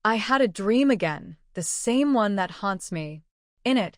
I had a dream again, the same one that haunts me. In it,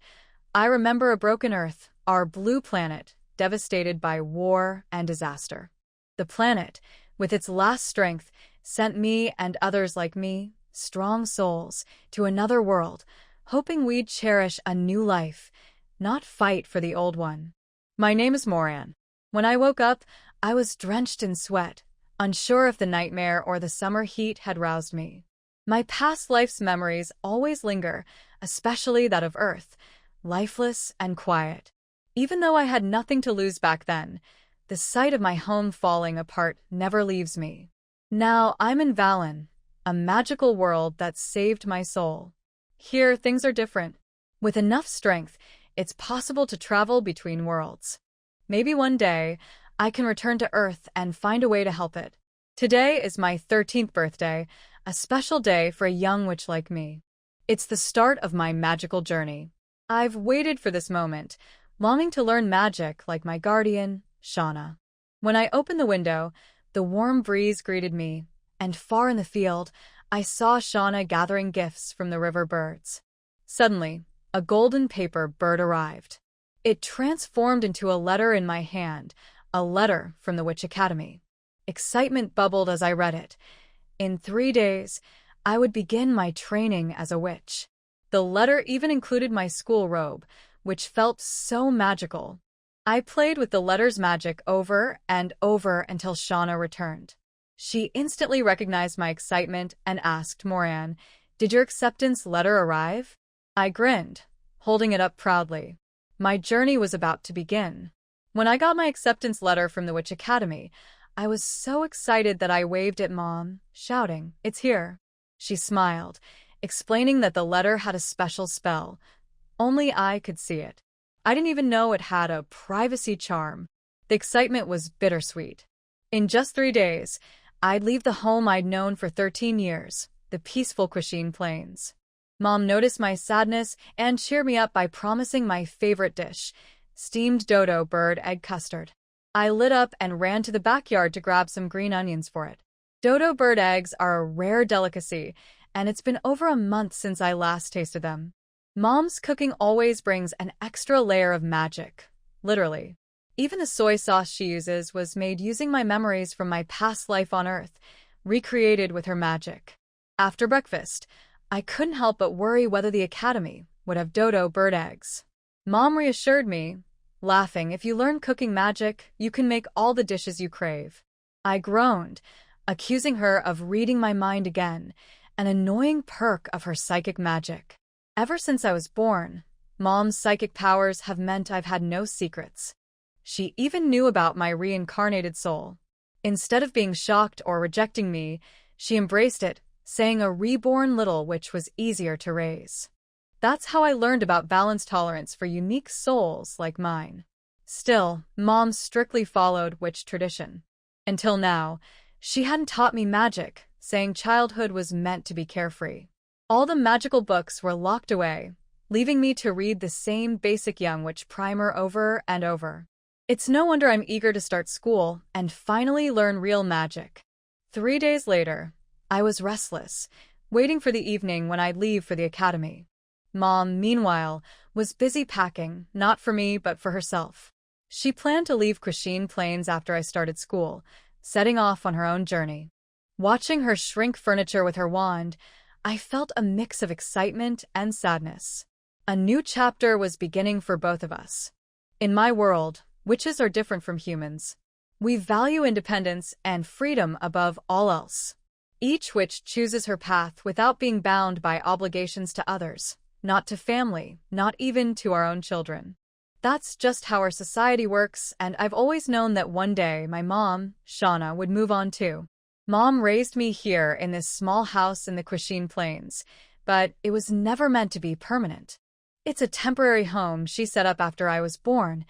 I remember a broken Earth, our blue planet, devastated by war and disaster. The planet, with its last strength, sent me and others like me, strong souls, to another world, hoping we'd cherish a new life, not fight for the old one. My name is Moran. When I woke up, I was drenched in sweat, unsure if the nightmare or the summer heat had roused me. My past life's memories always linger, especially that of Earth, lifeless and quiet. Even though I had nothing to lose back then, the sight of my home falling apart never leaves me. Now I'm in Valen, a magical world that saved my soul. Here, things are different. With enough strength, it's possible to travel between worlds. Maybe one day, I can return to Earth and find a way to help it. Today is my 13th birthday, a special day for a young witch like me. It's the start of my magical journey. I've waited for this moment, longing to learn magic like my guardian, Shauna. When I opened the window, the warm breeze greeted me, and far in the field, I saw Shauna gathering gifts from the river birds. Suddenly, a golden paper bird arrived. It transformed into a letter in my hand, a letter from the Witch Academy. Excitement bubbled as I read it. In 3 days, I would begin my training as a witch. The letter even included my school robe, which felt so magical. I played with the letter's magic over and over until Shauna returned. She instantly recognized my excitement and asked Moran, "Did your acceptance letter arrive?" I grinned, holding it up proudly. My journey was about to begin. When I got my acceptance letter from the Witch Academy, I was so excited that I waved at Mom, shouting, "It's here." She smiled, explaining that the letter had a special spell. Only I could see it. I didn't even know it had a privacy charm. The excitement was bittersweet. In just 3 days, I'd leave the home I'd known for 13 years, the peaceful Quisheen Plains. Mom noticed my sadness and cheered me up by promising my favorite dish, steamed dodo bird egg custard. I lit up and ran to the backyard to grab some green onions for it. Dodo bird eggs are a rare delicacy, and it's been over a month since I last tasted them. Mom's cooking always brings an extra layer of magic, literally. Even the soy sauce she uses was made using my memories from my past life on Earth, recreated with her magic. After breakfast, I couldn't help but worry whether the Academy would have dodo bird eggs. Mom reassured me, laughing, "If you learn cooking magic, you can make all the dishes you crave." I groaned, accusing her of reading my mind again, an annoying perk of her psychic magic. Ever since I was born, Mom's psychic powers have meant I've had no secrets. She even knew about my reincarnated soul. Instead of being shocked or rejecting me, she embraced it, saying a reborn little witch was easier to raise. That's how I learned about balanced tolerance for unique souls like mine. Still, Mom strictly followed witch tradition. Until now, she hadn't taught me magic, saying childhood was meant to be carefree. All the magical books were locked away, leaving me to read the same basic young witch primer over and over. It's no wonder I'm eager to start school and finally learn real magic. 3 days later, I was restless, waiting for the evening when I'd leave for the academy. Mom, meanwhile, was busy packing, not for me but for herself. She planned to leave Quisheen Plains after I started school, setting off on her own journey. Watching her shrink furniture with her wand, I felt a mix of excitement and sadness. A new chapter was beginning for both of us. In my world, witches are different from humans. We value independence and freedom above all else. Each witch chooses her path without being bound by obligations to others, not to family, not even to our own children. That's just how our society works, and I've always known that one day my mom, Shauna, would move on too. Mom raised me here in this small house in the Quisheen Plains, but it was never meant to be permanent. It's a temporary home she set up after I was born,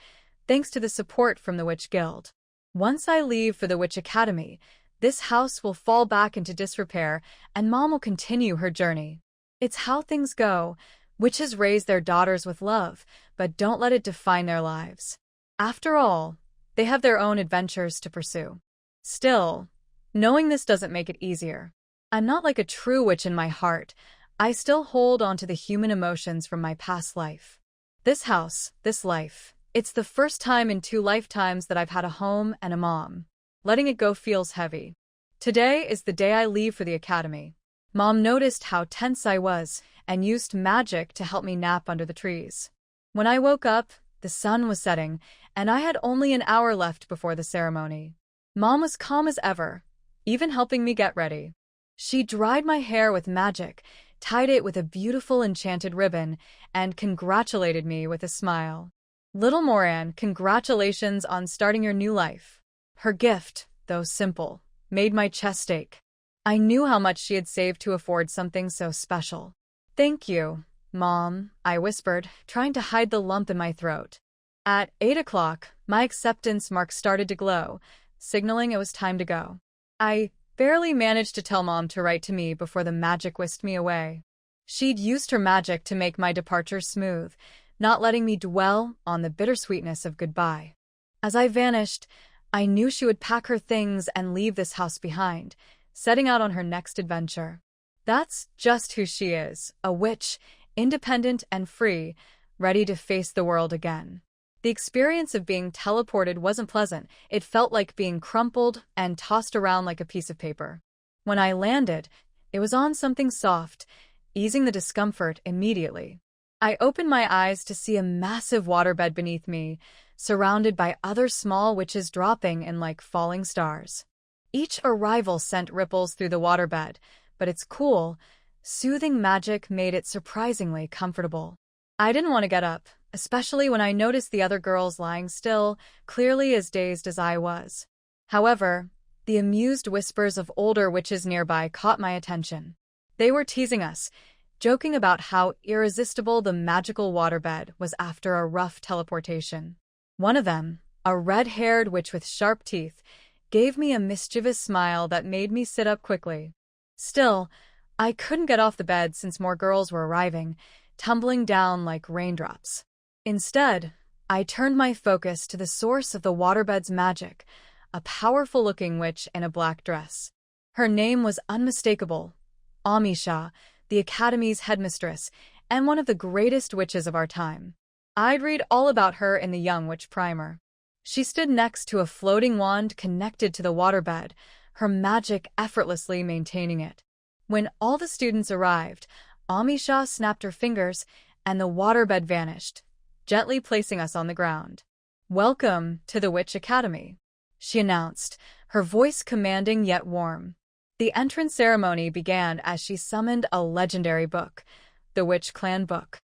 thanks to the support from the Witch Guild. Once I leave for the Witch Academy, this house will fall back into disrepair and Mom will continue her journey. It's how things go. Witches raise their daughters with love, but don't let it define their lives. After all, they have their own adventures to pursue. Still, knowing this doesn't make it easier. I'm not like a true witch in my heart. I still hold on to the human emotions from my past life. This house, this life, it's the first time in 2 lifetimes that I've had a home and a mom. Letting it go feels heavy. Today is the day I leave for the academy. Mom noticed how tense I was and used magic to help me nap under the trees. When I woke up, the sun was setting, and I had only an hour left before the ceremony. Mom was calm as ever, even helping me get ready. She dried my hair with magic, tied it with a beautiful enchanted ribbon, and congratulated me with a smile. Little Moran, congratulations on starting your new life. Her gift, though simple, made my chest ache. I knew how much she had saved to afford something so special. Thank you, Mom, I whispered, trying to hide the lump in my throat. At 8 o'clock, my acceptance mark started to glow, signaling it was time to go. I barely managed to tell Mom to write to me before the magic whisked me away. She'd used her magic to make my departure smooth, not letting me dwell on the bittersweetness of goodbye. As I vanished, I knew she would pack her things and leave this house behind, setting out on her next adventure. That's just who she is, a witch, independent and free, ready to face the world again. The experience of being teleported wasn't pleasant. It felt like being crumpled and tossed around like a piece of paper. When I landed, it was on something soft, easing the discomfort immediately. I opened my eyes to see a massive waterbed beneath me, surrounded by other small witches dropping in like falling stars. Each arrival sent ripples through the waterbed, but its cool, soothing magic made it surprisingly comfortable. I didn't want to get up, especially when I noticed the other girls lying still, clearly as dazed as I was. However, the amused whispers of older witches nearby caught my attention. They were teasing us, joking about how irresistible the magical waterbed was after a rough teleportation. One of them, a red-haired witch with sharp teeth, gave me a mischievous smile that made me sit up quickly. Still, I couldn't get off the bed since more girls were arriving, tumbling down like raindrops. Instead, I turned my focus to the source of the waterbed's magic, a powerful-looking witch in a black dress. Her name was unmistakable, Amisha, the Academy's headmistress, and one of the greatest witches of our time. I'd read all about her in the Young Witch Primer. She stood next to a floating wand connected to the waterbed, her magic effortlessly maintaining it. When all the students arrived, Amisha snapped her fingers, and the waterbed vanished, gently placing us on the ground. "Welcome to the Witch Academy," she announced, her voice commanding yet warm. The entrance ceremony began as she summoned a legendary book, the Witch Clan Book.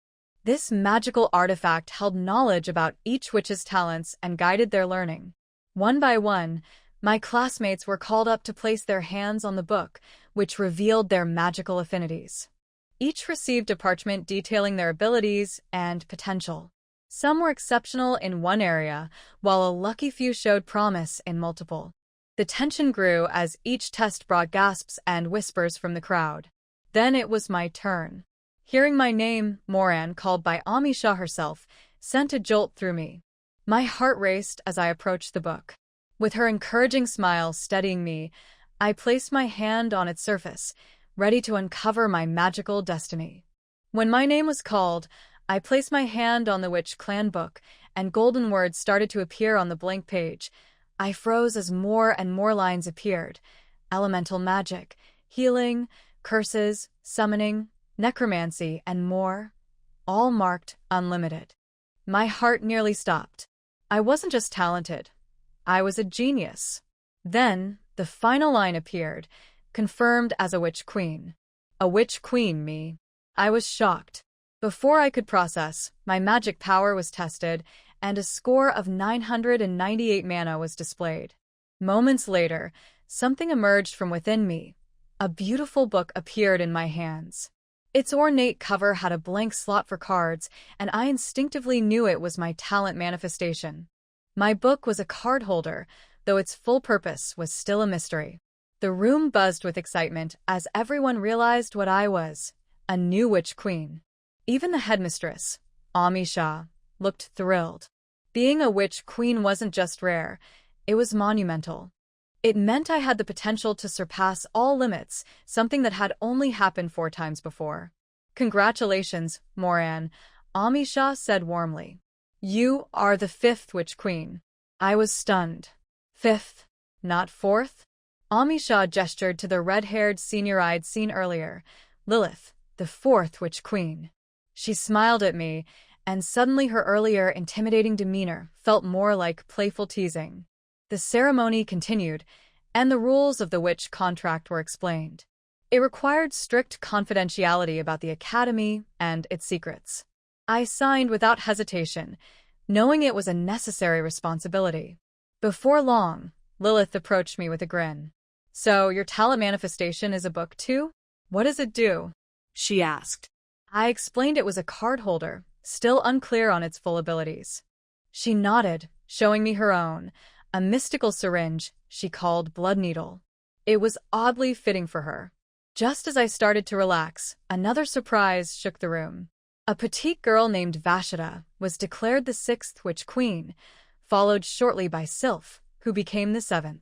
This magical artifact held knowledge about each witch's talents and guided their learning. One by one, my classmates were called up to place their hands on the book, which revealed their magical affinities. Each received a parchment detailing their abilities and potential. Some were exceptional in one area, while a lucky few showed promise in multiple. The tension grew as each test brought gasps and whispers from the crowd. Then it was my turn. Hearing my name, Moran, called by Amisha herself, sent a jolt through me. My heart raced as I approached the book. With her encouraging smile steadying me, I placed my hand on its surface, ready to uncover my magical destiny. When my name was called, I placed my hand on the Witch Clan Book, and golden words started to appear on the blank page. I froze as more and more lines appeared. Elemental magic, healing, curses, summoning, necromancy, and more, all marked unlimited. My heart nearly stopped. I wasn't just talented. I was a genius. Then, the final line appeared, confirmed as a witch queen. A witch queen, me. I was shocked. Before I could process, my magic power was tested, and a score of 998 mana was displayed. Moments later, something emerged from within me. A beautiful book appeared in my hands. Its ornate cover had a blank slot for cards, and I instinctively knew it was my talent manifestation. My book was a card holder, though its full purpose was still a mystery. The room buzzed with excitement as everyone realized what I was, a new witch queen. Even the headmistress, Amisha, looked thrilled. Being a witch queen wasn't just rare, it was monumental. It meant I had the potential to surpass all limits, something that had only happened 4 times before. Congratulations, Moran, Amisha said warmly. You are the 5th Witch Queen. I was stunned. 5th, not 4th? Amisha gestured to the red-haired senior I'd seen earlier, Lilith, the 4th Witch Queen. She smiled at me, and suddenly her earlier intimidating demeanor felt more like playful teasing. The ceremony continued, and the rules of the witch contract were explained. It required strict confidentiality about the academy and its secrets. I signed without hesitation, knowing it was a necessary responsibility. Before long, Lilith approached me with a grin. So, your talent manifestation is a book too? What does it do? She asked. I explained it was a card holder, still unclear on its full abilities. She nodded, showing me her own, a mystical syringe she called Blood Needle. It was oddly fitting for her. Just as I started to relax, another surprise shook the room. A petite girl named Vashida was declared the 6th Witch Queen, followed shortly by Sylph, who became the 7th.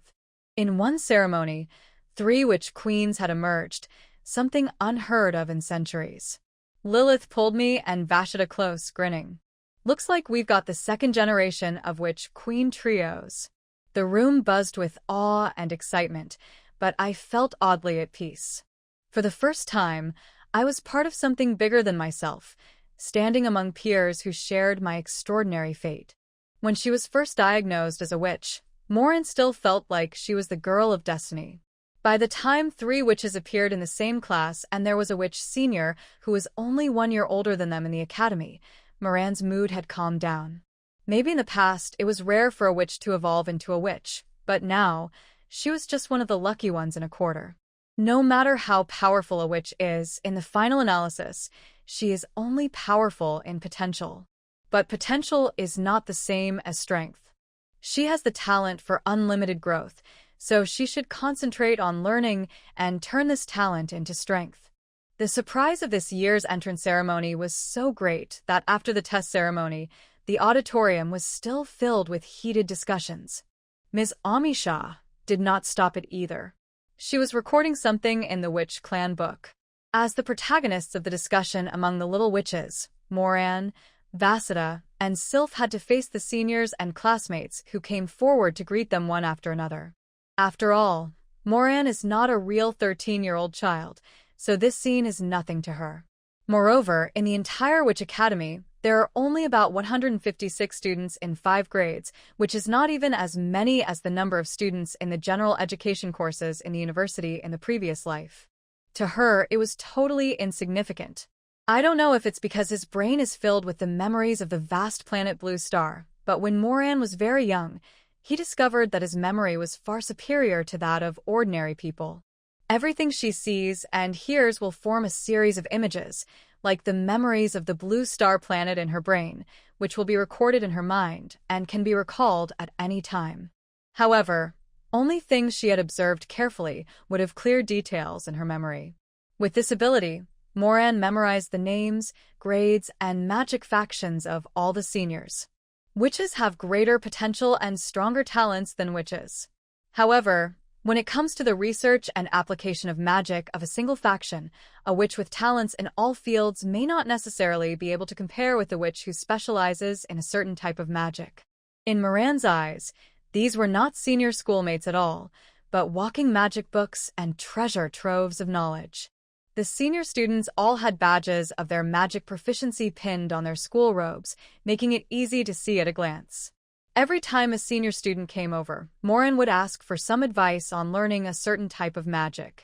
In one ceremony, 3 Witch Queens had emerged, something unheard of in centuries. Lilith pulled me and Vashida close, grinning. Looks like we've got the 2nd generation of Witch Queen trios. The room buzzed with awe and excitement, but I felt oddly at peace. For the first time, I was part of something bigger than myself, standing among peers who shared my extraordinary fate. When she was first diagnosed as a witch, Morin still felt like she was the girl of destiny. By the time 3 witches appeared in the same class and there was a witch senior who was only 1 year older than them in the academy, Moran's mood had calmed down. Maybe in the past it was rare for a witch to evolve into a witch, but now she was just one of the lucky ones in a quarter. No matter how powerful a witch is, in the final analysis, she is only powerful in potential. But potential is not the same as strength. She has the talent for unlimited growth, so she should concentrate on learning and turn this talent into strength. The surprise of this year's entrance ceremony was so great that after the test ceremony, the auditorium was still filled with heated discussions. Ms. Amisha did not stop it either. She was recording something in the Witch Clan book. As the protagonists of the discussion among the little witches, Moran, Vashida, and Sylph had to face the seniors and classmates who came forward to greet them one after another. After all, Moran is not a real 13-year-old child, so this scene is nothing to her. Moreover, in the entire Witch Academy, there are only about 156 students in 5 grades, which is not even as many as the number of students in the general education courses in the university in the previous life. To her, it was totally insignificant. I don't know if it's because his brain is filled with the memories of the vast planet Blue Star, but when Moran was very young, he discovered that his memory was far superior to that of ordinary people. Everything she sees and hears will form a series of images, like the memories of the blue star planet in her brain, which will be recorded in her mind and can be recalled at any time. However, only things she had observed carefully would have clear details in her memory. With this ability, Moran memorized the names, grades, and magic factions of all the seniors. Witches have greater potential and stronger talents than witches. However, when it comes to the research and application of magic of a single faction, a witch with talents in all fields may not necessarily be able to compare with a witch who specializes in a certain type of magic. In Moran's eyes, these were not senior schoolmates at all, but walking magic books and treasure troves of knowledge. The senior students all had badges of their magic proficiency pinned on their school robes, making it easy to see at a glance. Every time a senior student came over, Moran would ask for some advice on learning a certain type of magic.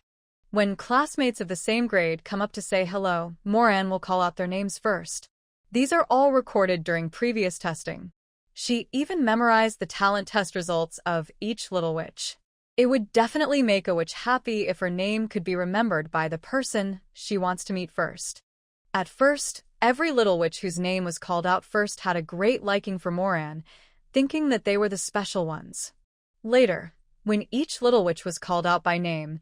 When classmates of the same grade come up to say hello, Moran will call out their names first. These are all recorded during previous testing. She even memorized the talent test results of each little witch. It would definitely make a witch happy if her name could be remembered by the person she wants to meet first. At first, every little witch whose name was called out first had a great liking for Moran, thinking that they were the special ones. Later, when each little witch was called out by name,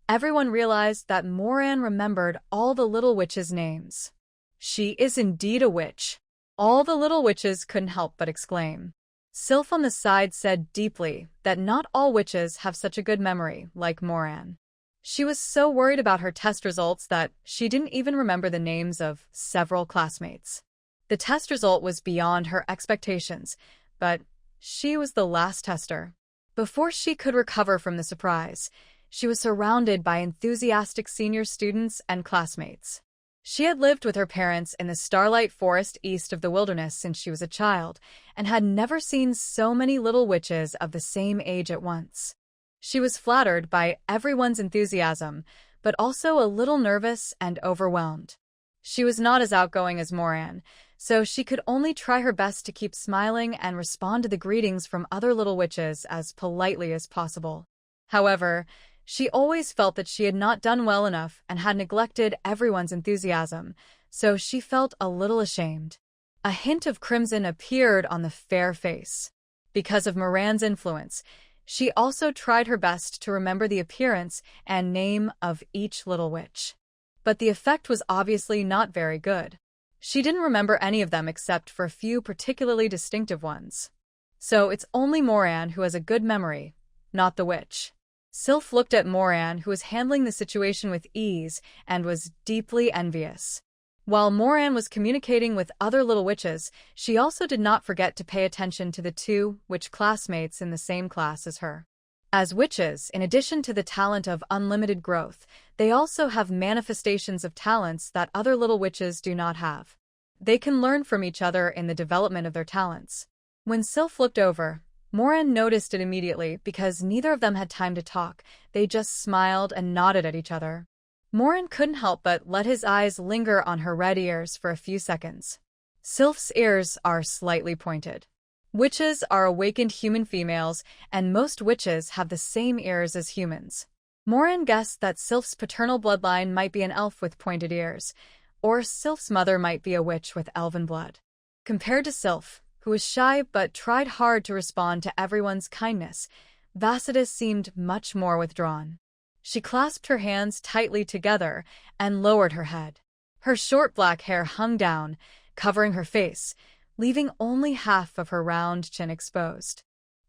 everyone realized that Moran remembered all the little witches' names. She is indeed a witch. All the little witches couldn't help but exclaim. Sylph on the side said deeply that not all witches have such a good memory like Moran. She was so worried about her test results that she didn't even remember the names of several classmates. The test result was beyond her expectations, but she was the last tester. Before she could recover from the surprise, she was surrounded by enthusiastic senior students and classmates. She had lived with her parents in the Starlight Forest east of the wilderness since she was a child, and had never seen so many little witches of the same age at once. She was flattered by everyone's enthusiasm, but also a little nervous and overwhelmed. She was not as outgoing as Moran, so she could only try her best to keep smiling and respond to the greetings from other little witches as politely as possible. However, she always felt that she had not done well enough and had neglected everyone's enthusiasm, so she felt a little ashamed. A hint of crimson appeared on the fair face. Because of Moran's influence, she also tried her best to remember the appearance and name of each little witch. But the effect was obviously not very good. She didn't remember any of them except for a few particularly distinctive ones. So it's only Moran who has a good memory, not the witch. Sylph looked at Moran, who was handling the situation with ease and was deeply envious. While Moran was communicating with other little witches, she also did not forget to pay attention to the two witch classmates in the same class as her. As witches, in addition to the talent of unlimited growth, they also have manifestations of talents that other little witches do not have. They can learn from each other in the development of their talents. When Sylph looked over, Moran noticed it immediately because neither of them had time to talk. They just smiled and nodded at each other. Moran couldn't help but let his eyes linger on her red ears for a few seconds. Sylph's ears are slightly pointed. Witches are awakened human females, and most witches have the same ears as humans. Moran guessed that Sylph's paternal bloodline might be an elf with pointed ears, or Sylph's mother might be a witch with elven blood. Compared to Sylph, who was shy but tried hard to respond to everyone's kindness, Vasidis seemed much more withdrawn. She clasped her hands tightly together and lowered her head. Her short black hair hung down, covering her face, leaving only half of her round chin exposed.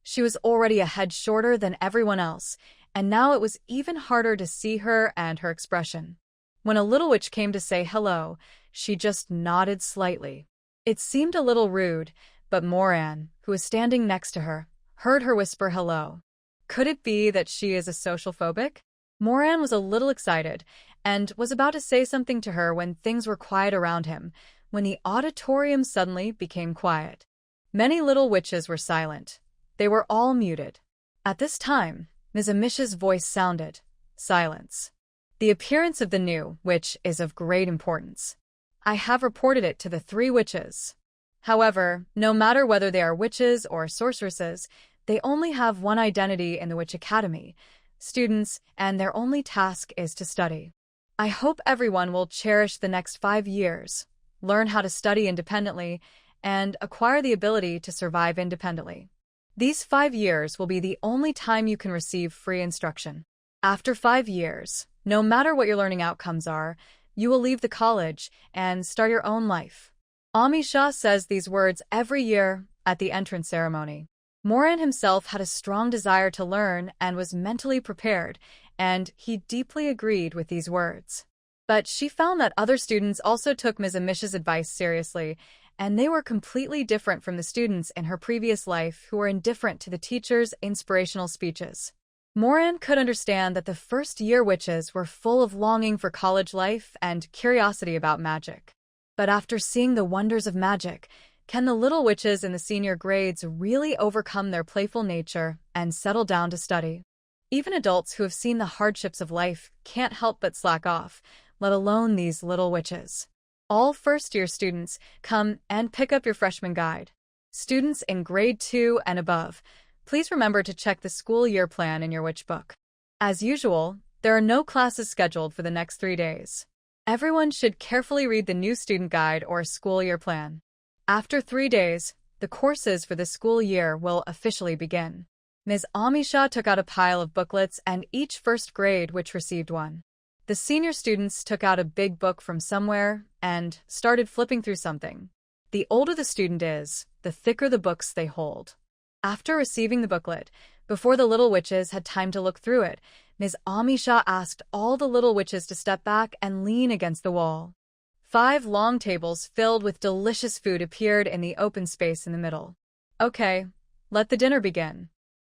She was already a head shorter than everyone else, and now it was even harder to see her and her expression. When a little witch came to say hello, she just nodded slightly. It seemed a little rude, but Moran, who was standing next to her, heard her whisper hello. Could it be that she is a social phobic? Moran was a little excited and was about to say something to her when things were quiet around him, when the auditorium suddenly became quiet. Many little witches were silent. They were all muted. At this time, Ms. Amish's voice sounded. Silence. The appearance of the new witch is of great importance. I have reported it to the three witches. However, no matter whether they are witches or sorceresses, they only have one identity in the Witch Academy, students, and their only task is to study. I hope everyone will cherish the next 5 years, learn how to study independently, and acquire the ability to survive independently. These 5 years will be the only time you can receive free instruction. After 5 years, no matter what your learning outcomes are, you will leave the college and start your own life. Amisha says these words every year at the entrance ceremony. Moran himself had a strong desire to learn and was mentally prepared, and he deeply agreed with these words. But she found that other students also took Ms. Amish's advice seriously, and they were completely different from the students in her previous life who were indifferent to the teacher's inspirational speeches. Moran could understand that the first-year witches were full of longing for college life and curiosity about magic. But after seeing the wonders of magic, can the little witches in the senior grades really overcome their playful nature and settle down to study? Even adults who have seen the hardships of life can't help but slack off, let alone these little witches. All first-year students, come and pick up your freshman guide. Students in grade 2 and above, please remember to check the school year plan in your witch book. As usual, there are no classes scheduled for the next 3 days. Everyone should carefully read the new student guide or school year plan. After 3 days, the courses for the school year will officially begin. Ms. Amisha took out a pile of booklets and each first grade which received one. The senior students took out a big book from somewhere and started flipping through something. The older the student is, the thicker the books they hold. After receiving the booklet, before the little witches had time to look through it, Ms. Amisha asked all the little witches to step back and lean against the wall. 5 long tables filled with delicious food appeared in the open space in the middle. Okay, let the dinner begin.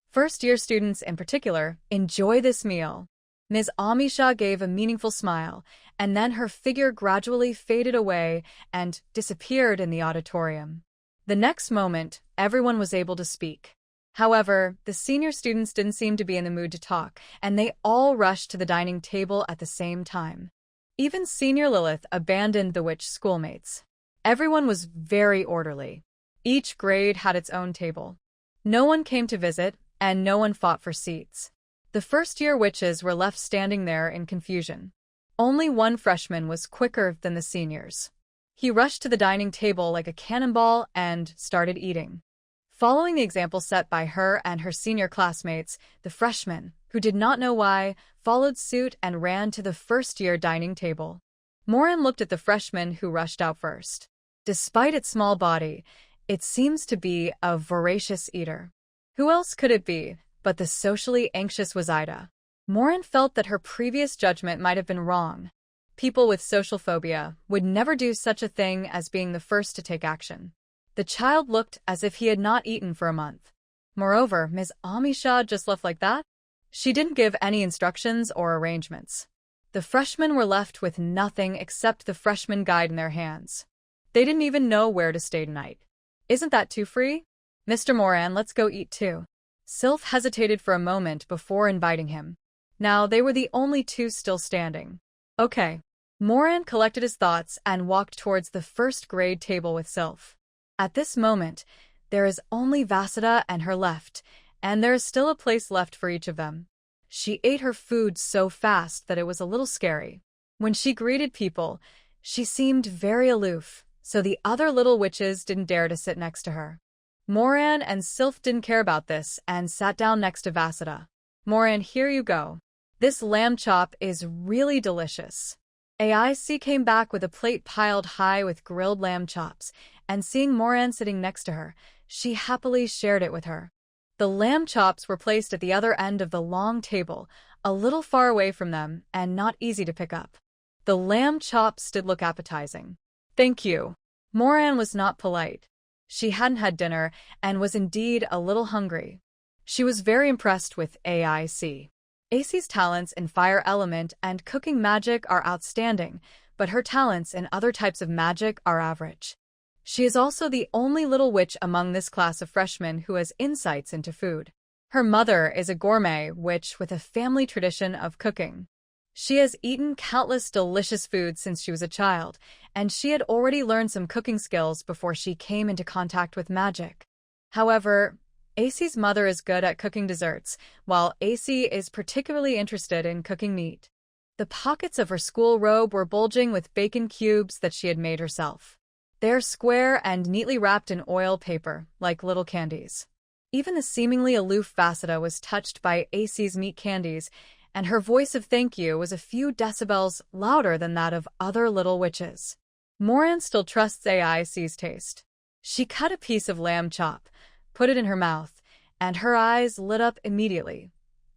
First-year students in particular, enjoy this meal. Ms. Amisha gave a meaningful smile, and then her figure gradually faded away and disappeared in the auditorium. The next moment, everyone was able to speak. However, the senior students didn't seem to be in the mood to talk, and they all rushed to the dining table at the same time. Even Senior Lilith abandoned the witch schoolmates. Everyone was very orderly. Each grade had its own table. No one came to visit, and no one fought for seats. The first-year witches were left standing there in confusion. Only one freshman was quicker than the seniors. He rushed to the dining table like a cannonball and started eating. Following the example set by her and her senior classmates, the freshman, who did not know why, followed suit and ran to the first-year dining table. Morin looked at the freshman who rushed out first. Despite its small body, it seems to be a voracious eater. Who else could it be but the socially anxious Wazaida? Morin felt that her previous judgment might have been wrong. People with social phobia would never do such a thing as being the first to take action. The child looked as if he had not eaten for a month. Moreover, Ms. Amisha just left like that? She didn't give any instructions or arrangements. The freshmen were left with nothing except the freshman guide in their hands. They didn't even know where to stay tonight. Isn't that too free? Mr. Moran, let's go eat too. Sylph hesitated for a moment before inviting him. Now they were the only two still standing. Okay. Moran collected his thoughts and walked towards the first-grade table with Sylph. At this moment, there is only Vasida and her left, and there is still a place left for each of them. She ate her food so fast that it was a little scary. When she greeted people, she seemed very aloof, so the other little witches didn't dare to sit next to her. Moran and Sylph didn't care about this and sat down next to Vasida. Moran, here you go. This lamb chop is really delicious. AIC came back with a plate piled high with grilled lamb chops, and seeing Moran sitting next to her, she happily shared it with her. The lamb chops were placed at the other end of the long table, a little far away from them and not easy to pick up. The lamb chops did look appetizing. Thank you. Moran was not polite. She hadn't had dinner and was indeed a little hungry. She was very impressed with AIC. AC's talents in fire element and cooking magic are outstanding, but her talents in other types of magic are average. She is also the only little witch among this class of freshmen who has insights into food. Her mother is a gourmet witch with a family tradition of cooking. She has eaten countless delicious foods since she was a child, and she had already learned some cooking skills before she came into contact with magic. However, AC's mother is good at cooking desserts, while AC is particularly interested in cooking meat. The pockets of her school robe were bulging with bacon cubes that she had made herself. They are square and neatly wrapped in oil paper, like little candies. Even the seemingly aloof Vasida was touched by AC's meat candies, and her voice of thank you was a few decibels louder than that of other little witches. Moran still trusts AIC's taste. She cut a piece of lamb chop, put it in her mouth, and her eyes lit up immediately.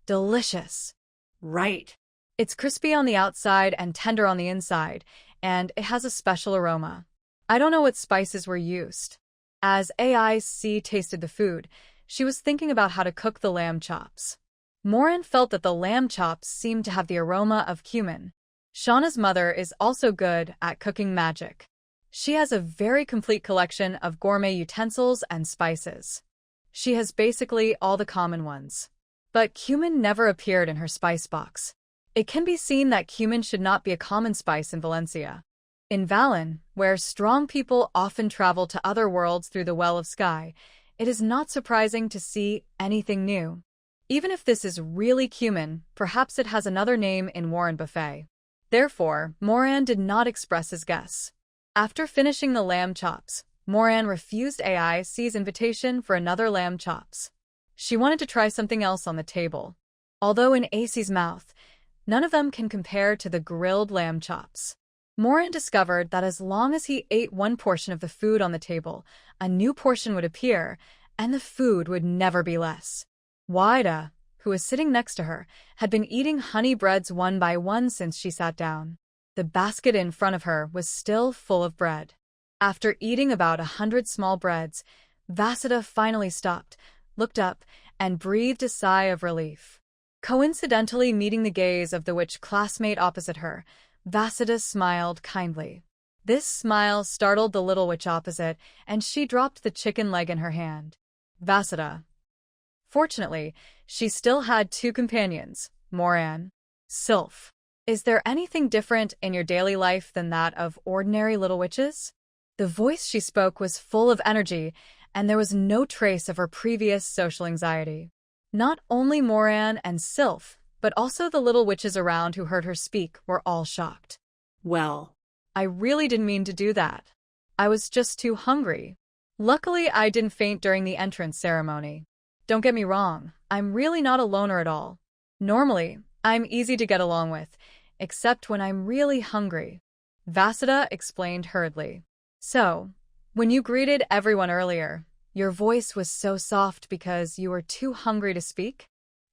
Delicious. Right. It's crispy on the outside and tender on the inside, and it has a special aroma. I don't know what spices were used. As AIC tasted the food, she was thinking about how to cook the lamb chops. Moran felt that the lamb chops seemed to have the aroma of cumin. Shauna's mother is also good at cooking magic. She has a very complete collection of gourmet utensils and spices. She has basically all the common ones. But cumin never appeared in her spice box. It can be seen that cumin should not be a common spice in Valencia. In Valen, where strong people often travel to other worlds through the Well of Sky, it is not surprising to see anything new. Even if this is really cumin, perhaps it has another name in Warren Buffet. Therefore, Moran did not express his guess. After finishing the lamb chops, Moran refused AIC's invitation for another lamb chops. She wanted to try something else on the table. Although in AC's mouth, none of them can compare to the grilled lamb chops. Moran discovered that as long as he ate one portion of the food on the table, a new portion would appear, and the food would never be less. Waida, who was sitting next to her, had been eating honey breads one by one since she sat down. The basket in front of her was still full of bread. After eating about 100 small breads, Vasudha finally stopped, looked up, and breathed a sigh of relief. Coincidentally meeting the gaze of the witch classmate opposite her, Vasudha smiled kindly. This smile startled the little witch opposite, and she dropped the chicken leg in her hand. Vasudha. Fortunately, she still had two companions, Moran. Sylph. Is there anything different in your daily life than that of ordinary little witches? The voice she spoke was full of energy, and there was no trace of her previous social anxiety. Not only Moran and Sylph, but also the little witches around who heard her speak were all shocked. Well, I really didn't mean to do that. I was just too hungry. Luckily, I didn't faint during the entrance ceremony. Don't get me wrong, I'm really not a loner at all. Normally, I'm easy to get along with, except when I'm really hungry. Vasudha explained hurriedly. So, when you greeted everyone earlier, your voice was so soft because you were too hungry to speak?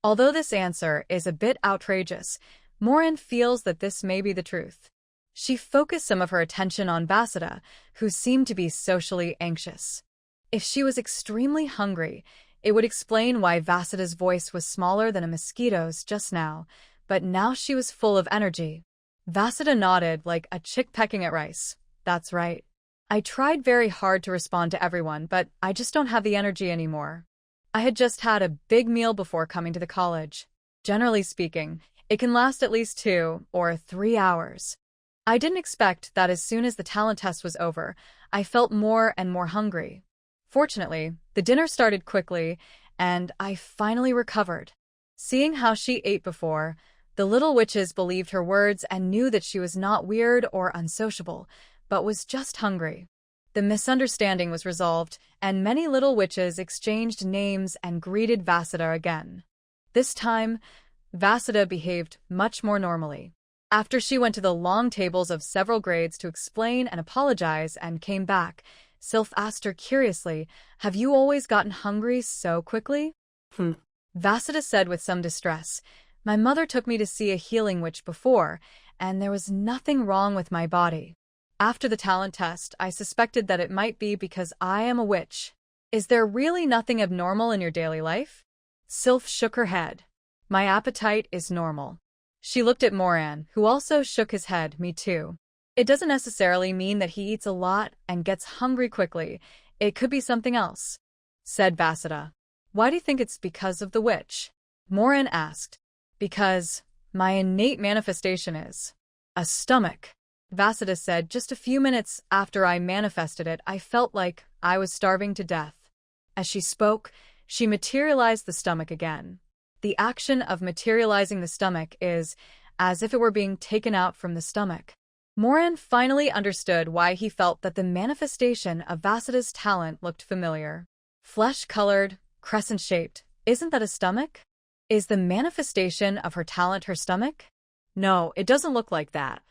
Although this answer is a bit outrageous, Moran feels that this may be the truth. She focused some of her attention on Vasudha, who seemed to be socially anxious. If she was extremely hungry, it would explain why Vasudha's voice was smaller than a mosquito's just now, but now she was full of energy. Vasudha nodded like a chick pecking at rice. That's right. I tried very hard to respond to everyone, but I just don't have the energy anymore. I had just had a big meal before coming to the college. Generally speaking, it can last at least 2 or 3 hours. I didn't expect that as soon as the talent test was over, I felt more and more hungry. Fortunately, the dinner started quickly, and I finally recovered. Seeing how she ate before, the little witches believed her words and knew that she was not weird or unsociable, but was just hungry. The misunderstanding was resolved, and many little witches exchanged names and greeted Vasudha again. This time, Vasudha behaved much more normally. After she went to the long tables of several grades to explain and apologize and came back, Sylph asked her curiously, "Have you always gotten hungry so quickly?" Vasudha said with some distress, "My mother took me to see a healing witch before, and there was nothing wrong with my body. After the talent test, I suspected that it might be because I am a witch. Is there really nothing abnormal in your daily life?" Sylph shook her head. "My appetite is normal." She looked at Moran, who also shook his head. "Me too. It doesn't necessarily mean that he eats a lot and gets hungry quickly. It could be something else," said Vasudha. "Why do you think it's because of the witch?" Moran asked. "Because my innate manifestation is a stomach," Vasudha said. "Just a few minutes after I manifested it, I felt like I was starving to death." As she spoke, she materialized the stomach again. The action of materializing the stomach is as if it were being taken out from the stomach. Moran finally understood why he felt that the manifestation of Vasudha's talent looked familiar. Flesh-colored, crescent-shaped, isn't that a stomach? Is the manifestation of her talent her stomach? No, it doesn't look like that.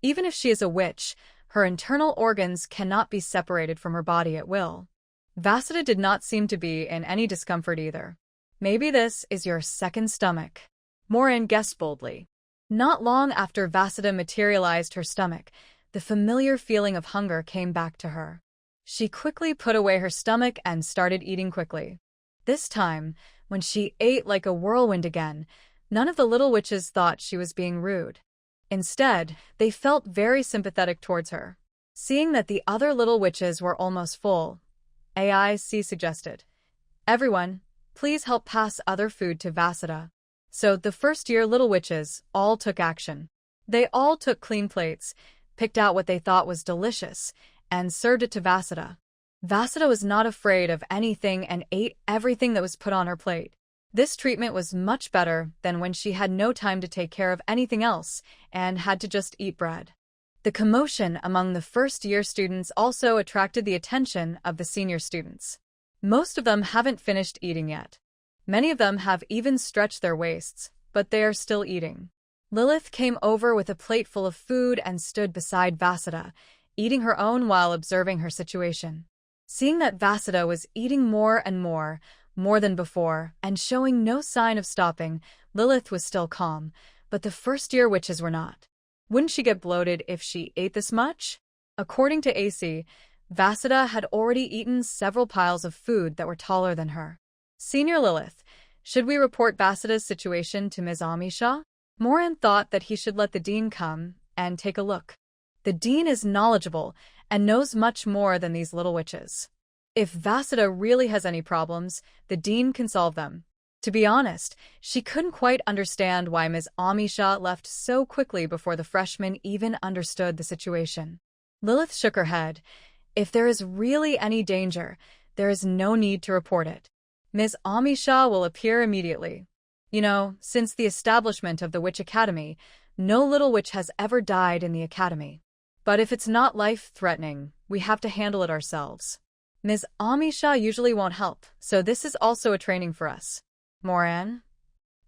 Even if she is a witch, her internal organs cannot be separated from her body at will. Vasudha did not seem to be in any discomfort either. "Maybe this is your second stomach," Moran guessed boldly. Not long after Vasudha materialized her stomach, the familiar feeling of hunger came back to her. She quickly put away her stomach and started eating quickly. This time, when she ate like a whirlwind again, none of the little witches thought she was being rude. Instead, they felt very sympathetic towards her. Seeing that the other little witches were almost full, AIC suggested, "Everyone, please help pass other food to Vasudha." So the first-year little witches all took action. They all took clean plates, picked out what they thought was delicious, and served it to Vasudha. Vasudha was not afraid of anything and ate everything that was put on her plate. This treatment was much better than when she had no time to take care of anything else and had to just eat bread. The commotion among the first-year students also attracted the attention of the senior students. Most of them haven't finished eating yet. Many of them have even stretched their waists, but they are still eating. Lilith came over with a plate full of food and stood beside Vasudha, eating her own while observing her situation. Seeing that Vasudha was eating more and more than before, and showing no sign of stopping, Lilith was still calm, but the first-year witches were not. Wouldn't she get bloated if she ate this much? According to AC, Vasudha had already eaten several piles of food that were taller than her. Senior Lilith, should we report Vasuda's situation to Ms. Amisha? Moran thought that he should let the dean come and take a look. The dean is knowledgeable and knows much more than these little witches. If Vasudha really has any problems, the dean can solve them. To be honest, she couldn't quite understand why Ms. Amisha left so quickly before the freshmen even understood the situation. Lilith shook her head. If there is really any danger, there is no need to report it. Ms. Amisha will appear immediately. You know, since the establishment of the Witch Academy, no little witch has ever died in the academy. But if it's not life-threatening, we have to handle it ourselves. Ms. Amisha usually won't help, so this is also a training for us. Moran?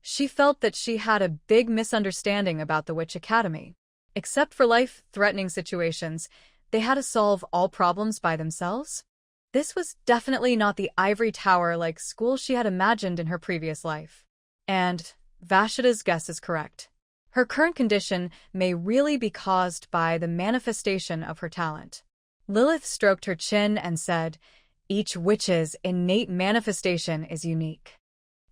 She felt that she had a big misunderstanding about the Witch Academy. Except for life-threatening situations, they had to solve all problems by themselves? This was definitely not the ivory tower-like school she had imagined in her previous life. And Vashuda's guess is correct. Her current condition may really be caused by the manifestation of her talent. Lilith stroked her chin and said, "Each witch's innate manifestation is unique.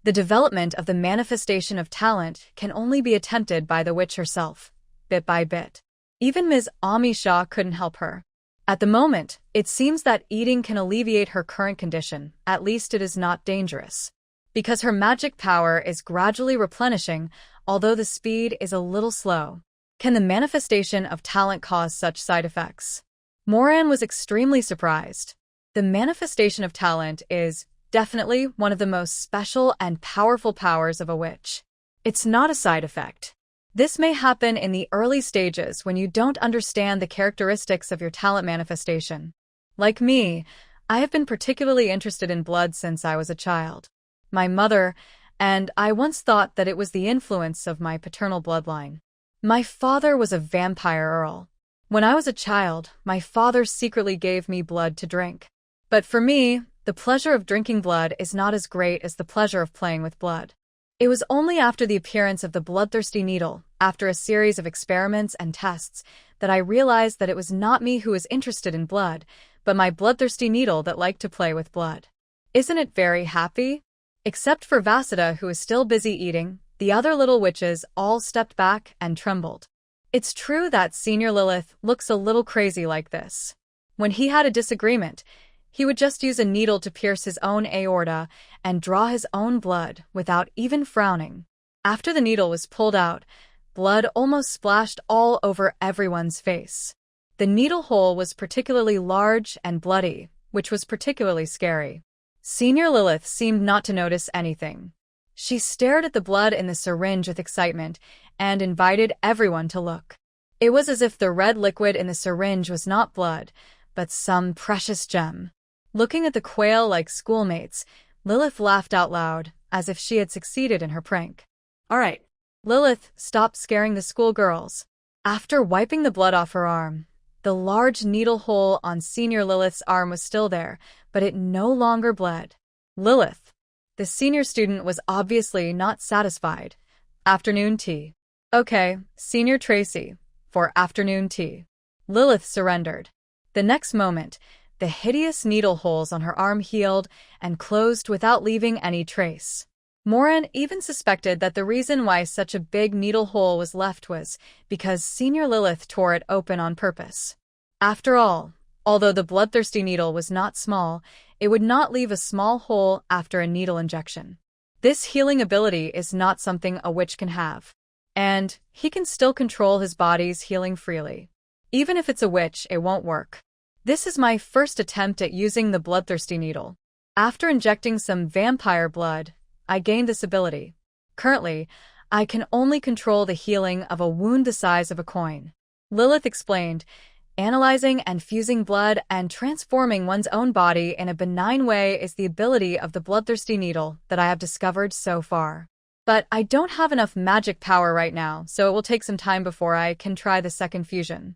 The development of the manifestation of talent can only be attempted by the witch herself, bit by bit. Even Ms. Amisha couldn't help her. At the moment, it seems that eating can alleviate her current condition, at least it is not dangerous. Because her magic power is gradually replenishing, although the speed is a little slow. Can the manifestation of talent cause such side effects?" Moran was extremely surprised. The manifestation of talent is definitely one of the most special and powerful powers of a witch. It's not a side effect. This may happen in the early stages when you don't understand the characteristics of your talent manifestation. Like me, I have been particularly interested in blood since I was a child. My mother and I once thought that it was the influence of my paternal bloodline. My father was a vampire earl. When I was a child, my father secretly gave me blood to drink. But for me, the pleasure of drinking blood is not as great as the pleasure of playing with blood. It was only after the appearance of the bloodthirsty needle, after a series of experiments and tests, that I realized that it was not me who was interested in blood, but my bloodthirsty needle that liked to play with blood. Isn't it very happy? Except for Vasudha, who is still busy eating, the other little witches all stepped back and trembled. It's true that Senior Lilith looks a little crazy like this. When he had a disagreement, he would just use a needle to pierce his own aorta and draw his own blood without even frowning. After the needle was pulled out, blood almost splashed all over everyone's face. The needle hole was particularly large and bloody, which was particularly scary. Senior Lilith seemed not to notice anything. She stared at the blood in the syringe with excitement and invited everyone to look. It was as if the red liquid in the syringe was not blood, but some precious gem. Looking at the quail-like schoolmates, Lilith laughed out loud, as if she had succeeded in her prank. "All right, Lilith, stop scaring the schoolgirls." After wiping the blood off her arm, the large needle hole on Senior Lilith's arm was still there, but it no longer bled. "Lilith." The senior student was obviously not satisfied. "Afternoon tea." "Okay, Senior Tracy, for afternoon tea." Lilith surrendered. The next moment, the hideous needle holes on her arm healed and closed without leaving any trace. Moran even suspected that the reason why such a big needle hole was left was because Senior Lilith tore it open on purpose. After all, although the bloodthirsty needle was not small, it would not leave a small hole after a needle injection. This healing ability is not something a witch can have. And he can still control his body's healing freely. Even if it's a witch, it won't work. This is my first attempt at using the bloodthirsty needle. After injecting some vampire blood, I gained this ability. Currently, I can only control the healing of a wound the size of a coin. Lilith explained, analyzing and fusing blood and transforming one's own body in a benign way is the ability of the bloodthirsty needle that I have discovered so far. But I don't have enough magic power right now, so it will take some time before I can try the second fusion.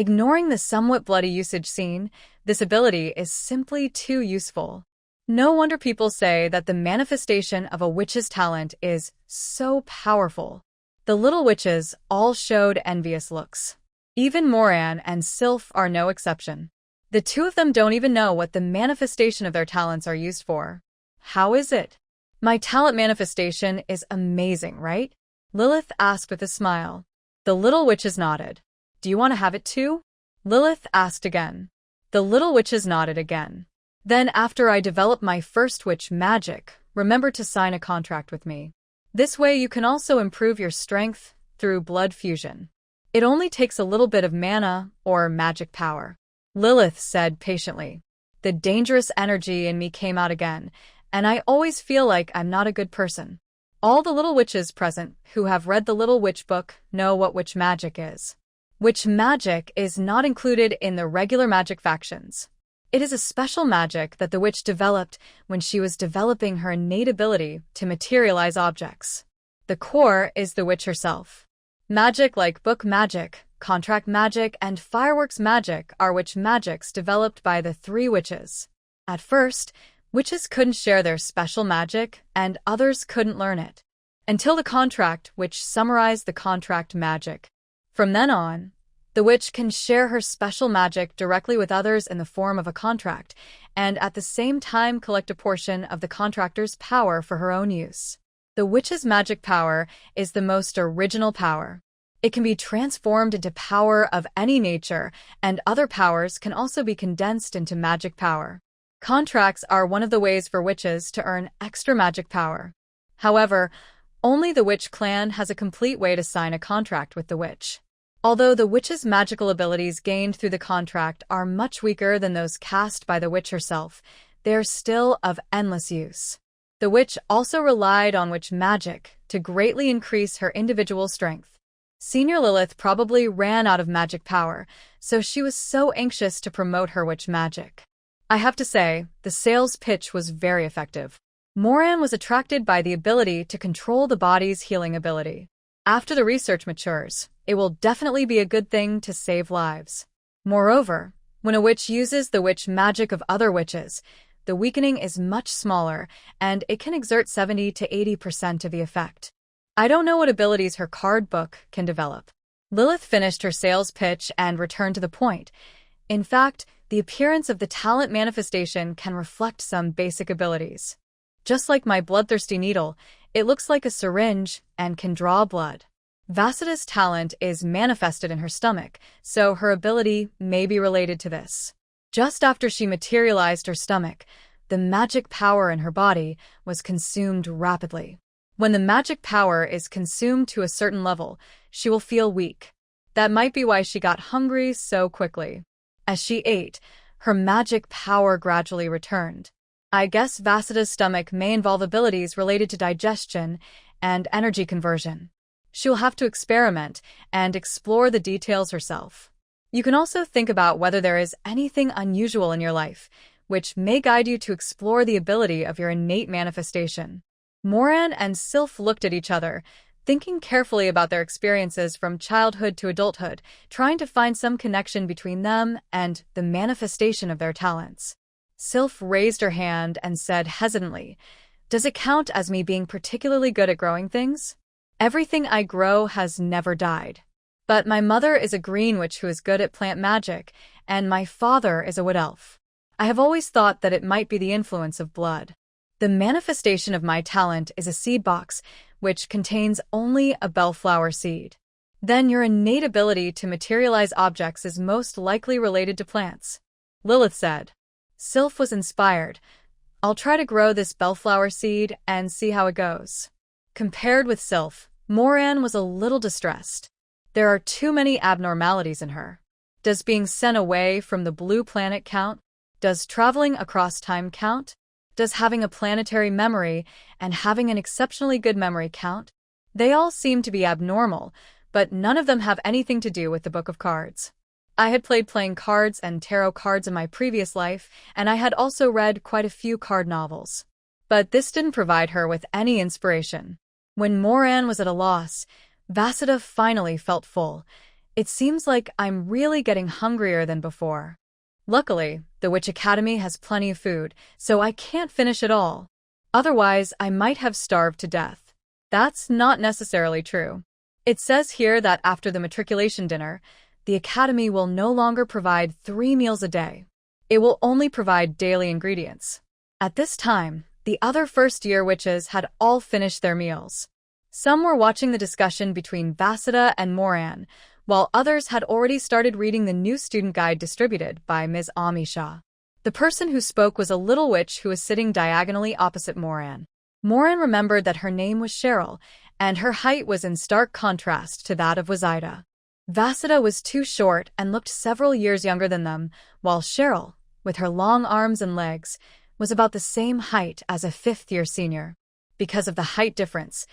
Ignoring the somewhat bloody usage scene, this ability is simply too useful. No wonder people say that the manifestation of a witch's talent is so powerful. The little witches all showed envious looks. Even Moran and Sylph are no exception. The two of them don't even know what the manifestation of their talents are used for. How is it? My talent manifestation is amazing, right? Lilith asked with a smile. The little witches nodded. Do you want to have it too? Lilith asked again. The little witches nodded again. Then after I develop my first witch magic, remember to sign a contract with me. This way you can also improve your strength through blood fusion. It only takes a little bit of mana or magic power. Lilith said patiently. The dangerous energy in me came out again, and I always feel like I'm not a good person. All the little witches present who have read the Little Witch book know what witch magic is. Witch magic is not included in the regular magic factions. It is a special magic that the witch developed when she was developing her innate ability to materialize objects. The core is the witch herself. Magic like book magic, contract magic, and fireworks magic are witch magics developed by the three witches. At first, witches couldn't share their special magic, and others couldn't learn it. Until the contract, which summarized the contract magic. From then on, the witch can share her special magic directly with others in the form of a contract, and at the same time collect a portion of the contractor's power for her own use. The witch's magic power is the most original power. It can be transformed into power of any nature, and other powers can also be condensed into magic power. Contracts are one of the ways for witches to earn extra magic power. However, only the witch clan has a complete way to sign a contract with the witch. Although the witch's magical abilities gained through the contract are much weaker than those cast by the witch herself, they are still of endless use. The witch also relied on witch magic to greatly increase her individual strength. Senior Lilith probably ran out of magic power, so she was so anxious to promote her witch magic. I have to say, the sales pitch was very effective. Moran was attracted by the ability to control the body's healing ability. After the research matures, it will definitely be a good thing to save lives. Moreover, when a witch uses the witch magic of other witches, the weakening is much smaller, and it can exert 70 to 80% of the effect. I don't know what abilities her card book can develop. Lilith finished her sales pitch and returned to the point. In fact, the appearance of the talent manifestation can reflect some basic abilities. Just like my bloodthirsty needle, it looks like a syringe and can draw blood. Vasida's talent is manifested in her stomach, so her ability may be related to this. Just after she materialized her stomach, the magic power in her body was consumed rapidly. When the magic power is consumed to a certain level, she will feel weak. That might be why she got hungry so quickly. As she ate, her magic power gradually returned. I guess Vasida's stomach may involve abilities related to digestion and energy conversion. She will have to experiment and explore the details herself. You can also think about whether there is anything unusual in your life, which may guide you to explore the ability of your innate manifestation. Moran and Sylph looked at each other, thinking carefully about their experiences from childhood to adulthood, trying to find some connection between them and the manifestation of their talents. Sylph raised her hand and said hesitantly, "Does it count as me being particularly good at growing things? Everything I grow has never died. But my mother is a green witch who is good at plant magic, and my father is a wood elf. I have always thought that it might be the influence of blood. The manifestation of my talent is a seed box, which contains only a bellflower seed. Then your innate ability to materialize objects is most likely related to plants," Lilith said. Sylph was inspired. "I'll try to grow this bellflower seed and see how it goes." Compared with Sylph, Moran was a little distressed. There are too many abnormalities in her. Does being sent away from the blue planet count? Does traveling across time count? Does having a planetary memory and having an exceptionally good memory count? They all seem to be abnormal, but none of them have anything to do with the Book of Cards. I had playing cards and tarot cards in my previous life, and I had also read quite a few card novels. But this didn't provide her with any inspiration. When Moran was at a loss, Vasida finally felt full. It seems like I'm really getting hungrier than before. Luckily, the Witch Academy has plenty of food, so I can't finish it all. Otherwise, I might have starved to death. That's not necessarily true. It says here that after the matriculation dinner, the Academy will no longer provide 3 meals a day. It will only provide daily ingredients. At this time, the other first-year witches had all finished their meals. Some were watching the discussion between Vasida and Moran, while others had already started reading the new student guide distributed by Ms. Amisha. The person who spoke was a little witch who was sitting diagonally opposite Moran. Moran remembered that her name was Cheryl, and her height was in stark contrast to that of Wazida. Vasida was too short and looked several years younger than them, while Cheryl, with her long arms and legs, was about the same height as a 5th-year senior. Because of the height difference,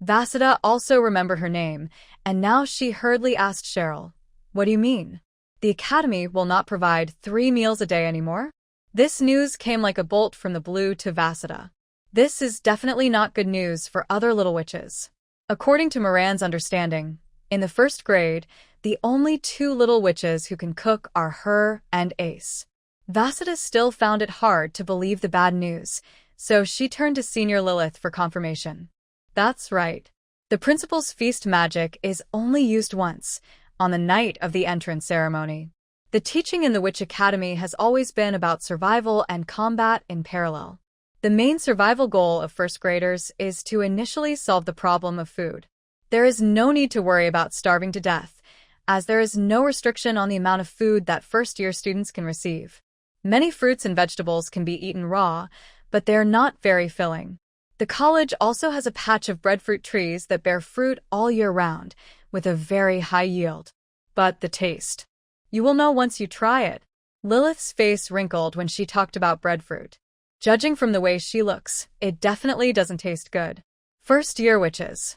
Vasida also remembered her name, and now she hurriedly asked Cheryl, "What do you mean? The Academy will not provide 3 meals a day anymore?" This news came like a bolt from the blue to Vasida. This is definitely not good news for other little witches. According to Moran's understanding, in the 1st grade, the only 2 little witches who can cook are her and Ace. Vasida still found it hard to believe the bad news, so she turned to Senior Lilith for confirmation. That's right. The principal's feast magic is only used once, on the night of the entrance ceremony. The teaching in the Witch Academy has always been about survival and combat in parallel. The main survival goal of 1st graders is to initially solve the problem of food. There is no need to worry about starving to death, as there is no restriction on the amount of food that 1st-year students can receive. Many fruits and vegetables can be eaten raw, but they are not very filling. The college also has a patch of breadfruit trees that bear fruit all year round, with a very high yield. But the taste. You will know once you try it. Lilith's face wrinkled when she talked about breadfruit. Judging from the way she looks, it definitely doesn't taste good. 1st-year witches.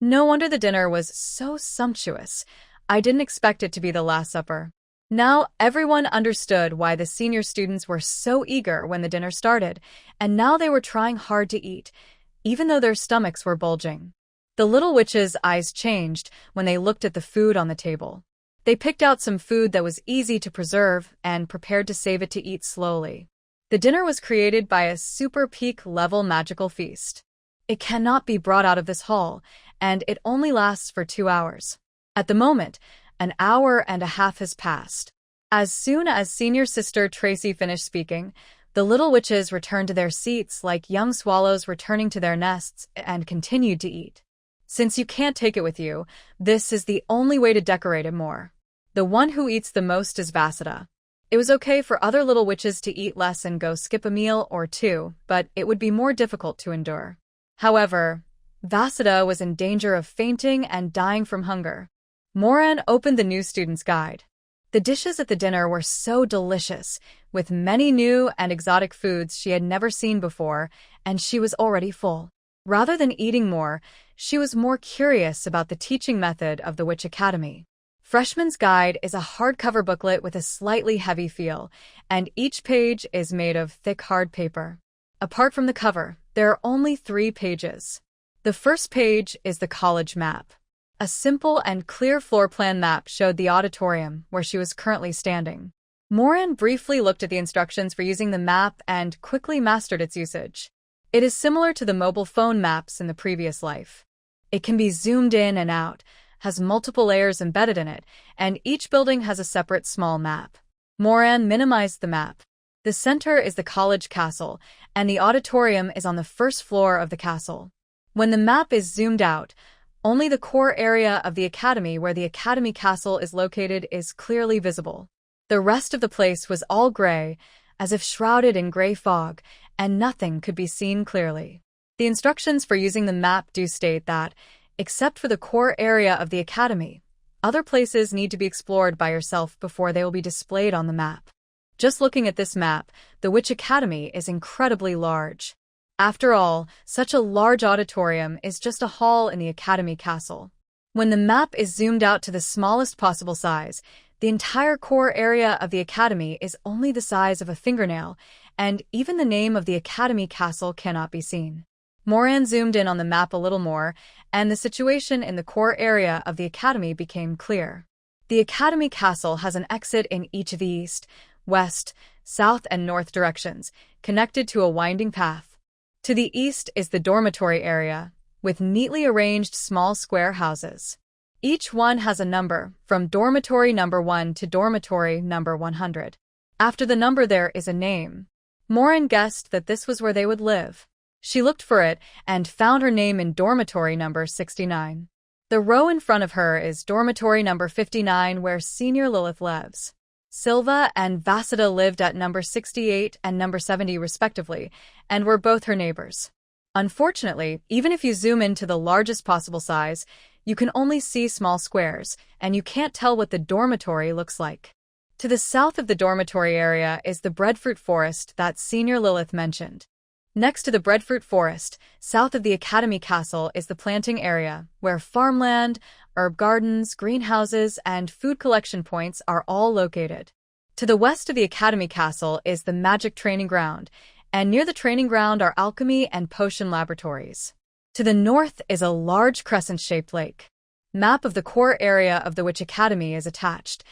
No wonder the dinner was so sumptuous. I didn't expect it to be the Last Supper. Now everyone understood why the senior students were so eager when the dinner started, and now they were trying hard to eat, even though their stomachs were bulging. The little witches' eyes changed when they looked at the food on the table. They picked out some food that was easy to preserve and prepared to save it to eat slowly. The dinner was created by a super peak level magical feast. It cannot be brought out of this hall, and it only lasts for 2 hours. At the moment, an hour and a half has passed. As soon as Senior Sister Tracy finished speaking, the little witches returned to their seats like young swallows returning to their nests and continued to eat. Since you can't take it with you, this is the only way to decorate it more. The one who eats the most is Vasida. It was okay for other little witches to eat less and go skip a meal or 2, but it would be more difficult to endure. However, Vasida was in danger of fainting and dying from hunger. Moran opened the new student's guide. The dishes at the dinner were so delicious, with many new and exotic foods she had never seen before, and she was already full. Rather than eating more, she was more curious about the teaching method of the Witch Academy. Freshman's Guide is a hardcover booklet with a slightly heavy feel, and each page is made of thick hard paper. Apart from the cover, there are only 3 pages. The first page is the college map. A simple and clear floor plan map showed the auditorium where she was currently standing. Moran briefly looked at the instructions for using the map and quickly mastered its usage. It is similar to the mobile phone maps in the previous life. It can be zoomed in and out, has multiple layers embedded in it, and each building has a separate small map. Moran minimized the map. The center is the college castle, and the auditorium is on the 1st floor of the castle. When the map is zoomed out, only the core area of the academy where the academy castle is located is clearly visible. The rest of the place was all gray, as if shrouded in gray fog, and nothing could be seen clearly. The instructions for using the map do state that, except for the core area of the academy, other places need to be explored by yourself before they will be displayed on the map. Just looking at this map, the Witch Academy is incredibly large. After all, such a large auditorium is just a hall in the Academy Castle. When the map is zoomed out to the smallest possible size, the entire core area of the Academy is only the size of a fingernail, and even the name of the Academy Castle cannot be seen. Moran zoomed in on the map a little more, and the situation in the core area of the Academy became clear. The Academy Castle has an exit in each of the east, west, south, and north directions, connected to a winding path. To the east is the dormitory area, with neatly arranged small square houses. Each one has a number, from dormitory number 1 to dormitory number 100. After the number there is a name. Morin guessed that this was where they would live. She looked for it and found her name in dormitory number 69. The row in front of her is dormitory number 59, where Senior Lilith lives. Silva and Vasida lived at number 68 and number 70 respectively, and were both her neighbors. Unfortunately, even if you zoom in to the largest possible size, you can only see small squares, and you can't tell what the dormitory looks like. To the south of the dormitory area is the breadfruit forest that Senior Lilith mentioned. Next to the breadfruit forest, south of the Academy Castle is the planting area, where farmland, herb gardens, greenhouses, and food collection points are all located. To the west of the Academy Castle is the magic training ground, and near the training ground are alchemy and potion laboratories. To the north is a large crescent-shaped lake. Map of the core area of the Witch Academy is attached.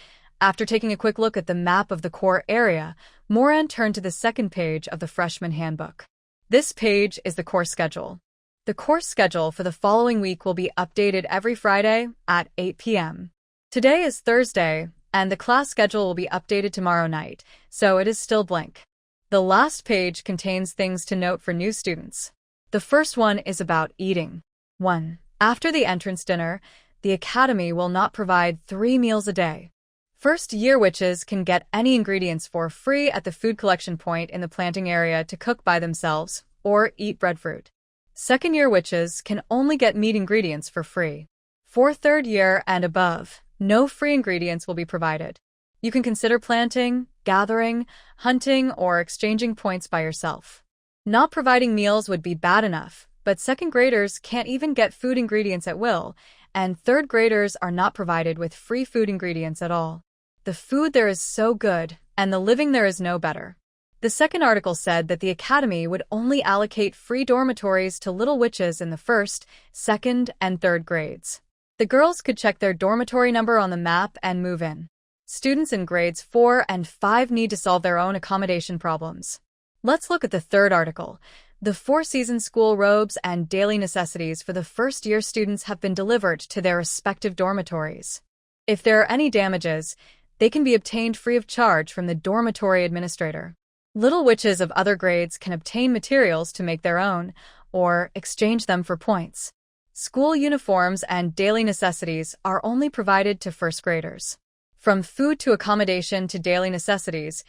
After taking a quick look at the map of the core area, Moran turned to the second page of the freshman handbook. This page is the course schedule. The course schedule for the following week will be updated every Friday at 8 p.m. Today is Thursday, and the class schedule will be updated tomorrow night, so it is still blank. The last page contains things to note for new students. The first one is about eating. 1. After the entrance dinner, the Academy will not provide 3 meals a day. First-year witches can get any ingredients for free at the food collection point in the planting area to cook by themselves or eat breadfruit. Second-year witches can only get meat ingredients for free. For third year and above, no free ingredients will be provided. You can consider planting, gathering, hunting, or exchanging points by yourself. Not providing meals would be bad enough, but second graders can't even get food ingredients at will, and third graders are not provided with free food ingredients at all. The food there is so good, and the living there is no better. The second article said that the Academy would only allocate free dormitories to little witches in the first, second, and third grades. The girls could check their dormitory number on the map and move in. Students in grades 4 and 5 need to solve their own accommodation problems. Let's look at the third article. The 4-season school robes and daily necessities for the first-year students have been delivered to their respective dormitories. If there are any damages, they can be obtained free of charge from the dormitory administrator. Little witches of other grades can obtain materials to make their own, or exchange them for points. School uniforms and daily necessities are only provided to first graders. From food to accommodation to daily necessities,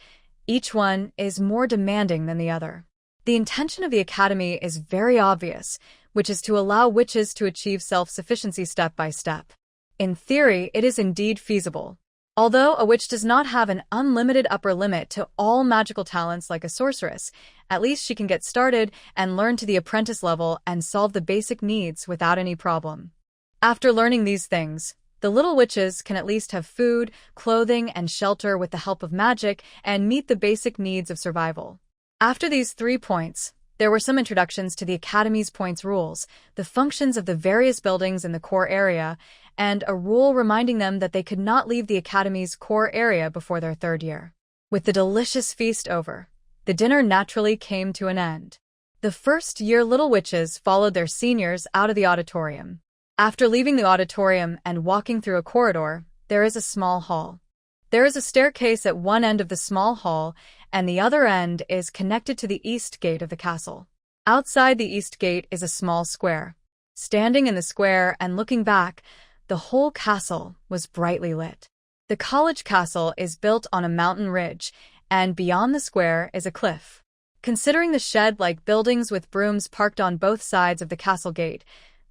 each one is more demanding than the other. The intention of the Academy is very obvious, which is to allow witches to achieve self-sufficiency step by step. In theory, it is indeed feasible. Although a witch does not have an unlimited upper limit to all magical talents like a sorceress, at least she can get started and learn to the apprentice level and solve the basic needs without any problem. After learning these things, the little witches can at least have food, clothing, and shelter with the help of magic and meet the basic needs of survival. After these 3 points, there were some introductions to the Academy's points rules, the functions of the various buildings in the core area, and a rule reminding them that they could not leave the Academy's core area before their third year. With the delicious feast over, the dinner naturally came to an end. The first-year little witches followed their seniors out of the auditorium. After leaving the auditorium and walking through a corridor, there is a small hall. There is a staircase at one end of the small hall, and the other end is connected to the east gate of the castle. Outside the east gate is a small square. Standing in the square and looking back, the whole castle was brightly lit. The college castle is built on a mountain ridge, and beyond the square is a cliff. Considering the shed-like buildings with brooms parked on both sides of the castle gate,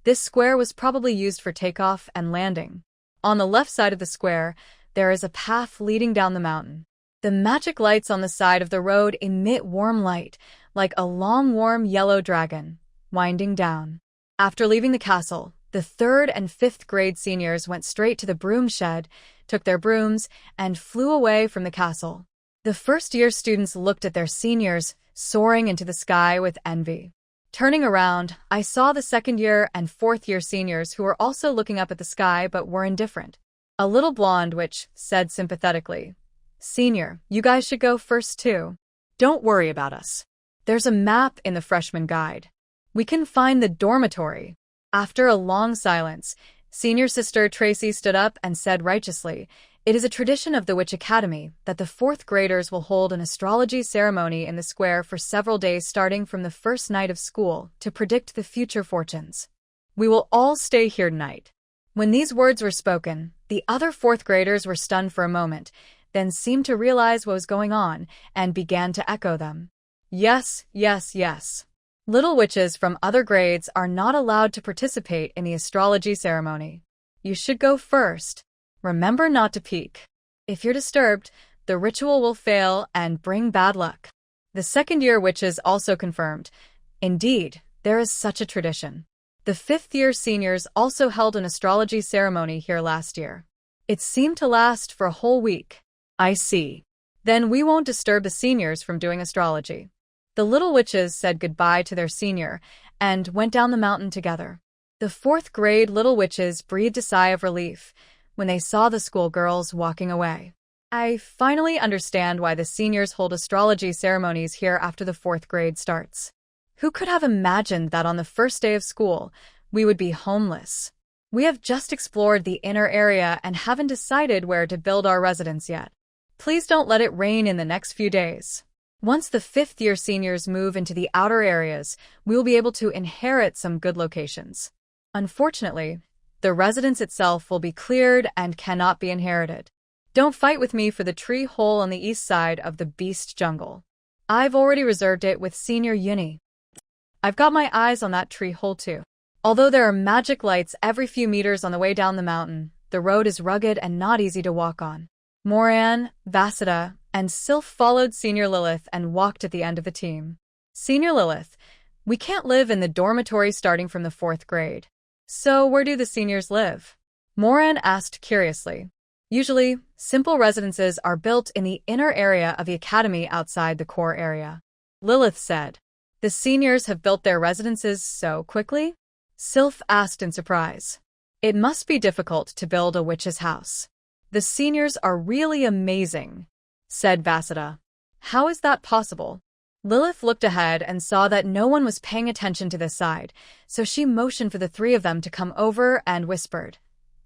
this square was probably used for takeoff and landing. On the left side of the square, there is a path leading down the mountain. The magic lights on the side of the road emit warm light, like a long warm yellow dragon, winding down. After leaving the castle, the 3rd and 5th grade seniors went straight to the broom shed, took their brooms, and flew away from the castle. The first-year students looked at their seniors, soaring into the sky with envy. Turning around, I saw the 2nd-year and 4th-year seniors who were also looking up at the sky but were indifferent. A little blonde witch said sympathetically, "Senior, you guys should go first too. Don't worry about us. There's a map in the freshman guide. We can find the dormitory." After a long silence, Senior Sister Tracy stood up and said righteously, "It is a tradition of the Witch Academy that the fourth graders will hold an astrology ceremony in the square for several days starting from the first night of school to predict the future fortunes. We will all stay here tonight." When these words were spoken, the other fourth graders were stunned for a moment, then seemed to realize what was going on and began to echo them. Yes, yes, yes. Little witches from other grades are not allowed to participate in the astrology ceremony. You should go first. Remember not to peek. If you're disturbed, the ritual will fail and bring bad luck. The second-year witches also confirmed. Indeed, there is such a tradition. The fifth-year seniors also held an astrology ceremony here last year. It seemed to last for a whole week. I see. Then we won't disturb the seniors from doing astrology. The little witches said goodbye to their senior and went down the mountain together. The fourth grade little witches breathed a sigh of relief when they saw the schoolgirls walking away. I finally understand why the seniors hold astrology ceremonies here after the fourth grade starts. Who could have imagined that on the first day of school, we would be homeless? We have just explored the inner area and haven't decided where to build our residence yet. Please don't let it rain in the next few days. Once the fifth-year seniors move into the outer areas, we will be able to inherit some good locations. Unfortunately, the residence itself will be cleared and cannot be inherited. Don't fight with me for the tree hole on the east side of the beast jungle. I've already reserved it with Senior Uni. I've got my eyes on that tree hole too. Although there are magic lights every few meters on the way down the mountain, the road is rugged and not easy to walk on. Moran, Vasida, and Sylph followed Senior Lilith and walked at the end of the team. Senior Lilith, we can't live in the dormitory starting from the fourth grade. So where do the seniors live? Moran asked curiously. Usually, simple residences are built in the inner area of the academy outside the core area. Lilith said. The seniors have built their residences so quickly? Sylph asked in surprise. It must be difficult to build a witch's house. The seniors are really amazing, said Vasida. How is that possible? Lilith looked ahead and saw that no one was paying attention to this side, so she motioned for the three of them to come over and whispered.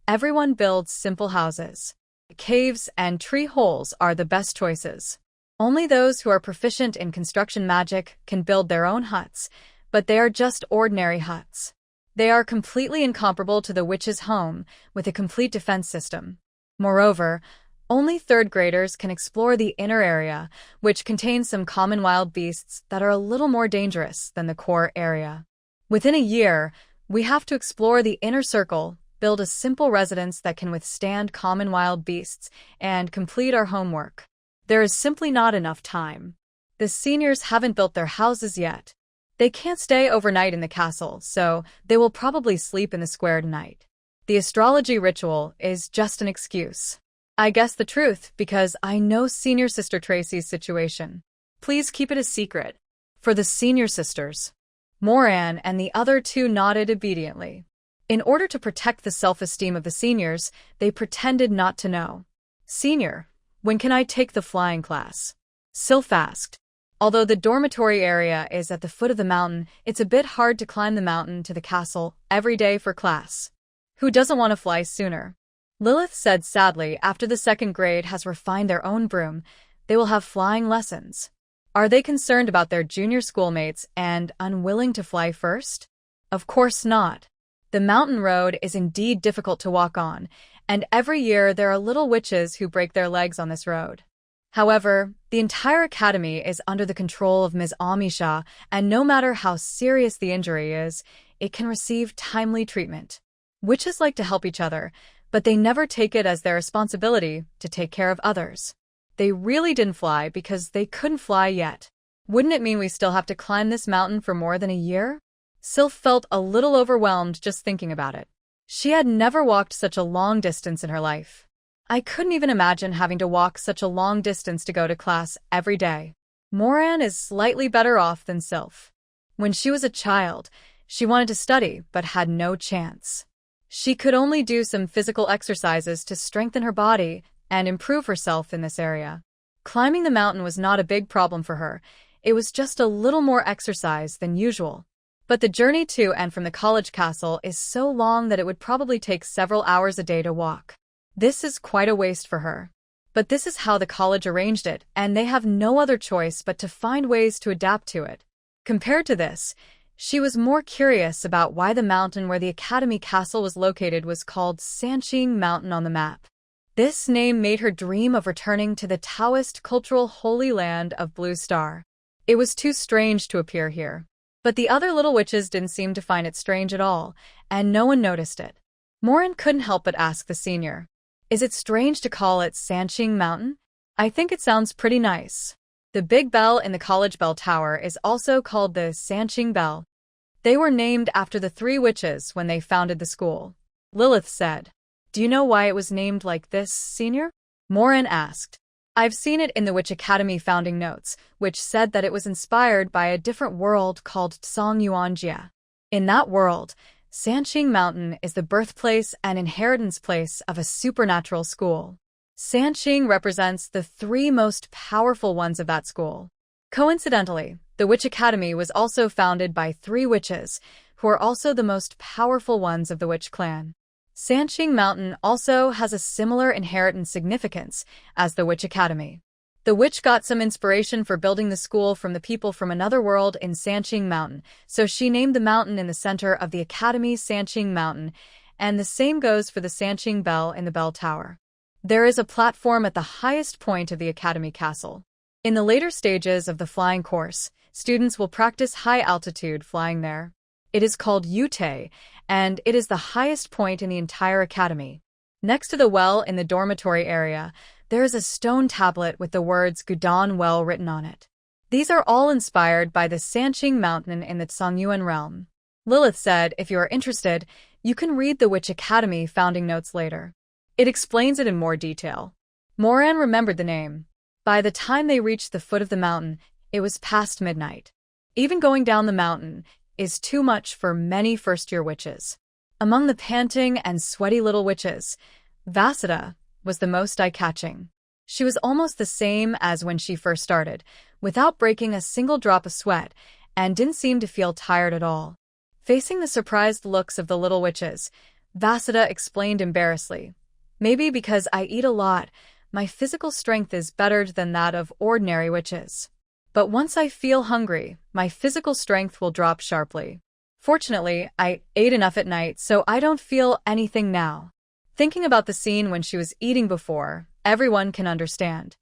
Everyone builds simple houses. Caves and tree holes are the best choices. Only those who are proficient in construction magic can build their own huts, but they are just ordinary huts. They are completely incomparable to the witch's home, with a complete defense system. Moreover, only third graders can explore the inner area, which contains some common wild beasts that are a little more dangerous than the core area. Within a year, we have to explore the inner circle, build a simple residence that can withstand common wild beasts, and complete our homework. There is simply not enough time. The seniors haven't built their houses yet. They can't stay overnight in the castle, so they will probably sleep in the square tonight. The astrology ritual is just an excuse. I guess the truth because I know Senior Sister Tracy's situation. Please keep it a secret. For the senior sisters. Moran and the other two nodded obediently. In order to protect the self-esteem of the seniors, they pretended not to know. Senior, when can I take the flying class? Sylph asked. Although the dormitory area is at the foot of the mountain, it's a bit hard to climb the mountain to the castle every day for class. Who doesn't want to fly sooner? Lilith said sadly after the second grade has refined their own broom, they will have flying lessons. Are they concerned about their junior schoolmates and unwilling to fly first? Of course not. The mountain road is indeed difficult to walk on, and every year there are little witches who break their legs on this road. However, the entire academy is under the control of Ms. Amisha, and no matter how serious the injury is, it can receive timely treatment. Witches like to help each other, but they never take it as their responsibility to take care of others. They really didn't fly because they couldn't fly yet. Wouldn't it mean we still have to climb this mountain for more than a year? Sylph felt a little overwhelmed just thinking about it. She had never walked such a long distance in her life. I couldn't even imagine having to walk such a long distance to go to class every day. Moran is slightly better off than Sylph. When she was a child, she wanted to study but had no chance. She could only do some physical exercises to strengthen her body and improve herself in this area. Climbing the mountain was not a big problem for her. It was just a little more exercise than usual. But the journey to and from the college castle is so long that it would probably take several hours a day to walk. This is quite a waste for her. But this is how the college arranged it, and they have no other choice but to find ways to adapt to it. Compared to this, she was more curious about why the mountain where the Academy Castle was located was called Sanqing Mountain on the map. This name made her dream of returning to the Taoist cultural holy land of Blue Star. It was too strange to appear here. But the other little witches didn't seem to find it strange at all, and no one noticed it. Morin couldn't help but ask the senior, "Is it strange to call it Sanqing Mountain? I think it sounds pretty nice." The big bell in the college bell tower is also called the Sanqing Bell. They were named after the three witches when they founded the school. Lilith said, "Do you know why it was named like this, senior?" Morin asked. "I've seen it in the Witch Academy founding notes, which said that it was inspired by a different world called Tsongyuanjia. In that world, Sanqing Mountain is the birthplace and inheritance place of a supernatural school. Sanqing represents the three most powerful ones of that school. Coincidentally, the Witch Academy was also founded by three witches, who are also the most powerful ones of the Witch clan. Sanqing Mountain also has a similar inheritance significance as the Witch Academy. The witch got some inspiration for building the school from the people from another world in Sanqing Mountain, so she named the mountain in the center of the Academy Sanqing Mountain, and the same goes for the Sanqing Bell in the bell tower. There is a platform at the highest point of the Academy Castle. In the later stages of the flying course, students will practice high-altitude flying there. It is called Yute, and it is the highest point in the entire academy. Next to the well in the dormitory area, there is a stone tablet with the words Gudan Well written on it. These are all inspired by the Sanqing Mountain in the Tsongyuan realm. Lilith said if you are interested, you can read the Witch Academy founding notes later. It explains it in more detail. Moran remembered the name. By the time they reached the foot of the mountain, it was past midnight. Even going down the mountain is too much for many first-year witches. Among the panting and sweaty little witches, Vasida was the most eye-catching. She was almost the same as when she first started, without breaking a single drop of sweat, and didn't seem to feel tired at all. Facing the surprised looks of the little witches, Vasida explained embarrassedly, "Maybe because I eat a lot, my physical strength is better than that of ordinary witches. But once I feel hungry, my physical strength will drop sharply. Fortunately, I ate enough at night, so I don't feel anything now." Thinking about the scene when she was eating before, everyone can understand.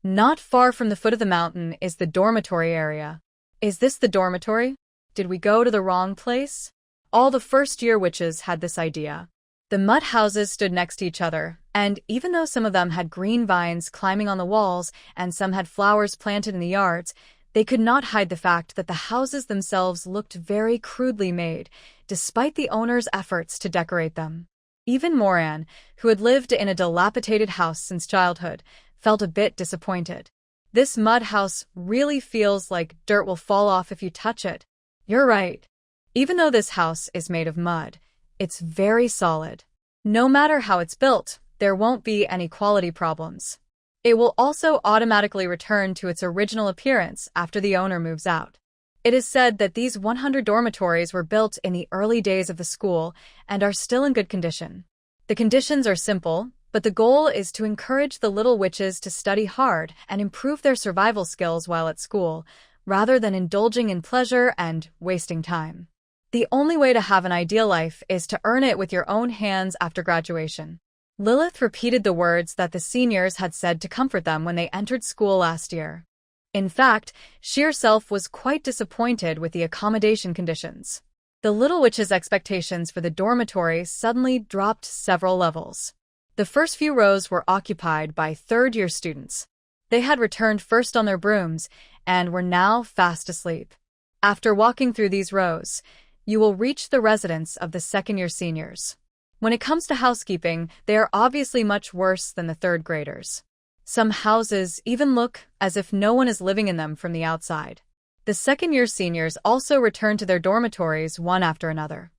Not far from the foot of the mountain is the dormitory area. Is this the dormitory? Did we go to the wrong place? All the first-year witches had this idea. The mud houses stood next to each other, and even though some of them had green vines climbing on the walls and some had flowers planted in the yards, they could not hide the fact that the houses themselves looked very crudely made, despite the owner's efforts to decorate them. Even Moran, who had lived in a dilapidated house since childhood, felt a bit disappointed. This mud house really feels like dirt will fall off if you touch it. You're right. Even though this house is made of mud, it's very solid. No matter how it's built, there won't be any quality problems. It will also automatically return to its original appearance after the owner moves out. It is said that these 100 dormitories were built in the early days of the school and are still in good condition. The conditions are simple, but the goal is to encourage the little witches to study hard and improve their survival skills while at school, rather than indulging in pleasure and wasting time. The only way to have an ideal life is to earn it with your own hands after graduation. Lilith repeated the words that the seniors had said to comfort them when they entered school last year. In fact, she herself was quite disappointed with the accommodation conditions. The little witch's expectations for the dormitory suddenly dropped several levels. The first few rows were occupied by third-year students. They had returned first on their brooms and were now fast asleep. After walking through these rows, you will reach the residence of the second-year seniors. When it comes to housekeeping, they are obviously much worse than the third graders. Some houses even look as if no one is living in them from the outside. The second-year seniors also return to their dormitories one after another.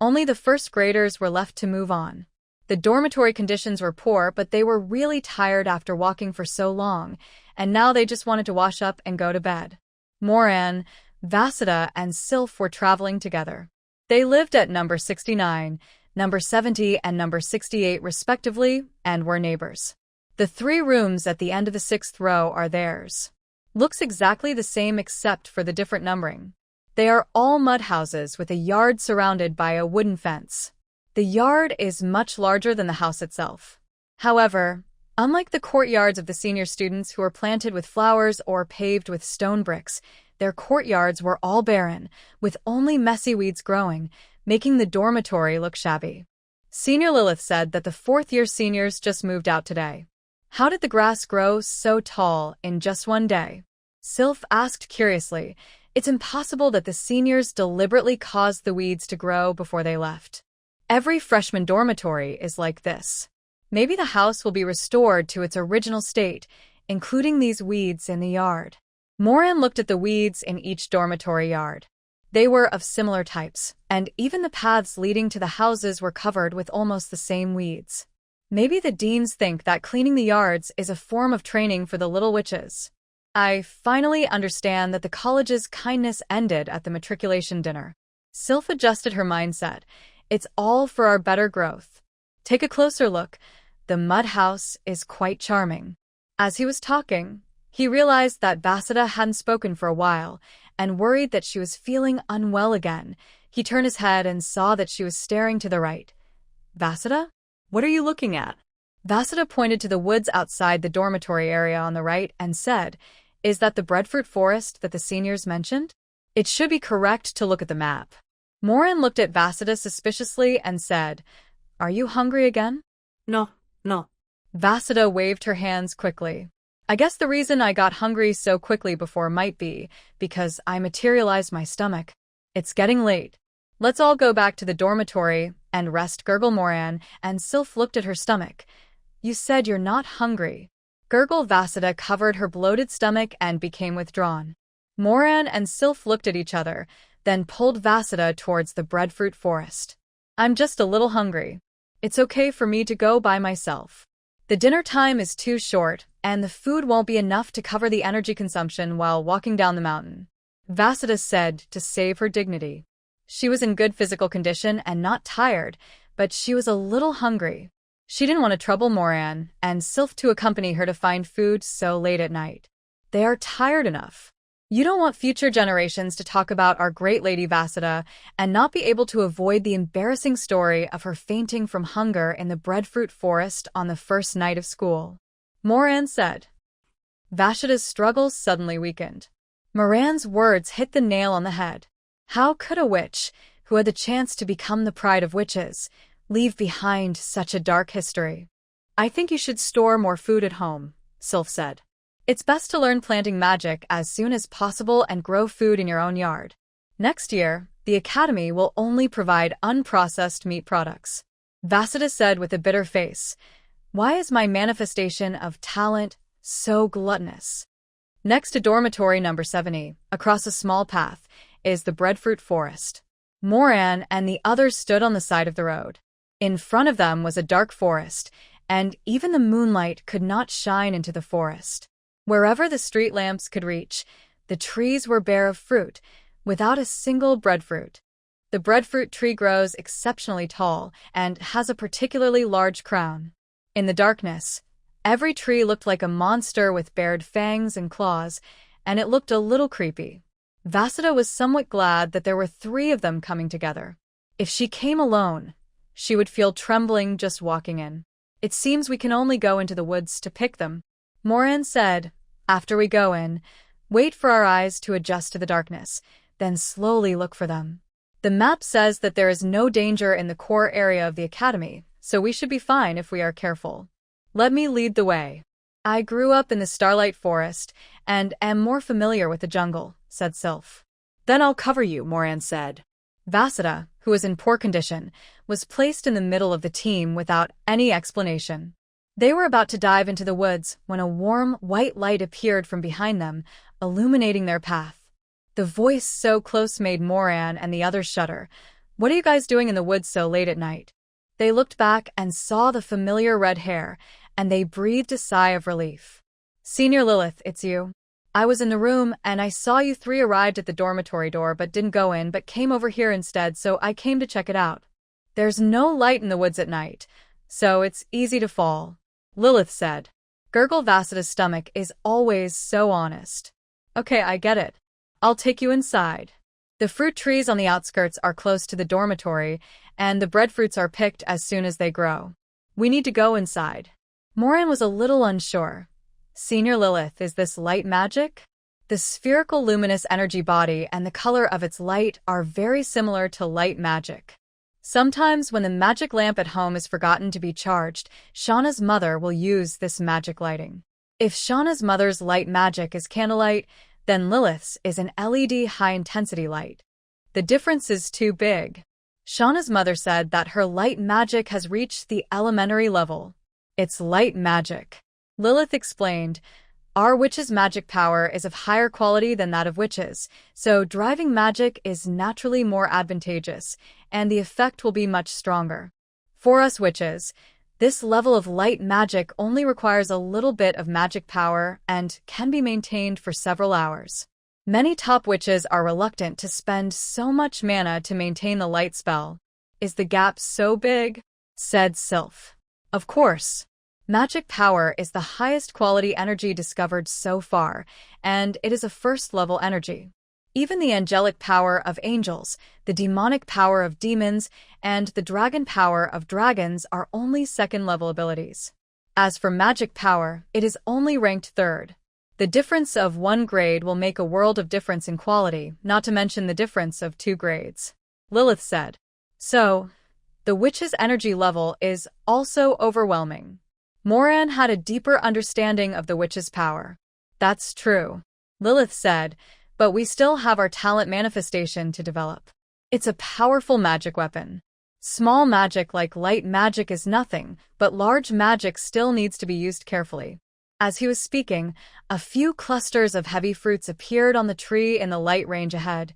Only the first graders were left to move on. The dormitory conditions were poor, but they were really tired after walking for so long, and now they just wanted to wash up and go to bed. Moran, Vasudha, and Sylph were traveling together. They lived at number 69, number 70, and number 68 respectively, and were neighbors. The 3 rooms at the end of the 6th row are theirs. Looks exactly the same except for the different numbering. They are all mud houses with a yard surrounded by a wooden fence. The yard is much larger than the house itself. However, unlike the courtyards of the senior students who are planted with flowers or paved with stone bricks, their courtyards were all barren, with only messy weeds growing, making the dormitory look shabby. Senior Lilith said that the 4th-year seniors just moved out today. How did the grass grow so tall in just one day? Sylph asked curiously. It's impossible that the seniors deliberately caused the weeds to grow before they left. Every freshman dormitory is like this. Maybe the house will be restored to its original state, including these weeds in the yard. Moran looked at the weeds in each dormitory yard. They were of similar types, and even the paths leading to the houses were covered with almost the same weeds. Maybe the deans think that cleaning the yards is a form of training for the little witches. I finally understand that the college's kindness ended at the matriculation dinner. Sylph adjusted her mindset. It's all for our better growth. Take a closer look. The mud house is quite charming. As he was talking, he realized that Vasudha hadn't spoken for a while, and worried that she was feeling unwell again. He turned his head and saw that she was staring to the right. Vasudha? What are you looking at? Vasudha pointed to the woods outside the dormitory area on the right and said, Is that the breadfruit forest that the seniors mentioned? It should be correct to look at the map. Moran looked at Vasudha suspiciously and said, Are you hungry again? No. Vasudha waved her hands quickly. I guess the reason I got hungry so quickly before might be because I materialized my stomach. It's getting late. Let's all go back to the dormitory and rest. Gurgle Moran, and Sylph looked at her stomach. You said you're not hungry. Gurgle Vasudha covered her bloated stomach and became withdrawn. Moran and Sylph looked at each other, then pulled Vasudha towards the breadfruit forest. I'm just a little hungry. It's okay for me to go by myself. The dinner time is too short, and the food won't be enough to cover the energy consumption while walking down the mountain. Vasudha said to save her dignity. She was in good physical condition and not tired, but she was a little hungry. She didn't want to trouble Moran and Sylph to accompany her to find food so late at night. They are tired enough. You don't want future generations to talk about our great lady Vasudha and not be able to avoid the embarrassing story of her fainting from hunger in the breadfruit forest on the first night of school. Moran said. Vasudha's struggles suddenly weakened. Moran's words hit the nail on the head. How could a witch, who had the chance to become the pride of witches, leave behind such a dark history? I think you should store more food at home, Sylph said. It's best to learn planting magic as soon as possible and grow food in your own yard. Next year, the academy will only provide unprocessed meat products. Vasudha said with a bitter face. Why is my manifestation of talent so gluttonous? Next to dormitory number 70, across a small path, is the breadfruit forest. Moran and the others stood on the side of the road. In front of them was a dark forest, and even the moonlight could not shine into the forest. Wherever the street lamps could reach, the trees were bare of fruit, without a single breadfruit. The breadfruit tree grows exceptionally tall and has a particularly large crown. In the darkness, every tree looked like a monster with bared fangs and claws, and it looked a little creepy. Vasudha was somewhat glad that there were 3 of them coming together. If she came alone, she would feel trembling just walking in. It seems we can only go into the woods to pick them. Moran said, after we go in, wait for our eyes to adjust to the darkness, then slowly look for them. The map says that there is no danger in the core area of the academy, so we should be fine if we are careful. Let me lead the way. I grew up in the Starlight Forest and am more familiar with the jungle, said Sylph. Then I'll cover you, Moran said. Vasudha, who was in poor condition, was placed in the middle of the team without any explanation. They were about to dive into the woods when a warm, white light appeared from behind them, illuminating their path. The voice so close made Moran and the others shudder. What are you guys doing in the woods so late at night? They looked back and saw the familiar red hair, and they breathed a sigh of relief. Senior Lilith, it's you. I was in the room, and I saw you three arrived at the dormitory door but didn't go in but came over here instead, so I came to check it out. There's no light in the woods at night, so it's easy to fall, Lilith said. Gurgle Vasida's stomach is always so honest. Okay, I get it. I'll take you inside. The fruit trees on the outskirts are close to the dormitory, and the breadfruits are picked as soon as they grow. We need to go inside. Moran was a little unsure. Senior Lilith, is this light magic? The spherical luminous energy body and the color of its light are very similar to light magic. Sometimes when the magic lamp at home is forgotten to be charged, Shauna's mother will use this magic lighting. If Shauna's mother's light magic is candlelight, then Lilith's is an LED high-intensity light. The difference is too big. Shauna's mother said that her light magic has reached the elementary level. It's light magic. Lilith explained, our witch's magic power is of higher quality than that of witches, so driving magic is naturally more advantageous, and the effect will be much stronger. For us witches, this level of light magic only requires a little bit of magic power and can be maintained for several hours. Many top witches are reluctant to spend so much mana to maintain the light spell. Is the gap so big? Said Sylph. Of course. Magic power is the highest quality energy discovered so far, and it is a first-level energy. Even the angelic power of angels, the demonic power of demons, and the dragon power of dragons are only second-level abilities. As for magic power, it is only ranked third. The difference of 1 grade will make a world of difference in quality, not to mention the difference of 2 grades. Lilith said. So, the witch's energy level is also overwhelming. Moran had a deeper understanding of the witch's power. That's true, Lilith said, but we still have our talent manifestation to develop. It's a powerful magic weapon. Small magic like light magic is nothing, but large magic still needs to be used carefully. As he was speaking, a few clusters of heavy fruits appeared on the tree in the light range ahead.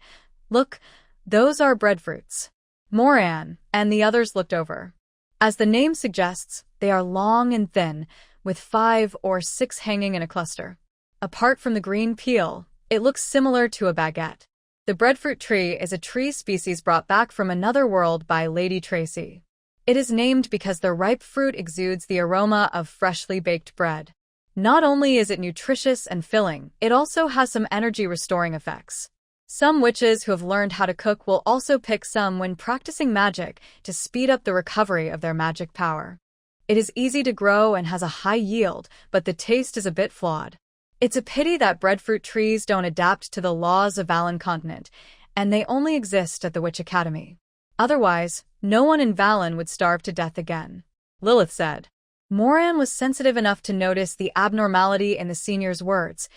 Look, those are breadfruits. Moran and the others looked over. As the name suggests, they are long and thin, with 5 or 6 hanging in a cluster. Apart from the green peel, it looks similar to a baguette. The breadfruit tree is a tree species brought back from another world by Lady Tracy. It is named because the ripe fruit exudes the aroma of freshly baked bread. Not only is it nutritious and filling, it also has some energy-restoring effects. Some witches who have learned how to cook will also pick some when practicing magic to speed up the recovery of their magic power. It is easy to grow and has a high yield, but the taste is a bit flawed. It's a pity that breadfruit trees don't adapt to the laws of Valen continent, and they only exist at the Witch Academy. Otherwise, no one in Valen would starve to death again, Lilith said. Moran was sensitive enough to notice the abnormality in the senior's words.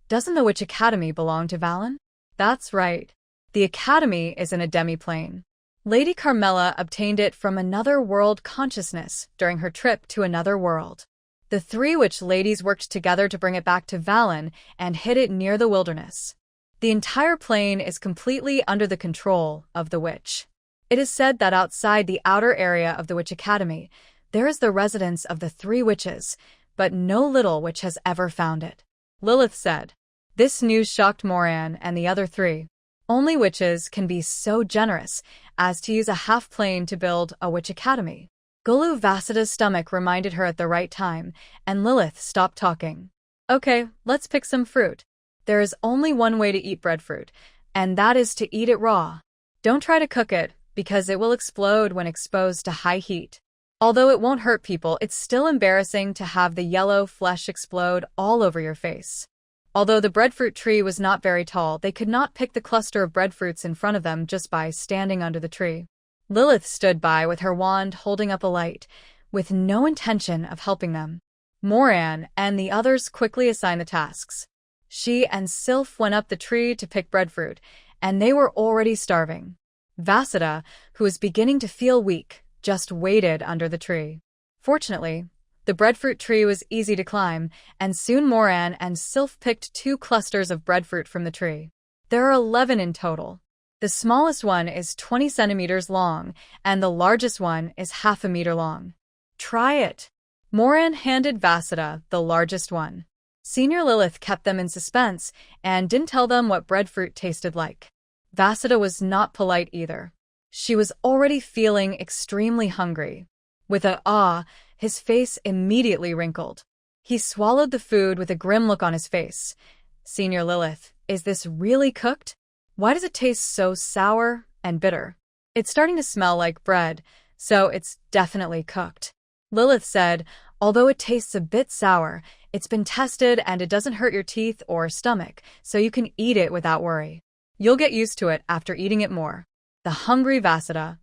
Doesn't the Witch Academy belong to Valen? That's right. The Academy is in a demi-plane. Lady Carmela obtained it from another world consciousness during her trip to another world. The 3 witch ladies worked together to bring it back to Valen and hid it near the wilderness. The entire plane is completely under the control of the witch. It is said that outside the outer area of the Witch Academy, there is the residence of the 3 witches, but no little witch has ever found it, Lilith said. This news shocked Moran and the other 3. Only witches can be so generous as to use a half-plane to build a witch academy. Gulu Vasida's stomach reminded her at the right time, and Lilith stopped talking. Okay, let's pick some fruit. There is only one way to eat breadfruit, and that is to eat it raw. Don't try to cook it, because it will explode when exposed to high heat. Although it won't hurt people, it's still embarrassing to have the yellow flesh explode all over your face. Although the breadfruit tree was not very tall, they could not pick the cluster of breadfruits in front of them just by standing under the tree. Lilith stood by with her wand holding up a light, with no intention of helping them. Moran and the others quickly assigned the tasks. She and Sylph went up the tree to pick breadfruit, and they were already starving. Vasida, who was beginning to feel weak, just waited under the tree. Fortunately, the breadfruit tree was easy to climb, and soon Moran and Sylph picked 2 clusters of breadfruit from the tree. There are 11 in total. The smallest one is 20 centimeters long, and the largest one is half a meter long. Try it. Moran handed Vasudha the largest one. Senior Lilith kept them in suspense and didn't tell them what breadfruit tasted like. Vasudha was not polite either. She was already feeling extremely hungry. With an "ah," his face immediately wrinkled. He swallowed the food with a grim look on his face. Senior Lilith, is this really cooked? Why does it taste so sour and bitter? It's starting to smell like bread, so it's definitely cooked. Lilith said, although it tastes a bit sour, it's been tested and it doesn't hurt your teeth or stomach, so you can eat it without worry. You'll get used to it after eating it more. The hungry Vasudha.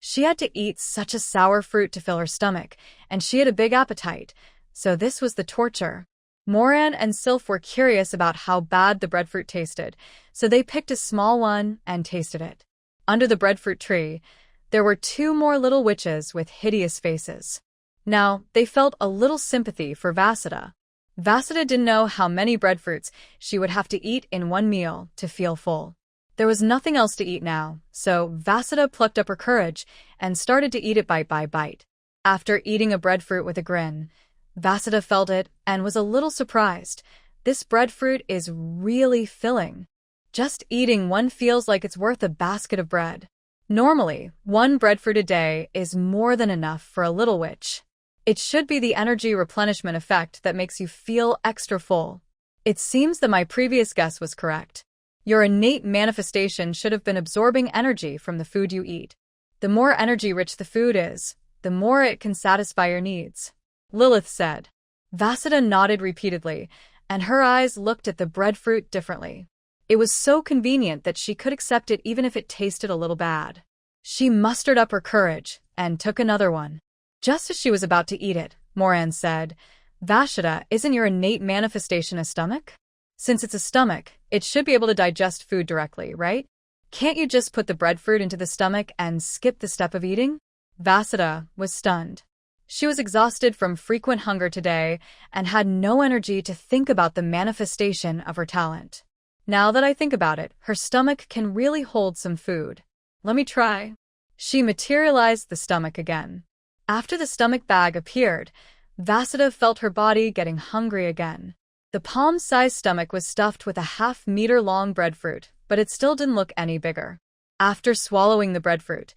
She had to eat such a sour fruit to fill her stomach, and she had a big appetite, so this was the torture. Moran and Sylph were curious about how bad the breadfruit tasted, so they picked a small one and tasted it. Under the breadfruit tree, there were 2 more little witches with hideous faces. Now, they felt a little sympathy for Vasudha. Vasudha didn't know how many breadfruits she would have to eat in one meal to feel full. There was nothing else to eat now, so Vasudha plucked up her courage and started to eat it bite by bite. After eating a breadfruit with a grin, Vasudha felt it and was a little surprised. This breadfruit is really filling. Just eating one feels like it's worth a basket of bread. Normally, 1 breadfruit a day is more than enough for a little witch. It should be the energy replenishment effect that makes you feel extra full. It seems that my previous guess was correct. Your innate manifestation should have been absorbing energy from the food you eat. The more energy-rich the food is, the more it can satisfy your needs. Lilith said. Vasudha nodded repeatedly, and her eyes looked at the breadfruit differently. It was so convenient that she could accept it even if it tasted a little bad. She mustered up her courage and took another one. Just as she was about to eat it, Moran said, Vasudha, isn't your innate manifestation a stomach? Since it's a stomach, it should be able to digest food directly, right? Can't you just put the breadfruit into the stomach and skip the step of eating? Vasudha was stunned. She was exhausted from frequent hunger today and had no energy to think about the manifestation of her talent. Now that I think about it, her stomach can really hold some food. Let me try. She materialized the stomach again. After the stomach bag appeared, Vasudha felt her body getting hungry again. The palm-sized stomach was stuffed with a half-meter-long breadfruit, but it still didn't look any bigger. After swallowing the breadfruit,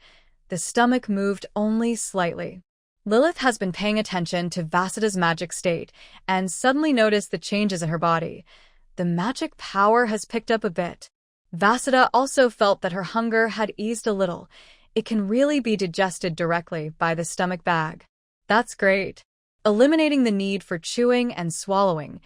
the stomach moved only slightly. Lilith has been paying attention to Vasudha's magic state and suddenly noticed the changes in her body. The magic power has picked up a bit. Vasudha also felt that her hunger had eased a little. It can really be digested directly by the stomach bag. That's great. Eliminating the need for chewing and swallowing,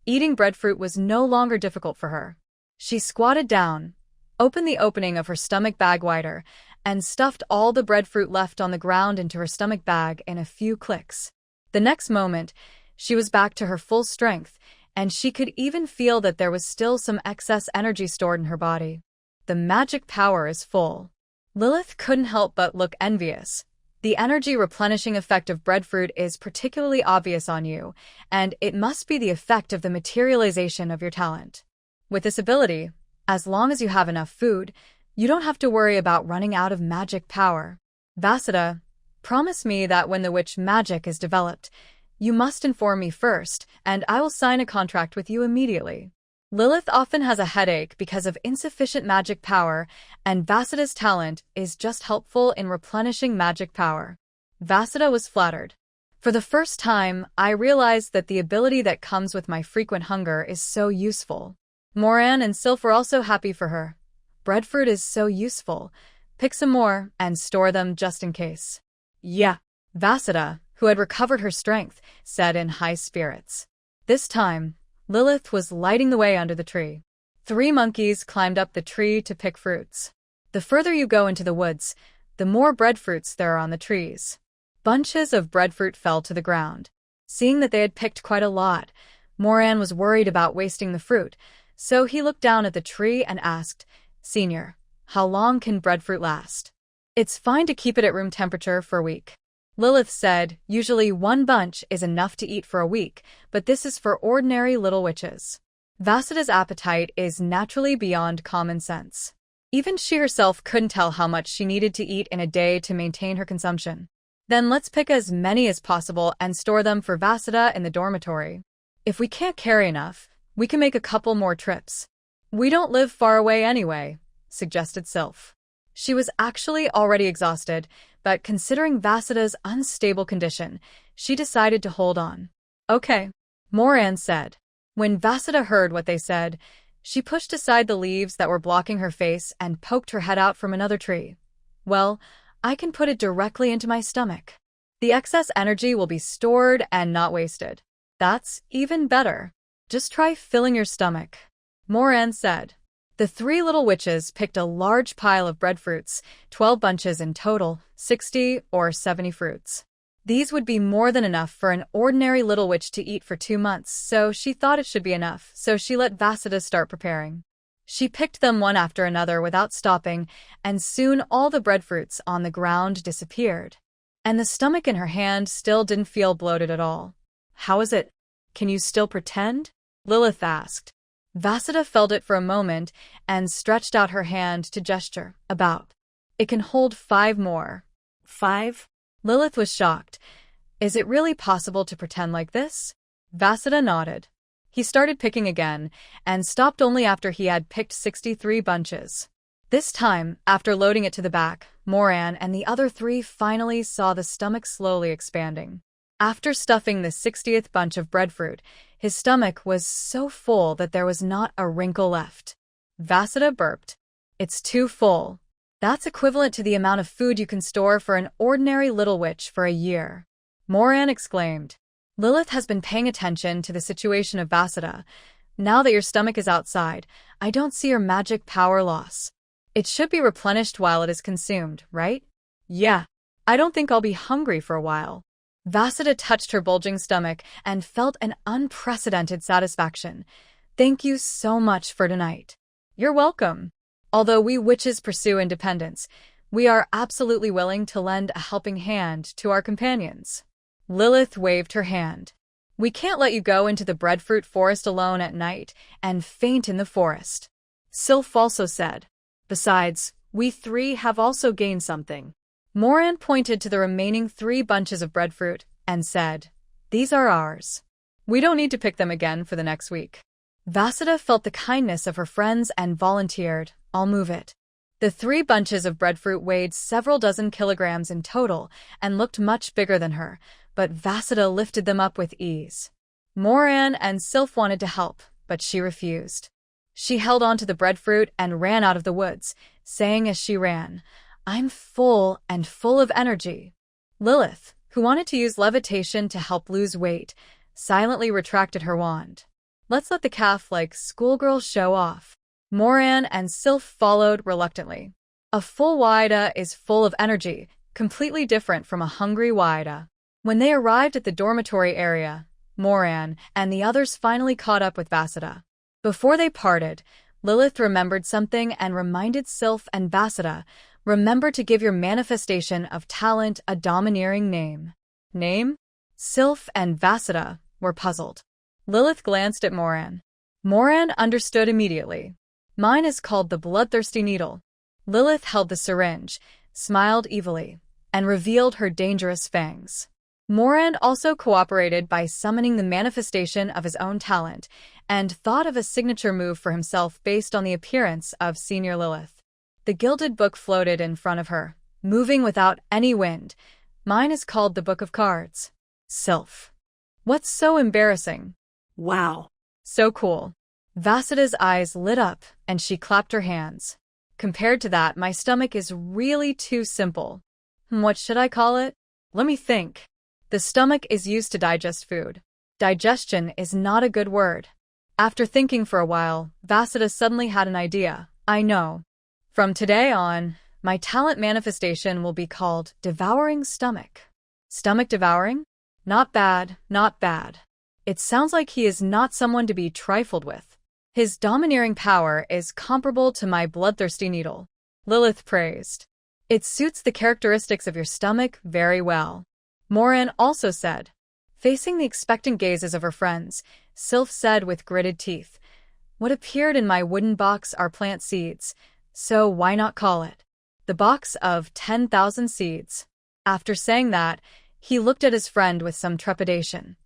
eating breadfruit was no longer difficult for her. She squatted down, opened the opening of her stomach bag wider, and stuffed all the breadfruit left on the ground into her stomach bag in a few clicks. The next moment, she was back to her full strength, and she could even feel that there was still some excess energy stored in her body. The magic power is full. Lilith couldn't help but look envious. The energy replenishing effect of breadfruit is particularly obvious on you, and it must be the effect of the materialization of your talent. With this ability, as long as you have enough food, you don't have to worry about running out of magic power. Vasudha, promise me that when the witch magic is developed, you must inform me first, and I will sign a contract with you immediately. Lilith often has a headache because of insufficient magic power, and Vasudha's talent is just helpful in replenishing magic power. Vasudha was flattered. For the first time, I realized that the ability that comes with my frequent hunger is so useful. Moran and Sylph were also happy for her. Breadfruit is so useful. Pick some more and store them just in case. Yeah, Vasudha, who had recovered her strength, said in high spirits. This time, Lilith was lighting the way under the tree. 3 monkeys climbed up the tree to pick fruits. The further you go into the woods, the more breadfruits there are on the trees. Bunches of breadfruit fell to the ground. Seeing that they had picked quite a lot, Moran was worried about wasting the fruit, so he looked down at the tree and asked, Senior, how long can breadfruit last? It's fine to keep it at room temperature for a week. Lilith said, usually 1 bunch is enough to eat for a week, but this is for ordinary little witches. Vasudha's appetite is naturally beyond common sense. Even she herself couldn't tell how much she needed to eat in a day to maintain her consumption. Then let's pick as many as possible and store them for Vasudha in the dormitory. If we can't carry enough, we can make a couple more trips. We don't live far away anyway, suggested Sylph. She was actually already exhausted, but considering Vasudha's unstable condition, she decided to hold on. Okay, Moran said. When Vasudha heard what they said, she pushed aside the leaves that were blocking her face and poked her head out from another tree. Well, I can put it directly into my stomach. The excess energy will be stored and not wasted. That's even better. Just try filling your stomach, Moran said. The three little witches picked a large pile of breadfruits, 12 bunches in total, 60 or 70 fruits. These would be more than enough for an ordinary little witch to eat for 2 months, so she thought it should be enough, so she let Vasudha start preparing. She picked them one after another without stopping, and soon all the breadfruits on the ground disappeared. And the stomach in her hand still didn't feel bloated at all. How is it? Can you still pretend? Lilith asked. Vasudha felt it for a moment and stretched out her hand to gesture. About. It can hold 5 more. 5? Lilith was shocked. Is it really possible to pretend like this? Vasudha nodded. He started picking again, and stopped only after he had picked 63 bunches. This time, after loading it to the back, Moran and the other 3 finally saw the stomach slowly expanding. After stuffing the 60th bunch of breadfruit, his stomach was so full that there was not a wrinkle left. Vasudha burped. It's too full. That's equivalent to the amount of food you can store for an ordinary little witch for a year. Moran exclaimed. Lilith has been paying attention to the situation of Vasudha. Now that your stomach is outside, I don't see your magic power loss. It should be replenished while it is consumed, right? Yeah. I don't think I'll be hungry for a while. Vasudha touched her bulging stomach and felt an unprecedented satisfaction. Thank you so much for tonight. You're welcome. Although we witches pursue independence, we are absolutely willing to lend a helping hand to our companions. Lilith waved her hand. We can't let you go into the breadfruit forest alone at night and faint in the forest. Sylph also said. Besides, we 3 have also gained something. Moran pointed to the remaining 3 bunches of breadfruit and said, These are ours. We don't need to pick them again for the next week. Vasudha felt the kindness of her friends and volunteered, I'll move it. The 3 bunches of breadfruit weighed several dozen kilograms in total and looked much bigger than her, but Vasudha lifted them up with ease. Moran and Sylph wanted to help, but she refused. She held on to the breadfruit and ran out of the woods, saying as she ran, I'm full and full of energy. Lilith, who wanted to use levitation to help lose weight, silently retracted her wand. Let's let the calf-like schoolgirl show off. Moran and Sylph followed reluctantly. A full Waida is full of energy, completely different from a hungry Waida. When they arrived at the dormitory area, Moran and the others finally caught up with Vasudha. Before they parted, Lilith remembered something and reminded Sylph and Vasudha, remember to give your manifestation of talent a domineering name. Name? Sylph and Vasudha were puzzled. Lilith glanced at Moran. Moran understood immediately. Mine is called the bloodthirsty needle. Lilith held the syringe, smiled evilly, and revealed her dangerous fangs. Moran also cooperated by summoning the manifestation of his own talent and thought of a signature move for himself based on the appearance of Senior Lilith. The gilded book floated in front of her, moving without any wind. Mine is called the Book of Cards. Sylph. What's so embarrassing? Wow. So cool. Vasudha's eyes lit up and she clapped her hands. Compared to that, my stomach is really too simple. What should I call it? Let me think. The stomach is used to digest food. Digestion is not a good word. After thinking for a while, Vasudha suddenly had an idea. I know. From today on, my talent manifestation will be called Devouring Stomach. Stomach devouring? Not bad, not bad. It sounds like he is not someone to be trifled with. His domineering power is comparable to my bloodthirsty needle. Lilith praised. It suits the characteristics of your stomach very well. Moran also said. Facing the expectant gazes of her friends, Sylph said with gritted teeth, What appeared in my wooden box are plant seeds. so why not call it the box of 10,000 seeds? After saying that, he looked at his friend with some trepidation.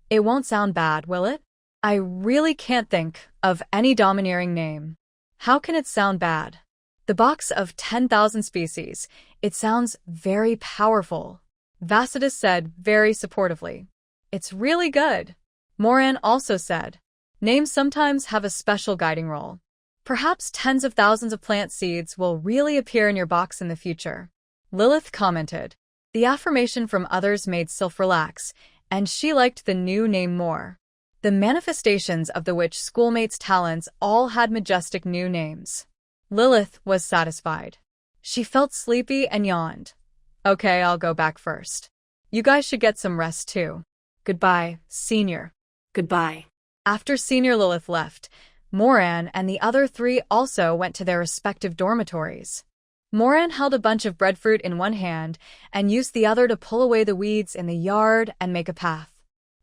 It won't sound bad, will it? I really can't think of any domineering name. How can it sound bad? The box of 10,000 species. It sounds very powerful, Vasidis said very supportively. It's really good. Moran also said. Names sometimes have a special guiding role. Perhaps tens of thousands of plant seeds will really appear in your box in the future. Lilith commented. The affirmation from others made Sylph relax, and she liked the new name more. The manifestations of the witch schoolmates' talents all had majestic new names. Lilith was satisfied. She felt sleepy and yawned. Okay, I'll go back first. You guys should get some rest too. Goodbye, Senior. Goodbye. After Senior Lilith left, Moran and the other three also went to their respective dormitories. Moran held a bunch of breadfruit in one hand and used the other to pull away the weeds in the yard and make a path.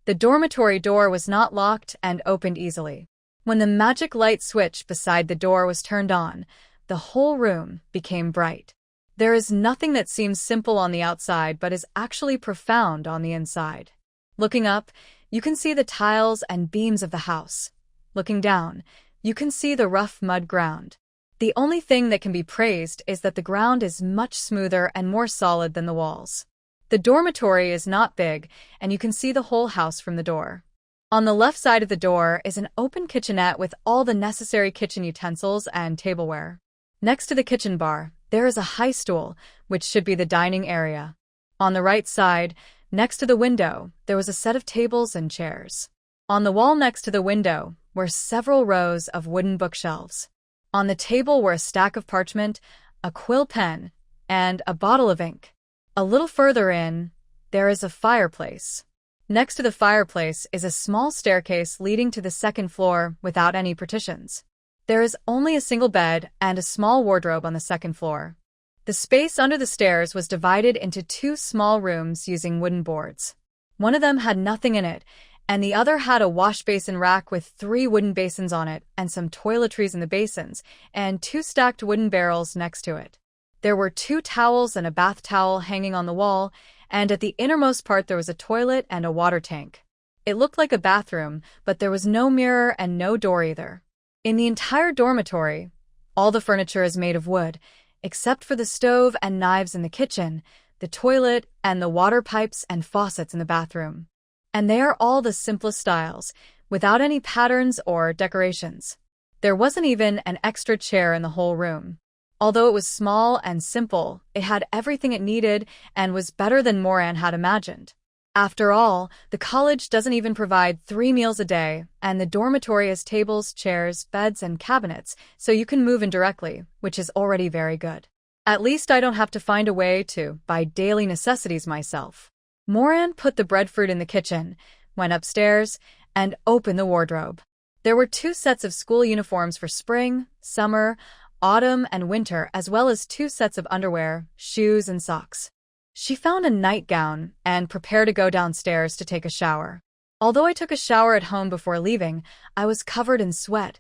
The dormitory door was not locked and opened easily. When the magic light switch beside the door was turned on, the whole room became bright. There is nothing that seems simple on the outside but is actually profound on the inside. Looking up, you can see the tiles and beams of the house. Looking down, you can see the rough mud ground. The only thing that can be praised is that the ground is much smoother and more solid than the walls. The dormitory is not big, and you can see the whole house from the door. On the left side of the door is an open kitchenette with all the necessary kitchen utensils and tableware. Next to the kitchen bar, there is a high stool, which should be the dining area. On the right side, next to the window, there was a set of tables and chairs. On the wall next to the window were several rows of wooden bookshelves. On the table were a stack of parchment, a quill pen, and a bottle of ink. A little further in, there is a fireplace. Next to the fireplace is a small staircase leading to the second floor without any partitions. There is only a single bed and a small wardrobe on the second floor. The space under the stairs was divided into two small rooms using wooden boards. One of them had nothing in it, and the other had a wash basin rack with 3 wooden basins on it and some toiletries in the basins, and 2 stacked wooden barrels next to it. There were 2 towels and a bath towel hanging on the wall, and at the innermost part there was a toilet and a water tank. It looked like a bathroom, but there was no mirror and no door either. In the entire dormitory, all the furniture is made of wood, except for the stove and knives in the kitchen, the toilet, and the water pipes and faucets in the bathroom. And they are all the simplest styles, without any patterns or decorations. There wasn't even an extra chair in the whole room. Although it was small and simple, it had everything it needed and was better than Moran had imagined. After all, the college doesn't even provide 3 meals a day, and the dormitory has tables, chairs, beds, and cabinets, so you can move in directly, which is already very good. At least I don't have to find a way to buy daily necessities myself. Moran put the breadfruit in the kitchen, went upstairs, and opened the wardrobe. There were 2 sets of school uniforms for spring, summer, autumn, and winter, as well as 2 sets of underwear, shoes, and socks. She found a nightgown and prepared to go downstairs to take a shower. Although I took a shower at home before leaving, I was covered in sweat,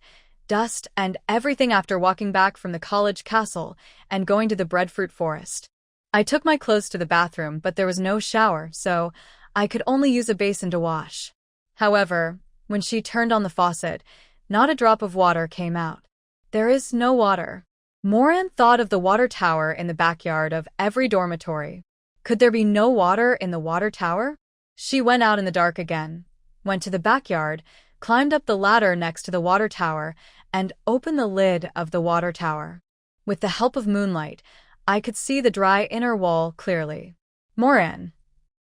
dust, and everything after walking back from the college castle and going to the breadfruit forest. I took my clothes to the bathroom, but there was no shower, so I could only use a basin to wash. However, when she turned on the faucet, not a drop of water came out. There is no water. Moran thought of the water tower in the backyard of every dormitory. Could there be no water in the water tower? She went out in the dark again, went to the backyard, climbed up the ladder next to the water tower, and opened the lid of the water tower. With the help of moonlight, I could see the dry inner wall clearly. Moran.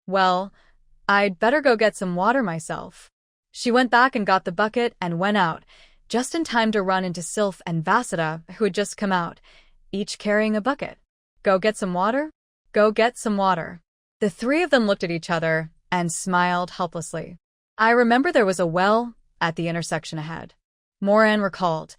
Well, I'd better go get some water myself. She went back and got the bucket and went out, just in time to run into Sylph and Vasida, who had just come out, each carrying a bucket. Go get some water? Go get some water. The 3 of them looked at each other and smiled helplessly. I remember there was a well at the intersection ahead. Moran recalled.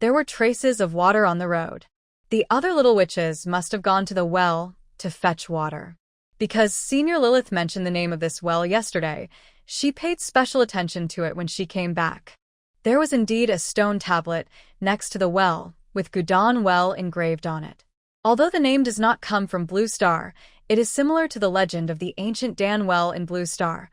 There were traces of water on the road. The other little witches must have gone to the well to fetch water. Because Senior Lilith mentioned the name of this well yesterday, she paid special attention to it when she came back. There was indeed a stone tablet next to the well, with Gudan Well engraved on it. Although the name does not come from Blue Star, it is similar to the legend of the ancient Dan Well in Blue Star.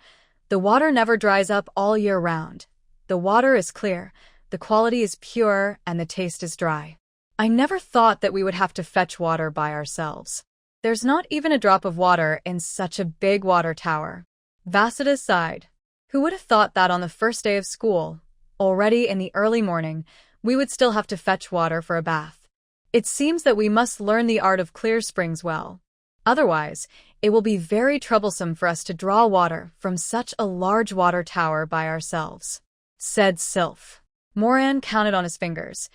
The water never dries up all year round. The water is clear, the quality is pure, and the taste is dry. I never thought that we would have to fetch water by ourselves. There's not even a drop of water in such a big water tower. Vasudha sighed. Who would have thought that on the first day of school, already in the early morning, we would still have to fetch water for a bath? It seems that we must learn the art of clear springs well. Otherwise, it will be very troublesome for us to draw water from such a large water tower by ourselves, said Sylph. Moran counted on his fingers.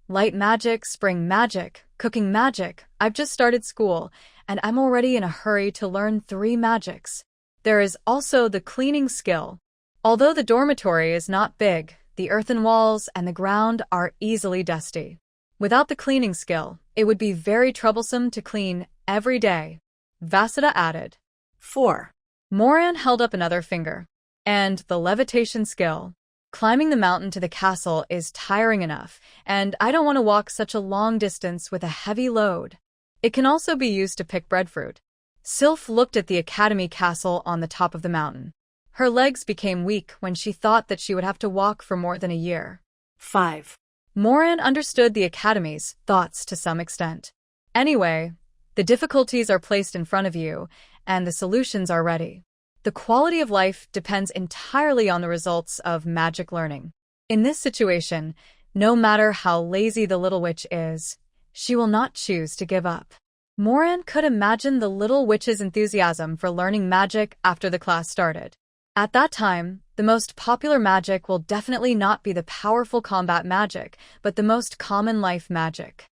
Light magic, spring magic, cooking magic. I've just started school, and I'm already in a hurry to learn 3 magics. There is also the cleaning skill. Although the dormitory is not big, the earthen walls and the ground are easily dusty. Without the cleaning skill, it would be very troublesome to clean every day, Vasudha added. 4. Moran held up another finger. And the levitation skill. Climbing the mountain to the castle is tiring enough, and I don't want to walk such a long distance with a heavy load. It can also be used to pick breadfruit. Sylph looked at the academy castle on the top of the mountain. Her legs became weak when she thought that she would have to walk for more than a year. 5. Moran understood the academy's thoughts to some extent. Anyway, the difficulties are placed in front of you, and the solutions are ready. The quality of life depends entirely on the results of magic learning. In this situation, no matter how lazy the little witch is, she will not choose to give up. Moran could imagine the little witch's enthusiasm for learning magic after the class started. At that time, the most popular magic will definitely not be the powerful combat magic, but the most common life magic.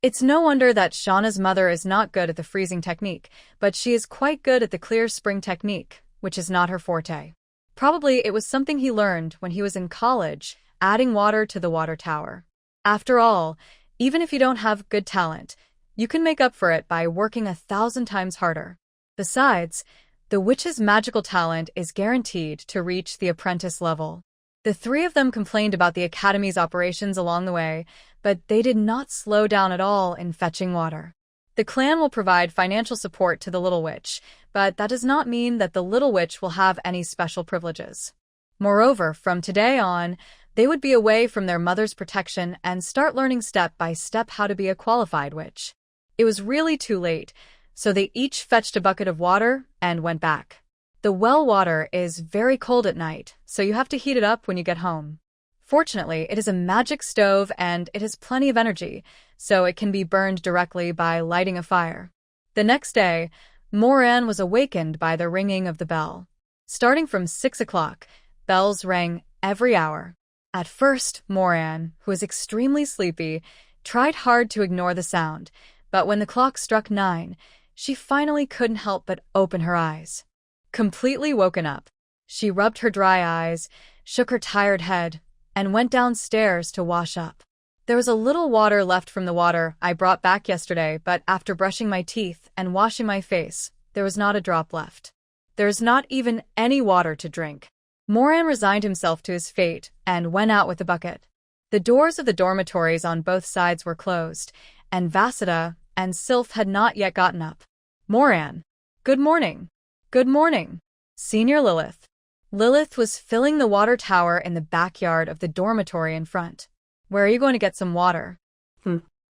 It's no wonder that Shauna's mother is not good at the freezing technique, but she is quite good at the clear spring technique, which is not her forte. Probably it was something he learned when he was in college, adding water to the water tower. After all, even if you don't have good talent, you can make up for it by working 1,000 times harder. Besides, the witch's magical talent is guaranteed to reach the apprentice level. The 3 of them complained about the academy's operations along the way, but they did not slow down at all in fetching water. The clan will provide financial support to the Little Witch, but that does not mean that the Little Witch will have any special privileges. Moreover, from today on, they would be away from their mother's protection and start learning step by step how to be a qualified witch. It was really too late, so they each fetched a bucket of water and went back. The well water is very cold at night, so you have to heat it up when you get home. Fortunately, it is a magic stove and it has plenty of energy, so it can be burned directly by lighting a fire. The next day, Moran was awakened by the ringing of the bell. Starting from 6 o'clock, bells rang every hour. At first, Moran, who was extremely sleepy, tried hard to ignore the sound, but when the clock struck 9, she finally couldn't help but open her eyes. Completely woken up, she rubbed her dry eyes, shook her tired head, and went downstairs to wash up. There was a little water left from the water I brought back yesterday, but after brushing my teeth and washing my face, there was not a drop left. There is not even any water to drink. Moran resigned himself to his fate and went out with the bucket. The doors of the dormitories on both sides were closed, and Vasudha and Sylph had not yet gotten up. Moran. Good morning. Good morning. Senior Lilith. Lilith was filling the water tower in the backyard of the dormitory in front. Where are you going to get some water?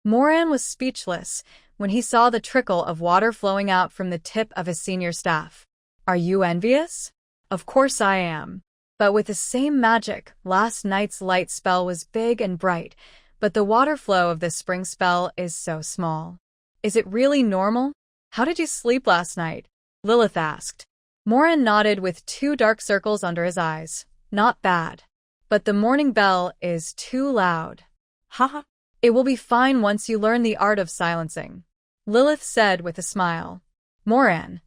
Moran was speechless when he saw the trickle of water flowing out from the tip of his senior staff. Are you envious? Of course I am. But with the same magic, last night's light spell was big and bright, but the water flow of this spring spell is so small. Is it really normal? How did you sleep last night? Lilith asked. Moran nodded with 2 dark circles under his eyes. Not bad. But the morning bell is too loud. Haha. It will be fine once you learn the art of silencing, Lilith said with a smile. Moran.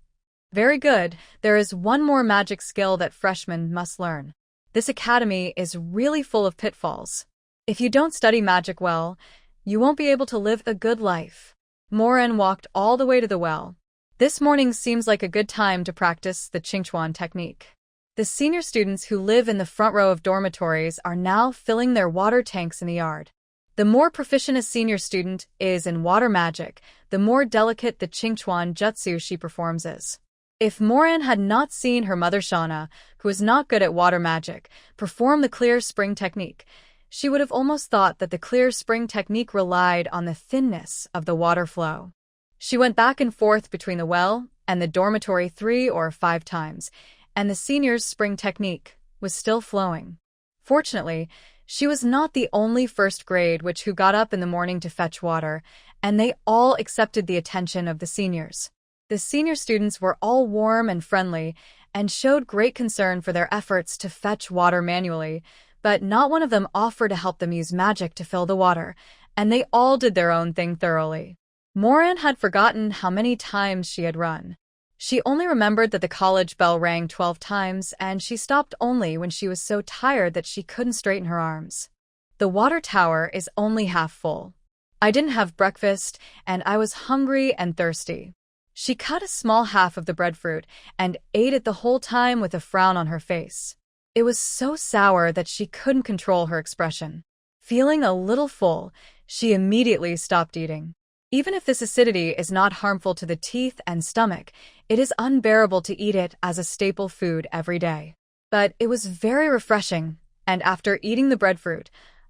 Very good. There is one more magic skill that freshmen must learn. This academy is really full of pitfalls. If you don't study magic well, you won't be able to live a good life. Moran walked all the way to the well. This morning seems like a good time to practice the Qingchuan technique. The senior students who live in the front row of dormitories are now filling their water tanks in the yard. The more proficient a senior student is in water magic, the more delicate the Qingchuan jutsu she performs is. If Moran had not seen her mother Shauna, who was not good at water magic, perform the clear spring technique, she would have almost thought that the clear spring technique relied on the thinness of the water flow. She went back and forth between the well and the dormitory 3 or 5 times, and the seniors' spring technique was still flowing. Fortunately, she was not the only first grade who got up in the morning to fetch water, and they all accepted the attention of the seniors. The senior students were all warm and friendly and showed great concern for their efforts to fetch water manually, but not one of them offered to help them use magic to fill the water, and they all did their own thing thoroughly. Moran had forgotten how many times she had run. She only remembered that the college bell rang 12 times, and she stopped only when she was so tired that she couldn't straighten her arms. The water tower is only half full. I didn't have breakfast, and I was hungry and thirsty. She cut a small half of the breadfruit and ate it the whole time with a frown on her face. It was so sour that she couldn't control her expression. Feeling a little full, she immediately stopped eating. Even if this acidity is not harmful to the teeth and stomach, it is unbearable to eat it as a staple food every day. But it was very refreshing, and after eating the breadfruit,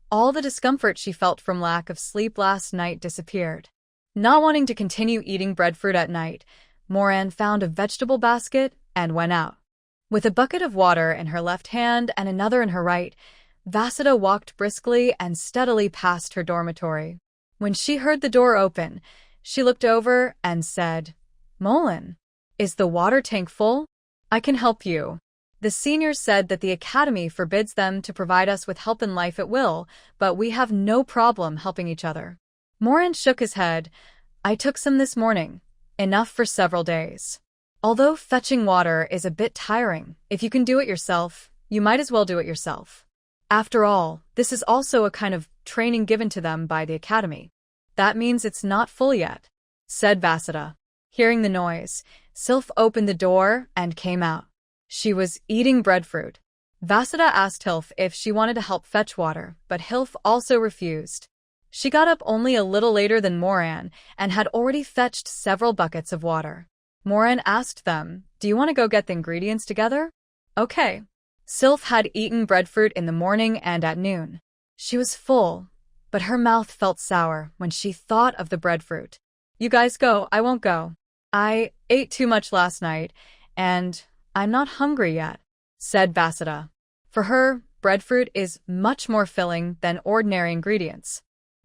all the discomfort she felt from lack of sleep last night disappeared. Not wanting to continue eating breadfruit at night, Moran found a vegetable basket and went out. With a bucket of water in her left hand and another in her right, Vasida walked briskly and steadily past her dormitory. When she heard the door open, she looked over and said, "Molan, is the water tank full? I can help you." The seniors said that the academy forbids them to provide us with help in life at will, but we have no problem helping each other. Moran shook his head. "I took some this morning, enough for several days. Although fetching water is a bit tiring, if you can do it yourself, you might as well do it yourself. After all, this is also a kind of training given to them by the academy." "That means it's not full yet," said Vasida. Hearing the noise, Sylph opened the door and came out. She was eating breadfruit. Vasida asked Hilf if she wanted to help fetch water, but Hilf also refused. She got up only a little later than Moran and had already fetched several buckets of water. Moran asked them, "Do you want to go get the ingredients together?" "Okay." Sylph had eaten breadfruit in the morning and at noon. She was full, but her mouth felt sour when she thought of the breadfruit. "You guys go, I won't go. I ate too much last night, and I'm not hungry yet," said Vasida. For her, breadfruit is much more filling than ordinary ingredients.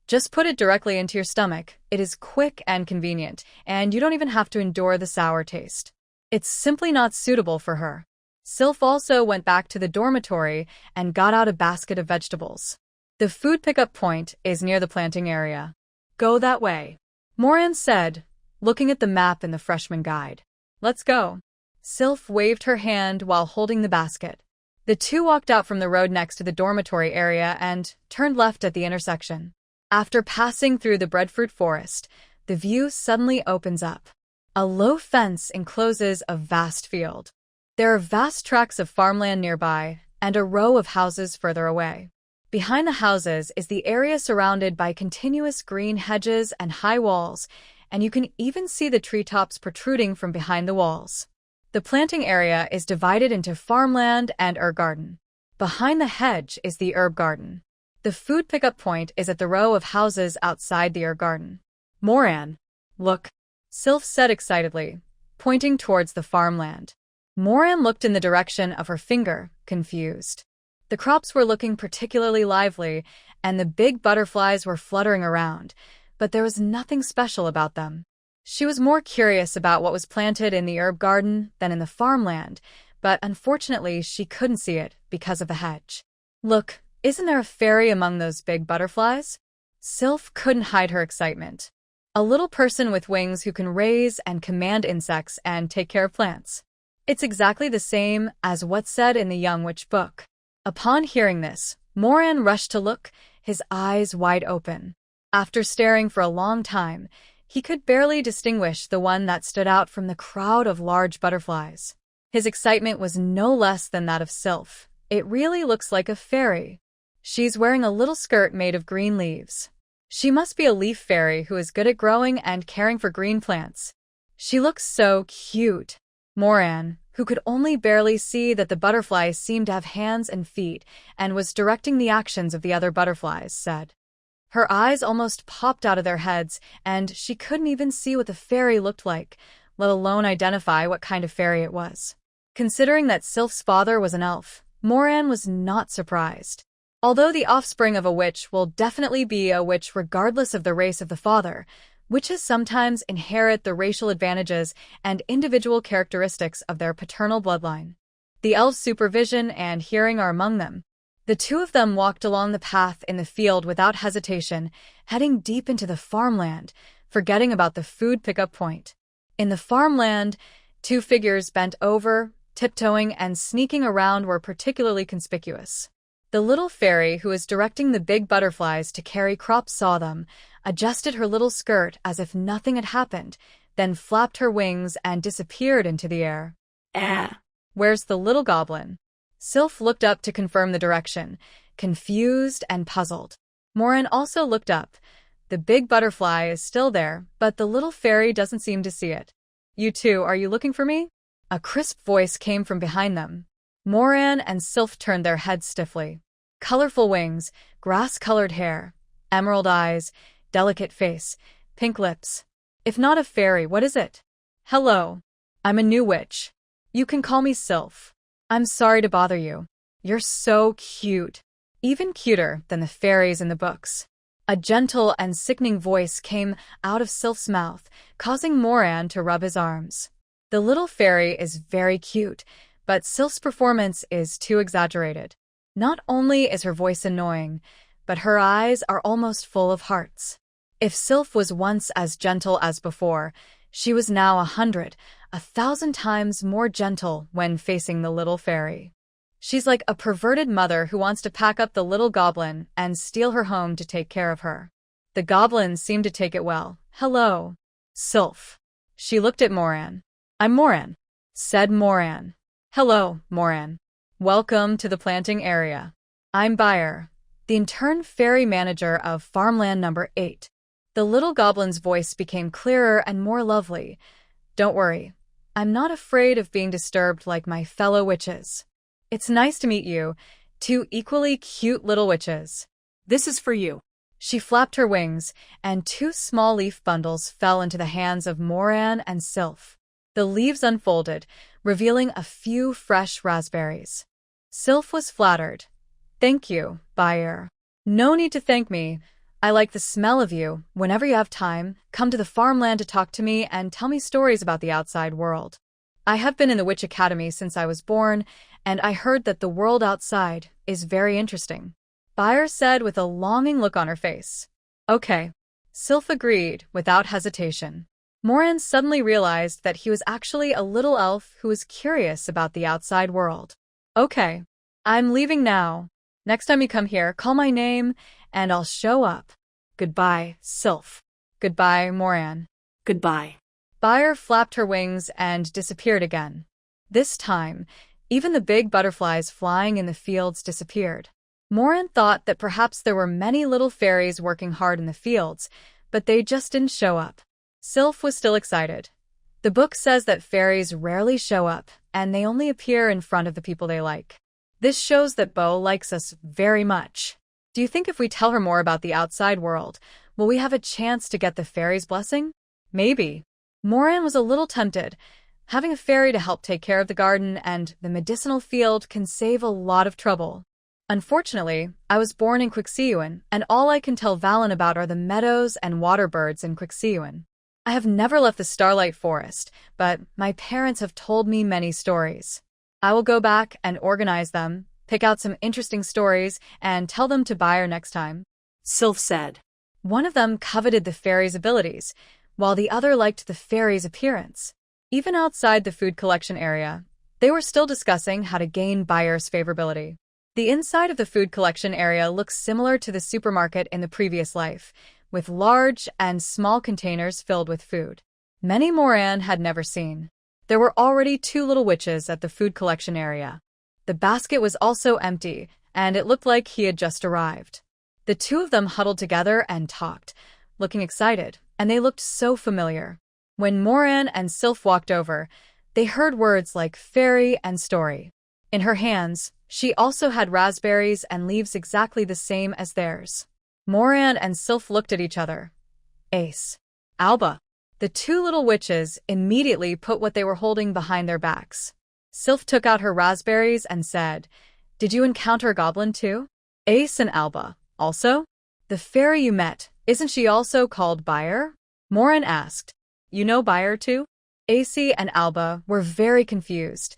Just put it directly into your stomach. It is quick and convenient, and you don't even have to endure the sour taste. It's simply not suitable for her. Sylph also went back to the dormitory and got out a basket of vegetables. The food pickup point is near the planting area. "Go that way," Moran said, looking at the map in the freshman guide. "Let's go." Sylph waved her hand while holding the basket. The two walked out from the road next to the dormitory area and turned left at the intersection. After passing through the breadfruit forest, the view suddenly opens up. A low fence encloses a vast field. There are vast tracts of farmland nearby and a row of houses further away. Behind the houses is the area surrounded by continuous green hedges and high walls, and you can even see the treetops protruding from behind the walls. The planting area is divided into farmland and herb garden. Behind the hedge is the herb garden. The food pickup point is at the row of houses outside the herb garden. "Moran, look," Sylph said excitedly, pointing towards the farmland. Moran looked in the direction of her finger, confused. The crops were looking particularly lively, and the big butterflies were fluttering around, but there was nothing special about them. She was more curious about what was planted in the herb garden than in the farmland, but unfortunately she couldn't see it because of the hedge. "Look, isn't there a fairy among those big butterflies?" Sylph couldn't hide her excitement. "A little person with wings who can raise and command insects and take care of plants. It's exactly the same as what's said in the Young Witch book." Upon hearing this, Moran rushed to look, his eyes wide open. After staring for a long time, he could barely distinguish the one that stood out from the crowd of large butterflies. His excitement was no less than that of Sylph. "It really looks like a fairy." She's wearing a little skirt made of green leaves. She must be a leaf fairy who is good at growing and caring for green plants. She looks so cute. Moran, who could only barely see that the butterfly seemed to have hands and feet and was directing the actions of the other butterflies, said. Her eyes almost popped out of their heads, and she couldn't even see what the fairy looked like, let alone identify what kind of fairy it was. Considering that Sylph's father was an elf, Moran was not surprised. Although the offspring of a witch will definitely be a witch regardless of the race of the father, witches sometimes inherit the racial advantages and individual characteristics of their paternal bloodline. The elf's supervision and hearing are among them. The two of them walked along the path in the field without hesitation, heading deep into the farmland, forgetting about the food pickup point. In the farmland, two figures bent over, tiptoeing and sneaking around were particularly conspicuous. The little fairy who was directing the big butterflies to carry crops saw them, adjusted her little skirt as if nothing had happened, then flapped her wings and disappeared into the air. Where's the little goblin? Sylph looked up to confirm the direction, confused and puzzled. Moran also looked up. The big butterfly is still there, but the little fairy doesn't seem to see it. You two, are you looking for me? A crisp voice came from behind them. Moran and Sylph turned their heads stiffly. Colorful wings, grass-colored hair, emerald eyes, delicate face, pink lips. If not a fairy, what is it? Hello. I'm a new witch. You can call me Sylph. I'm sorry to bother you. You're so cute. Even cuter than the fairies in the books. A gentle and sickening voice came out of Sylph's mouth, causing Moran to rub his arms. The little fairy is very cute, but Sylph's performance is too exaggerated. Not only is her voice annoying, but her eyes are almost full of hearts. If Sylph was once as gentle as before, she was now 100, 1,000 times more gentle when facing the little fairy. She's like a perverted mother who wants to pack up the little goblin and steal her home to take care of her. The goblin seemed to take it well. Hello, Sylph. She looked at Moran. I'm Moran, said Moran. Hello, Moran. Welcome to the planting area. I'm Bayer, the intern fairy manager of farmland number 8. The little goblin's voice became clearer and more lovely. Don't worry, I'm not afraid of being disturbed like my fellow witches. It's nice to meet you, two equally cute little witches. This is for you. She flapped her wings, and two small leaf bundles fell into the hands of Moran and Sylph. The leaves unfolded, revealing a few fresh raspberries. Sylph was flattered. Thank you, Bayer. No need to thank me. I like the smell of you. Whenever you have time, come to the farmland to talk to me and tell me stories about the outside world. I have been in the Witch Academy since I was born, and I heard that the world outside is very interesting. Bayer said with a longing look on her face. Okay. Sylph agreed without hesitation. Moran suddenly realized that he was actually a little elf who was curious about the outside world. Okay. I'm leaving now. Next time you come here, call my name, and I'll show up. Goodbye, Sylph. Goodbye, Moran. Goodbye. Bayer flapped her wings and disappeared again. This time, even the big butterflies flying in the fields disappeared. Moran thought that perhaps there were many little fairies working hard in the fields, but they just didn't show up. Sylph was still excited. The book says that fairies rarely show up, and they only appear in front of the people they like. This shows that Bo likes us very much. Do you think if we tell her more about the outside world, will we have a chance to get the fairy's blessing? Maybe. Moran was a little tempted. Having a fairy to help take care of the garden and the medicinal field can save a lot of trouble. Unfortunately, I was born in Quixiyuan, and all I can tell Valen about are the meadows and water birds in Quixiyuan. I have never left the Starlight Forest, but my parents have told me many stories. I will go back and organize them, pick out some interesting stories, and tell them to Bayer next time. Sylph said. One of them coveted the fairy's abilities, while the other liked the fairy's appearance. Even outside the food collection area, they were still discussing how to gain Bayer's favorability. The inside of the food collection area looks similar to the supermarket in the previous life, with large and small containers filled with food. Many Moran had never seen. There were already two little witches at the food collection area. The basket was also empty, and it looked like he had just arrived. The two of them huddled together and talked, looking excited, and they looked so familiar. When Moran and Sylph walked over, they heard words like fairy and story. In her hands, she also had raspberries and leaves exactly the same as theirs. Moran and Sylph looked at each other. Ace. Alba. The two little witches immediately put what they were holding behind their backs. Sylph took out her raspberries and said, "Did you encounter a goblin too?" Ace and Alba. Also? "The fairy you met, isn't she also called Bayer?" Moran asked. "You know Bayer too?" Ace and Alba were very confused.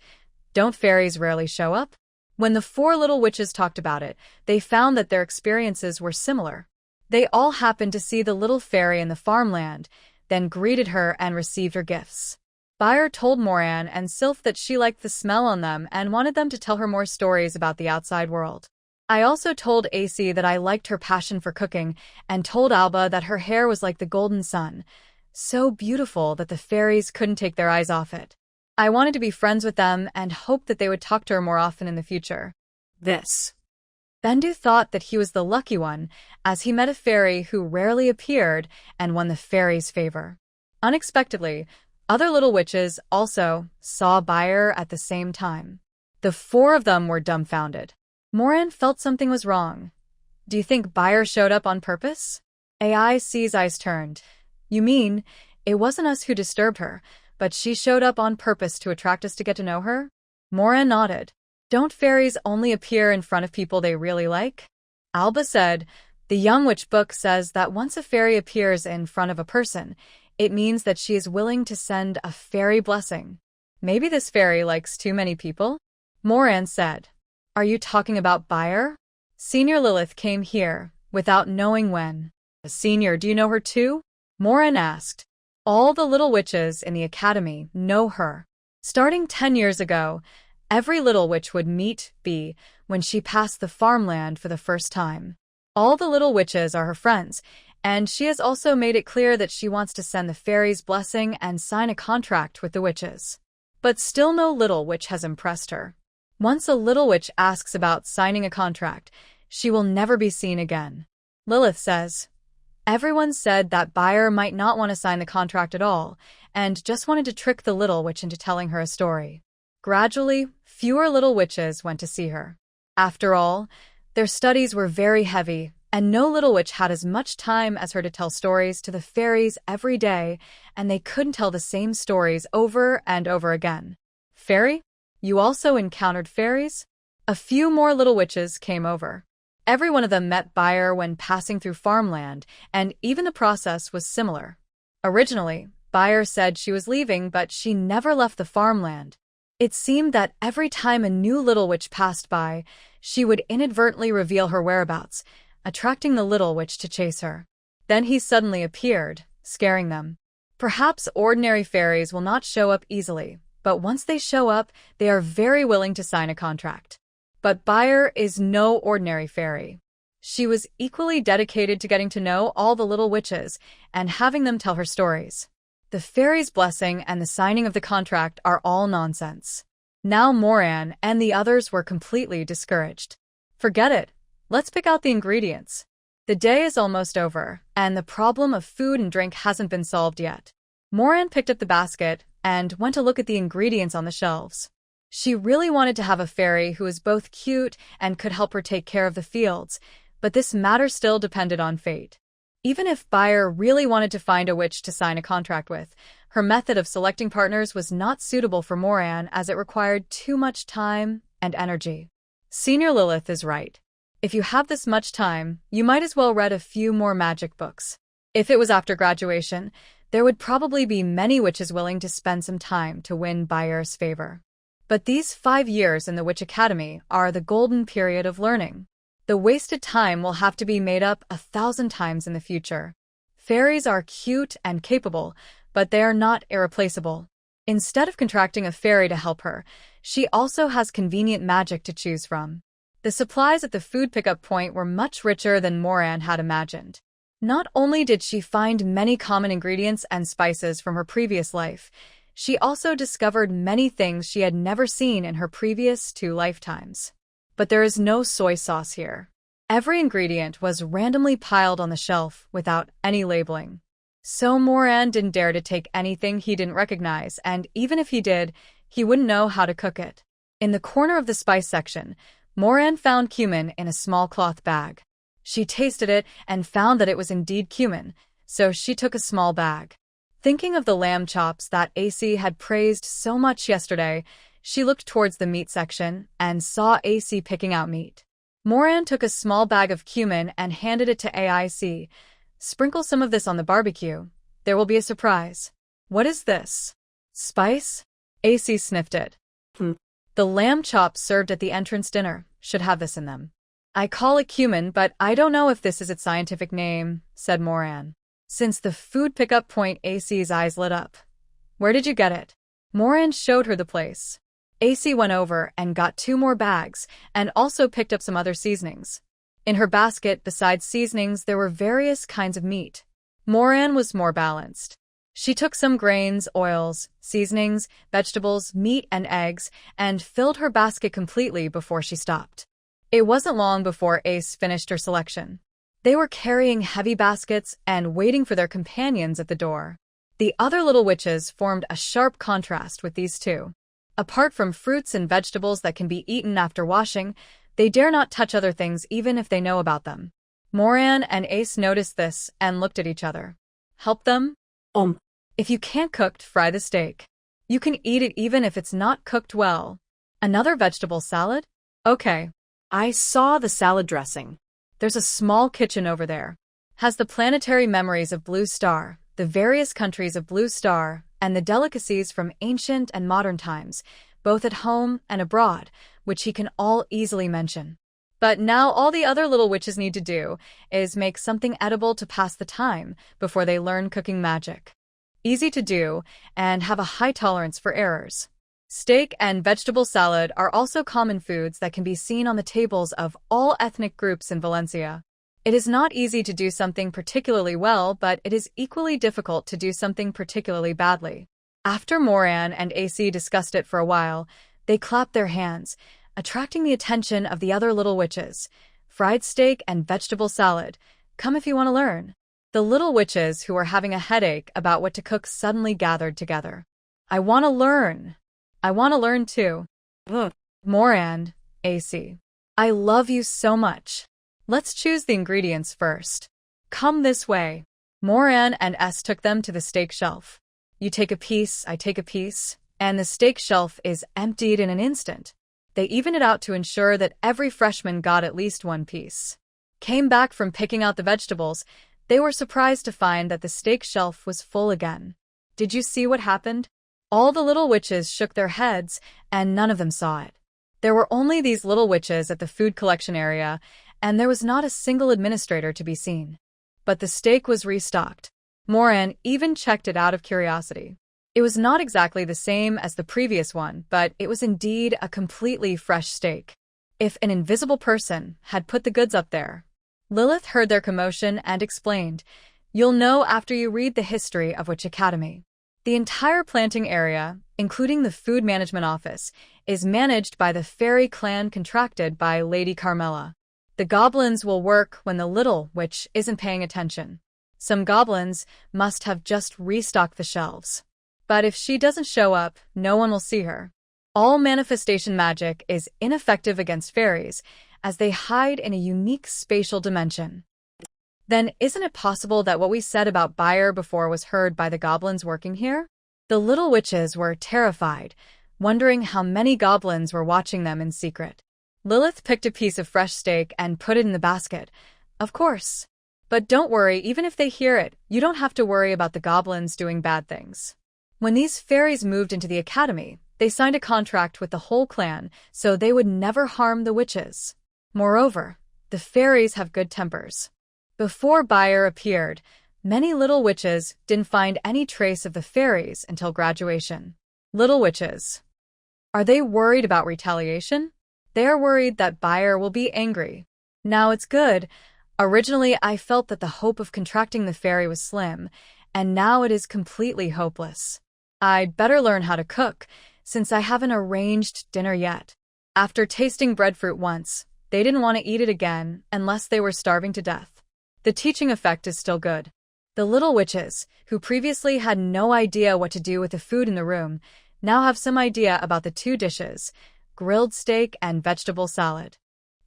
Don't fairies rarely show up? When the four little witches talked about it, they found that their experiences were similar. They all happened to see the little fairy in the farmland, then greeted her and received her gifts. Bayer told Moran and Sylph that she liked the smell on them and wanted them to tell her more stories about the outside world. I also told Ace that I liked her passion for cooking and told Alba that her hair was like the golden sun, so beautiful that the fairies couldn't take their eyes off it. I wanted to be friends with them and hoped that they would talk to her more often in the future. Bendu thought that he was the lucky one, as he met a fairy who rarely appeared and won the fairy's favor. Unexpectedly, other little witches also saw Bayer at the same time. The four of them were dumbfounded. Moran felt something was wrong. "Do you think Bayer showed up on purpose?" AIC's eyes turned. "You mean, it wasn't us who disturbed her, but she showed up on purpose to attract us to get to know her?" Moran nodded. "Don't fairies only appear in front of people they really like?" Alba said, "The Young Witch book says that once a fairy appears in front of a person, it means that she is willing to send a fairy blessing. Maybe this fairy likes too many people?" Moran said, "Are you talking about Bayer?" Senior Lilith came here, without knowing when. "Senior, do you know her too?" Moran asked. "All the little witches in the academy know her. Starting 10 years ago, every little witch would meet Bee when she passed the farmland for the first time. All the little witches are her friends, and she has also made it clear that she wants to send the fairy's blessing and sign a contract with the witches. But still no little witch has impressed her. Once a little witch asks about signing a contract, she will never be seen again." Lilith says, "Everyone said that Bayer might not want to sign the contract at all, and just wanted to trick the little witch into telling her a story." Gradually, fewer little witches went to see her. After all, their studies were very heavy, and no little witch had as much time as her to tell stories to the fairies every day, and they couldn't tell the same stories over and over again. "Fairy? You also encountered fairies?" A few more little witches came over. Every one of them met Bayer when passing through farmland, and even the process was similar. Originally, Bayer said she was leaving, but she never left the farmland. It seemed that every time a new little witch passed by, she would inadvertently reveal her whereabouts, attracting the little witch to chase her. Then he suddenly appeared, scaring them. Perhaps ordinary fairies will not show up easily, but once they show up, they are very willing to sign a contract. But Bayer is no ordinary fairy. She was equally dedicated to getting to know all the little witches and having them tell her stories. The fairy's blessing and the signing of the contract are all nonsense. Now Moran and the others were completely discouraged. "Forget it. Let's pick out the ingredients." The day is almost over, and the problem of food and drink hasn't been solved yet. Moran picked up the basket and went to look at the ingredients on the shelves. She really wanted to have a fairy who was both cute and could help her take care of the fields, but this matter still depended on fate. Even if Bayer really wanted to find a witch to sign a contract with, her method of selecting partners was not suitable for Moran as it required too much time and energy. Senior Lilith is right. If you have this much time, you might as well read a few more magic books. If it was after graduation, there would probably be many witches willing to spend some time to win Bayer's favor. But these 5 years in the Witch Academy are the golden period of learning. The wasted time will have to be made up 1,000 times in the future. Fairies are cute and capable, but they are not irreplaceable. Instead of contracting a fairy to help her, she also has convenient magic to choose from. The supplies at the food pickup point were much richer than Moran had imagined. Not only did she find many common ingredients and spices from her previous life, she also discovered many things she had never seen in her previous 2 lifetimes. but there is no soy sauce here. Every ingredient was randomly piled on the shelf without any labeling. So Moran didn't dare to take anything he didn't recognize, and even if he did, he wouldn't know how to cook it. In the corner of the spice section, Moran found cumin in a small cloth bag. She tasted it and found that it was indeed cumin, so she took a small bag. Thinking of the lamb chops that AC had praised so much yesterday, she looked towards the meat section and saw AC picking out meat. Moran took a small bag of cumin and handed it to AIC. Sprinkle some of this on the barbecue. There will be a surprise. What is this? Spice? AC sniffed it. The lamb chops served at the entrance dinner should have this in them. I call it cumin, but I don't know if this is its scientific name, said Moran. Since the food pickup point, AC's eyes lit up. Where did you get it? Moran showed her the place. AC went over and got 2 more bags and also picked up some other seasonings. In her basket, besides seasonings, there were various kinds of meat. Moran was more balanced. She took some grains, oils, seasonings, vegetables, meat, and eggs, and filled her basket completely before she stopped. It wasn't long before Ace finished her selection. They were carrying heavy baskets and waiting for their companions at the door. The other little witches formed a sharp contrast with these two. Apart from fruits and vegetables that can be eaten after washing, they dare not touch other things even if they know about them. Moran and Ace noticed this and looked at each other. Help them? If you can't cook, fry the steak. You can eat it even if it's not cooked well. Another vegetable salad? Okay. I saw the salad dressing. There's a small kitchen over there. Has the planetary memories of Blue Star, the various countries of Blue Star, and the delicacies from ancient and modern times, both at home and abroad, which he can all easily mention. But now all the other little witches need to do is make something edible to pass the time before they learn cooking magic. Easy to do and have a high tolerance for errors. Steak and vegetable salad are also common foods that can be seen on the tables of all ethnic groups in Valencia. It is not easy to do something particularly well, but it is equally difficult to do something particularly badly. After Moran and AC discussed it for a while, they clapped their hands, attracting the attention of the other little witches. Fried steak and vegetable salad. Come if you want to learn. The little witches who were having a headache about what to cook suddenly gathered together. I want to learn. I want to learn too. Moran, AC. I love you so much. Let's choose the ingredients first. Come this way. Moran and S took them to the steak shelf. You take a piece, I take a piece, and the steak shelf is emptied in an instant. They even it out to ensure that every freshman got at least one piece. Came back from picking out the vegetables, they were surprised to find that the steak shelf was full again. Did you see what happened? All the little witches shook their heads, and none of them saw it. There were only these little witches at the food collection area, and there was not a single administrator to be seen. But the steak was restocked. Moran even checked it out of curiosity. It was not exactly the same as the previous one, but it was indeed a completely fresh steak. If an invisible person had put the goods up there. Lilith heard their commotion and explained, "You'll know after you read the history of Witch Academy. The entire planting area, including the food management office, is managed by the fairy clan contracted by Lady Carmela. The goblins will work when the little witch isn't paying attention. Some goblins must have just restocked the shelves. But if she doesn't show up, no one will see her. All manifestation magic is ineffective against fairies, as they hide in a unique spatial dimension. Then isn't it possible that what we said about Bayer before was heard by the goblins working here?" The little witches were terrified, wondering how many goblins were watching them in secret. Lilith picked a piece of fresh steak and put it in the basket. Of course. But don't worry, even if they hear it, you don't have to worry about the goblins doing bad things. When these fairies moved into the academy, they signed a contract with the whole clan so they would never harm the witches. Moreover, the fairies have good tempers. Before Bayer appeared, many little witches didn't find any trace of the fairies until graduation. Little witches. Are they worried about retaliation? They are worried that Bayer will be angry. Now it's good. Originally, I felt that the hope of contracting the fairy was slim, and now it is completely hopeless. I'd better learn how to cook, since I haven't arranged dinner yet. After tasting breadfruit once, they didn't want to eat it again unless they were starving to death. The teaching effect is still good. The little witches, who previously had no idea what to do with the food in the room, now have some idea about the two dishes, grilled steak and vegetable salad.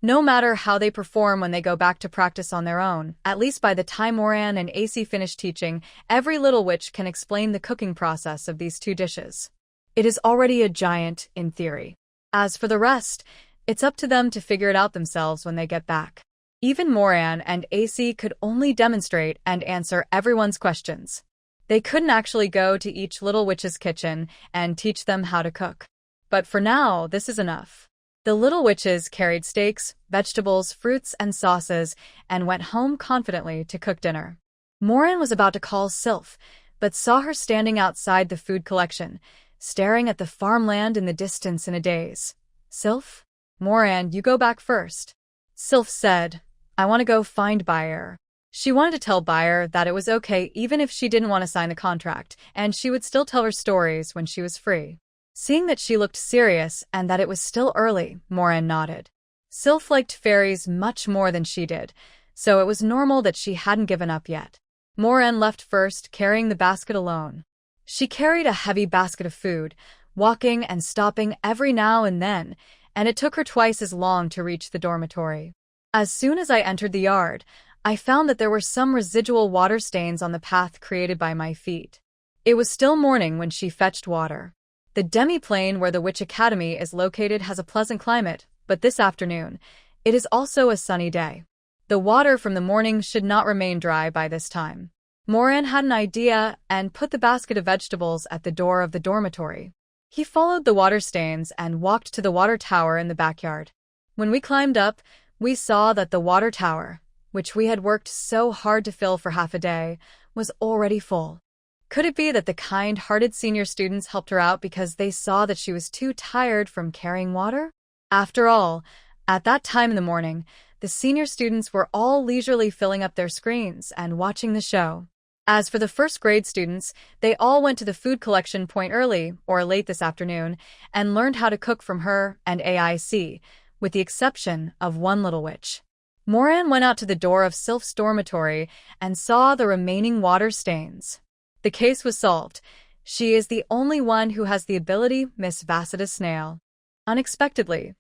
No matter how they perform when they go back to practice on their own, at least by the time Moran and AC finish teaching, every little witch can explain the cooking process of these two dishes. It is already a giant, in theory. As for the rest, it's up to them to figure it out themselves when they get back. Even Moran and AC could only demonstrate and answer everyone's questions. They couldn't actually go to each little witch's kitchen and teach them how to cook. But for now, this is enough. The little witches carried steaks, vegetables, fruits, and sauces, and went home confidently to cook dinner. Moran was about to call Sylph, but saw her standing outside the food collection, staring at the farmland in the distance in a daze. Sylph? Moran, you go back first. Sylph said, I want to go find Bayer. She wanted to tell Bayer that it was okay even if she didn't want to sign the contract, and she would still tell her stories when she was free. Seeing that she looked serious and that it was still early, Moran nodded. Sylph liked fairies much more than she did, so it was normal that she hadn't given up yet. Moran left first, carrying the basket alone. She carried a heavy basket of food, walking and stopping every now and then, and it took her twice as long to reach the dormitory. As soon as I entered the yard, I found that there were some residual water stains on the path created by my feet. It was still morning when she fetched water. The demi-plane where the Witch Academy is located has a pleasant climate, but this afternoon, it is also a sunny day. The water from the morning should not remain dry by this time. Moran had an idea and put the basket of vegetables at the door of the dormitory. He followed the water stains and walked to the water tower in the backyard. When we climbed up, we saw that the water tower, which we had worked so hard to fill for half a day, was already full. Could it be that the kind-hearted senior students helped her out because they saw that she was too tired from carrying water? After all, at that time in the morning, the senior students were all leisurely filling up their screens and watching the show. As for the first-grade students, they all went to the food collection point early or late this afternoon and learned how to cook from her and AIC, with the exception of one little witch. Moran went out to the door of Sylph's dormitory and saw the remaining water stains. The case was solved. She is the only one who has the ability, Miss Vassida Snail. Unexpectedly,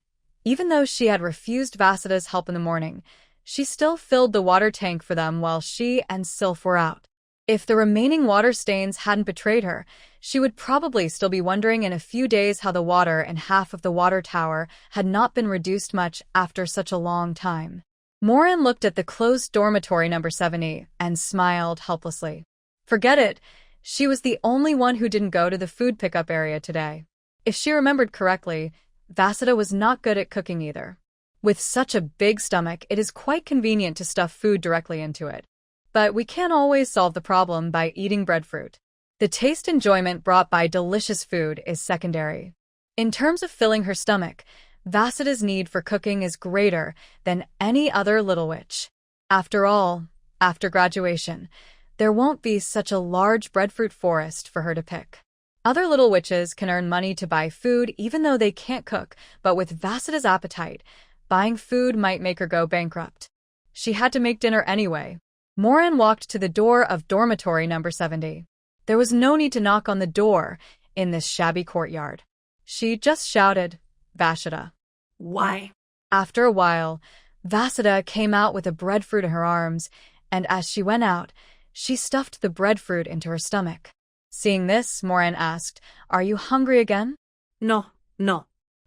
even though she had refused Vassida's help in the morning, she still filled the water tank for them while she and Sylph were out. If the remaining water stains hadn't betrayed her, she would probably still be wondering in a few days how the water in half of the water tower had not been reduced much after such a long time. Moran looked at the closed dormitory number 70 and smiled helplessly. Forget it, she was the only one who didn't go to the food pickup area today. If she remembered correctly, Vassida was not good at cooking either. With such a big stomach, it is quite convenient to stuff food directly into it. But we can't always solve the problem by eating breadfruit. The taste enjoyment brought by delicious food is secondary. In terms of filling her stomach, Vassida's need for cooking is greater than any other little witch. After all, after graduation, there won't be such a large breadfruit forest for her to pick. Other little witches can earn money to buy food even though they can't cook, but with Vassida's appetite, buying food might make her go bankrupt. She had to make dinner anyway. Moran walked to the door of dormitory number 70. There was no need to knock on the door in this shabby courtyard. She just shouted, Vassida. Why? After a while, Vassida came out with a breadfruit in her arms, and as she went out, she stuffed the breadfruit into her stomach. Seeing this, Moran asked, Are you hungry again? No.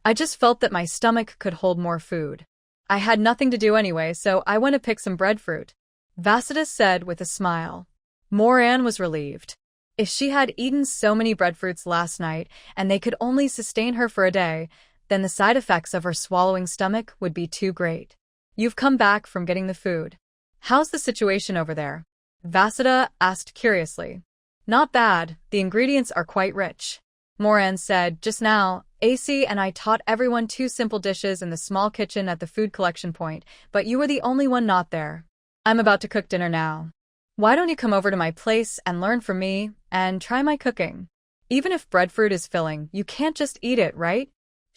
I just felt that my stomach could hold more food. I had nothing to do anyway, so I went to pick some breadfruit. Vassida said with a smile. Moran was relieved. If she had eaten so many breadfruits last night and they could only sustain her for a day, then the side effects of her swallowing stomach would be too great. You've come back from getting the food. How's the situation over there? Vassida asked curiously. Not bad, the ingredients are quite rich. Moran said, Just now, AC and I taught everyone 2 simple dishes in the small kitchen at the food collection point, but you were the only one not there. I'm about to cook dinner now. Why don't you come over to my place and learn from me and try my cooking? Even if breadfruit is filling, you can't just eat it, right?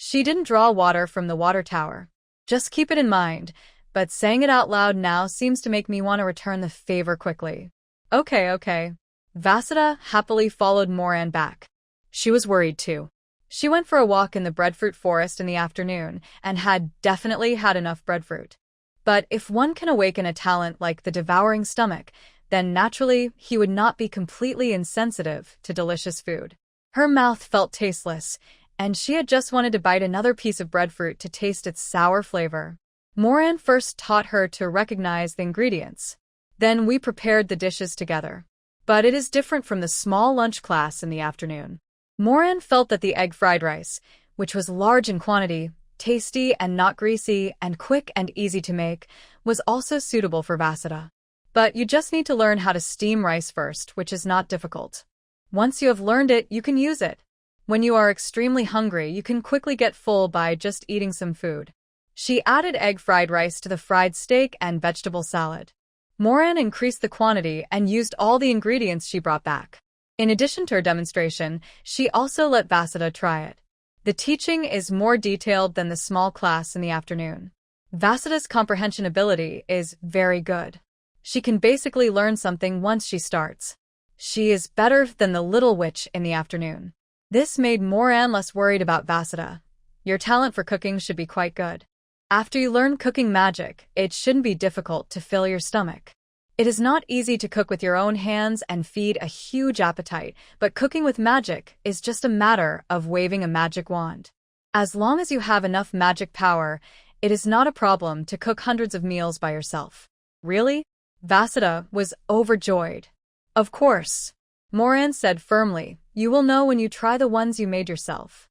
She didn't draw water from the water tower. Just keep it in mind, but saying it out loud now seems to make me want to return the favor quickly. Okay. Vasudha happily followed Moran back. She was worried too. She went for a walk in the breadfruit forest in the afternoon and had definitely had enough breadfruit. But if one can awaken a talent like the devouring stomach, then naturally he would not be completely insensitive to delicious food. Her mouth felt tasteless, and she had just wanted to bite another piece of breadfruit to taste its sour flavor. Moran first taught her to recognize the ingredients. Then we prepared the dishes together. But it is different from the small lunch class in the afternoon. Moran felt that the egg fried rice, which was large in quantity, tasty and not greasy, and quick and easy to make, was also suitable for Vasudha. But you just need to learn how to steam rice first, which is not difficult. Once you have learned it, you can use it. When you are extremely hungry, you can quickly get full by just eating some food. She added egg fried rice to the fried steak and vegetable salad. Moran increased the quantity and used all the ingredients she brought back. In addition to her demonstration, she also let Vasudha try it. The teaching is more detailed than the small class in the afternoon. Vasudha's comprehension ability is very good. She can basically learn something once she starts. She is better than the little witch in the afternoon. This made Moran less worried about Vasudha. Your talent for cooking should be quite good. After you learn cooking magic, it shouldn't be difficult to fill your stomach. It is not easy to cook with your own hands and feed a huge appetite, but cooking with magic is just a matter of waving a magic wand. As long as you have enough magic power, it is not a problem to cook hundreds of meals by yourself. Really? Vasudha was overjoyed. Of course, Moran said firmly, you will know when you try the ones you made yourself.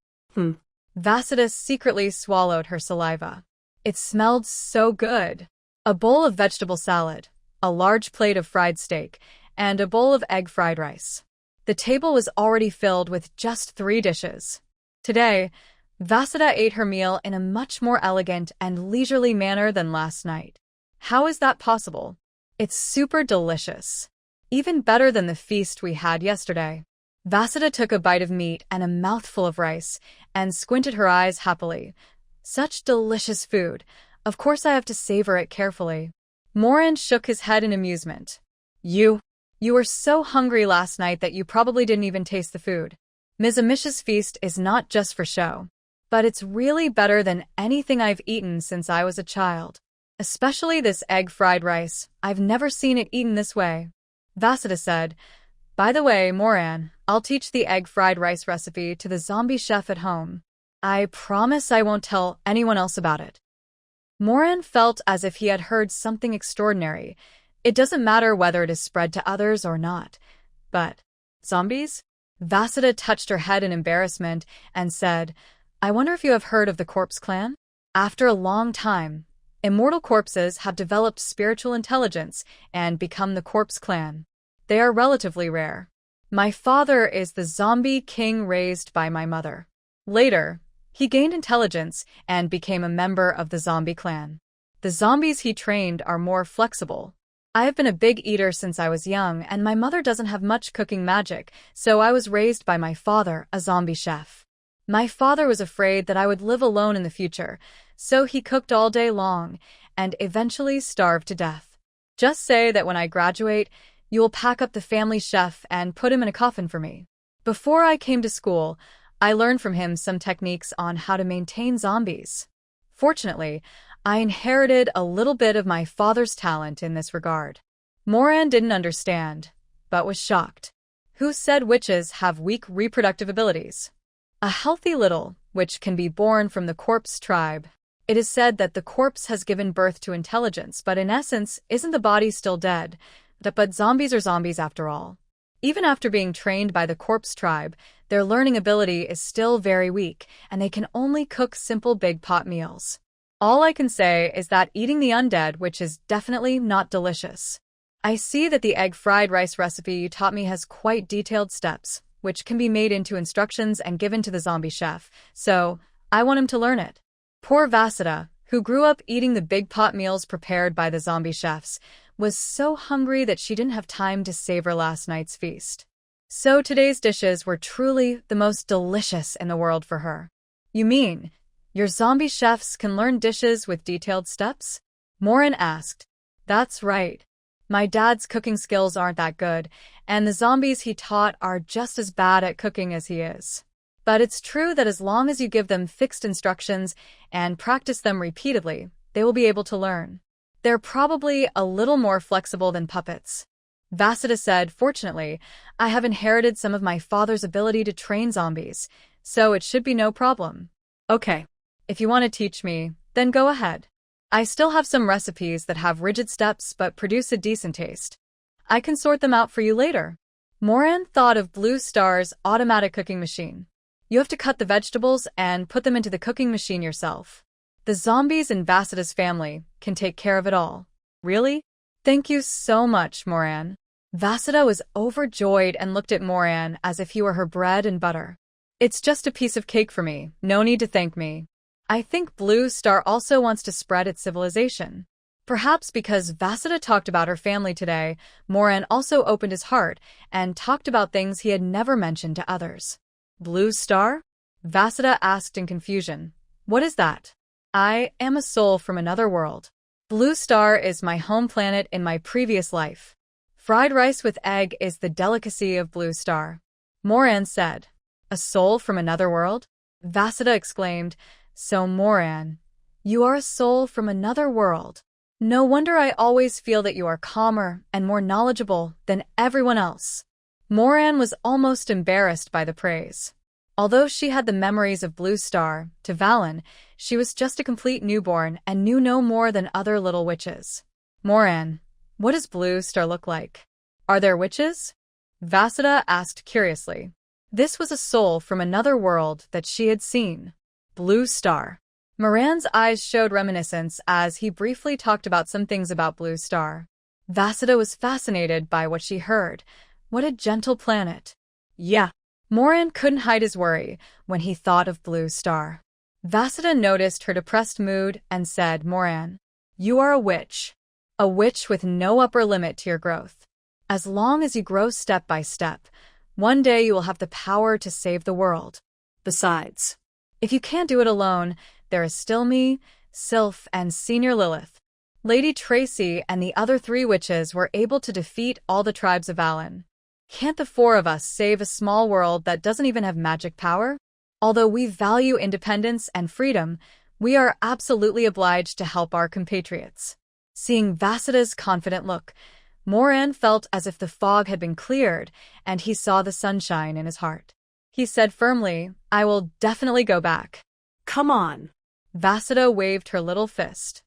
Vasudha secretly swallowed her saliva. It smelled so good. A bowl of vegetable salad, a large plate of fried steak, and a bowl of egg fried rice. The table was already filled with just 3 dishes. Today, Vasudha ate her meal in a much more elegant and leisurely manner than last night. How is that possible? It's super delicious. Even better than the feast we had yesterday. Vasudha took a bite of meat and a mouthful of rice, and squinted her eyes happily. Such delicious food. Of course I have to savor it carefully. Moran shook his head in amusement. You were so hungry last night that you probably didn't even taste the food. Ms. Amish's feast is not just for show. But it's really better than anything I've eaten since I was a child. Especially this egg fried rice. I've never seen it eaten this way. Vasudha said, by the way, Moran, I'll teach the egg fried rice recipe to the zombie chef at home. I promise I won't tell anyone else about it. Moran felt as if he had heard something extraordinary. It doesn't matter whether it is spread to others or not. But, zombies? Vasudha touched her head in embarrassment and said, I wonder if you have heard of the Corpse Clan? After a long time, immortal corpses have developed spiritual intelligence and become the Corpse Clan. They are relatively rare. My father is the zombie king raised by my mother. Later, he gained intelligence and became a member of the zombie clan. The zombies he trained are more flexible. I have been a big eater since I was young, and my mother doesn't have much cooking magic, so I was raised by my father, a zombie chef. My father was afraid that I would live alone in the future, so he cooked all day long and eventually starved to death. Just say that when I graduate, you will pack up the family chef and put him in a coffin for me. Before I came to school, I learned from him some techniques on how to maintain zombies. Fortunately, I inherited a little bit of my father's talent in this regard. Moran didn't understand, but was shocked. Who said witches have weak reproductive abilities? A healthy little witch can be born from the corpse tribe. It is said that the corpse has given birth to intelligence, but in essence, isn't the body still dead? But zombies are zombies after all. Even after being trained by the corpse tribe, their learning ability is still very weak, and they can only cook simple big pot meals. All I can say is that eating the undead, which is definitely not delicious. I see that the egg fried rice recipe you taught me has quite detailed steps, which can be made into instructions and given to the zombie chef, so I want him to learn it. Poor Vasudha, who grew up eating the big pot meals prepared by the zombie chefs, was so hungry that she didn't have time to savor last night's feast. So today's dishes were truly the most delicious in the world for her. You mean, Your zombie chefs can learn dishes with detailed steps? Morin asked. That's right. My dad's cooking skills aren't that good, and the zombies he taught are just as bad at cooking as he is. But it's true that as long as you give them fixed instructions and practice them repeatedly, they will be able to learn. They're probably a little more flexible than puppets. Vasida said, fortunately, I have inherited some of my father's ability to train zombies, so it should be no problem. Okay. If you want to teach me, then go ahead. I still have some recipes that have rigid steps but produce a decent taste. I can sort them out for you later. Moran thought of Blue Star's automatic cooking machine. You have to cut the vegetables and put them into the cooking machine yourself. The zombies in Vasida's family can take care of it all. Really? Thank you so much, Moran. Vasida was overjoyed and looked at Moran as if he were her bread and butter. It's just a piece of cake for me, no need to thank me. I think Blue Star also wants to spread its civilization. Perhaps because Vasida talked about her family today, Moran also opened his heart and talked about things he had never mentioned to others. Blue Star? Vasida asked in confusion. What is that? I am a soul from another world. Blue Star is my home planet in my previous life. Fried rice with egg is the delicacy of Blue Star. Moran said. A soul from another world? Vasida exclaimed. So Moran, you are a soul from another world. No wonder I always feel that you are calmer and more knowledgeable than everyone else. Moran was almost embarrassed by the praise. Although she had the memories of Blue Star, to Valen, she was just a complete newborn and knew no more than other little witches. Moran, what does Blue Star look like? Are there witches? Vasida asked curiously. This was a soul from another world that she had seen. Blue Star. Moran's eyes showed reminiscence as he briefly talked about some things about Blue Star. Vasida was fascinated by what she heard. What a gentle planet. Yeah. Moran couldn't hide his worry when he thought of Blue Star. Vasida noticed her depressed mood and said, Moran, you are a witch. A witch with no upper limit to your growth. As long as you grow step by step, one day you will have the power to save the world. Besides, if you can't do it alone, there is still me, Sylph, and Senior Lilith. Lady Tracy and the other 3 witches were able to defeat all the tribes of Valen. Can't the 4 of us save a small world that doesn't even have magic power? Although we value independence and freedom, we are absolutely obliged to help our compatriots. Seeing Vasida's confident look, Moran felt as if the fog had been cleared and he saw the sunshine in his heart. He said firmly, I will definitely go back. Come on. Vasida waved her little fist.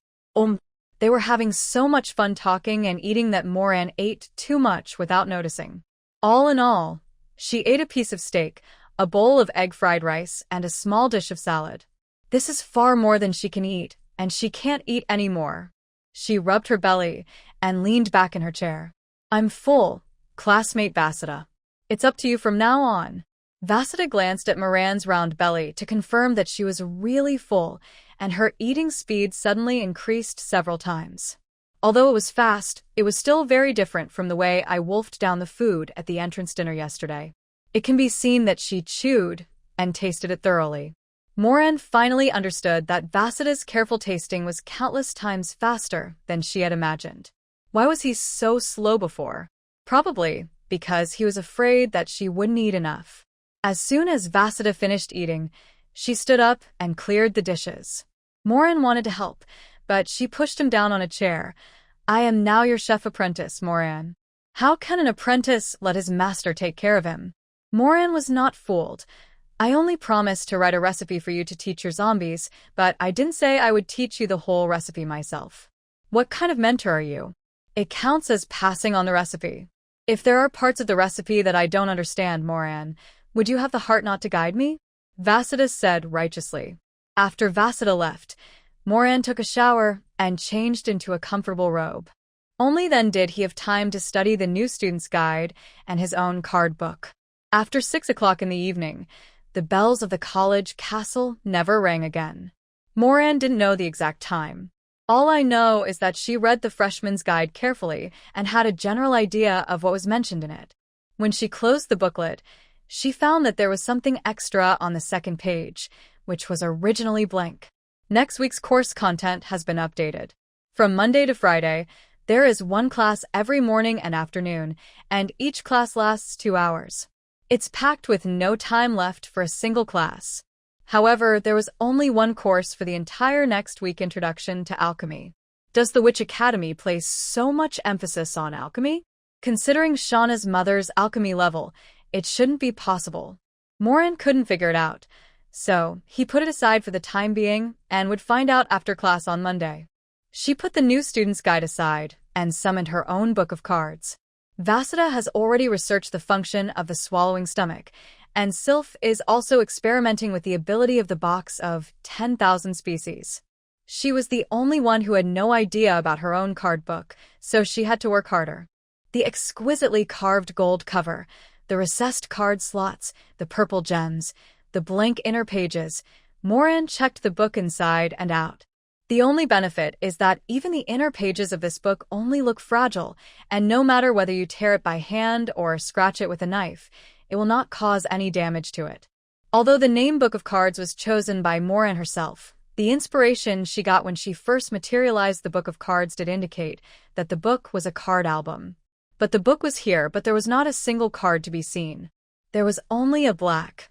They were having so much fun talking and eating that Moran ate too much without noticing. All in all, she ate a piece of steak, a bowl of egg fried rice, and a small dish of salad. This is far more than she can eat, and she can't eat any more. She rubbed her belly and leaned back in her chair. I'm full, classmate Vasida. It's up to you from now on. Vasida glanced at Moran's round belly to confirm that she was really full, and her eating speed suddenly increased several times. Although it was fast, it was still very different from the way I wolfed down the food at the entrance dinner yesterday. It can be seen that she chewed and tasted it thoroughly. Moran finally understood that Vasida's careful tasting was countless times faster than she had imagined. Why was he so slow before? Probably because he was afraid that she wouldn't eat enough. As soon as Vasida finished eating, she stood up and cleared the dishes. Moran wanted to help, but she pushed him down on a chair. I am now your chef apprentice, Moran. How can an apprentice let his master take care of him? Moran was not fooled. I only promised to write a recipe for you to teach your zombies, but I didn't say I would teach you the whole recipe myself. What kind of mentor are you? It counts as passing on the recipe. If there are parts of the recipe that I don't understand, Moran, would you have the heart not to guide me? Vasida said righteously. After Vasida left, Moran took a shower and changed into a comfortable robe. Only then did he have time to study the new student's guide and his own card book. After 6 o'clock in the evening, the bells of the college castle never rang again. Moran didn't know the exact time. All I know is that she read the freshman's guide carefully and had a general idea of what was mentioned in it. When she closed the booklet, she found that there was something extra on the second page, which was originally blank. Next week's course content has been updated. From Monday to Friday, there is one class every morning and afternoon, and each class lasts 2 hours. It's packed with no time left for a single class. However, there was only one course for the entire next week: Introduction to Alchemy. Does the Witch Academy place so much emphasis on alchemy? Considering Shauna's mother's alchemy level, it shouldn't be possible. Moran couldn't figure it out, so he put it aside for the time being and would find out after class on Monday. She put the new student's guide aside and summoned her own book of cards. Vasudha has already researched the function of the swallowing stomach, and Sylph is also experimenting with the ability of the box of 10,000 species. She was the only one who had no idea about her own card book, so she had to work harder. The exquisitely carved gold cover, the recessed card slots, the purple gems, the blank inner pages, Moran checked the book inside and out. The only benefit is that even the inner pages of this book only look fragile, and no matter whether you tear it by hand or scratch it with a knife, it will not cause any damage to it. Although the name Book of Cards was chosen by Moran herself, the inspiration she got when she first materialized the Book of Cards did indicate that the book was a card album. But the book was here, but there was not a single card to be seen. There was only a blank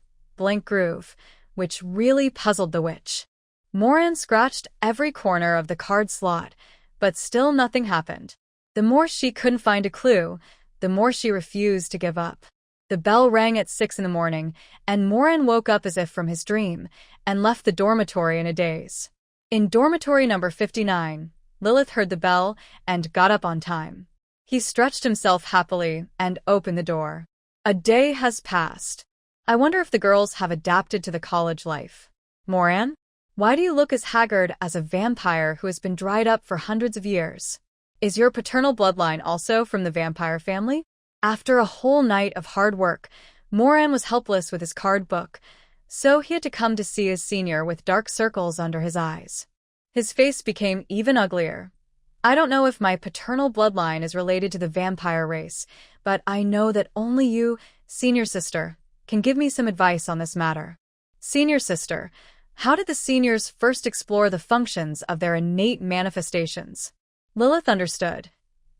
groove, which really puzzled the witch. Moran scratched every corner of the card slot, but still nothing happened. The more she couldn't find a clue, the more she refused to give up. The bell rang at 6 in the morning, and Moran woke up as if from his dream and left the dormitory in a daze. In dormitory number 59, Lilith heard the bell and got up on time. He stretched himself happily and opened the door. A day has passed. I wonder if the girls have adapted to the college life. Moran? Why do you look as haggard as a vampire who has been dried up for hundreds of years? Is your paternal bloodline also from the vampire family? After a whole night of hard work, Moran was helpless with his card book, so he had to come to see his senior with dark circles under his eyes. His face became even uglier. I don't know if my paternal bloodline is related to the vampire race, but I know that only you, senior sister, can give me some advice on this matter. Senior sister, how did the seniors first explore the functions of their innate manifestations? Lilith understood.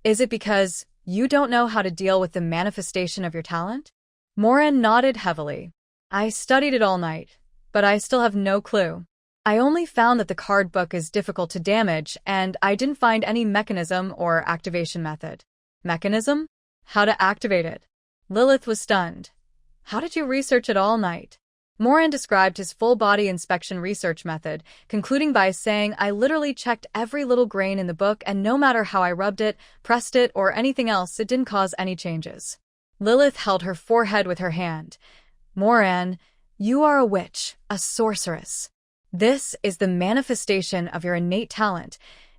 Is it because you don't know how to deal with the manifestation of your talent? Moran nodded heavily. I studied it all night, but I still have no clue. I only found that the card book is difficult to damage, and I didn't find any mechanism or activation method. Mechanism? How to activate it? Lilith was stunned. How did you research it all night? Moran described his full-body inspection research method, concluding by saying, I literally checked every little grain in the book, and no matter how I rubbed it, pressed it, or anything else, it didn't cause any changes. Lilith held her forehead with her hand. Moran, you are a witch, a sorceress. This is the manifestation of your innate talent,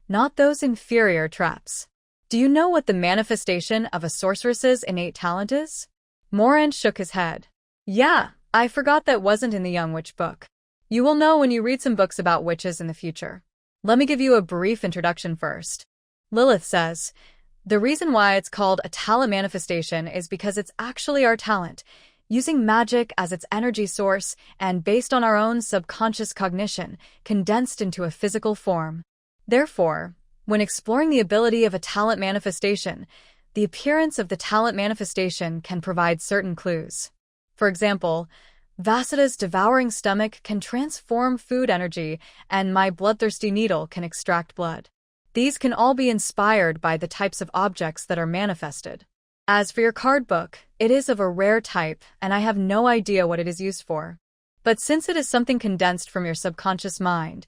not those inferior traps. Do you know what the manifestation of a sorceress's innate talent is? Moran shook his head. Yeah, I forgot that wasn't in the Young Witch book. You will know when you read some books about witches in the future. Let me give you a brief introduction first. Lilith says, the reason why it's called a talent manifestation is because it's actually our talent, using magic as its energy source and based on our own subconscious cognition, condensed into a physical form. Therefore, when exploring the ability of a talent manifestation, the appearance of the talent manifestation can provide certain clues. For example, Vasuda's devouring stomach can transform food energy, and my bloodthirsty needle can extract blood. These can all be inspired by the types of objects that are manifested. As for your card book, it is of a rare type, and I have no idea what it is used for. But since it is something condensed from your subconscious mind,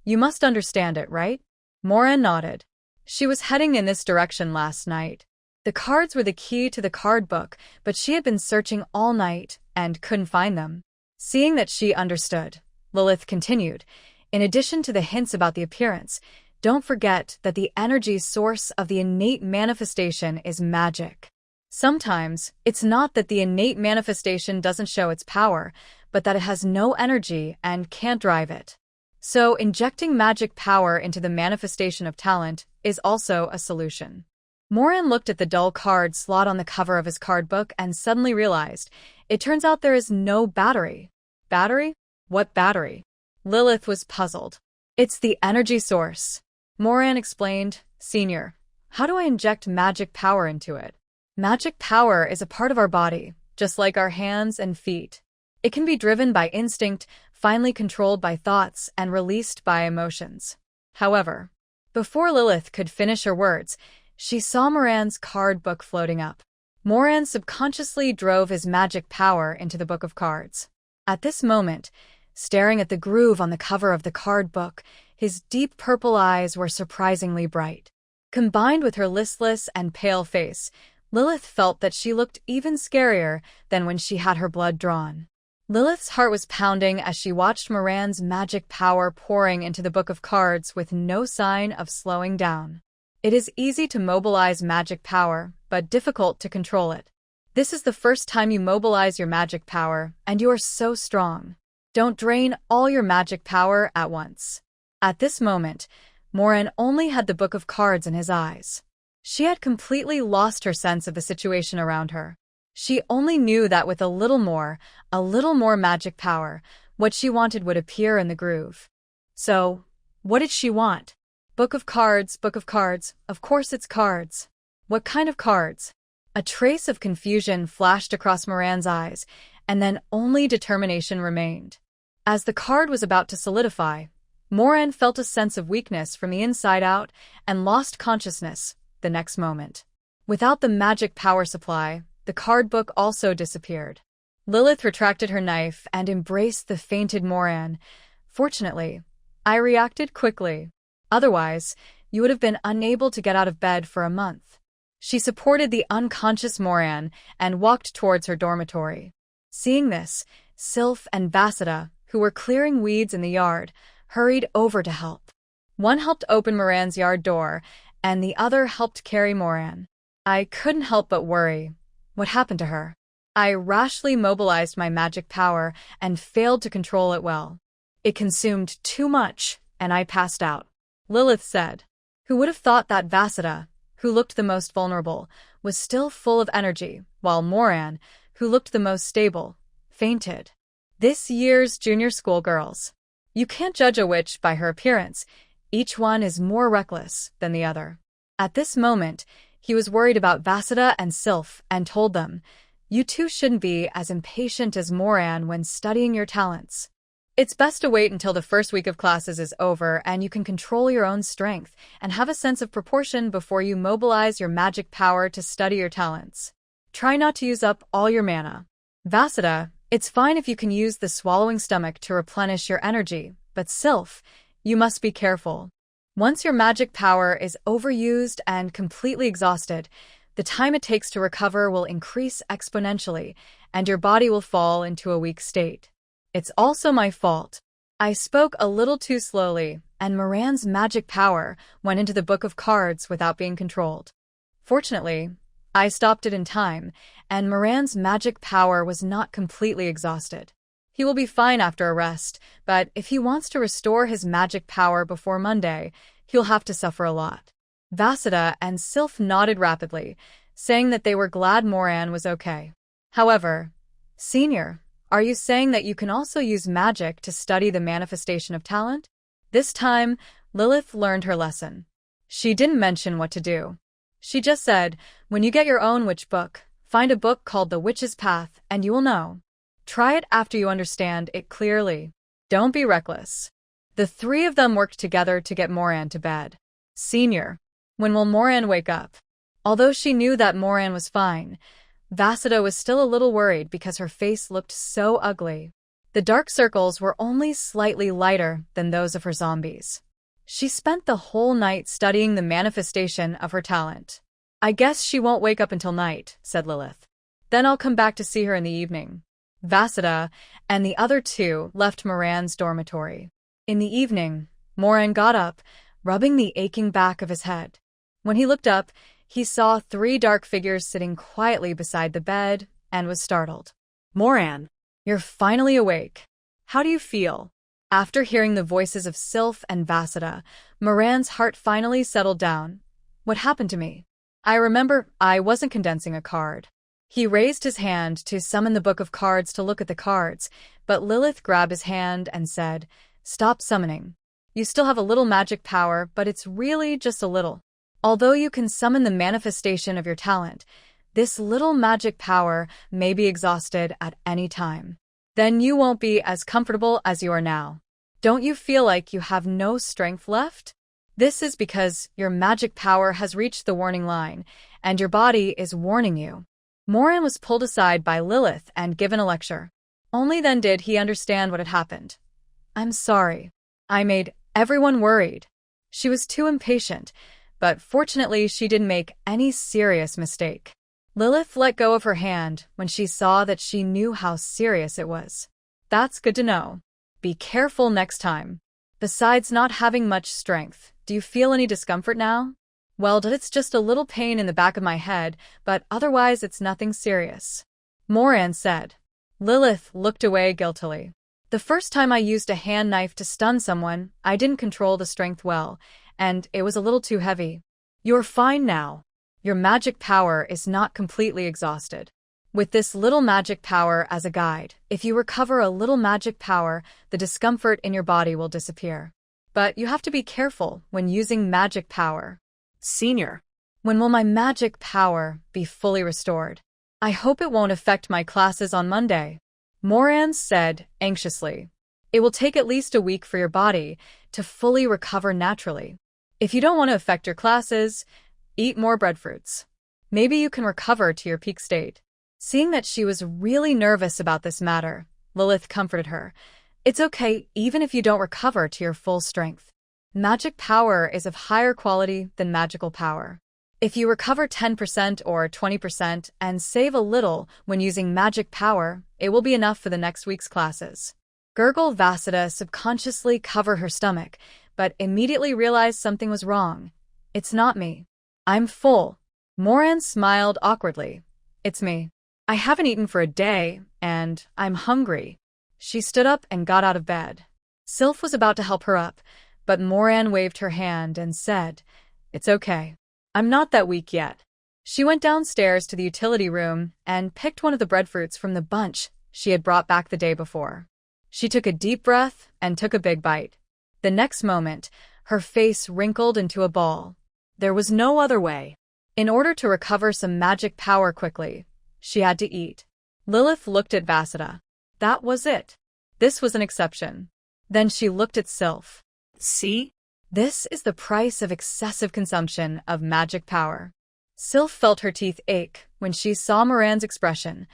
you must understand it, right? Moran nodded. She was heading in this direction last night. The cards were the key to the card book, but she had been searching all night and couldn't find them. Seeing that she understood, Lilith continued, in addition to the hints about the appearance, don't forget that the energy source of the innate manifestation is magic. Sometimes, it's not that the innate manifestation doesn't show its power, but that it has no energy and can't drive it. So, injecting magic power into the manifestation of talent is also a solution. Moran looked at the dull card slot on the cover of his card book and suddenly realized, it turns out there is no battery. Battery? What battery? Lilith was puzzled. It's the energy source. Moran explained, Senior. How do I inject magic power into it? Magic power is a part of our body, just like our hands and feet. It can be driven by instinct, finely controlled by thoughts, and released by emotions. However, before Lilith could finish her words, she saw Moran's card book floating up. Moran subconsciously drove his magic power into the book of cards. At this moment, staring at the groove on the cover of the card book, his deep purple eyes were surprisingly bright. Combined with her listless and pale face, Lilith felt that she looked even scarier than when she had her blood drawn. Lilith's heart was pounding as she watched Moran's magic power pouring into the book of cards with no sign of slowing down. It is easy to mobilize magic power, but difficult to control it. This is the first time you mobilize your magic power, and you are so strong. Don't drain all your magic power at once. At this moment, Moran only had the book of cards in his eyes. She had completely lost her sense of the situation around her. She only knew that with a little more magic power, what she wanted would appear in the groove. So, what did she want? Book of cards, of course it's cards. What kind of cards? A trace of confusion flashed across Moran's eyes, and then only determination remained. As the card was about to solidify, Moran felt a sense of weakness from the inside out and lost consciousness the next moment. Without the magic power supply, the card book also disappeared. Lilith retracted her knife and embraced the fainted Moran. Fortunately, I reacted quickly. Otherwise, you would have been unable to get out of bed for a month. She supported the unconscious Moran and walked towards her dormitory. Seeing this, Sylph and Vasida, who were clearing weeds in the yard, hurried over to help. One helped open Moran's yard door, and the other helped carry Moran. I couldn't help but worry. What happened to her? I rashly mobilized my magic power and failed to control it well. It consumed too much, and I passed out. Lilith said. Who would have thought that Vasida, who looked the most vulnerable, was still full of energy, while Moran, who looked the most stable, fainted. This year's junior school girls. You can't judge a witch by her appearance. Each one is more reckless than the other. At this moment, he was worried about Vasida and Sylph and told them, You two shouldn't be as impatient as Moran when studying your talents. It's best to wait until the first week of classes is over and you can control your own strength and have a sense of proportion before you mobilize your magic power to study your talents. Try not to use up all your mana. Vasida, it's fine if you can use the swallowing stomach to replenish your energy, but Sylph, you must be careful. Once your magic power is overused and completely exhausted, the time it takes to recover will increase exponentially, and your body will fall into a weak state. It's also my fault. I spoke a little too slowly, and Moran's magic power went into the book of cards without being controlled. Fortunately, I stopped it in time, and Moran's magic power was not completely exhausted. He will be fine after a rest, but if he wants to restore his magic power before Monday, he'll have to suffer a lot. Vasida and Sylph nodded rapidly, saying that they were glad Moran was okay. However, Senior, are you saying that you can also use magic to study the manifestation of talent? This time, Lilith learned her lesson. She didn't mention what to do. She just said, when you get your own witch book, find a book called The Witch's Path and you will know. Try it after you understand it clearly. Don't be reckless. The three of them worked together to get Moran to bed. Senior, when will Moran wake up? Although she knew that Moran was fine, Vasida was still a little worried because her face looked so ugly. The dark circles were only slightly lighter than those of her zombies. She spent the whole night studying the manifestation of her talent. I guess she won't wake up until night, said Lilith. Then I'll come back to see her in the evening. Vasida and the other two left Moran's dormitory. In the evening, Moran got up, rubbing the aching back of his head. When he looked up, he saw three dark figures sitting quietly beside the bed and was startled. Moran, you're finally awake. How do you feel? After hearing the voices of Sylph and Vasida, Moran's heart finally settled down. What happened to me? I remember I wasn't condensing a card. He raised his hand to summon the book of cards to look at the cards, but Lilith grabbed his hand and said, Stop summoning. You still have a little magic power, but it's really just a little. Although you can summon the manifestation of your talent, this little magic power may be exhausted at any time. Then you won't be as comfortable as you are now. Don't you feel like you have no strength left? This is because your magic power has reached the warning line, and your body is warning you. Moran was pulled aside by Lilith and given a lecture. Only then did he understand what had happened. I'm sorry. I made everyone worried. She was too impatient, but fortunately she didn't make any serious mistake. Lilith let go of her hand when she saw that she knew how serious it was. That's good to know. Be careful next time. Besides not having much strength, do you feel any discomfort now? Well, it's just a little pain in the back of my head, but otherwise it's nothing serious. Moran said. Lilith looked away guiltily. The first time I used a hand knife to stun someone, I didn't control the strength well, and it was a little too heavy. You're fine now. Your magic power is not completely exhausted. With this little magic power as a guide, if you recover a little magic power, the discomfort in your body will disappear. But you have to be careful when using magic power. Senior. When will my magic power be fully restored? I hope it won't affect my classes on Monday. Moran said anxiously. It will take at least a week for your body to fully recover naturally. If you don't want to affect your classes, eat more breadfruits. Maybe you can recover to your peak state. Seeing that she was really nervous about this matter, Lilith comforted her. It's okay even if you don't recover to your full strength. Magic power is of higher quality than magical power. If you recover 10% or 20% and save a little when using magic power, it will be enough for the next week's classes. Gurgle Vasida subconsciously covered her stomach, but immediately realized something was wrong. It's not me. I'm full. Moran smiled awkwardly. It's me. I haven't eaten for a day, and I'm hungry. She stood up and got out of bed. Sylph was about to help her up, but Moran waved her hand and said, It's okay. I'm not that weak yet. She went downstairs to the utility room and picked one of the breadfruits from the bunch she had brought back the day before. She took a deep breath and took a big bite. The next moment, her face wrinkled into a ball. There was no other way. In order to recover some magic power quickly, she had to eat. Lilith looked at Vasida. That was it. This was an exception. Then she looked at Sylph. See? This is the price of excessive consumption of magic power. Sylph felt her teeth ache when she saw Moran's expression.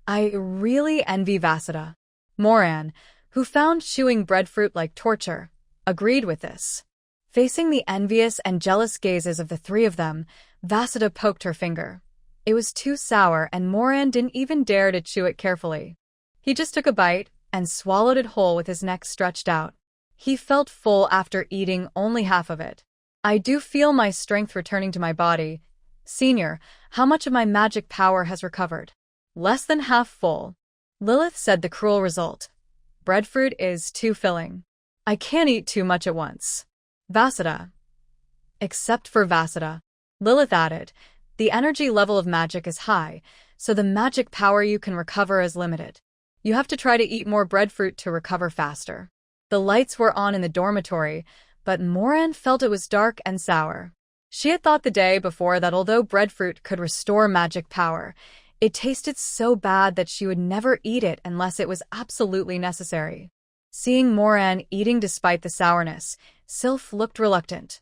I really envy Vasida. Moran, who found chewing breadfruit like torture, agreed with this. Facing the envious and jealous gazes of the three of them, Vasida poked her finger. It was too sour and Moran didn't even dare to chew it carefully. He just took a bite and swallowed it whole with his neck stretched out. He felt full after eating only half of it. I do feel my strength returning to my body. Senior, how much of my magic power has recovered? Less than half full. Lilith said the cruel result. Breadfruit is too filling. I can't eat too much at once. Vasida. Except for Vasida. Lilith added, the energy level of magic is high, so the magic power you can recover is limited. You have to try to eat more breadfruit to recover faster. The lights were on in the dormitory, but Moran felt it was dark and sour. She had thought the day before that although breadfruit could restore magic power, it tasted so bad that she would never eat it unless it was absolutely necessary. Seeing Moran eating despite the sourness, Sylph looked reluctant.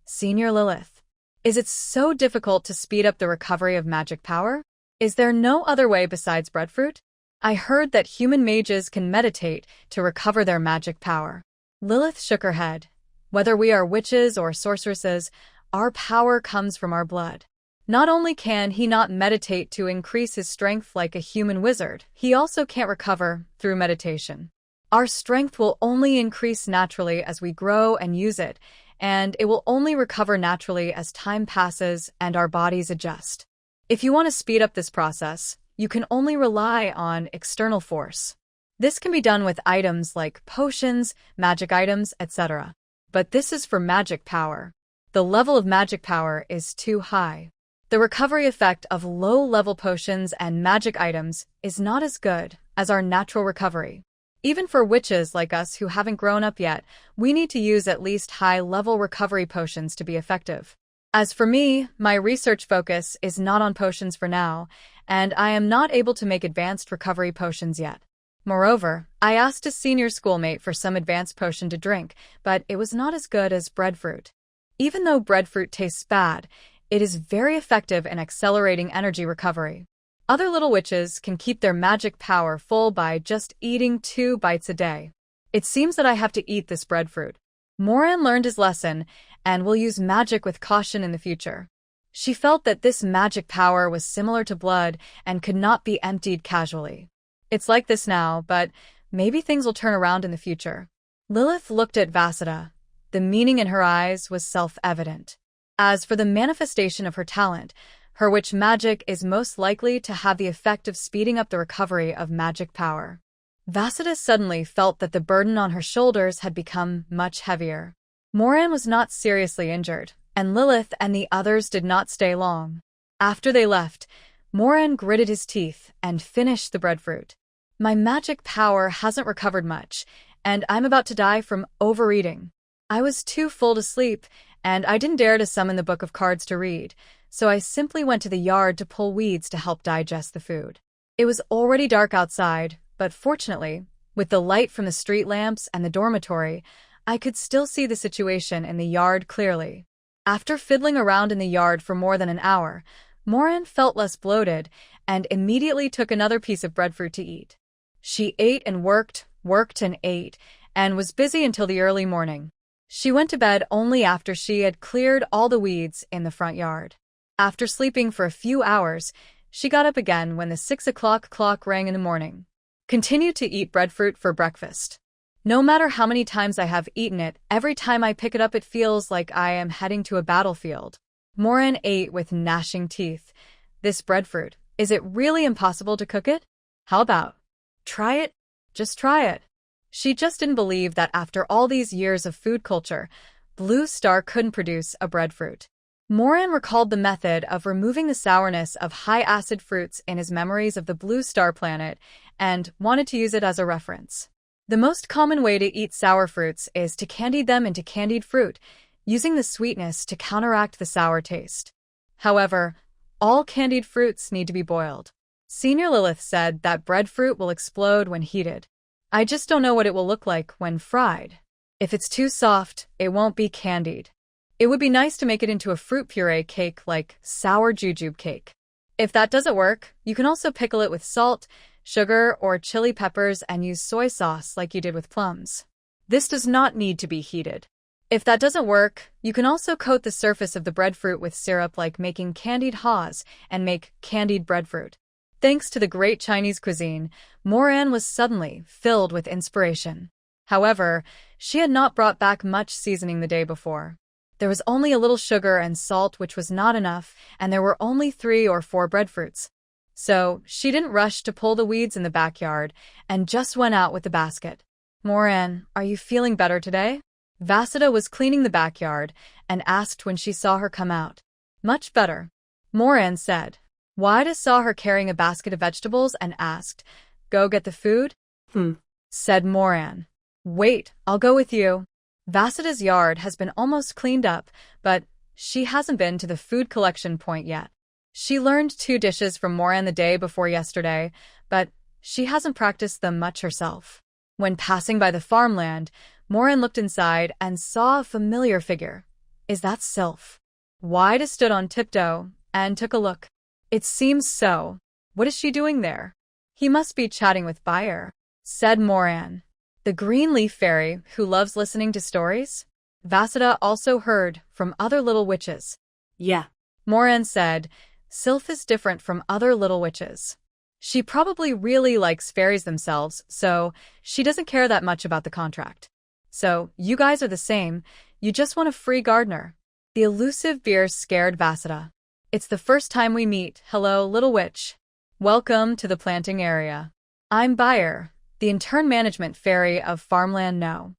Senior Lilith, is it so difficult to speed up the recovery of magic power? Is there no other way besides breadfruit? I heard that human mages can meditate to recover their magic power. Lilith shook her head. Whether we are witches or sorceresses, our power comes from our blood. Not only can he not meditate to increase his strength like a human wizard, he also can't recover through meditation. Our strength will only increase naturally as we grow and use it, and it will only recover naturally as time passes and our bodies adjust. If you want to speed up this process, you can only rely on external force. This can be done with items like potions, magic items, etc. But this is for magic power. The level of magic power is too high. The recovery effect of low-level potions and magic items is not as good as our natural recovery. Even for witches like us who haven't grown up yet, we need to use at least high-level recovery potions to be effective. As for me, my research focus is not on potions for now, and I am not able to make advanced recovery potions yet. Moreover, I asked a senior schoolmate for some advanced potion to drink, but it was not as good as breadfruit. Even though breadfruit tastes bad, it is very effective in accelerating energy recovery. Other little witches can keep their magic power full by just eating 2 bites a day. It seems that I have to eat this breadfruit. Moran learned his lesson and will use magic with caution in the future. She felt that this magic power was similar to blood and could not be emptied casually. It's like this now, but maybe things will turn around in the future. Lilith looked at Vasudha. The meaning in her eyes was self-evident. As for the manifestation of her talent, her witch magic is most likely to have the effect of speeding up the recovery of magic power. Vasudha suddenly felt that the burden on her shoulders had become much heavier. Moran was not seriously injured, and Lilith and the others did not stay long. After they left, Moran gritted his teeth and finished the breadfruit. My magic power hasn't recovered much, and I'm about to die from overeating. I was too full to sleep, and I didn't dare to summon the book of cards to read, so I simply went to the yard to pull weeds to help digest the food. It was already dark outside, but fortunately, with the light from the street lamps and the dormitory, I could still see the situation in the yard clearly. After fiddling around in the yard for more than an hour, Moran felt less bloated and immediately took another piece of breadfruit to eat. She ate and worked and ate, and was busy until the early morning. She went to bed only after she had cleared all the weeds in the front yard. After sleeping for a few hours, she got up again when the 6 o'clock clock rang in the morning. Continued to eat breadfruit for breakfast. No matter how many times I have eaten it, every time I pick it up it feels like I am heading to a battlefield. Moran ate with gnashing teeth. This breadfruit, is it really impossible to cook it? How about? Try it? Just try it. She just didn't believe that after all these years of food culture, Blue Star couldn't produce a breadfruit. Moran recalled the method of removing the sourness of high-acid fruits in his memories of the Blue Star planet and wanted to use it as a reference. The most common way to eat sour fruits is to candy them into candied fruit, using the sweetness to counteract the sour taste. However, all candied fruits need to be boiled. Senior Lilith said that breadfruit will explode when heated. I just don't know what it will look like when fried. If it's too soft, it won't be candied. It would be nice to make it into a fruit puree cake like sour jujube cake. If that doesn't work, you can also pickle it with salt, sugar, or chili peppers and use soy sauce like you did with plums. This does not need to be heated. If that doesn't work, you can also coat the surface of the breadfruit with syrup like making candied haws and make candied breadfruit. Thanks to the great Chinese cuisine, Moran was suddenly filled with inspiration. However, she had not brought back much seasoning the day before. There was only a little sugar and salt, which was not enough, and there were only 3 or 4 breadfruits. So she didn't rush to pull the weeds in the backyard and just went out with the basket. Moran, are you feeling better today? Vasudha was cleaning the backyard and asked when she saw her come out. Much better, Moran said. Wida saw her carrying a basket of vegetables and asked, Go get the food? Said Moran. Wait, I'll go with you. Vasida's yard has been almost cleaned up, but she hasn't been to the food collection point yet. She learned 2 dishes from Moran the day before yesterday, but she hasn't practiced them much herself. When passing by the farmland, Moran looked inside and saw a familiar figure. Is that Sylph? Wida stood on tiptoe and took a look. It seems so. What is she doing there? He must be chatting with Bayer, said Moran. The green leaf fairy who loves listening to stories? Vasudha also heard from other little witches. Yeah, Moran said, Sylph is different from other little witches. She probably really likes fairies themselves, so she doesn't care that much about the contract. So, you guys are the same, you just want a free gardener. The elusive beer scared Vasudha. It's the first time we meet. Hello, little witch. Welcome to the planting area. I'm Bayer, the intern management fairy of Farmland No.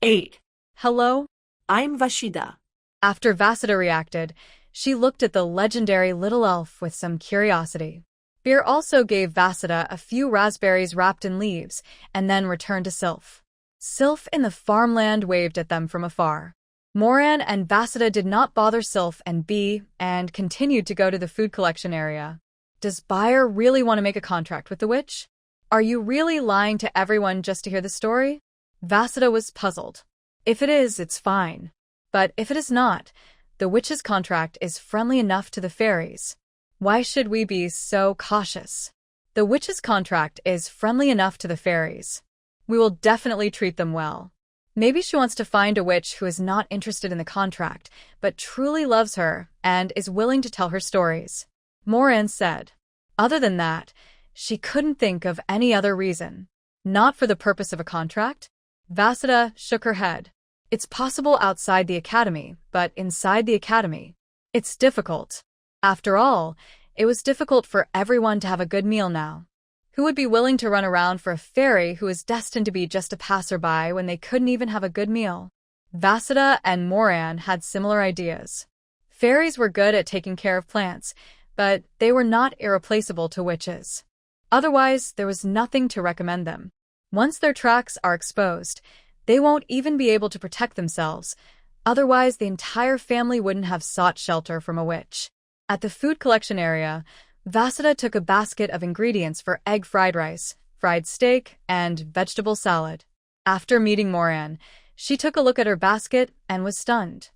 8. Hello? I'm Vashida. After Vasudha reacted, she looked at the legendary little elf with some curiosity. Beer also gave Vasida a few raspberries wrapped in leaves, and then returned to Sylph. Sylph in the farmland waved at them from afar. Moran and Vasida did not bother Sylph and Bee, and continued to go to the food collection area. Does Buyer really want to make a contract with the witch? Are you really lying to everyone just to hear the story? Vasida was puzzled. If it is, it's fine. But if it is not, the witch's contract is friendly enough to the fairies. Why should we be so cautious? The witch's contract is friendly enough to the fairies. We will definitely treat them well. Maybe she wants to find a witch who is not interested in the contract, but truly loves her and is willing to tell her stories. Moran said. Other than that, she couldn't think of any other reason. Not for the purpose of a contract? Vasida shook her head. It's possible outside the academy, but inside the academy, it's difficult. After all, it was difficult for everyone to have a good meal now. Who would be willing to run around for a fairy who is destined to be just a passerby when they couldn't even have a good meal? Vasida and Moran had similar ideas. Fairies were good at taking care of plants, but they were not irreplaceable to witches. Otherwise, there was nothing to recommend them. Once their tracks are exposed, they won't even be able to protect themselves. Otherwise, the entire family wouldn't have sought shelter from a witch. At the food collection area, Vasida took a basket of ingredients for egg fried rice, fried steak, and vegetable salad. After meeting Moran, she took a look at her basket and was stunned.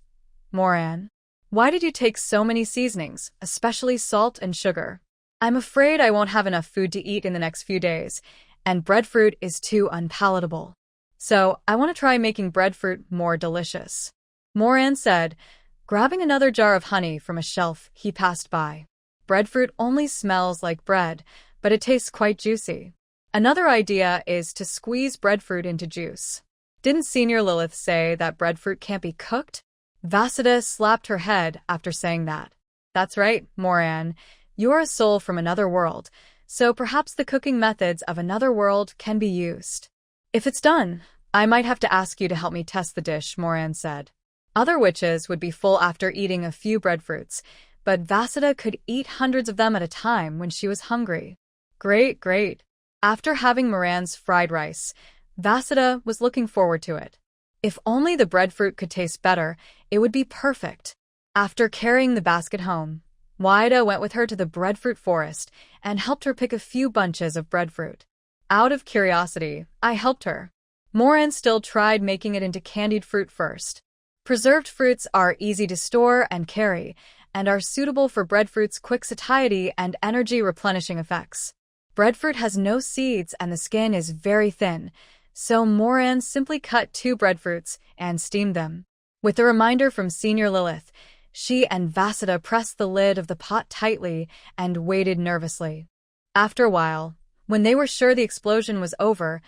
Moran, why did you take so many seasonings, especially salt and sugar? I'm afraid I won't have enough food to eat in the next few days, and breadfruit is too unpalatable. So I want to try making breadfruit more delicious. Moran said, grabbing another jar of honey from a shelf he passed by. Breadfruit only smells like bread, but it tastes quite juicy. Another idea is to squeeze breadfruit into juice. Didn't Senior Lilith say that breadfruit can't be cooked? Vasida slapped her head after saying that. That's right, Moran. You're a soul from another world, so perhaps the cooking methods of another world can be used. If it's done, I might have to ask you to help me test the dish, Moran said. Other witches would be full after eating a few breadfruits, but Vasida could eat hundreds of them at a time when she was hungry. Great, great. After having Moran's fried rice, Vasida was looking forward to it. If only the breadfruit could taste better, it would be perfect. After carrying the basket home, Waida went with her to the breadfruit forest and helped her pick a few bunches of breadfruit. Out of curiosity, I helped her. Moran still tried making it into candied fruit first. Preserved fruits are easy to store and carry, and are suitable for breadfruit's quick satiety and energy-replenishing effects. Breadfruit has no seeds and the skin is very thin, so Moran simply cut 2 breadfruits and steamed them. With a reminder from Senior Lilith, she and Vasida pressed the lid of the pot tightly and waited nervously. After a while, when they were sure the explosion was over,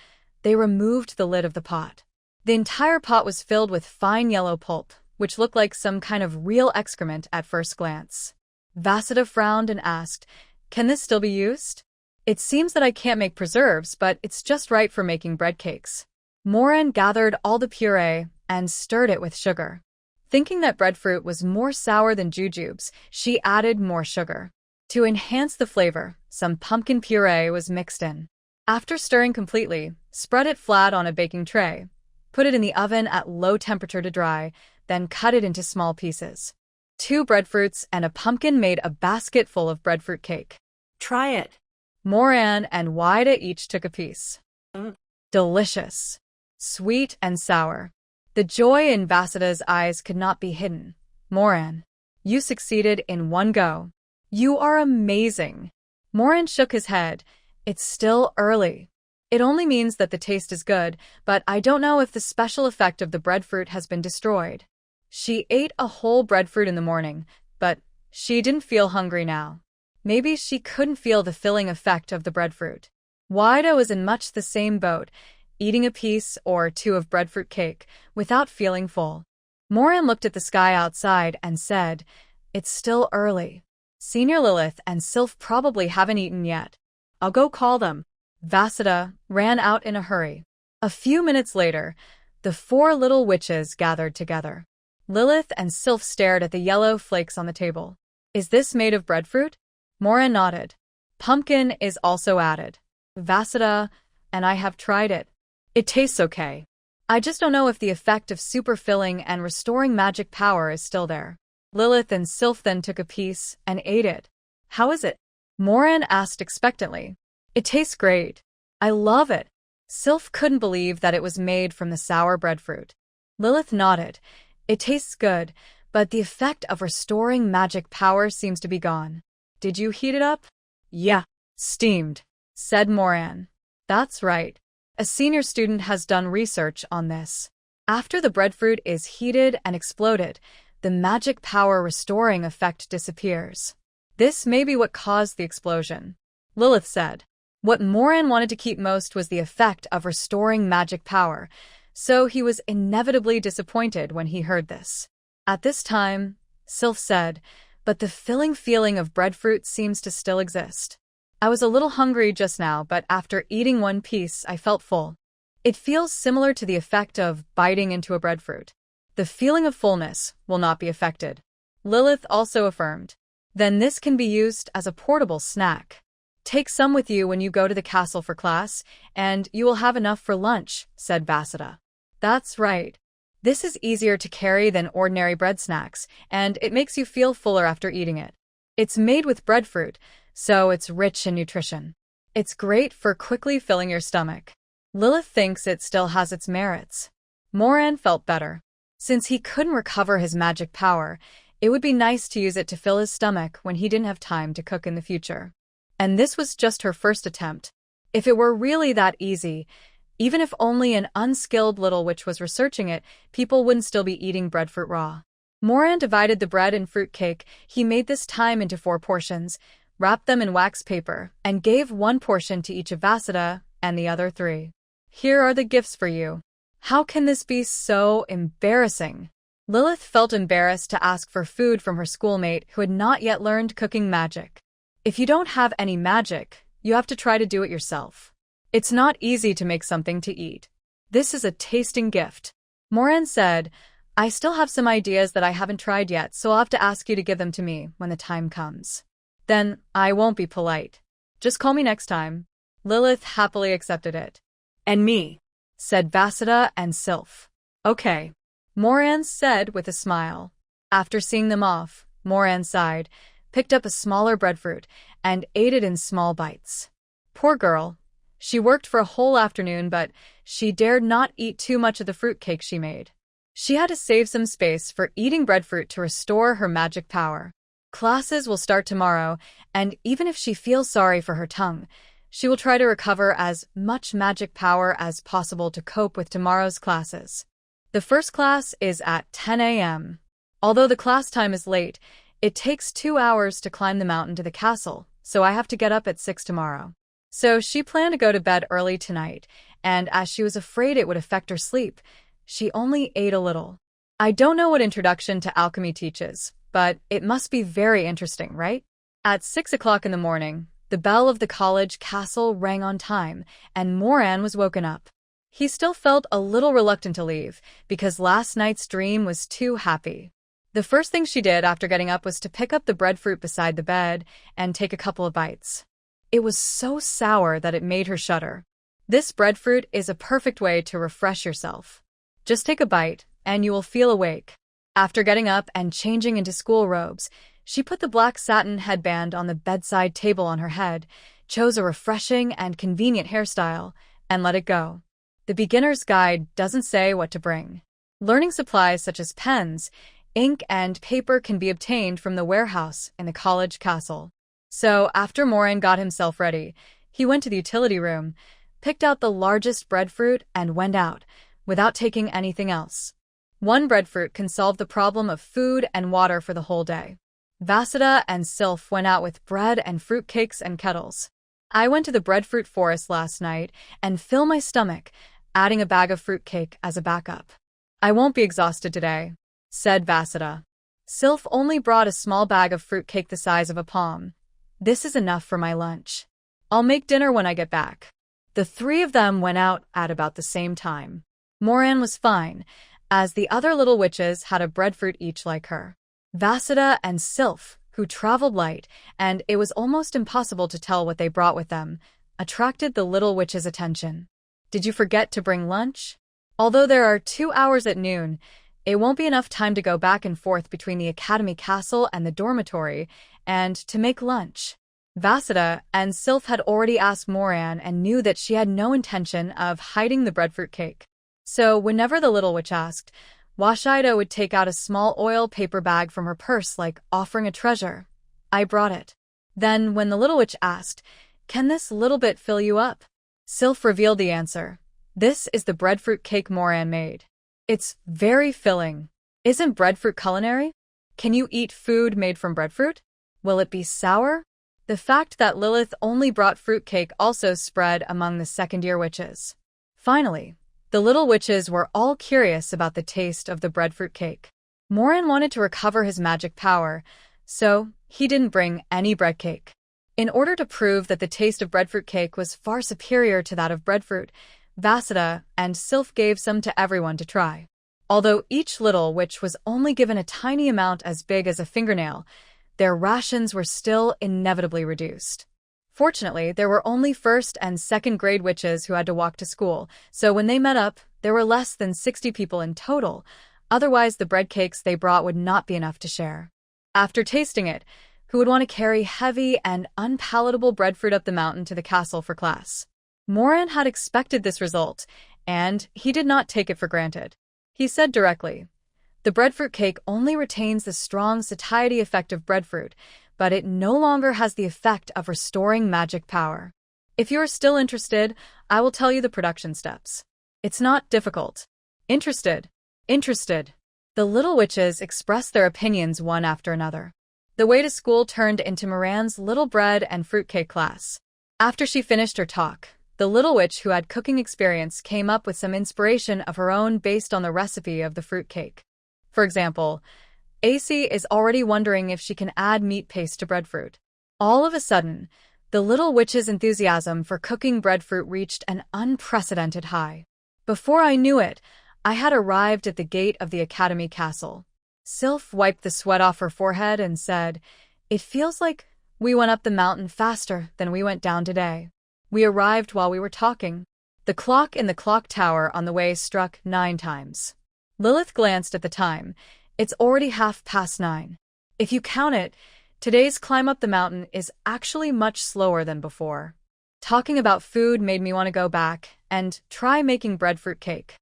they removed the lid of the pot. The entire pot was filled with fine yellow pulp, which looked like some kind of real excrement at first glance. Vasida frowned and asked, "Can this still be used?" "It seems that I can't make preserves, but it's just right for making bread cakes." Moran gathered all the puree and stirred it with sugar. Thinking that breadfruit was more sour than jujubes, she added more sugar. To enhance the flavor, some pumpkin puree was mixed in. After stirring completely, spread it flat on a baking tray. Put it in the oven at low temperature to dry, then cut it into small pieces. 2 breadfruits and a pumpkin made a basket full of breadfruit cake. Try it. Moran and Waida each took a piece. Delicious. Sweet and sour. The joy in Vasida's eyes could not be hidden. Moran, you succeeded in one go. You are amazing. Moran shook his head. It's still early. It only means that the taste is good, but I don't know if the special effect of the breadfruit has been destroyed. She ate a whole breadfruit in the morning, but she didn't feel hungry now. Maybe she couldn't feel the filling effect of the breadfruit. Waida was in much the same boat, eating a piece or 2 of breadfruit cake without feeling full. Moran looked at the sky outside and said, "It's still early. Senior Lilith and Sylph probably haven't eaten yet. I'll go call them." Vasida ran out in a hurry. A few minutes later, the 4 little witches gathered together. Lilith and Sylph stared at the yellow flakes on the table. "Is this made of breadfruit?" Moran nodded. Pumpkin is also added. Vasida, and I have tried it. It tastes okay. I just don't know if the effect of super filling and restoring magic power is still there. Lilith and Sylph then took a piece and ate it. How is it? Moran asked expectantly. It tastes great. I love it. Sylph couldn't believe that it was made from the sour breadfruit. Lilith nodded. It tastes good, but the effect of restoring magic power seems to be gone. Did you heat it up? Yeah, steamed, said Moran. That's right. A senior student has done research on this. After the breadfruit is heated and exploded, the magic power restoring effect disappears. This may be what caused the explosion, Lilith said. What Moran wanted to keep most was the effect of restoring magic power, so he was inevitably disappointed when he heard this. At this time, Sylph said, but the filling feeling of breadfruit seems to still exist. I was a little hungry just now, but after eating one piece, I felt full. It feels similar to the effect of biting into a breadfruit. The feeling of fullness will not be affected. Lilith also affirmed. Then this can be used as a portable snack. Take some with you when you go to the castle for class, and you will have enough for lunch, said Vasida. That's right. This is easier to carry than ordinary bread snacks, and it makes you feel fuller after eating it. It's made with breadfruit, so it's rich in nutrition. It's great for quickly filling your stomach. Lilith thinks it still has its merits. Moran felt better. Since he couldn't recover his magic power, it would be nice to use it to fill his stomach when he didn't have time to cook in the future. And this was just her first attempt. If it were really that easy, even if only an unskilled little witch was researching it, people wouldn't still be eating breadfruit raw. Moran divided the bread and fruit cake he made this time into 4 portions, wrapped them in wax paper, and gave 1 portion to each of Vasida and the other 3. Here are the gifts for you. How can this be so embarrassing? Lilith felt embarrassed to ask for food from her schoolmate who had not yet learned cooking magic. If you don't have any magic, you have to try to do it yourself. It's not easy to make something to eat. This is a tasting gift. Moran said, I still have some ideas that I haven't tried yet, so I'll have to ask you to give them to me when the time comes. Then I won't be polite. Just call me next time. Lilith happily accepted it. And me, said Vasida and Sylph. Okay, Moran said with a smile. After seeing them off, Moran sighed, picked up a smaller breadfruit, and ate it in small bites. Poor girl. She worked for a whole afternoon, but she dared not eat too much of the fruitcake she made. She had to save some space for eating breadfruit to restore her magic power. Classes will start tomorrow, and even if she feels sorry for her tongue, she will try to recover as much magic power as possible to cope with tomorrow's classes. The first class is at 10 a.m. Although the class time is late, it takes 2 hours to climb the mountain to the castle, so I have to get up at 6 tomorrow. So she planned to go to bed early tonight, and as she was afraid it would affect her sleep, she only ate a little. I don't know what Introduction to Alchemy teaches, but it must be very interesting, right? At 6 o'clock in the morning, the bell of the college castle rang on time, and Moran was woken up. He still felt a little reluctant to leave, because last night's dream was too happy. The first thing she did after getting up was to pick up the breadfruit beside the bed and take a couple of bites. It was so sour that it made her shudder. This breadfruit is a perfect way to refresh yourself. Just take a bite, and you will feel awake. After getting up and changing into school robes, she put the black satin headband on the bedside table on her head, chose a refreshing and convenient hairstyle, and let it go. The beginner's guide doesn't say what to bring. Learning supplies such as pens, ink, and paper can be obtained from the warehouse in the college castle. So, after Moran got himself ready, he went to the utility room, picked out the largest breadfruit, and went out, without taking anything else. 1 breadfruit can solve the problem of food and water for the whole day. Vasida and Sylph went out with bread and fruit cakes and kettles. I went to the breadfruit forest last night and filled my stomach, adding a bag of fruit cake as a backup. I won't be exhausted today, said Vasida. Sylph only brought a small bag of fruit cake the size of a palm. This is enough for my lunch. I'll make dinner when I get back. The 3 of them went out at about the same time. Moran was fine, as the other little witches had a breadfruit each like her. Vasida and Sylph, who traveled light, and it was almost impossible to tell what they brought with them, attracted the little witch's attention. Did you forget to bring lunch? Although there are 2 hours at noon, it won't be enough time to go back and forth between the Academy Castle and the dormitory, and to make lunch. Vasida and Sylph had already asked Moran and knew that she had no intention of hiding the breadfruit cake. So whenever the little witch asked, Washida would take out a small oil paper bag from her purse like offering a treasure. I brought it. Then when the little witch asked, "Can this little bit fill you up?" Sylph revealed the answer. This is the breadfruit cake Moran made. It's very filling. Isn't breadfruit culinary? Can you eat food made from breadfruit? Will it be sour? The fact that Lilith only brought fruit cake also spread among the second-year witches. Finally, the little witches were all curious about the taste of the breadfruit cake. Moran wanted to recover his magic power, so he didn't bring any bread cake. In order to prove that the taste of breadfruit cake was far superior to that of breadfruit, Vasida and Sylph gave some to everyone to try. Although each little witch was only given a tiny amount as big as a fingernail, their rations were still inevitably reduced. Fortunately, there were only first and second grade witches who had to walk to school, so when they met up, there were less than 60 people in total. Otherwise, the bread cakes they brought would not be enough to share. After tasting it, who would want to carry heavy and unpalatable breadfruit up the mountain to the castle for class? Moran had expected this result, and he did not take it for granted. He said directly, "The breadfruit cake only retains the strong satiety effect of breadfruit, but it no longer has the effect of restoring magic power. If you are still interested, I will tell you the production steps. It's not difficult." Interested. The little witches expressed their opinions one after another. The way to school turned into Moran's little bread and fruitcake class. After she finished her talk, the little witch who had cooking experience came up with some inspiration of her own based on the recipe of the fruitcake. For example, AC is already wondering if she can add meat paste to breadfruit. All of a sudden, the little witch's enthusiasm for cooking breadfruit reached an unprecedented high. Before I knew it, I had arrived at the gate of the Academy Castle. Sylph wiped the sweat off her forehead and said, "It feels like we went up the mountain faster than we went down today. We arrived while we were talking." The clock in the clock tower on the way struck 9 times. Lilith glanced at the time. It's already 9:30. If you count it, today's climb up the mountain is actually much slower than before. Talking about food made me want to go back and try making breadfruit cake.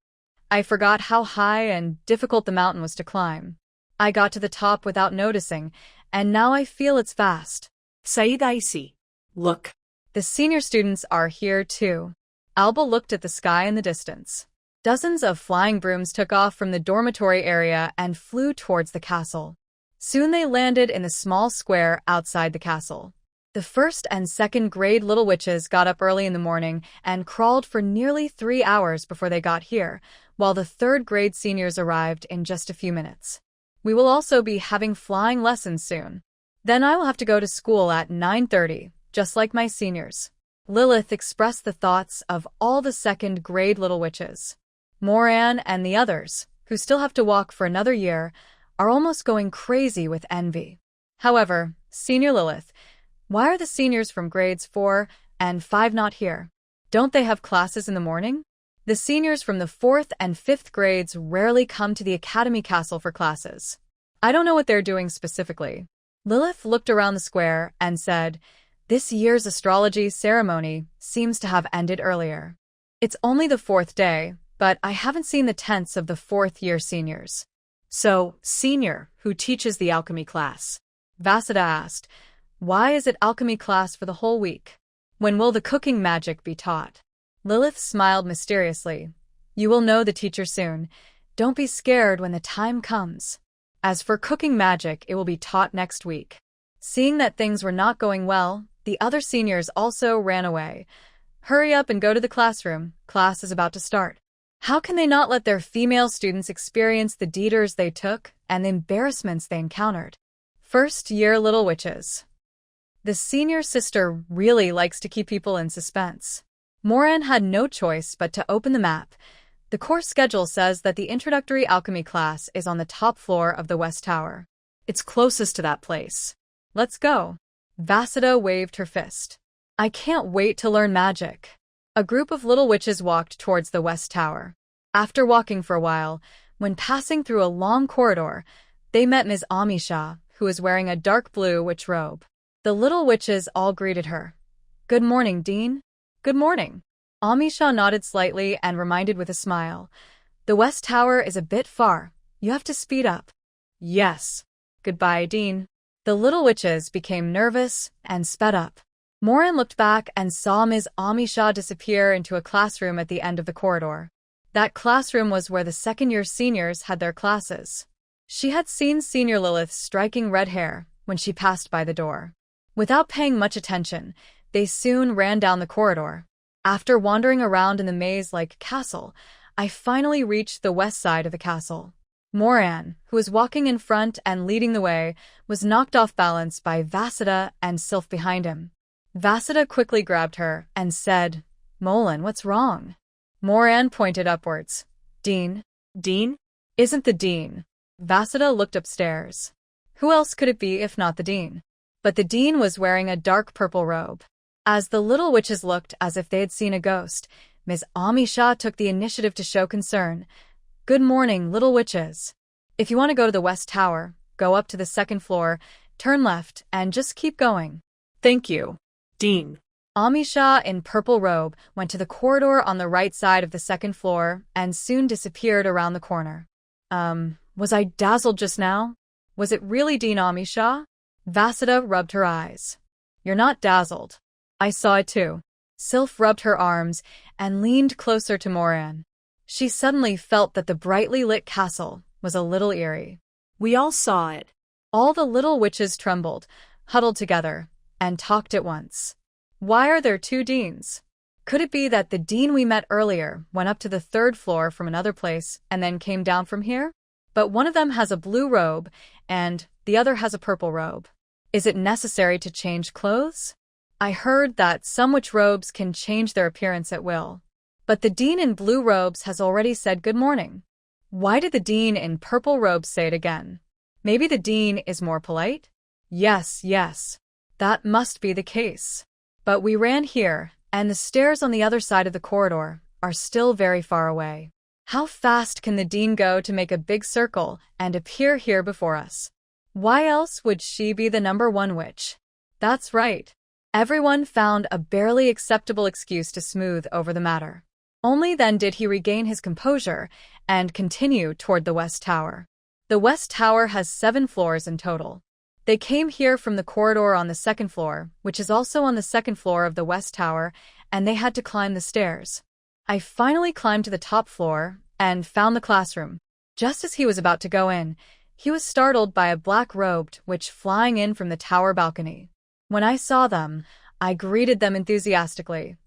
I forgot how high and difficult the mountain was to climb. I got to the top without noticing, and now I feel it's fast. Said Icy. Look. The senior students are here too. Alba looked at the sky in the distance. Dozens of flying brooms took off from the dormitory area and flew towards the castle. Soon they landed in the small square outside the castle. The first and second grade little witches got up early in the morning and crawled for nearly 3 hours before they got here, while the third grade seniors arrived in just a few minutes. We will also be having flying lessons soon. Then I will have to go to school at 9:30, just like my seniors. Lilith expressed the thoughts of all the second grade little witches. Moran and the others, who still have to walk for another year, are almost going crazy with envy. However, Senior Lilith, why are the seniors from grades 4 and 5 not here? Don't they have classes in the morning? The seniors from the 4th and 5th grades rarely come to the Academy Castle for classes. I don't know what they're doing specifically. Lilith looked around the square and said, "This year's astrology ceremony seems to have ended earlier. It's only the 4th day, but I haven't seen the tents of the 4th-year seniors." "So, senior, who teaches the alchemy class?" Vasida asked. "Why is it alchemy class for the whole week? When will the cooking magic be taught?" Lilith smiled mysteriously. "You will know the teacher soon. Don't be scared when the time comes. As for cooking magic, it will be taught next week." Seeing that things were not going well, the other seniors also ran away. "Hurry up and go to the classroom. Class is about to start." How can they not let their female students experience the detours they took and the embarrassments they encountered? First-year little witches. The senior sister really likes to keep people in suspense. Moran had no choice but to open the map. The course schedule says that the introductory alchemy class is on the top floor of the West Tower. It's closest to that place. Let's go. Vasida waved her fist. I can't wait to learn magic. A group of little witches walked towards the West Tower. After walking for a while, when passing through a long corridor, they met Ms. Amisha, who was wearing a dark blue witch robe. The little witches all greeted her. Good morning, Dean. Good morning. Amisha nodded slightly and reminded with a smile. The West Tower is a bit far. You have to speed up. Yes. Goodbye, Dean. The little witches became nervous and sped up. Moran looked back and saw Ms. Amisha disappear into a classroom at the end of the corridor. That classroom was where the second-year seniors had their classes. She had seen Senior Lilith's striking red hair when she passed by the door. Without paying much attention, they soon ran down the corridor. After wandering around in the maze-like castle, I finally reached the west side of the castle. Moran, who was walking in front and leading the way, was knocked off balance by Vasida and Sylph behind him. Vasida quickly grabbed her and said, Molan, what's wrong? Moran pointed upwards. Dean? Dean? Isn't the Dean? Vasida looked upstairs. Who else could it be if not the Dean? But the Dean was wearing a dark purple robe. As the little witches looked as if they had seen a ghost, Ms. Amisha took the initiative to show concern. Good morning, little witches. If you want to go to the West Tower, go up to the second floor, turn left, and just keep going. Thank you. Dean. Amisha, in purple robe, went to the corridor on the right side of the second floor and soon disappeared around the corner. Was I dazzled just now? Was it really Dean Amisha? Vasida rubbed her eyes. You're not dazzled. I saw it too. Sylph rubbed her arms and leaned closer to Moran. She suddenly felt that the brightly lit castle was a little eerie. We all saw it. All the little witches trembled, huddled together, and talked at once. Why are there two Deans? Could it be that the Dean we met earlier went up to the third floor from another place and then came down from here? But one of them has a blue robe and the other has a purple robe. Is it necessary to change clothes? I heard that some witch robes can change their appearance at will. But the Dean in blue robes has already said good morning. Why did the Dean in purple robes say it again? Maybe the Dean is more polite? Yes. That must be the case. But we ran here, and the stairs on the other side of the corridor are still very far away. How fast can the Dean go to make a big circle and appear here before us? Why else would she be the #1 witch? That's right. Everyone found a barely acceptable excuse to smooth over the matter. Only then did he regain his composure and continue toward the West Tower. The West Tower has 7 floors in total. They came here from the corridor on the second floor, which is also on the second floor of the West Tower, and they had to climb the stairs. I finally climbed to the top floor and found the classroom. Just as he was about to go in, he was startled by a black-robed witch flying in from the tower balcony. When I saw them, I greeted them enthusiastically.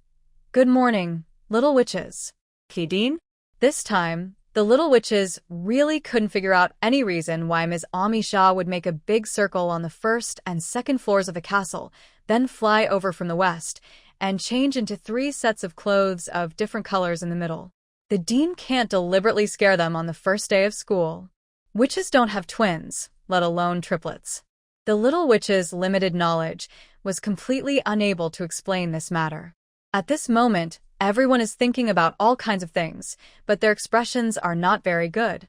Good morning, little witches. Dean? This time, the little witches really couldn't figure out any reason why Ms. Amisha would make a big circle on the first and second floors of the castle, then fly over from the west, and change into 3 sets of clothes of different colors in the middle. The Dean can't deliberately scare them on the first day of school. Witches don't have twins, let alone triplets. The little witch's limited knowledge was completely unable to explain this matter. At this moment, everyone is thinking about all kinds of things, but their expressions are not very good.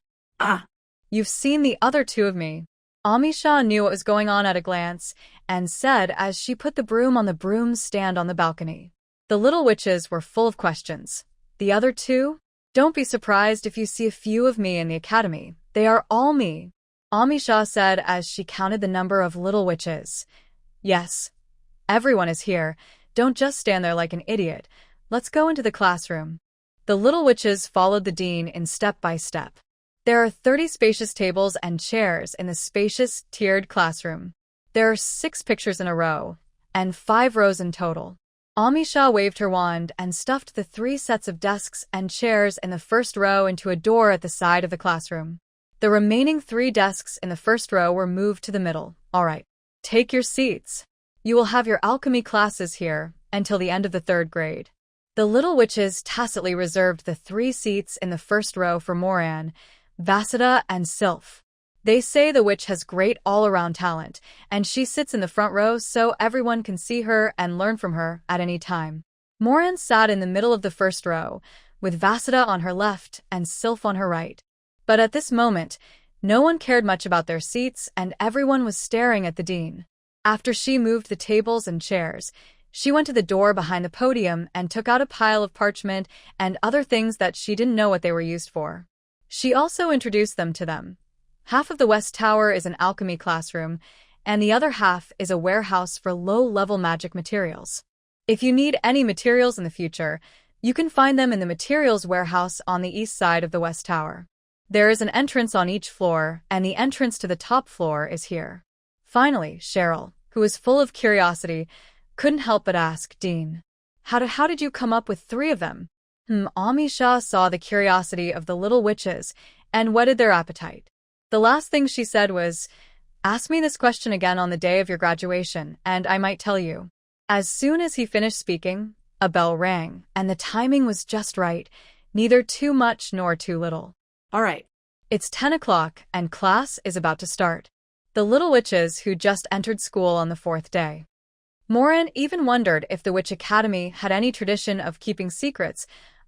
You've seen the other 2 of me. Amisha knew what was going on at a glance and said as she put the broom on the broom stand on the balcony. The little witches were full of questions. The other 2? Don't be surprised if you see a few of me in the academy. They are all me. Amisha said as she counted the number of little witches. Yes, everyone is here. Don't just stand there like an idiot. Let's go into the classroom. The little witches followed the Dean in step by step. There are 30 spacious tables and chairs in the spacious, tiered classroom. There are 6 pictures in a row, and 5 rows in total. Amisha waved her wand and stuffed the 3 sets of desks and chairs in the first row into a door at the side of the classroom. The remaining 3 desks in the first row were moved to the middle. All right, take your seats. You will have your alchemy classes here until the end of the 3rd grade. The little witches tacitly reserved the 3 seats in the first row for Moran, Vasida, and Sylph. They say the witch has great all-around talent, and she sits in the front row so everyone can see her and learn from her at any time. Moran sat in the middle of the first row, with Vasudha on her left and Sylph on her right. But at this moment, no one cared much about their seats and everyone was staring at the dean. After she moved the tables and chairs, she went to the door behind the podium and took out a pile of parchment and other things that she didn't know what they were used for. She also introduced them to them. Half of the West Tower is an alchemy classroom, and the other half is a warehouse for low-level magic materials. If you need any materials in the future, you can find them in the materials warehouse on the east side of the West Tower. There is an entrance on each floor, and the entrance to the top floor is here. Finally, Cheryl, who was full of curiosity, couldn't help but ask, Dean, how did you come up with 3 of them? Amisha saw the curiosity of the little witches and whetted their appetite. The last thing she said was, ask me this question again on the day of your graduation, and I might tell you. As soon as he finished speaking, a bell rang, and the timing was just right, neither too much nor too little. All right. It's 10 o'clock, and class is about to start. The little witches who just entered school on the 4th day. Moran even wondered if the Witch Academy had any tradition of keeping secrets,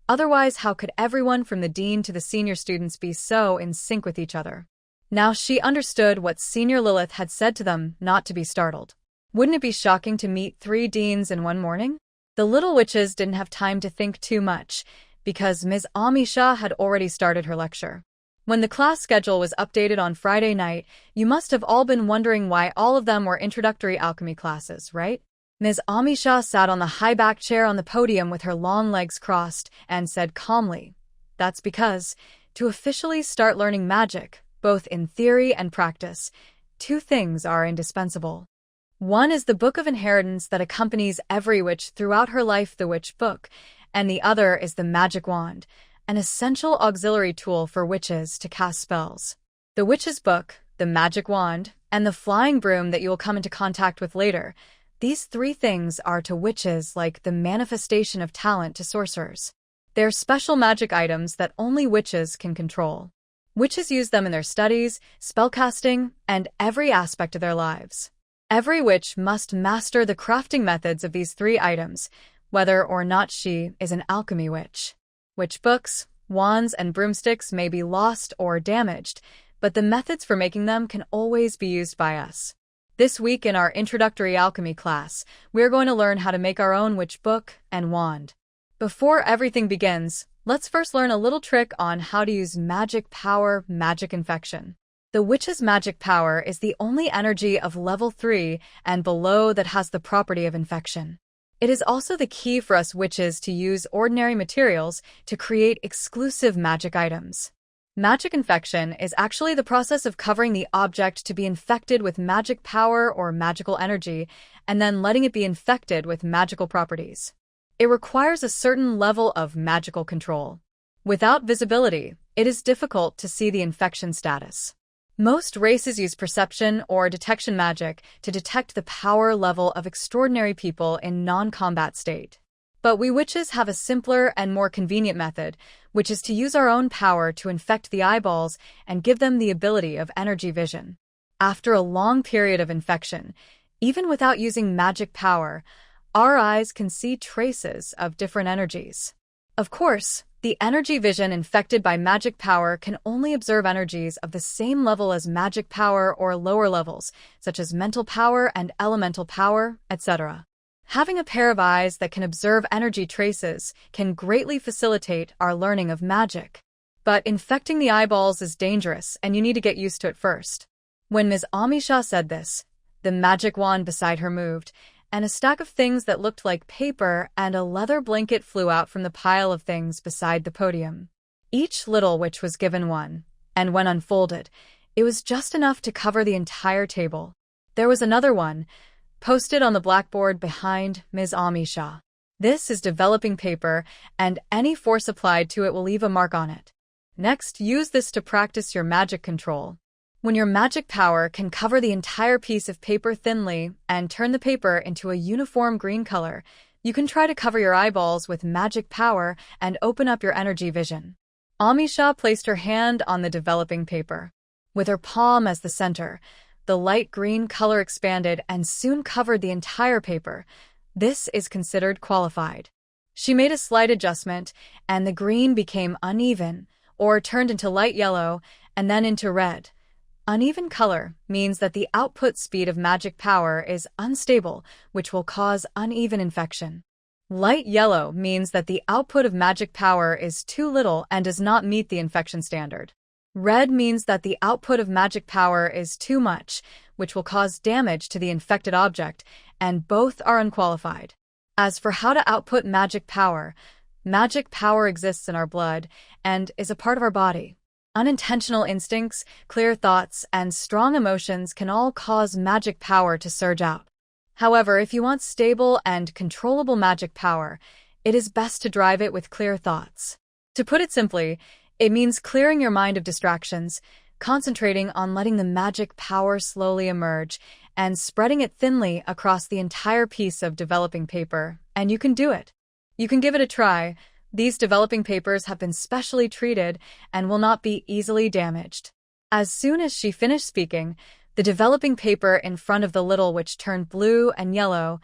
otherwise how could everyone from the dean to the senior students be so in sync with each other? Now she understood what Senior Lilith had said to them not to be startled. Wouldn't it be shocking to meet 3 deans in one morning? The little witches didn't have time to think too much, because Ms. Amisha had already started her lecture. When the class schedule was updated on Friday night, you must have all been wondering why all of them were introductory alchemy classes, right? Ms. Amisha sat on the high-backed chair on the podium with her long legs crossed and said calmly, that's because, to officially start learning magic, both in theory and practice, 2 things are indispensable. One is the Book of Inheritance that accompanies every witch throughout her life, the Witch Book, and the other is the Magic Wand, an essential auxiliary tool for witches to cast spells. The Witch's Book, the Magic Wand, and the Flying Broom that you will come into contact with later, these 3 things are to witches like the manifestation of talent to sorcerers. They're special magic items that only witches can control. Witches use them in their studies, spellcasting, and every aspect of their lives. Every witch must master the crafting methods of these 3 items, whether or not she is an alchemy witch. Witch books, wands, and broomsticks may be lost or damaged, but the methods for making them can always be used by us. This week in our introductory alchemy class, we're going to learn how to make our own witch book and wand. Before everything begins, let's first learn a little trick on how to use magic power, magic infection. The witch's magic power is the only energy of level 3 and below that has the property of infection. It is also the key for us witches to use ordinary materials to create exclusive magic items. Magic infection is actually the process of covering the object to be infected with magic power or magical energy, and then letting it be infected with magical properties. It requires a certain level of magical control. Without visibility, it is difficult to see the infection status. Most races use perception or detection magic to detect the power level of extraordinary people in non-combat state. But we witches have a simpler and more convenient method, which is to use our own power to infect the eyeballs and give them the ability of energy vision. After a long period of infection, even without using magic power, our eyes can see traces of different energies. Of course, the energy vision infected by magic power can only observe energies of the same level as magic power or lower levels, such as mental power and elemental power, etc. Having a pair of eyes that can observe energy traces can greatly facilitate our learning of magic. But infecting the eyeballs is dangerous and you need to get used to it first. When Ms. Amisha said this, the magic wand beside her moved, and a stack of things that looked like paper and a leather blanket flew out from the pile of things beside the podium. Each little witch was given one, and when unfolded, it was just enough to cover the entire table. There was another one, posted on the blackboard behind Ms. Amisha. This is developing paper, and any force applied to it will leave a mark on it. Next, use this to practice your magic control. When your magic power can cover the entire piece of paper thinly and turn the paper into a uniform green color, you can try to cover your eyeballs with magic power and open up your energy vision. Amisha placed her hand on the developing paper. With her palm as the center, the light green color expanded and soon covered the entire paper. This is considered qualified. She made a slight adjustment, and the green became uneven, or turned into light yellow, and then into red. Uneven color means that the output speed of magic power is unstable, which will cause uneven infection. Light yellow means that the output of magic power is too little and does not meet the infection standard. Red means that the output of magic power is too much, which will cause damage to the infected object, and both are unqualified. As for how to output magic power exists in our blood and is a part of our body. Unintentional instincts, clear thoughts, and strong emotions can all cause magic power to surge out. However, if you want stable and controllable magic power, it is best to drive it with clear thoughts. To put it simply, it means clearing your mind of distractions, concentrating on letting the magic power slowly emerge, and spreading it thinly across the entire piece of developing paper, and you can do it. You can give it a try. These developing papers have been specially treated and will not be easily damaged. As soon as she finished speaking, the developing paper in front of the little witch turned blue and yellow.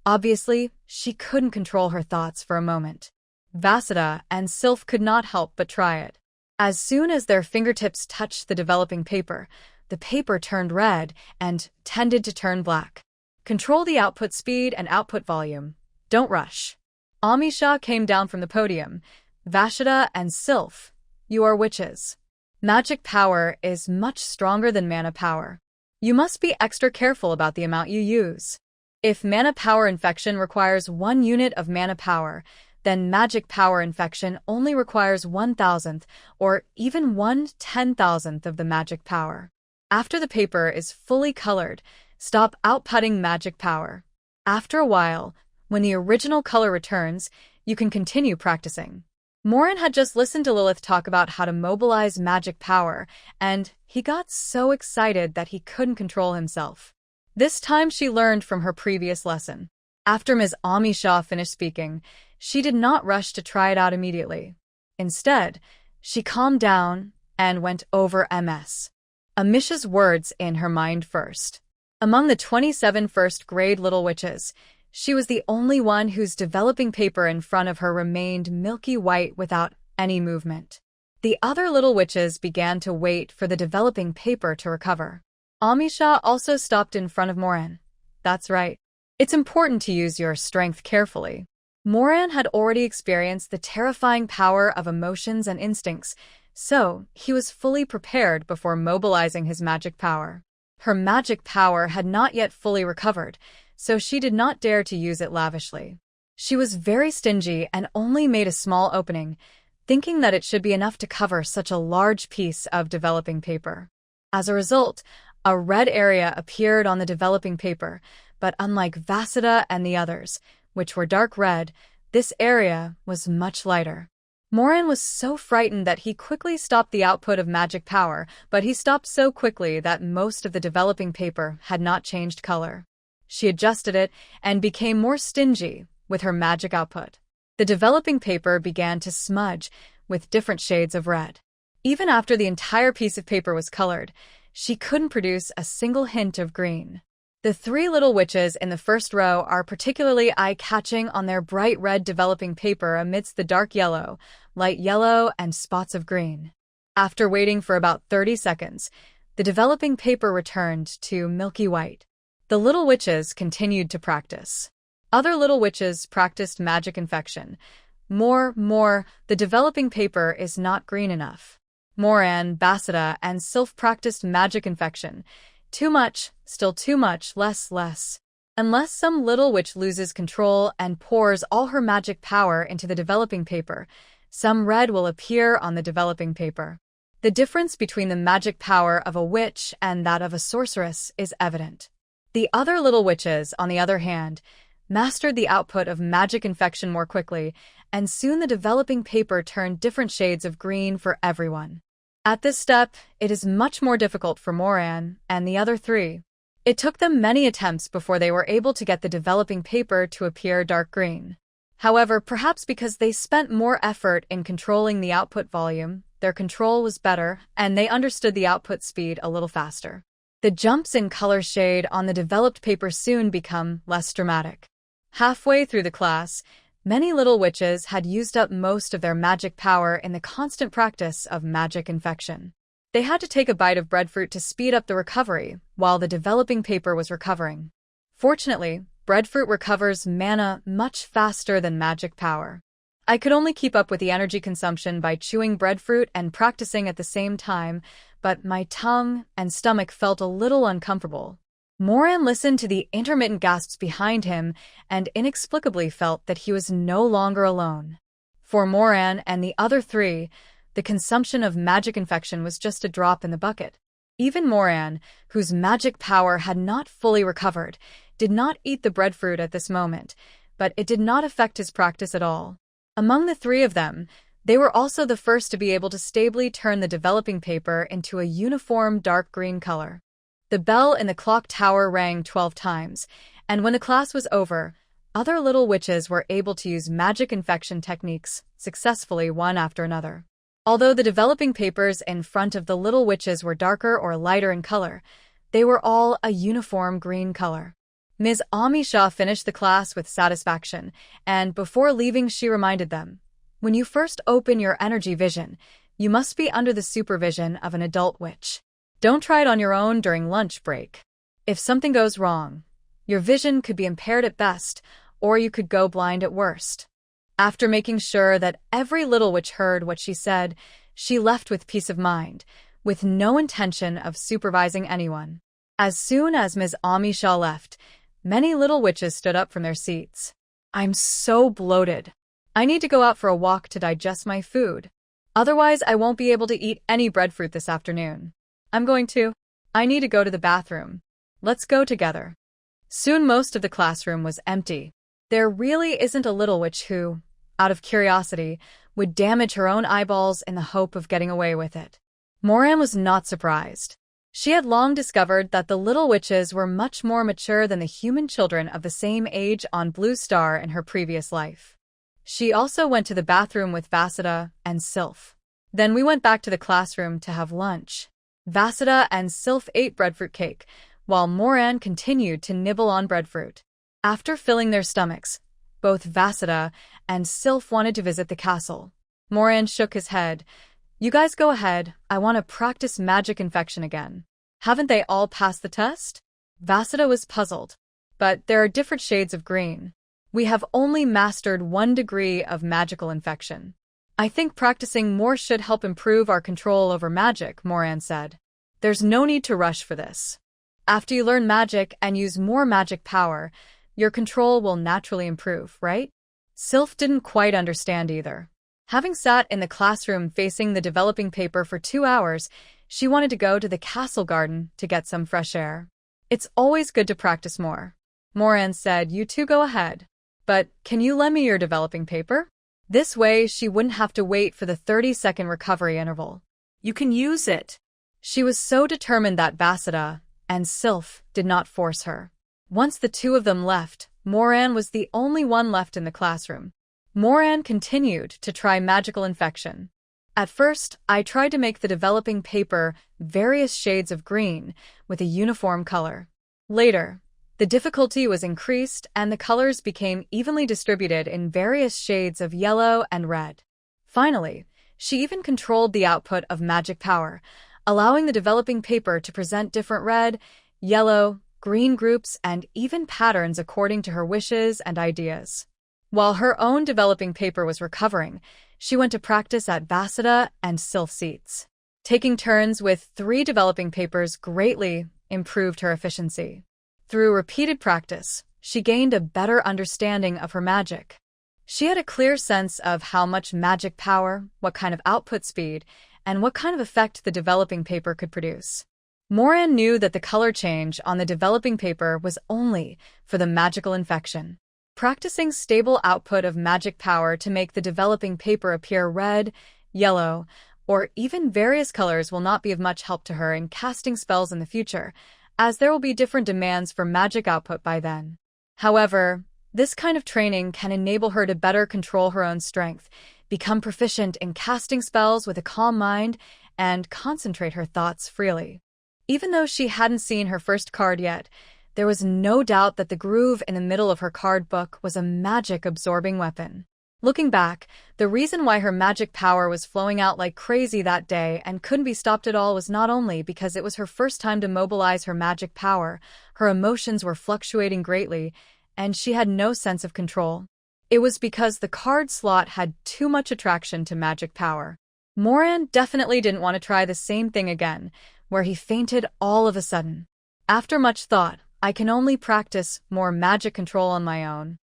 Obviously, she couldn't control her thoughts for a moment. Vasudha and Sylph could not help but try it. As soon as their fingertips touched the developing paper, the paper turned red and tended to turn black. Control the output speed and output volume. Don't rush. Amisha came down from the podium. Vasudha and Sylph, you are witches. Magic power is much stronger than mana power. You must be extra careful about the amount you use. If mana power infection requires 1 unit of mana power, then magic power infection only requires 1,000th or even 1/10,000th of the magic power. After the paper is fully colored, stop outputting magic power. After a while, when the original color returns, you can continue practicing. Morin had just listened to Lilith talk about how to mobilize magic power, and he got so excited that he couldn't control himself. This time she learned from her previous lesson. After Ms. Amisha finished speaking, she did not rush to try it out immediately. Instead, she calmed down and went over Amisha's words in her mind first. Among the 27 first-grade little witches, she was the only one whose developing paper in front of her remained milky white without any movement. The other little witches began to wait for the developing paper to recover. Amisha also stopped in front of Morin. That's right. It's important to use your strength carefully. Morin had already experienced the terrifying power of emotions and instincts, so he was fully prepared before mobilizing his magic power. Her magic power had not yet fully recovered, so she did not dare to use it lavishly. She was very stingy and only made a small opening, thinking that it should be enough to cover such a large piece of developing paper. As a result, a red area appeared on the developing paper, but unlike Vasudha and the others, which were dark red, this area was much lighter. Morin was so frightened that he quickly stopped the output of magic power, but he stopped so quickly that most of the developing paper had not changed color. She adjusted it and became more stingy with her magic output. The developing paper began to smudge with different shades of red. Even after the entire piece of paper was colored, she couldn't produce a single hint of green. The 3 little witches in the first row are particularly eye-catching on their bright red developing paper amidst the dark yellow, light yellow, and spots of green. After waiting for about 30 seconds, the developing paper returned to milky white. The little witches continued to practice. Other little witches practiced magic infection. More, the developing paper is not green enough. Morin, Vasudha, and Sylph practiced magic infection. Too much, still too much, less. Unless some little witch loses control and pours all her magic power into the developing paper, some red will appear on the developing paper. The difference between the magic power of a witch and that of a sorceress is evident. The other little witches, on the other hand, mastered the output of magic infection more quickly, and soon the developing paper turned different shades of green for everyone. At this step, it is much more difficult for Morin and the other 3. It took them many attempts before they were able to get the developing paper to appear dark green. However, perhaps because they spent more effort in controlling the output volume, their control was better, and they understood the output speed a little faster. The jumps in color shade on the developed paper soon become less dramatic. Halfway through the class, many little witches had used up most of their magic power in the constant practice of magic infection. They had to take a bite of breadfruit to speed up the recovery, while the developing paper was recovering. Fortunately, breadfruit recovers mana much faster than magic power. I could only keep up with the energy consumption by chewing breadfruit and practicing at the same time, but my tongue and stomach felt a little uncomfortable. Moran listened to the intermittent gasps behind him and inexplicably felt that he was no longer alone. For Moran and the other three, the consumption of magic infection was just a drop in the bucket. Even Moran, whose magic power had not fully recovered, did not eat the breadfruit at this moment, but it did not affect his practice at all. Among the three of them, they were also the first to be able to stably turn the developing paper into a uniform dark green color. The bell in the clock tower rang 12 times, and when the class was over, other little witches were able to use magic infection techniques successfully one after another. Although the developing papers in front of the little witches were darker or lighter in color, they were all a uniform green color. Ms. Amisha finished the class with satisfaction, and before leaving she reminded them, "When you first open your energy vision, you must be under the supervision of an adult witch. Don't try it on your own during lunch break. If something goes wrong, your vision could be impaired at best, or you could go blind at worst." After making sure that every little witch heard what she said, she left with peace of mind, with no intention of supervising anyone. As soon as Ms. Amisha left, many little witches stood up from their seats. "I'm so bloated. I need to go out for a walk to digest my food. Otherwise, I won't be able to eat any breadfruit this afternoon. I'm going to. I need to go to the bathroom. Let's go together." Soon most of the classroom was empty. There really isn't a little witch who, out of curiosity, would damage her own eyeballs in the hope of getting away with it. Moran was not surprised. She had long discovered that the little witches were much more mature than the human children of the same age on Blue Star in her previous life. She also went to the bathroom with Vasida and Sylph. Then we went back to the classroom to have lunch. Vasida and Sylph ate breadfruit cake, while Moran continued to nibble on breadfruit. After filling their stomachs, both Vasida and Sylph wanted to visit the castle. Moran shook his head. "You guys go ahead, I want to practice magic infection again. Haven't they all passed the test?" Vasida was puzzled. "But there are different shades of green. We have only mastered 1 degree of magical infection. I think practicing more should help improve our control over magic," Moran said. "There's no need to rush for this. After you learn magic and use more magic power, your control will naturally improve, right?" Sylph didn't quite understand either. Having sat in the classroom facing the developing paper for 2 hours, she wanted to go to the castle garden to get some fresh air. "It's always good to practice more." Moran said, "You two go ahead. But can you lend me your developing paper?" This way, she wouldn't have to wait for the 30-second recovery interval. "You can use it." She was so determined that Vasida and Sylph did not force her. Once the two of them left, Moran was the only one left in the classroom. Moran continued to try magical infection. "At first, I tried to make the developing paper various shades of green with a uniform color. Later, the difficulty was increased and the colors became evenly distributed in various shades of yellow and red. Finally, she even controlled the output of magic power, allowing the developing paper to present different red, yellow, green groups and even patterns according to her wishes and ideas. While her own developing paper was recovering, she went to practice at Vasida and Sylph's seats. Taking turns with 3 developing papers greatly improved her efficiency. Through repeated practice, she gained a better understanding of her magic. She had a clear sense of how much magic power, what kind of output speed, and what kind of effect the developing paper could produce. Moran knew that the color change on the developing paper was only for the magical infection. Practicing stable output of magic power to make the developing paper appear red, yellow, or even various colors will not be of much help to her in casting spells in the future, as there will be different demands for magic output by then. However, this kind of training can enable her to better control her own strength, become proficient in casting spells with a calm mind, and concentrate her thoughts freely. Even though she hadn't seen her first card yet, there was no doubt that the groove in the middle of her card book was a magic-absorbing weapon. Looking back, the reason why her magic power was flowing out like crazy that day and couldn't be stopped at all was not only because it was her first time to mobilize her magic power, her emotions were fluctuating greatly, and she had no sense of control. It was because the card slot had too much attraction to magic power. Moran definitely didn't want to try the same thing again, where he fainted all of a sudden. After much thought, I can only practice more magic control on my own.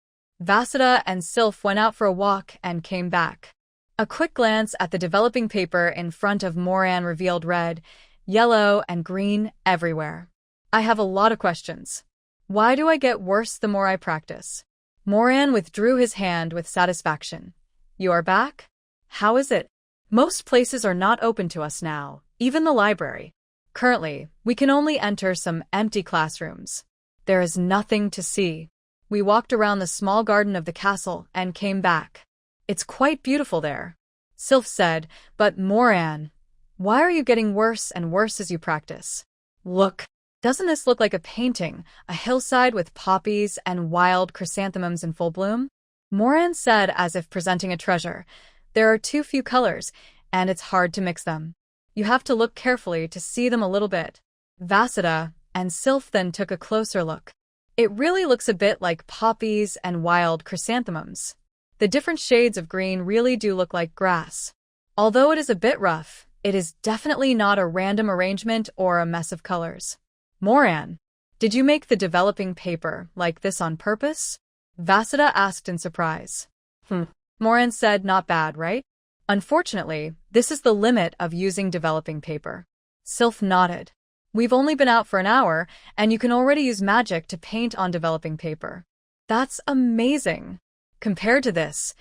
Vasudha and Sylph went out for a walk and came back. A quick glance at the developing paper in front of Moran revealed red, yellow, and green everywhere. I have a lot of questions. Why do I get worse the more I practice? Moran withdrew his hand with satisfaction. You are back? How is it? Most places are not open to us now, even the library. Currently, we can only enter some empty classrooms. There is nothing to see. We walked around the small garden of the castle and came back. It's quite beautiful there, Sylph said, but Moran, why are you getting worse and worse as you practice? Look, doesn't this look like a painting, a hillside with poppies and wild chrysanthemums in full bloom? Moran said as if presenting a treasure. There are too few colors, and it's hard to mix them. You have to look carefully to see them a little bit. Vasudha and Sylph then took a closer look. It really looks a bit like poppies and wild chrysanthemums. The different shades of green really do look like grass. Although it is a bit rough, it is definitely not a random arrangement or a mess of colors. Moran, did you make the developing paper like this on purpose? Vasudha asked in surprise. Moran said, not bad, right? Unfortunately, this is the limit of using developing paper. Sylph nodded. We've only been out for an hour, and you can already use magic to paint on developing paper. That's amazing. Compared to this,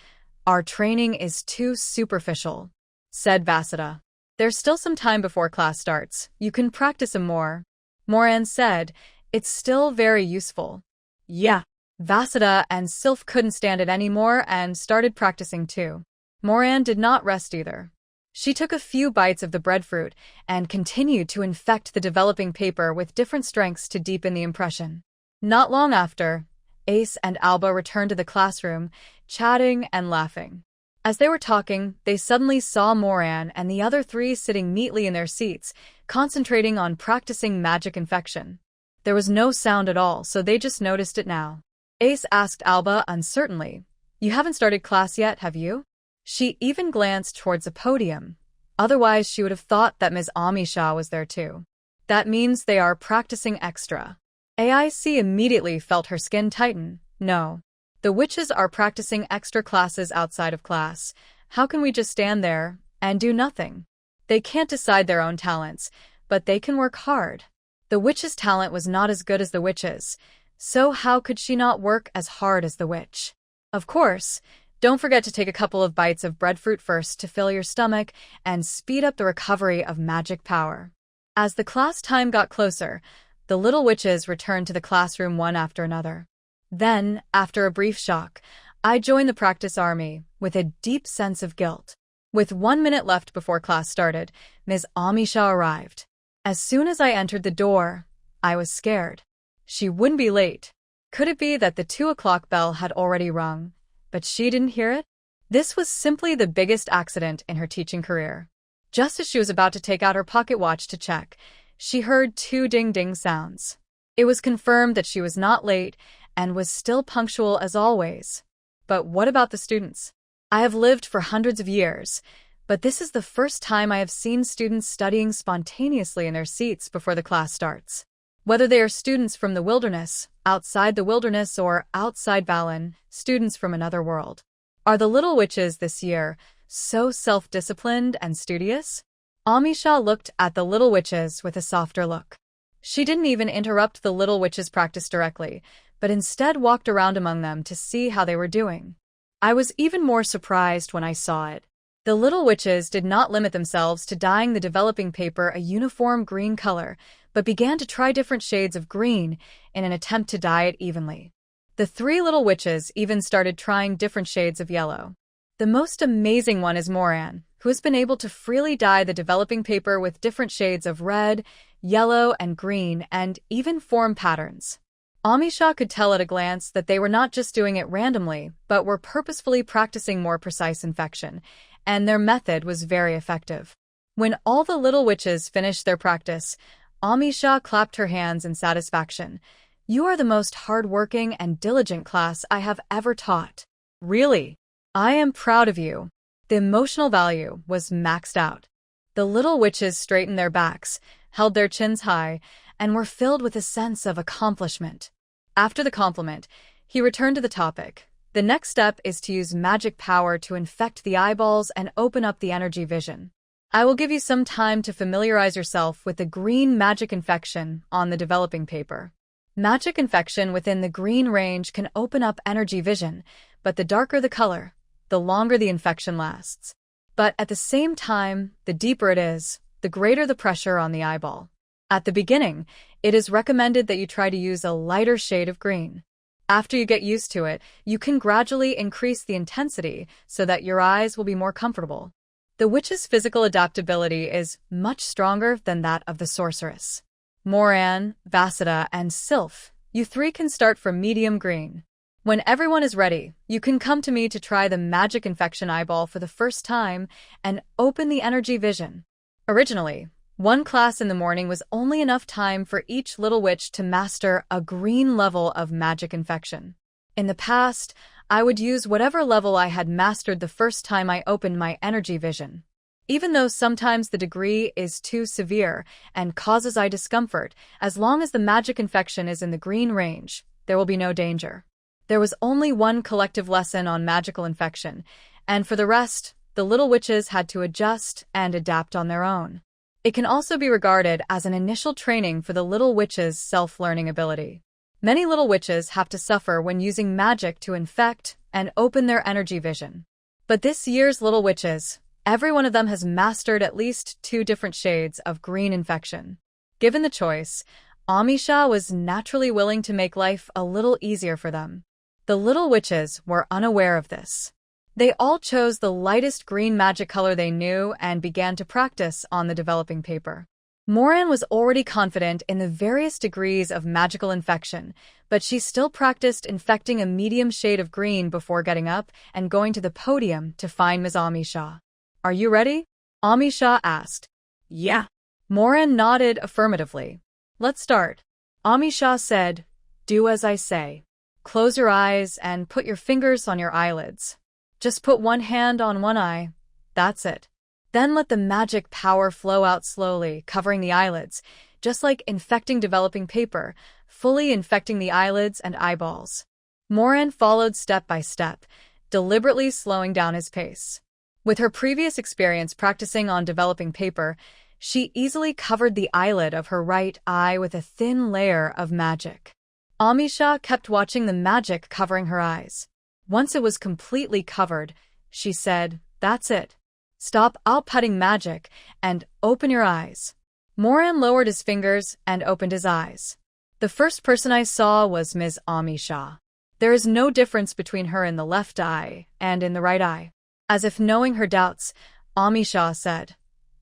our training is too superficial, said Vasudha. There's still some time before class starts. You can practice some more. Moran said, it's still very useful. Yeah. Vasudha and Sylph couldn't stand it anymore and started practicing too. Moran did not rest either. She took a few bites of the breadfruit and continued to infect the developing paper with different strengths to deepen the impression. Not long after, Ace and Alba returned to the classroom, chatting and laughing. As they were talking, they suddenly saw Moran and the other three sitting neatly in their seats, concentrating on practicing magic infection. There was no sound at all, so they just noticed it now. Ace asked Alba uncertainly, You haven't started class yet, have you? She even glanced towards a podium. Otherwise, she would have thought that Ms. Amisha was there too. That means they are practicing extra. AIC immediately felt her skin tighten. No. The witches are practicing extra classes outside of class. How can we just stand there and do nothing? They can't decide their own talents, but they can work hard. The witch's talent was not as good as the witch's, so how could she not work as hard as the witch? Of course, don't forget to take a couple of bites of breadfruit first to fill your stomach and speed up the recovery of magic power. As the class time got closer, the little witches returned to the classroom one after another. Then, after a brief shock, I joined the practice army with a deep sense of guilt. With 1 minute left before class started, Ms. Amisha arrived. As soon as I entered the door, I was scared. She wouldn't be late. Could it be that the 2 o'clock bell had already rung, but she didn't hear it? This was simply the biggest accident in her teaching career. Just as she was about to take out her pocket watch to check, she heard 2 ding-ding sounds. It was confirmed that she was not late and was still punctual as always. But what about the students? I have lived for hundreds of years, but this is the first time I have seen students studying spontaneously in their seats before the class starts. Whether they are students from the wilderness, outside the wilderness, or outside Valen, students from another world. Are the little witches this year so self-disciplined and studious? Amisha looked at the little witches with a softer look. She didn't even interrupt the little witches' practice directly, but instead walked around among them to see how they were doing. I was even more surprised when I saw it. The little witches did not limit themselves to dyeing the developing paper a uniform green color, but began to try different shades of green in an attempt to dye it evenly. The 3 little witches even started trying different shades of yellow. The most amazing one is Moran, who has been able to freely dye the developing paper with different shades of red, yellow, and green, and even form patterns. Amisha could tell at a glance that they were not just doing it randomly, but were purposefully practicing more precise infection, and their method was very effective. When all the little witches finished their practice, Amisha clapped her hands in satisfaction. "You are the most hard-working and diligent class I have ever taught. Really, I am proud of you." The emotional value was maxed out. The little witches straightened their backs, held their chins high, and were filled with a sense of accomplishment. After the compliment, he returned to the topic. The next step is to use magic power to infect the eyeballs and open up the energy vision. I will give you some time to familiarize yourself with the green magic infection on the developing paper. Magic infection within the green range can open up energy vision, but the darker the color, the longer the infection lasts. But at the same time, the deeper it is, the greater the pressure on the eyeball. At the beginning, it is recommended that you try to use a lighter shade of green. After you get used to it, you can gradually increase the intensity so that your eyes will be more comfortable. The witch's physical adaptability is much stronger than that of the sorceress. Moran, Vasida, and Sylph, you three can start from medium green. When everyone is ready, you can come to me to try the magic infection eyeball for the first time and open the energy vision. Originally, one class in the morning was only enough time for each little witch to master a green level of magic infection. In the past, I would use whatever level I had mastered the first time I opened my energy vision. Even though sometimes the degree is too severe and causes eye discomfort, as long as the magic infection is in the green range, there will be no danger. There was only one collective lesson on magical infection, and for the rest, the little witches had to adjust and adapt on their own. It can also be regarded as an initial training for the little witches' self-learning ability. Many little witches have to suffer when using magic to infect and open their energy vision. But this year's little witches, every one of them has mastered at least 2 different shades of green infection. Given the choice, Amisha was naturally willing to make life a little easier for them. The little witches were unaware of this. They all chose the lightest green magic color they knew and began to practice on the developing paper. Moran was already confident in the various degrees of magical infection, but she still practiced infecting a medium shade of green before getting up and going to the podium to find Ms. Amisha. "Are you ready?" Amisha asked. Yeah. Moran nodded affirmatively. "Let's start." Amisha said, "Do as I say. Close your eyes and put your fingers on your eyelids. Just put one hand on one eye. That's it. Then let the magic power flow out slowly, covering the eyelids, just like infecting developing paper, fully infecting the eyelids and eyeballs." Moran followed step by step, deliberately slowing down his pace. With her previous experience practicing on developing paper, she easily covered the eyelid of her right eye with a thin layer of magic. Amisha kept watching the magic covering her eyes. Once it was completely covered, she said, "That's it. Stop outputting magic and open your eyes." Moran lowered his fingers and opened his eyes. "The first person I saw was Ms. Amisha. There is no difference between her in the left eye and in the right eye." As if knowing her doubts, Amisha said,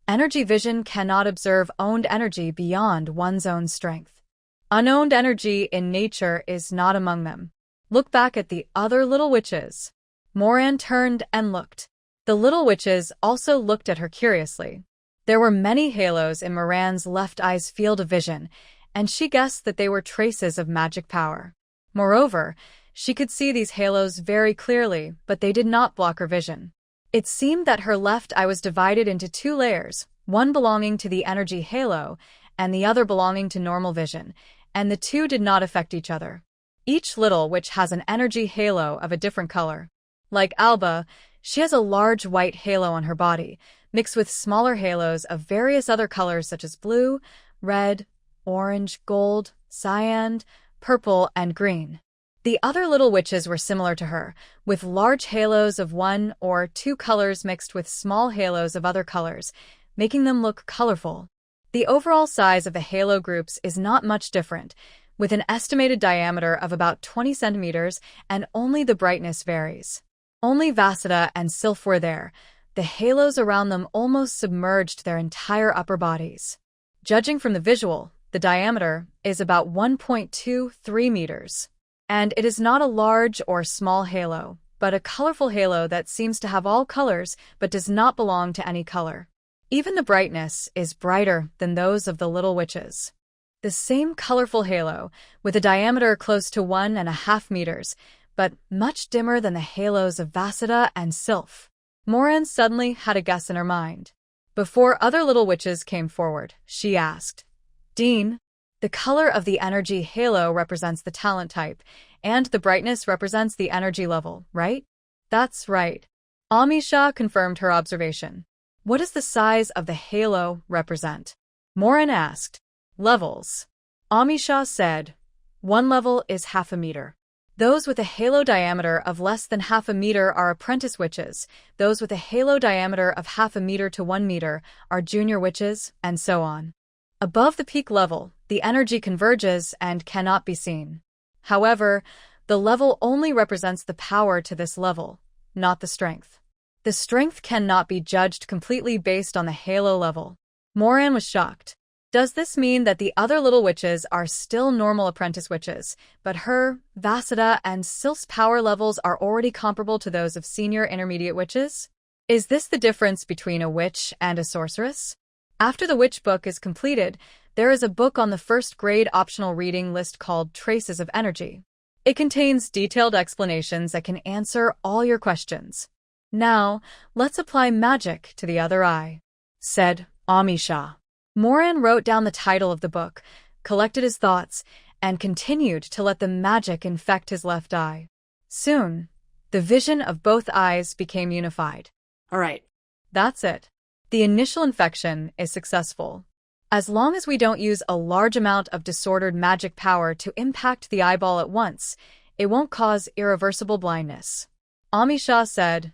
"Energy vision cannot observe owned energy beyond one's own strength. Unowned energy in nature is not among them. Look back at the other little witches." Moran turned and looked. The little witches also looked at her curiously. There were many halos in Moran's left eye's field of vision, and she guessed that they were traces of magic power. Moreover, she could see these halos very clearly, but they did not block her vision. It seemed that her left eye was divided into 2 layers, one belonging to the energy halo and the other belonging to normal vision, and the 2 did not affect each other. Each little witch has an energy halo of a different color. Like Alba, she has a large white halo on her body, mixed with smaller halos of various other colors such as blue, red, orange, gold, cyan, purple, and green. The other little witches were similar to her, with large halos of 1 or 2 colors mixed with small halos of other colors, making them look colorful. The overall size of the halo groups is not much different, with an estimated diameter of about 20 centimeters, and only the brightness varies. Only Vasudha and Sylph were there. The halos around them almost submerged their entire upper bodies. Judging from the visual, the diameter is about 1.23 meters. And it is not a large or small halo, but a colorful halo that seems to have all colors but does not belong to any color. Even the brightness is brighter than those of the little witches. The same colorful halo, with a diameter close to 1.5 meters, but much dimmer than the halos of Vasudha and Sylph. Moran suddenly had a guess in her mind. Before other little witches came forward, she asked, "Dean, the color of the energy halo represents the talent type, and the brightness represents the energy level, right?" "That's right." Amisha confirmed her observation. "What does the size of the halo represent?" Moran asked. "Levels." Amisha said, "One level is 1/2 meter. Those with a halo diameter of less than 1/2 meter are apprentice witches, those with a halo diameter of 1/2 meter to 1 meter are junior witches, and so on. Above the peak level, the energy converges and cannot be seen. However, the level only represents the power to this level, not the strength. The strength cannot be judged completely based on the halo level." Moran was shocked. Does this mean that the other little witches are still normal apprentice witches, but her, Vasudha, and Sylph's power levels are already comparable to those of senior intermediate witches? Is this the difference between a witch and a sorceress? After the witch book is completed, there is a book on the first grade optional reading list called Traces of Energy. It contains detailed explanations that can answer all your questions. "Now, let's apply magic to the other eye," said Amisha. Moran wrote down the title of the book, collected his thoughts, and continued to let the magic infect his left eye. Soon, the vision of both eyes became unified. All right. That's it. The initial infection is successful. As long as we don't use a large amount of disordered magic power to impact the eyeball at once, it won't cause irreversible blindness. Amisha said,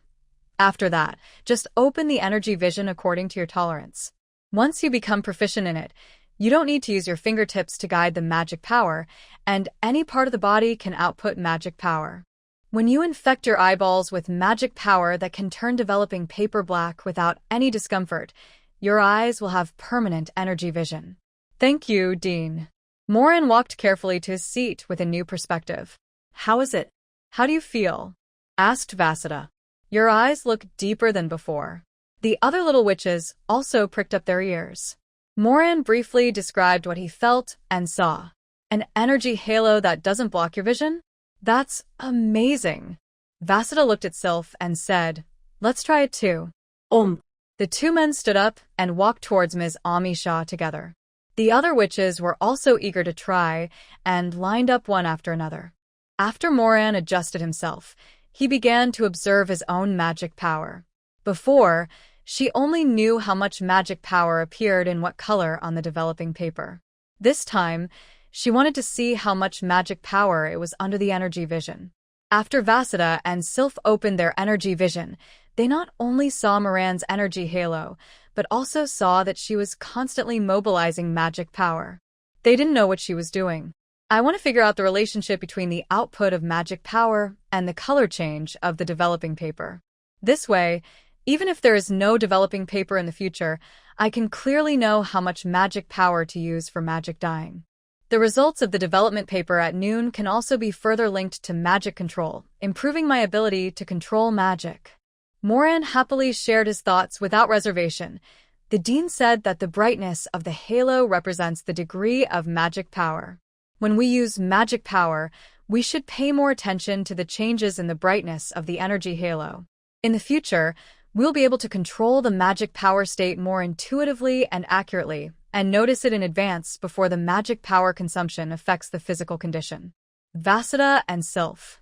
"After that, just open the energy vision according to your tolerance. Once you become proficient in it, you don't need to use your fingertips to guide the magic power, and any part of the body can output magic power. When you infect your eyeballs with magic power that can turn developing paper black without any discomfort, your eyes will have permanent energy vision." "Thank you, Dean." Moran walked carefully to his seat with a new perspective. "How is it? How do you feel?" asked Vasudha. "Your eyes look deeper than before." The other little witches also pricked up their ears. Moran briefly described what he felt and saw. "An energy halo that doesn't block your vision? That's amazing." Vasudha looked at Sylph and said, "Let's try it too." The two men stood up and walked towards Ms. Amisha together. The other witches were also eager to try and lined up one after another. After Moran adjusted himself, he began to observe his own magic power. Before, she only knew how much magic power appeared in what color on the developing paper. This time, she wanted to see how much magic power it was under the energy vision. After Vasudha and Sylph opened their energy vision, they not only saw Moran's energy halo, but also saw that she was constantly mobilizing magic power. They didn't know what she was doing. "I want to figure out the relationship between the output of magic power and the color change of the developing paper. This way, even if there is no developing paper in the future, I can clearly know how much magic power to use for magic dyeing." The results of the development paper at noon can also be further linked to magic control, improving my ability to control magic. Moran happily shared his thoughts without reservation. The dean said that the brightness of the halo represents the degree of magic power. When we use magic power, we should pay more attention to the changes in the brightness of the energy halo. In the future, we'll be able to control the magic power state more intuitively and accurately, and notice it in advance before the magic power consumption affects the physical condition. Vasudha and Sylph.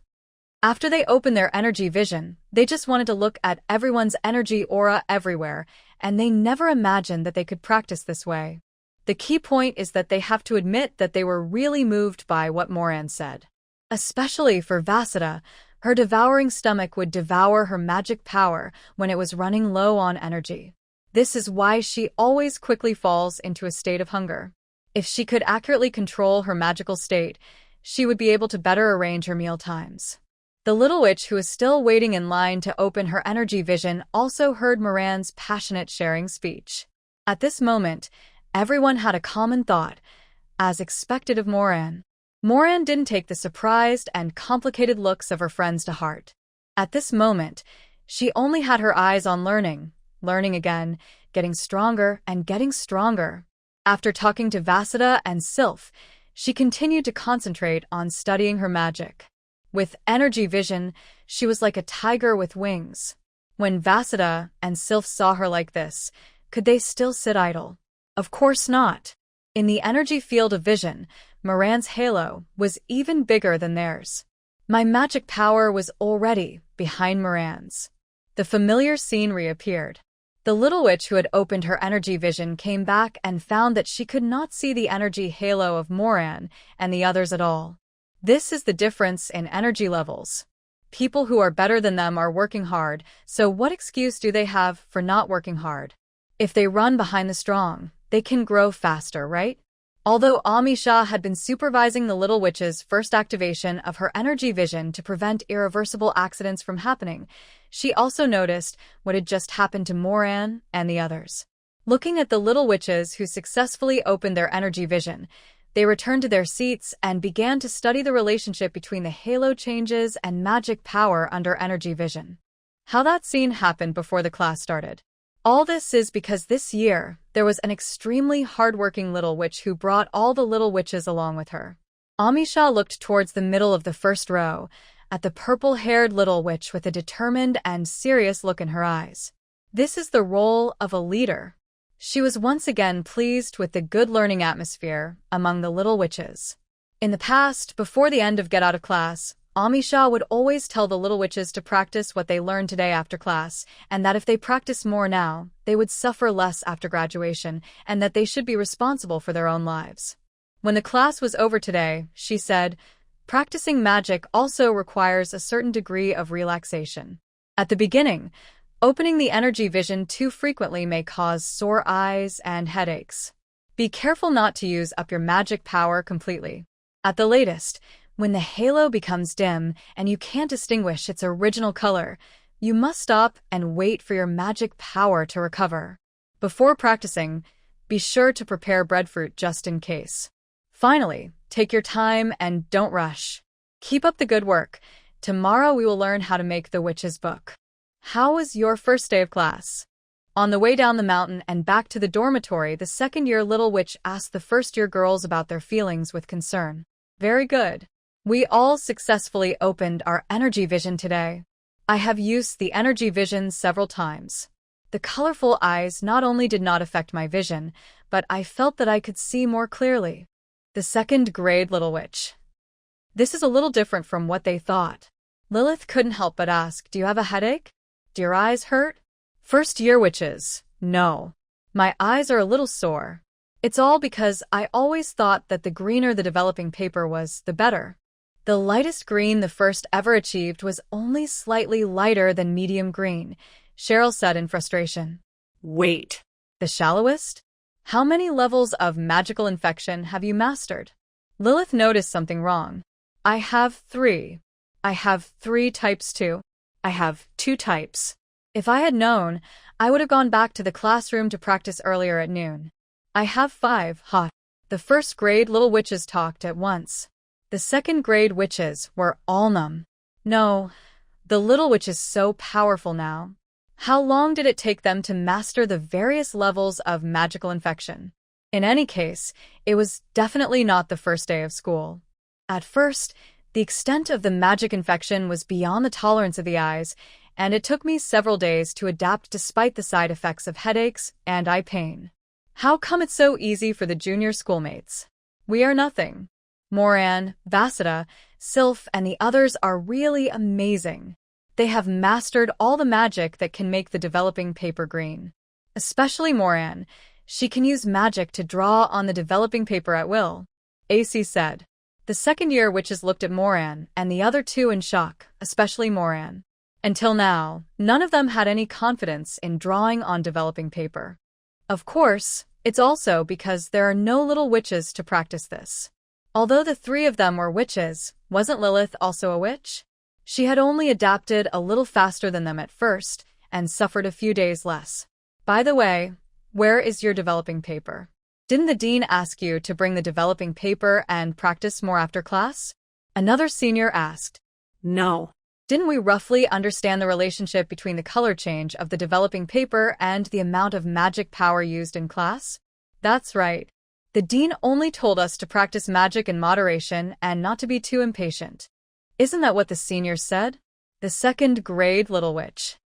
After they opened their energy vision, they just wanted to look at everyone's energy aura everywhere, and they never imagined that they could practice this way. The key point is that they have to admit that they were really moved by what Moran said. Especially for Vasudha, her devouring stomach would devour her magic power when it was running low on energy. This is why she always quickly falls into a state of hunger. If she could accurately control her magical state, she would be able to better arrange her meal times. The little witch who was still waiting in line to open her energy vision also heard Moran's passionate sharing speech. At this moment, everyone had a common thought, as expected of Moran. Moran didn't take the surprised and complicated looks of her friends to heart. At this moment, she only had her eyes on learning again, getting stronger and getting stronger. After talking to Vasudha and Sylph, she continued to concentrate on studying her magic. With energy vision, she was like a tiger with wings. When Vasudha and Sylph saw her like this, could they still sit idle? Of course not. In the energy field of vision, Moran's halo was even bigger than theirs. My magic power was already behind Moran's. The familiar scene reappeared. The little witch who had opened her energy vision came back and found that she could not see the energy halo of Moran and the others at all. This is the difference in energy levels. People who are better than them are working hard, so what excuse do they have for not working hard? If they run behind the strong, they can grow faster, right? Although Amisha had been supervising the little witch's first activation of her energy vision to prevent irreversible accidents from happening, she also noticed what had just happened to Moran and the others. Looking at the little witches who successfully opened their energy vision, they returned to their seats and began to study the relationship between the halo changes and magic power under energy vision. How that scene happened before the class started. All this is because this year, there was an extremely hardworking little witch who brought all the little witches along with her. Amisha looked towards the middle of the first row, at the purple-haired little witch with a determined and serious look in her eyes. This is the role of a leader. She was once again pleased with the good learning atmosphere among the little witches. In the past, before the end of Get Out of Class, Amisha would always tell the little witches to practice what they learned today after class, and that if they practiced more now, they would suffer less after graduation, and that they should be responsible for their own lives. When the class was over today, she said, practicing magic also requires a certain degree of relaxation. At the beginning, opening the energy vision too frequently may cause sore eyes and headaches. Be careful not to use up your magic power completely. At the latest, when the halo becomes dim and you can't distinguish its original color, you must stop and wait for your magic power to recover. Before practicing, be sure to prepare breadfruit just in case. Finally, take your time and don't rush. Keep up the good work. Tomorrow we will learn how to make the witch's book. How was your first day of class? On the way down the mountain and back to the dormitory, the second-year little witch asked the first-year girls about their feelings with concern. Very good. We all successfully opened our energy vision today. I have used the energy vision several times. The colorful eyes not only did not affect my vision, but I felt that I could see more clearly. The second-grade little witch. This is a little different from what they thought. Lilith couldn't help but ask, do you have a headache? Do your eyes hurt? First-year witches, no. My eyes are a little sore. It's all because I always thought that the greener the developing paper was, the better. The lightest green the first ever achieved was only slightly lighter than medium green, Cheryl said in frustration. Wait. The shallowest? How many levels of magical infection have you mastered? Lilith noticed something wrong. I have 3. I have 3 types too. I have 2 types. If I had known, I would have gone back to the classroom to practice earlier at noon. I have 5, ha. The first-grade little witches talked at once. The second-grade witches were all numb. No, the little witch is so powerful now. How long did it take them to master the various levels of magical infection? In any case, it was definitely not the first day of school. At first, the extent of the magic infection was beyond the tolerance of the eyes, and it took me several days to adapt despite the side effects of headaches and eye pain. How come it's so easy for the junior schoolmates? We are nothing. Moran, Vasudha, Sylph, and the others are really amazing. They have mastered all the magic that can make the developing paper green. Especially Moran. She can use magic to draw on the developing paper at will, AC said. The second-year witches looked at Moran and the other 2 in shock, especially Moran. Until now, none of them had any confidence in drawing on developing paper. Of course, it's also because there are no little witches to practice this. Although the 3 of them were witches, wasn't Lilith also a witch? She had only adapted a little faster than them at first and suffered a few days less. By the way, where is your developing paper? Didn't the dean ask you to bring the developing paper and practice more after class? Another senior asked. No. Didn't we roughly understand the relationship between the color change of the developing paper and the amount of magic power used in class? That's right. The dean only told us to practice magic in moderation and not to be too impatient. Isn't that what the seniors said? The second grade little witch.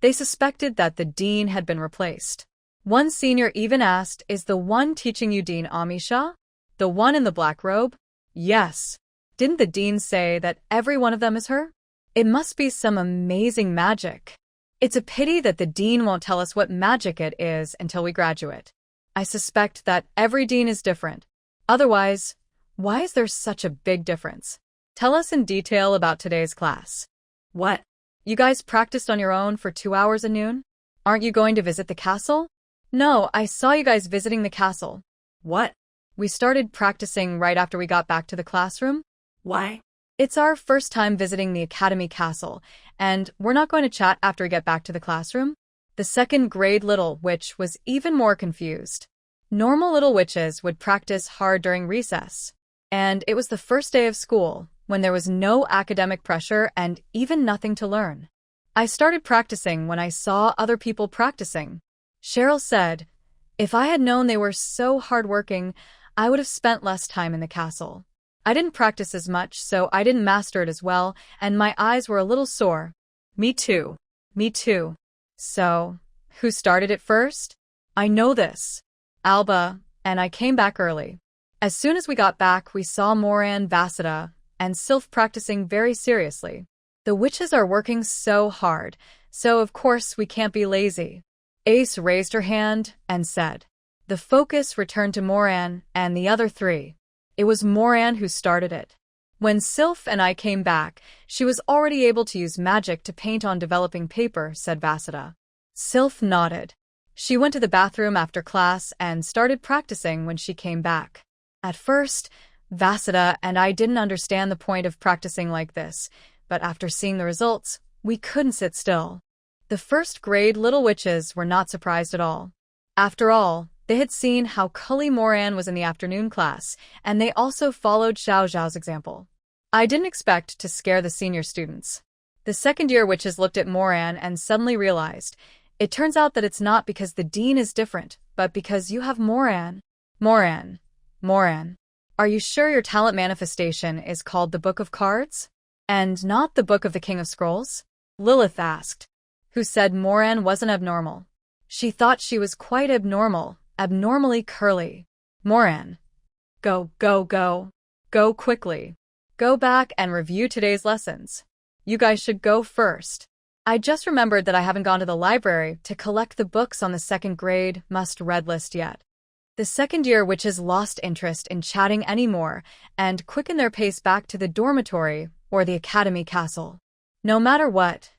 They suspected that the dean had been replaced. One senior even asked, is the one teaching you Dean Amisha? The one in the black robe? Yes. Didn't the dean say that every one of them is her? It must be some amazing magic. It's a pity that the dean won't tell us what magic it is until we graduate. I suspect that every dean is different. Otherwise, why is there such a big difference? Tell us in detail about today's class. What? You guys practiced on your own for 2 hours at noon? Aren't you going to visit the castle? No, I saw you guys visiting the castle. What? We started practicing right after we got back to the classroom. Why? It's our first time visiting the Academy Castle, and we're not going to chat after we get back to the classroom. The second grade little witch was even more confused. Normal little witches would practice hard during recess, and it was the first day of school, when there was no academic pressure and even nothing to learn. I started practicing when I saw other people practicing. Cheryl said, if I had known they were so hardworking, I would have spent less time in the castle. I didn't practice as much, so I didn't master it as well, and my eyes were a little sore. Me too. Me too. So, who started it first? I know this. Alba, and I came back early. As soon as we got back, we saw Moran, Vasida, and Sylph practicing very seriously. The witches are working so hard, so of course we can't be lazy. Ace raised her hand and said. The focus returned to Moran and the other three. It was Moran who started it. When Sylph and I came back, she was already able to use magic to paint on developing paper, said Vasida. Sylph nodded. She went to the bathroom after class and started practicing when she came back. At first, Vasida and I didn't understand the point of practicing like this, but after seeing the results, we couldn't sit still. The first grade little witches were not surprised at all. After all, they had seen how Cully Moran was in the afternoon class, and they also followed Xiao Zhao's example. I didn't expect to scare the senior students. The second-year witches looked at Moran and suddenly realized, it turns out that it's not because the dean is different, but because you have Moran. Moran. Are you sure your talent manifestation is called the Book of Cards? And not the Book of the King of Scrolls? Lilith asked. Who said Moran wasn't abnormal? She thought she was quite abnormal. Abnormally curly. Moran. Go quickly. Go back and review today's lessons. You guys should go first. I just remembered that I haven't gone to the library to collect the books on the second grade must-read list yet. The second-year witches lost interest in chatting anymore and quickened their pace back to the dormitory or the Academy Castle. No matter what,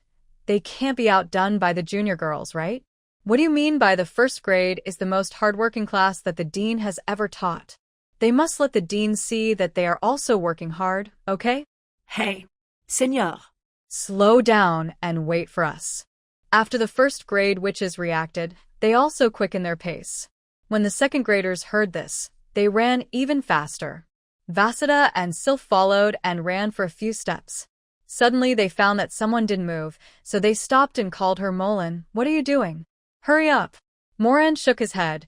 they can't be outdone by the junior girls, right? What do you mean by the first grade is the most hardworking class that the dean has ever taught? They must let the dean see that they are also working hard, okay? Hey, Seigneur. Slow down and wait for us. After the first grade witches reacted, they also quickened their pace. When the second graders heard this, they ran even faster. Vasida and Sylph followed and ran for a few steps. Suddenly they found that someone didn't move, so they stopped and called her. Molan, what are you doing? Hurry up. Moran shook his head.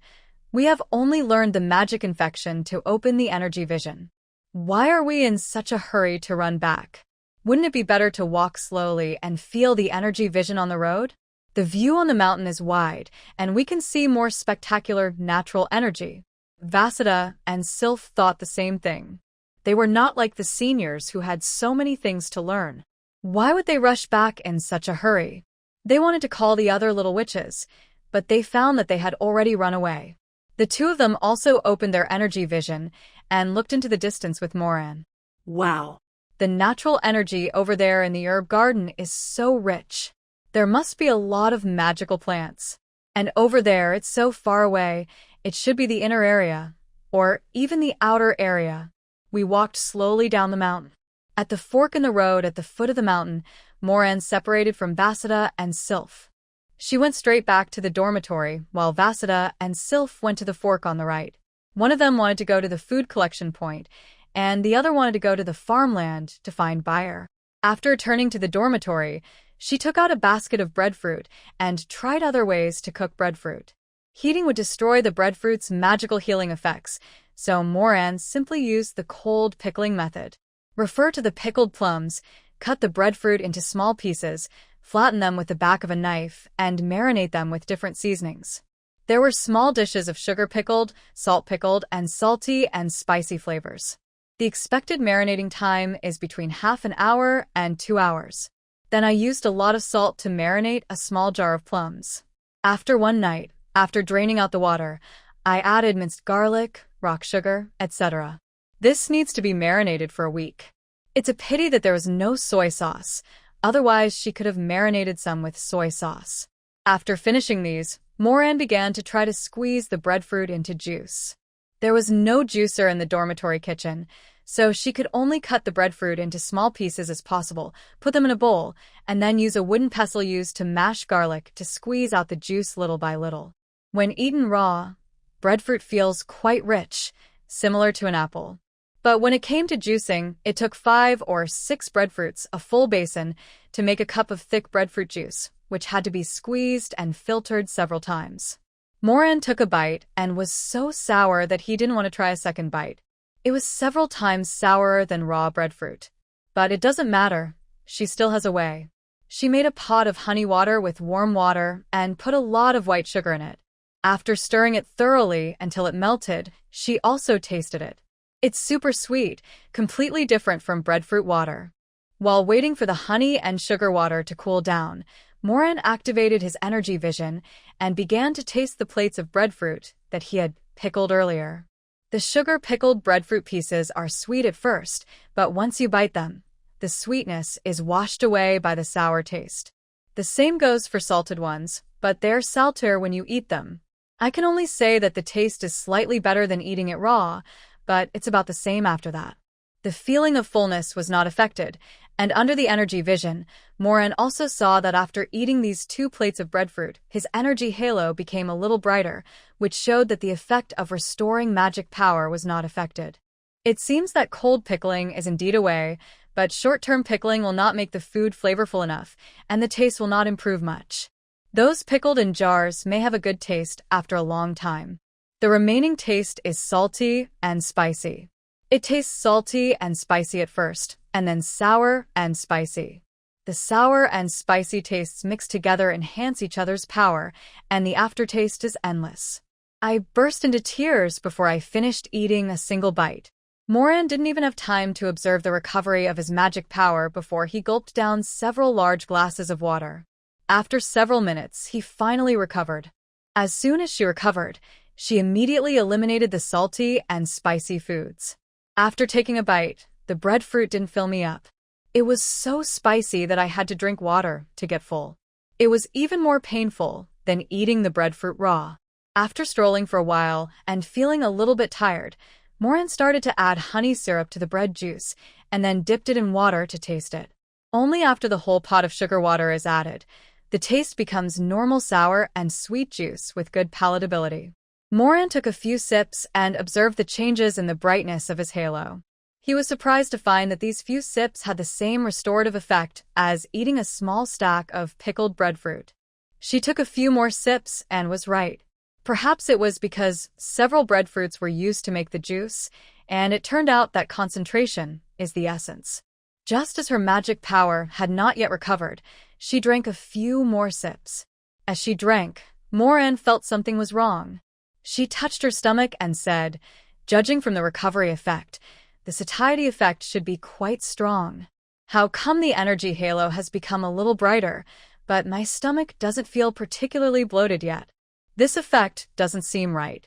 We have only learned the magic infection to open the energy vision. Why are we in such a hurry to run back? Wouldn't it be better to walk slowly and feel the energy vision on the road? The view on the mountain is wide, and we can see more spectacular natural energy. Vasida and Sylph thought the same thing. They were not like the seniors who had so many things to learn. Why would they rush back in such a hurry? They wanted to call the other little witches, but they found that they had already run away. The two of them also opened their energy vision and looked into the distance with Moran. Wow. The natural energy over there in the herb garden is so rich. There must be a lot of magical plants. And over there, it's so far away, it should be the inner area, or even the outer area. We walked slowly down the mountain. At the fork in the road at the foot of the mountain, Moran separated from Vasida and Sylph. She went straight back to the dormitory, while Vasida and Sylph went to the fork on the right. One of them wanted to go to the food collection point, and the other wanted to go to the farmland to find buyer. After returning to the dormitory, she took out a basket of breadfruit and tried other ways to cook breadfruit. Heating would destroy the breadfruit's magical healing effects, so Moran simply used the cold pickling method. Refer to the pickled plums, cut the breadfruit into small pieces, flatten them with the back of a knife, and marinate them with different seasonings. There were small dishes of sugar pickled, salt pickled, and salty and spicy flavors. The expected marinating time is between half an hour and 2 hours. Then I used a lot of salt to marinate a small jar of plums. After one night, after draining out the water, I added minced garlic, rock sugar, etc. This needs to be marinated for a week. It's a pity that there was no soy sauce, otherwise she could have marinated some with soy sauce. After finishing these, Moran began to try to squeeze the breadfruit into juice. There was no juicer in the dormitory kitchen, so she could only cut the breadfruit into small pieces as possible, put them in a bowl, and then use a wooden pestle used to mash garlic to squeeze out the juice little by little. When eaten raw, breadfruit feels quite rich, similar to an apple. But when it came to juicing, it took 5 or 6 breadfruits, a full basin, to make a cup of thick breadfruit juice, which had to be squeezed and filtered several times. Moran took a bite and was so sour that he didn't want to try a second bite. It was several times sourer than raw breadfruit. But it doesn't matter, she still has a way. She made a pot of honey water with warm water and put a lot of white sugar in it. After stirring it thoroughly until it melted, she also tasted it. It's super sweet, completely different from breadfruit water. While waiting for the honey and sugar water to cool down, Moran activated his energy vision and began to taste the plates of breadfruit that he had pickled earlier. The sugar-pickled breadfruit pieces are sweet at first, but once you bite them, the sweetness is washed away by the sour taste. The same goes for salted ones, but they're saltier when you eat them. I can only say that the taste is slightly better than eating it raw, but it's about the same after that. The feeling of fullness was not affected, and under the energy vision, Moran also saw that after eating these 2 plates of breadfruit, his energy halo became a little brighter, which showed that the effect of restoring magic power was not affected. It seems that cold pickling is indeed a way, but short-term pickling will not make the food flavorful enough, and the taste will not improve much. Those pickled in jars may have a good taste after a long time. The remaining taste is salty and spicy. It tastes salty and spicy at first, and then sour and spicy. The sour and spicy tastes mixed together enhance each other's power, and the aftertaste is endless. I burst into tears before I finished eating a single bite. Moran didn't even have time to observe the recovery of his magic power before he gulped down several large glasses of water. After several minutes, he finally recovered. As soon as she recovered, she immediately eliminated the salty and spicy foods. After taking a bite, the breadfruit didn't fill me up. It was so spicy that I had to drink water to get full. It was even more painful than eating the breadfruit raw. After strolling for a while and feeling a little bit tired, Moran started to add honey syrup to the bread juice and then dipped it in water to taste it. Only after the whole pot of sugar water is added, the taste becomes normal sour and sweet juice with good palatability. Moran took a few sips and observed the changes in the brightness of his halo. He was surprised to find that these few sips had the same restorative effect as eating a small stack of pickled breadfruit. She took a few more sips and was right. Perhaps it was because several breadfruits were used to make the juice, and it turned out that concentration is the essence. Just as her magic power had not yet recovered, she drank a few more sips. As she drank, Moran felt something was wrong. She touched her stomach and said, "Judging from the recovery effect, the satiety effect should be quite strong. How come the energy halo has become a little brighter, but my stomach doesn't feel particularly bloated yet? This effect doesn't seem right.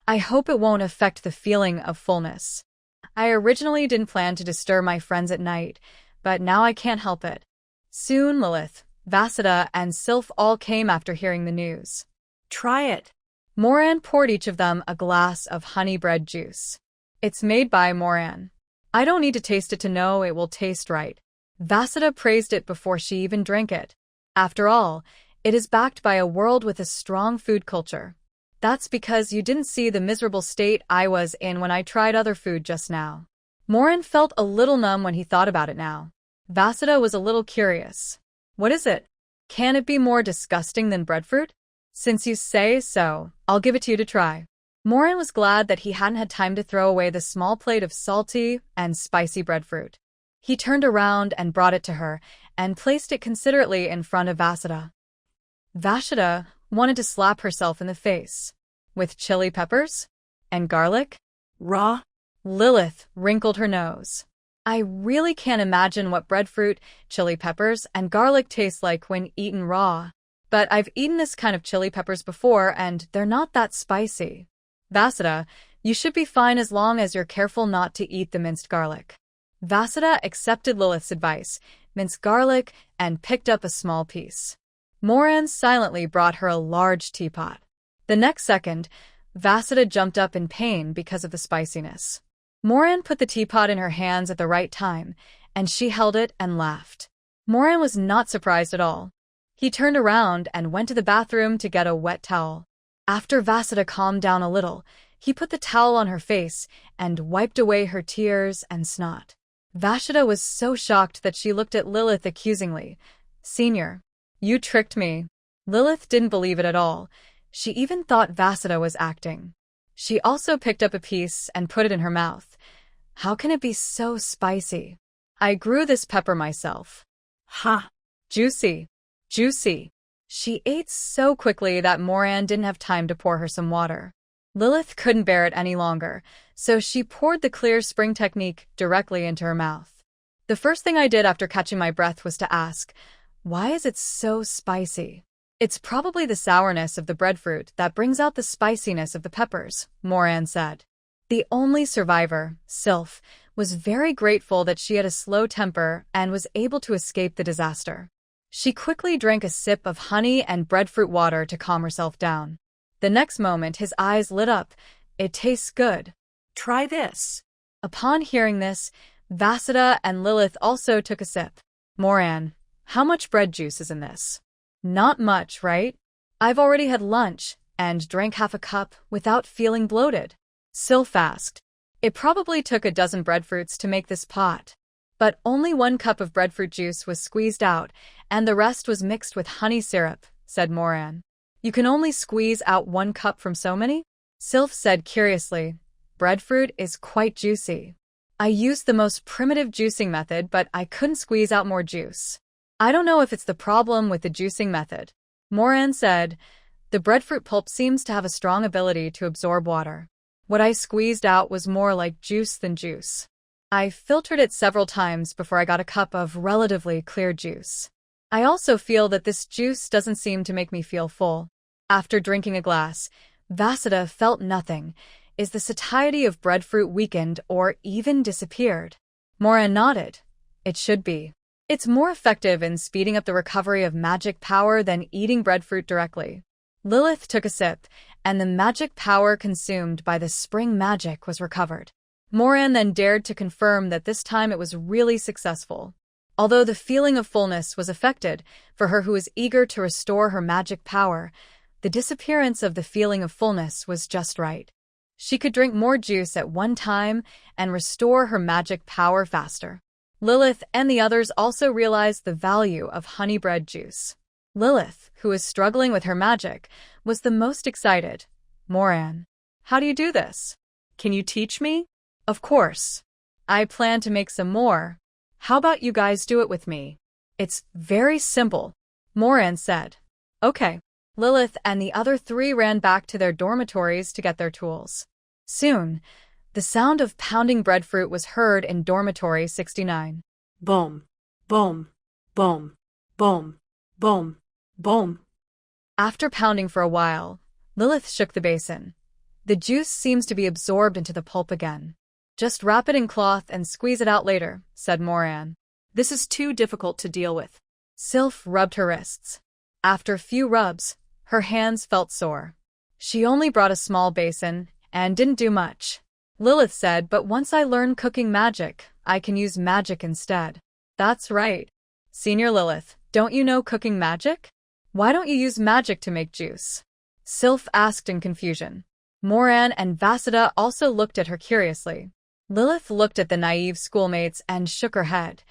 I hope it won't affect the feeling of fullness. I originally didn't plan to disturb my friends at night, but now I can't help it." Soon Lilith, Vasida, and Sylph all came after hearing the news. Try it. Moran poured each of them a glass of honey bread juice. It's made by Moran. I don't need to taste it to know it will taste right. Vasudha praised it before she even drank it. After all, it is backed by a world with a strong food culture. That's because you didn't see the miserable state I was in when I tried other food just now. Morin felt a little numb when he thought about it now. Vasudha was a little curious. What is it? Can it be more disgusting than breadfruit? Since you say so, I'll give it to you to try. Morin was glad that he hadn't had time to throw away the small plate of salty and spicy breadfruit. He turned around and brought it to her and placed it considerately in front of Vasudha. Vasudha wanted to slap herself in the face. With chili peppers? And garlic? Raw? Lilith wrinkled her nose. I really can't imagine what breadfruit, chili peppers, and garlic taste like when eaten raw. But I've eaten this kind of chili peppers before, and they're not that spicy. Vasudha, you should be fine as long as you're careful not to eat the minced garlic. Vasudha accepted Lilith's advice, minced garlic, and picked up a small piece. Morin silently brought her a large teapot. The next second, Vasudha jumped up in pain because of the spiciness. Morin put the teapot in her hands at the right time, and she held it and laughed. Morin was not surprised at all. He turned around and went to the bathroom to get a wet towel. After Vasudha calmed down a little, he put the towel on her face and wiped away her tears and snot. Vasudha was so shocked that she looked at Lilith accusingly. Senior, you tricked me. Lilith didn't believe it at all. She even thought Vasudha was acting. She also picked up a piece and put it in her mouth. How can it be so spicy? I grew this pepper myself. Ha! Juicy. Juicy. She ate so quickly that Morin didn't have time to pour her some water. Lilith couldn't bear it any longer, so she poured the clear spring technique directly into her mouth. The first thing I did after catching my breath was to ask, why is it so spicy? It's probably the sourness of the breadfruit that brings out the spiciness of the peppers, Morin said. The only survivor, Sylph, was very grateful that she had a slow temper and was able to escape the disaster. She quickly drank a sip of honey and breadfruit water to calm herself down. The next moment, his eyes lit up. It tastes good. Try this. Upon hearing this, Vasudha and Lilith also took a sip. Morin, how much bread juice is in this? Not much, right? I've already had lunch and drank half a cup without feeling bloated. Sylph asked. It probably took a dozen breadfruits to make this pot. But only 1 cup of breadfruit juice was squeezed out, and the rest was mixed with honey syrup, said Morin. You can only squeeze out 1 cup from so many? Sylph said curiously. Breadfruit is quite juicy. I used the most primitive juicing method, but I couldn't squeeze out more juice. I don't know if it's the problem with the juicing method. Morin said, the breadfruit pulp seems to have a strong ability to absorb water. What I squeezed out was more like juice than juice. I filtered it several times before I got a cup of relatively clear juice. I also feel that this juice doesn't seem to make me feel full. After drinking a glass, Vasudha felt nothing. Is the satiety of breadfruit weakened or even disappeared? Morin nodded. It should be. It's more effective in speeding up the recovery of magic power than eating breadfruit directly. Lilith took a sip, and the magic power consumed by the spring magic was recovered. Morin then dared to confirm that this time it was really successful. Although the feeling of fullness was affected, for her who was eager to restore her magic power, the disappearance of the feeling of fullness was just right. She could drink more juice at one time and restore her magic power faster. Lilith and the others also realized the value of honey bread juice. Lilith, who was struggling with her magic, was the most excited. Morin, how do you do this? Can you teach me? Of course. I plan to make some more. How about you guys do it with me? It's very simple, Morin said. Okay. Lilith and the other 3 ran back to their dormitories to get their tools. Soon, the sound of pounding breadfruit was heard in dormitory 69. Boom, boom, boom, boom, boom, boom. After pounding for a while, Lilith shook the basin. The juice seems to be absorbed into the pulp again. Just wrap it in cloth and squeeze it out later, said Morin. This is too difficult to deal with. Sylph rubbed her wrists. After a few rubs, her hands felt sore. She only brought a small basin and didn't do much. Lilith said, but once I learn cooking magic, I can use magic instead. That's right. Senior Lilith, don't you know cooking magic? Why don't you use magic to make juice? Sylph asked in confusion. Moran and Vasida also looked at her curiously. Lilith looked at the naive schoolmates and shook her head.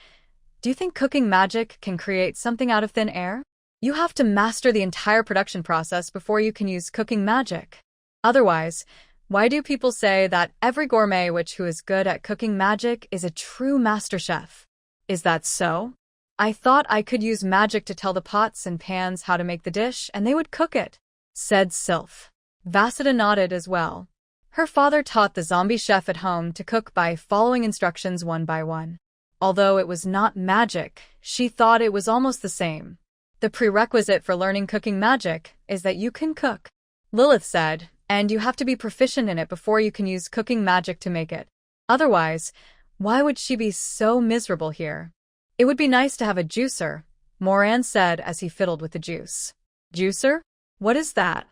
Do you think cooking magic can create something out of thin air? You have to master the entire production process before you can use cooking magic. Otherwise, why do people say that every gourmet witch who is good at cooking magic is a true master chef? Is that so? I thought I could use magic to tell the pots and pans how to make the dish and they would cook it, said Sylph. Vasida nodded as well. Her father taught the zombie chef at home to cook by following instructions one by one. Although it was not magic, she thought it was almost the same. The prerequisite for learning cooking magic is that you can cook, Lilith said, and you have to be proficient in it before you can use cooking magic to make it. Otherwise, why would she be so miserable here? It would be nice to have a juicer, Moran said as he fiddled with the juice. Juicer? What is that?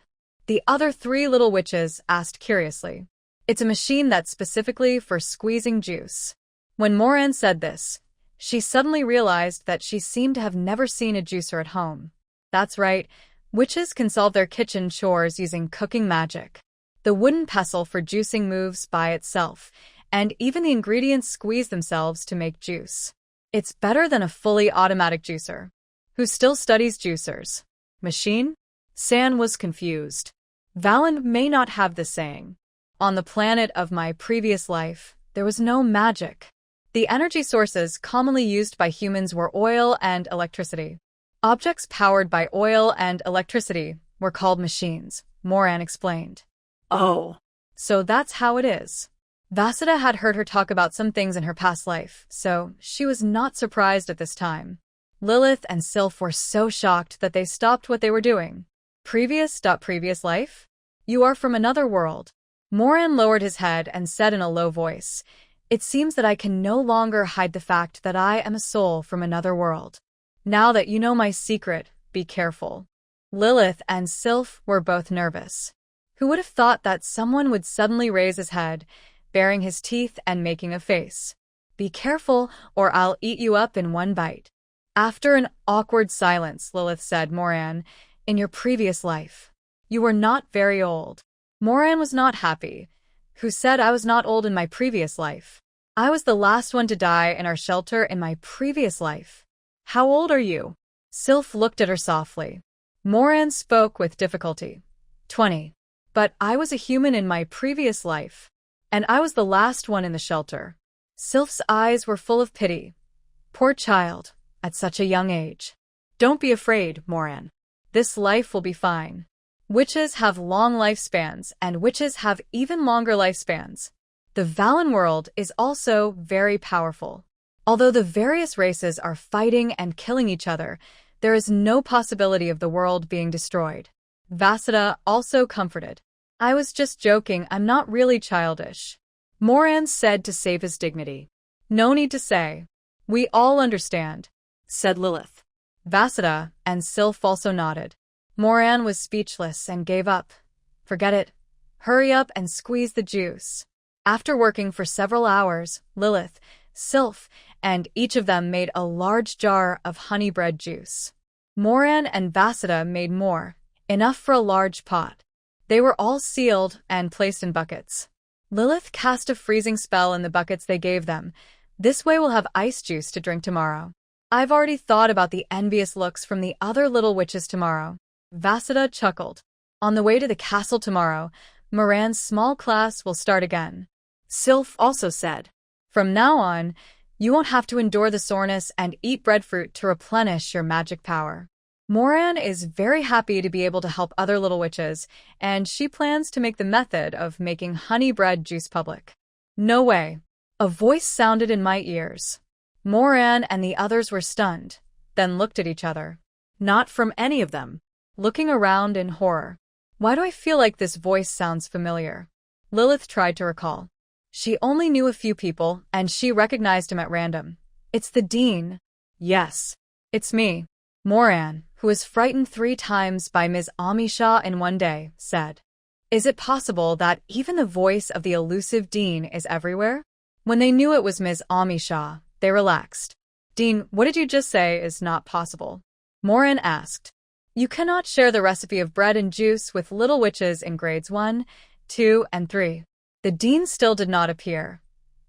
The other three little witches asked curiously. It's a machine that's specifically for squeezing juice. When Moran said this, she suddenly realized that she seemed to have never seen a juicer at home. That's right, witches can solve their kitchen chores using cooking magic. The wooden pestle for juicing moves by itself, and even the ingredients squeeze themselves to make juice. It's better than a fully automatic juicer. Who still studies juicers? Machine? San was confused. Valen may not have the saying. On the planet of my previous life, there was no magic. The energy sources commonly used by humans were oil and electricity. Objects powered by oil and electricity were called machines, Moran explained. Oh. So that's how it is. Vasida had heard her talk about some things in her past life, so she was not surprised at this time. Lilith and Sylph were so shocked that they stopped what they were doing. Previous life? You are from another world. Moran lowered his head and said in a low voice, It seems that I can no longer hide the fact that I am a soul from another world. Now that you know my secret, be careful. Lilith and Sylph were both nervous. Who would have thought that someone would suddenly raise his head, baring his teeth and making a face? Be careful, or I'll eat you up in one bite. After an awkward silence, Lilith said, Moran, in your previous life, you were not very old. Moran was not happy. Who said I was not old in my previous life? I was the last one to die in our shelter in my previous life. How old are you? Sylph looked at her softly. Moran spoke with difficulty. 20. But I was a human in my previous life, and I was the last one in the shelter. Sylph's eyes were full of pity. Poor child, at such a young age. Don't be afraid, Moran. This life will be fine. Witches have long lifespans, and witches have even longer lifespans. The Valen world is also very powerful. Although the various races are fighting and killing each other, there is no possibility of the world being destroyed. Vasida also comforted. I was just joking, I'm not really childish. Moran said to save his dignity. No need to say. We all understand, said Lilith. Vasida and Sylph also nodded. Moran was speechless and gave up. Forget it. Hurry up and squeeze the juice. After working for several hours, Lilith, Sylph, and each of them made a large jar of honey bread juice. Moran and Vasida made more, enough for a large pot. They were all sealed and placed in buckets. Lilith cast a freezing spell in the buckets they gave them. This way we'll have ice juice to drink tomorrow. I've already thought about the envious looks from the other little witches tomorrow. Vasida chuckled. On the way to the castle tomorrow, Moran's small class will start again. Sylph also said, From now on, you won't have to endure the soreness and eat breadfruit to replenish your magic power. Moran is very happy to be able to help other little witches, and she plans to make the method of making honey bread juice public. No way. A voice sounded in my ears. Moran and the others were stunned, then looked at each other. Not from any of them. Looking around in horror. Why do I feel like this voice sounds familiar? Lilith tried to recall. She only knew a few people, and she recognized him at random. It's the dean. Yes. It's me. Moran, who was frightened 3 times by Ms. Amisha in one day, said. Is it possible that even the voice of the elusive Dean is everywhere? When they knew it was Ms. Amisha, they relaxed. Dean, what did you just say is not possible? Morin asked. You cannot share the recipe of bread and juice with little witches in grades 1, 2, and 3. The Dean still did not appear.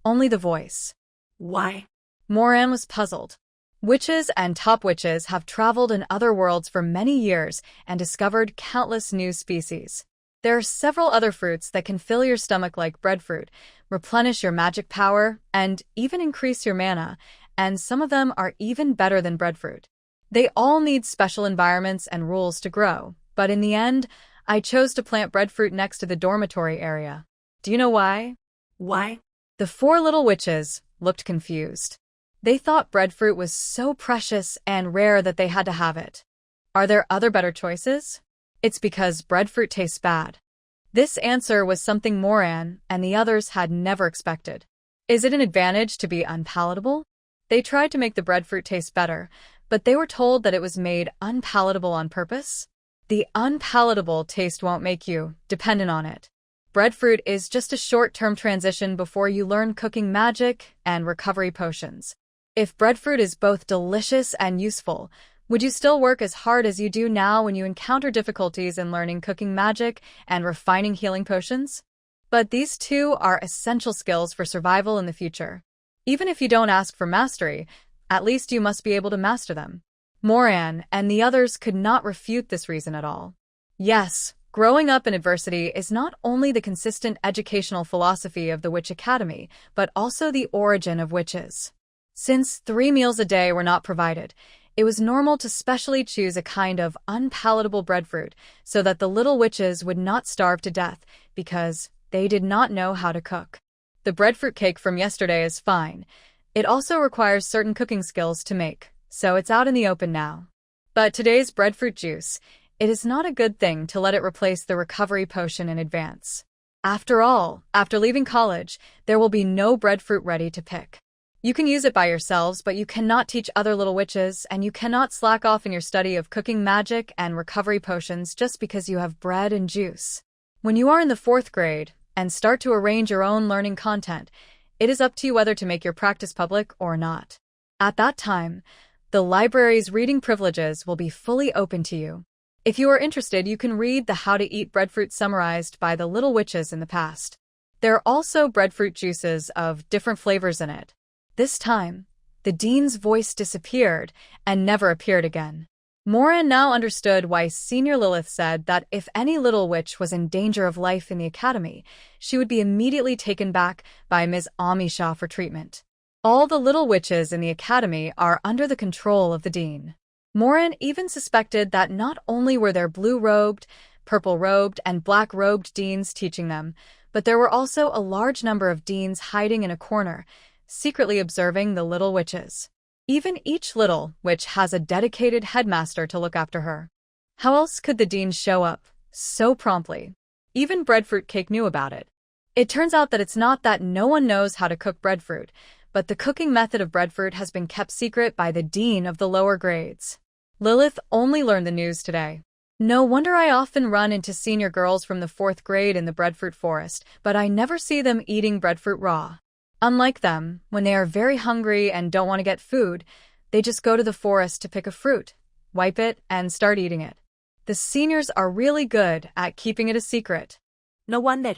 Only the voice. Why? Moran was puzzled. Witches and top witches have traveled in other worlds for many years and discovered countless new species. There are several other fruits that can fill your stomach like breadfruit, replenish your magic power, and even increase your mana, and some of them are even better than breadfruit. They all need special environments and rules to grow, but in the end, I chose to plant breadfruit next to the dormitory area. Do you know why? Why? The 4 little witches looked confused. They thought breadfruit was so precious and rare that they had to have it. Are there other better choices? It's because breadfruit tastes bad. This answer was something Moran and the others had never expected. Is it an advantage to be unpalatable? They tried to make the breadfruit taste better, but they were told that it was made unpalatable on purpose. The unpalatable taste won't make you dependent on it. Breadfruit is just a short-term transition before you learn cooking magic and recovery potions. If breadfruit is both delicious and useful, would you still work as hard as you do now when you encounter difficulties in learning cooking magic and refining healing potions? But these 2 are essential skills for survival in the future. Even if you don't ask for mastery, at least you must be able to master them. Moran and the others could not refute this reason at all. Yes, growing up in adversity is not only the consistent educational philosophy of the Witch Academy, but also the origin of witches. Since 3 meals a day were not provided, it was normal to specially choose a kind of unpalatable breadfruit so that the little witches would not starve to death because they did not know how to cook. The breadfruit cake from yesterday is fine. It also requires certain cooking skills to make, so it's out in the open now. But today's breadfruit juice, it is not a good thing to let it replace the recovery potion in advance. After all, after leaving college, there will be no breadfruit ready to pick. You can use it by yourselves, but you cannot teach other little witches, and you cannot slack off in your study of cooking magic and recovery potions just because you have bread and juice. When you are in the 4th grade and start to arrange your own learning content, it is up to you whether to make your practice public or not. At that time, the library's reading privileges will be fully open to you. If you are interested, you can read the How to Eat Breadfruit summarized by the little witches in the past. There are also breadfruit juices of different flavors in it. This time, the Dean's voice disappeared and never appeared again. Moran now understood why Senior Lilith said that if any little witch was in danger of life in the academy, she would be immediately taken back by Ms. Amisha for treatment. All the little witches in the academy are under the control of the Dean. Moran even suspected that not only were there blue-robed, purple-robed, and black-robed deans teaching them, but there were also a large number of deans hiding in a corner, secretly observing the little witches. Even each little witch has a dedicated headmaster to look after her. How else could the dean show up so promptly? Even Breadfruit Cake knew about it. It turns out that it's not that no one knows how to cook breadfruit, but the cooking method of breadfruit has been kept secret by the dean of the lower grades. Lilith only learned the news today. No wonder I often run into senior girls from the 4th grade in the breadfruit forest, but I never see them eating breadfruit raw. Unlike them, when they are very hungry and don't want to get food, they just go to the forest to pick a fruit, wipe it, and start eating it. The seniors are really good at keeping it a secret. No wonder.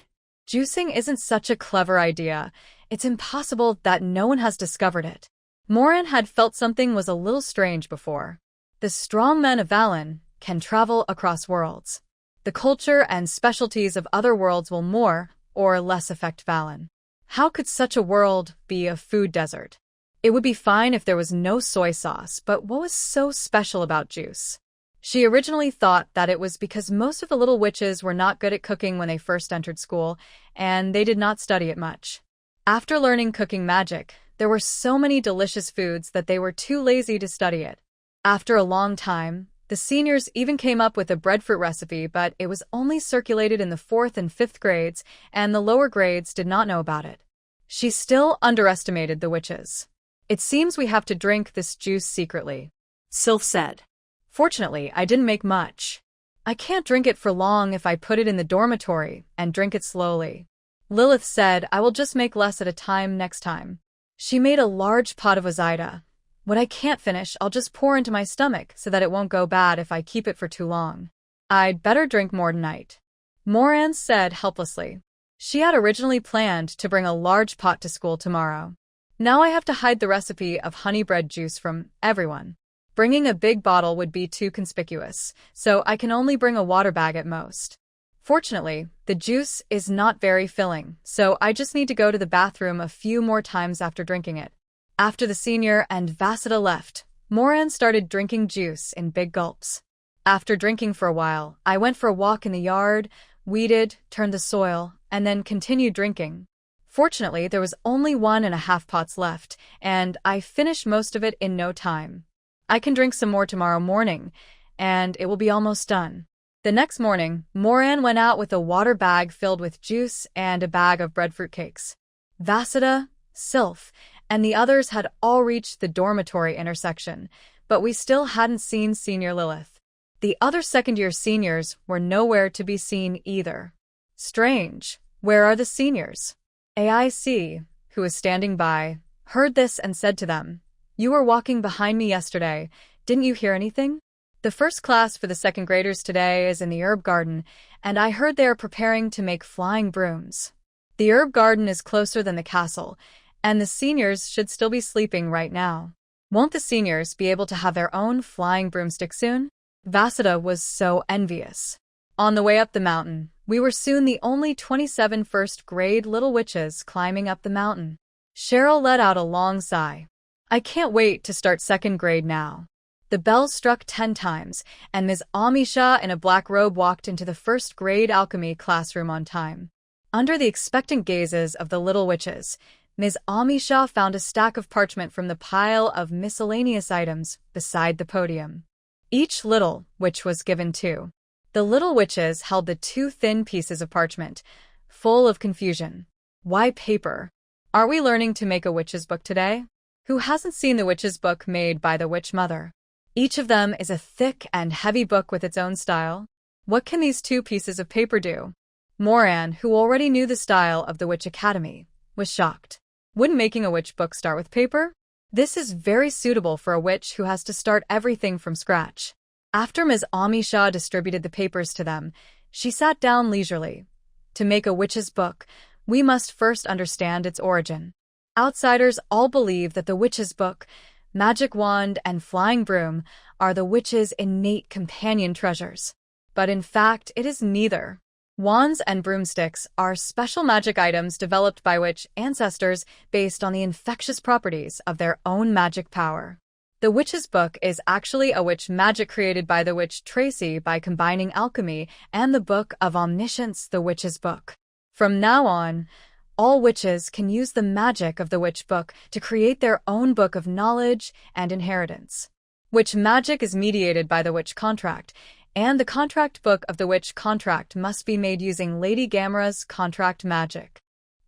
Juicing isn't such a clever idea. It's impossible that no one has discovered it. Moran had felt something was a little strange before. The strong men of Valen can travel across worlds. The culture and specialties of other worlds will more or less affect Valen. How could such a world be a food desert? It would be fine if there was no soy sauce, but what was so special about juice? She originally thought that it was because most of the little witches were not good at cooking when they first entered school, and they did not study it much. After learning cooking magic, there were so many delicious foods that they were too lazy to study it. After a long time, the seniors even came up with a breadfruit recipe, but it was only circulated in the 4th and 5th grades, and the lower grades did not know about it. She still underestimated the witches. It seems we have to drink this juice secretly, Sylph said. Fortunately, I didn't make much. I can't drink it for long if I put it in the dormitory and drink it slowly. Lilith said, I will just make less at a time next time. She made a large pot of wazaida. What I can't finish, I'll just pour into my stomach so that it won't go bad if I keep it for too long. I'd better drink more tonight. Moran said helplessly. She had originally planned to bring a large pot to school tomorrow. Now I have to hide the recipe of honey bread juice from everyone. Bringing a big bottle would be too conspicuous, so I can only bring a water bag at most. Fortunately, the juice is not very filling, so I just need to go to the bathroom a few more times after drinking it. After the senior and Vasida left, Moran started drinking juice in big gulps. After drinking for a while, I went for a walk in the yard, weeded, turned the soil, and then continued drinking. Fortunately, there was only 1.5 pots left, and I finished most of it in no time. I can drink some more tomorrow morning, and it will be almost done. The next morning, Moran went out with a water bag filled with juice and a bag of breadfruit cakes. Vasida, Sylph, and the others had all reached the dormitory intersection, but we still hadn't seen Senior Lilith. The other second-year seniors were nowhere to be seen either. Strange. Where are the seniors? AIC, who was standing by, heard this and said to them, You were walking behind me yesterday. Didn't you hear anything? The first class for the second graders today is in the herb garden, and I heard they are preparing to make flying brooms. The herb garden is closer than the castle, and the seniors should still be sleeping right now. Won't the seniors be able to have their own flying broomstick soon? Vasida was so envious. On the way up the mountain, we were soon the only 27 first-grade little witches climbing up the mountain. Cheryl let out a long sigh. I can't wait to start second grade now. The bell struck 10 times, and Ms. Amisha in a black robe walked into the first-grade alchemy classroom on time. Under the expectant gazes of the little witches, Ms. Amisha found a stack of parchment from the pile of miscellaneous items beside the podium. Each little witch was given 2. The little witches held the 2 thin pieces of parchment, full of confusion. Why paper? Are we learning to make a witch's book today? Who hasn't seen the witch's book made by the witch mother? Each of them is a thick and heavy book with its own style. What can these 2 pieces of paper do? Moran, who already knew the style of the Witch Academy, was shocked. Wouldn't making a witch book start with paper? This is very suitable for a witch who has to start everything from scratch. After Ms. Amisha distributed the papers to them, she sat down leisurely. To make a witch's book, we must first understand its origin. Outsiders all believe that the witch's book, magic wand, and flying broom are the witch's innate companion treasures. But in fact, it is neither. Wands and broomsticks are special magic items developed by witch ancestors based on the infectious properties of their own magic power. The witch's book is actually a witch magic created by the witch Tracy by combining alchemy and the book of omniscience, the witch's book. From now on, all witches can use the magic of the witch book to create their own book of knowledge and inheritance. Witch magic is mediated by the witch contract, and the contract book of the witch contract must be made using Lady Gamera's contract magic.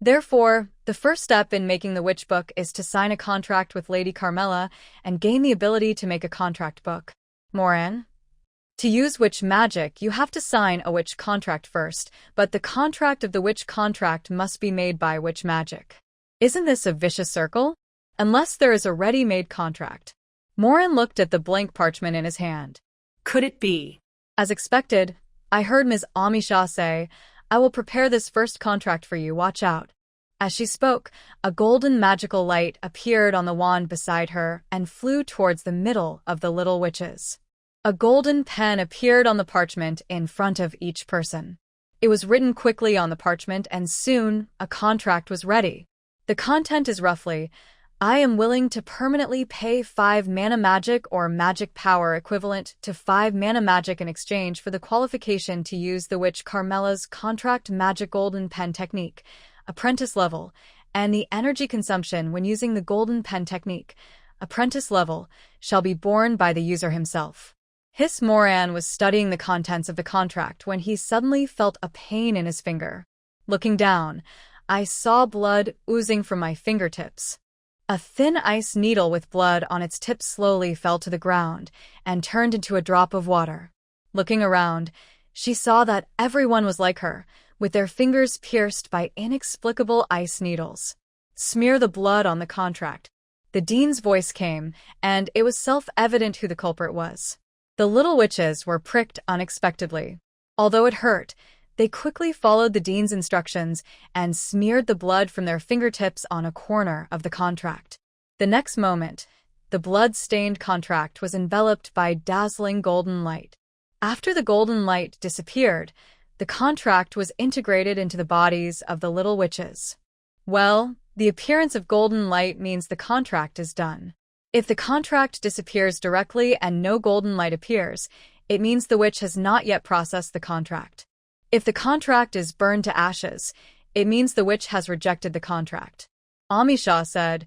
Therefore, the first step in making the witch book is to sign a contract with Lady Carmela and gain the ability to make a contract book. Moran? To use witch magic, you have to sign a witch contract first, but the contract of the witch contract must be made by witch magic. Isn't this a vicious circle? Unless there is a ready-made contract. Moran looked at the blank parchment in his hand. Could it be? As expected, I heard Ms. Amisha say, I will prepare this first contract for you, watch out. As she spoke, a golden magical light appeared on the wand beside her and flew towards the middle of the little witches. A golden pen appeared on the parchment in front of each person. It was written quickly on the parchment, and soon a contract was ready. The content is roughly, I am willing to permanently pay 5 mana magic or magic power equivalent to 5 mana magic in exchange for the qualification to use the witch Carmela's contract magic golden pen technique, apprentice level, and the energy consumption when using the golden pen technique, apprentice level, shall be borne by the user himself. Hiss Moran was studying the contents of the contract when he suddenly felt a pain in his finger. Looking down, I saw blood oozing from my fingertips. A thin ice needle with blood on its tip slowly fell to the ground and turned into a drop of water. Looking around, she saw that everyone was like her, with their fingers pierced by inexplicable ice needles. Smear the blood on the contract. The dean's voice came, and it was self-evident who the culprit was. The little witches were pricked unexpectedly. Although it hurt, they quickly followed the dean's instructions and smeared the blood from their fingertips on a corner of the contract. The next moment, the blood-stained contract was enveloped by dazzling golden light. After the golden light disappeared, the contract was integrated into the bodies of the little witches. Well, the appearance of golden light means the contract is done. If the contract disappears directly and no golden light appears, it means the witch has not yet processed the contract. If the contract is burned to ashes, it means the witch has rejected the contract. Amisha said,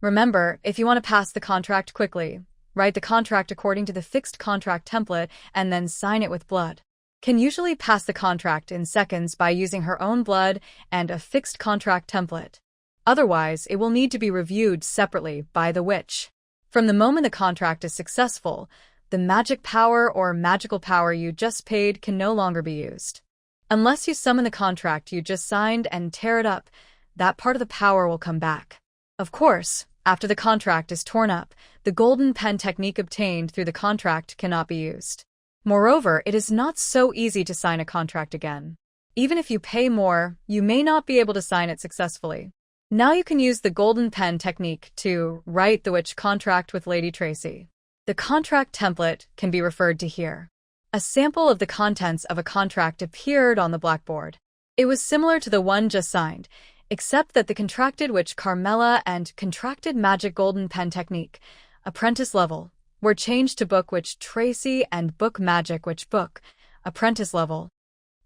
"Remember, if you want to pass the contract quickly, write the contract according to the fixed contract template and then sign it with blood." Can usually pass the contract in seconds by using her own blood and a fixed contract template. Otherwise, it will need to be reviewed separately by the witch. From the moment the contract is successful, the magic power or magical power you just paid can no longer be used. Unless you summon the contract you just signed and tear it up, that part of the power will come back. Of course, after the contract is torn up, the golden pen technique obtained through the contract cannot be used. Moreover, it is not so easy to sign a contract again. Even if you pay more, you may not be able to sign it successfully. Now you can use the golden pen technique to write the witch contract with Lady Tracy. The contract template can be referred to here. A sample of the contents of a contract appeared on the blackboard. It was similar to the one just signed, except that the contracted witch Carmela and contracted magic golden pen technique, apprentice level, were changed to book witch Tracy and book magic witch book, apprentice level.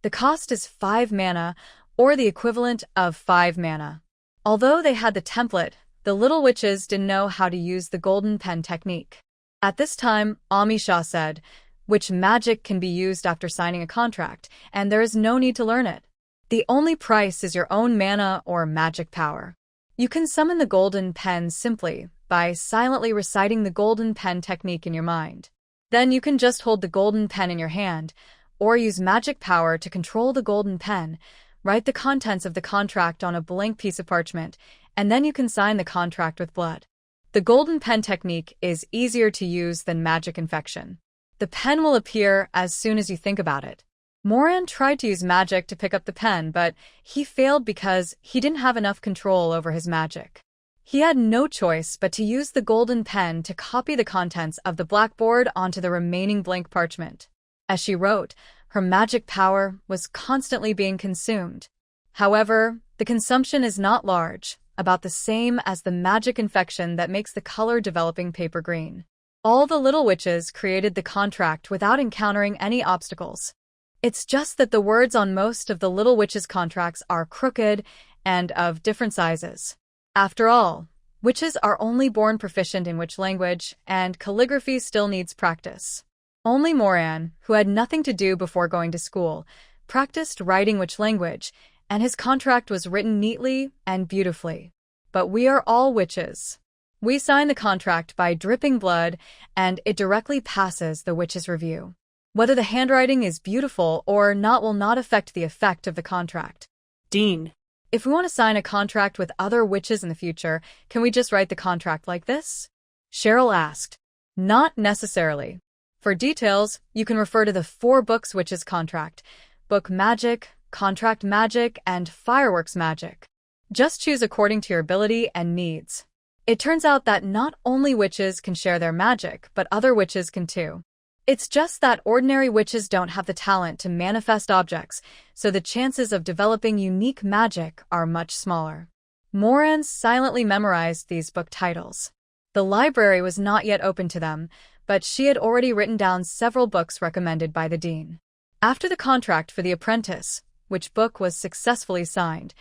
The cost is 5 mana, or the equivalent of 5 mana. Although they had the template, the little witches didn't know how to use the golden pen technique. At this time, Amisha said, "Witch magic can be used after signing a contract, and there is no need to learn it. The only price is your own mana or magic power. You can summon the golden pen simply by silently reciting the golden pen technique in your mind. Then you can just hold the golden pen in your hand, or use magic power to control the golden pen, write the contents of the contract on a blank piece of parchment, and then you can sign the contract with blood. The golden pen technique is easier to use than magic infection. The pen will appear as soon as you think about it." Moran tried to use magic to pick up the pen, but he failed because he didn't have enough control over his magic. He had no choice but to use the golden pen to copy the contents of the blackboard onto the remaining blank parchment. As she wrote, her magic power was constantly being consumed. However, the consumption is not large, about the same as the magic infection that makes the color developing paper green. All the little witches created the contract without encountering any obstacles. It's just that the words on most of the little witches' contracts are crooked and of different sizes. After all, witches are only born proficient in witch language, and calligraphy still needs practice. Only Moran, who had nothing to do before going to school, practiced writing witch language, and his contract was written neatly and beautifully. But we are all witches. We sign the contract by dripping blood, and it directly passes the witch's review. Whether the handwriting is beautiful or not will not affect the effect of the contract. Dean. If we want to sign a contract with other witches in the future, can we just write the contract like this? Cheryl asked. Not necessarily. For details, you can refer to the 4 books witches contract: book magic, contract magic, and fireworks magic. Just choose according to your ability and needs. It turns out that not only witches can share their magic, but other witches can too. It's just that ordinary witches don't have the talent to manifest objects, so the chances of developing unique magic are much smaller. Moran silently memorized these book titles. The library was not yet open to them, but she had already written down several books recommended by the dean. After the contract for the apprentice, which book was successfully signed,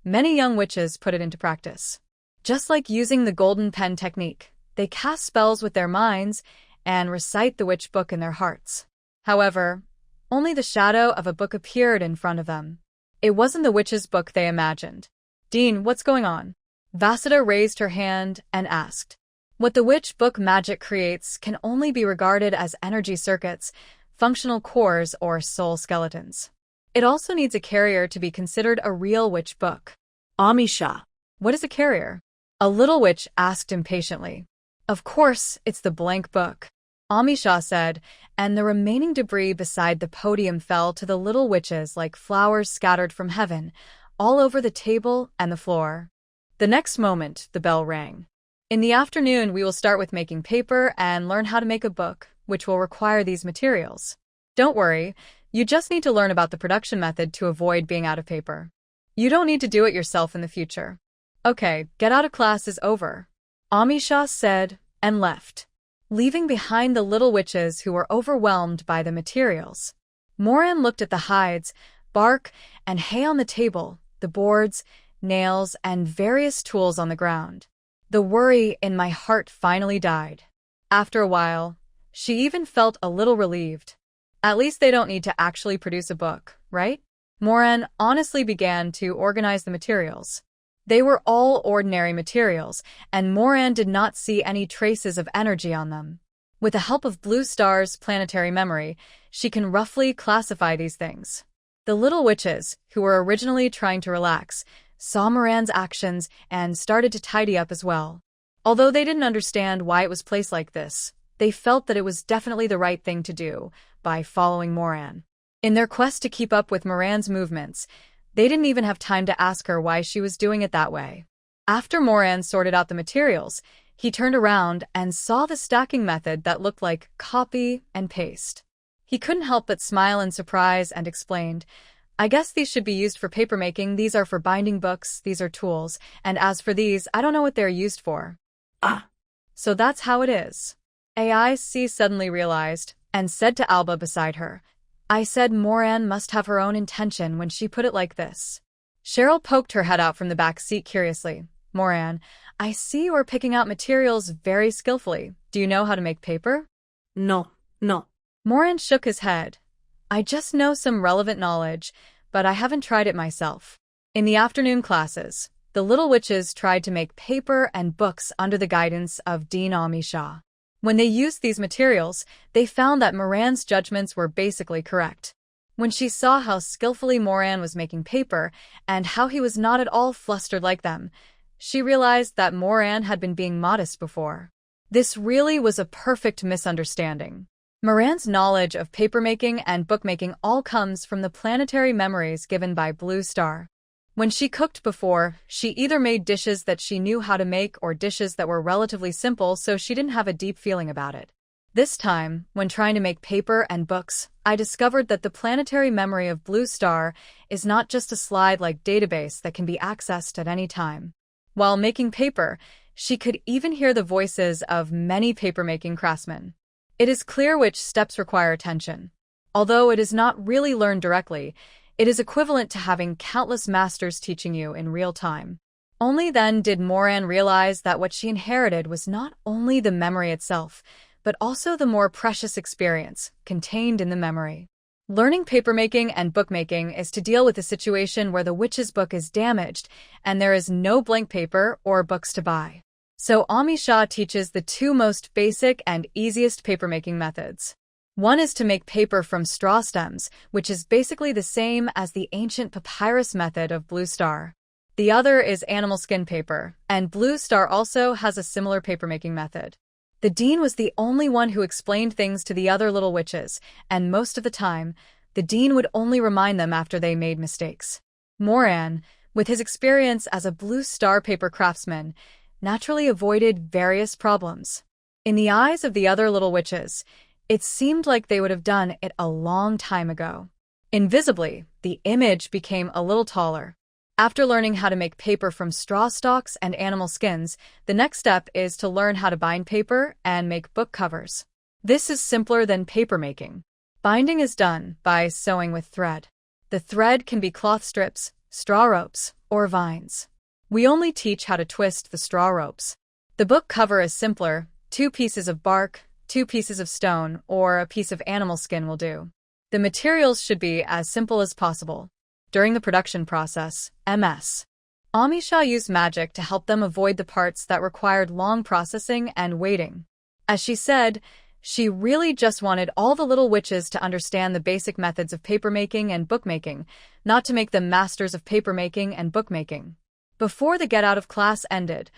many young witches put it into practice. Just like using the golden pen technique, they cast spells with their minds and recite the witch book in their hearts. However, only the shadow of a book appeared in front of them. It wasn't the witch's book they imagined. Dean, what's going on? Vasida raised her hand and asked. What the witch book magic creates can only be regarded as energy circuits, functional cores or soul skeletons. It also needs a carrier to be considered a real witch book. Amisha. What is a carrier? A little witch asked impatiently. Of course, it's the blank book, Amisha said, and the remaining debris beside the podium fell to the little witches like flowers scattered from heaven, all over the table and the floor. The next moment, the bell rang. In the afternoon, we will start with making paper and learn how to make a book, which will require these materials. Don't worry, you just need to learn about the production method to avoid being out of paper. You don't need to do it yourself in the future. Okay, get out of class is over, Amisha said, and left, leaving behind the little witches who were overwhelmed by the materials. Moran looked at the hides, bark, and hay on the table, the boards, nails, and various tools on the ground. The worry in my heart finally died. After a while, she even felt a little relieved. At least they don't need to actually produce a book, right? Moran honestly began to organize the materials. They were all ordinary materials, and Moran did not see any traces of energy on them. With the help of Blue Star's planetary memory, she can roughly classify these things. The little witches, who were originally trying to relax, saw Moran's actions and started to tidy up as well. Although they didn't understand why it was placed like this, they felt that it was definitely the right thing to do by following Moran. In their quest to keep up with Moran's movements, they didn't even have time to ask her why she was doing it that way. After Moran sorted out the materials, he turned around and saw the stacking method that looked like copy and paste. He couldn't help but smile in surprise and explained, I guess these should be used for papermaking, these are for binding books, these are tools, and as for these, I don't know what they're used for. Ah. So that's how it is. AIC suddenly realized, and said to Alba beside her, I said Moran must have her own intention when she put it like this. Cheryl poked her head out from the back seat curiously. Moran, I see you are picking out materials very skillfully. Do you know how to make paper? No. Moran shook his head. I just know some relevant knowledge, but I haven't tried it myself. In the afternoon classes, the little witches tried to make paper and books under the guidance of Dean Amisha. When they used these materials, they found that Moran's judgments were basically correct. When she saw how skillfully Moran was making paper and how he was not at all flustered like them, she realized that Moran had been being modest before. This really was a perfect misunderstanding. Moran's knowledge of papermaking and bookmaking all comes from the planetary memories given by Blue Star. When she cooked before, she either made dishes that she knew how to make or dishes that were relatively simple so she didn't have a deep feeling about it. This time, when trying to make paper and books, I discovered that the planetary memory of Blue Star is not just a slide-like database that can be accessed at any time. While making paper, she could even hear the voices of many papermaking craftsmen. It is clear which steps require attention. Although it is not really learned directly, it is equivalent to having countless masters teaching you in real time. Only then did Moran realize that what she inherited was not only the memory itself, but also the more precious experience contained in the memory. Learning papermaking and bookmaking is to deal with a situation where the witch's book is damaged and there is no blank paper or books to buy. So Amisha teaches the two most basic and easiest papermaking methods. One is to make paper from straw stems, which is basically the same as the ancient papyrus method of Blue Star. The other is animal skin paper, and Blue Star also has a similar papermaking method. The dean was the only one who explained things to the other little witches, and most of the time, the dean would only remind them after they made mistakes. Moran, with his experience as a Blue Star paper craftsman, naturally avoided various problems. In the eyes of the other little witches, it seemed like they would have done it a long time ago. Invisibly, the image became a little taller. After learning how to make paper from straw stalks and animal skins, the next step is to learn how to bind paper and make book covers. This is simpler than paper making. Binding is done by sewing with thread. The thread can be cloth strips, straw ropes, or vines. We only teach how to twist the straw ropes. The book cover is simpler. 2 pieces of bark, 2 pieces of stone, or a piece of animal skin will do. The materials should be as simple as possible. During the production process, Ms. Amisha used magic to help them avoid the parts that required long processing and waiting. As she said, She really just wanted all the little witches to understand the basic methods of papermaking and bookmaking, not to make them masters of papermaking and bookmaking. Before the get out of class ended,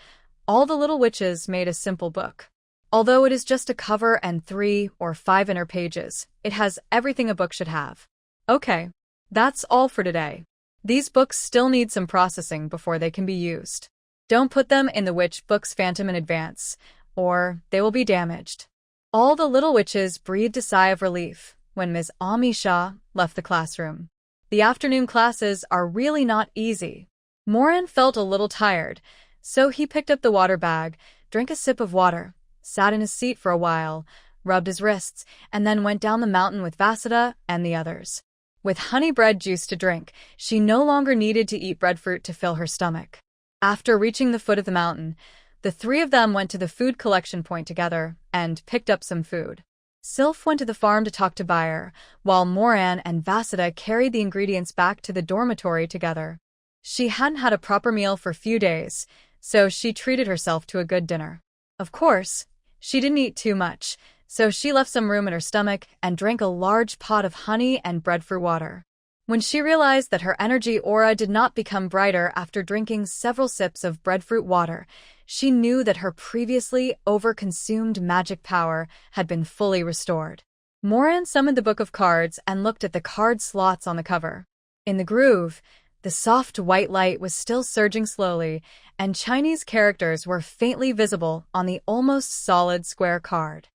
all the little witches made a simple book. Although it is just a cover and 3 or 5 inner pages, it has everything a book should have. Okay, that's all for today. These books still need some processing before they can be used. Don't put them in the Witch Books Phantom in advance, or they will be damaged. All the little witches breathed a sigh of relief when Ms. Ami Shah left the classroom. The afternoon classes are really not easy. Moran felt a little tired, so he picked up the water bag, drank a sip of water, sat in his seat for a while, rubbed his wrists, and then went down the mountain with Vasudha and the others. With honey bread juice to drink, she no longer needed to eat breadfruit to fill her stomach. After reaching the foot of the mountain, the 3 of them went to the food collection point together and picked up some food. Sylph went to the farm to talk to Bayer, while Moran and Vasudha carried the ingredients back to the dormitory together. She hadn't had a proper meal for a few days, so she treated herself to a good dinner. Of course, she didn't eat too much, so she left some room in her stomach and drank a large pot of honey and breadfruit water. When she realized that her energy aura did not become brighter after drinking several sips of breadfruit water, she knew that her previously overconsumed magic power had been fully restored. Moran summoned the book of cards and looked at the card slots on the cover. In the groove, the soft white light was still surging slowly, and Chinese characters were faintly visible on the almost solid square card.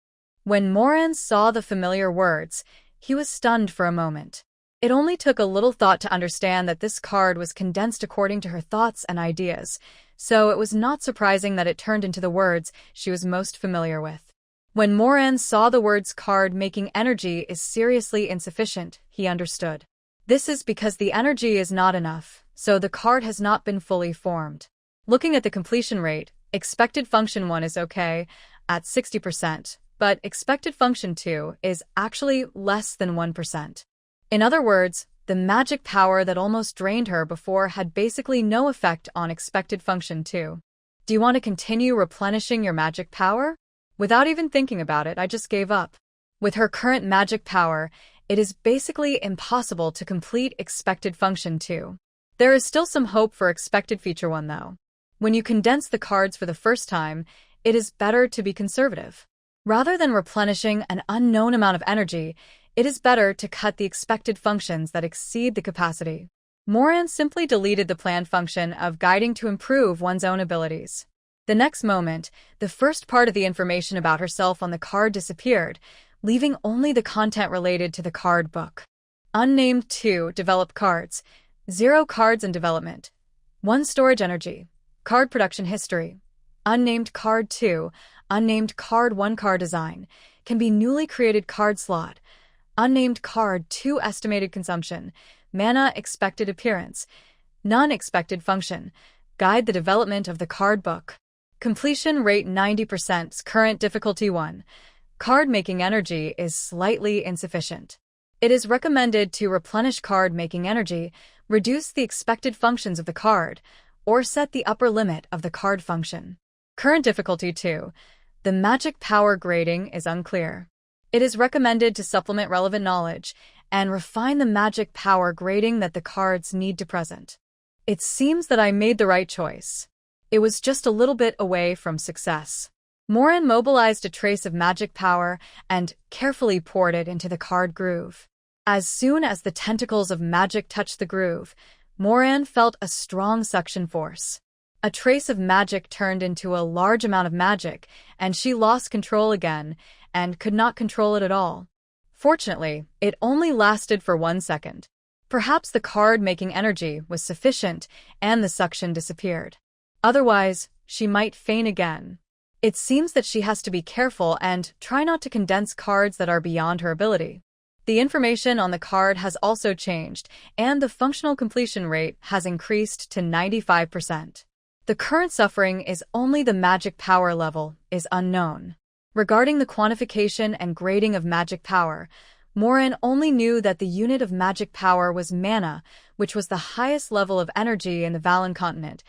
When Moran saw the familiar words, he was stunned for a moment. It only took a little thought to understand that this card was condensed according to her thoughts and ideas, so it was not surprising that it turned into the words she was most familiar with. When Moran saw the words card making energy is seriously insufficient, he understood. This is because the energy is not enough, so the card has not been fully formed. Looking at the completion rate, expected function 1 is okay, at 60%, but expected function 2 is actually less than 1%. In other words, the magic power that almost drained her before had basically no effect on expected function 2. Do you want to continue replenishing your magic power? Without even thinking about it, I just gave up. With her current magic power, it is basically impossible to complete expected function 2. There is still some hope for expected feature 1 though. When you condense the cards for the first time, it is better to be conservative. Rather than replenishing an unknown amount of energy, it is better to cut the expected functions that exceed the capacity. Moran simply deleted the planned function of guiding to improve one's own abilities. The next moment, the first part of the information about herself on the card disappeared, leaving only the content related to the card book. Unnamed 2 develop cards, 0 cards in development, 1 storage energy, card production history. Unnamed card 2, unnamed card 1 card design, can be newly created card slot. Unnamed card 2 estimated consumption, mana expected appearance, none expected function, guide the development of the card book. Completion rate 90%, current difficulty 1. Card making energy is slightly insufficient. It is recommended to replenish card making energy, reduce the expected functions of the card, or set the upper limit of the card function. Current difficulty 2. The magic power grading is unclear. It is recommended to supplement relevant knowledge and refine the magic power grading that the cards need to present. It seems that I made the right choice. It was just a little bit away from success. Moran mobilized a trace of magic power and carefully poured it into the card groove. As soon as the tentacles of magic touched the groove, Moran felt a strong suction force. A trace of magic turned into a large amount of magic, and she lost control again and could not control it at all. Fortunately, it only lasted for 1 second. Perhaps the card-making energy was sufficient and the suction disappeared. Otherwise, she might faint again. It seems that she has to be careful and try not to condense cards that are beyond her ability. The information on the card has also changed, and the functional completion rate has increased to 95%. The current suffering is only the magic power level is unknown. Regarding the quantification and grading of magic power, Moran only knew that the unit of magic power was mana, which was the highest level of energy in the Valen continent,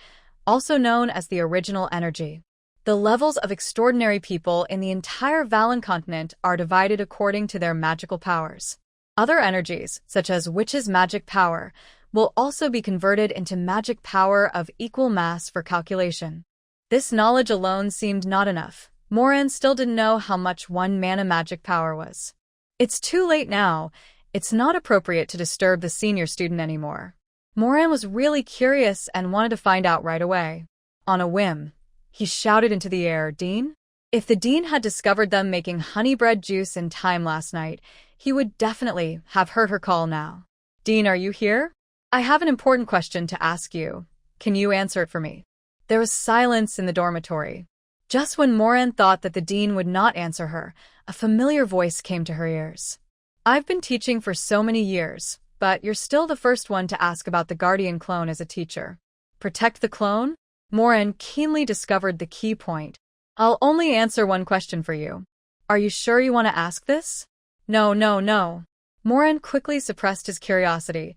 also known as the original energy. The levels of extraordinary people in the entire Valen continent are divided according to their magical powers. Other energies, such as Witch's magic power, will also be converted into magic power of equal mass for calculation. This knowledge alone seemed not enough. Moran still didn't know how much one mana magic power was. It's too late now. It's not appropriate to disturb the senior student anymore. Moran was really curious and wanted to find out right away. On a whim, he shouted into the air, "Dean?" If the dean had discovered them making honey bread juice in time last night, he would definitely have heard her call now. "Dean, are you here? I have an important question to ask you. Can you answer it for me?" There was silence in the dormitory. Just when Moran thought that the dean would not answer her, a familiar voice came to her ears. "I've been teaching for so many years, but you're still the first one to ask about the guardian clone as a teacher. Protect the clone?" Moran keenly discovered the key point. "I'll only answer one question for you. Are you sure you want to ask this?" No. Moran quickly suppressed his curiosity.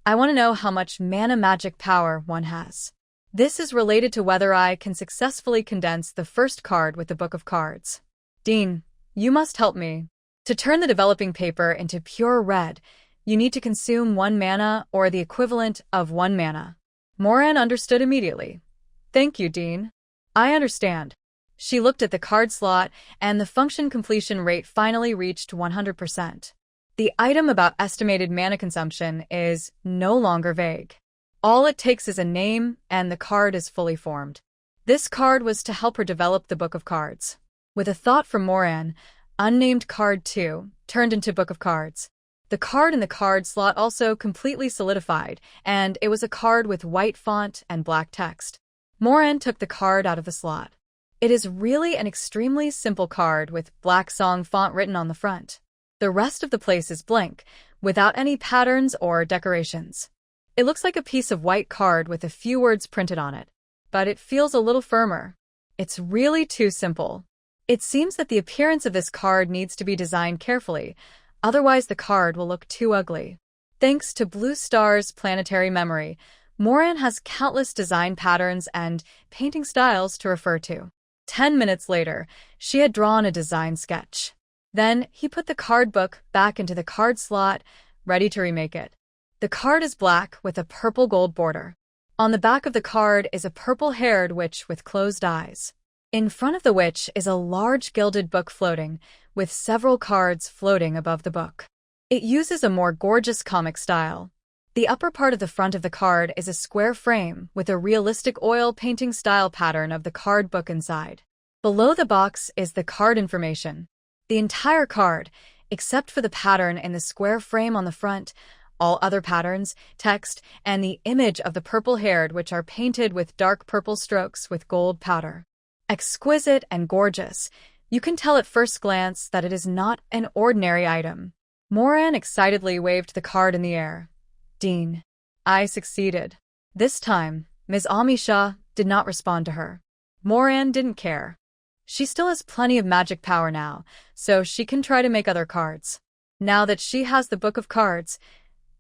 "I want to know how much mana magic power one has. This is related to whether I can successfully condense the first card with the Book of Cards. Dean, you must help me. To turn the developing paper into pure red, you need to consume 1 mana or the equivalent of 1 mana. Moran understood immediately. "Thank you, Dean. I understand." She looked at the card slot, and the function completion rate finally reached 100%. The item about estimated mana consumption is no longer vague. All it takes is a name, and the card is fully formed. This card was to help her develop the Book of Cards. With a thought from Moran, unnamed card 2 turned into Book of Cards. The card in the card slot also completely solidified, and it was a card with white font and black text. Moran took the card out of the slot. It is really an extremely simple card with black song font written on the front. The rest of the place is blank, without any patterns or decorations. It looks like a piece of white card with a few words printed on it, but it feels a little firmer. It's really too simple. It seems that the appearance of this card needs to be designed carefully, otherwise the card will look too ugly. Thanks to Blue Star's planetary memory, Moran has countless design patterns and painting styles to refer to. 10 minutes later, she had drawn a design sketch. Then he put the card book back into the card slot, ready to remake it. The card is black with a purple gold border. On the back of the card is a purple-haired witch with closed eyes. In front of the witch is a large gilded book floating, with several cards floating above the book. It uses a more gorgeous comic style. The upper part of the front of the card is a square frame with a realistic oil painting style pattern of the card book inside. Below the box is the card information. The entire card, except for the pattern in the square frame on the front, all other patterns, text, and the image of the purple-haired which are painted with dark purple strokes with gold powder. Exquisite and gorgeous, you can tell at first glance that it is not an ordinary item. Moran excitedly waved the card in the air. "Dean, I succeeded." This time, Ms. Amisha did not respond to her. Moran didn't care. She still has plenty of magic power now, so she can try to make other cards. Now that she has the Book of Cards,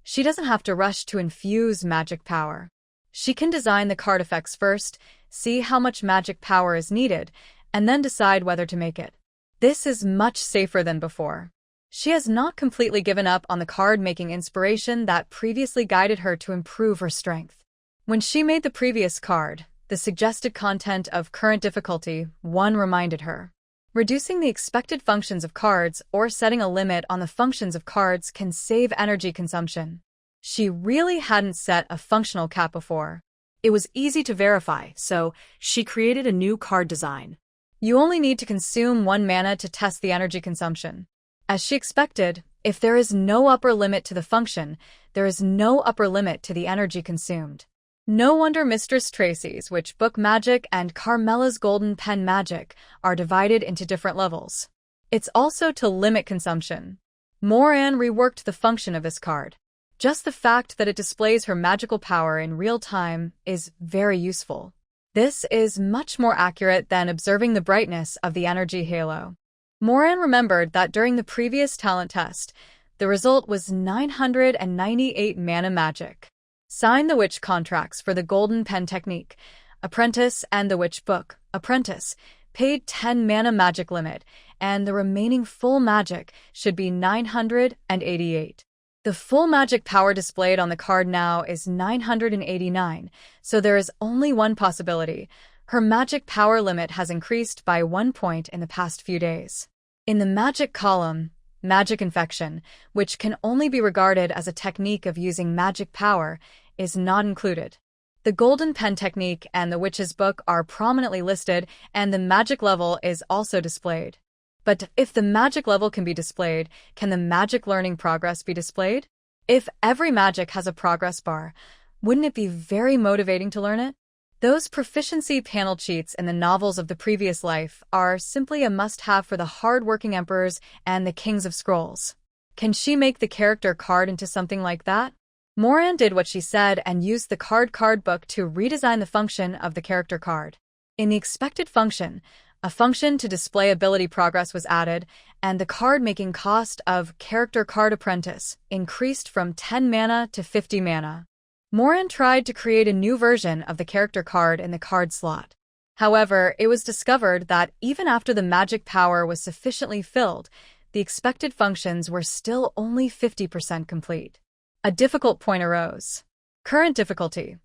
she doesn't have to rush to infuse magic power. She can design the card effects first, see how much magic power is needed, and then decide whether to make it. This is much safer than before. She has not completely given up on the card-making inspiration that previously guided her to improve her strength. When she made the previous card, the suggested content of current difficulty 1 reminded her. Reducing the expected functions of cards or setting a limit on the functions of cards can save energy consumption. She really hadn't set a functional cap before. It was easy to verify, so she created a new card design. You only need to consume 1 mana to test the energy consumption. As she expected, if there is no upper limit to the function, there is no upper limit to the energy consumed. No wonder Mistress Tracy's Witch Book Magic and Carmela's Golden Pen Magic are divided into different levels. It's also to limit consumption. Moran reworked the function of this card. Just the fact that it displays her magical power in real time is very useful. This is much more accurate than observing the brightness of the energy halo. Moran remembered that during the previous talent test, the result was 998 mana magic. Sign the witch contracts for the golden pen technique. Apprentice and the Witch Book. Apprentice paid 10 mana magic limit, and the remaining full magic should be 988. The full magic power displayed on the card now is 989, so there is only one possibility. Her magic power limit has increased by 1 point in the past few days. In the magic column, magic infection, which can only be regarded as a technique of using magic power, is not included. The Golden Pen technique and the Witch's Book are prominently listed, and the magic level is also displayed. But if the magic level can be displayed, can the magic learning progress be displayed? If every magic has a progress bar, wouldn't it be very motivating to learn it? Those proficiency panel cheats in the novels of the previous life are simply a must-have for the hard-working emperors and the kings of scrolls. Can she make the character card into something like that? Moran did what she said and used the card book to redesign the function of the character card. In the expected function, a function to display ability progress was added, and the card-making cost of Character Card Apprentice increased from 10 mana to 50 mana. Moran tried to create a new version of the character card in the card slot. However, it was discovered that even after the magic power was sufficiently filled, the expected functions were still only 50% complete. A difficult point arose. Current difficulty.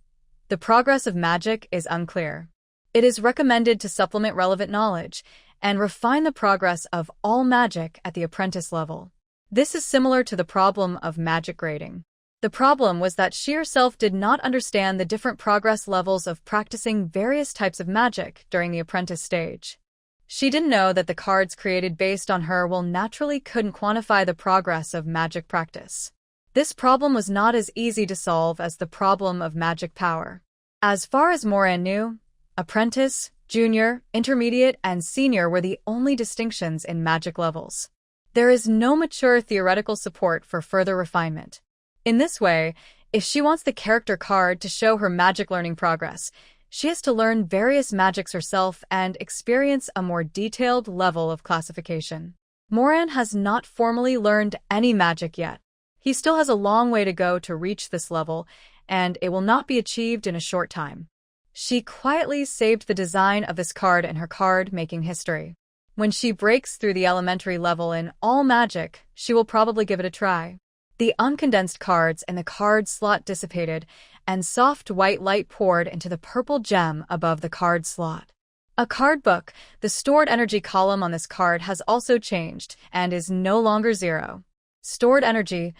The progress of magic is unclear. It is recommended to supplement relevant knowledge and refine the progress of all magic at the apprentice level. This is similar to the problem of magic grading. The problem was that she herself did not understand the different progress levels of practicing various types of magic during the apprentice stage. She didn't know that the cards created based on her will naturally couldn't quantify the progress of magic practice. This problem was not as easy to solve as the problem of magic power. As far as Moran knew, apprentice, junior, intermediate, and senior were the only distinctions in magic levels. There is no mature theoretical support for further refinement. In this way, if she wants the character card to show her magic learning progress, she has to learn various magics herself and experience a more detailed level of classification. Moran has not formally learned any magic yet. He still has a long way to go to reach this level, and it will not be achieved in a short time. She quietly saved the design of this card in her card-making history. When she breaks through the elementary level in all magic, she will probably give it a try. The uncondensed cards in the card slot dissipated, and soft white light poured into the purple gem above the card slot. A card book, the stored energy column on this card has also changed and is no longer 0. Stored energy,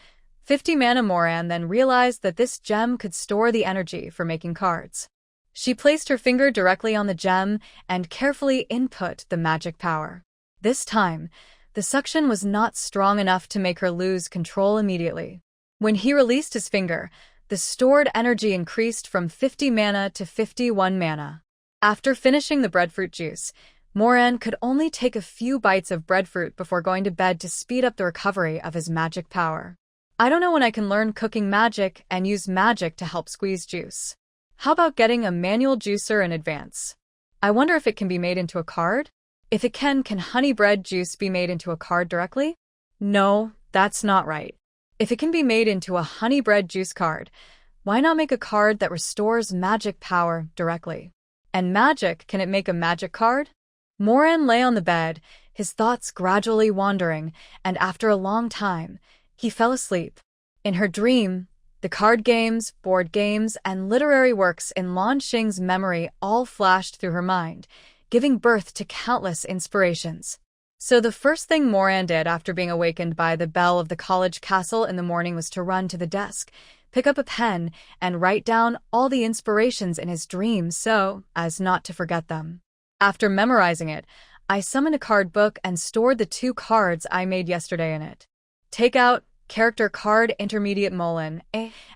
50 mana. Moran then realized that this gem could store the energy for making cards. She placed her finger directly on the gem and carefully input the magic power. This time, the suction was not strong enough to make her lose control immediately. When he released his finger, the stored energy increased from 50 mana to 51 mana. After finishing the breadfruit juice, Moran could only take a few bites of breadfruit before going to bed to speed up the recovery of his magic power. I don't know when I can learn cooking magic and use magic to help squeeze juice. How about getting a manual juicer in advance? I wonder if it can be made into a card? If it can honey bread juice be made into a card directly? No, that's not right. If it can be made into a honey bread juice card, why not make a card that restores magic power directly? And magic, can it make a magic card? Moran lay on the bed, his thoughts gradually wandering, and after a long time, he fell asleep. In her dream, the card games, board games, and literary works in Lan Xing's memory all flashed through her mind, giving birth to countless inspirations. So the first thing Moran did after being awakened by the bell of the college castle in the morning was to run to the desk, pick up a pen, and write down all the inspirations in his dreams so as not to forget them. After memorizing it, I summoned a card book and stored the 2 cards I made yesterday in it. Take out Character Card Intermediate Molan,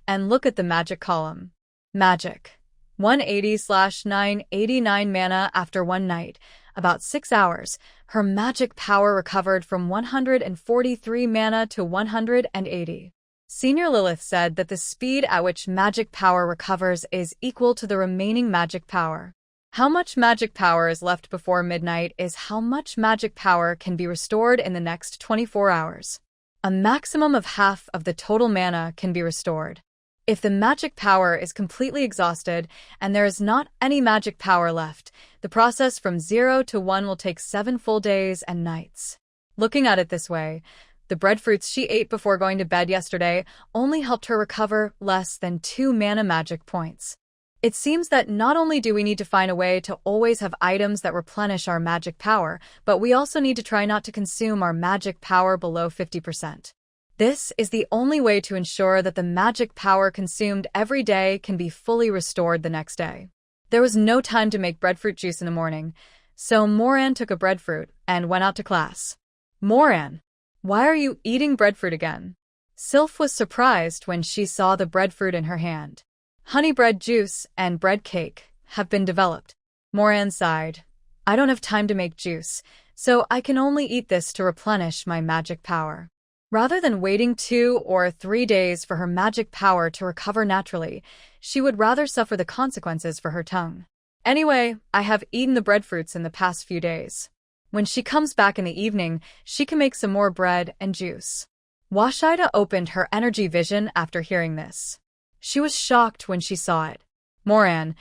and look at the magic column. Magic. 180/989 mana. After one night, about 6 hours, her magic power recovered from 143 mana to 180. Senior Lilith said that the speed at which magic power recovers is equal to the remaining magic power. How much magic power is left before midnight is how much magic power can be restored in the next 24 hours. A maximum of half of the total mana can be restored. If the magic power is completely exhausted and there is not any magic power left, the process from 0 to 1 will take 7 full days and nights. Looking at it this way, the breadfruits she ate before going to bed yesterday only helped her recover less than 2 mana magic points. It seems that not only do we need to find a way to always have items that replenish our magic power, but we also need to try not to consume our magic power below 50%. This is the only way to ensure that the magic power consumed every day can be fully restored the next day. There was no time to make breadfruit juice in the morning, so Moran took a breadfruit and went out to class. Moran, why are you eating breadfruit again? Sylph was surprised when she saw the breadfruit in her hand. Honey bread juice and bread cake have been developed. Moran sighed. I don't have time to make juice, so I can only eat this to replenish my magic power. Rather than waiting 2 or 3 days for her magic power to recover naturally, she would rather suffer the consequences for her tongue. Anyway, I have eaten the breadfruits in the past few days. When she comes back in the evening, she can make some more bread and juice. Washida opened her energy vision after hearing this. She was shocked when she saw it. Moran,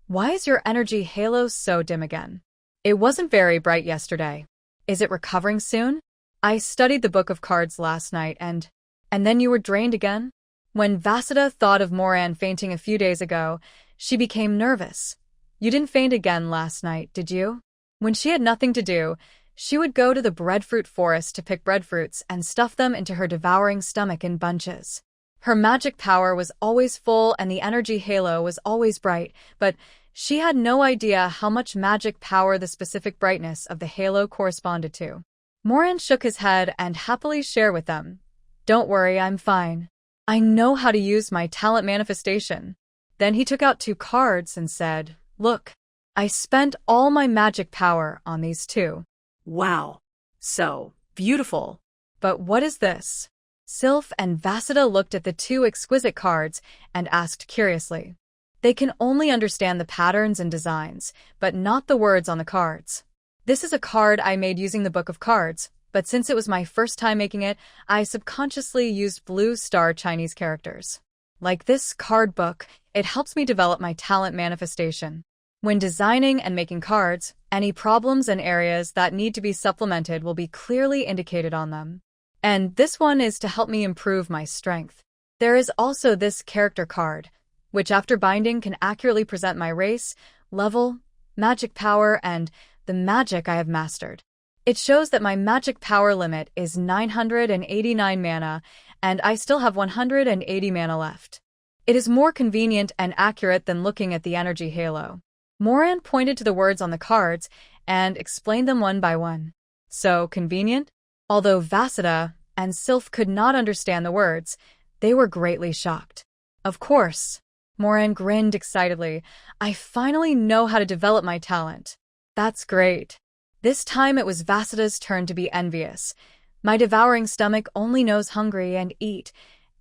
why is your energy halo so dim again? It wasn't very bright yesterday. Is it recovering soon? I studied the book of cards last night and then you were drained again? When Vasida thought of Moran fainting a few days ago, she became nervous. You didn't faint again last night, did you? When she had nothing to do, she would go to the breadfruit forest to pick breadfruits and stuff them into her devouring stomach in bunches. Her magic power was always full and the energy halo was always bright, but she had no idea how much magic power the specific brightness of the halo corresponded to. Moran shook his head and happily shared with them. Don't worry, I'm fine. I know how to use my talent manifestation. Then he took out 2 cards and said, Look, I spent all my magic power on these 2. Wow. So beautiful. But what is this? Sylph and Vasida looked at the 2 exquisite cards and asked curiously. They can only understand the patterns and designs, but not the words on the cards. This is a card I made using the book of cards, but since it was my first time making it, I subconsciously used blue star Chinese characters. Like this card book, it helps me develop my talent manifestation. When designing and making cards, any problems and areas that need to be supplemented will be clearly indicated on them. And this one is to help me improve my strength. There is also this character card, which after binding can accurately present my race, level, magic power, and the magic I have mastered. It shows that my magic power limit is 989 mana, and I still have 180 mana left. It is more convenient and accurate than looking at the energy halo. Moran pointed to the words on the cards and explained them one by one. So convenient? Although Vasida and Sylph could not understand the words, they were greatly shocked. Of course. Moran grinned excitedly. I finally know how to develop my talent. That's great. This time it was Vasida's turn to be envious. My devouring stomach only knows hungry and eat,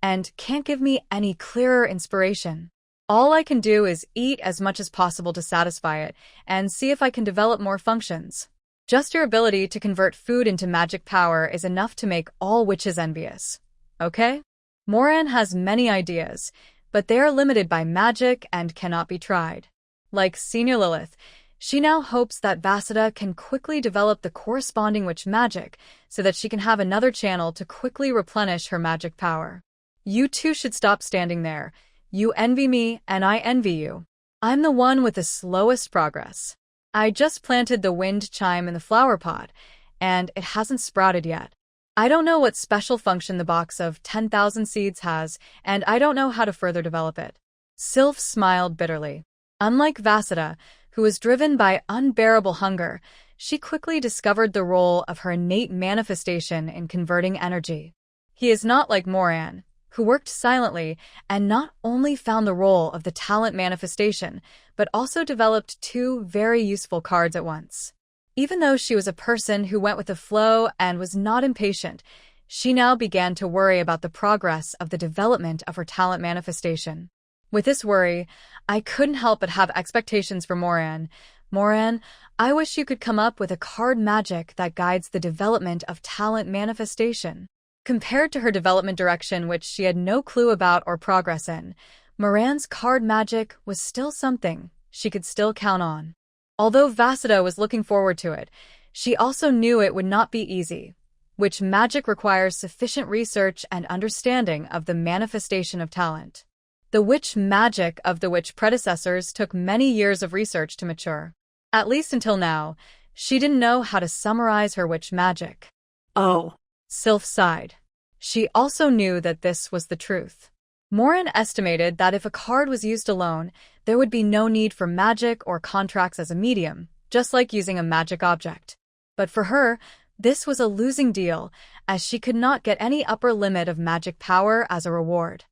and can't give me any clearer inspiration. All I can do is eat as much as possible to satisfy it, and see if I can develop more functions. Just your ability to convert food into magic power is enough to make all witches envious. Okay? Moran has many ideas, but they are limited by magic and cannot be tried. Like Senior Lilith, she now hopes that Vasida can quickly develop the corresponding witch magic so that she can have another channel to quickly replenish her magic power. You two should stop standing there. You envy me and I envy you. I'm the one with the slowest progress. I just planted the wind chime in the flower pot, and it hasn't sprouted yet. I don't know what special function the box of 10,000 seeds has, and I don't know how to further develop it. Sylph smiled bitterly. Unlike Vasida, who was driven by unbearable hunger, she quickly discovered the role of her innate manifestation in converting energy. He is not like Moran, who worked silently and not only found the role of the talent manifestation, but also developed 2 very useful cards at once. Even though she was a person who went with the flow and was not impatient, she now began to worry about the progress of the development of her talent manifestation. With this worry, I couldn't help but have expectations for Moran. Moran, I wish you could come up with a card magic that guides the development of talent manifestation. Compared to her development direction, which she had no clue about or progress in, Moran's card magic was still something she could still count on. Although Vasida was looking forward to it, she also knew it would not be easy. Witch magic requires sufficient research and understanding of the manifestation of talent. The witch magic of the witch predecessors took many years of research to mature. At least until now, she didn't know how to summarize her witch magic. Oh, Sylph sighed. She also knew that this was the truth. Moran estimated that if a card was used alone, there would be no need for magic or contracts as a medium, just like using a magic object. But for her, this was a losing deal, as she could not get any upper limit of magic power as a reward.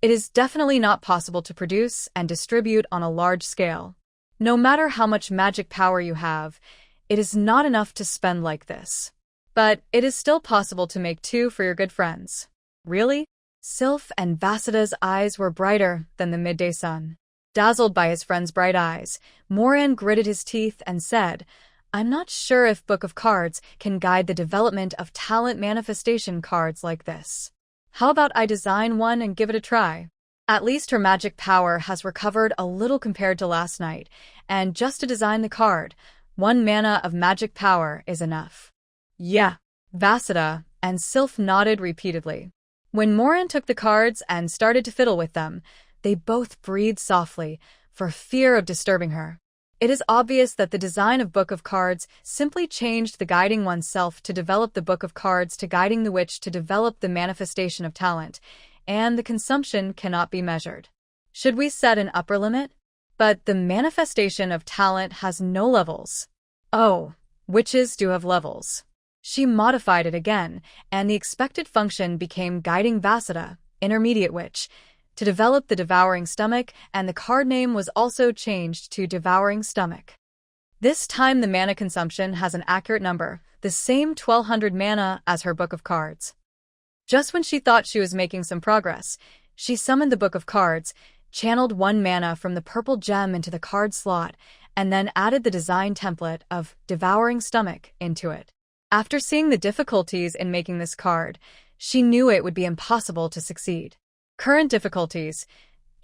It is definitely not possible to produce and distribute on a large scale. No matter how much magic power you have, it is not enough to spend like this. But it is still possible to make two for your good friends. Really? Sylph and Vasida's eyes were brighter than the midday sun. Dazzled by his friend's bright eyes, Moran gritted his teeth and said, "I'm not sure if Book of Cards can guide the development of talent manifestation cards like this. How about I design one and give it a try?" At least her magic power has recovered a little compared to last night, and just to design the card, 1 mana of magic power is enough. Yeah, Vasida and Sylph nodded repeatedly. When Moran took the cards and started to fiddle with them, they both breathed softly, for fear of disturbing her. It is obvious that the design of Book of Cards simply changed the guiding oneself to develop the Book of Cards to guiding the witch to develop the manifestation of talent, and the consumption cannot be measured. Should we set an upper limit? But the manifestation of talent has no levels. Oh, witches do have levels. She modified it again, and the expected function became Guiding Vasida, Intermediate Witch, to develop the Devouring Stomach, and the card name was also changed to Devouring Stomach. This time the mana consumption has an accurate number, the same 1200 mana as her Book of Cards. Just when she thought she was making some progress, she summoned the Book of Cards, channeled 1 mana from the purple gem into the card slot, and then added the design template of Devouring Stomach into it. After seeing the difficulties in making this card, she knew it would be impossible to succeed. Current difficulties: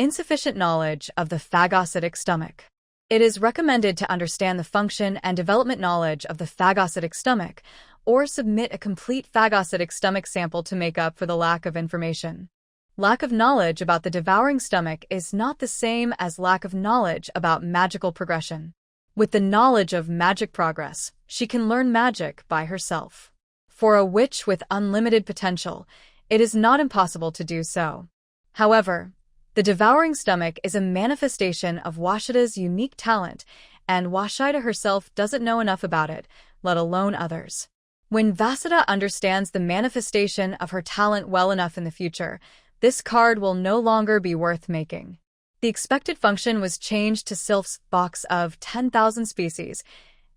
insufficient knowledge of the phagocytic stomach. It is recommended to understand the function and development knowledge of the phagocytic stomach, or submit a complete phagocytic stomach sample to make up for the lack of information. Lack of knowledge about the devouring stomach is not the same as lack of knowledge about magical progression. With the knowledge of magic progress, she can learn magic by herself. For a witch with unlimited potential, it is not impossible to do so. However, the devouring stomach is a manifestation of Washida's unique talent, and Washida herself doesn't know enough about it, let alone others. When Vasida understands the manifestation of her talent well enough in the future, this card will no longer be worth making. The expected function was changed to Sylph's box of 10,000 species,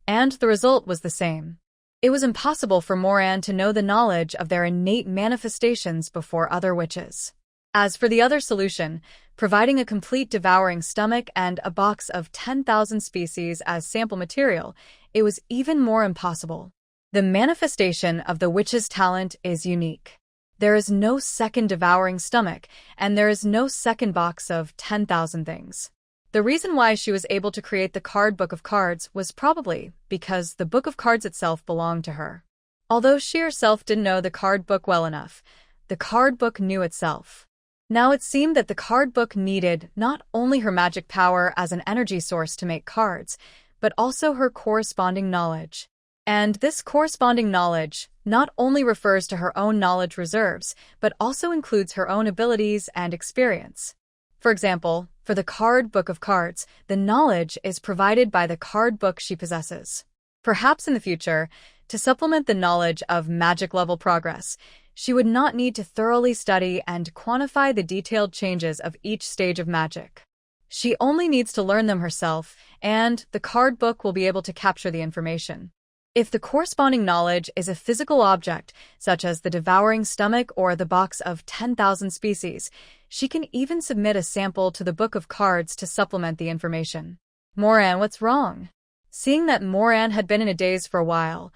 and the result was the same. It was impossible for Moran to know the knowledge of their innate manifestations before other witches. As for the other solution, providing a complete devouring stomach and a box of 10,000 species as sample material, it was even more impossible. The manifestation of the witch's talent is unique. There is no second devouring stomach, and there is no second box of 10,000 things. The reason why she was able to create the card Book of Cards was probably because the Book of Cards itself belonged to her. Although she herself didn't know the card book well enough, the card book knew itself. Now it seemed that the card book needed not only her magic power as an energy source to make cards, but also her corresponding knowledge. And this corresponding knowledge not only refers to her own knowledge reserves, but also includes her own abilities and experience. For example, for the card Book of Cards, the knowledge is provided by the card book she possesses. Perhaps in the future, to supplement the knowledge of magic level progress, she would not need to thoroughly study and quantify the detailed changes of each stage of magic. She only needs to learn them herself, and the card book will be able to capture the information. If the corresponding knowledge is a physical object, such as the devouring stomach or the box of 10,000 species, she can even submit a sample to the Book of Cards to supplement the information. Moran, what's wrong? Seeing that Moran had been in a daze for a while,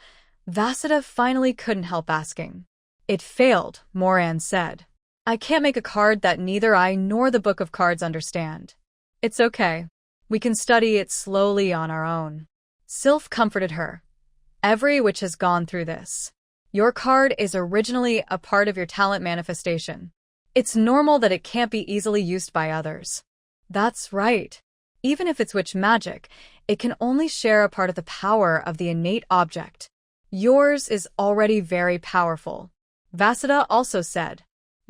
Vasida finally couldn't help asking. It failed, Moran said. I can't make a card that neither I nor the Book of Cards understand. It's okay. We can study it slowly on our own. Sylph comforted her. Every witch has gone through this. Your card is originally a part of your talent manifestation. It's normal that it can't be easily used by others. That's right. Even if it's witch magic, it can only share a part of the power of the innate object. Yours is already very powerful. Vasudha also said.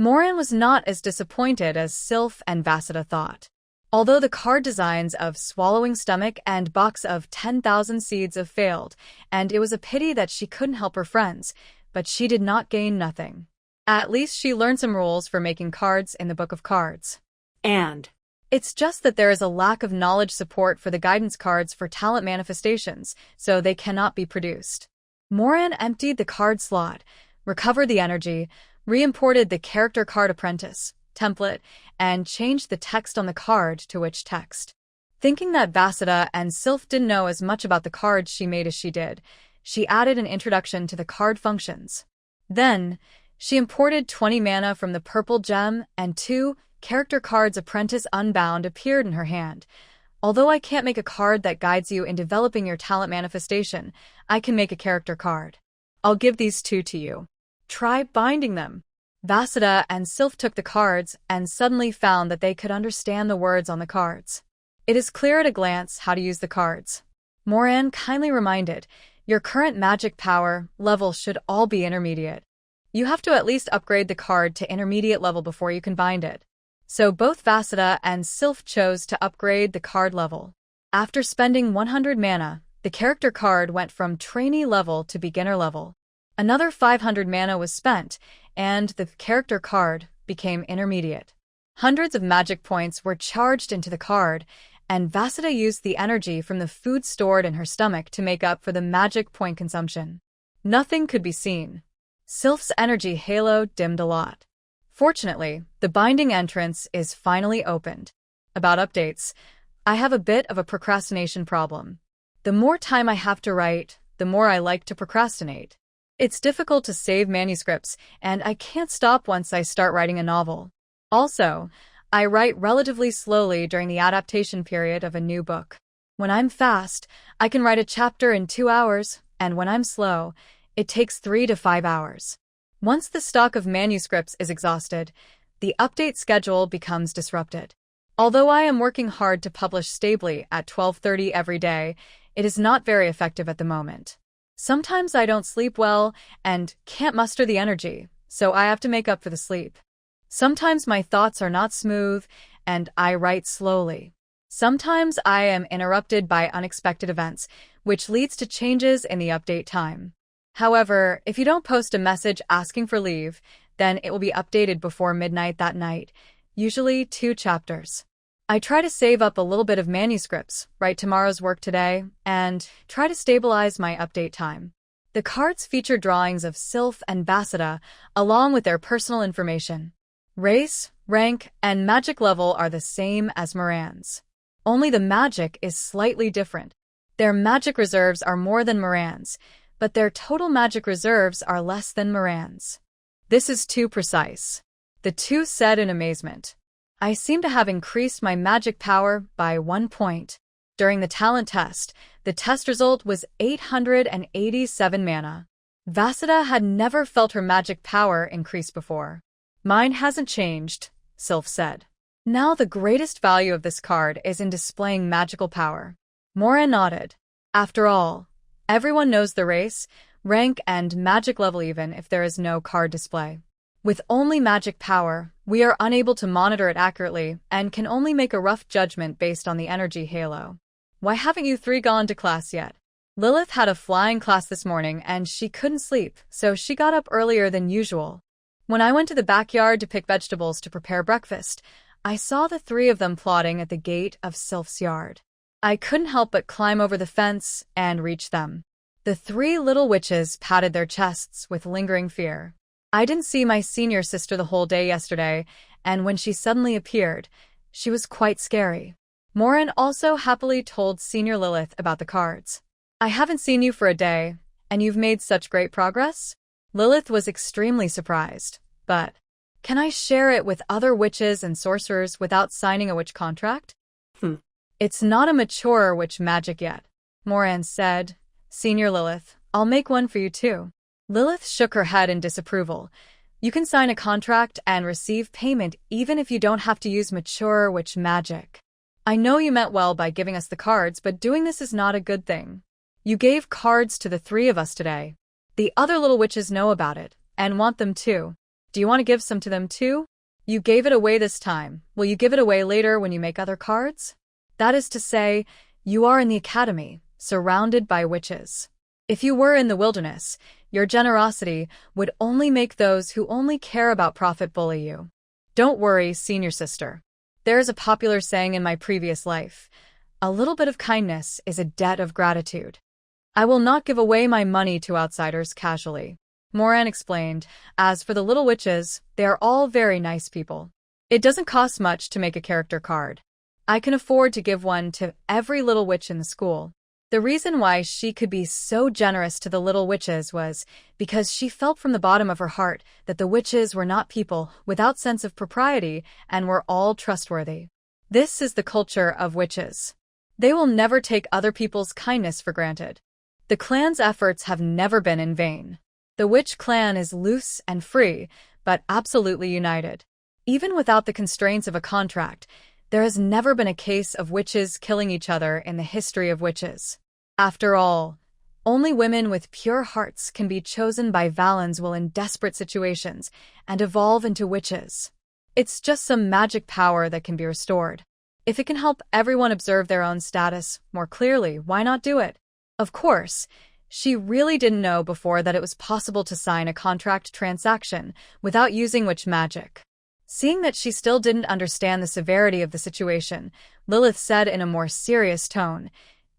Moran was not as disappointed as Sylph and Vasudha thought. Although the card designs of Swallowing Stomach and Box of 10,000 Seeds have failed, and it was a pity that she couldn't help her friends, but she did not gain nothing. At least she learned some rules for making cards in the Book of Cards. And it's just that there is a lack of knowledge support for the guidance cards for talent manifestations, so they cannot be produced. Moran emptied the card slot, recovered the energy, re-imported the character card apprentice template, and changed the text on the card to witch text. Thinking that Vasudha and Sylph didn't know as much about the cards she made as she did, she added an introduction to the card functions. Then, she imported 20 mana from the purple gem, and 2 character cards Apprentice Unbound appeared in her hand. Although I can't make a card that guides you in developing your talent manifestation, I can make a character card. I'll give these 2 to you. Try binding them. Vasudha and Sylph took the cards and suddenly found that they could understand the words on the cards. It is clear at a glance how to use the cards. Moran kindly reminded, your current magic power level should all be intermediate. You have to at least upgrade the card to intermediate level before you can bind it. So both Vasudha and Sylph chose to upgrade the card level. After spending 100 mana, the character card went from trainee level to beginner level. Another 500 mana was spent, and the character card became intermediate. Hundreds of magic points were charged into the card, and Vasudha used the energy from the food stored in her stomach to make up for the magic point consumption. Nothing could be seen. Sylph's energy halo dimmed a lot. Fortunately, the binding entrance is finally opened. About updates, I have a bit of a procrastination problem. The more time I have to write, the more I like to procrastinate. It's difficult to save manuscripts, and I can't stop once I start writing a novel. Also, I write relatively slowly during the adaptation period of a new book. When I'm fast, I can write a chapter in 2 hours, and when I'm slow, it takes 3 to 5 hours. Once the stock of manuscripts is exhausted, the update schedule becomes disrupted. Although I am working hard to publish stably at 12:30 every day, it is not very effective at the moment. Sometimes I don't sleep well and can't muster the energy, so I have to make up for the sleep. Sometimes my thoughts are not smooth, and I write slowly. Sometimes I am interrupted by unexpected events, which leads to changes in the update time. However, if you don't post a message asking for leave, then it will be updated before midnight that night, usually 2 chapters. I try to save up a little bit of manuscripts, write tomorrow's work today, and try to stabilize my update time. The cards feature drawings of Sylph and Vasudha, along with their personal information. Race, rank, and magic level are the same as Moran's. Only the magic is slightly different. Their magic reserves are more than Moran's, but their total magic reserves are less than Moran's. This is too precise. The 2 said in amazement. I seem to have increased my magic power by 1 point. During the talent test, the test result was 887 mana. Vasudha had never felt her magic power increase before. Mine hasn't changed, Sylph said. Now the greatest value of this card is in displaying magical power. Moran nodded. After all, everyone knows the race, rank, and magic level even if there is no card display. With only magic power, we are unable to monitor it accurately and can only make a rough judgment based on the energy halo. Why haven't you 3 gone to class yet? Lilith had a flying class this morning and she couldn't sleep, so she got up earlier than usual. When I went to the backyard to pick vegetables to prepare breakfast, I saw the 3 of them plotting at the gate of Sylph's yard. I couldn't help but climb over the fence and reach them. The 3 little witches patted their chests with lingering fear. I didn't see my senior sister the whole day yesterday, and when she suddenly appeared, she was quite scary. Moran also happily told Senior Lilith about the cards. I haven't seen you for a day, and you've made such great progress? Lilith was extremely surprised, but Can I share it with other witches and sorcerers without signing a witch contract? Hmm. It's not a mature witch magic yet, Moran said. Senior Lilith, I'll make one for you too. Lilith shook her head in disapproval. You can sign a contract and receive payment even if you don't have to use mature witch magic. I know you meant well by giving us the cards, but doing this is not a good thing. You gave cards to the three of us today. The other little witches know about it, and want them too. Do you want to give some to them too? You gave it away this time. Will you give it away later when you make other cards? That is to say, you are in the academy, surrounded by witches. If you were in the wilderness, your generosity would only make those who only care about profit bully you. Don't worry, senior sister. There is a popular saying in my previous life, a little bit of kindness is a debt of gratitude. I will not give away my money to outsiders casually, Moran explained. As for the little witches, they are all very nice people. It doesn't cost much to make a character card. I can afford to give one to every little witch in the school. The reason why she could be so generous to the little witches was because she felt from the bottom of her heart that the witches were not people without sense of propriety and were all trustworthy. This is the culture of witches. They will never take other people's kindness for granted. The clan's efforts have never been in vain. The witch clan is loose and free, but absolutely united. Even without the constraints of a contract, there has never been a case of witches killing each other in the history of witches. After all, only women with pure hearts can be chosen by Valens will in desperate situations and evolve into witches. It's just some magic power that can be restored. If it can help everyone observe their own status more clearly, why not do it? Of course, she really didn't know before that it was possible to sign a contract transaction without using witch magic. Seeing that she still didn't understand the severity of the situation, Lilith said in a more serious tone,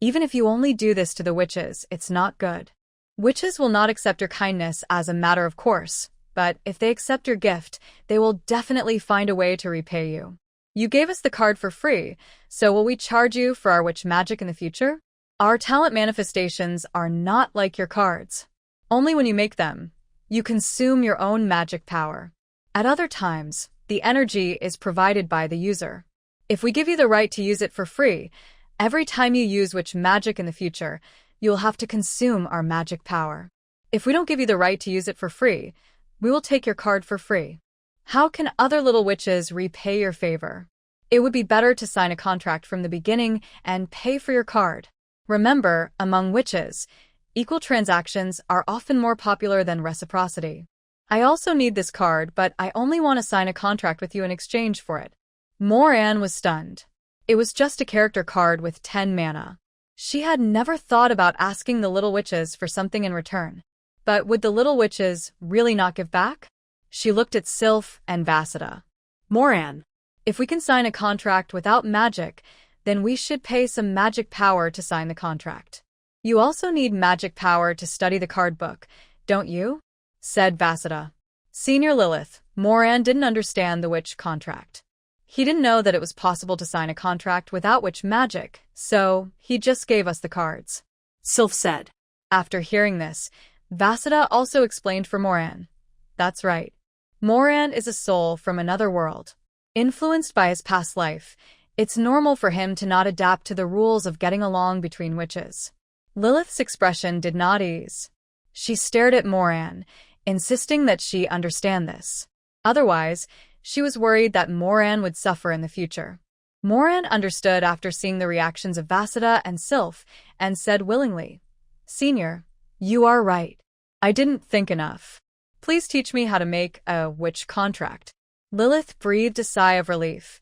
even if you only do this to the witches, it's not good. Witches will not accept your kindness as a matter of course, but if they accept your gift, they will definitely find a way to repay you. You gave us the card for free, so will we charge you for our witch magic in the future? Our talent manifestations are not like your cards. Only when you make them, you consume your own magic power. At other times, the energy is provided by the user. If we give you the right to use it for free, every time you use witch magic in the future, you will have to consume our magic power. If we don't give you the right to use it for free, we will take your card for free. How can other little witches repay your favor? It would be better to sign a contract from the beginning and pay for your card. Remember, among witches, equal transactions are often more popular than reciprocity. I also need this card, but I only want to sign a contract with you in exchange for it. Moran was stunned. It was just a character card with 10 mana. She had never thought about asking the little witches for something in return. But would the little witches really not give back? She looked at Sylph and Vassida. Moran. If we can sign a contract without magic, then we should pay some magic power to sign the contract. You also need magic power to study the card book, don't you? Said Vassida. Senior Lilith, Moran didn't understand the witch contract. He didn't know that it was possible to sign a contract without witch magic, so he just gave us the cards. Sylph said. After hearing this, Vassida also explained for Moran. That's right. Moran is a soul from another world. Influenced by his past life, it's normal for him to not adapt to the rules of getting along between witches. Lilith's expression did not ease. She stared at Moran, insisting that she understand this. Otherwise, she was worried that Moran would suffer in the future. Moran understood after seeing the reactions of Vassida and Sylph, and said willingly, Senior, you are right. I didn't think enough. Please teach me how to make a witch contract. Lilith breathed a sigh of relief.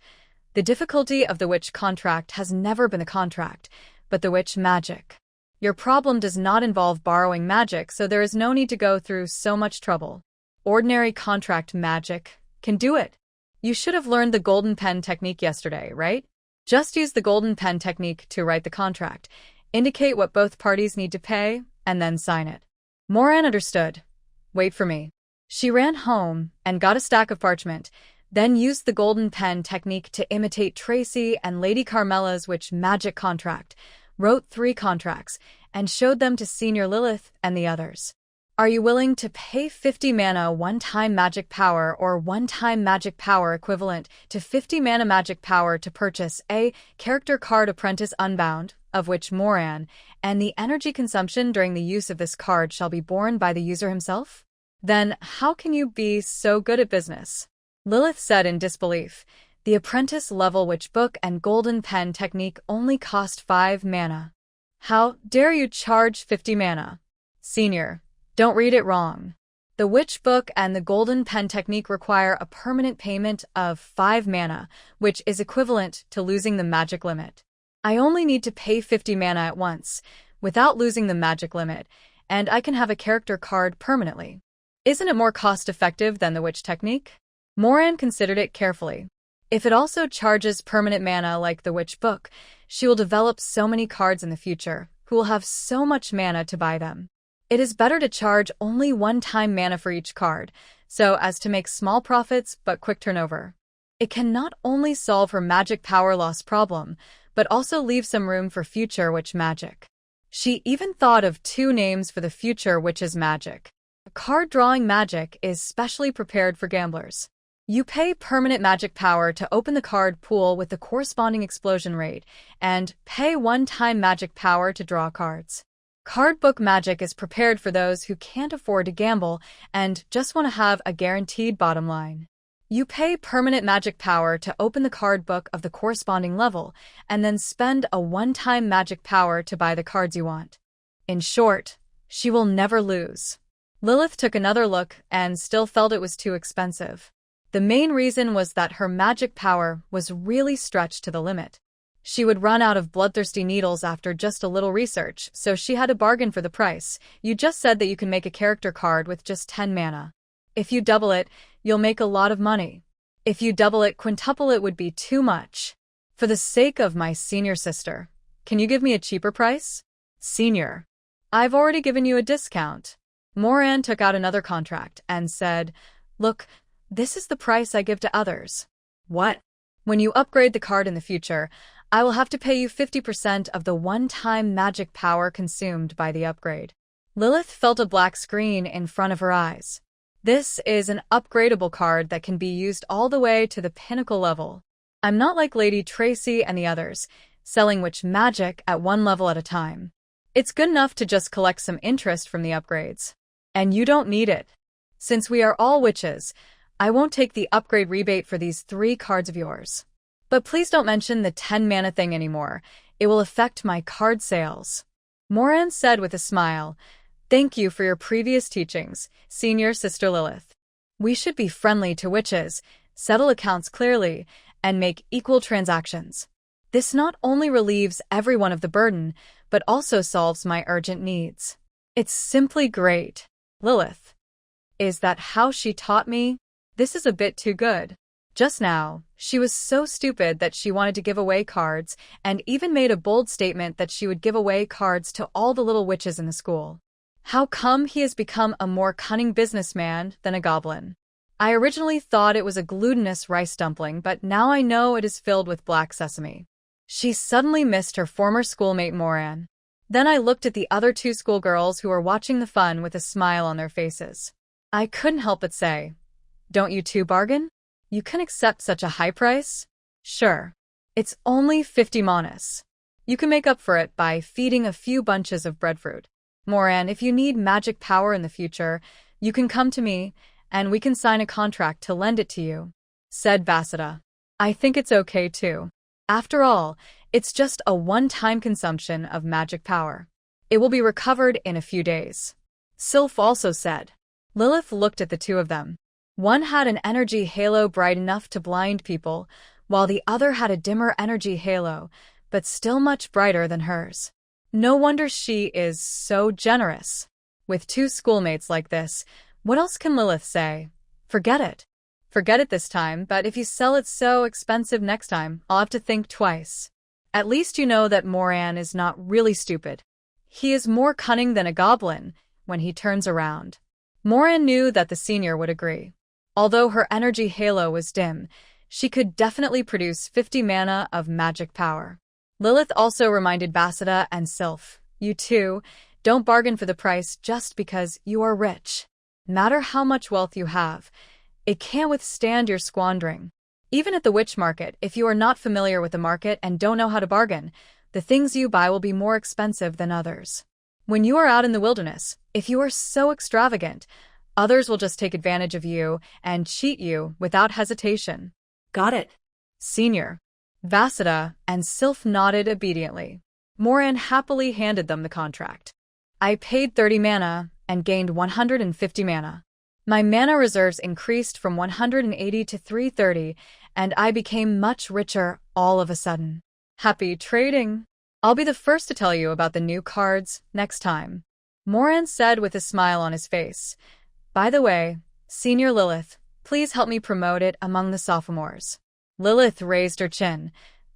The difficulty of the witch contract has never been the contract, but the witch magic. Your problem does not involve borrowing magic, so there is no need to go through so much trouble. Ordinary contract magic can do it. You should have learned the golden pen technique yesterday, right? Just use the golden pen technique to write the contract, indicate what both parties need to pay, and then sign it. Moran understood. Wait for me. She ran home and got a stack of parchment, then used the golden pen technique to imitate Tracy and Lady Carmela's witch magic contract, wrote 3 contracts, and showed them to Senior Lilith and the others. Are you willing to pay 50 mana one-time magic power or one-time magic power equivalent to 50 mana magic power to purchase a character card Apprentice Unbound, of which Moran, and the energy consumption during the use of this card shall be borne by the user himself? Then how can you be so good at business? Lilith said in disbelief. The apprentice level witch book and golden pen technique only cost 5 mana. How dare you charge 50 mana? Senior, don't read it wrong. The witch book and the golden pen technique require a permanent payment of 5 mana, which is equivalent to losing the magic limit. I only need to pay 50 mana at once, without losing the magic limit, and I can have a character card permanently. Isn't it more cost-effective than the witch technique? Moran considered it carefully. If it also charges permanent mana like the witch book, she will develop so many cards in the future, who will have so much mana to buy them. It is better to charge only one-time mana for each card, so as to make small profits but quick turnover. It can not only solve her magic power loss problem, but also leave some room for future witch magic. She even thought of 2 names for the future witch's magic. Card drawing magic is specially prepared for gamblers. You pay permanent magic power to open the card pool with the corresponding explosion rate, and pay one-time magic power to draw cards. Card book magic is prepared for those who can't afford to gamble and just want to have a guaranteed bottom line. You pay permanent magic power to open the card book of the corresponding level, and then spend a one-time magic power to buy the cards you want. In short, she will never lose. Lilith took another look and still felt it was too expensive. The main reason was that her magic power was really stretched to the limit. She would run out of bloodthirsty needles after just a little research, so she had to bargain for the price. You just said that you can make a character card with just 10 mana. If you double it, you'll make a lot of money. If you double it, quintuple it would be too much. For the sake of my senior sister, can you give me a cheaper price? Senior, I've already given you a discount. Moran took out another contract and said, Look, this is the price I give to others. What? When you upgrade the card in the future, I will have to pay you 50% of the one-time magic power consumed by the upgrade. Lilith felt a black screen in front of her eyes. This is an upgradable card that can be used all the way to the pinnacle level. I'm not like Lady Tracy and the others, selling witch magic at one level at a time. It's good enough to just collect some interest from the upgrades. And you don't need it. Since we are all witches, I won't take the upgrade rebate for these 3 cards of yours. But please don't mention the 10 mana thing anymore. It will affect my card sales. Moran said with a smile, Thank you for your previous teachings, Senior Sister Lilith. We should be friendly to witches, settle accounts clearly, and make equal transactions. This not only relieves everyone of the burden, but also solves my urgent needs. It's simply great. Lilith. Is that how she taught me? This is a bit too good. Just now, she was so stupid that she wanted to give away cards, and even made a bold statement that she would give away cards to all the little witches in the school. How come he has become a more cunning businessman than a goblin? I originally thought it was a glutinous rice dumpling, but now I know it is filled with black sesame. She suddenly missed her former schoolmate Moran. Then I looked at the other 2 schoolgirls who were watching the fun with a smile on their faces. I couldn't help but say, Don't you 2 bargain? You can accept such a high price? Sure. It's only 50 manas. You can make up for it by feeding a few bunches of breadfruit. Moran, if you need magic power in the future, you can come to me, and we can sign a contract to lend it to you, said Vasida. I think it's okay too. After all, it's just a one-time consumption of magic power. It will be recovered in a few days. Sylph also said. Lilith looked at the 2 of them. One had an energy halo bright enough to blind people, while the other had a dimmer energy halo, but still much brighter than hers. No wonder she is so generous. With 2 schoolmates like this, what else can Lilith say? Forget it. Forget it this time, but if you sell it so expensive next time, I'll have to think twice. At least you know that Moran is not really stupid. He is more cunning than a goblin when he turns around. Moran knew that the senior would agree. Although her energy halo was dim, she could definitely produce 50 mana of magic power. Lilith also reminded Vasida and Sylph, You 2, Don't bargain for the price just because you are rich. No matter how much wealth you have, it can't withstand your squandering. Even at the witch market, if you are not familiar with the market and don't know how to bargain, the things you buy will be more expensive than others. When you are out in the wilderness, if you are so extravagant, others will just take advantage of you and cheat you without hesitation. Got it. Senior, Vasudha, and Sylph nodded obediently. Moran happily handed them the contract. I paid 30 mana and gained 150 mana. My mana reserves increased from 180 to 330, and I became much richer all of a sudden. Happy trading! I'll be the first to tell you about the new cards next time. Moran said with a smile on his face. By the way, Senior Lilith, please help me promote it among the sophomores. Lilith raised her chin.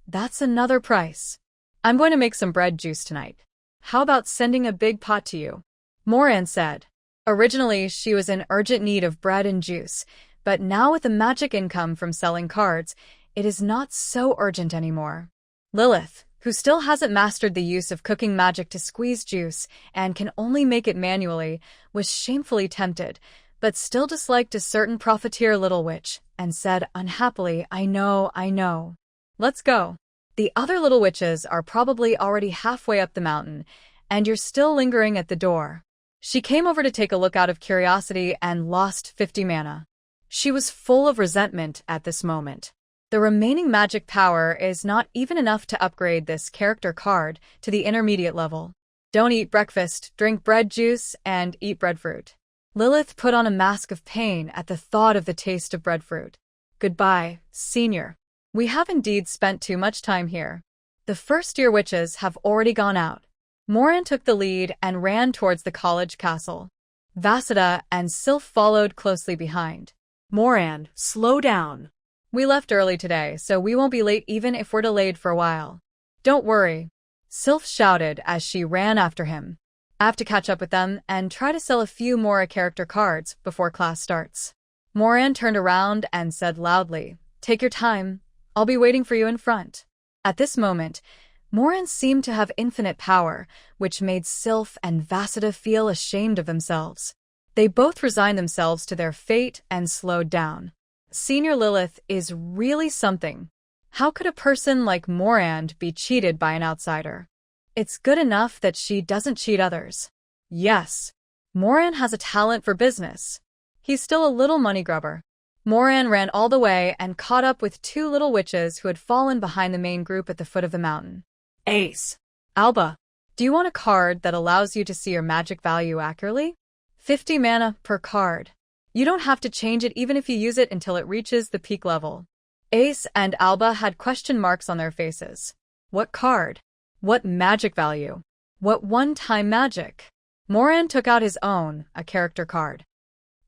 That's another price. I'm going to make some bread juice tonight. How about sending a big pot to you? Moran said. Originally, she was in urgent need of bread and juice, but now with the magic income from selling cards, it is not so urgent anymore. Lilith, who still hasn't mastered the use of cooking magic to squeeze juice and can only make it manually, was shamefully tempted, but still disliked a certain profiteer little witch, and said unhappily, I know. Let's go. The other little witches are probably already halfway up the mountain, and you're still lingering at the door. She came over to take a look out of curiosity and lost 50 mana. She was full of resentment at this moment. The remaining magic power is not even enough to upgrade this character card to the intermediate level. Don't eat breakfast, drink bread juice, and eat breadfruit. Lilith put on a mask of pain at the thought of the taste of breadfruit. Goodbye, Senior. We have indeed spent too much time here. The first-year witches have already gone out. Moran took the lead and ran towards the college castle. Vasudha and Sylph followed closely behind. Moran, slow down. We left early today, so we won't be late even if we're delayed for a while. Don't worry, Sylph shouted as she ran after him. I have to catch up with them and try to sell a few more character cards before class starts. Moran turned around and said loudly, Take your time. I'll be waiting for you in front. At this moment, Moran seemed to have infinite power, which made Sylph and Vasudha feel ashamed of themselves. They both resigned themselves to their fate and slowed down. Senior Lilith is really something. How could a person like Moran be cheated by an outsider? It's good enough that she doesn't cheat others. Yes, Moran has a talent for business. He's still a little money grubber. Moran ran all the way and caught up with two little witches who had fallen behind the main group at the foot of the mountain. Ace. Alba, do you want a card that allows you to see your magic value accurately? 50 mana per card. You don't have to change it even if you use it until it reaches the peak level. Ace and Alba had question marks on their faces. What card? What magic value? What one-time magic? Moran took out his own, a character card.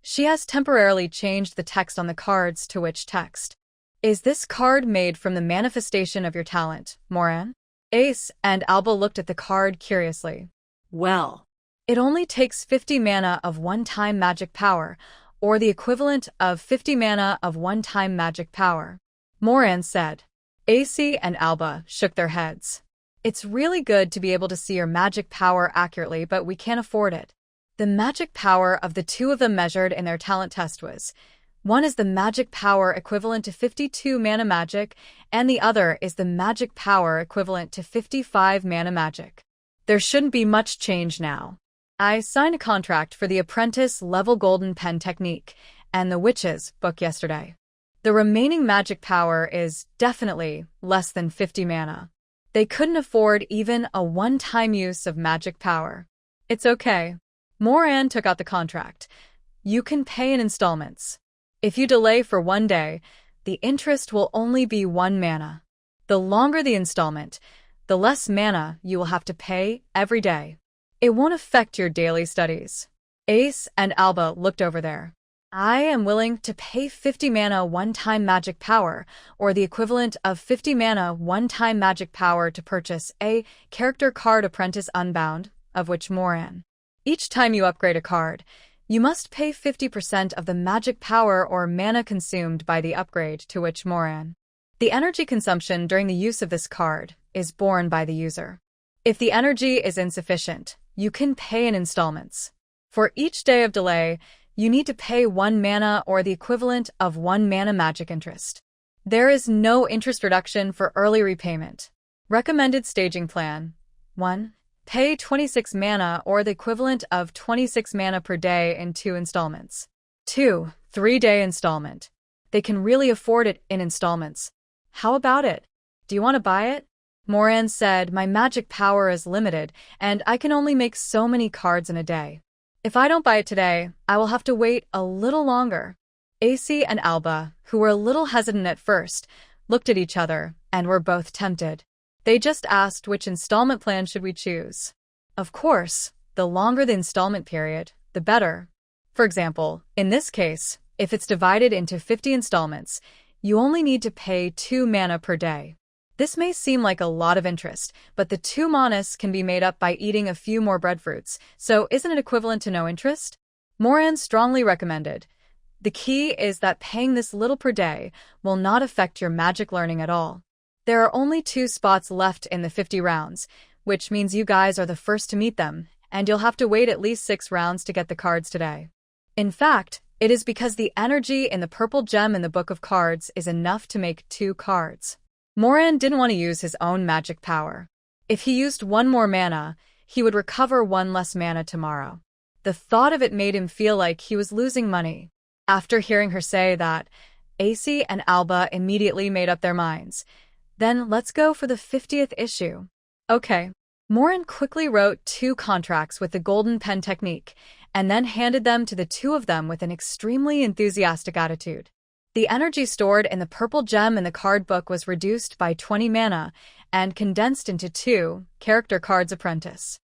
She has temporarily changed the text on the cards to which text. Is this card made from the manifestation of your talent, Moran? Ace and Alba looked at the card curiously. Well, it only takes 50 mana of one-time magic power, or the equivalent of 50 mana of one-time magic power, Moran said. Ace and Alba shook their heads. It's really good to be able to see your magic power accurately, but we can't afford it. The magic power of the two of them measured in their talent test was, one is the magic power equivalent to 52 mana magic, and the other is the magic power equivalent to 55 mana magic. There shouldn't be much change now. I signed a contract for the apprentice level golden pen technique and the witches book yesterday. The remaining magic power is definitely less than 50 mana. They couldn't afford even a one-time use of magic power. It's okay. Moran took out the contract. You can pay in installments. If you delay for 1 day, the interest will only be 1 mana. The longer the installment, the less mana you will have to pay every day. It won't affect your daily studies. Ace and Alba looked over there. I am willing to pay 50 mana one-time magic power, or the equivalent of 50 mana one-time magic power to purchase a character card Apprentice Unbound, of which Moran. Each time you upgrade a card, you must pay 50% of the magic power or mana consumed by the upgrade to which Moran. The energy consumption during the use of this card is borne by the user. If the energy is insufficient, you can pay in installments. For each day of delay, you need to pay 1 mana or the equivalent of 1 mana magic interest. There is no interest reduction for early repayment. Recommended staging plan. 1. Pay 26 mana or the equivalent of 26 mana per day in 2 installments. 2. 3-day installment. They can really afford it in installments. How about it? Do you want to buy it? Moran said, my magic power is limited, and I can only make so many cards in a day. If I don't buy it today, I will have to wait a little longer. AC and Alba, who were a little hesitant at first, looked at each other and were both tempted. They just asked which installment plan should we choose. Of course, the longer the installment period, the better. For example, in this case, if it's divided into 50 installments, you only need to pay 2 mana per day. This may seem like a lot of interest, but the 2 manas can be made up by eating a few more breadfruits, so isn't it equivalent to no interest? Moran strongly recommended. The key is that paying this little per day will not affect your magic learning at all. There are only 2 spots left in the 50 rounds, which means you guys are the first to meet them, and you'll have to wait at least 6 rounds to get the cards today. In fact, it is because the energy in the purple gem in the Book of Cards is enough to make 2 cards. Moran didn't want to use his own magic power. If he used 1 more mana, he would recover 1 less mana tomorrow. The thought of it made him feel like he was losing money. After hearing her say that, AC and Alba immediately made up their minds. Then let's go for the 50th issue. Okay. Moran quickly wrote 2 contracts with the golden pen technique, and then handed them to the 2 of them with an extremely enthusiastic attitude. The energy stored in the purple gem in the card book was reduced by 20 mana and condensed into 2 character cards apprentice.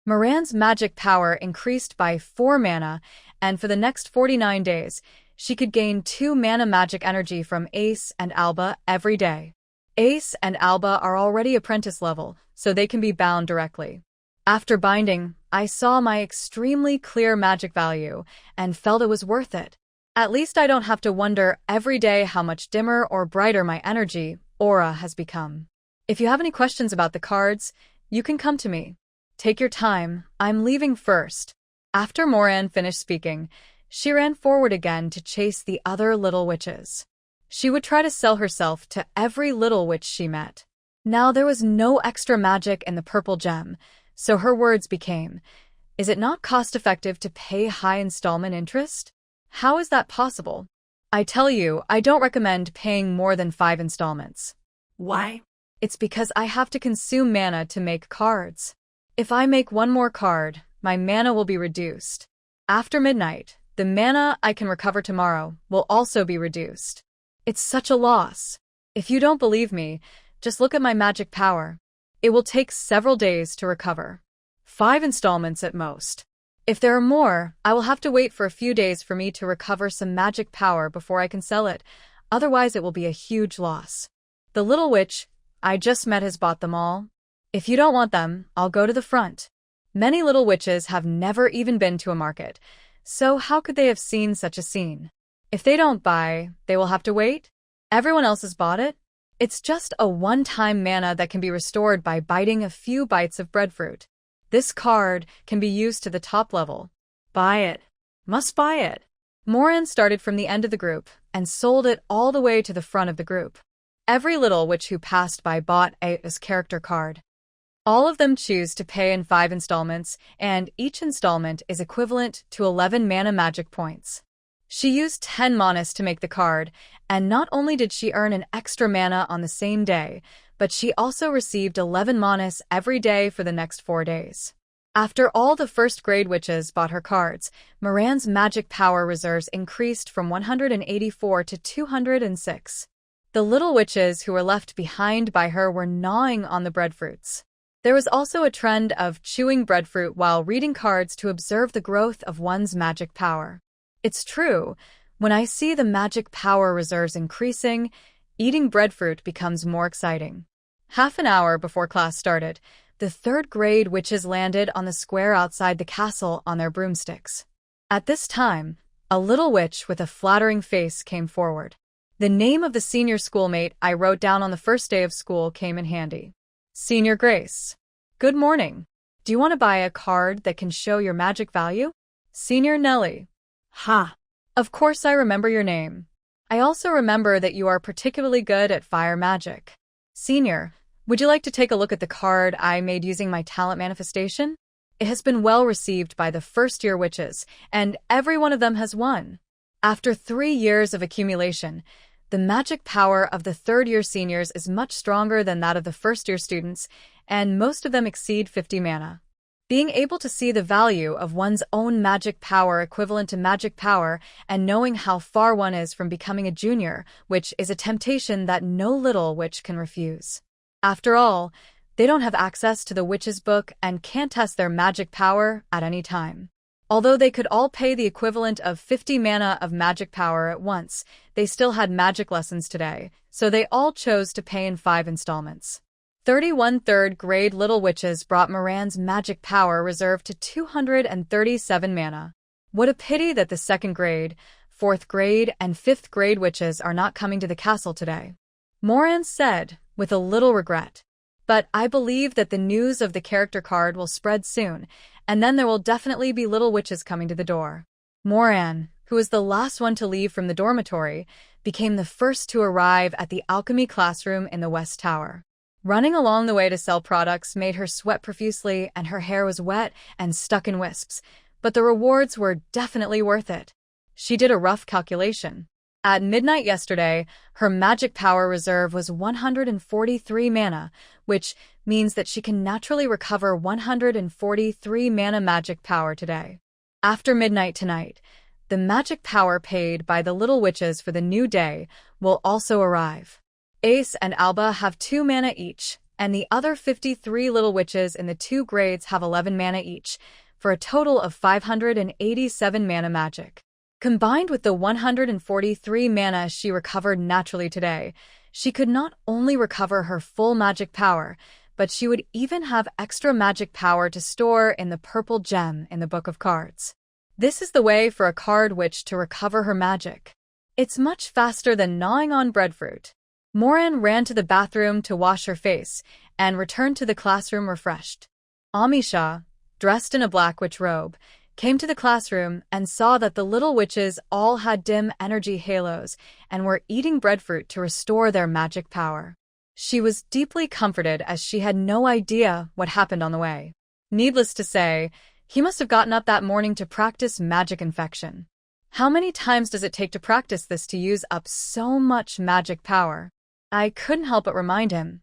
Moran's magic power increased by 4 mana, and for the next 49 days, she could gain 2 mana magic energy from Ace and Alba every day. Ace and Alba are already apprentice level, so they can be bound directly. After binding, I saw my extremely clear magic value and felt it was worth it. At least I don't have to wonder every day how much dimmer or brighter my energy, aura, has become. If you have any questions about the cards, you can come to me. Take your time, I'm leaving first. After Moran finished speaking, she ran forward again to chase the other little witches. She would try to sell herself to every little witch she met. Now there was no extra magic in the purple gem, so her words became, is it not cost-effective to pay high installment interest? How is that possible? I tell you, I don't recommend paying more than 5 installments. Why? It's because I have to consume mana to make cards. If I make 1 more card, my mana will be reduced. After midnight, the mana I can recover tomorrow will also be reduced. It's such a loss. If you don't believe me, just look at my magic power. It will take several days to recover. 5 installments at most. If there are more, I will have to wait for a few days for me to recover some magic power before I can sell it, otherwise it will be a huge loss. The little witch I just met has bought them all. If you don't want them, I'll go to the front. Many little witches have never even been to a market, so how could they have seen such a scene? If they don't buy, they will have to wait? Everyone else has bought it? It's just a one-time mana that can be restored by biting a few bites of breadfruit. This card can be used to the top level. Buy it. Must buy it. Moran started from the end of the group and sold it all the way to the front of the group. Every little witch who passed by bought A's character card. All of them choose to pay in 5 installments, and each installment is equivalent to 11 mana magic points. She used 10 manas to make the card, and not only did she earn an extra mana on the same day, but she also received 11 manas every day for the next 4 days. After all the first-grade witches bought her cards, Moran's magic power reserves increased from 184 to 206. The little witches who were left behind by her were gnawing on the breadfruits. There was also a trend of chewing breadfruit while reading cards to observe the growth of one's magic power. It's true, when I see the magic power reserves increasing, eating breadfruit becomes more exciting. Half an hour before class started, the 3rd-grade witches landed on the square outside the castle on their broomsticks. At this time, a little witch with a flattering face came forward. The name of the senior schoolmate I wrote down on the first day of school came in handy. Senior Grace. Good morning. Do you want to buy a card that can show your magic value? Senior Nelly. Ha! Of course I remember your name. I also remember that you are particularly good at fire magic. Senior, would you like to take a look at the card I made using my talent manifestation? It has been well received by the first-year witches, and every one of them has won. After 3 years of accumulation, the magic power of the third-year seniors is much stronger than that of the first-year students, and most of them exceed 50 mana. Being able to see the value of one's own magic power equivalent to magic power and knowing how far one is from becoming a junior, which is a temptation that no little witch can refuse. After all, they don't have access to the witch's book and can't test their magic power at any time. Although they could all pay the equivalent of 50 mana of magic power at once, they still had magic lessons today, so they all chose to pay in 5 installments. 31 third-grade little witches brought Moran's magic power reserve to 237 mana. What a pity that the 2nd grade, 4th grade, and 5th grade witches are not coming to the castle today. Moran said, with a little regret. But I believe that the news of the character card will spread soon, and then there will definitely be little witches coming to the door. Moran, who was the last one to leave from the dormitory, became the first to arrive at the alchemy classroom in the West Tower. Running along the way to sell products made her sweat profusely and her hair was wet and stuck in wisps, but the rewards were definitely worth it. She did a rough calculation. At midnight yesterday, her magic power reserve was 143 mana, which means that she can naturally recover 143 mana magic power today. After midnight tonight, the magic power paid by the little witches for the new day will also arrive. Ace and Alba have 2 mana each, and the other 53 little witches in the 2 grades have 11 mana each, for a total of 587 mana magic. Combined with the 143 mana she recovered naturally today, she could not only recover her full magic power, but she would even have extra magic power to store in the purple gem in the Book of Cards. This is the way for a card witch to recover her magic. It's much faster than gnawing on breadfruit. Moran ran to the bathroom to wash her face and returned to the classroom refreshed. Amisha, dressed in a black witch robe, came to the classroom and saw that the little witches all had dim energy halos and were eating breadfruit to restore their magic power. She was deeply comforted as she had no idea what happened on the way. Needless to say, he must have gotten up that morning to practice magic infection. How many times does it take to practice this to use up so much magic power? I couldn't help but remind him.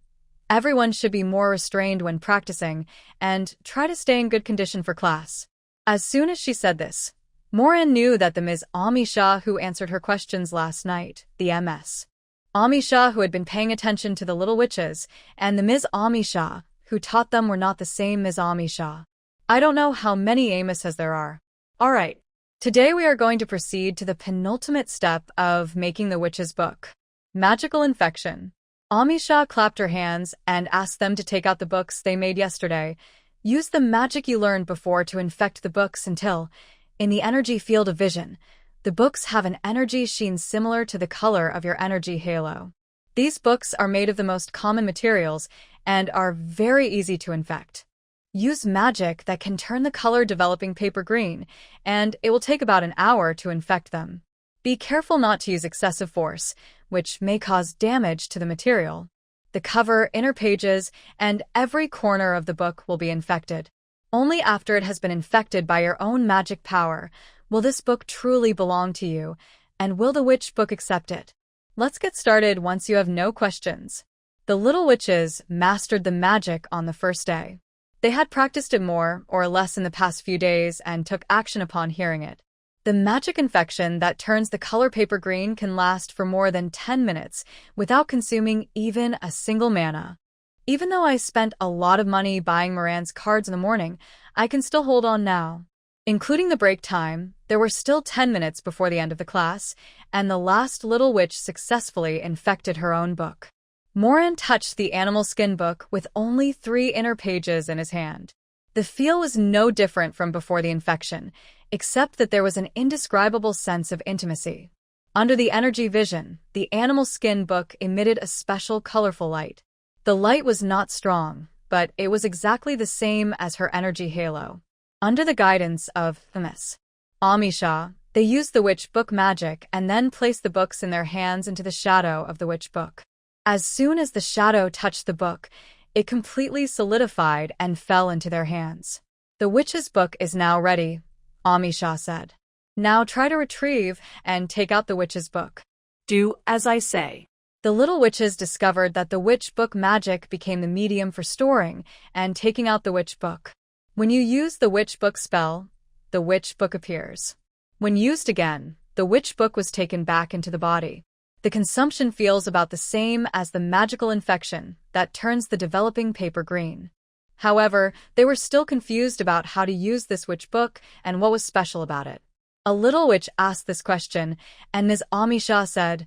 Everyone should be more restrained when practicing and try to stay in good condition for class. As soon as she said this, Moran knew that the Ms. Amisha who answered her questions last night, the MS. Amisha who had been paying attention to the little witches, and the Ms. Amisha who taught them were not the same Ms. Amisha. I don't know how many Amishas there are. All right, today we are going to proceed to the penultimate step of making the witch's book. Magical infection. Amisha clapped her hands and asked them to take out the books they made yesterday. Use the magic you learned before to infect the books until, in the energy field of vision, the books have an energy sheen similar to the color of your energy halo. These books are made of the most common materials and are very easy to infect. Use magic that can turn the color developing paper green, and it will take about an hour to infect them. Be careful not to use excessive force, which may cause damage to the material. The cover, inner pages, and every corner of the book will be infected. Only after it has been infected by your own magic power will this book truly belong to you, and will the witch book accept it. Let's get started once you have no questions. The little witches mastered the magic on the first day. They had practiced it more or less in the past few days and took action upon hearing it. The magic infection that turns the color paper green can last for more than 10 minutes without consuming even a single mana. Even though I spent a lot of money buying Moran's cards in the morning, I can still hold on now. Including the break time, there were still 10 minutes before the end of the class, and the last little witch successfully infected her own book. Moran touched the animal skin book with only 3 inner pages in his hand. The feel was no different from before the infection, except that there was an indescribable sense of intimacy. Under the energy vision, the animal skin book emitted a special colorful light. The light was not strong, but it was exactly the same as her energy halo. Under the guidance of Ms. Amisha, they used the witch book magic and then placed the books in their hands into the shadow of the witch book. As soon as the shadow touched the book, it completely solidified and fell into their hands. The witch's book is now ready, Amisha said. Now try to retrieve and take out the witch's book. Do as I say. The little witches discovered that the witch book magic became the medium for storing and taking out the witch book. When you use the witch book spell, the witch book appears. When used again, the witch book was taken back into the body. The consumption feels about the same as the magical infection that turns the developing paper green. However, they were still confused about how to use this witch book and what was special about it. A little witch asked this question, and Ms. Amisha said,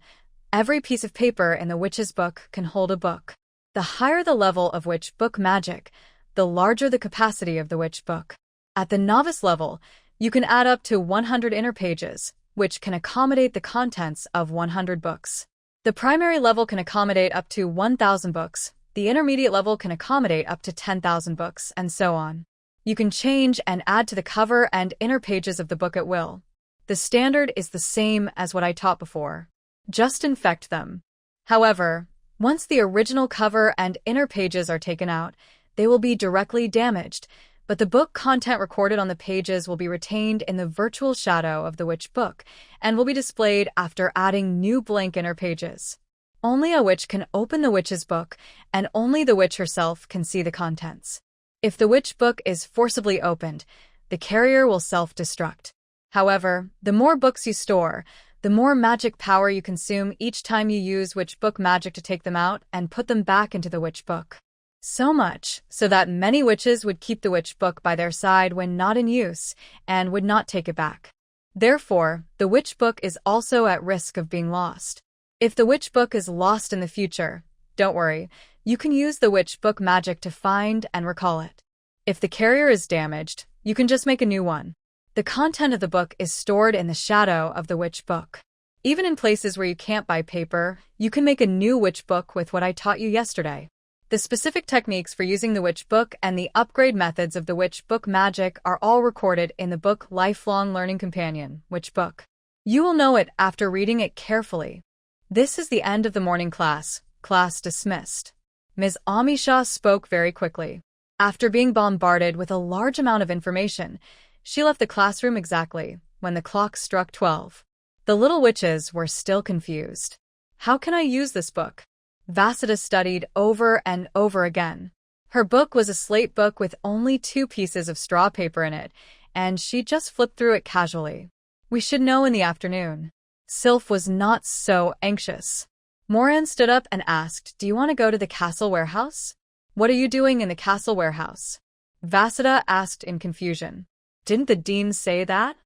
"Every piece of paper in the witch's book can hold a book. The higher the level of witch book magic, the larger the capacity of the witch book. At the novice level, you can add up to 100 inner pages, which can accommodate the contents of 100 books. The primary level can accommodate up to 1,000 books, the intermediate level can accommodate up to 10,000 books, and so on. You can change and add to the cover and inner pages of the book at will. The standard is the same as what I taught before. Just infect them. However, once the original cover and inner pages are taken out, they will be directly damaged, but the book content recorded on the pages will be retained in the virtual shadow of the witch book and will be displayed after adding new blank inner pages. Only a witch can open the witch's book, and only the witch herself can see the contents. If the witch book is forcibly opened, the carrier will self-destruct. However, the more books you store, the more magic power you consume each time you use witch book magic to take them out and put them back into the witch book. So much so that many witches would keep the witch book by their side when not in use and would not take it back. Therefore, the witch book is also at risk of being lost. If the witch book is lost in the future, don't worry, you can use the witch book magic to find and recall it. If the carrier is damaged, you can just make a new one. The content of the book is stored in the shadow of the witch book. Even in places where you can't buy paper, you can make a new witch book with what I taught you yesterday. The specific techniques for using the witch book and the upgrade methods of the witch book magic are all recorded in the book Lifelong Learning Companion, Witch Book. You will know it after reading it carefully. This is the end of the morning class. Class dismissed. Ms. Amisha spoke very quickly. After being bombarded with a large amount of information, she left the classroom exactly when the clock struck 12. The little witches were still confused. How can I use this book? Vasudha studied over and over again. Her book was a slate book with only 2 pieces of straw paper in it, and she just flipped through it casually. We should know in the afternoon. Sylph was not so anxious. Moran stood up and asked, "Do you want to go to the castle warehouse?" "What are you doing in the castle warehouse?" Vasudha asked in confusion. "Didn't the dean say that?"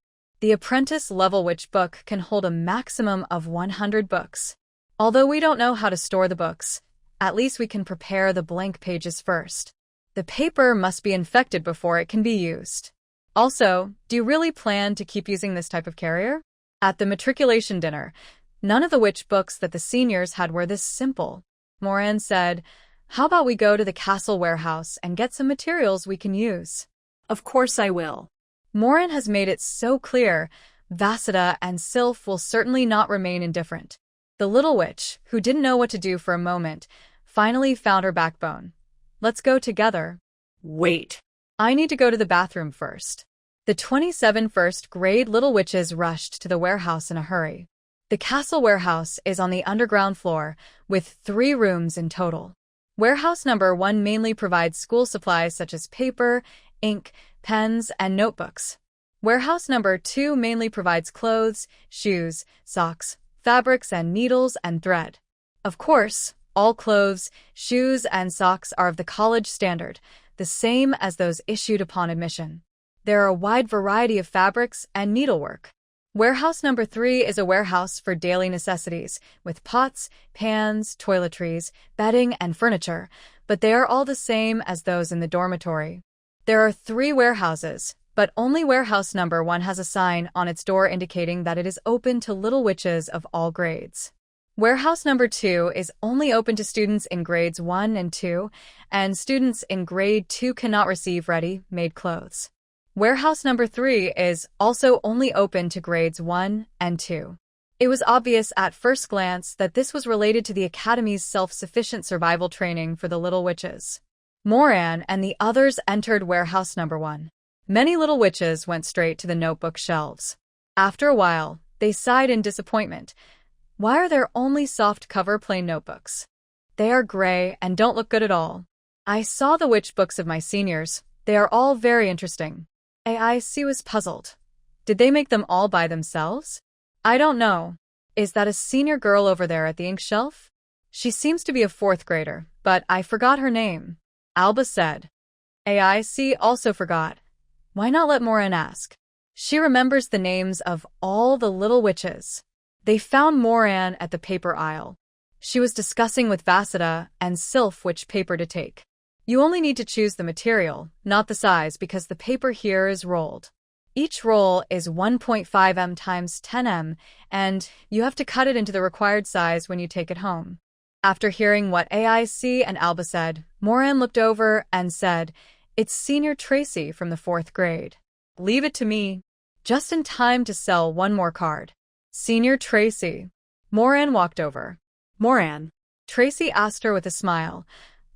The apprentice level witch book can hold a maximum of 100 books. Although we don't know how to store the books, at least we can prepare the blank pages first. The paper must be infected before it can be used. Also, do you really plan to keep using this type of carrier? At the matriculation dinner, none of the witch books that the seniors had were this simple. Moran said, "How about we go to the castle warehouse and get some materials we can use?" Of course I will. Moran has made it so clear, Vasudha and Sylph will certainly not remain indifferent. The little witch, who didn't know what to do for a moment, finally found her backbone. "Let's go together." Wait. "I need to go to the bathroom first." The 27 first grade little witches rushed to the warehouse in a hurry. The castle warehouse is on the underground floor, with 3 rooms in total. Warehouse number 1 mainly provides school supplies such as paper, ink, pens, and notebooks. Warehouse number 2 mainly provides clothes, shoes, socks, fabrics, and needles and thread. Of course, all clothes, shoes, and socks are of the college standard, the same as those issued upon admission. There are a wide variety of fabrics and needlework. Warehouse number 3 is a warehouse for daily necessities, with pots, pans, toiletries, bedding, and furniture, but they are all the same as those in the dormitory. There are 3 warehouses, but only warehouse number 1 has a sign on its door indicating that it is open to little witches of all grades. Warehouse number 2 is only open to students in grades 1 and 2, and students in grade 2 cannot receive ready-made clothes. Warehouse number 3 is also only open to grades 1 and 2. It was obvious at first glance that this was related to the Academy's self-sufficient survival training for the little witches. Moran and the others entered warehouse number 1. Many little witches went straight to the notebook shelves. After a while, they sighed in disappointment. Why are there only soft-cover plain notebooks? They are gray and don't look good at all. I saw the witch books of my seniors. They are all very interesting. AIC was puzzled. Did they make them all by themselves? I don't know. Is that a senior girl over there at the ink shelf? She seems to be a 4th grader, but I forgot her name. Alba said. AIC also forgot. Why not let Moran ask? She remembers the names of all the little witches. They found Moran at the paper aisle. She was discussing with Vasida and Sylph which paper to take. You only need to choose the material, not the size, because the paper here is rolled. Each roll is 1.5 m times 10 m, and you have to cut it into the required size when you take it home. After hearing what AIC and Alba said, Moran looked over and said, "It's Senior Tracy from the 4th grade. Leave it to me." Just in time to sell one more card. Senior Tracy. Moran walked over. Moran. Tracy asked her with a smile,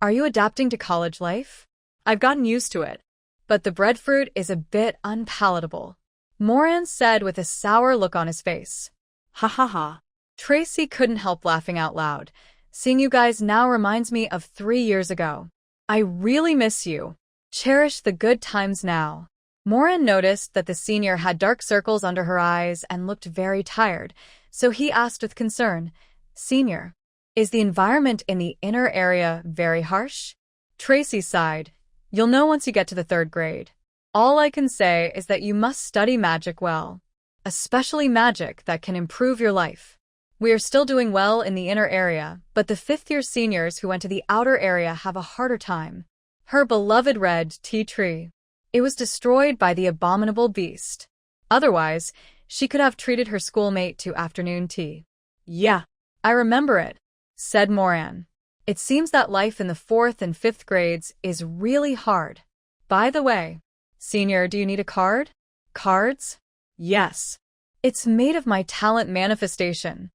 "Are you adapting to college life?" "I've gotten used to it." "But the breadfruit is a bit unpalatable," Moran said with a sour look on his face. Ha ha ha. Tracy couldn't help laughing out loud. "Seeing you guys now reminds me of 3 years ago. I really miss you. Cherish the good times now." Moran noticed that the senior had dark circles under her eyes and looked very tired, so he asked with concern, "Senior, is the environment in the inner area very harsh?" Tracy sighed. "You'll know once you get to the 3rd grade. All I can say is that you must study magic well, especially magic that can improve your life. We are still doing well in the inner area, but the 5th-year seniors who went to the outer area have a harder time." Her beloved red tea tree. It was destroyed by the abominable beast. Otherwise, she could have treated her schoolmate to afternoon tea. "Yeah, I remember it," said Moran. "It seems that life in the 4th and 5th grades is really hard. By the way, Senior, do you need a card?" "Cards?" "Yes." "It's made of my talent manifestation.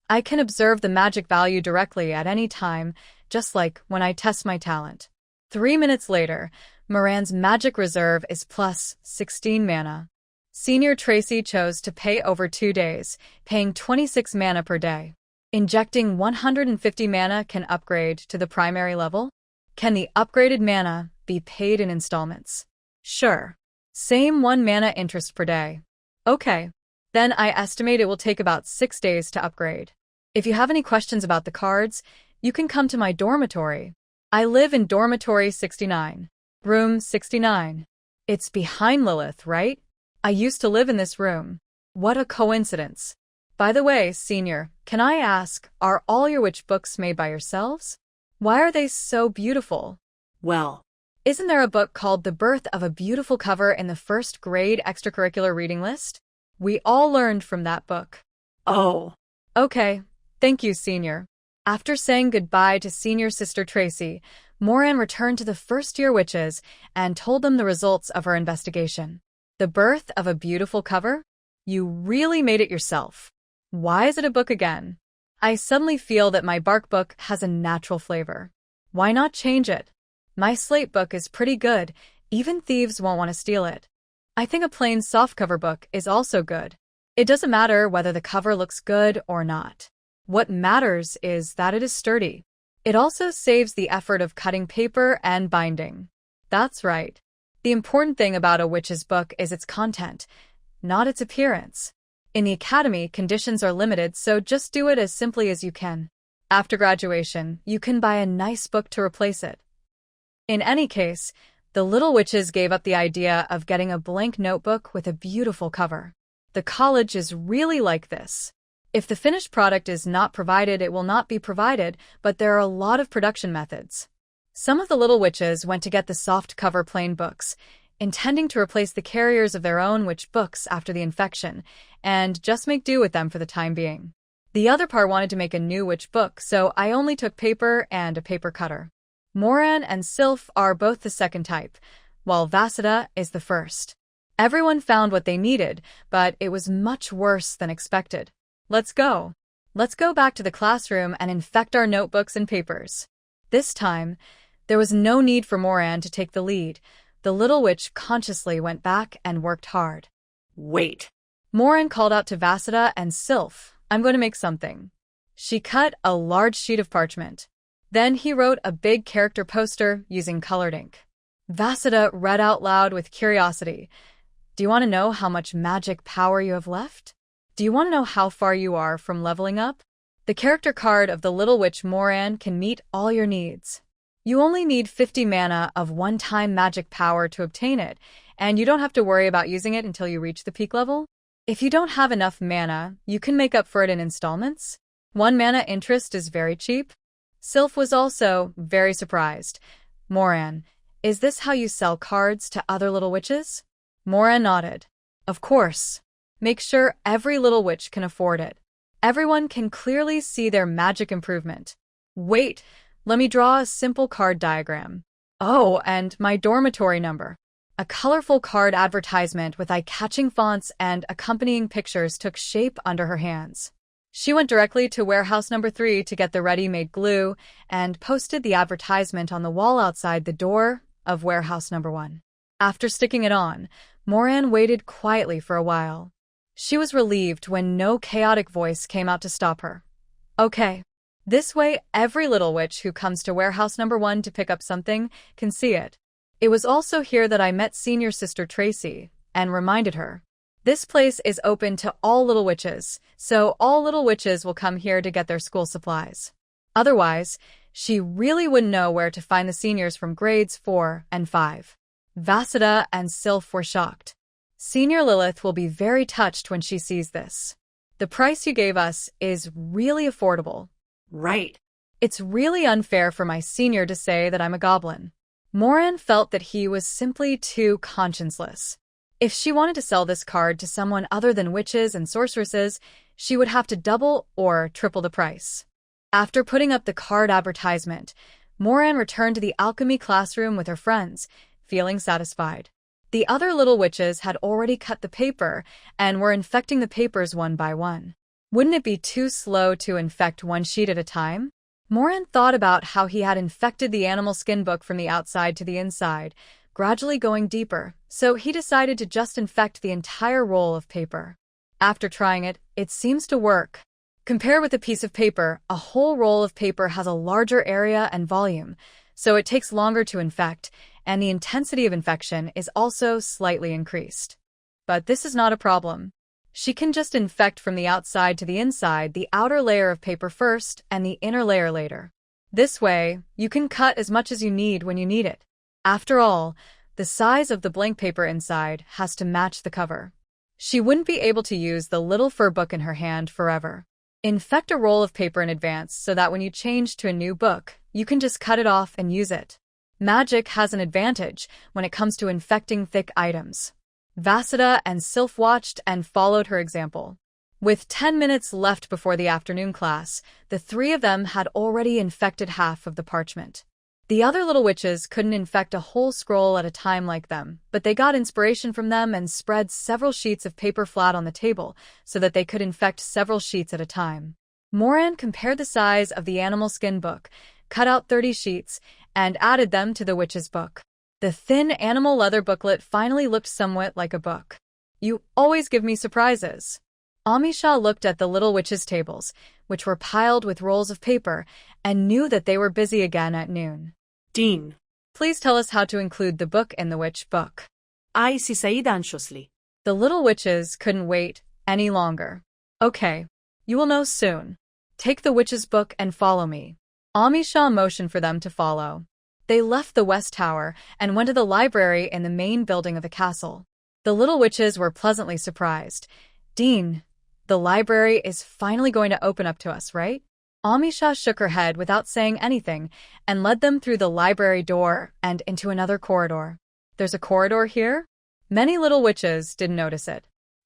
I can observe the magic value directly at any time, just like when I test my talent." 3 minutes later, Moran's magic reserve is plus 16 mana. Senior Tracy chose to pay over 2 days, paying 26 mana per day. Injecting 150 mana can upgrade to the primary level? Can the upgraded mana be paid in installments? Sure. Same 1 mana interest per day. Okay. Then I estimate it will take about 6 days to upgrade. If you have any questions about the cards, you can come to my dormitory. I live in dormitory 69. Room 69. It's behind Lilith, right? I used to live in this room. What a coincidence. By the way, Senior, can I ask, are all your witch books made by yourselves? Why are they so beautiful? Well, isn't there a book called The Birth of a Beautiful Cover in the 1st grade extracurricular reading list? We all learned from that book. Oh. Okay. Thank you, Senior. After saying goodbye to Senior Sister Tracy, Moran returned to the 1st-year witches and told them the results of her investigation. The Birth of a Beautiful Cover? You really made it yourself. Why is it a book again? I suddenly feel that my bark book has a natural flavor. Why not change it? My slate book is pretty good. Even thieves won't want to steal it. I think a plain softcover book is also good. It doesn't matter whether the cover looks good or not. What matters is that it is sturdy. It also saves the effort of cutting paper and binding. That's right. The important thing about a witch's book is its content, not its appearance. In the academy, conditions are limited, so just do it as simply as you can. After graduation, you can buy a nice book to replace it. In any case, the little witches gave up the idea of getting a blank notebook with a beautiful cover. The college is really like this. If the finished product is not provided, it will not be provided, but there are a lot of production methods. Some of the little witches went to get the soft cover plain books, intending to replace the carriers of their own witch books after the infection, and just make do with them for the time being. The other part wanted to make a new witch book, so I only took paper and a paper cutter. Moran and Sylph are both the second type, while Vasida is the first. Everyone found what they needed, but it was much worse than expected. Let's go. Let's go back to the classroom and infect our notebooks and papers. This time, there was no need for Moran to take the lead. The little witch consciously went back and worked hard. Wait. Moran called out to Vasida and Sylph, "I'm going to make something." She cut a large sheet of parchment. Then he wrote a big character poster using colored ink. Vasida read out loud with curiosity. "Do you want to know how much magic power you have left? Do you want to know how far you are from leveling up? The character card of the Little Witch Moran can meet all your needs. You only need 50 mana of one-time magic power to obtain it, and you don't have to worry about using it until you reach the peak level. If you don't have enough mana, you can make up for it in installments. 1 mana interest is very cheap." Sylph was also very surprised. "Moran, is this how you sell cards to other little witches?" Moran nodded. "Of course. Make sure every little witch can afford it. Everyone can clearly see their magic improvement. Wait, let me draw a simple card diagram. Oh, and my dormitory number." A colorful card advertisement with eye-catching fonts and accompanying pictures took shape under her hands. She went directly to warehouse number 3 to get the ready-made glue and posted the advertisement on the wall outside the door of warehouse number 1. After sticking it on, Moran waited quietly for a while. She was relieved when no chaotic voice came out to stop her. "Okay. This way, every little witch who comes to warehouse number 1 to pick up something can see it. It was also here that I met senior sister Tracy and reminded her. This place is open to all little witches, so all little witches will come here to get their school supplies. Otherwise, she really wouldn't know where to find the seniors from grades 4 and 5. Vasida and Sylph were shocked. "Senior Lilith will be very touched when she sees this. The price you gave us is really affordable." Right. "It's really unfair for my senior to say that I'm a goblin." Moran felt that he was simply too conscienceless. If she wanted to sell this card to someone other than witches and sorceresses, she would have to double or triple the price. After putting up the card advertisement, Moran returned to the alchemy classroom with her friends, feeling satisfied. The other little witches had already cut the paper and were infecting the papers one by one. Wouldn't it be too slow to infect one sheet at a time? Moran thought about how he had infected the animal skin book from the outside to the inside, gradually going deeper, so he decided to just infect the entire roll of paper. After trying it, it seems to work. Compare with a piece of paper, a whole roll of paper has a larger area and volume, so it takes longer to infect, and the intensity of infection is also slightly increased. But this is not a problem. She can just infect from the outside to the inside, the outer layer of paper first and the inner layer later. This way, you can cut as much as you need when you need it. After all, the size of the blank paper inside has to match the cover. She wouldn't be able to use the little fur book in her hand forever. Infect a roll of paper in advance so that when you change to a new book, you can just cut it off and use it. Magic has an advantage when it comes to infecting thick items. Vasida and Sylph watched and followed her example. With 10 minutes left before the afternoon class, the 3 of them had already infected half of the parchment. The other little witches couldn't infect a whole scroll at a time like them, but they got inspiration from them and spread several sheets of paper flat on the table so that they could infect several sheets at a time. Moran compared the size of the animal skin book, cut out 30 sheets, and added them to the witch's book. The thin animal leather booklet finally looked somewhat like a book. "You always give me surprises." Amisha looked at the little witch's tables, which were piled with rolls of paper, and knew that they were busy again at noon. Dean. "Please tell us how to include the book in the witch book." I see Said anxiously. The little witches couldn't wait any longer. "Okay, you will know soon. Take the witch's book and follow me." Amisha motioned for them to follow. They left the West Tower and went to the library in the main building of the castle. The little witches were pleasantly surprised. "Dean, the library is finally going to open up to us, right?" Amisha shook her head without saying anything and led them through the library door and into another corridor. "There's a corridor here?" Many little witches didn't notice it.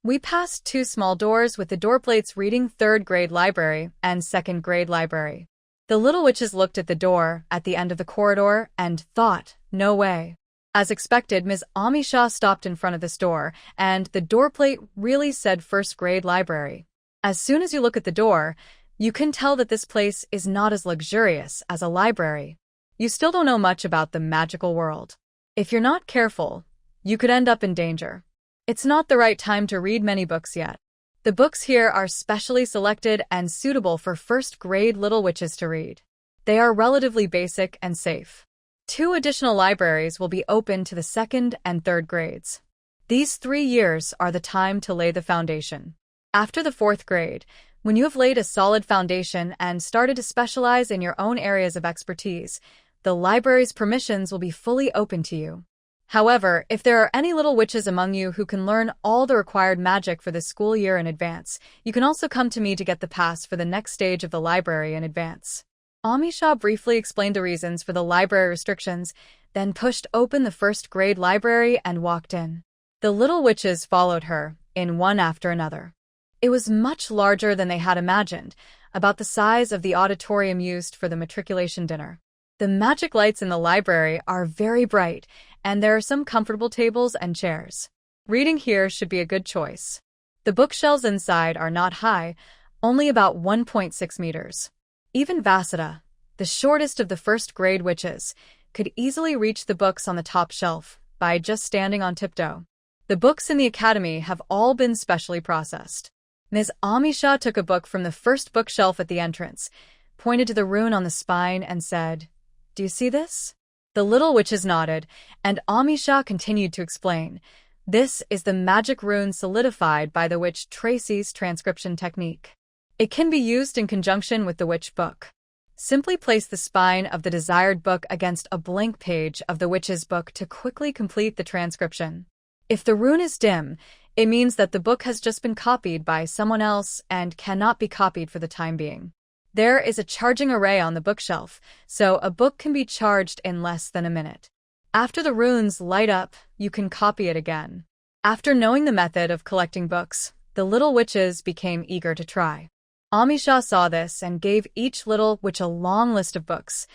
We passed two small doors with the door plates reading third grade library and second grade library. The little witches looked at the door at the end of the corridor and thought, no way. As expected, Ms. Amisha stopped in front of this door, and the door plate really said first grade library. As soon as you look at the door, you can tell that this place is not as luxurious as a library. You still don't know much about the magical world. If you're not careful, you could end up in danger. It's not the right time to read many books yet. The books here are specially selected and suitable for first-grade little witches to read. They are relatively basic and safe. 2 additional libraries will be open to the second and third grades. These 3 years are the time to lay the foundation. After the 4th grade, when you have laid a solid foundation and started to specialize in your own areas of expertise, the library's permissions will be fully open to you. However, if there are any little witches among you who can learn all the required magic for the school year in advance, you can also come to me to get the pass for the next stage of the library in advance. Amisha briefly explained the reasons for the library restrictions, then pushed open the first grade library and walked in. The little witches followed her, in one after another. It was much larger than they had imagined, about the size of the auditorium used for the matriculation dinner. The magic lights in the library are very bright, and there are some comfortable tables and chairs. Reading here should be a good choice. The bookshelves inside are not high, only about 1.6 meters. Even Vasida, the shortest of the first-grade witches, could easily reach the books on the top shelf by just standing on tiptoe. The books in the academy have all been specially processed. Ms. Amisha took a book from the first bookshelf at the entrance, pointed to the rune on the spine, and said, "Do you see this?" The little witches nodded, and Amisha continued to explain. This is the magic rune solidified by the witch Tracy's transcription technique. It can be used in conjunction with the witch book. Simply place the spine of the desired book against a blank page of the witch's book to quickly complete the transcription. If the rune is dim, it means that the book has just been copied by someone else and cannot be copied for the time being. There is a charging array on the bookshelf, so a book can be charged in less than a minute. After the runes light up, you can copy it again. After knowing the method of collecting books, the little witches became eager to try. Amisha saw this and gave each little witch a long list of books.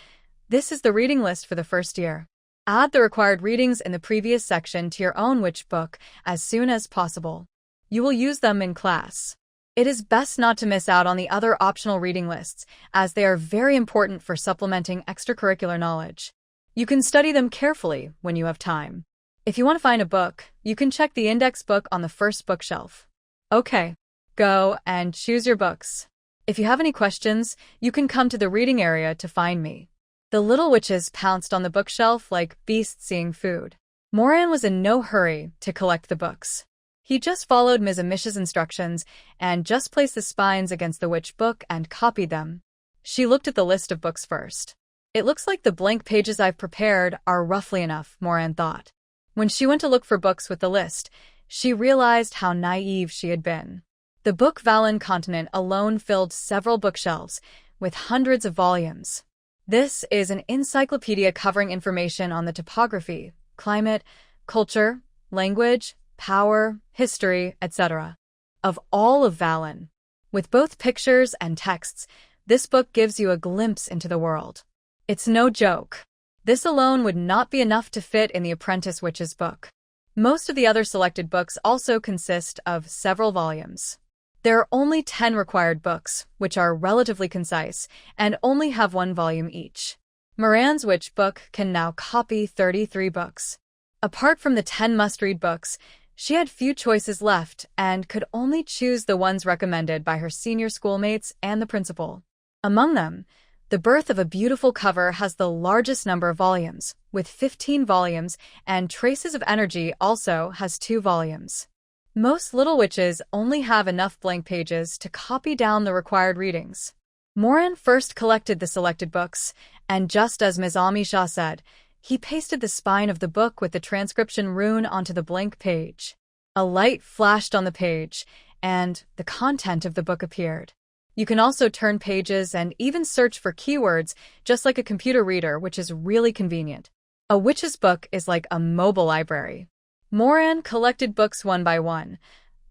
This is the reading list for the first year. Add the required readings in the previous section to your own witch book as soon as possible. You will use them in class. It is best not to miss out on the other optional reading lists, as they are very important for supplementing extracurricular knowledge. You can study them carefully when you have time. If you want to find a book, you can check the index book on the first bookshelf. Okay, go and choose your books. If you have any questions, you can come to the reading area to find me. The little witches pounced on the bookshelf like beasts seeing food. Moran was in no hurry to collect the books. He just followed Ms. Amisha's instructions and just placed the spines against the witch book and copied them. She looked at the list of books first. It looks like the blank pages I've prepared are roughly enough, Moran thought. When she went to look for books with the list, she realized how naive she had been. The book Valen Continent alone filled several bookshelves, with hundreds of volumes. This is an encyclopedia covering information on the topography, climate, culture, language, power, history, etc. of all of Valen. With both pictures and texts, this book gives you a glimpse into the world. It's no joke. This alone would not be enough to fit in the Apprentice Witch's book. Most of the other selected books also consist of several volumes. There are only 10 required books, which are relatively concise, and only have 1 volume each. Moran's witch book can now copy 33 books. Apart from the 10 must-read books, she had few choices left and could only choose the ones recommended by her senior schoolmates and the principal. Among them, The Birth of a Beautiful Cover has the largest number of volumes, with 15 volumes, and Traces of Energy also has 2 volumes. Most little witches only have enough blank pages to copy down the required readings. Moran first collected the selected books, and just as Ms. Amisha said, he pasted the spine of the book with the transcription rune onto the blank page. A light flashed on the page, and the content of the book appeared. You can also turn pages and even search for keywords, just like a computer reader, which is really convenient. A witch's book is like a mobile library. Moran collected books one by one.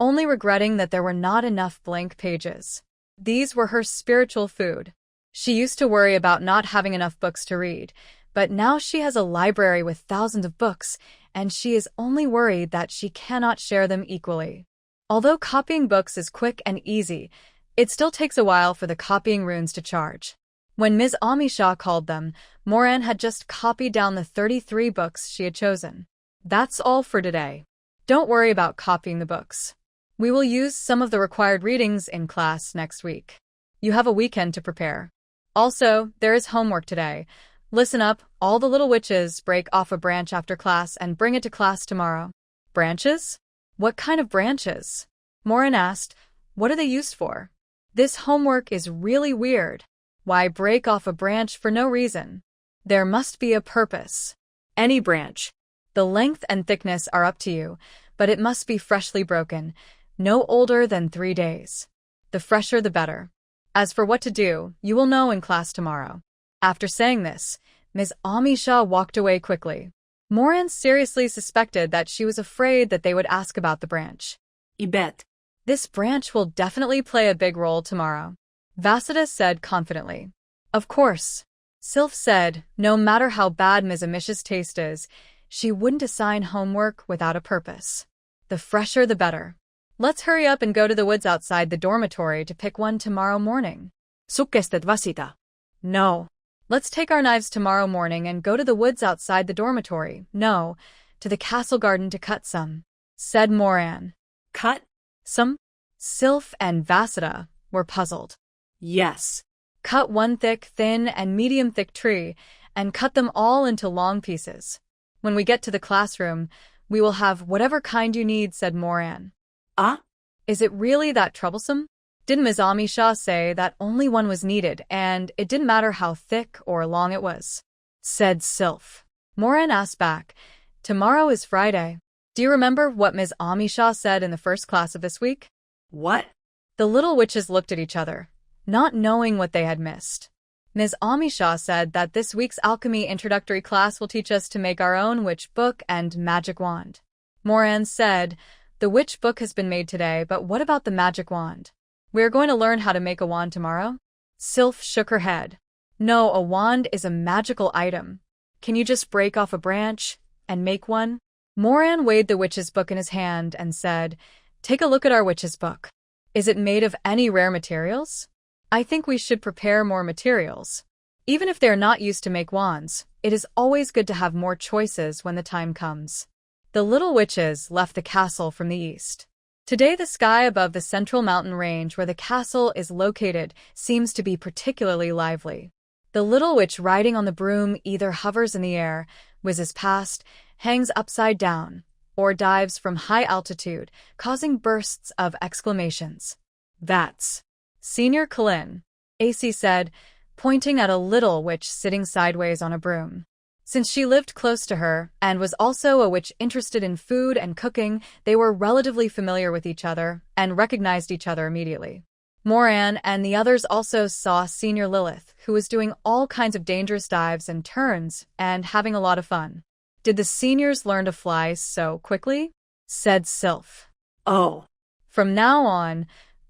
only regretting that there were not enough blank pages. These were her spiritual food. She used to worry about not having enough books to read, but now she has a library with thousands of books, and she is only worried that she cannot share them equally. Although copying books is quick and easy, it still takes a while for the copying runes to charge. When Ms. Amisha called them, Moran had just copied down the 33 books she had chosen. That's all for today. Don't worry about copying the books. We will use some of the required readings in class next week. You have a weekend to prepare. Also, there is homework today. Listen up, all the little witches break off a branch after class and bring it to class tomorrow. Branches? What kind of branches? Moran asked. What are they used for? This homework is really weird. Why break off a branch for no reason? There must be a purpose. Any branch. The length and thickness are up to you, but it must be freshly broken, no older than 3 days. The fresher the better. As for what to do, you will know in class tomorrow. After saying this, Ms. Amisha walked away quickly. Moran seriously suspected that she was afraid that they would ask about the branch. I bet. This branch will definitely play a big role tomorrow, Vasudha said confidently. Of course. Sylph said, no matter how bad Ms. Amisha's taste is, she wouldn't assign homework without a purpose. The fresher the better. Let's hurry up and go to the woods outside the dormitory to pick one tomorrow morning. Suggested Vasita. No. Let's take our knives tomorrow morning and go to the woods outside the dormitory. No, to the castle garden to cut some, said Moran. Cut? Some? Sylph and Vasudha were puzzled. Yes. Cut one thick, thin, and medium-thick tree, and cut them all into long pieces. When we get to the classroom, we will have whatever kind you need, said Moran. Is it really that troublesome? Didn't Ms. Amisha say that only one was needed, and it didn't matter how thick or long it was? Said Sylph. Moran asked back, tomorrow is Friday. Do you remember what Ms. Amisha said in the first class of this week? What? The little witches looked at each other, not knowing what they had missed. Ms. Amisha said that this week's alchemy introductory class will teach us to make our own witch book and magic wand. Moran said, the witch book has been made today, but what about the magic wand? We are going to learn how to make a wand tomorrow? Sylph shook her head. No, a wand is a magical item. Can you just break off a branch and make one? Moran weighed the witch's book in his hand and said, take a look at our witch's book. Is it made of any rare materials? I think we should prepare more materials. Even if they're not used to make wands, it is always good to have more choices when the time comes. The little witches left the castle from the east. Today the sky above the central mountain range where the castle is located seems to be particularly lively. The little witch riding on the broom either hovers in the air, whizzes past, hangs upside down, or dives from high altitude, causing bursts of exclamations. That's Senior Colin, AC said, pointing at a little witch sitting sideways on a broom. Since she lived close to her and was also a witch interested in food and cooking, they were relatively familiar with each other and recognized each other immediately. Moran and the others also saw Senior Lilith, who was doing all kinds of dangerous dives and turns and having a lot of fun. Did the seniors learn to fly so quickly? Said Sylph. Oh. From now on,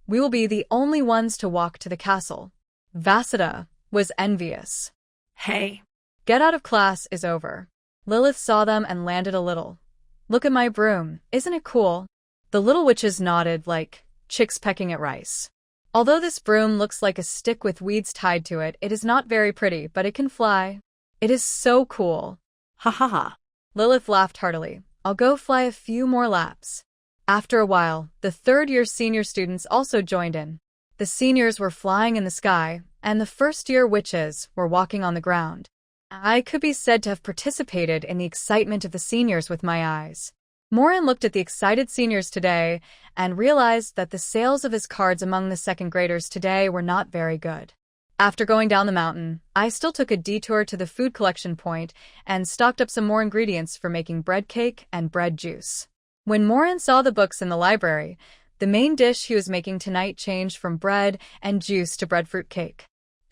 we will be the only ones to walk to the castle. Vasudha was envious. Hey. Get out of class is over. Lilith saw them and landed a little. Look at my broom, isn't it cool? The little witches nodded like chicks pecking at rice. Although this broom looks like a stick with weeds tied to it, it is not very pretty, but it can fly. It is so cool. Ha ha ha. Lilith laughed heartily. I'll go fly a few more laps. After a while, the third-year senior students also joined in. The seniors were flying in the sky, and the first-year witches were walking on the ground. I could be said to have participated in the excitement of the seniors with my eyes. Moran looked at the excited seniors today and realized that the sales of his cards among the second graders today were not very good. After going down the mountain, I still took a detour to the food collection point and stocked up some more ingredients for making bread cake and bread juice. When Moran saw the books in the library, the main dish he was making tonight changed from bread and juice to breadfruit cake.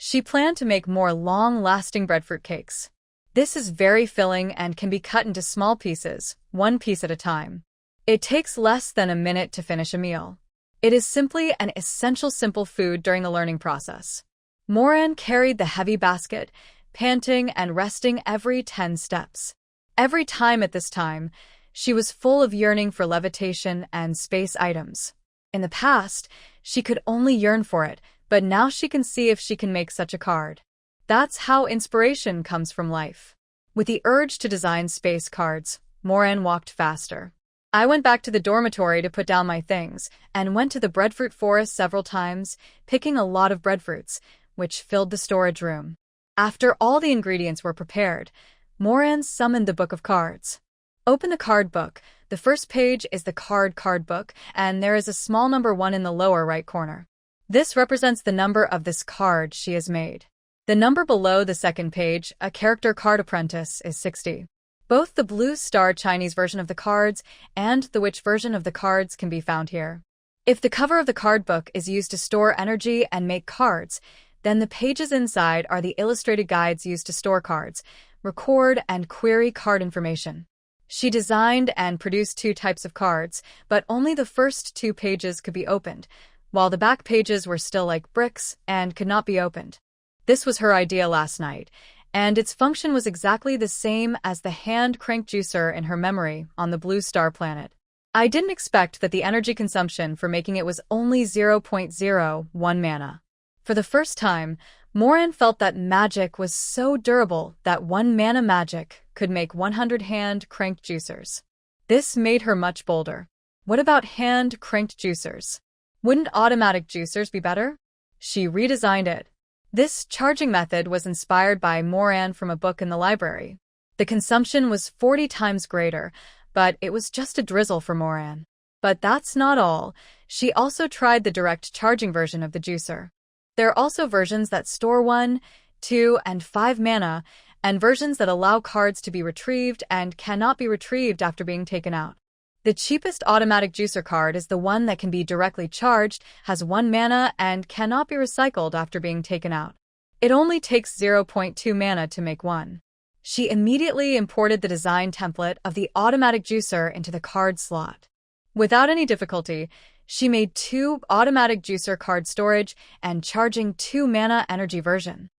She planned to make more long-lasting breadfruit cakes. This is very filling and can be cut into small pieces, one piece at a time. It takes less than a minute to finish a meal. It is simply an essential simple food during the learning process. Moran carried the heavy basket, panting and resting every 10 steps. Every time at this time, she was full of yearning for levitation and space items. In the past, she could only yearn for it, but now she can see if she can make such a card. That's how inspiration comes from life. With the urge to design space cards, Moran walked faster. I went back to the dormitory to put down my things, and went to the breadfruit forest several times, picking a lot of breadfruits, which filled the storage room. After all the ingredients were prepared, Moran summoned the book of cards. Open the card book. The first page is the card book, and there is a small number 1 in the lower right corner. This represents the number of this card she has made. The number below the second page, a character card apprentice, is 60. Both the Blue Star Chinese version of the cards and the Witch version of the cards can be found here. If the cover of the card book is used to store energy and make cards, then the pages inside are the illustrated guides used to store cards, record and query card information. She designed and produced 2 types of cards, but only the first 2 pages could be opened, while the back pages were still like bricks and could not be opened. This was her idea last night, and its function was exactly the same as the hand-cranked juicer in her memory on the Blue Star planet. I didn't expect that the energy consumption for making it was only 0.01 mana. For the first time, Moran felt that magic was so durable that 1 mana magic could make 100 hand-cranked juicers. This made her much bolder. What about hand-cranked juicers? Wouldn't automatic juicers be better? She redesigned it. This charging method was inspired by Moran from a book in the library. The consumption was 40 times greater, but it was just a drizzle for Moran. But that's not all. She also tried the direct charging version of the juicer. There are also versions that store 1, 2, and 5 mana, and versions that allow cards to be retrieved and cannot be retrieved after being taken out. The cheapest automatic juicer card is the one that can be directly charged, has 1 mana, and cannot be recycled after being taken out. It only takes 0.2 mana to make one. She immediately imported the design template of the automatic juicer into the card slot. Without any difficulty, she made 2 automatic juicer card storage and charging 2 mana energy version.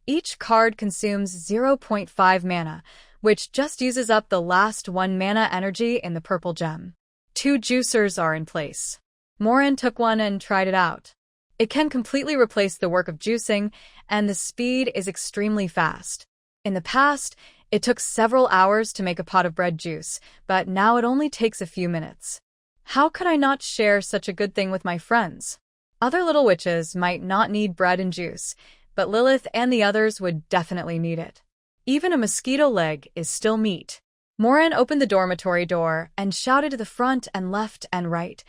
Each card consumes 0.5 mana, which just uses up the last 1 mana energy in the purple gem. 2 juicers are in place. Moran took one and tried it out. It can completely replace the work of juicing, and the speed is extremely fast. In the past, it took several hours to make a pot of bread juice, but now it only takes a few minutes. How could I not share such a good thing with my friends? Other little witches might not need bread and juice, but Lilith and the others would definitely need it. Even a mosquito leg is still meat. Moran opened the dormitory door and shouted to the front and left and right.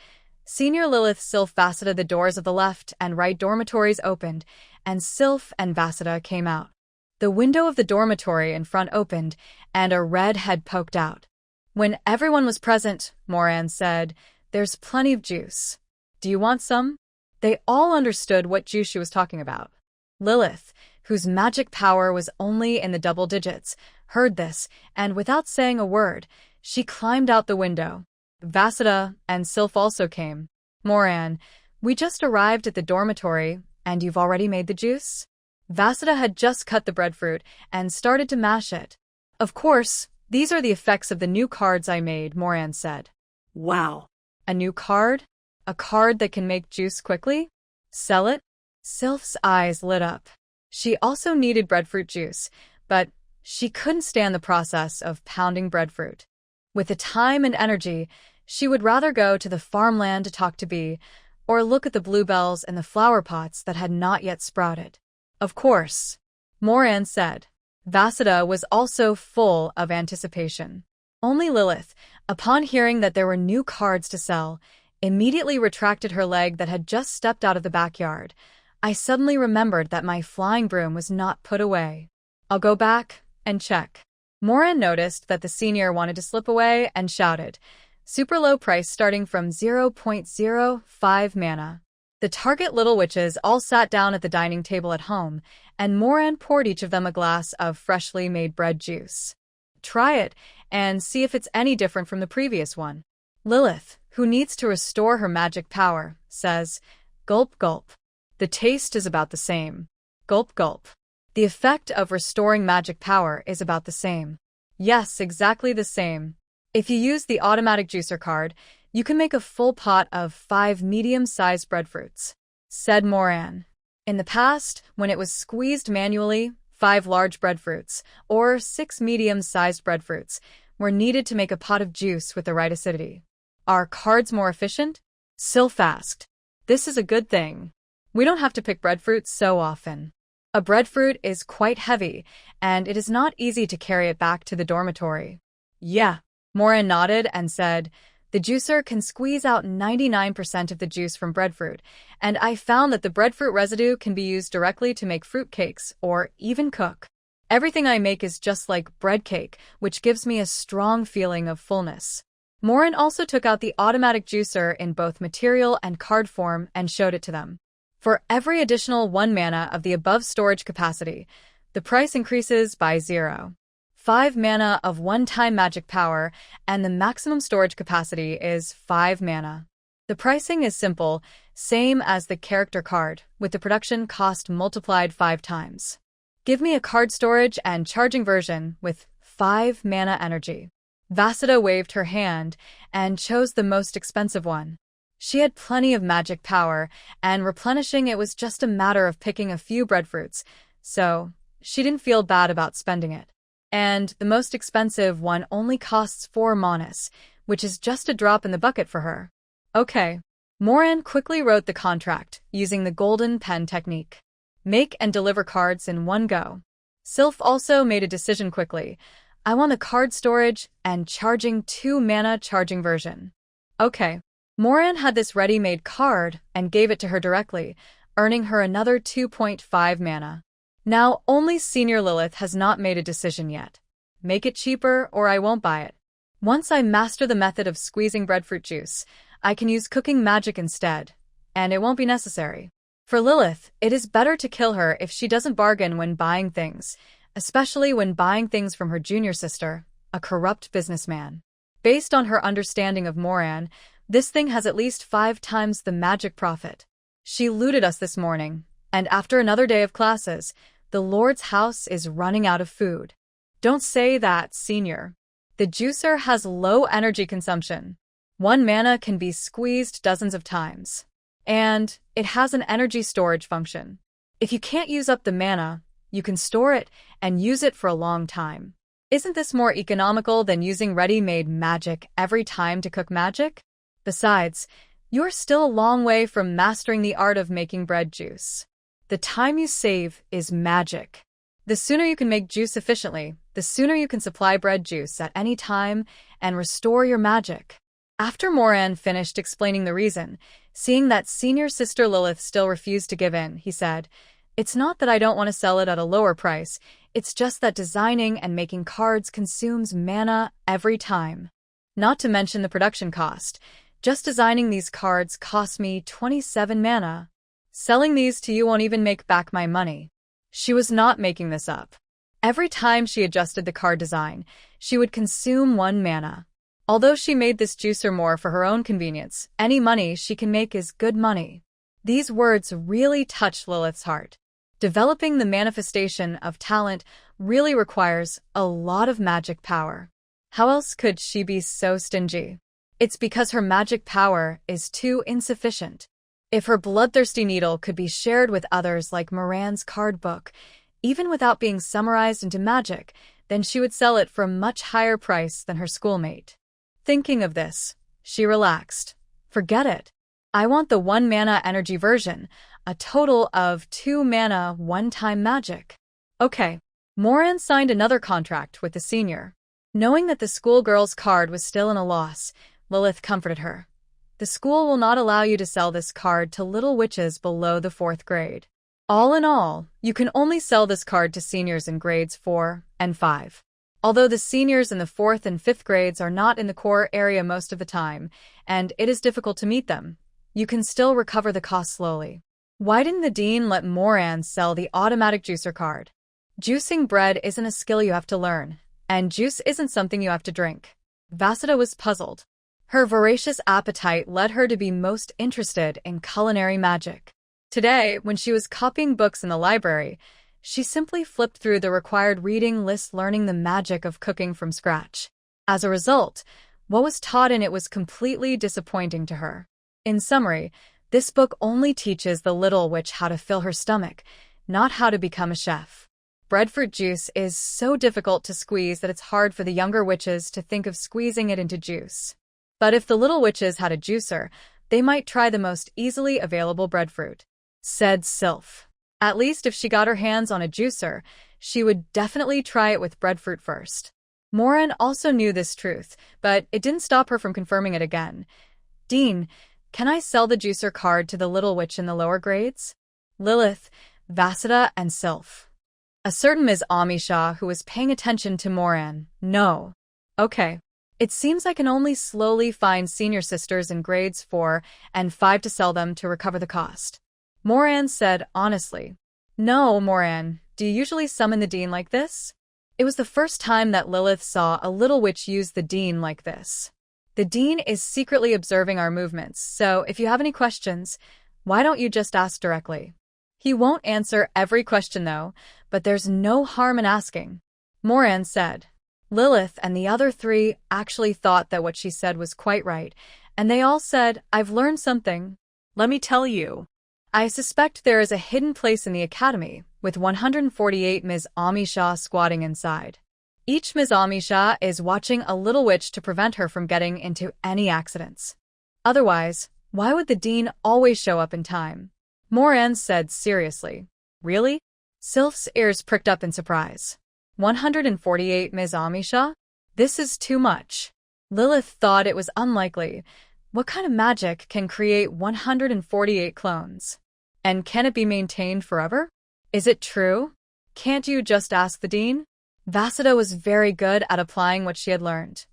Senior Lilith Sylph Vassida, the doors of the left and right dormitories opened, and Sylph and Vassida came out. The window of the dormitory in front opened, and a red head poked out. When everyone was present, Moran said, "There's plenty of juice. Do you want some?" They all understood what juice she was talking about. Lilith, whose magic power was only in the double digits, heard this, and without saying a word, she climbed out the window. Vassida and Sylph also came. "Moran, we just arrived at the dormitory, and you've already made the juice?" Vassida had just cut the breadfruit and started to mash it. "Of course, these are the effects of the new cards I made," Moran said. Wow. "A new card? A card that can make juice quickly? Sell it?" Sylph's eyes lit up. She also needed breadfruit juice, but she couldn't stand the process of pounding breadfruit. With the time and energy, she would rather go to the farmland to talk to Bee, or look at the bluebells in the flower pots that had not yet sprouted. "Of course," Moran said. Vassida was also full of anticipation. Only Lilith, upon hearing that there were new cards to sell, immediately retracted her leg that had just stepped out of the backyard. I suddenly remembered that my flying broom was not put away. "I'll go back and check." Moran noticed that the senior wanted to slip away and shouted, "Super low price starting from 0.05 mana." The target little witches all sat down at the dining table at home, and Moran poured each of them a glass of freshly made bread juice. "Try it, and see if it's any different from the previous one." Lilith, who needs to restore her magic power, says, "Gulp gulp. The taste is about the same. Gulp gulp. The effect of restoring magic power is about the same." Yes, exactly the same. If you use the automatic juicer card, you can make a full pot of 5 medium-sized breadfruits, said Moran. In the past, when it was squeezed manually, 5 large breadfruits, or 6 medium-sized breadfruits, were needed to make a pot of juice with the right acidity. Are cards more efficient? Sylph asked. This is a good thing. We don't have to pick breadfruit so often. A breadfruit is quite heavy, and it is not easy to carry it back to the dormitory. Yeah, Moran nodded and said, the juicer can squeeze out 99% of the juice from breadfruit, and I found that the breadfruit residue can be used directly to make fruit cakes or even cook. Everything I make is just like bread cake, which gives me a strong feeling of fullness. Moran also took out the automatic juicer in both material and card form and showed it to them. For every additional 1 mana of the above storage capacity, the price increases by 0.5 mana of one-time magic power, and the maximum storage capacity is 5 mana. The pricing is simple, same as the character card, with the production cost multiplied 5 times. Give me a card storage and charging version with 5 mana energy. Vasida waved her hand and chose the most expensive one. She had plenty of magic power, and replenishing it was just a matter of picking a few breadfruits, so she didn't feel bad about spending it. And the most expensive one only costs 4 manas, which is just a drop in the bucket for her. Okay. Moran quickly wrote the contract, using the golden pen technique. Make and deliver cards in one go. Sylph also made a decision quickly. I want the card storage and charging 2 mana charging version. Okay. Moran had this ready-made card and gave it to her directly, earning her another 2.5 mana. Now, only Senior Lilith has not made a decision yet. Make it cheaper or I won't buy it. Once I master the method of squeezing breadfruit juice, I can use cooking magic instead, and it won't be necessary. For Lilith, it is better to kill her if she doesn't bargain when buying things, especially when buying things from her junior sister, a corrupt businessman. Based on her understanding of Moran, this thing has at least 5 times the magic profit. She looted us this morning, and after another day of classes, the Lord's house is running out of food. Don't say that, Senior. The juicer has low energy consumption. 1 mana can be squeezed dozens of times. And it has an energy storage function. If you can't use up the mana, you can store it and use it for a long time. Isn't this more economical than using ready-made magic every time to cook magic? Besides, you're still a long way from mastering the art of making bread juice. The time you save is magic. The sooner you can make juice efficiently, the sooner you can supply bread juice at any time and restore your magic. After Moran finished explaining the reason, seeing that senior sister Lilith still refused to give in, he said, "It's not that I don't want to sell it at a lower price, it's just that designing and making cards consumes mana every time. Not to mention the production cost. Just designing these cards cost me 27 mana. Selling these to you won't even make back my money." She was not making this up. Every time she adjusted the card design, she would consume 1 mana. Although she made this juicer more for her own convenience, any money she can make is good money. These words really touched Lilith's heart. Developing the manifestation of talent really requires a lot of magic power. How else could she be so stingy? It's because her magic power is too insufficient. If her bloodthirsty needle could be shared with others like Moran's card book, even without being summarized into magic, then she would sell it for a much higher price than her schoolmate. Thinking of this, she relaxed. Forget it. I want the 1 mana energy version, a total of 2 mana one-time magic. Okay. Moran signed another contract with the senior. Knowing that the schoolgirl's card was still in a loss, Lilith comforted her. The school will not allow you to sell this card to little witches below the 4th grade. All in all, you can only sell this card to seniors in grades 4 and 5. Although the seniors in the 4th and 5th grades are not in the core area most of the time, and it is difficult to meet them, you can still recover the cost slowly. Why didn't the dean let Moran sell the automatic juicer card? Juicing bread isn't a skill you have to learn, and juice isn't something you have to drink. Vasida was puzzled. Her voracious appetite led her to be most interested in culinary magic. Today, when she was copying books in the library, she simply flipped through the required reading list, learning the magic of cooking from scratch. As a result, what was taught in it was completely disappointing to her. In summary, this book only teaches the little witch how to fill her stomach, not how to become a chef. Breadfruit juice is so difficult to squeeze that it's hard for the younger witches to think of squeezing it into juice. But if the little witches had a juicer, they might try the most easily available breadfruit, said Sylph. At least if she got her hands on a juicer, she would definitely try it with breadfruit first. Moran also knew this truth, but it didn't stop her from confirming it again. Dean, can I sell the juicer card to the little witch in the lower grades? Lilith, Vasida, and Sylph. A certain Ms. Amisha who was paying attention to Moran. No. Okay. It seems I can only slowly find senior sisters in grades 4 and 5 to sell them to recover the cost. Moran said honestly. No, Moran, do you usually summon the dean like this? It was the first time that Lilith saw a little witch use the dean like this. The dean is secretly observing our movements, so if you have any questions, why don't you just ask directly? He won't answer every question though, but there's no harm in asking, Moran said. Lilith and the other 3 actually thought that what she said was quite right, and they all said, I've learned something. Let me tell you. I suspect there is a hidden place in the academy, with 148 Ms. Amisha squatting inside. Each Ms. Amisha is watching a little witch to prevent her from getting into any accidents. Otherwise, why would the dean always show up in time? Moran said seriously. Really? Sylph's ears pricked up in surprise. 148 Ms. Amisha? This is too much. Lilith thought it was unlikely. What kind of magic can create 148 clones? And can it be maintained forever? Is it true? Can't you just ask the dean? Vasida was very good at applying what she had learned.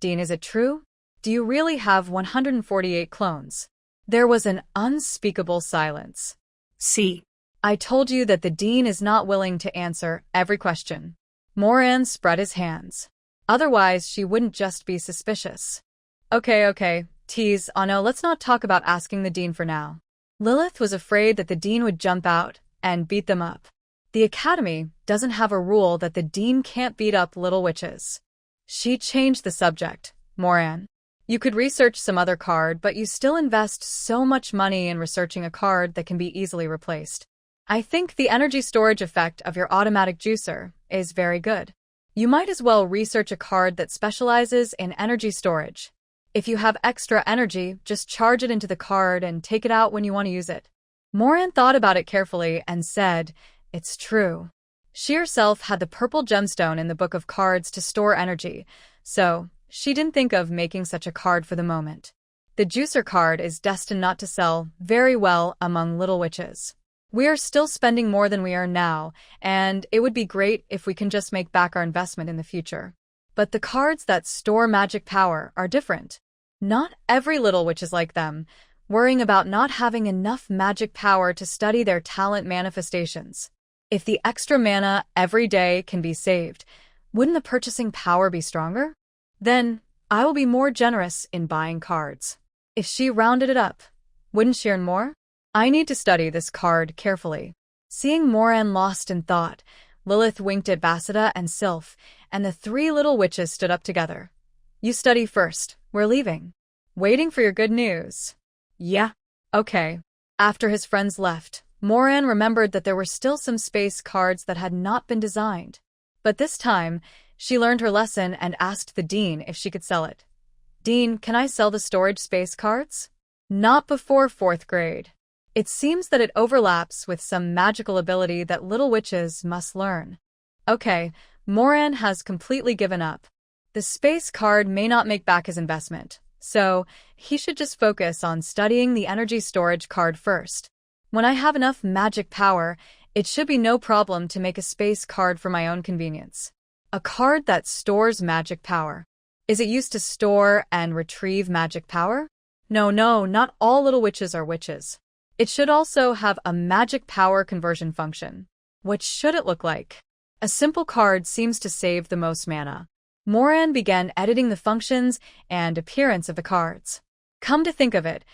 Dean, is it true? Do you really have 148 clones? There was an unspeakable silence. See. I told you that the dean is not willing to answer every question. Moran spread his hands. Otherwise, she wouldn't just be suspicious. Okay, tease, oh no, let's not talk about asking the dean for now. Lilith was afraid that the dean would jump out and beat them up. The academy doesn't have a rule that the dean can't beat up little witches. She changed the subject. Moran, you could research some other card, but you still invest so much money in researching a card that can be easily replaced. I think the energy storage effect of your automatic juicer is very good. You might as well research a card that specializes in energy storage. If you have extra energy, just charge it into the card and take it out when you want to use it. Moran thought about it carefully and said, it's true. She herself had the purple gemstone in the book of cards to store energy, so she didn't think of making such a card for the moment. The juicer card is destined not to sell very well among little witches. We are still spending more than we earn now, and it would be great if we can just make back our investment in the future. But the cards that store magic power are different. Not every little witch is like them, worrying about not having enough magic power to study their talent manifestations. If the extra mana every day can be saved, wouldn't the purchasing power be stronger? Then I will be more generous in buying cards. If she rounded it up, wouldn't she earn more? I need to study this card carefully. Seeing Moran lost in thought, Lilith winked at Vasida and Sylph, and the 3 little witches stood up together. You study first. We're leaving. Waiting for your good news. Yeah. Okay. After his friends left, Moran remembered that there were still some space cards that had not been designed. But this time, she learned her lesson and asked the dean if she could sell it. Dean, can I sell the storage space cards? Not before 4th grade. It seems that it overlaps with some magical ability that little witches must learn. Okay, Moran has completely given up. The space card may not make back his investment, so he should just focus on studying the energy storage card first. When I have enough magic power, it should be no problem to make a space card for my own convenience. A card that stores magic power. Is it used to store and retrieve magic power? No, not all little witches are witches. It should also have a magic power conversion function. What should it look like? A simple card seems to save the most mana. Moran began editing the functions and appearance of the cards. Come to think of it,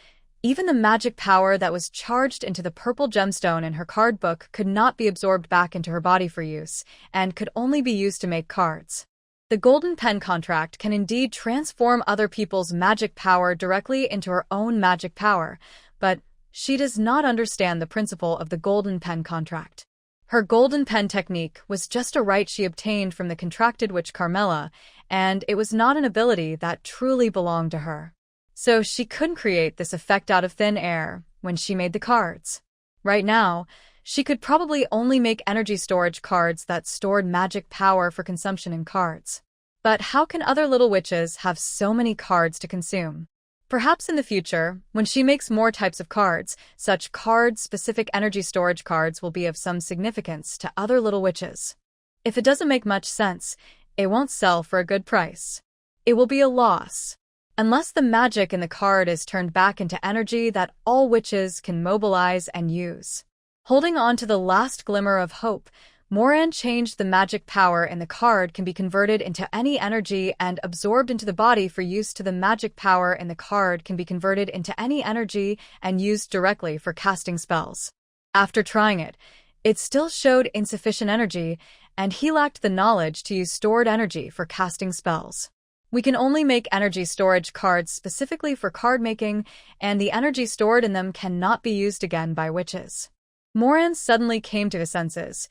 even the magic power that was charged into the purple gemstone in her card book could not be absorbed back into her body for use, and could only be used to make cards. The golden pen contract can indeed transform other people's magic power directly into her own magic power, but she does not understand the principle of the golden pen contract. Her golden pen technique was just a right she obtained from the contracted witch Carmela, and it was not an ability that truly belonged to her. So she couldn't create this effect out of thin air when she made the cards. Right now, she could probably only make energy storage cards that stored magic power for consumption in cards. But how can other little witches have so many cards to consume? Perhaps in the future, when she makes more types of cards, such card-specific energy storage cards will be of some significance to other little witches. If it doesn't make much sense, it won't sell for a good price. It will be a loss. Unless the magic in the card is turned back into energy that all witches can mobilize and use. Holding on to the last glimmer of hope, Moran changed the magic power in the card can be converted into any energy and absorbed into the body for use to the magic power in the card can be converted into any energy and used directly for casting spells. After trying it, it still showed insufficient energy, and he lacked the knowledge to use stored energy for casting spells. We can only make energy storage cards specifically for card making, and the energy stored in them cannot be used again by witches. Moran suddenly came to his senses.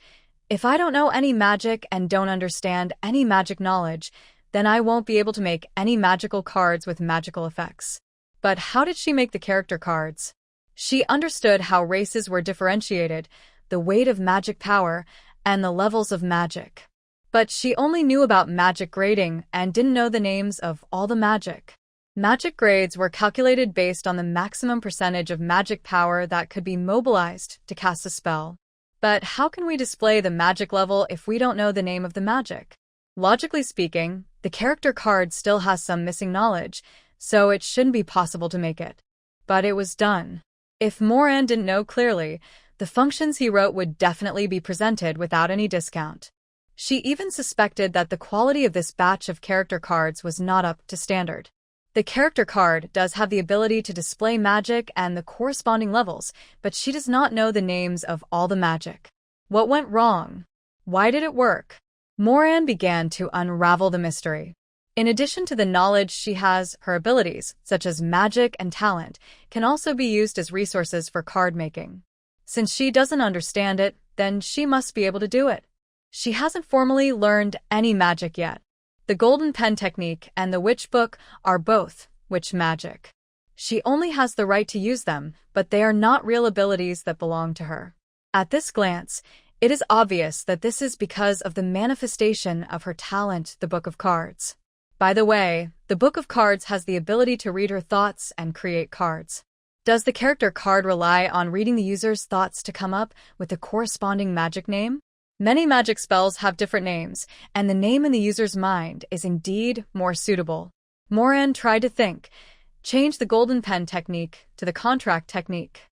If I don't know any magic and don't understand any magic knowledge, then I won't be able to make any magical cards with magical effects. But how did she make the character cards? She understood how races were differentiated, the weight of magic power, and the levels of magic. But she only knew about magic grading and didn't know the names of all the magic. Magic grades were calculated based on the maximum percentage of magic power that could be mobilized to cast a spell. But how can we display the magic level if we don't know the name of the magic? Logically speaking, the character card still has some missing knowledge, so it shouldn't be possible to make it. But it was done. If Moran didn't know clearly, the functions he wrote would definitely be presented without any discount. She even suspected that the quality of this batch of character cards was not up to standard. The character card does have the ability to display magic and the corresponding levels, but she does not know the names of all the magic. What went wrong? Why did it work? Moran began to unravel the mystery. In addition to the knowledge she has, her abilities, such as magic and talent, can also be used as resources for card making. Since she doesn't understand it, then she must be able to do it. She hasn't formally learned any magic yet. The golden pen technique and the witch book are both witch magic. She only has the right to use them, but they are not real abilities that belong to her. At this glance, it is obvious that this is because of the manifestation of her talent, the Book of Cards. By the way, the Book of Cards has the ability to read her thoughts and create cards. Does the character card rely on reading the user's thoughts to come up with the corresponding magic name? Many magic spells have different names, and the name in the user's mind is indeed more suitable. Moran tried to think, change the golden pen technique to the contract technique.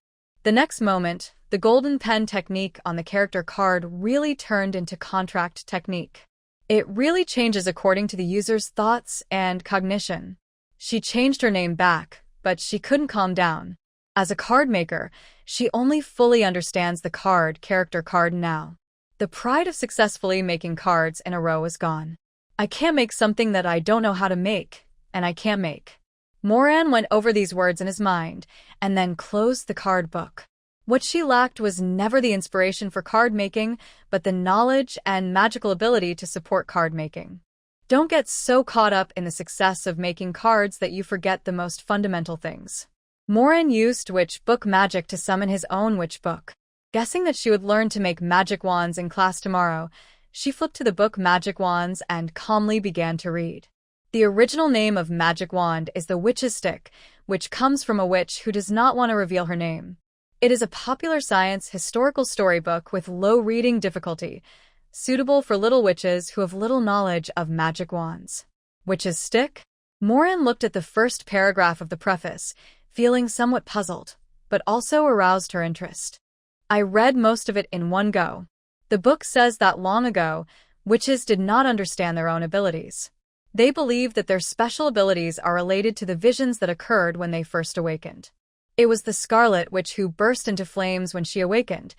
The next moment, the golden pen technique on the character card really turned into contract technique. It really changes according to the user's thoughts and cognition. She changed her name back, but she couldn't calm down. As a card maker, she only fully understands the character card now. The pride of successfully making cards in a row is gone. I can't make something that I don't know how to make, and I can't make. Moran went over these words in his mind, and then closed the card book. What she lacked was never the inspiration for card making, but the knowledge and magical ability to support card making. Don't get so caught up in the success of making cards that you forget the most fundamental things. Moran used witch book magic to summon his own witch book. Guessing that she would learn to make magic wands in class tomorrow, she flipped to the book Magic Wands and calmly began to read. The original name of Magic Wand is the Witch's Stick, which comes from a witch who does not want to reveal her name. It is a popular science historical storybook with low reading difficulty, suitable for little witches who have little knowledge of magic wands. Witch's Stick? Moran looked at the first paragraph of the preface, feeling somewhat puzzled, but also aroused her interest. I read most of it in one go. The book says that long ago, witches did not understand their own abilities. They believe that their special abilities are related to the visions that occurred when they first awakened. It was the Scarlet Witch who burst into flames when she awakened.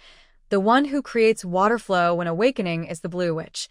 The one who creates water flow when awakening is the Blue Witch.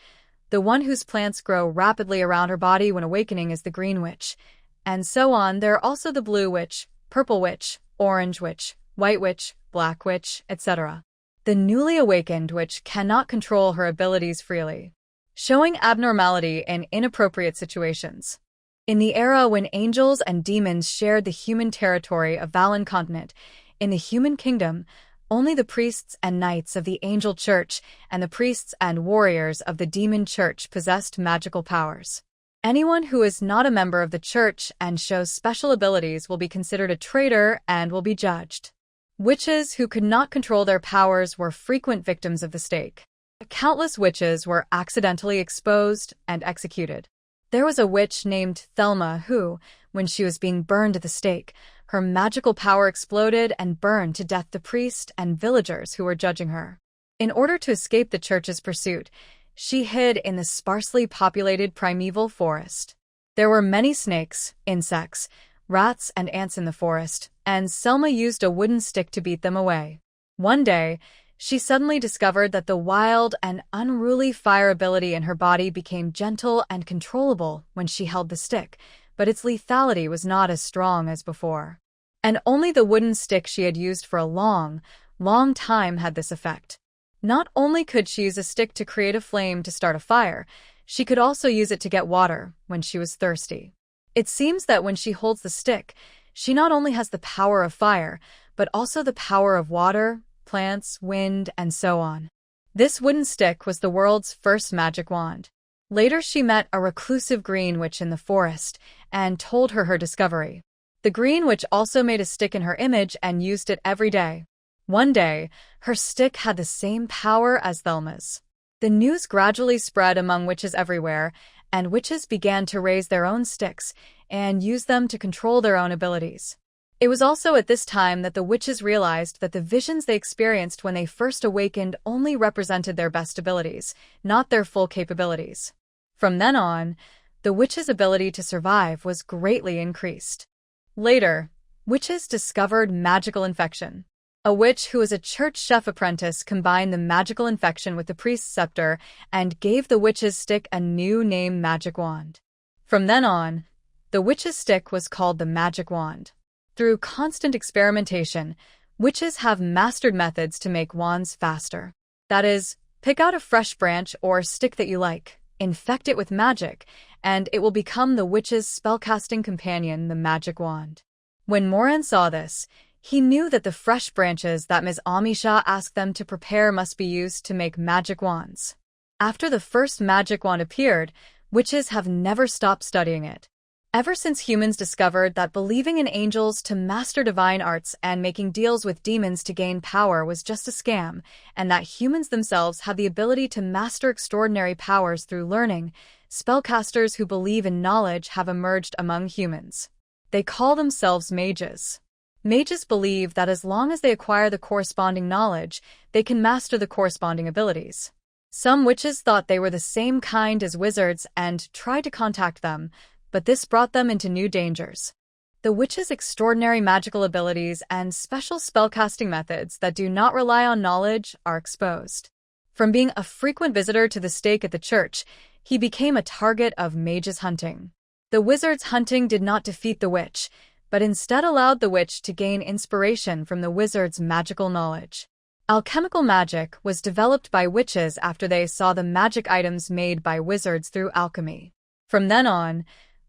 The one whose plants grow rapidly around her body when awakening is the Green Witch. And so on. There are also the Blue Witch, Purple Witch, Orange Witch, White Witch, Black Witch, etc. The newly awakened witch cannot control her abilities freely, showing abnormality in inappropriate situations. In the era when angels and demons shared the human territory of Valen Continent, in the human kingdom, only the priests and knights of the angel church and the priests and warriors of the demon church possessed magical powers. Anyone who is not a member of the church and shows special abilities will be considered a traitor and will be judged. Witches who could not control their powers were frequent victims of the stake. Countless witches were accidentally exposed and executed. There was a witch named Thelma who, when she was being burned at the stake, her magical power exploded and burned to death the priest and villagers who were judging her. In order to escape the church's pursuit, she hid in the sparsely populated primeval forest. There were many snakes, insects, rats, and ants in the forest, and Selma used a wooden stick to beat them away. One day, she suddenly discovered that the wild and unruly fire ability in her body became gentle and controllable when she held the stick, but its lethality was not as strong as before. And only the wooden stick she had used for a long, long time had this effect. Not only could she use a stick to create a flame to start a fire, she could also use it to get water when she was thirsty. It seems that when she holds the stick, she not only has the power of fire, but also the power of water, plants, wind, and so on. This wooden stick was the world's first magic wand. Later she met a reclusive green witch in the forest and told her discovery. The green witch also made a stick in her image and used it every day. One day, her stick had the same power as Thelma's. The news gradually spread among witches everywhere, and witches began to raise their own sticks and use them to control their own abilities. It was also at this time that the witches realized that the visions they experienced when they first awakened only represented their best abilities, not their full capabilities. From then on, the witches' ability to survive was greatly increased. Later, witches discovered magical infection. A witch who was a church chef apprentice combined the magical infection with the priest's scepter and gave the witch's stick a new name, Magic Wand. From then on, the witch's stick was called the Magic Wand. Through constant experimentation, witches have mastered methods to make wands faster. That is, pick out a fresh branch or stick that you like, infect it with magic, and it will become the witch's spellcasting companion, the Magic Wand. When Moran saw this, he knew that the fresh branches that Ms. Amisha asked them to prepare must be used to make magic wands. After the first magic wand appeared, witches have never stopped studying it. Ever since humans discovered that believing in angels to master divine arts and making deals with demons to gain power was just a scam, and that humans themselves have the ability to master extraordinary powers through learning, spellcasters who believe in knowledge have emerged among humans. They call themselves mages. Mages believe that as long as they acquire the corresponding knowledge, they can master the corresponding abilities. Some witches thought they were the same kind as wizards and tried to contact them, but this brought them into new dangers. The witches' extraordinary magical abilities and special spellcasting methods that do not rely on knowledge are exposed. From being a frequent visitor to the stake at the church, he became a target of mages' hunting. The wizard's hunting did not defeat the witch, but instead allowed the witch to gain inspiration from the wizard's magical knowledge. Alchemical magic was developed by witches after they saw the magic items made by wizards through alchemy. From then on,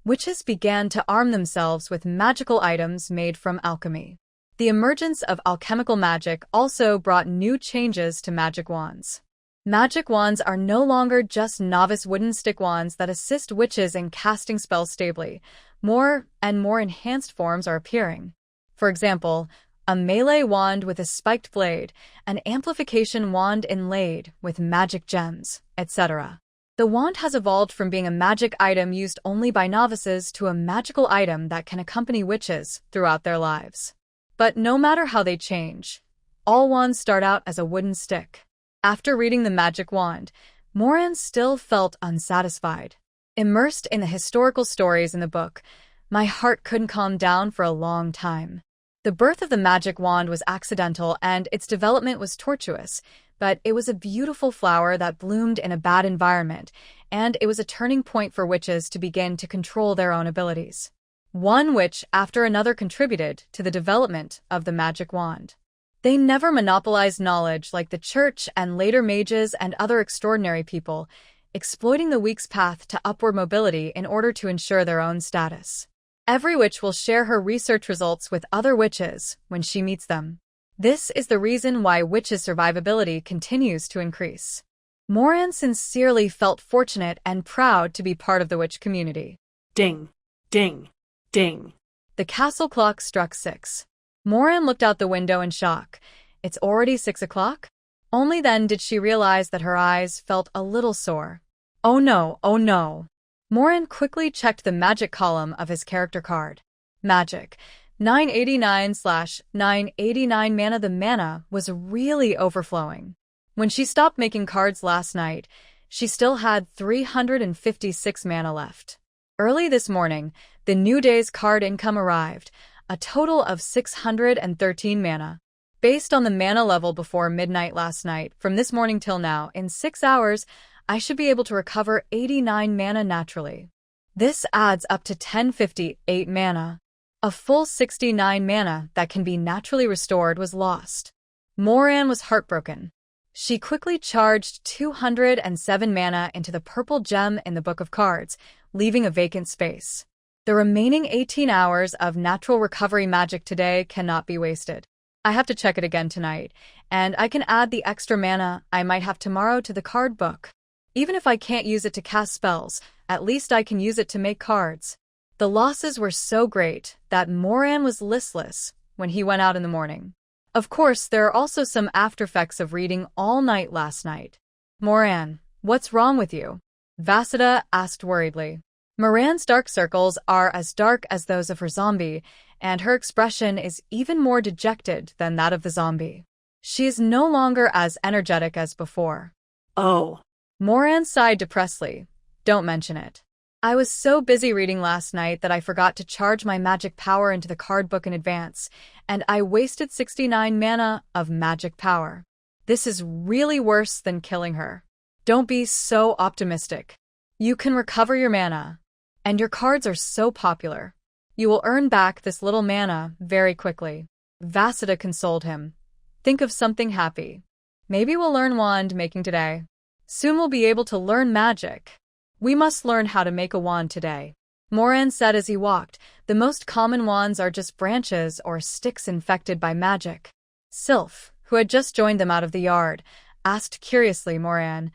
witches began to arm themselves with magical items made from alchemy. The emergence of alchemical magic also brought new changes to magic wands. Magic wands are no longer just novice wooden stick wands that assist witches in casting spells stably. More and more enhanced forms are appearing. For example, a melee wand with a spiked blade, an amplification wand inlaid with magic gems, etc. The wand has evolved from being a magic item used only by novices to a magical item that can accompany witches throughout their lives. But no matter how they change, all wands start out as a wooden stick. After reading the magic wand, Moran still felt unsatisfied. Immersed in the historical stories in the book, my heart couldn't calm down for a long time. The birth of the magic wand was accidental and its development was tortuous, but it was a beautiful flower that bloomed in a bad environment, and it was a turning point for witches to begin to control their own abilities. One witch after another contributed to the development of the magic wand. They never monopolized knowledge like the church and later mages and other extraordinary people, exploiting the weak's path to upward mobility in order to ensure their own status. Every witch will share her research results with other witches when she meets them. This is the reason why witches' survivability continues to increase. Moran sincerely felt fortunate and proud to be part of the witch community. Ding, ding, ding. The castle clock struck 6. Moran looked out the window in shock. It's already 6 o'clock? Only then did she realize that her eyes felt a little sore. Oh no, oh no. Moran quickly checked the magic column of his character card. Magic. 989/989 mana. The mana was really overflowing. When she stopped making cards last night, she still had 356 mana left. Early this morning, the new day's card income arrived, a total of 613 mana. Based on the mana level before midnight last night, from this morning till now, in 6 hours, I should be able to recover 89 mana naturally. This adds up to 1058 mana. A full 69 mana that can be naturally restored was lost. Moran was heartbroken. She quickly charged 207 mana into the purple gem in the Book of Cards, leaving a vacant space. The remaining 18 hours of natural recovery magic today cannot be wasted. I have to check it again tonight, and I can add the extra mana I might have tomorrow to the card book. Even if I can't use it to cast spells, at least I can use it to make cards. The losses were so great that Moran was listless when he went out in the morning. Of course, there are also some aftereffects of reading all night last night. Moran, what's wrong with you? Vasida asked worriedly. Moran's dark circles are as dark as those of her zombie, and her expression is even more dejected than that of the zombie. She is no longer as energetic as before. Oh. Moran sighed depressedly. Don't mention it. I was so busy reading last night that I forgot to charge my magic power into the card book in advance, and I wasted 69 mana of magic power. This is really worse than killing her. Don't be so optimistic. You can recover your mana, and your cards are so popular. You will earn back this little mana very quickly. Vasida consoled him. Think of something happy. Maybe we'll learn wand making today. Soon we'll be able to learn magic. We must learn how to make a wand today. Moran said as he walked. The most common wands are just branches or sticks infected by magic. Sylph, who had just joined them out of the yard, asked curiously Moran,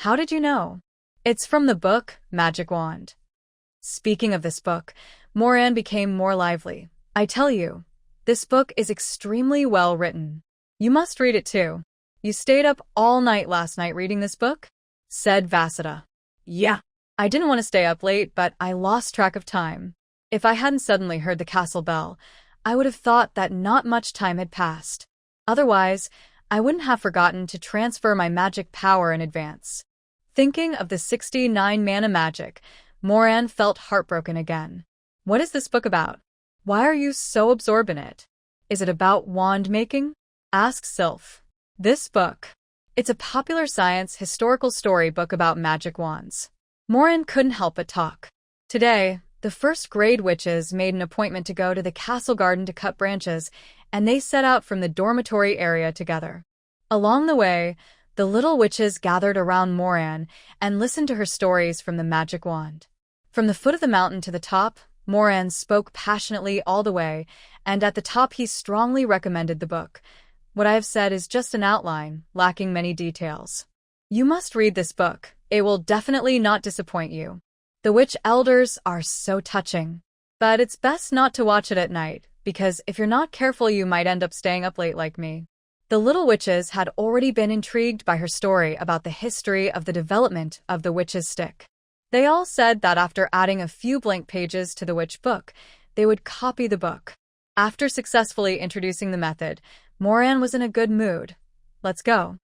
"How did you know?" "It's from the book, Magic Wand." Speaking of this book, Moran became more lively. "I tell you, this book is extremely well written. You must read it too." "You stayed up all night last night reading this book?" said Vasida. Yeah. "I didn't want to stay up late, but I lost track of time. If I hadn't suddenly heard the castle bell, I would have thought that not much time had passed. Otherwise, I wouldn't have forgotten to transfer my magic power in advance." Thinking of the 69 mana magic, Moran felt heartbroken again. "What is this book about? Why are you so absorbed in it? Is it about wand making?" asked Sylph. "This book. It's a popular science historical story book about magic wands." Moran couldn't help but talk. Today, the first grade witches made an appointment to go to the castle garden to cut branches, and they set out from the dormitory area together. Along the way, the little witches gathered around Moran and listened to her stories from the magic wand. From the foot of the mountain to the top, Moran spoke passionately all the way, and at the top he strongly recommended the book. "What I have said is just an outline, lacking many details. You must read this book. It will definitely not disappoint you. The witch elders are so touching. But it's best not to watch it at night, because if you're not careful you might end up staying up late like me." The little witches had already been intrigued by her story about the history of the development of the witch's stick. They all said that after adding a few blank pages to the witch book, they would copy the book. After successfully introducing the method, Moran was in a good mood. Let's go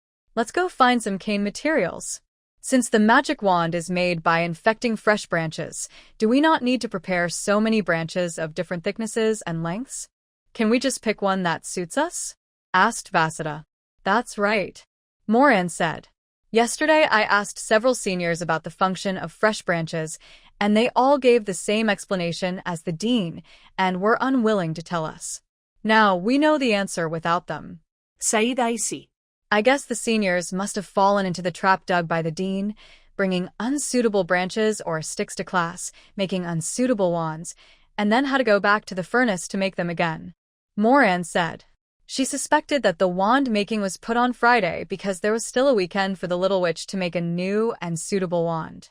find some cane materials." Since the magic wand is made by infecting fresh branches, do we not need to prepare so many branches of different thicknesses and lengths? Can we just pick one that suits us? Asked Vasudha. That's right, Moran said. Yesterday I asked several seniors about the function of fresh branches, and they all gave the same explanation as the dean and were unwilling to tell us. Now we know the answer without them. Said Icy. I guess the seniors must have fallen into the trap dug by the dean, bringing unsuitable branches or sticks to class, making unsuitable wands, and then had to go back to the furnace to make them again. Moran said. She suspected that the wand making was put on Friday because there was still a weekend for the little witch to make a new and suitable wand.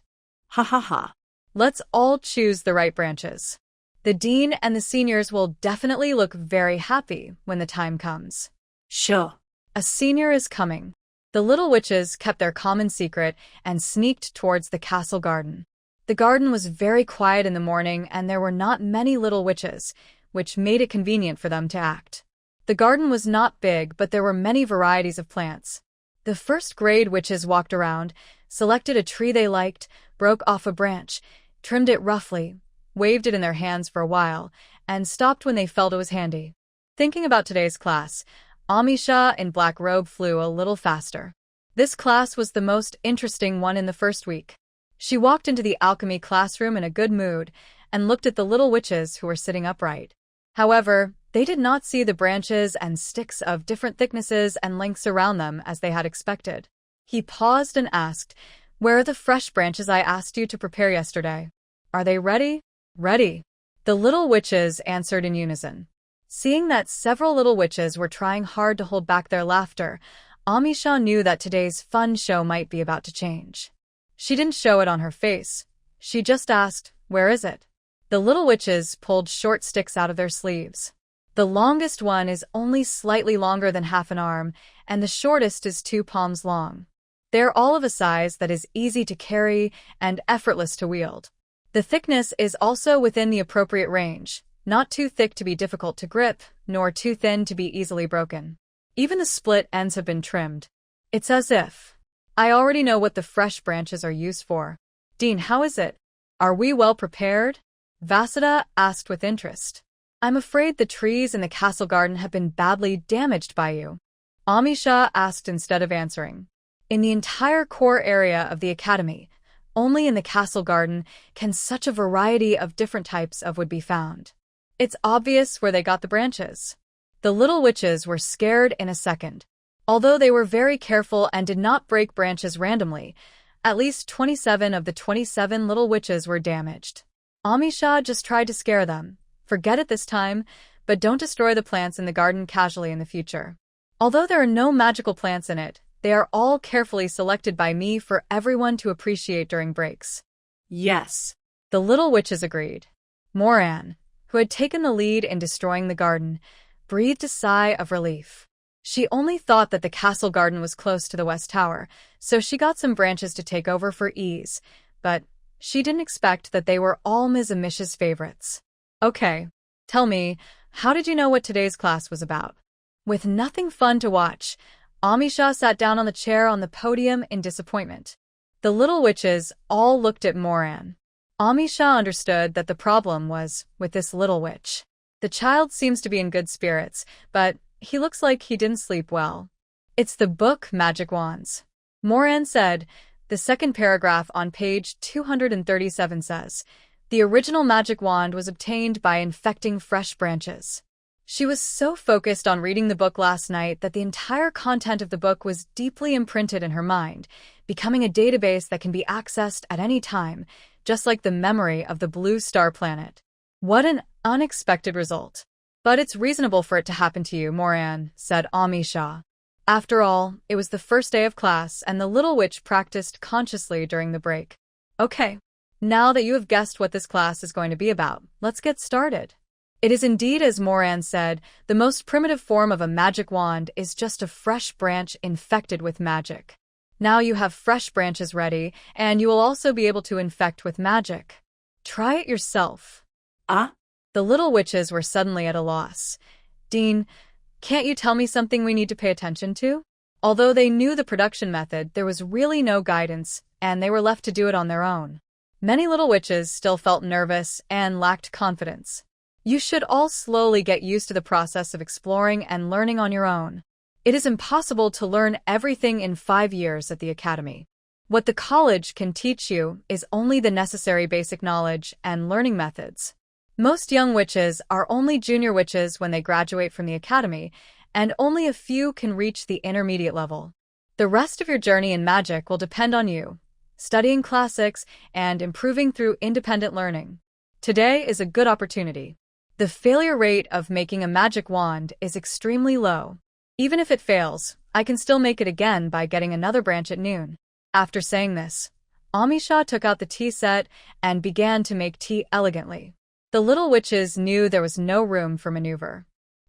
Ha ha ha. Let's all choose the right branches. The dean and the seniors will definitely look very happy when the time comes. Sure. A senior is coming. The little witches kept their common secret and sneaked towards the castle garden. The garden was very quiet in the morning and there were not many little witches, which made it convenient for them to act. The garden was not big, but there were many varieties of plants. The first-grade witches walked around, selected a tree they liked, broke off a branch, trimmed it roughly, waved it in their hands for a while, and stopped when they felt it was handy. Thinking about today's class, Amisha in black robe flew a little faster. This class was the most interesting one in the first week. She walked into the alchemy classroom in a good mood and looked at the little witches who were sitting upright. However, they did not see the branches and sticks of different thicknesses and lengths around them as they had expected. He paused and asked, "Where are the fresh branches I asked you to prepare yesterday? Are they ready?" "Ready." The little witches answered in unison. Seeing that several little witches were trying hard to hold back their laughter, Amisha knew that today's fun show might be about to change. She didn't show it on her face. She just asked, "Where is it?" The little witches pulled short sticks out of their sleeves. The longest one is only slightly longer than half an arm, and the shortest is 2 palms long. They're all of a size that is easy to carry and effortless to wield. The thickness is also within the appropriate range, not too thick to be difficult to grip, nor too thin to be easily broken. Even the split ends have been trimmed. It's as if I already know what the fresh branches are used for. Dean, how is it? Are we well prepared? Vasudha asked with interest. I'm afraid the trees in the castle garden have been badly damaged by you. Amisha asked instead of answering. In the entire core area of the academy, only in the castle garden can such a variety of different types of wood be found. It's obvious where they got the branches. The little witches were scared in a second. Although they were very careful and did not break branches randomly, at least 27 of the 27 little witches were damaged. Amisha just tried to scare them. Forget it this time, but don't destroy the plants in the garden casually in the future. Although there are no magical plants in it, they are all carefully selected by me for everyone to appreciate during breaks. Yes. The little witches agreed. Moran, who had taken the lead in destroying the garden, breathed a sigh of relief. She only thought that the castle garden was close to the West Tower, so she got some branches to take over for ease, but she didn't expect that they were all Ms. Amisha's favorites. Okay, tell me, how did you know what today's class was about? With nothing fun to watch, Amisha sat down on the chair on the podium in disappointment. The little witches all looked at Moran. Amisha understood that the problem was with this little witch. The child seems to be in good spirits, but he looks like he didn't sleep well. It's the book Magic Wands. Moran said. The second paragraph on page 237 says, "The original magic wand was obtained by infecting fresh branches." She was so focused on reading the book last night that the entire content of the book was deeply imprinted in her mind, becoming a database that can be accessed at any time, just like the memory of the blue star planet. What an unexpected result. But it's reasonable for it to happen to you, Moran, said Amisha. After all, it was the first day of class, and the little witch practiced consciously during the break. Okay, now that you have guessed what this class is going to be about, let's get started. It is indeed as Moran said, the most primitive form of a magic wand is just a fresh branch infected with magic. Now you have fresh branches ready, and you will also be able to infect with magic. Try it yourself. Ah? The little witches were suddenly at a loss. Dean, can't you tell me something we need to pay attention to? Although they knew the production method, there was really no guidance, and they were left to do it on their own. Many little witches still felt nervous and lacked confidence. You should all slowly get used to the process of exploring and learning on your own. It is impossible to learn everything in 5 years at the academy. What the college can teach you is only the necessary basic knowledge and learning methods. Most young witches are only junior witches when they graduate from the academy, and only a few can reach the intermediate level. The rest of your journey in magic will depend on you, studying classics and improving through independent learning. Today is a good opportunity. The failure rate of making a magic wand is extremely low. Even if it fails, I can still make it again by getting another branch at noon. After saying this, Amisha took out the tea set and began to make tea elegantly. The little witches knew there was no room for maneuver.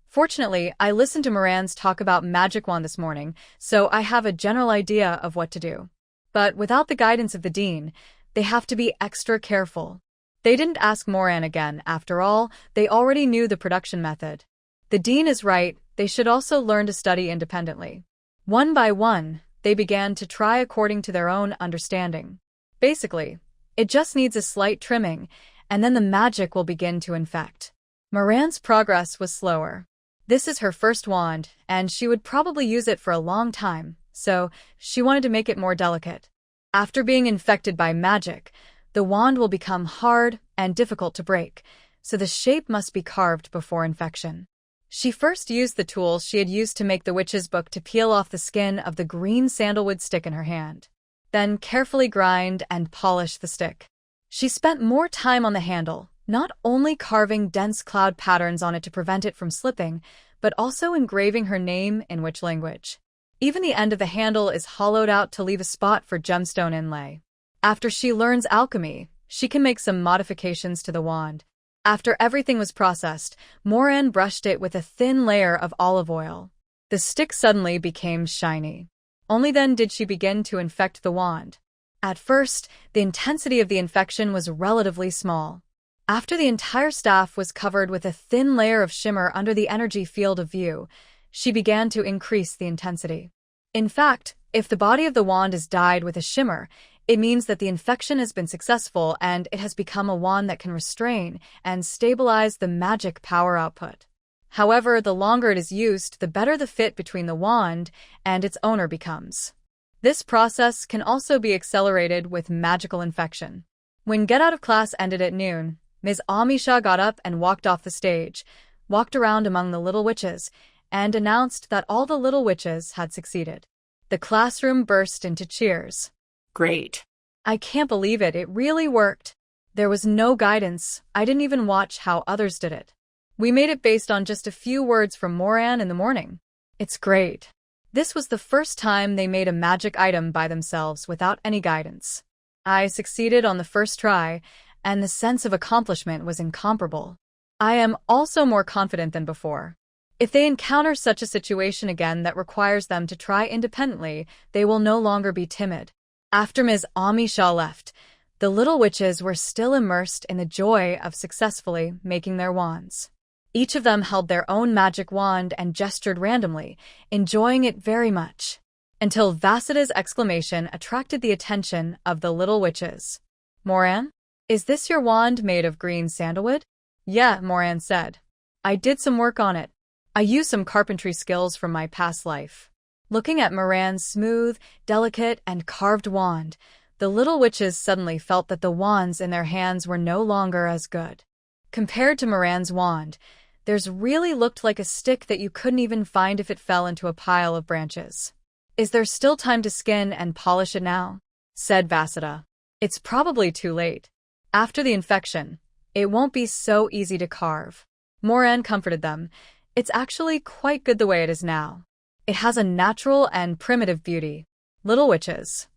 Fortunately, I listened to Moran's talk about magic wand this morning, so I have a general idea of what to do. But without the guidance of the dean, they have to be extra careful. They didn't ask Moran again. After all, they already knew the production method. The dean is right, they should also learn to study independently. One by one, they began to try according to their own understanding. Basically, it just needs a slight trimming, and then the magic will begin to infect. Moran's progress was slower. This is her first wand, and she would probably use it for a long time, so she wanted to make it more delicate. After being infected by magic, the wand will become hard and difficult to break, so the shape must be carved before infection. She first used the tools she had used to make the witch's book to peel off the skin of the green sandalwood stick in her hand. Then carefully grind and polish the stick. She spent more time on the handle, not only carving dense cloud patterns on it to prevent it from slipping, but also engraving her name in witch language. Even the end of the handle is hollowed out to leave a spot for gemstone inlay. After she learns alchemy, she can make some modifications to the wand. After everything was processed, Moran brushed it with a thin layer of olive oil. The stick suddenly became shiny. Only then did she begin to infect the wand. At first, the intensity of the infection was relatively small. After the entire staff was covered with a thin layer of shimmer under the energy field of view, she began to increase the intensity. In fact, if the body of the wand is dyed with a shimmer, it means that the infection has been successful and it has become a wand that can restrain and stabilize the magic power output. However, the longer it is used, the better the fit between the wand and its owner becomes. This process can also be accelerated with magical infection. When Get Out of Class ended at noon, Ms. Amisha got up and walked off the stage, walked around among the little witches, and announced that all the little witches had succeeded. The classroom burst into cheers. Great. I can't believe it, it really worked. There was no guidance, I didn't even watch how others did it. We made it based on just a few words from Moran in the morning. It's great. This was the first time they made a magic item by themselves without any guidance. I succeeded on the first try, and the sense of accomplishment was incomparable. I am also more confident than before. If they encounter such a situation again that requires them to try independently, they will no longer be timid. After Ms. Amisha left, the little witches were still immersed in the joy of successfully making their wands. Each of them held their own magic wand and gestured randomly, enjoying it very much, until Vasida's exclamation attracted the attention of the little witches. Moran, is this your wand made of green sandalwood? Yeah, Moran said. I did some work on it. I used some carpentry skills from my past life. Looking at Moran's smooth, delicate, and carved wand, the little witches suddenly felt that the wands in their hands were no longer as good. Compared to Moran's wand, theirs really looked like a stick that you couldn't even find if it fell into a pile of branches. Is there still time to skin and polish it now? Said Vasida. It's probably too late. After the infection, it won't be so easy to carve. Moran comforted them. It's actually quite good the way it is now. It has a natural and primitive beauty. Little witches.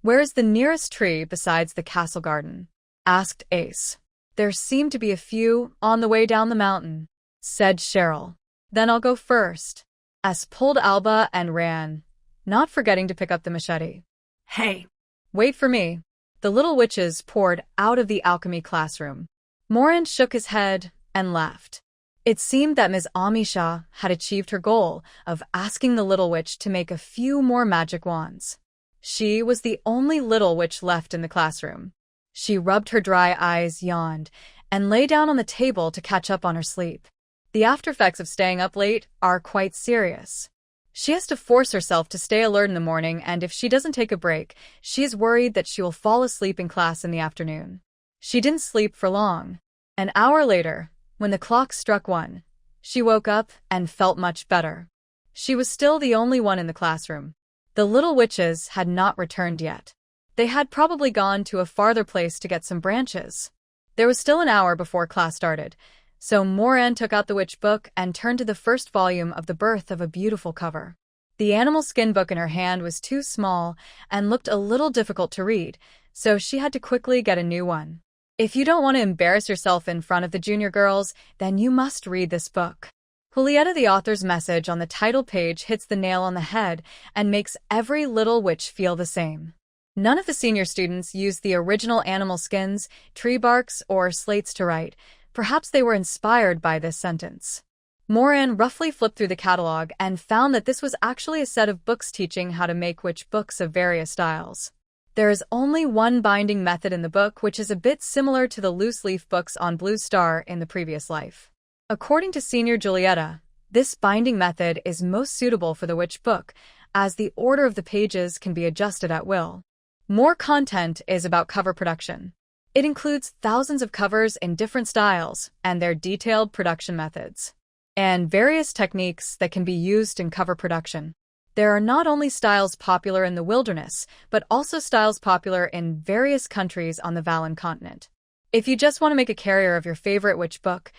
Where is the nearest tree besides the castle garden? Asked Ace. There seem to be a few on the way down the mountain, said Cheryl. Then I'll go first. S pulled Alba and ran, not forgetting to pick up the machete. Hey. Wait for me. The little witches poured out of the alchemy classroom. Moran shook his head and laughed. It seemed that Ms. Amisha had achieved her goal of asking the little witch to make a few more magic wands. She was the only little witch left in the classroom. She rubbed her dry eyes, yawned, and lay down on the table to catch up on her sleep. The aftereffects of staying up late are quite serious. She has to force herself to stay alert in the morning, and if she doesn't take a break, she is worried that she will fall asleep in class in the afternoon. She didn't sleep for long. An hour later, when the clock struck 1, she woke up and felt much better. She was still the only one in the classroom. The little witches had not returned yet. They had probably gone to a farther place to get some branches. There was still an hour before class started, so Moran took out the witch book and turned to the first volume of The Birth of a Beautiful cover. The animal skin book in her hand was too small and looked a little difficult to read, so she had to quickly get a new one. If you don't want to embarrass yourself in front of the junior girls, then you must read this book. Julieta, the author's message on the title page, hits the nail on the head and makes every little witch feel the same. None of the senior students used the original animal skins, tree barks, or slates to write. Perhaps they were inspired by this sentence. Moran roughly flipped through the catalog and found that this was actually a set of books teaching how to make witch books of various styles. There is only one binding method in the book, which is a bit similar to the loose-leaf books on Blue Star in the previous life. According to Senior Julieta, this binding method is most suitable for the witch book, as the order of the pages can be adjusted at will. More content is about cover production. It includes thousands of covers in different styles and their detailed production methods, and various techniques that can be used in cover production. There are not only styles popular in the wilderness, but also styles popular in various countries on the Valen continent. If you just want to make a carrier of your favorite witch book,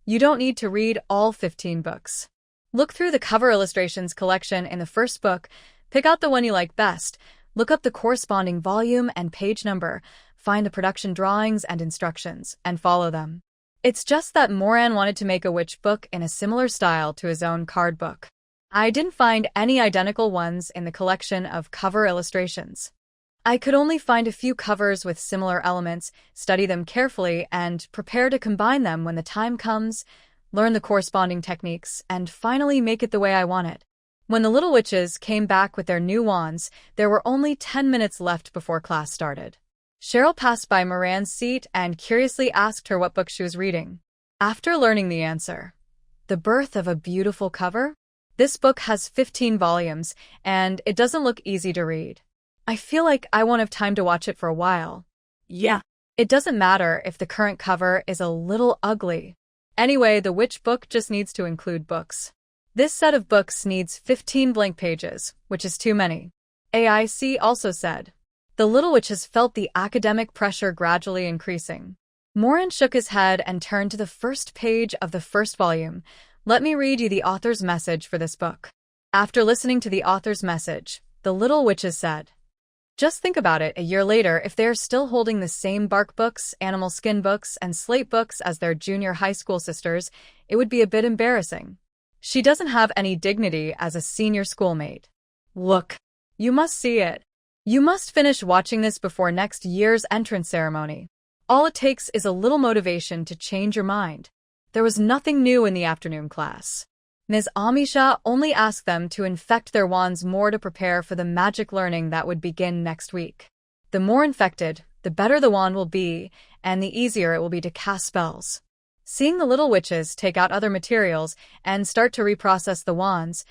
you don't need to read all 15 books. Look through the cover illustrations collection in the first book, pick out the one you like best, look up the corresponding volume and page number, find the production drawings and instructions, and follow them. It's just that Moran wanted to make a witch book in a similar style to his own card book. I didn't find any identical ones in the collection of cover illustrations. I could only find a few covers with similar elements, study them carefully, and prepare to combine them when the time comes, learn the corresponding techniques, and finally make it the way I want it. When the little witches came back with their new wands, there were only 10 minutes left before class started. Cheryl passed by Moran's seat and curiously asked her what book she was reading. After learning the answer, The Birth of a Beautiful cover? This book has 15 volumes, and it doesn't look easy to read. I feel like I won't have time to watch it for a while. Yeah. It doesn't matter if the current cover is a little ugly. Anyway, the witch book just needs to include books. This set of books needs 15 blank pages, which is too many. AIC also said. The little witches felt the academic pressure gradually increasing. Moran shook his head and turned to the first page of the first volume. Let me read you the author's message for this book. After listening to the author's message, the little witches said, just think about it a year later, if they are still holding the same bark books, animal skin books, and slate books as their junior high school sisters, it would be a bit embarrassing. She doesn't have any dignity as a senior schoolmate. Look, you must see it. You must finish watching this before next year's entrance ceremony. All it takes is a little motivation to change your mind. There was nothing new in the afternoon class. Ms. Amisha only asked them to infect their wands more to prepare for the magic learning that would begin next week. The more infected, the better the wand will be, and the easier it will be to cast spells. Seeing the little witches take out other materials and start to reprocess the wands,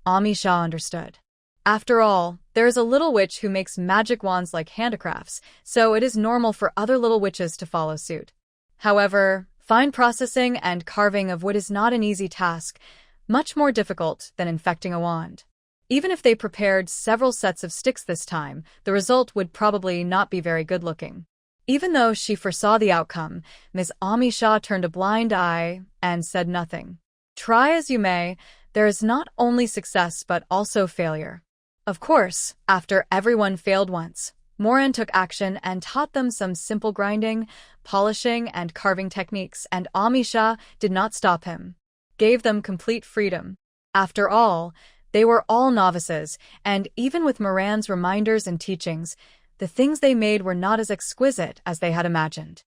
Amisha understood. After all, there is a little witch who makes magic wands like handicrafts, so it is normal for other little witches to follow suit. However, fine processing and carving of wood is not an easy task, much more difficult than infecting a wand. Even if they prepared several sets of sticks this time, the result would probably not be very good-looking. Even though she foresaw the outcome, Ms. Amisha turned a blind eye and said nothing. Try as you may, there is not only success but also failure. Of course, after everyone failed once, Moran took action and taught them some simple grinding, polishing, and carving techniques, and Amisha did not stop him. Gave them complete freedom. After all, they were all novices, and even with Moran's reminders and teachings, the things they made were not as exquisite as they had imagined.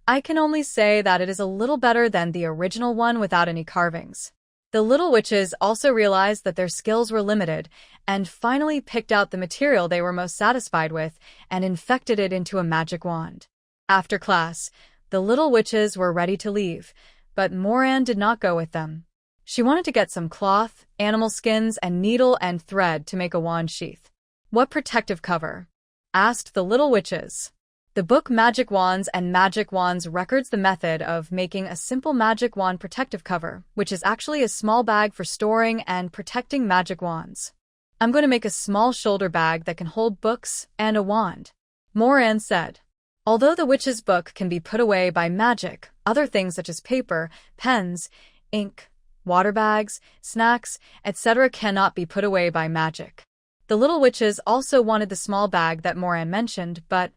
I can only say that it is a little better than the original one without any carvings. The little witches also realized that their skills were limited and finally picked out the material they were most satisfied with and infected it into a magic wand. After class, the little witches were ready to leave, but Moran did not go with them. She wanted to get some cloth, animal skins, and needle and thread to make a wand sheath. "What protective cover?" asked the little witches. The book Magic Wands and Magic Wands records the method of making a simple magic wand protective cover, which is actually a small bag for storing and protecting magic wands. "I'm going to make a small shoulder bag that can hold books and a wand," Moran said. Although the witch's book can be put away by magic, other things such as paper, pens, ink, water bags, snacks, etc. cannot be put away by magic. The little witches also wanted the small bag that Moran mentioned, but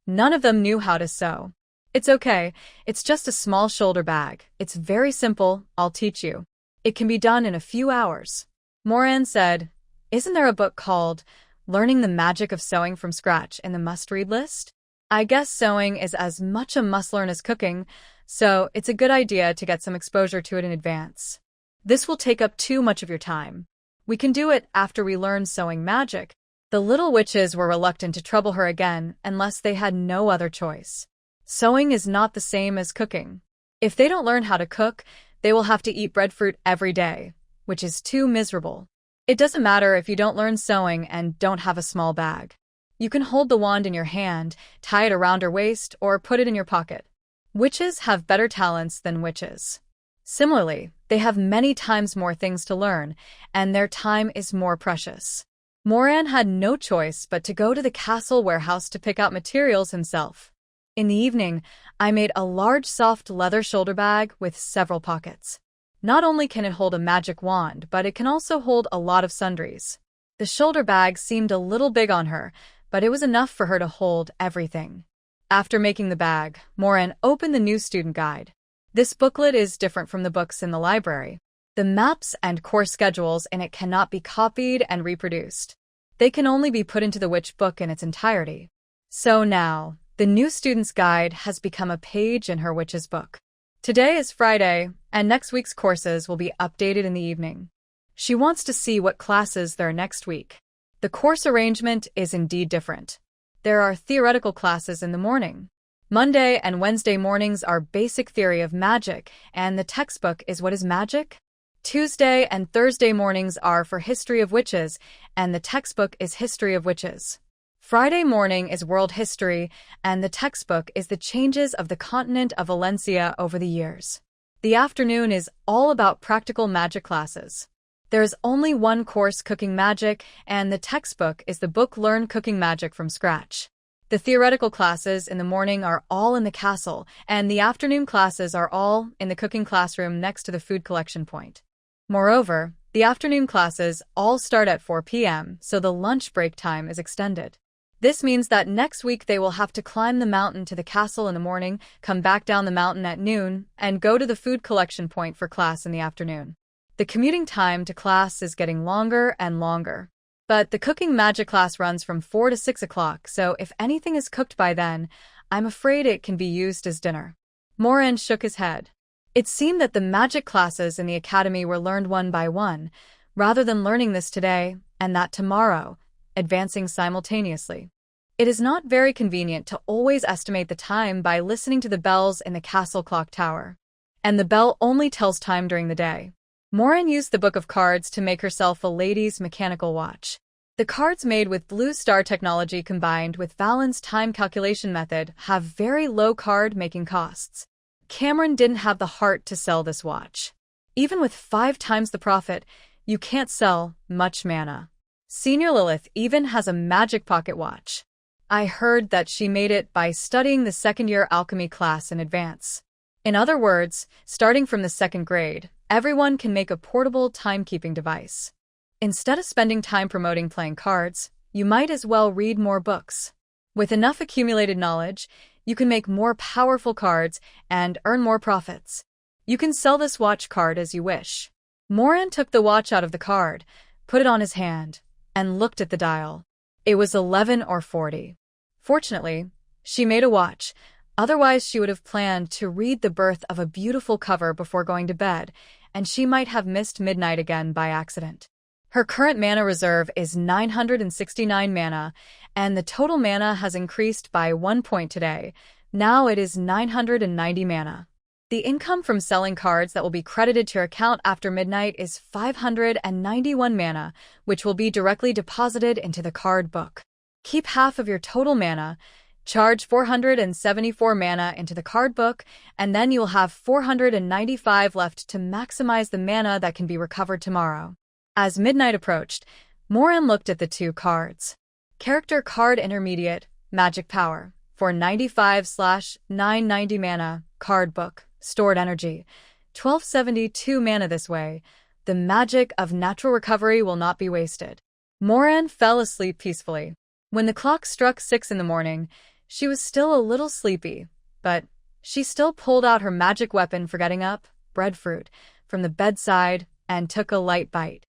none of them knew how to sew. "It's okay, it's just a small shoulder bag. It's very simple, I'll teach you. It can be done in a few hours," Moran said. "Isn't there a book called Learning the Magic of Sewing from Scratch in the must-read list? I guess sewing is as much a must-learn as cooking, so it's a good idea to get some exposure to it in advance. This will take up too much of your time. We can do it after we learn sewing magic." The little witches were reluctant to trouble her again unless they had no other choice. Sewing is not the same as cooking. If they don't learn how to cook, they will have to eat breadfruit every day, which is too miserable. It doesn't matter if you don't learn sewing and don't have a small bag. You can hold the wand in your hand, tie it around your waist, or put it in your pocket. Witches have better talents than witches. Similarly, they have many times more things to learn, and their time is more precious. Moran had no choice but to go to the castle warehouse to pick out materials himself. "In the evening, I made a large soft leather shoulder bag with several pockets. Not only can it hold a magic wand, but it can also hold a lot of sundries." The shoulder bag seemed a little big on her, but it was enough for her to hold everything. After making the bag, Moran opened the new student guide. This booklet is different from the books in the library. The maps and course schedules in it cannot be copied and reproduced. They can only be put into the witch book in its entirety. So now, the new student's guide has become a page in her witch's book. Today is Friday, and next week's courses will be updated in the evening. She wants to see what classes there are next week. The course arrangement is indeed different. There are theoretical classes in the morning. Monday and Wednesday mornings are basic theory of magic, and the textbook is What is Magic? Tuesday and Thursday mornings are for history of witches, and the textbook is History of Witches. Friday morning is world history, and the textbook is The Changes of the Continent of Valencia over the years. The afternoon is all about practical magic classes. There is only one course, Cooking Magic, and the textbook is the book Learn Cooking Magic from Scratch. The theoretical classes in the morning are all in the castle, and the afternoon classes are all in the cooking classroom next to the food collection point. Moreover, the afternoon classes all start at 4 p.m., so the lunch break time is extended. This means that next week they will have to climb the mountain to the castle in the morning, come back down the mountain at noon, and go to the food collection point for class in the afternoon. The commuting time to class is getting longer and longer. But the cooking magic class runs from 4 to 6 o'clock, so if anything is cooked by then, I'm afraid it can be used as dinner. Moran shook his head. It seemed that the magic classes in the academy were learned one by one, rather than learning this today and that tomorrow, advancing simultaneously. It is not very convenient to always estimate the time by listening to the bells in the castle clock tower. And the bell only tells time during the day. Moran used the book of cards to make herself a lady's mechanical watch. The cards made with Blue Star technology combined with Valen's time calculation method have very low card-making costs. Cameron didn't have the heart to sell this watch. Even with 5 times the profit, you can't sell much mana. Senior Lilith even has a magic pocket watch. I heard that she made it by studying the second-year alchemy class in advance. In other words, starting from the 2nd grade, everyone can make a portable timekeeping device. Instead of spending time promoting playing cards, you might as well read more books. With enough accumulated knowledge, you can make more powerful cards and earn more profits. You can sell this watch card as you wish. Moran took the watch out of the card, put it on his hand, and looked at the dial. It was 11 or 40. Fortunately, she made a watch. Otherwise, she would have planned to read the birth of a beautiful cover before going to bed, and she might have missed midnight again by accident. Her current mana reserve is 969 mana, and the total mana has increased by 1 point today. Now it is 990 mana. The income from selling cards that will be credited to your account after midnight is 591 mana, which will be directly deposited into the card book. Keep half of your total mana, charge 474 mana into the card book, and then you'll have 495 left to maximize the mana that can be recovered tomorrow. As midnight approached, Moran looked at the 2 cards. Character card intermediate, magic power, for 95/990 mana, card book, stored energy, 1272 mana this way. The magic of natural recovery will not be wasted. Moran fell asleep peacefully. When the clock struck 6 in the morning, she was still a little sleepy, but she still pulled out her magic weapon for getting up, breadfruit, from the bedside and took a light bite.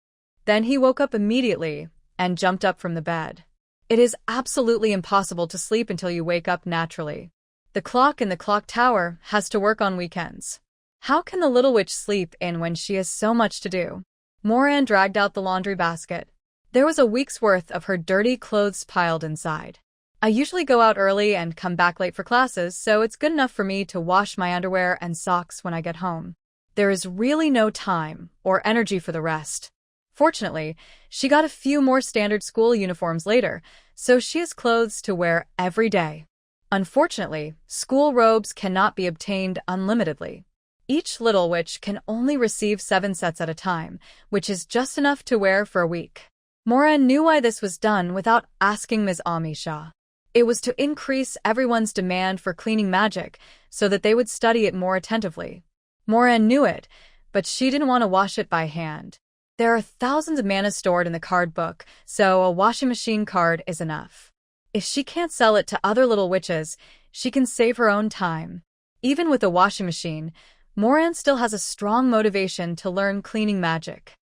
Then he woke up immediately and jumped up from the bed. It is absolutely impossible to sleep until you wake up naturally. The clock in the clock tower has to work on weekends. How can the little witch sleep in when she has so much to do? Moran dragged out the laundry basket. There was a week's worth of her dirty clothes piled inside. I usually go out early and come back late for classes, so it's good enough for me to wash my underwear and socks when I get home. There is really no time or energy for the rest. Fortunately, she got a few more standard school uniforms later, so she has clothes to wear every day. Unfortunately, school robes cannot be obtained unlimitedly. Each little witch can only receive 7 sets at a time, which is just enough to wear for a week. Moran knew why this was done without asking Ms. Amisha. It was to increase everyone's demand for cleaning magic so that they would study it more attentively. Moran knew it, but she didn't want to wash it by hand. There are thousands of mana stored in the card book, so a washing machine card is enough. If she can't sell it to other little witches, she can save her own time. Even with a washing machine, Moran still has a strong motivation to learn cleaning magic.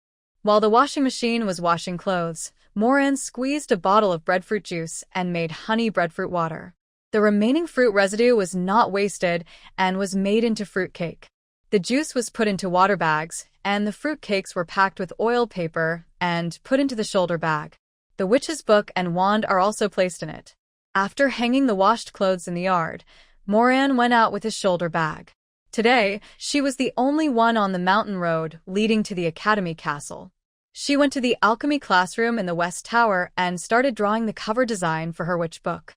While the washing machine was washing clothes, Moran squeezed a bottle of breadfruit juice and made honey breadfruit water. The remaining fruit residue was not wasted and was made into fruit cake. The juice was put into water bags, and the fruit cakes were packed with oil paper and put into the shoulder bag. The witch's book and wand are also placed in it. After hanging the washed clothes in the yard, Moran went out with his shoulder bag. Today, she was the only one on the mountain road leading to the Academy Castle. She went to the alchemy classroom in the West Tower and started drawing the cover design for her witch book.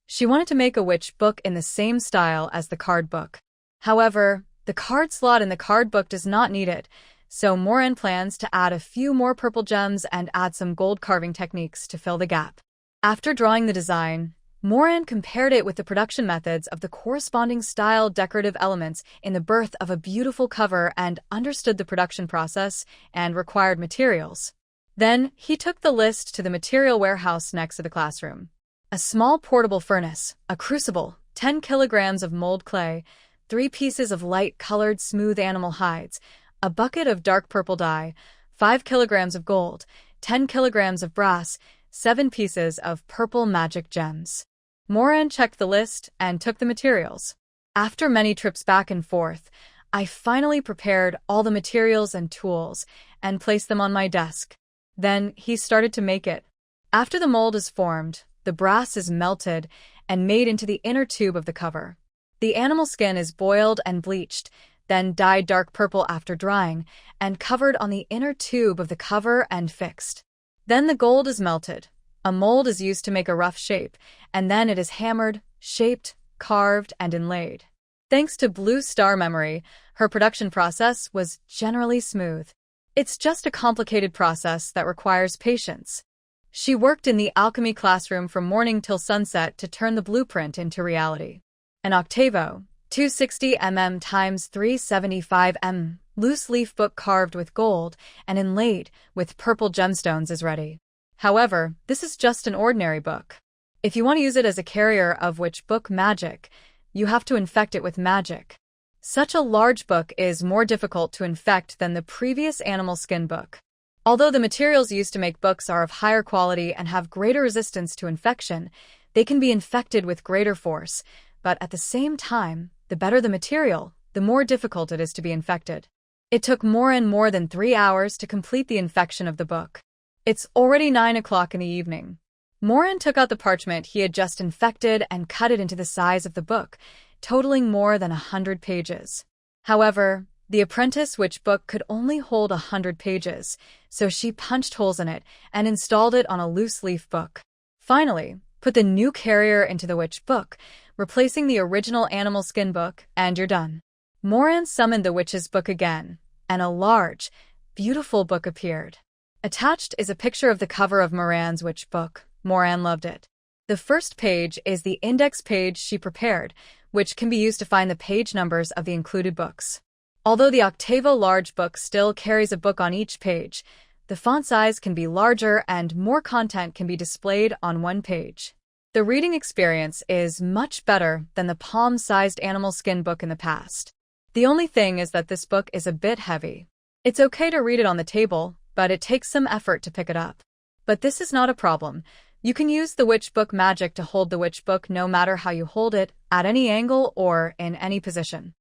She wanted to make a witch book in the same style as the card book. However, the card slot in the card book does not need it, so Moran plans to add a few more purple gems and add some gold carving techniques to fill the gap. After drawing the design, Moran compared it with the production methods of the corresponding style decorative elements in the birth of a beautiful cover and understood the production process and required materials. Then, he took the list to the material warehouse next to the classroom. A small portable furnace, a crucible, 10 kilograms of mold clay, 3 pieces of light-colored smooth animal hides, a bucket of dark purple dye, 5 kilograms of gold, 10 kilograms of brass, 7 pieces of purple magic gems. Moran checked the list and took the materials. After many trips back and forth, I finally prepared all the materials and tools and placed them on my desk. Then he started to make it. After the mold is formed, the brass is melted and made into the inner tube of the cover. The animal skin is boiled and bleached, then dyed dark purple after drying, and covered on the inner tube of the cover and fixed. Then the gold is melted. A mold is used to make a rough shape, and then it is hammered, shaped, carved, and inlaid. Thanks to Blue Star memory, her production process was generally smooth. It's just a complicated process that requires patience. She worked in the alchemy classroom from morning till sunset to turn the blueprint into reality. An octavo, 260 mm x 375 mm, loose leaf book carved with gold and inlaid with purple gemstones is ready. However, this is just an ordinary book. If you want to use it as a carrier of witch book magic, you have to infect it with magic. Such a large book is more difficult to infect than the previous animal skin book. Although the materials used to make books are of higher quality and have greater resistance to infection, they can be infected with greater force, but at the same time, the better the material, the more difficult it is to be infected. It took Moran more than 3 hours to complete the infection of the book. It's already 9 o'clock in the evening. Moran took out the parchment he had just infected and cut it into the size of the book, totaling more than 100 pages. However, the apprentice witch book could only hold 100 pages, so she punched holes in it and installed it on a loose-leaf book. Finally, put the new carrier into the witch book, replacing the original animal skin book, and you're done. Moran summoned the witch's book again, and a large, beautiful book appeared. Attached is a picture of the cover of Moran's witch book. Moran loved it. The first page is the index page she prepared, which can be used to find the page numbers of the included books. Although the Octavo large book still carries a book on each page, the font size can be larger and more content can be displayed on one page. The reading experience is much better than the palm-sized animal skin book in the past. The only thing is that this book is a bit heavy. It's okay to read it on the table, but it takes some effort to pick it up. But this is not a problem. You can use the witch book magic to hold the witch book no matter how you hold it, at any angle or in any position.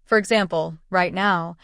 For example, right now,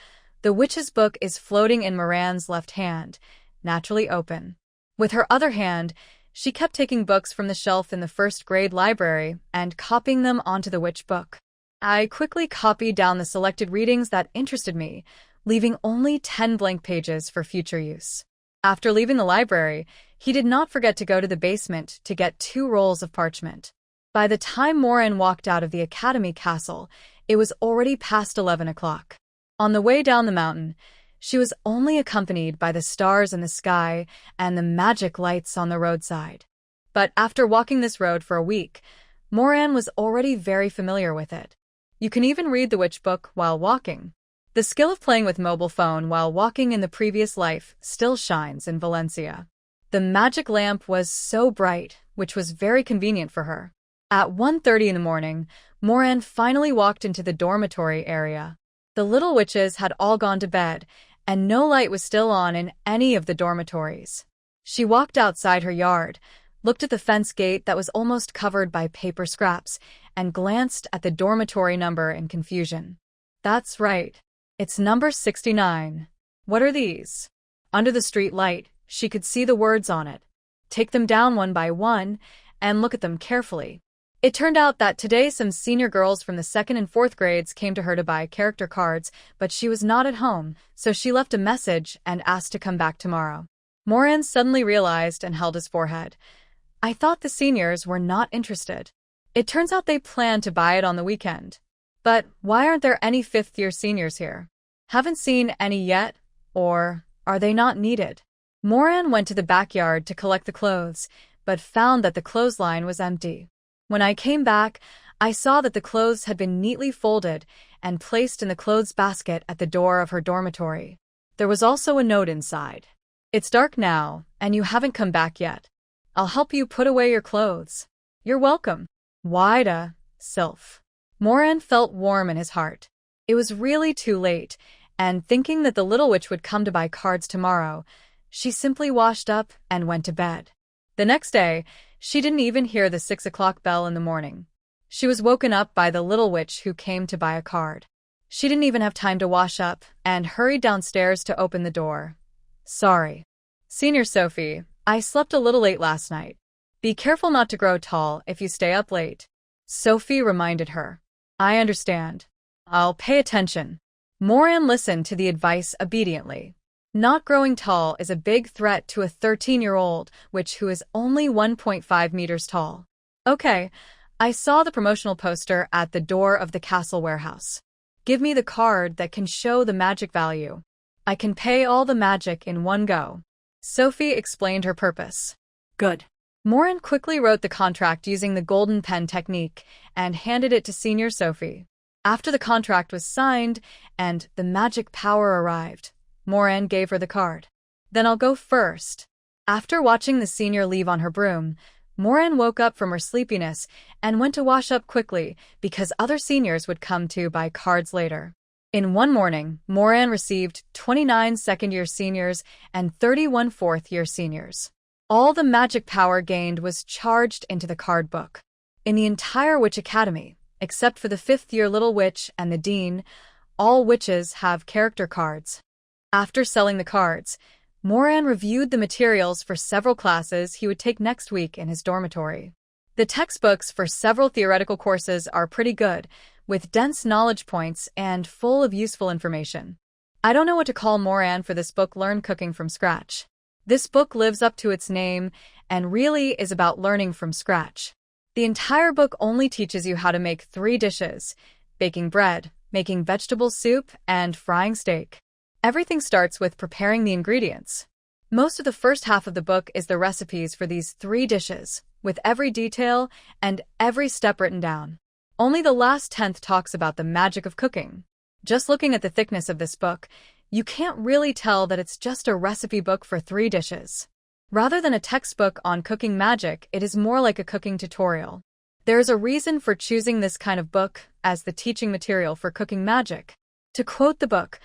the witch's book is floating in Moran's left hand, naturally open. With her other hand, she kept taking books from the shelf in the first-grade library and copying them onto the witch book. I quickly copied down the selected readings that interested me, leaving only 10 blank pages for future use. After leaving the library, he did not forget to go to the basement to get 2 rolls of parchment. By the time Moran walked out of the Academy Castle, it was already past 11 o'clock. On the way down the mountain, she was only accompanied by the stars in the sky and the magic lights on the roadside. But after walking this road for a week, Moran was already very familiar with it. You can even read the witch book while walking. The skill of playing with mobile phone while walking in the previous life still shines in Valencia. The magic lamp was so bright, which was very convenient for her. At 1:30 in the morning, Moran finally walked into the dormitory area. The little witches had all gone to bed, and no light was still on in any of the dormitories. She walked outside her yard, looked at the fence gate that was almost covered by paper scraps, and glanced at the dormitory number in confusion. That's right. It's number 69. What are these? Under the street light, she could see the words on it. Take them down one by one and look at them carefully. It turned out that today some senior girls from the 2nd and 4th grades came to her to buy character cards, but she was not at home, so she left a message and asked to come back tomorrow. Moran suddenly realized and held his forehead. I thought the seniors were not interested. It turns out they planned to buy it on the weekend. But why aren't there any 5th-year seniors here? Haven't seen any yet, or are they not needed? Moran went to the backyard to collect the clothes, but found that the clothesline was empty. When I came back, I saw that the clothes had been neatly folded and placed in the clothes basket at the door of her dormitory. There was also a note inside. It's dark now, and you haven't come back yet. I'll help you put away your clothes. You're welcome. Wida, Sylph. Moran felt warm in his heart. It was really too late, and thinking that the little witch would come to buy cards tomorrow, she simply washed up and went to bed. The next day, she didn't even hear the 6 o'clock bell in the morning. She was woken up by the little witch who came to buy a card. She didn't even have time to wash up and hurried downstairs to open the door. Sorry. Senior Sophie, I slept a little late last night. Be careful not to grow tall if you stay up late. Sophie reminded her. I understand. I'll pay attention. Moran listened to the advice obediently. Not growing tall is a big threat to a 13-year-old witch who is only 1.5 meters tall. Okay, I saw the promotional poster at the door of the castle warehouse. Give me the card that can show the magic value. I can pay all the magic in one go. Sophie explained her purpose. Good. Moran quickly wrote the contract using the golden pen technique and handed it to Senior Sophie. After the contract was signed and the magic power arrived, Moran gave her the card. Then I'll go first. After watching the senior leave on her broom, Moran woke up from her sleepiness and went to wash up quickly because other seniors would come to buy cards later. In one morning, Moran received 29 second-year seniors and 31 fourth-year seniors. All the magic power gained was charged into the card book. In the entire Witch Academy, except for the 5th-year Little Witch and the Dean, All witches have character cards. After selling the cards, Moran reviewed the materials for several classes he would take next week in his dormitory. The textbooks for several theoretical courses are pretty good, with dense knowledge points and full of useful information. I don't know what to call Moran for this book, Learn Cooking from Scratch. This book lives up to its name and really is about learning from scratch. The entire book only teaches you how to make 3 dishes: baking bread, making vegetable soup, and frying steak. Everything starts with preparing the ingredients. Most of the first half of the book is the recipes for these 3 dishes, with every detail and every step written down. Only the last 10th talks about the magic of cooking. Just looking at the thickness of this book, you can't really tell that it's just a recipe book for 3 dishes. Rather than a textbook on cooking magic, it is more like a cooking tutorial. There is a reason for choosing this kind of book as the teaching material for cooking magic. To quote the book,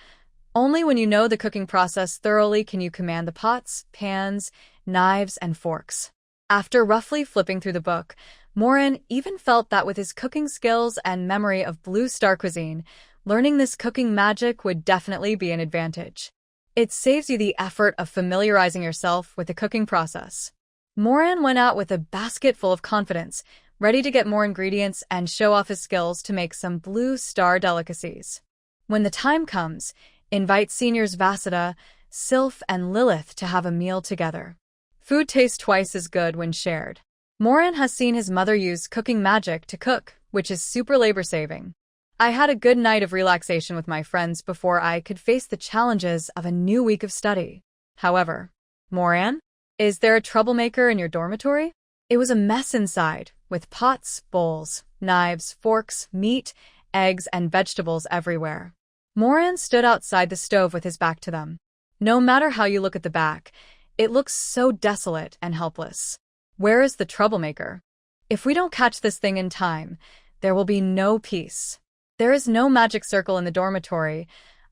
"Only when you know the cooking process thoroughly can you command the pots, pans, knives, and forks." After roughly flipping through the book, Moran even felt that with his cooking skills and memory of Blue Star cuisine, learning this cooking magic would definitely be an advantage. It saves you the effort of familiarizing yourself with the cooking process. Moran went out with a basket full of confidence, ready to get more ingredients and show off his skills to make some Blue Star delicacies. When the time comes, invite seniors Vasida, Sylph, and Lilith to have a meal together. Food tastes twice as good when shared. Moran has seen his mother use cooking magic to cook, which is super labor-saving. I had a good night of relaxation with my friends before I could face the challenges of a new week of study. However, Moran, is there a troublemaker in your dormitory? It was a mess inside, with pots, bowls, knives, forks, meat, eggs, and vegetables everywhere. Moran stood outside the stove with his back to them. No matter how you look at the back, it looks so desolate and helpless. Where is the troublemaker? If we don't catch this thing in time, there will be no peace. There is no magic circle in the dormitory.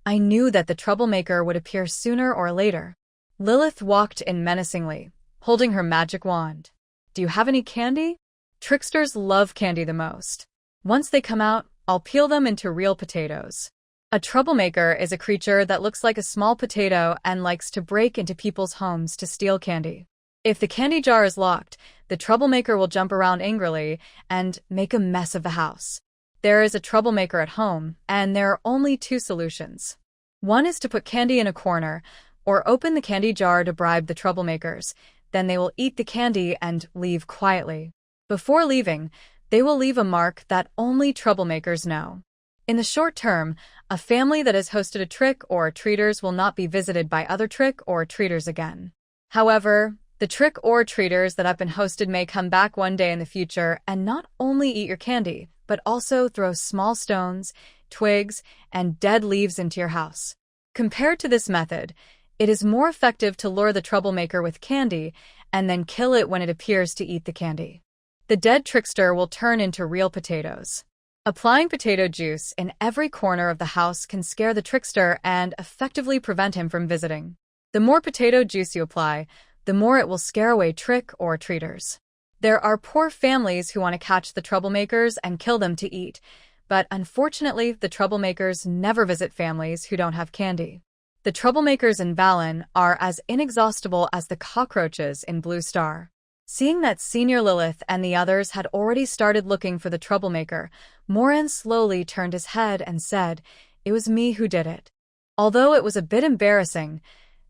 I knew that the troublemaker would appear sooner or later. Lilith walked in menacingly, holding her magic wand. Do you have any candy? Tricksters love candy the most. Once they come out, I'll peel them into real potatoes. A troublemaker is a creature that looks like a small potato and likes to break into people's homes to steal candy. If the candy jar is locked, the troublemaker will jump around angrily and make a mess of the house. There is a troublemaker at home, and there are only 2 solutions. One is to put candy in a corner, or open the candy jar to bribe the troublemakers. Then they will eat the candy and leave quietly. Before leaving, they will leave a mark that only troublemakers know. In the short term, a family that has hosted a trick or treaters will not be visited by other trick or treaters again. However, the trick or treaters that have been hosted may come back one day in the future and not only eat your candy, but also throw small stones, twigs, and dead leaves into your house. Compared to this method, it is more effective to lure the troublemaker with candy and then kill it when it appears to eat the candy. The dead trickster will turn into real potatoes. Applying potato juice in every corner of the house can scare the trickster and effectively prevent him from visiting. The more potato juice you apply, the more it will scare away trick or treaters. There are poor families who want to catch the troublemakers and kill them to eat, but unfortunately, the troublemakers never visit families who don't have candy. The troublemakers in Valen are as inexhaustible as the cockroaches in Blue Star. Seeing that Senior Lilith and the others had already started looking for the troublemaker, Moran slowly turned his head and said, "It was me who did it." Although it was a bit embarrassing,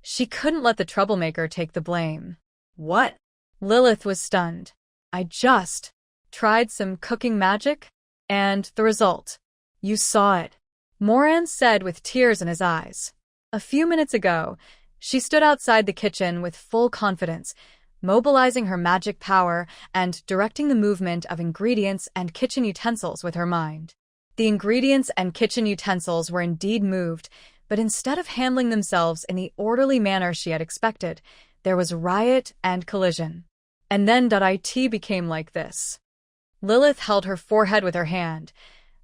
she couldn't let the troublemaker take the blame. What? Lilith was stunned. I just tried some cooking magic, and the result. You saw it, Moran said with tears in his eyes. A few minutes ago, she stood outside the kitchen with full confidence, mobilizing her magic power and directing the movement of ingredients and kitchen utensils with her mind. The ingredients and kitchen utensils were indeed moved, but instead of handling themselves in the orderly manner she had expected, there was riot and collision. And then it became like this. Lilith held her forehead with her hand.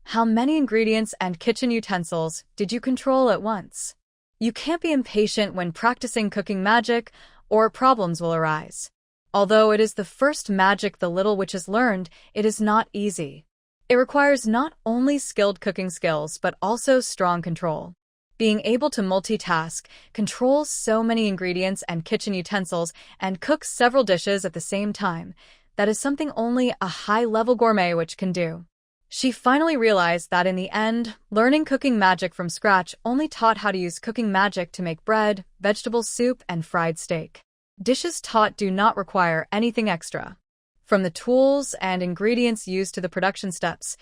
How many ingredients and kitchen utensils did you control at once? You can't be impatient when practicing cooking magic, or problems will arise. Although it is the first magic the little witches learned, it is not easy. It requires not only skilled cooking skills, but also strong control. Being able to multitask, control so many ingredients and kitchen utensils, and cook several dishes at the same time, that is something only a high-level gourmet which can do. She finally realized that in the end, learning cooking magic from scratch only taught how to use cooking magic to make bread, vegetable soup, and fried steak. Dishes taught do not require anything extra. From the tools and ingredients used to the production steps,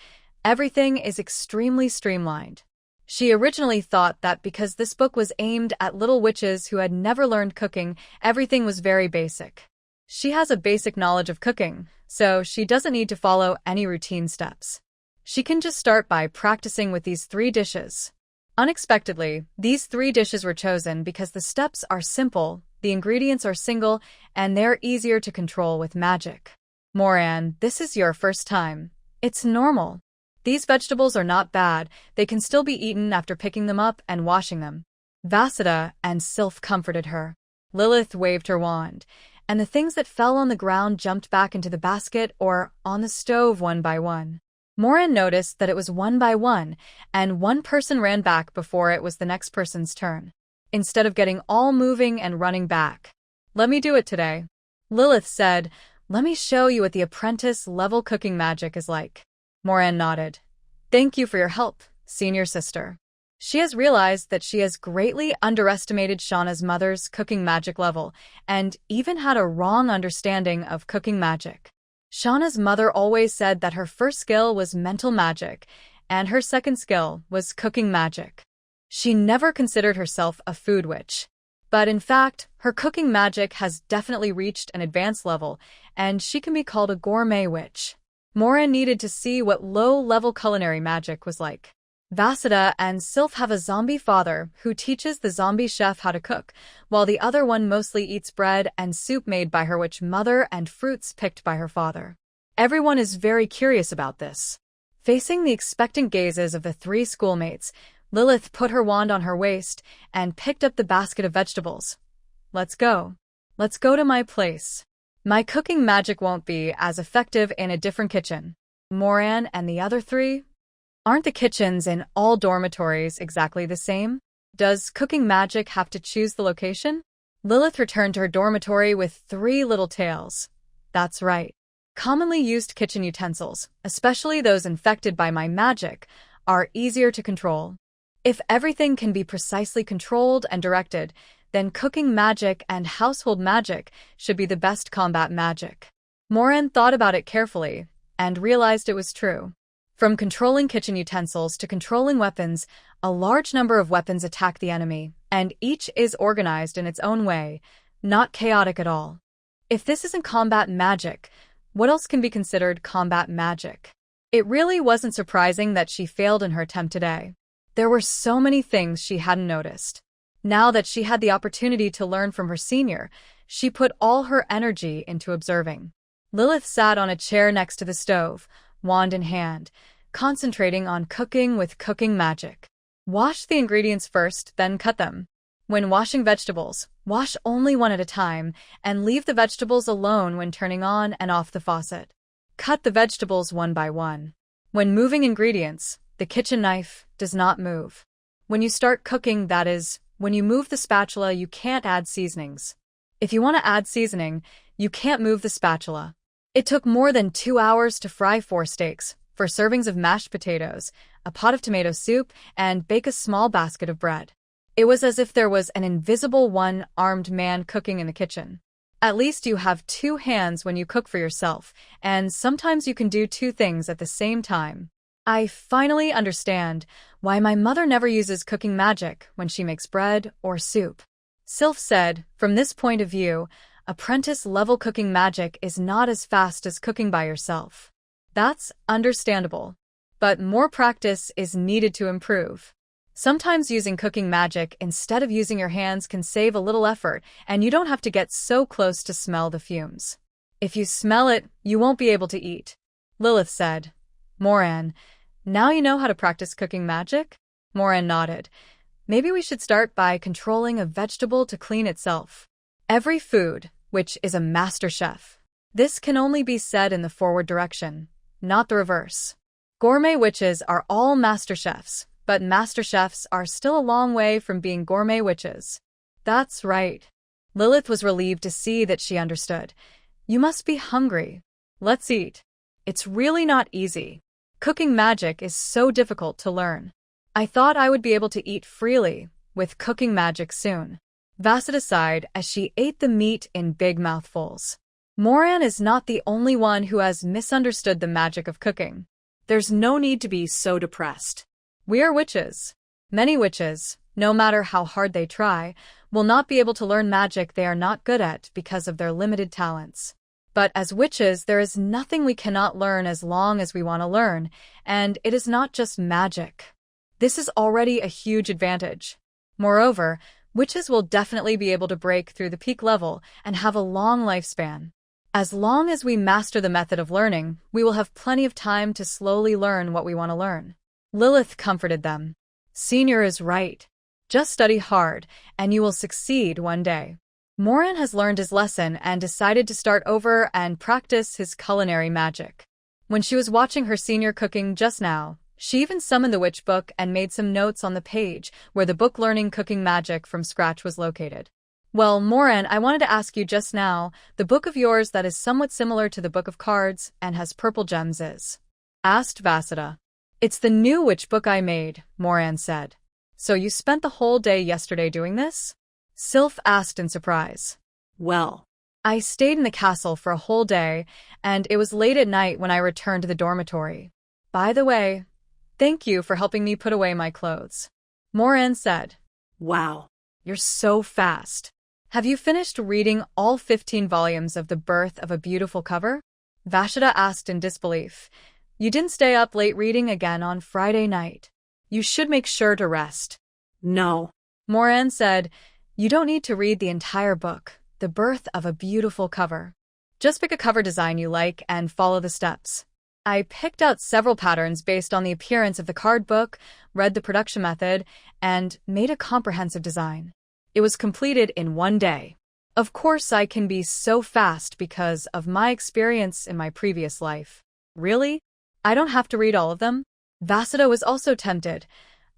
everything is extremely streamlined. She originally thought that because this book was aimed at little witches who had never learned cooking, everything was very basic. She has a basic knowledge of cooking, so she doesn't need to follow any routine steps. She can just start by practicing with these 3 dishes. Unexpectedly, these 3 dishes were chosen because the steps are simple, the ingredients are single, and they're easier to control with magic. Moran, this is your first time. It's normal. These vegetables are not bad, they can still be eaten after picking them up and washing them. Vasudha and Sylph comforted her. Lilith waved her wand, and the things that fell on the ground jumped back into the basket or on the stove one by one. Moran noticed that it was one by one, and one person ran back before it was the next person's turn, instead of getting all moving and running back. Let me do it today. Lilith said, let me show you what the apprentice-level cooking magic is like. Moran nodded. Thank you for your help, senior sister. She has realized that she has greatly underestimated Shauna's mother's cooking magic level, and even had a wrong understanding of cooking magic. Shauna's mother always said that her first skill was mental magic, and her second skill was cooking magic. She never considered herself a food witch. But in fact, her cooking magic has definitely reached an advanced level, and she can be called a gourmet witch. Moran needed to see what low-level culinary magic was like. Vasudha and Sylph have a zombie father who teaches the zombie chef how to cook, while the other one mostly eats bread and soup made by her witch mother and fruits picked by her father. Everyone is very curious about this. Facing the expectant gazes of the 3 schoolmates, Lilith put her wand on her waist and picked up the basket of vegetables. Let's go. Let's go to my place. My cooking magic won't be as effective in a different kitchen. Moran and the other 3? Aren't the kitchens in all dormitories exactly the same? Does cooking magic have to choose the location? Lilith returned to her dormitory with 3 little tales. That's right. Commonly used kitchen utensils, especially those infected by my magic, are easier to control. If everything can be precisely controlled and directed, then cooking magic and household magic should be the best combat magic. Moran thought about it carefully and realized it was true. From controlling kitchen utensils to controlling weapons, a large number of weapons attack the enemy, and each is organized in its own way, not chaotic at all. If this isn't combat magic, what else can be considered combat magic? It really wasn't surprising that she failed in her attempt today. There were so many things she hadn't noticed. Now that she had the opportunity to learn from her senior, she put all her energy into observing. Lilith sat on a chair next to the stove, wand in hand, concentrating on cooking with cooking magic. Wash the ingredients first, then cut them. When washing vegetables, wash only one at a time, and leave the vegetables alone when turning on and off the faucet. Cut the vegetables one by one. When moving ingredients, the kitchen knife does not move. When you start cooking, that is, when you move the spatula, you can't add seasonings. If you want to add seasoning, you can't move the spatula. It took more than 2 hours to fry 4 steaks, 4 servings of mashed potatoes, a pot of tomato soup, and bake a small basket of bread. It was as if there was an invisible one-armed man cooking in the kitchen. At least you have 2 hands when you cook for yourself, and sometimes you can do 2 things at the same time. I finally understand why my mother never uses cooking magic when she makes bread or soup. Sylph said, from this point of view, apprentice-level cooking magic is not as fast as cooking by yourself. That's understandable. But more practice is needed to improve. Sometimes using cooking magic instead of using your hands can save a little effort, and you don't have to get so close to smell the fumes. If you smell it, you won't be able to eat. Lilith said. Moran, now you know how to practice cooking magic? Moran nodded. Maybe we should start by controlling a vegetable to clean itself. Every food, which is a master chef. This can only be said in the forward direction, not the reverse. Gourmet witches are all master chefs, but master chefs are still a long way from being gourmet witches. That's right. Lilith was relieved to see that she understood. You must be hungry. Let's eat. It's really not easy. Cooking magic is so difficult to learn. I thought I would be able to eat freely with cooking magic soon. Vasudha sighed as she ate the meat in big mouthfuls. Moran is not the only one who has misunderstood the magic of cooking. There's no need to be so depressed. We are witches. Many witches, no matter how hard they try, will not be able to learn magic they are not good at because of their limited talents. But as witches, there is nothing we cannot learn as long as we want to learn, and it is not just magic. This is already a huge advantage. Moreover, witches will definitely be able to break through the peak level and have a long lifespan. As long as we master the method of learning, we will have plenty of time to slowly learn what we want to learn. Lilith comforted them. Senior is right. Just study hard, and you will succeed one day. Moran has learned his lesson and decided to start over and practice his culinary magic. When she was watching her senior cooking just now, she even summoned the witch book and made some notes on the page where the book learning cooking magic from scratch was located. Well, Moran, I wanted to ask you just now, the book of yours that is somewhat similar to the book of cards and has purple gems is? Asked Vasudha. It's the new witch book I made, Moran said. So you spent the whole day yesterday doing this? Sylph asked in surprise. Well, I stayed in the castle for a whole day, and it was late at night when I returned to the dormitory. By the way, thank you for helping me put away my clothes. Moran said. Wow. You're so fast. Have you finished reading all 15 volumes of The Birth of a Beautiful Cover? Vasudha asked in disbelief. You didn't stay up late reading again on Friday night. You should make sure to rest. No. Moran said, you don't need to read the entire book, The Birth of a Beautiful Cover. Just pick a cover design you like and follow the steps. I picked out several patterns based on the appearance of the card book, read the production method, and made a comprehensive design. It was completed in one day. Of course, I can be so fast because of my experience in my previous life. Really? I don't have to read all of them? Vasudha was also tempted.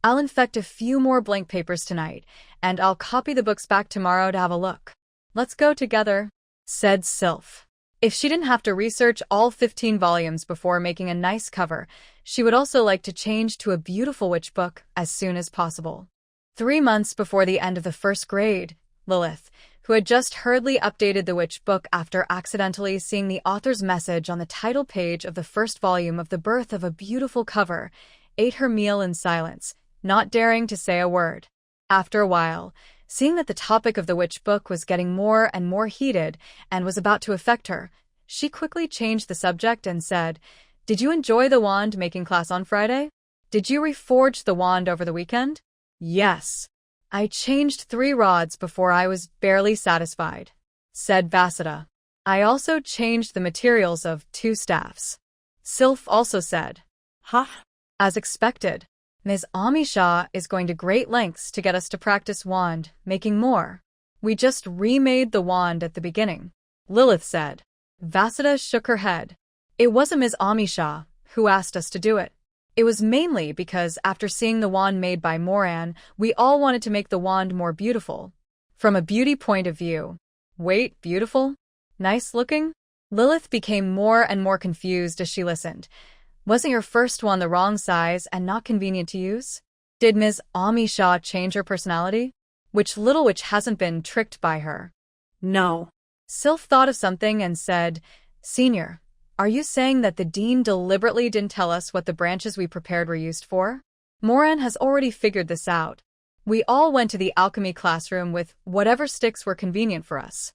I'll infect a few more blank papers tonight, and I'll copy the books back tomorrow to have a look. Let's go together, said Sylph. If she didn't have to research all 15 volumes before making a nice cover, she would also like to change to a beautiful witch book as soon as possible. 3 months before the end of the first grade, Lilith, who had just hurriedly updated the witch book after accidentally seeing the author's message on the title page of the first volume of The Birth of a Beautiful Cover, ate her meal in silence, not daring to say a word. After a while, seeing that the topic of the witch book was getting more and more heated and was about to affect her, she quickly changed the subject and said, Did you enjoy the wand-making class on Friday? Did you reforge the wand over the weekend? Yes. I changed 3 rods before I was barely satisfied, said Vasudha. I also changed the materials of 2 staffs. Sylph also said. Huh? As expected, Ms. Amisha is going to great lengths to get us to practice wand, making more. We just remade the wand at the beginning, Lilith said. Vasudha shook her head. It wasn't Ms. Amisha who asked us to do it. It was mainly because after seeing the wand made by Moran, we all wanted to make the wand more beautiful. From a beauty point of view. Wait, beautiful? Nice looking? Lilith became more and more confused as she listened. Wasn't your first one the wrong size and not convenient to use? Did Ms. Amisha change her personality? Which little witch hasn't been tricked by her? No. Sylph thought of something and said, Senior, are you saying that the dean deliberately didn't tell us what the branches we prepared were used for? Moran has already figured this out. We all went to the alchemy classroom with whatever sticks were convenient for us.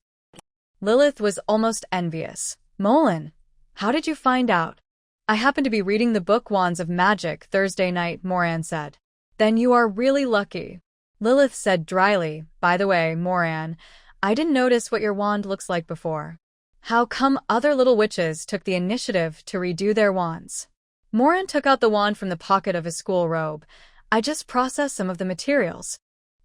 Lilith was almost envious. Molan, how did you find out? I happened to be reading the book Wands of Magic Thursday night, Moran said. Then you are really lucky. Lilith said dryly, By the way, Moran, I didn't notice what your wand looks like before. How come other little witches took the initiative to redo their wands? Moran took out the wand from the pocket of his school robe. I just processed some of the materials.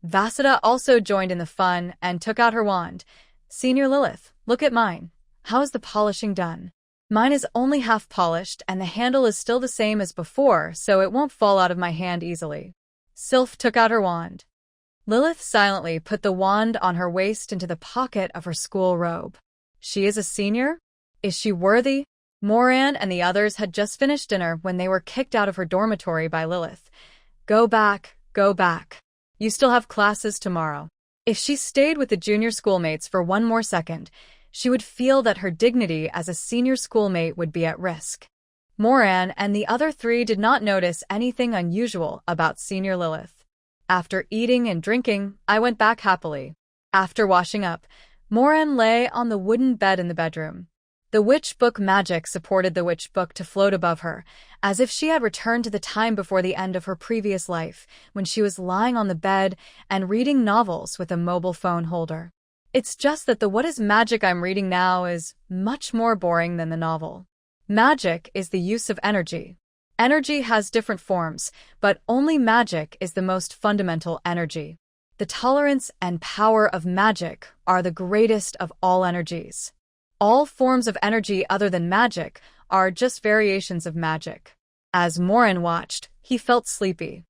Vasudha also joined in the fun and took out her wand. Senior Lilith, look at mine. How is the polishing done? Mine is only half polished and the handle is still the same as before, so it won't fall out of my hand easily. Sylph took out her wand. Lilith silently put the wand on her waist into the pocket of her school robe. She is a senior? Is she worthy? Moran and the others had just finished dinner when they were kicked out of her dormitory by Lilith. Go back, go back. You still have classes tomorrow. If she stayed with the junior schoolmates for one more second, she would feel that her dignity as a senior schoolmate would be at risk. Moran and the other three did not notice anything unusual about senior Lilith. After eating and drinking, I went back happily. After washing up, Moran lay on the wooden bed in the bedroom. The witch book magic supported the witch book to float above her, as if she had returned to the time before the end of her previous life, when she was lying on the bed and reading novels with a mobile phone holder. It's just that the what is magic I'm reading now is much more boring than the novel. Magic is the use of energy. Energy has different forms, but only magic is the most fundamental energy. The tolerance and power of magic are the greatest of all energies. All forms of energy other than magic are just variations of magic. As Moran watched, he felt sleepy.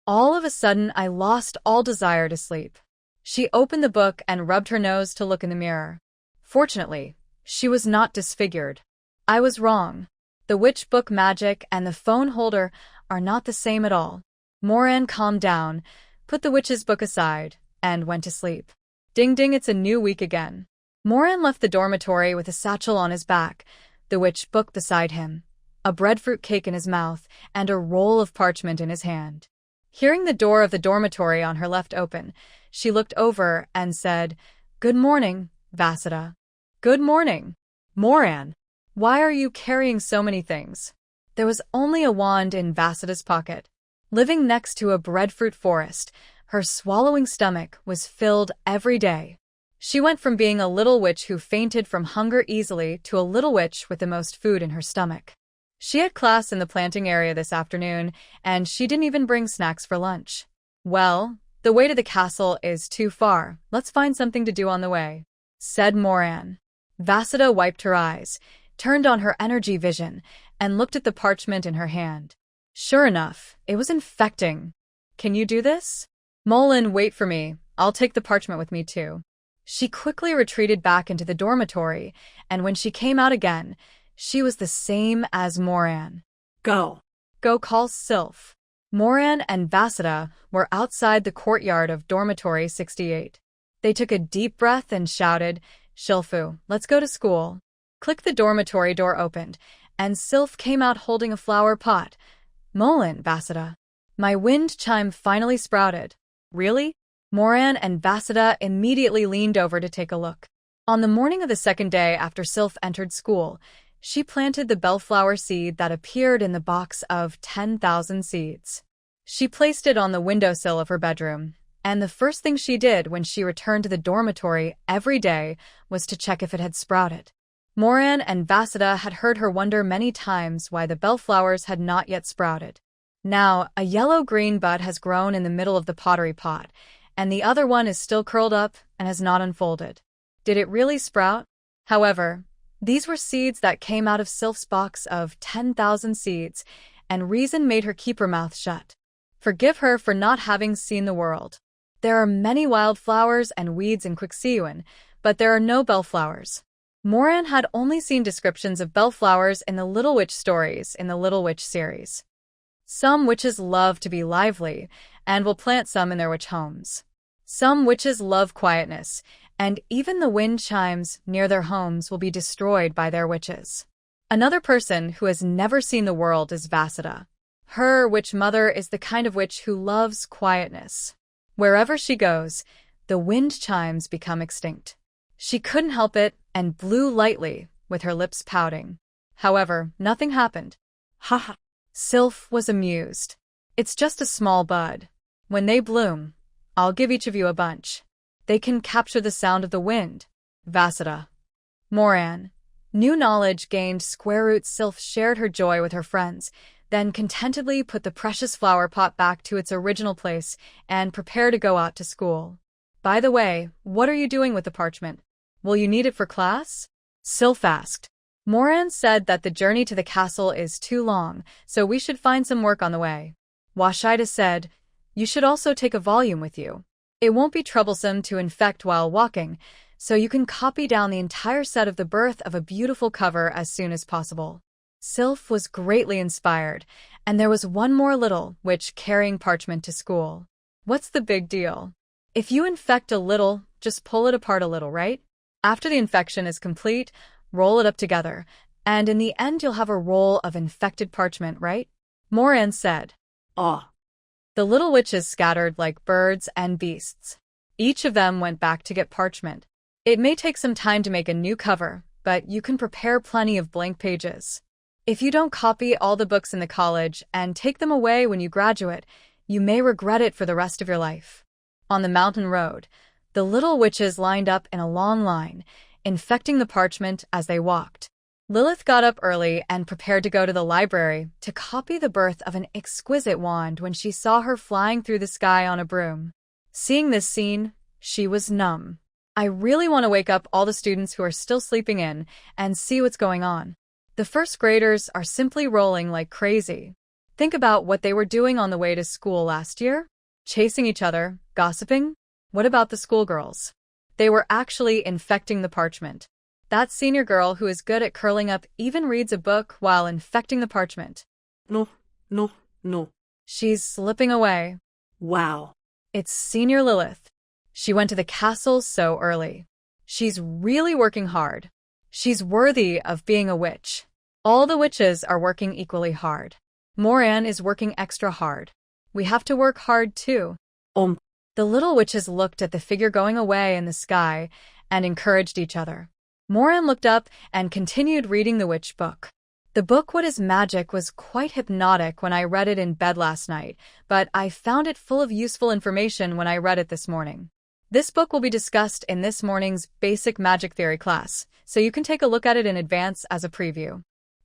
All of a sudden, I lost all desire to sleep. She opened the book and rubbed her nose to look in the mirror. Fortunately, she was not disfigured. I was wrong. The witch book magic and the phone holder are not the same at all. Moran calmed down, put the witch's book aside, and went to sleep. Ding ding, it's a new week again. Moran left the dormitory with a satchel on his back, the witch book beside him, a breadfruit cake in his mouth, and a roll of parchment in his hand. Hearing the door of the dormitory on her left open, she looked over and said, "Good morning, Vasida." "Good morning, Moran. Why are you carrying so many things?" There was only a wand in Vasida's pocket. Living next to a breadfruit forest, her swallowing stomach was filled every day. She went from being a little witch who fainted from hunger easily to a little witch with the most food in her stomach. She had class in the planting area this afternoon, and she didn't even bring snacks for lunch. "Well, the way to the castle is too far. Let's find something to do on the way," said Moran. Vasida wiped her eyes, turned on her energy vision, and looked at the parchment in her hand. Sure enough, it was infecting. "Can you do this?" "Mullen, wait for me. I'll take the parchment with me too." She quickly retreated back into the dormitory, and when she came out again, she was the same as Moran. Go. Go call Sylph. Moran and Vasida were outside the courtyard of dormitory 68. They took a deep breath and shouted, "Shilfu, let's go to school." Click, the dormitory door opened, and Sylph came out holding a flower pot. "Mullen, Vasida. My wind chime finally sprouted." "Really?" Moran and Vasida immediately leaned over to take a look. On the morning of the second day after Sylph entered school, she planted the bellflower seed that appeared in the box of 10,000 seeds. She placed it on the windowsill of her bedroom, and the first thing she did when she returned to the dormitory every day was to check if it had sprouted. Moran and Vasida had heard her wonder many times why the bellflowers had not yet sprouted. Now, a yellow-green bud has grown in the middle of the pottery pot, and the other one is still curled up and has not unfolded. Did it really sprout? However, these were seeds that came out of Sylph's box of 10,000 seeds, and reason made her keep her mouth shut. Forgive her for not having seen the world. There are many wildflowers and weeds in Quixeuan, but there are no bellflowers. Moran had only seen descriptions of bellflowers in the Little Witch stories in the Little Witch series. Some witches love to be lively, and will plant some in their witch homes. Some witches love quietness, and even the wind chimes near their homes will be destroyed by their witches. Another person who has never seen the world is Vasida. Her witch mother is the kind of witch who loves quietness. Wherever she goes, the wind chimes become extinct. She couldn't help it and blew lightly, with her lips pouting. However, nothing happened. Ha ha. Sylph was amused. "It's just a small bud. When they bloom, I'll give each of you a bunch. They can capture the sound of the wind." Vasida. Moran. New knowledge gained. Square root. Sylph shared her joy with her friends, then contentedly put the precious flower pot back to its original place and prepared to go out to school. "By the way, what are you doing with the parchment? Will you need it for class?" Sylph asked. Moran said that the journey to the castle is too long, so we should find some work on the way. Washida said, you should also take a volume with you. It won't be troublesome to infect while walking, so you can copy down the entire set of The Birth of a Beautiful cover as soon as possible. Sylph was greatly inspired, and there was one more little witch carrying parchment to school. What's the big deal? If you infect a little, just pull it apart a little, right? After the infection is complete, roll it up together, and in the end you'll have a roll of infected parchment, right? Moran said. Ah. The little witches scattered like birds and beasts. Each of them went back to get parchment. It may take some time to make a new cover, but you can prepare plenty of blank pages. If you don't copy all the books in the college and take them away when you graduate, you may regret it for the rest of your life. On the mountain road, the little witches lined up in a long line, infecting the parchment as they walked. Lilith got up early and prepared to go to the library to copy the birth of an exquisite wand when she saw her flying through the sky on a broom. Seeing this scene, she was numb. I really want to wake up all the students who are still sleeping in and see what's going on. The first graders are simply rolling like crazy. Think about what they were doing on the way to school last year. Chasing each other, gossiping. What about the schoolgirls? They were actually infecting the parchment. That senior girl who is good at curling up even reads a book while infecting the parchment. No. She's slipping away. Wow. It's Senior Lilith. She went to the castle so early. She's really working hard. She's worthy of being a witch. All the witches are working equally hard. Moran is working extra hard. We have to work hard too. The little witches looked at the figure going away in the sky and encouraged each other. Moran looked up and continued reading the witch book. The book What is Magic was quite hypnotic when I read it in bed last night, but I found it full of useful information when I read it this morning. This book will be discussed in this morning's Basic Magic Theory class, so you can take a look at it in advance as a preview.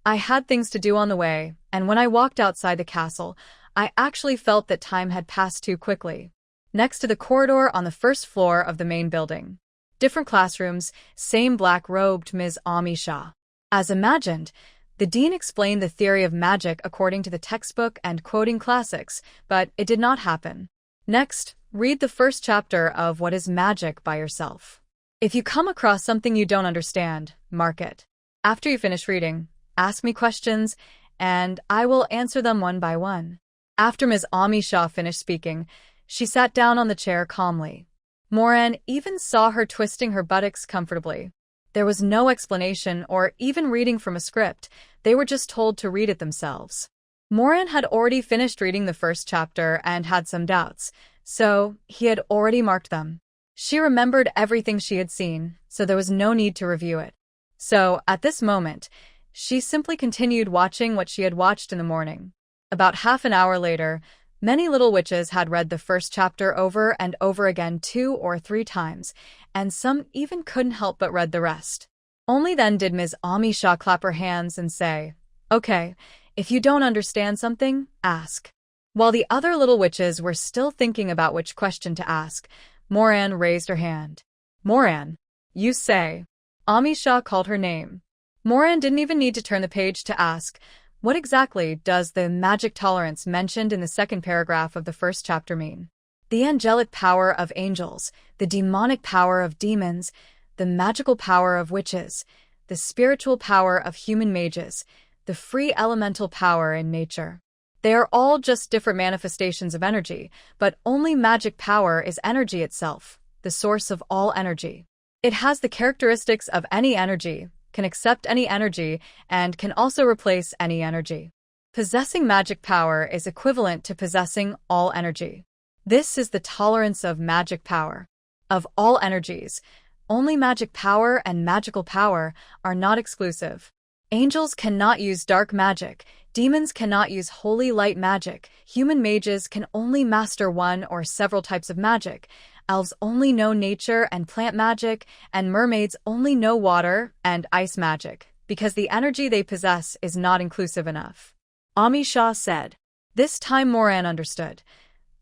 I had things to do on the way, and when I walked outside the castle, I actually felt that time had passed too quickly. Next to the corridor on the first floor of the main building. Different classrooms, same black-robed Ms. Ami Shah. As imagined, the dean explained the theory of magic according to the textbook and quoting classics, but it did not happen. Next, read the first chapter of What is Magic by yourself. If you come across something you don't understand, mark it. After you finish reading, ask me questions, and I will answer them one by one. After Ms. Ami Shah finished speaking, she sat down on the chair calmly. Moran even saw her twisting her buttocks comfortably. There was no explanation or even reading from a script. They were just told to read it themselves. Moran had already finished reading the first chapter and had some doubts, so he had already marked them. She remembered everything she had seen, so there was no need to review it. So, at this moment, she simply continued watching what she had watched in the morning. About half an hour later, many little witches had read the first chapter over and over again 2 or 3 times, and some even couldn't help but read the rest. Only then did Ms. Ami Shah clap her hands and say, "Okay, if you don't understand something, ask." While the other little witches were still thinking about which question to ask, Moran raised her hand. "Moran, you say." Ami Shah called her name. Moran didn't even need to turn the page to ask, what exactly does the magic tolerance mentioned in the second paragraph of the first chapter mean? The angelic power of angels, the demonic power of demons, the magical power of witches, the spiritual power of human mages, the free elemental power in nature. They are all just different manifestations of energy, but only magic power is energy itself, the source of all energy. It has the characteristics of any energy, can accept any energy, and can also replace any energy. Possessing magic power is equivalent to possessing all energy. This is the tolerance of magic power. Of all energies, only magic power and magical power are not exclusive. Angels cannot use dark magic, demons cannot use holy light magic, human mages can only master one or several types of magic, elves only know nature and plant magic, and mermaids only know water and ice magic, because the energy they possess is not inclusive enough. Ami Shah said. This time Moran understood.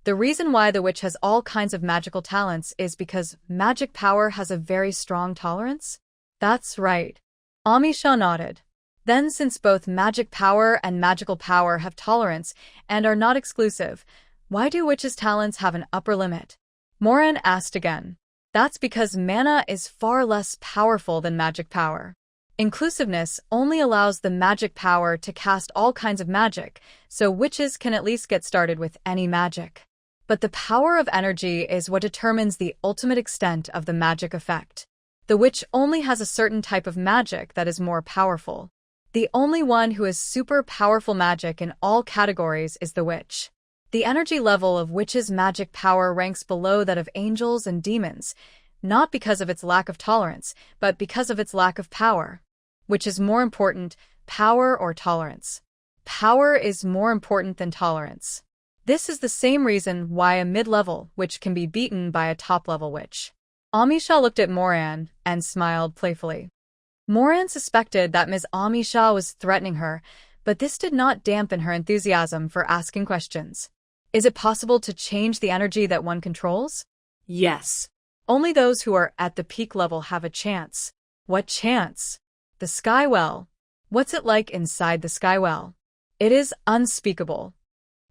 The reason why the witch has all kinds of magical talents is because magic power has a very strong tolerance? That's right. Ami Shah nodded. Then, since both magic power and magical power have tolerance and are not exclusive, why do witches' talents have an upper limit? Moran asked again. That's because mana is far less powerful than magic power. Inclusiveness only allows the magic power to cast all kinds of magic, so witches can at least get started with any magic. But the power of energy is what determines the ultimate extent of the magic effect. The witch only has a certain type of magic that is more powerful. The only one who has super powerful magic in all categories is the witch. The energy level of witches' magic power ranks below that of angels and demons, not because of its lack of tolerance, but because of its lack of power. Which is more important, power or tolerance? Power is more important than tolerance. This is the same reason why a mid-level witch can be beaten by a top-level witch. Amisha looked at Moran and smiled playfully. Moran suspected that Ms. Amisha was threatening her, but this did not dampen her enthusiasm for asking questions. Is it possible to change the energy that one controls? Yes. Only those who are at the peak level have a chance. What chance? The sky well. What's it like inside the sky well? It is unspeakable.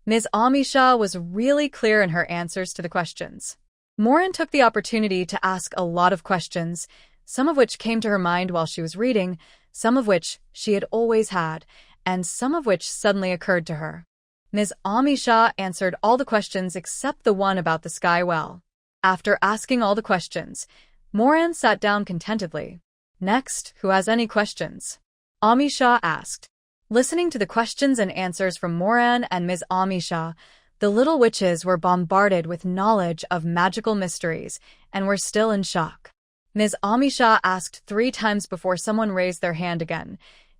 Ms. Amisha was really clear in her answers to the questions. Moran took the opportunity to ask a lot of questions, some of which came to her mind while she was reading, some of which she had always had, and some of which suddenly occurred to her. Ms. Amisha answered all the questions except the one about the sky well. After asking all the questions, Moran sat down contentedly. Next, who has any questions? Amisha asked. Listening to the questions and answers from Moran and Ms. Amisha, the little witches were bombarded with knowledge of magical mysteries and were still in shock. Ms. Amisha asked 3 times before someone raised their hand again.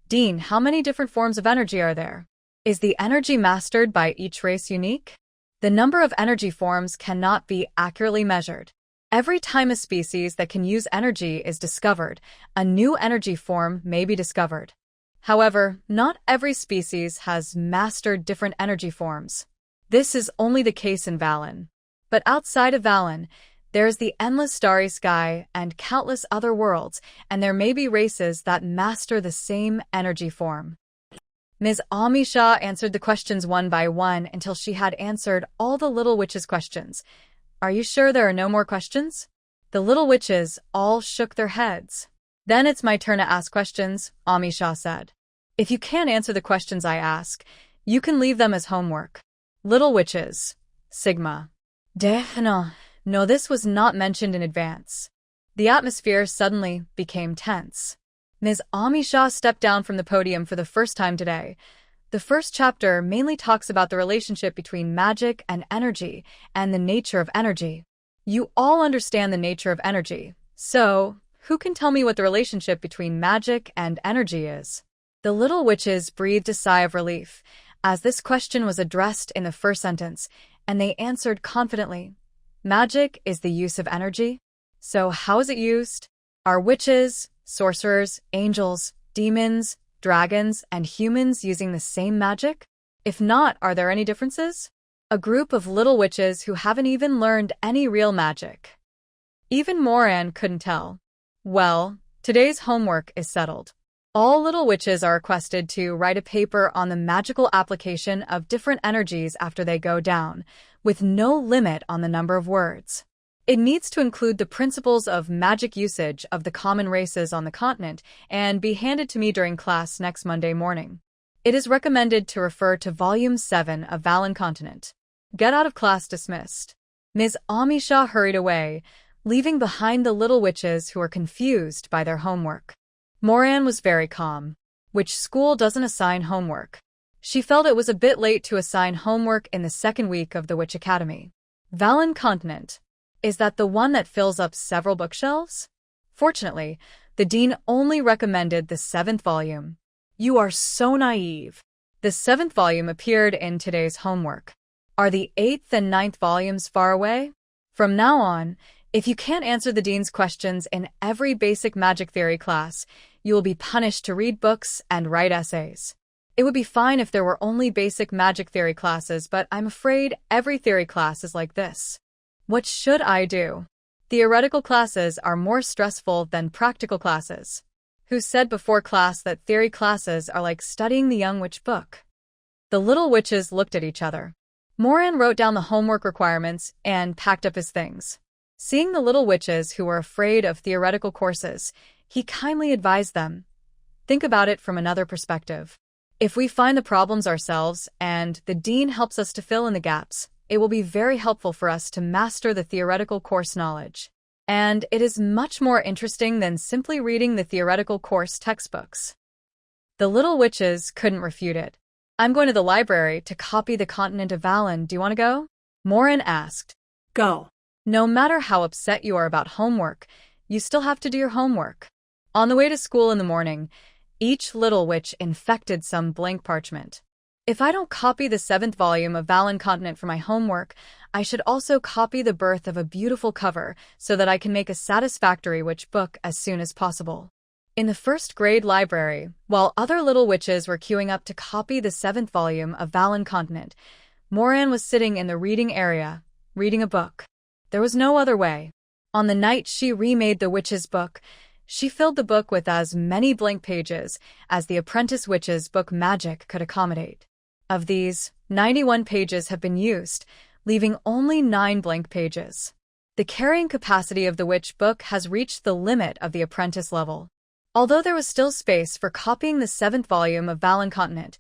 Dean, how many different forms of energy are there? Is the energy mastered by each race unique? The number of energy forms cannot be accurately measured. Every time a species that can use energy is discovered, a new energy form may be discovered. However, not every species has mastered different energy forms. This is only the case in Valen. But outside of Valen, there is the endless starry sky and countless other worlds, and there may be races that master the same energy form. Ms. Amisha answered the questions one by one until she had answered all the little witches' questions. Are you sure there are no more questions? The little witches all shook their heads. Then it's my turn to ask questions, Amisha said. If you can't answer the questions I ask, you can leave them as homework. Little witches. Sigma. No, this was not mentioned in advance. The atmosphere suddenly became tense. Ms. Amisha stepped down from the podium for the first time today. The first chapter mainly talks about the relationship between magic and energy and the nature of energy. You all understand the nature of energy, so who can tell me what the relationship between magic and energy is? The little witches breathed a sigh of relief as this question was addressed in the first sentence, and they answered confidently. Magic is the use of energy. So how is it used? Are witches, sorcerers, angels, demons, dragons, and humans using the same magic? If not, are there any differences? A group of little witches who haven't even learned any real magic. Even Moran couldn't tell. Well, today's homework is settled. All little witches are requested to write a paper on the magical application of different energies after they go down, with no limit on the number of words. It needs to include the principles of magic usage of the common races on the continent and be handed to me during class next Monday morning. It is recommended to refer to Volume 7 of Valen Continent. Get out of class dismissed. Ms. Amisha hurried away, leaving behind the little witches who were confused by their homework. Moran was very calm. Which school doesn't assign homework? She felt it was a bit late to assign homework in the second week of the Witch Academy. Valen Continent. Is that the one that fills up several bookshelves? Fortunately, the dean only recommended the 7th volume. You are so naive. The 7th volume appeared in today's homework. Are the 8th and 9th volumes far away? From now on, if you can't answer the dean's questions in every basic magic theory class, you will be punished to read books and write essays. It would be fine if there were only basic magic theory classes, but I'm afraid every theory class is like this. What should I do? Theoretical classes are more stressful than practical classes. who said before class that theory classes are like studying the young witch book. The little witches looked at each other. Moran wrote down the homework requirements and packed up his things. Seeing the little witches who were afraid of theoretical courses, he kindly advised them, "Think about it from another perspective. If we find the problems ourselves and the dean helps us to fill in the gaps, it will be very helpful for us to master the theoretical course knowledge. And it is much more interesting than simply reading the theoretical course textbooks." The little witches couldn't refute it. "I'm going to the library to copy the continent of Valen. Do you want to go?" Moran asked. Go. No matter how upset you are about homework, you still have to do your homework. On the way to school in the morning, each little witch infected some blank parchment. "If I don't copy the 7th volume of Valen Continent for my homework, I should also copy the birth of a beautiful cover so that I can make a satisfactory witch book as soon as possible." In the 1st grade library, while other little witches were queuing up to copy the 7th volume of Valen Continent, Moran was sitting in the reading area, reading a book. There was no other way. On the night she remade the witch's book, she filled the book with as many blank pages as the apprentice witch's book magic could accommodate. Of these, 91 pages have been used, leaving only 9 blank pages. The carrying capacity of the witch book has reached the limit of the apprentice level. Although there was still space for copying the 7th volume of Valen Continent,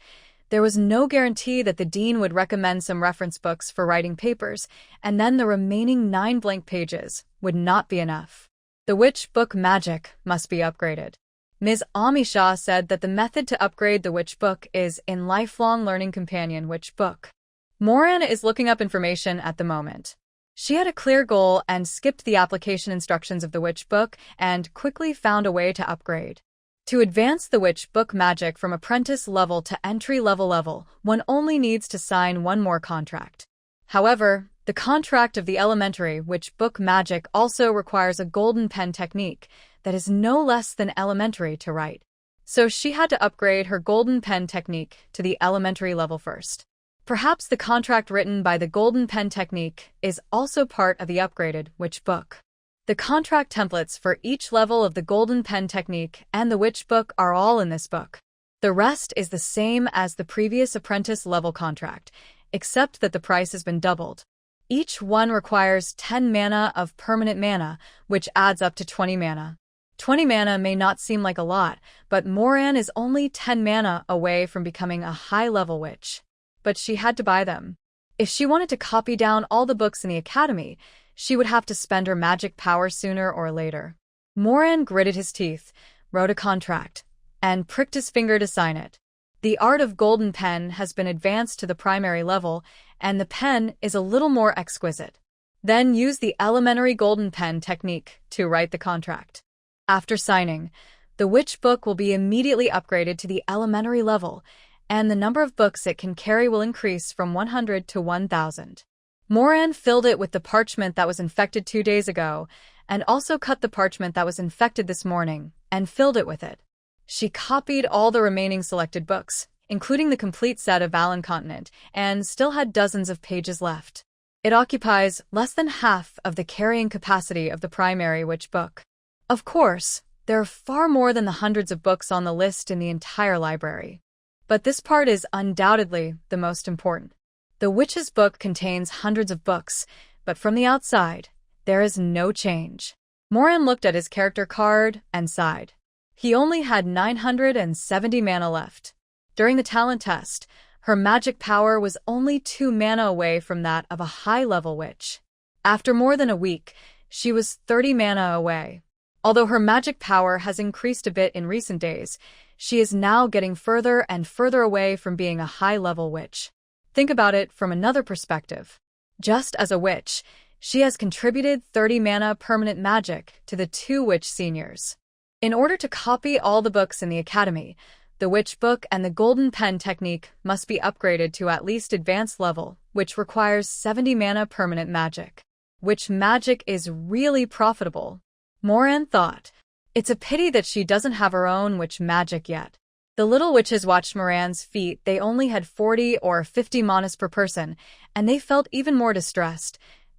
there was no guarantee that the dean would recommend some reference books for writing papers, and then the remaining 9 blank pages would not be enough. The witch book magic must be upgraded. Ms. Amisha said that the method to upgrade the witch book is in Lifelong Learning Companion Witch Book. Moran is looking up information at the moment. She had a clear goal and skipped the application instructions of the witch book and quickly found a way to upgrade. To advance the witch book magic from apprentice level to entry-level level, one only needs to sign one more contract. However, the contract of the elementary witch book magic also requires a golden pen technique that is no less than elementary to write. So she had to upgrade her golden pen technique to the elementary level first. Perhaps the contract written by the golden pen technique is also part of the upgraded witch book. The contract templates for each level of the golden pen technique and the witch book are all in this book. The rest is the same as the previous apprentice level contract, except that the price has been doubled. Each one requires 10 mana of permanent mana, which adds up to 20 mana. 20 mana may not seem like a lot, but Moran is only 10 mana away from becoming a high-level witch. But she had to buy them. If she wanted to copy down all the books in the academy, she would have to spend her magic power sooner or later. Moran gritted his teeth, wrote a contract, and pricked his finger to sign it. The art of golden pen has been advanced to the primary level, and the pen is a little more exquisite. Then use the elementary golden pen technique to write the contract. After signing, the witch book will be immediately upgraded to the elementary level, and the number of books it can carry will increase from 100 to 1,000. Moran filled it with the parchment that was infected 2 days ago, and also cut the parchment that was infected this morning, and filled it with it. She copied all the remaining selected books, including the complete set of Valen Continent, and still had dozens of pages left. It occupies less than half of the carrying capacity of the primary witch book. Of course, there are far more than the hundreds of books on the list in the entire library. But this part is undoubtedly the most important. The witch's book contains hundreds of books, but from the outside, there is no change. Moran looked at his character card and sighed. He only had 970 mana left. During the talent test, her magic power was only 2 mana away from that of a high-level witch. After more than a week, she was 30 mana away. Although her magic power has increased a bit in recent days, she is now getting further and further away from being a high-level witch. Think about it from another perspective. Just as a witch, she has contributed 30 mana permanent magic to the 2 witch seniors. In order to copy all the books in the academy, the witch book and the golden pen technique must be upgraded to at least advanced level, which requires 70 mana permanent magic. Witch magic is really profitable. Moran thought. It's a pity that she doesn't have her own witch magic yet. The little witches watched Moran's feet. They only had 40 or 50 manas per person, and they felt even more distressed.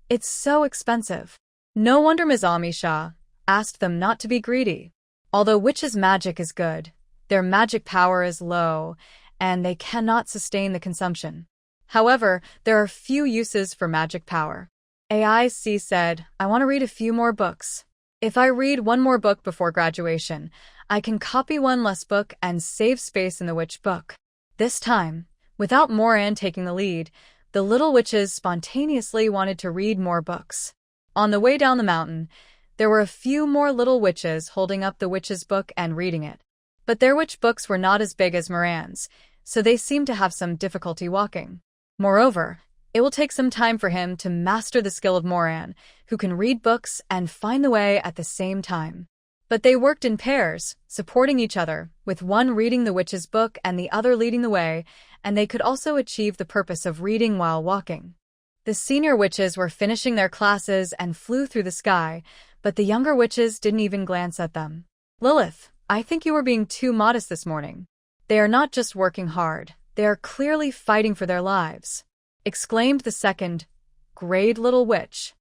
It's so expensive. No wonder Ms. Amisha asked them not to be greedy. Although witches' magic is good, their magic power is low, and they cannot sustain the consumption. However, there are few uses for magic power. AIC said, I want to read a few more books. If I read one more book before graduation, I can copy one less book and save space in the witch book. This time, without Moran taking the lead, the little witches spontaneously wanted to read more books. On the way down the mountain, there were a few more little witches holding up the witch's book and reading it. But their witch books were not as big as Moran's, so they seemed to have some difficulty walking. Moreover, it will take some time for him to master the skill of Moran, who can read books and find the way at the same time. But they worked in pairs, supporting each other, with one reading the witch's book and the other leading the way, and they could also achieve the purpose of reading while walking. The senior witches were finishing their classes and flew through the sky, but the younger witches didn't even glance at them. Lilith, I think you were being too modest this morning. They are not just working hard, they are clearly fighting for their lives, exclaimed the second-grade little witch.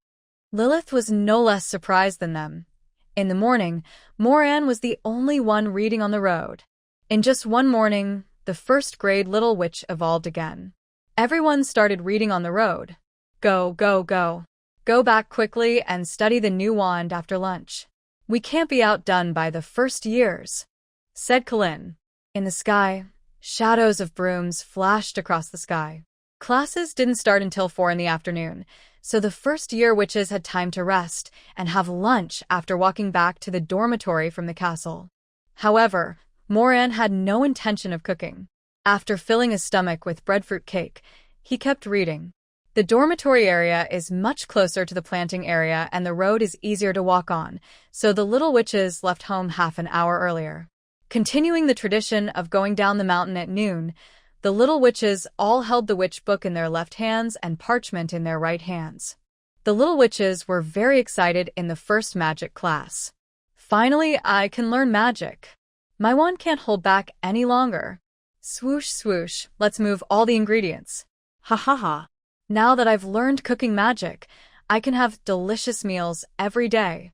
Lilith was no less surprised than them. In the morning, Moran was the only one reading on the road. In just one morning, the first-grade little witch evolved again. Everyone started reading on the road. Go, go, go. Go back quickly and study the new wand after lunch. We can't be outdone by the first years, said Kalin. In the sky, shadows of brooms flashed across the sky. Classes didn't start until 4 in the afternoon, so the first-year witches had time to rest and have lunch after walking back to the dormitory from the castle. However, Moran had no intention of cooking. After filling his stomach with breadfruit cake, he kept reading. The dormitory area is much closer to the planting area and the road is easier to walk on, so the little witches left home half an hour earlier. Continuing the tradition of going down the mountain at noon, the little witches all held the witch book in their left hands and parchment in their right hands. The little witches were very excited in the first magic class. Finally, I can learn magic. My wand can't hold back any longer. Swoosh, swoosh, let's move all the ingredients. Ha ha ha. Now that I've learned cooking magic, I can have delicious meals every day.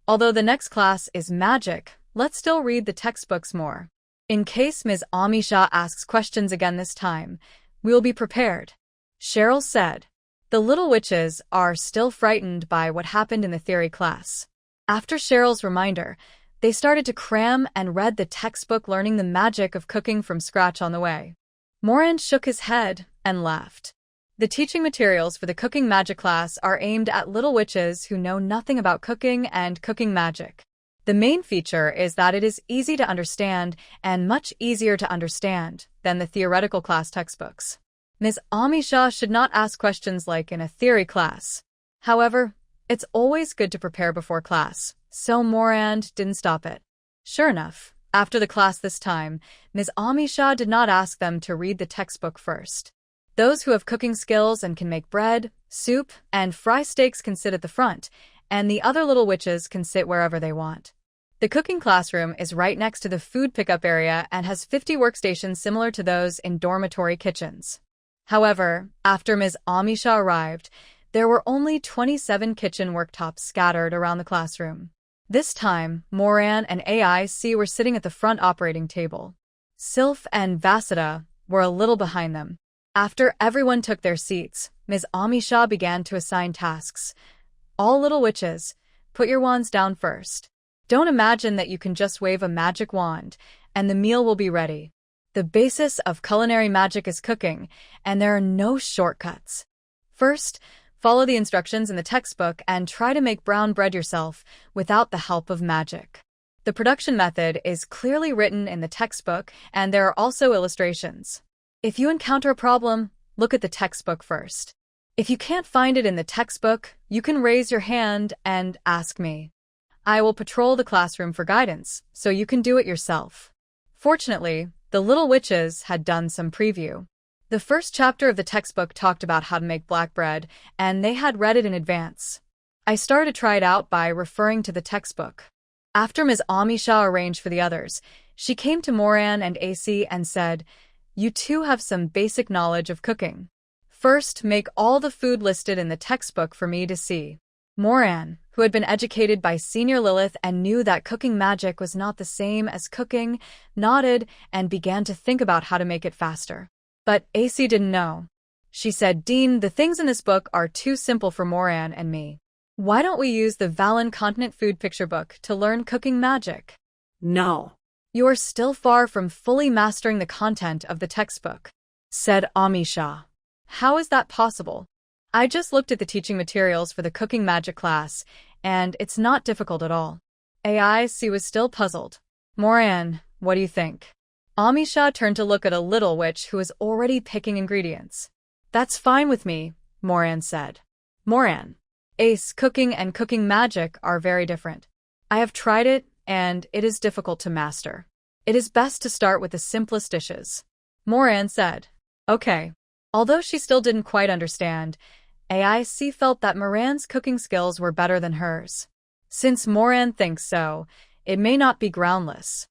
Although the next class is magic, let's still read the textbooks more. In case Ms. Amisha asks questions again this time, we will be prepared, Cheryl said. The little witches are still frightened by what happened in the theory class. After Cheryl's reminder, they started to cram and read the textbook, learning the magic of cooking from scratch on the way. Moran shook his head and laughed. The teaching materials for the cooking magic class are aimed at little witches who know nothing about cooking and cooking magic. The main feature is that it is easy to understand and much easier to understand than the theoretical class textbooks. Ms. Amisha should not ask questions like in a theory class. However, it's always good to prepare before class, so Moran didn't stop it. Sure enough, after the class this time, Ms. Amisha did not ask them to read the textbook first. Those who have cooking skills and can make bread, soup, and fry steaks can sit at the front, and the other little witches can sit wherever they want. The cooking classroom is right next to the food pickup area and has 50 workstations similar to those in dormitory kitchens. However, after Ms. Amisha arrived, there were only 27 kitchen worktops scattered around the classroom. This time, Moran and AIC were sitting at the front operating table. Sylph and Vasida were a little behind them. After everyone took their seats, Ms. Amisha began to assign tasks. All little witches, put your wands down first. Don't imagine that you can just wave a magic wand, and the meal will be ready. The basis of culinary magic is cooking, and there are no shortcuts. First, follow the instructions in the textbook and try to make brown bread yourself without the help of magic. The production method is clearly written in the textbook, and there are also illustrations. If you encounter a problem, look at the textbook first. If you can't find it in the textbook, you can raise your hand and ask me. I will patrol the classroom for guidance, so you can do it yourself. Fortunately, the little witches had done some preview. The first chapter of the textbook talked about how to make black bread, and they had read it in advance. I started to try it out by referring to the textbook. After Ms. Amisha arranged for the others, she came to Moran and AC and said, "You two have some basic knowledge of cooking. First, make all the food listed in the textbook for me to see." Moran, who had been educated by Senior Lilith and knew that cooking magic was not the same as cooking, nodded and began to think about how to make it faster. But AC didn't know. She said, "Dean, the things in this book are too simple for Moran and me. Why don't we use the Valen Continent Food Picture Book to learn cooking magic?" No. "You are still far from fully mastering the content of the textbook," said Amisha. "How is that possible? I just looked at the teaching materials for the cooking magic class, and it's not difficult at all." AIC was still puzzled. "Moran, what do you think?" Amisha turned to look at a little witch who was already picking ingredients. "That's fine with me," Moran said. "Moran, Ace, cooking and cooking magic are very different. I have tried it, and it is difficult to master. It is best to start with the simplest dishes," Moran said. "Okay." Although she still didn't quite understand, AIC felt that Moran's cooking skills were better than hers. Since Moran thinks so, it may not be groundless.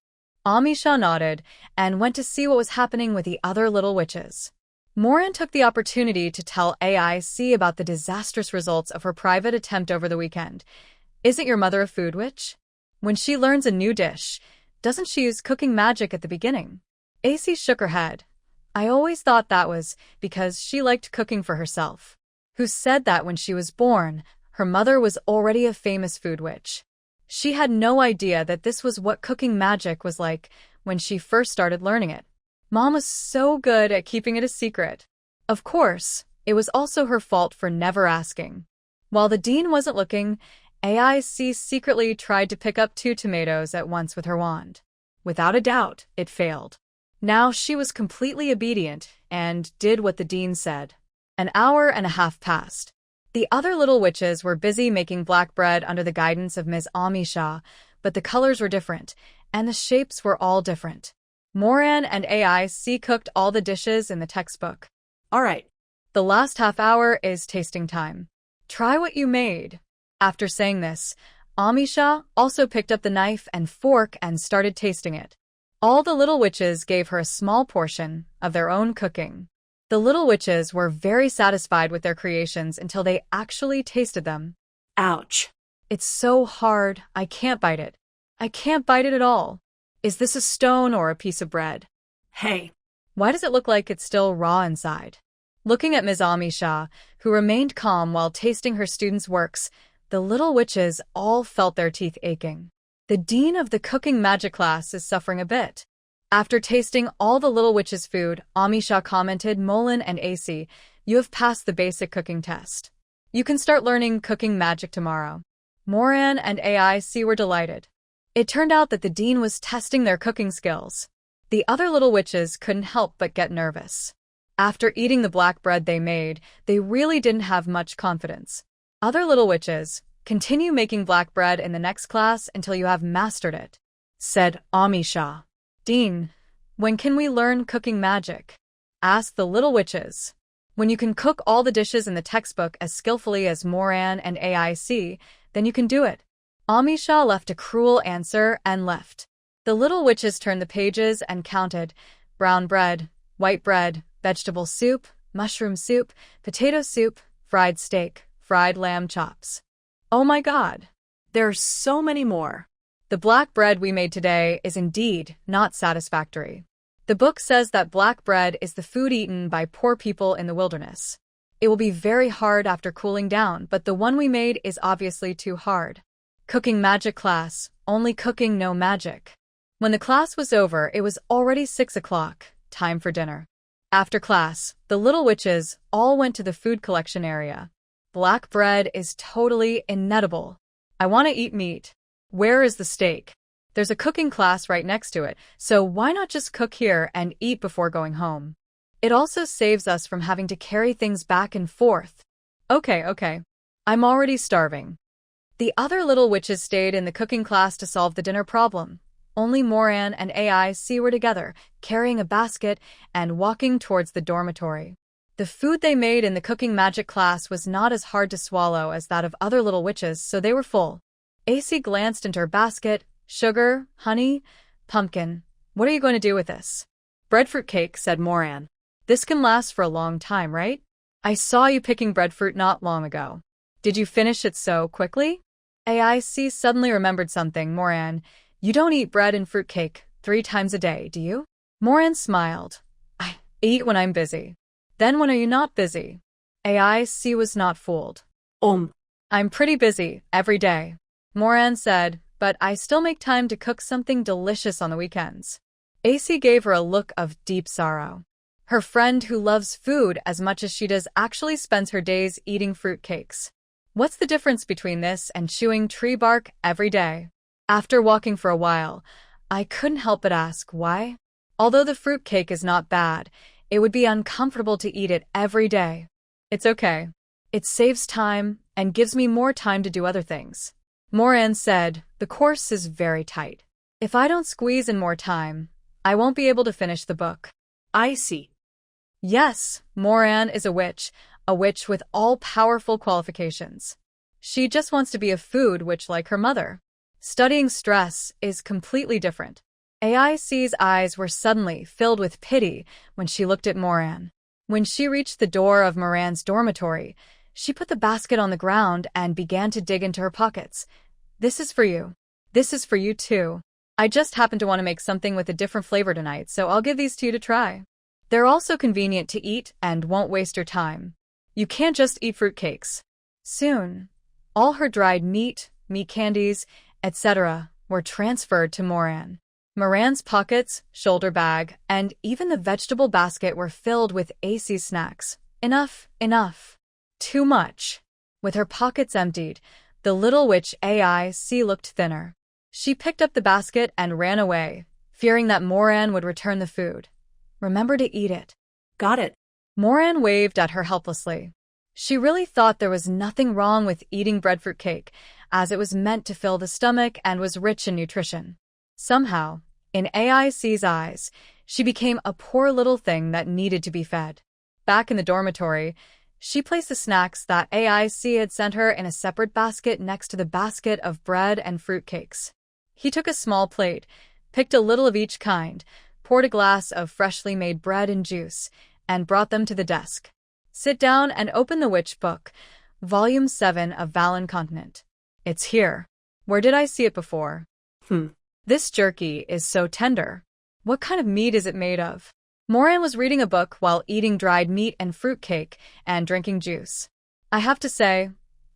Amisha nodded and went to see what was happening with the other little witches. Moran took the opportunity to tell AIC about the disastrous results of her private attempt over the weekend. "Isn't your mother a food witch? When she learns a new dish, doesn't she use cooking magic at the beginning?" AC shook her head. "I always thought that was because she liked cooking for herself." "Who said that when she was born, her mother was already a famous food witch? She had no idea that this was what cooking magic was like when she first started learning it. Mom was so good at keeping it a secret." Of course, it was also her fault for never asking. While the dean wasn't looking, AIC secretly tried to pick up 2 tomatoes at once with her wand. Without a doubt, it failed. Now she was completely obedient and did what the dean said. An hour and a half passed. The other little witches were busy making black bread under the guidance of Ms. Amisha, but the colors were different, and the shapes were all different. Moran and AIC cooked all the dishes in the textbook. All right. The last half hour is tasting time. Try what you made. After saying this, Amisha also picked up the knife and fork and started tasting it. All the little witches gave her a small portion of their own cooking. The little witches were very satisfied with their creations until they actually tasted them. Ouch. "It's so hard, I can't bite it. I can't bite it at all. Is this a stone or a piece of bread? Hey. Why does it look like it's still raw inside?" Looking at Ms. Amisha, who remained calm while tasting her students' works, the little witches all felt their teeth aching. The dean of the cooking magic class is suffering a bit. After tasting all the little witches' food, Amisha commented, "Molan and AC, you have passed the basic cooking test. You can start learning cooking magic tomorrow." Moran and AIC were delighted. It turned out that the dean was testing their cooking skills. The other little witches couldn't help but get nervous. After eating the black bread they made, they really didn't have much confidence. "Other little witches, continue making black bread in the next class until you have mastered it," said Amisha. "Dean, when can we learn cooking magic?" asked the little witches. "When you can cook all the dishes in the textbook as skillfully as Moran and AIC, then you can do it." Amisha left a cruel answer and left. The little witches turned the pages and counted: brown bread, white bread, vegetable soup, mushroom soup, potato soup, fried steak, fried lamb chops. "Oh my God! There are so many more." "The black bread we made today is indeed not satisfactory. The book says that black bread is the food eaten by poor people in the wilderness. It will be very hard after cooling down, but the one we made is obviously too hard. Cooking magic class, only cooking, no magic." When the class was over, it was already 6 o'clock, time for dinner. After class, the little witches all went to the food collection area. "Black bread is totally inedible. I want to eat meat. Where is the steak? There's a cooking class right next to it, so why not just cook here and eat before going home? It also saves us from having to carry things back and forth." Okay. I'm already starving." The other little witches stayed in the cooking class to solve the dinner problem. Only Moran and AIC were together, carrying a basket and walking towards the dormitory. The food they made in the cooking magic class was not as hard to swallow as that of other little witches, so they were full. AC glanced into her basket. "Sugar, honey, pumpkin. What are you going to do with this?" "Breadfruit cake," said Moran. "This can last for a long time, right? I saw you picking breadfruit not long ago. Did you finish it so quickly?" AIC suddenly remembered something. Moran, you don't eat bread and fruitcake 3 times a day, do you? Moran smiled. I eat when I'm busy. Then when are you not busy? AIC was not fooled. I'm pretty busy every day, Moran said, but I still make time to cook something delicious on the weekends. AC gave her a look of deep sorrow. Her friend who loves food as much as she does actually spends her days eating fruitcakes. What's the difference between this and chewing tree bark every day? After walking for a while, I couldn't help but ask why. Although the fruitcake is not bad, it would be uncomfortable to eat it every day. It's okay. It saves time and gives me more time to do other things. Moran said, the course is very tight. If I don't squeeze in more time, I won't be able to finish the book. I see. Yes, Moran is a witch with all-powerful qualifications. She just wants to be a food witch like her mother. Studying stress is completely different. AIC's eyes were suddenly filled with pity when she looked at Moran. When she reached the door of Moran's dormitory, she put the basket on the ground and began to dig into her pockets. This is for you. This is for you too. I just happen to want to make something with a different flavor tonight, so I'll give these to you to try. They're also convenient to eat and won't waste your time. You can't just eat fruitcakes. Soon, all her dried meat candies, etc. were transferred to Moran. Moran's pockets, shoulder bag, and even the vegetable basket were filled with AC snacks. Enough. Too much. With her pockets emptied, the little witch AIC looked thinner. She picked up the basket and ran away, fearing that Moran would return the food. Remember to eat it. Got it. Moran waved at her helplessly. She really thought there was nothing wrong with eating breadfruit cake, as it was meant to fill the stomach and was rich in nutrition. Somehow, in AIC's eyes, she became a poor little thing that needed to be fed. Back in the dormitory, she placed the snacks that AIC had sent her in a separate basket next to the basket of bread and fruitcakes. He took a small plate, picked a little of each kind, poured a glass of freshly made bread and juice, and brought them to the desk. Sit down and open the witch book, Volume 7 of Valen Continent. It's here. Where did I see it before? This jerky is so tender. What kind of meat is it made of? Moran was reading a book while eating dried meat and fruitcake and drinking juice. I have to say,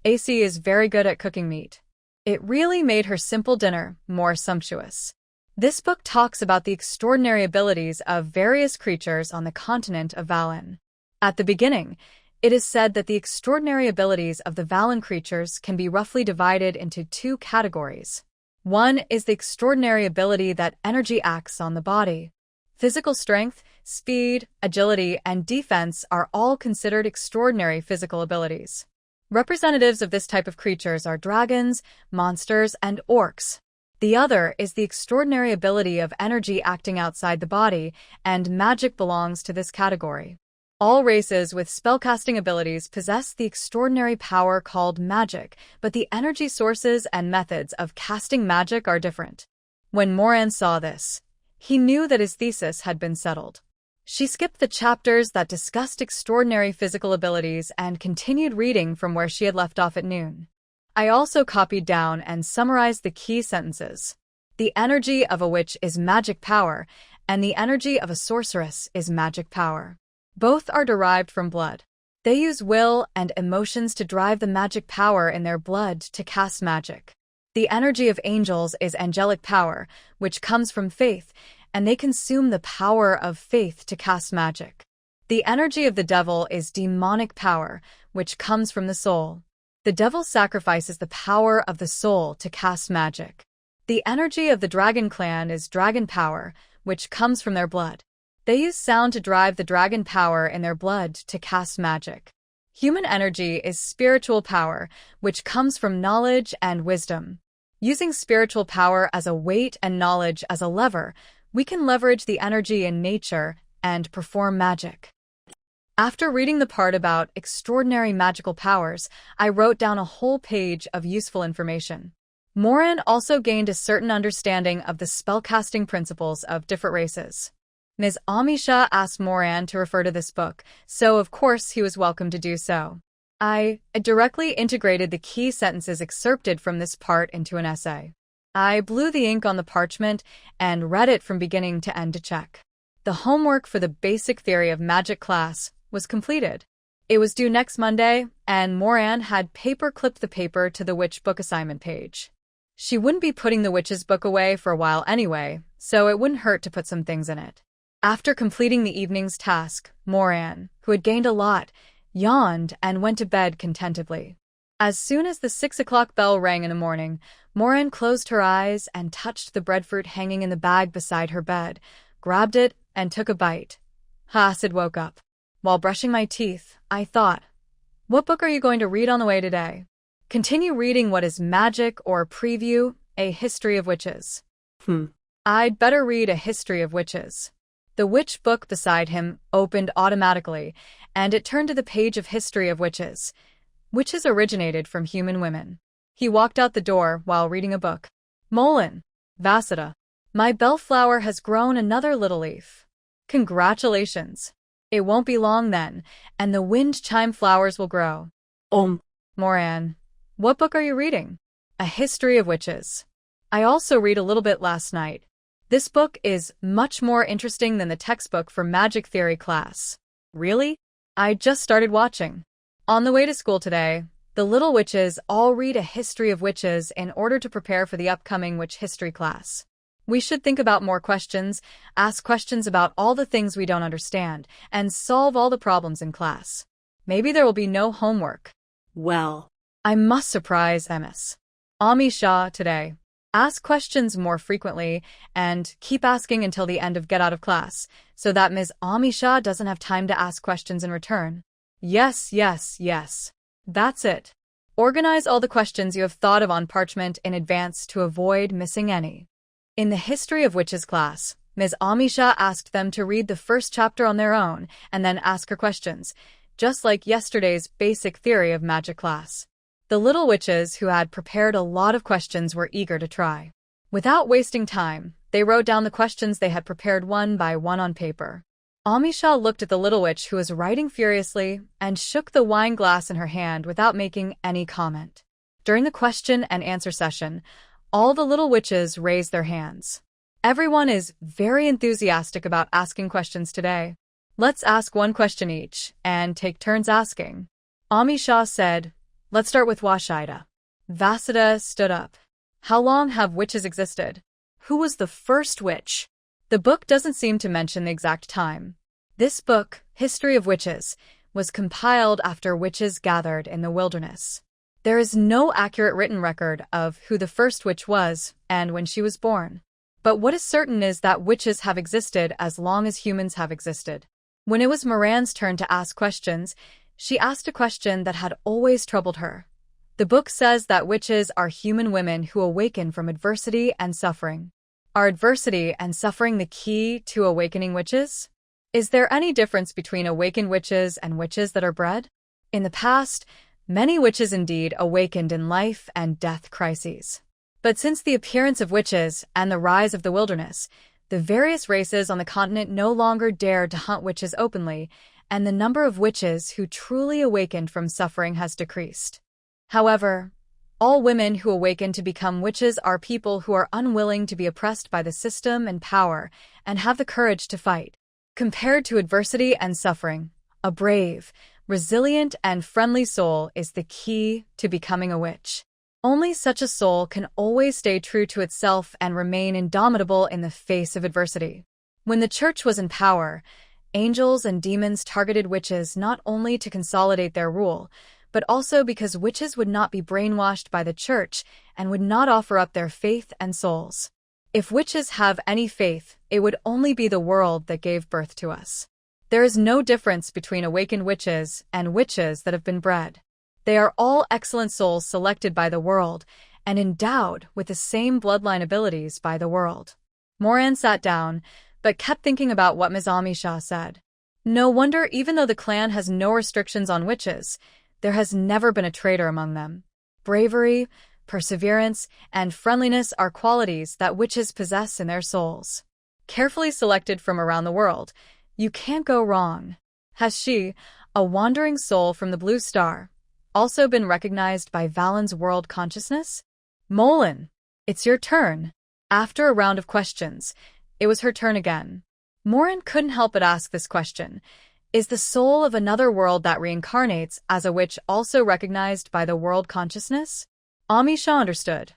AC is very good at cooking meat. It really made her simple dinner more sumptuous. This book talks about the extraordinary abilities of various creatures on the continent of Valen. At the beginning, it is said that the extraordinary abilities of the Valen creatures can be roughly divided into 2 categories. One is the extraordinary ability that energy acts on the body. Physical strength, speed, agility, and defense are all considered extraordinary physical abilities. Representatives of this type of creatures are dragons, monsters, and orcs. The other is the extraordinary ability of energy acting outside the body, and magic belongs to this category. All races with spellcasting abilities possess the extraordinary power called magic, but the energy sources and methods of casting magic are different. When Moran saw this, he knew that his thesis had been settled. She skipped the chapters that discussed extraordinary physical abilities and continued reading from where she had left off at noon. I also copied down and summarized the key sentences. The energy of a witch is magic power, and the energy of a sorceress is magic power. Both are derived from blood. They use will and emotions to drive the magic power in their blood to cast magic. The energy of angels is angelic power, which comes from faith, and they consume the power of faith to cast magic. The energy of the devil is demonic power, which comes from the soul. The devil sacrifices the power of the soul to cast magic. The energy of the dragon clan is dragon power, which comes from their blood. They use sound to drive the dragon power in their blood to cast magic. Human energy is spiritual power, which comes from knowledge and wisdom. Using spiritual power as a weight and knowledge as a lever, we can leverage the energy in nature and perform magic. After reading the part about extraordinary magical powers, I wrote down a whole page of useful information. Moran also gained a certain understanding of the spellcasting principles of different races. Ms. Amisha asked Moran to refer to this book, so of course he was welcome to do so. I directly integrated the key sentences excerpted from this part into an essay. I blew the ink on the parchment and read it from beginning to end to check. The homework for the basic theory of magic class was completed. It was due next Monday, and Moran had paper-clipped the paper to the witch book assignment page. She wouldn't be putting the witch's book away for a while anyway, so it wouldn't hurt to put some things in it. After completing the evening's task, Moran, who had gained a lot, yawned and went to bed contentedly. As soon as the 6 o'clock bell rang in the morning, Moran closed her eyes and touched the breadfruit hanging in the bag beside her bed, grabbed it, and took a bite. Sid woke up. While brushing my teeth, I thought, "What book are you going to read on the way today?" Continue reading What is Magic or Preview, A History of Witches. I'd better read A History of Witches. The witch book beside him opened automatically, and it turned to the page of History of Witches. Witches originated from human women. He walked out the door while reading a book. Molin, Vasida. My bellflower has grown another little leaf. Congratulations. It won't be long then, and the wind chime flowers will grow. Moran, what book are you reading? A History of Witches. I also read a little bit last night. This book is much more interesting than the textbook for magic theory class. Really? I just started watching. On the way to school today, the little witches all read A History of Witches in order to prepare for the upcoming witch history class. We should think about more questions, ask questions about all the things we don't understand, and solve all the problems in class. Maybe there will be no homework. Well, I must surprise Ms. Amisha today. Ask questions more frequently and keep asking until the end of get out of class, so that Ms. Amisha doesn't have time to ask questions in return. Yes. That's it. Organize all the questions you have thought of on parchment in advance to avoid missing any. In the History of Witches class, Ms. Amisha asked them to read the first chapter on their own and then ask her questions, just like yesterday's Basic Theory of Magic class. The little witches who had prepared a lot of questions were eager to try. Without wasting time, they wrote down the questions they had prepared one by one on paper. Amisha looked at the little witch who was writing furiously and shook the wine glass in her hand without making any comment. During the question and answer session, all the little witches raised their hands. Everyone is very enthusiastic about asking questions today. Let's ask one question each and take turns asking. Amisha said, "Let's start with Washida." Vasida stood up. How long have witches existed? Who was the first witch? The book doesn't seem to mention the exact time. This book, History of Witches, was compiled after witches gathered in the wilderness. There is no accurate written record of who the first witch was and when she was born. But what is certain is that witches have existed as long as humans have existed. When it was Moran's turn to ask questions, she asked a question that had always troubled her. The book says that witches are human women who awaken from adversity and suffering. Are adversity and suffering the key to awakening witches? Is there any difference between awakened witches and witches that are bred? In the past, many witches indeed awakened in life and death crises. But since the appearance of witches and the rise of the wilderness, the various races on the continent no longer dared to hunt witches openly, and the number of witches who truly awakened from suffering has decreased. However, all women who awaken to become witches are people who are unwilling to be oppressed by the system and power and have the courage to fight. Compared to adversity and suffering, a brave, resilient, and friendly soul is the key to becoming a witch. Only such a soul can always stay true to itself and remain indomitable in the face of adversity. When the church was in power, angels and demons targeted witches not only to consolidate their rule, but also because witches would not be brainwashed by the church and would not offer up their faith and souls. If witches have any faith, it would only be the world that gave birth to us. There is no difference between awakened witches and witches that have been bred. They are all excellent souls selected by the world and endowed with the same bloodline abilities by the world. Moran sat down, but kept thinking about what Ms. Amisha said. No wonder, even though the clan has no restrictions on witches, there has never been a traitor among them. Bravery, perseverance, and friendliness are qualities that witches possess in their souls. Carefully selected from around the world, you can't go wrong. Has she, a wandering soul from the blue star, also been recognized by Valen's world consciousness? Molin, it's your turn. After a round of questions, it was her turn again. Morin couldn't help but ask this question. Is the soul of another world that reincarnates as a witch also recognized by the world consciousness? Amisha understood.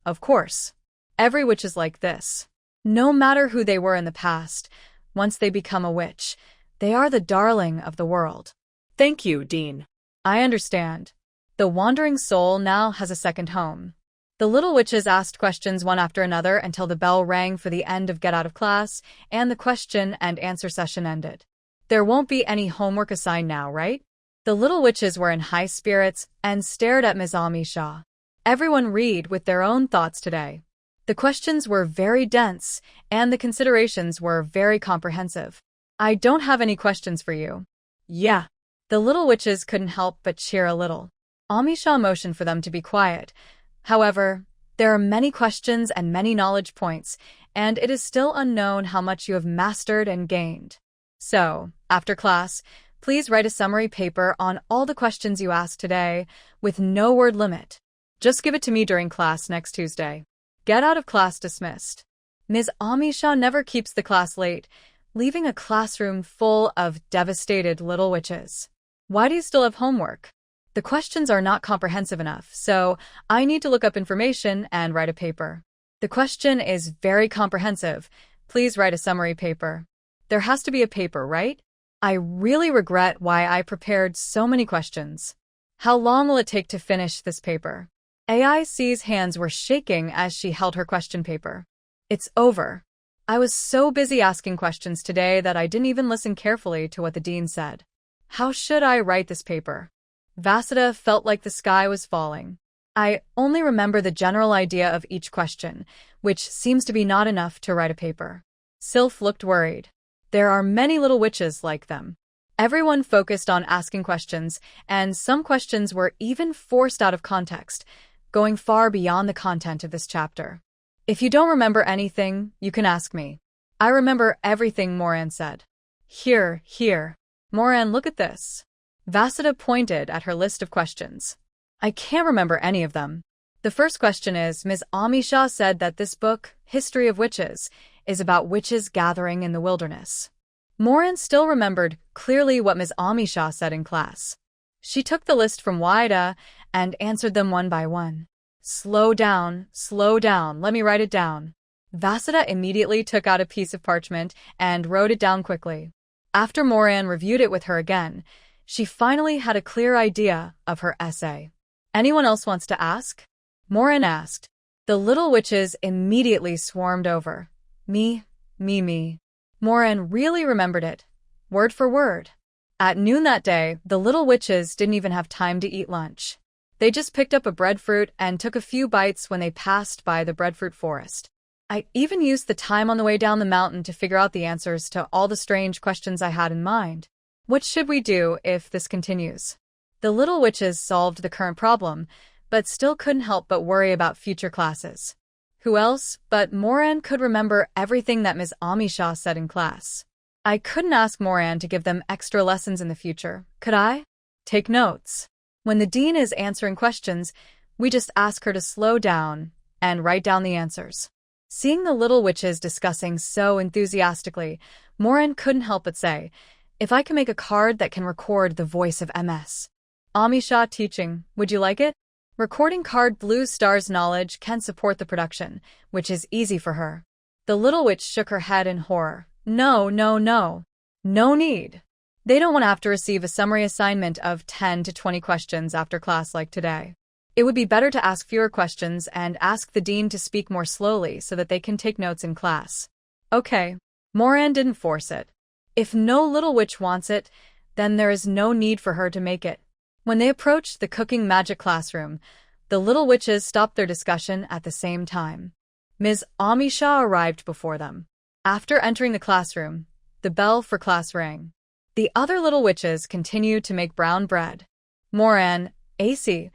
Of course. Every witch is like this. No matter who they were in the past, once they become a witch, they are the darling of the world. Thank you, Dean. I understand. The wandering soul now has a second home. The little witches asked questions one after another until the bell rang for the end of Get Out of Class, and the question and answer session ended. There won't be any homework assigned now, right? The little witches were in high spirits and stared at Ms. Amisha. Everyone read with their own thoughts today. The questions were very dense, and the considerations were very comprehensive. I don't have any questions for you. Yeah. The little witches couldn't help but cheer a little. Amisha motioned for them to be quiet. However, there are many questions and many knowledge points, and it is still unknown how much you have mastered and gained. So, after class, please write a summary paper on all the questions you asked today, with no word limit. Just give it to me during class next Tuesday. Get out of class dismissed. Ms. Amisha never keeps the class late, leaving a classroom full of devastated little witches. Why do you still have homework? The questions are not comprehensive enough, so I need to look up information and write a paper. The question is very comprehensive. Please write a summary paper. There has to be a paper, right? I really regret why I prepared so many questions. How long will it take to finish this paper? AIC's hands were shaking as she held her question paper. It's over. I was so busy asking questions today that I didn't even listen carefully to what the dean said. How should I write this paper? Vasudha felt like the sky was falling. I only remember the general idea of each question, which seems to be not enough to write a paper. Sylph looked worried. There are many little witches like them. Everyone focused on asking questions, and some questions were even forced out of context, going far beyond the content of this chapter. If you don't remember anything, you can ask me. I remember everything, Moran said. Here. Moran, look at this. Vasudha pointed at her list of questions. I can't remember any of them. The first question is, Ms. Amisha said that this book, History of Witches, is about witches gathering in the wilderness. Moran still remembered clearly what Ms. Amisha said in class. She took the list from Waida and answered them one by one. Slow down, let me write it down. Vasudha immediately took out a piece of parchment and wrote it down quickly. After Moran reviewed it with her again, she finally had a clear idea of her essay. Anyone else wants to ask? Moran asked. The little witches immediately swarmed over. Me. Moran really remembered it, word for word. At noon that day, the little witches didn't even have time to eat lunch. They just picked up a breadfruit and took a few bites when they passed by the breadfruit forest. I even used the time on the way down the mountain to figure out the answers to all the strange questions I had in mind. What should we do if this continues? The little witches solved the current problem, but still couldn't help but worry about future classes. Who else but Moran could remember everything that Ms. Amisha said in class? I couldn't ask Moran to give them extra lessons in the future, could I? Take notes. When the dean is answering questions, we just ask her to slow down and write down the answers. Seeing the little witches discussing so enthusiastically, Moran couldn't help but say, if I can make a card that can record the voice of MS. Amisha teaching, would you like it? Recording card Blue Star's knowledge can support the production, which is easy for her. The little witch shook her head in horror. No. No need. They don't want to have to receive a summary assignment of 10 to 20 questions after class like today. It would be better to ask fewer questions and ask the dean to speak more slowly so that they can take notes in class. Okay. Moran didn't force it. If no little witch wants it, then there is no need for her to make it. When they approached the cooking magic classroom, the little witches stopped their discussion at the same time. Ms. Amisha arrived before them. After entering the classroom, the bell for class rang. The other little witches continued to make brown bread. Moran, AC,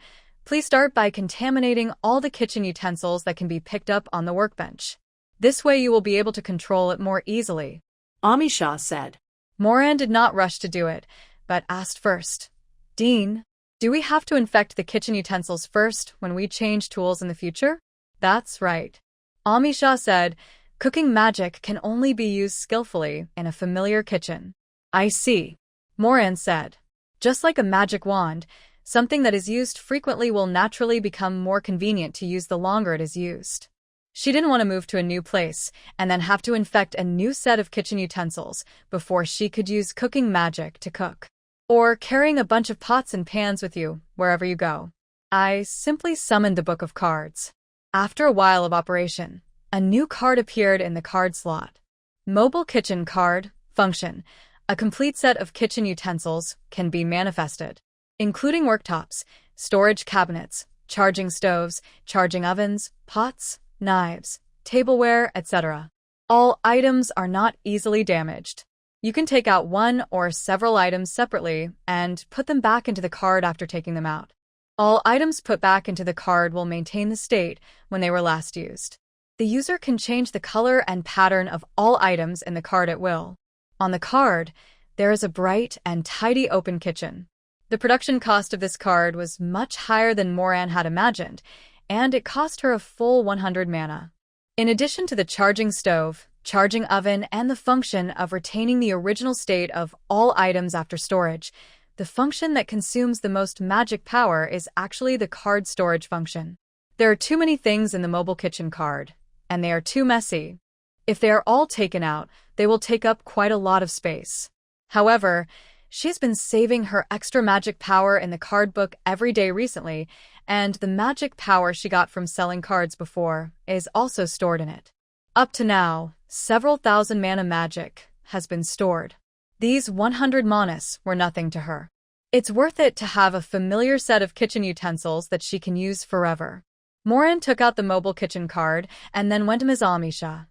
please start by contaminating all the kitchen utensils that can be picked up on the workbench. This way you will be able to control it more easily. Amisha said. Moran did not rush to do it, but asked first, Dean, Do we have to infect the kitchen utensils first when we change tools in the future? That's right. Amisha said, cooking magic can only be used skillfully in a familiar kitchen. I see. Moran said, just like a magic wand, something that is used frequently will naturally become more convenient to use the longer it is used. She didn't want to move to a new place and then have to infect a new set of kitchen utensils before she could use cooking magic to cook. Or carrying a bunch of pots and pans with you wherever you go. I simply summoned the Book of Cards. After a while of operation, a new card appeared in the card slot. Mobile Kitchen Card Function. A complete set of kitchen utensils can be manifested, including worktops, storage cabinets, charging stoves, charging ovens, pots, knives, tableware, etc. All items are not easily damaged. You can take out one or several items separately and put them back into the card after taking them out. All items put back into the card will maintain the state when they were last used. The user can change the color and pattern of all items in the card at will. On the card, there is a bright and tidy open kitchen. The production cost of this card was much higher than Moran had imagined, and it cost her a full 100 mana. In addition to the charging stove, charging oven, and the function of retaining the original state of all items after storage, the function that consumes the most magic power is actually the card storage function. There are too many things in the mobile kitchen card, and they are too messy. If they are all taken out, they will take up quite a lot of space. However, she has been saving her extra magic power in the card book every day recently, and the magic power she got from selling cards before is also stored in it. Up to now, several thousand mana magic has been stored. These 100 manas were nothing to her. It's worth it to have a familiar set of kitchen utensils that she can use forever. Moran took out the mobile kitchen card and then went to Ms. Amisha.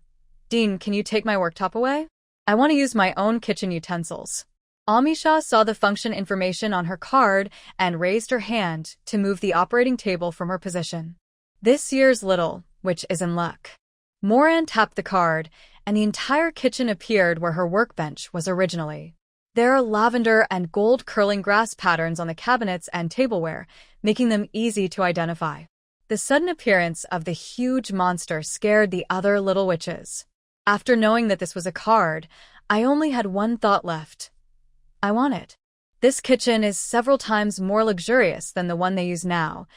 Dean, can you take my worktop away? I want to use my own kitchen utensils. Amisha saw the function information on her card and raised her hand to move the operating table from her position. This year's little, which is in luck. Moran tapped the card, and the entire kitchen appeared where her workbench was originally. There are lavender and gold curling grass patterns on the cabinets and tableware, making them easy to identify. The sudden appearance of the huge monster scared the other little witches. After knowing that this was a card, I only had one thought left. I want it. This kitchen is several times more luxurious than the one they use now,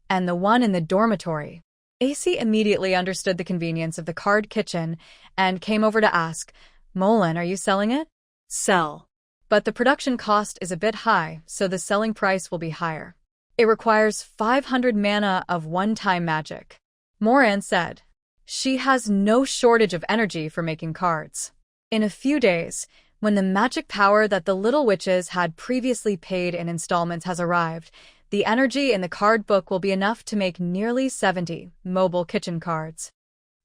and the one in the dormitory. AC immediately understood the convenience of the card kitchen and came over to ask, Molan, are you selling it? Sell. But the production cost is a bit high, so the selling price will be higher. It requires 500 mana of one-time magic. Moran said. She has no shortage of energy for making cards. In a few days, when the magic power that the little witches had previously paid in installments has arrived, the energy in the card book will be enough to make nearly 70 mobile kitchen cards.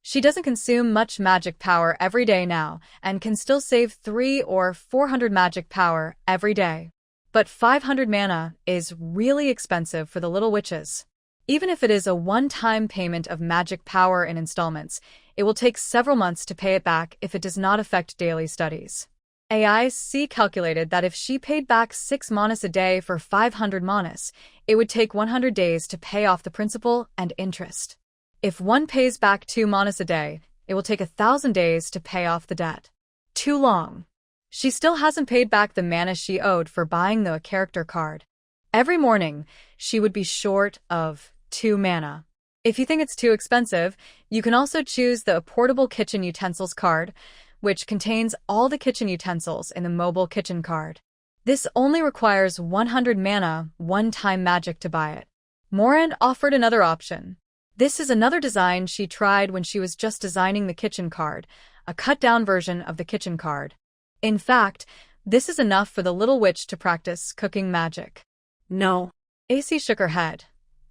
She doesn't consume much magic power every day now and can still save 300 or 400 magic power every day. But 500 mana is really expensive for the little witches. Even if it is a one-time payment of magic power in installments, it will take several months to pay it back if it does not affect daily studies. AIC calculated that if she paid back 6 manas a day for 500 manas, it would take 100 days to pay off the principal and interest. If one pays back 2 manas a day, it will take 1,000 days to pay off the debt. Too long. She still hasn't paid back the mana she owed for buying the character card. Every morning, she would be short of 2 mana. If you think it's too expensive, you can also choose the portable kitchen utensils card, which contains all the kitchen utensils in the mobile kitchen card. This only requires 100 mana one-time magic to buy it. Moran offered another option. This is another design she tried when she was just designing the kitchen card, a cut-down version of the kitchen card. In fact, this is enough for the little witch to practice cooking magic. No. AC shook her head.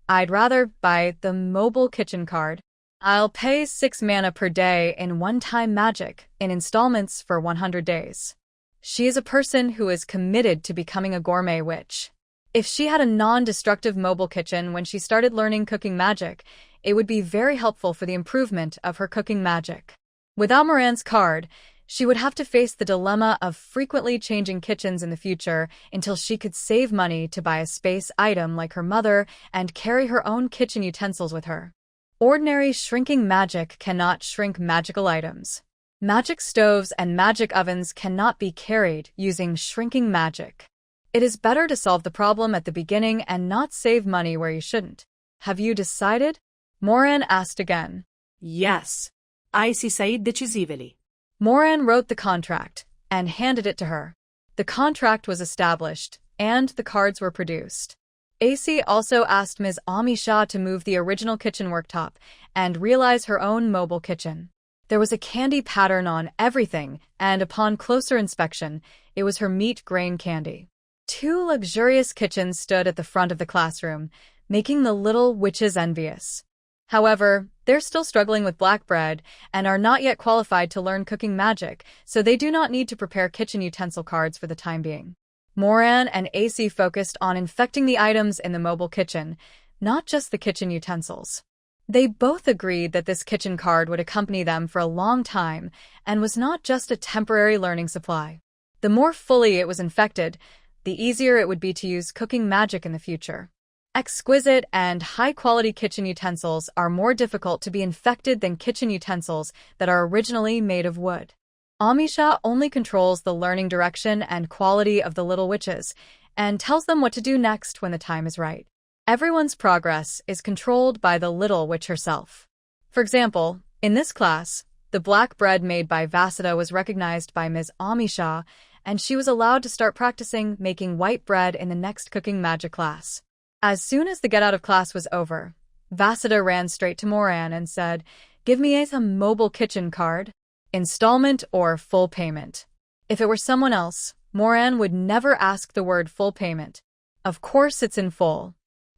I'd rather buy the mobile kitchen card. I'll pay 6 mana per day in one-time magic in installments for 100 days. She is a person who is committed to becoming a gourmet witch. If she had a non-destructive mobile kitchen when she started learning cooking magic, it would be very helpful for the improvement of her cooking magic. Without Moran's card, She would have to face the dilemma of frequently changing kitchens in the future until she could save money to buy a space item like her mother and carry her own kitchen utensils with her. Ordinary shrinking magic cannot shrink magical items. Magic stoves and magic ovens cannot be carried using shrinking magic. It is better to solve the problem at the beginning and not save money where you shouldn't. Have you decided? Moran asked again. Yes. I si said decisively. Moran wrote the contract and handed it to her. The contract was established, and the cards were produced. AC also asked Ms. Amisha to move the original kitchen worktop and realize her own mobile kitchen. There was a candy pattern on everything, and upon closer inspection, it was her meat grain candy. 2 luxurious kitchens stood at the front of the classroom, making the little witches envious. However, they're still struggling with black bread and are not yet qualified to learn cooking magic, so they do not need to prepare kitchen utensil cards for the time being. Moran and AC focused on infecting the items in the mobile kitchen, not just the kitchen utensils. They both agreed that this kitchen card would accompany them for a long time and was not just a temporary learning supply. The more fully it was infected, the easier it would be to use cooking magic in the future. Exquisite and high-quality kitchen utensils are more difficult to be infected than kitchen utensils that are originally made of wood. Amisha only controls the learning direction and quality of the little witches and tells them what to do next when the time is right. Everyone's progress is controlled by the little witch herself. For example, in this class, the black bread made by Vasudha was recognized by Ms. Amisha, and she was allowed to start practicing making white bread in the next cooking magic class. As soon as the get-out of class was over, Vasudha ran straight to Moran and said, "Give me a mobile kitchen card, installment or full payment." If it were someone else, Moran would never ask the word full payment. "Of course it's in full,"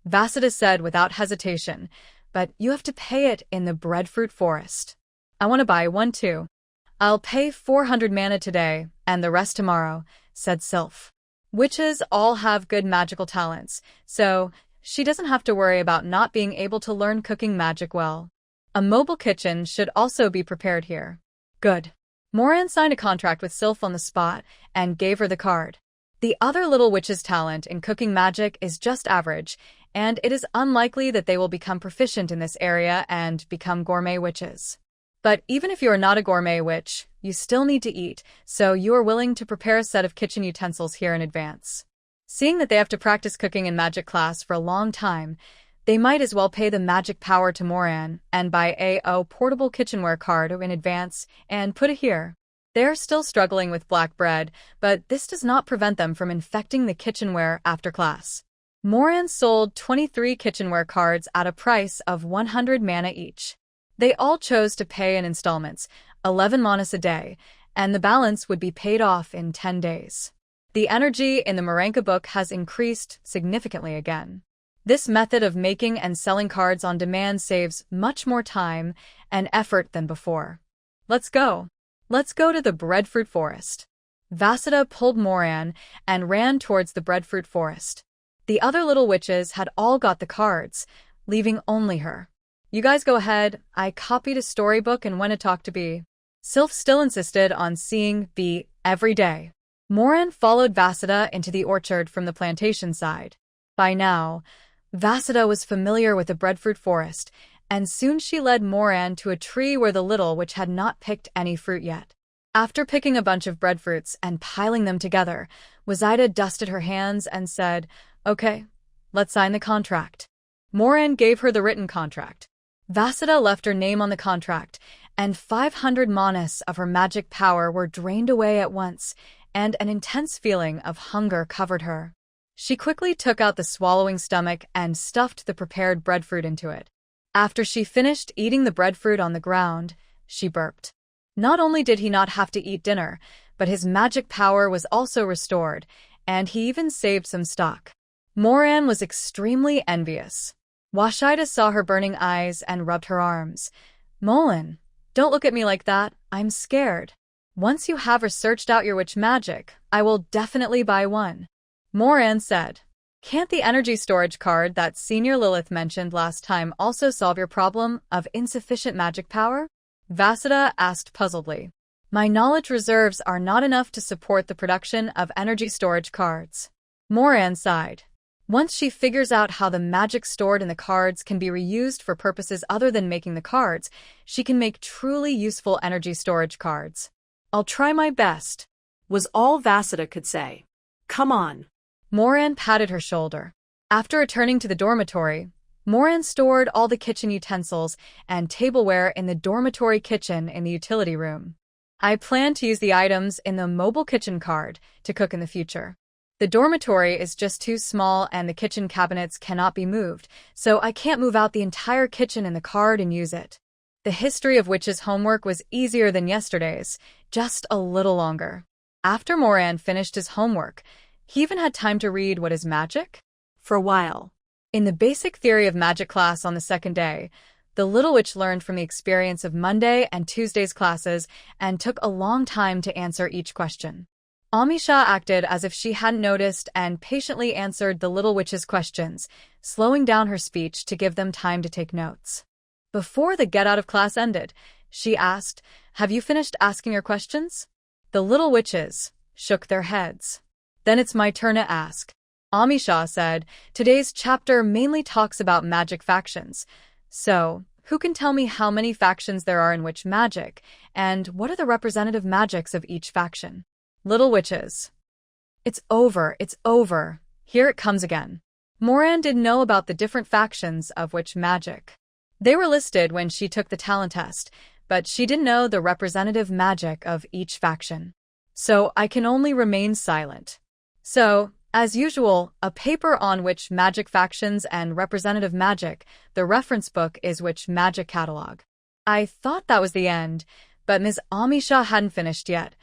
Vasudha said without hesitation, "but you have to pay it in the breadfruit forest." "I want to buy one too." "I'll pay 400 mana today and the rest tomorrow," said Sylph. Witches all have good magical talents, so she doesn't have to worry about not being able to learn cooking magic well. A mobile kitchen should also be prepared here. Good. Moran signed a contract with Sylph on the spot and gave her the card. The other little witch's talent in cooking magic is just average, and it is unlikely that they will become proficient in this area and become gourmet witches. But even if you are not a gourmet witch, you still need to eat, so you are willing to prepare a set of kitchen utensils here in advance. Seeing that they have to practice cooking in magic class for a long time, they might as well pay the magic power to Moran and buy a portable kitchenware card in advance and put it here. They are still struggling with black bread, but this does not prevent them from infecting the kitchenware after class. Moran sold 23 kitchenware cards at a price of 100 mana each. They all chose to pay in installments, 11 manas a day, and the balance would be paid off in 10 days. The energy in the Maranka book has increased significantly again. This method of making and selling cards on demand saves much more time and effort than before. Let's go. Let's go to the breadfruit forest. Vasudha pulled Moran and ran towards the breadfruit forest. The other little witches had all got the cards, leaving only her. "You guys go ahead, I copied a storybook and went to talk to B." Sylph still insisted on seeing B every day. Moran followed Vasudha into the orchard from the plantation side. By now, Vasudha was familiar with the breadfruit forest, and soon she led Moran to a tree where the little witch had not picked any fruit yet. After picking a bunch of breadfruits and piling them together, Wazida dusted her hands and said, "Okay, let's sign the contract." Moran gave her the written contract. Vasudha left her name on the contract, and 500 manas of her magic power were drained away at once, and an intense feeling of hunger covered her. She quickly took out the swallowing stomach and stuffed the prepared breadfruit into it. After she finished eating the breadfruit on the ground, she burped. Not only did he not have to eat dinner, but his magic power was also restored, and he even saved some stock. Moran was extremely envious. Washida saw her burning eyes and rubbed her arms. "Molan, don't look at me like that, I'm scared. Once you have researched out your witch magic, I will definitely buy one." Moran said, "Can't the energy storage card that Senior Lilith mentioned last time also solve your problem of insufficient magic power?" Vasudha asked puzzledly. My knowledge reserves are not enough to support the production of energy storage cards. Moran sighed. Once she figures out how the magic stored in the cards can be reused for purposes other than making the cards, she can make truly useful energy storage cards. I'll try my best, was all Vasida could say. Come on. Moran patted her shoulder. After returning to the dormitory, Moran stored all the kitchen utensils and tableware in the dormitory kitchen in the utility room. I plan to use the items in the mobile kitchen card to cook in the future. The dormitory is just too small and the kitchen cabinets cannot be moved, so I can't move out the entire kitchen in the card and use it. The history of witches' homework was easier than yesterday's, just a little longer. After Moran finished his homework, he even had time to read What is Magic? For a while. In the basic theory of magic class on the second day, the little witch learned from the experience of Monday and Tuesday's classes and took a long time to answer each question. Amisha acted as if she hadn't noticed and patiently answered the little witch's questions, slowing down her speech to give them time to take notes. Before the get out of class ended, she asked, "Have you finished asking your questions?" The little witches shook their heads. "Then it's my turn to ask." Amisha said, "Today's chapter mainly talks about magic factions. So, who can tell me how many factions there are in witch magic, and what are the representative magics of each faction?" Little witches. It's over. Here it comes again. Moran didn't know about the different factions of witch magic. They were listed when she took the talent test, but she didn't know the representative magic of each faction. So I can only remain silent. So, as usual, a paper on witch magic factions and representative magic, the reference book is Witch Magic Catalog. I thought that was the end, but Ms. Amisha hadn't finished yet.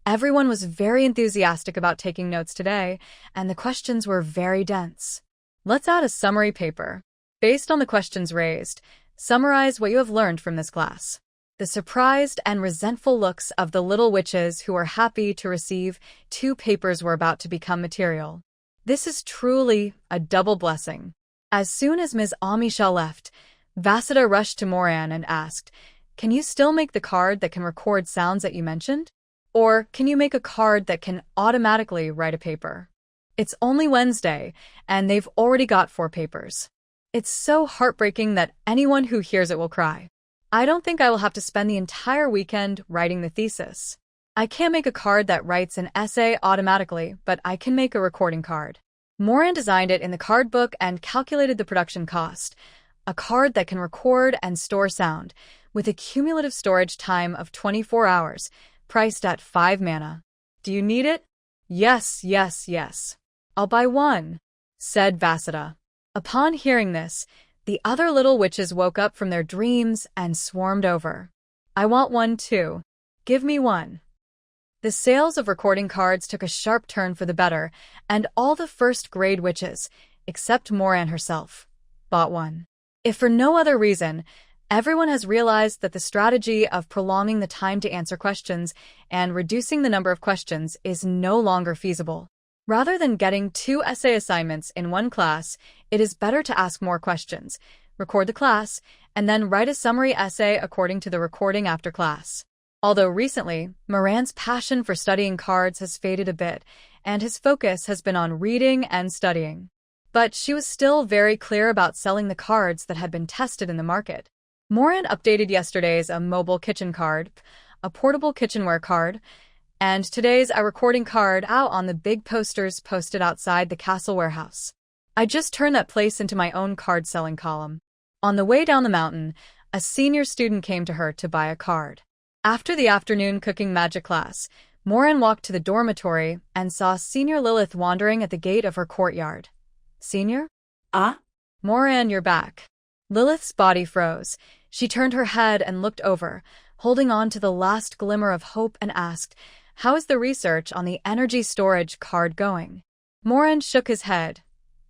Everyone was very enthusiastic about taking notes today, and the questions were very dense. Let's add a summary paper. Based on the questions raised, summarize what you have learned from this class. The surprised and resentful looks of the little witches who were happy to receive 2 papers were about to become material. This is truly a double blessing. As soon as Ms. Amisha left, Vasida rushed to Moran and asked, "Can you still make the card that can record sounds that you mentioned? Or can you make a card that can automatically write a paper?" It's only Wednesday, and they've already got 4 papers. It's so heartbreaking that anyone who hears it will cry. I don't think I will have to spend the entire weekend writing the thesis. I can't make a card that writes an essay automatically, but I can make a recording card. Moran designed it in the card book and calculated the production cost. A card that can record and store sound, with a cumulative storage time of 24 hours, priced at 5 mana. Do you need it? Yes. I'll buy one, said Vasida. Upon hearing this, the other little witches woke up from their dreams and swarmed over. I want one too. Give me one. The sales of recording cards took a sharp turn for the better, and all the first-grade witches, except Moran herself, bought one. If for no other reason, everyone has realized that the strategy of prolonging the time to answer questions and reducing the number of questions is no longer feasible. Rather than getting 2 essay assignments in one class, it is better to ask more questions, record the class, and then write a summary essay according to the recording after class. Although recently, Moran's passion for studying cards has faded a bit, and his focus has been on reading and studying. But she was still very clear about selling the cards that had been tested in the market. Moran updated yesterday's a mobile kitchen card, a portable kitchenware card, and today's a recording card out on the big posters posted outside the castle warehouse. I just turned that place into my own card-selling column. On the way down the mountain, a senior student came to her to buy a card. After the afternoon cooking magic class, Moran walked to the dormitory and saw Senior Lilith wandering at the gate of her courtyard. Senior? Ah? Moran, you're back. Lilith's body froze. She turned her head and looked over, holding on to the last glimmer of hope, and asked, "How is the research on the energy storage card going?" Moran shook his head.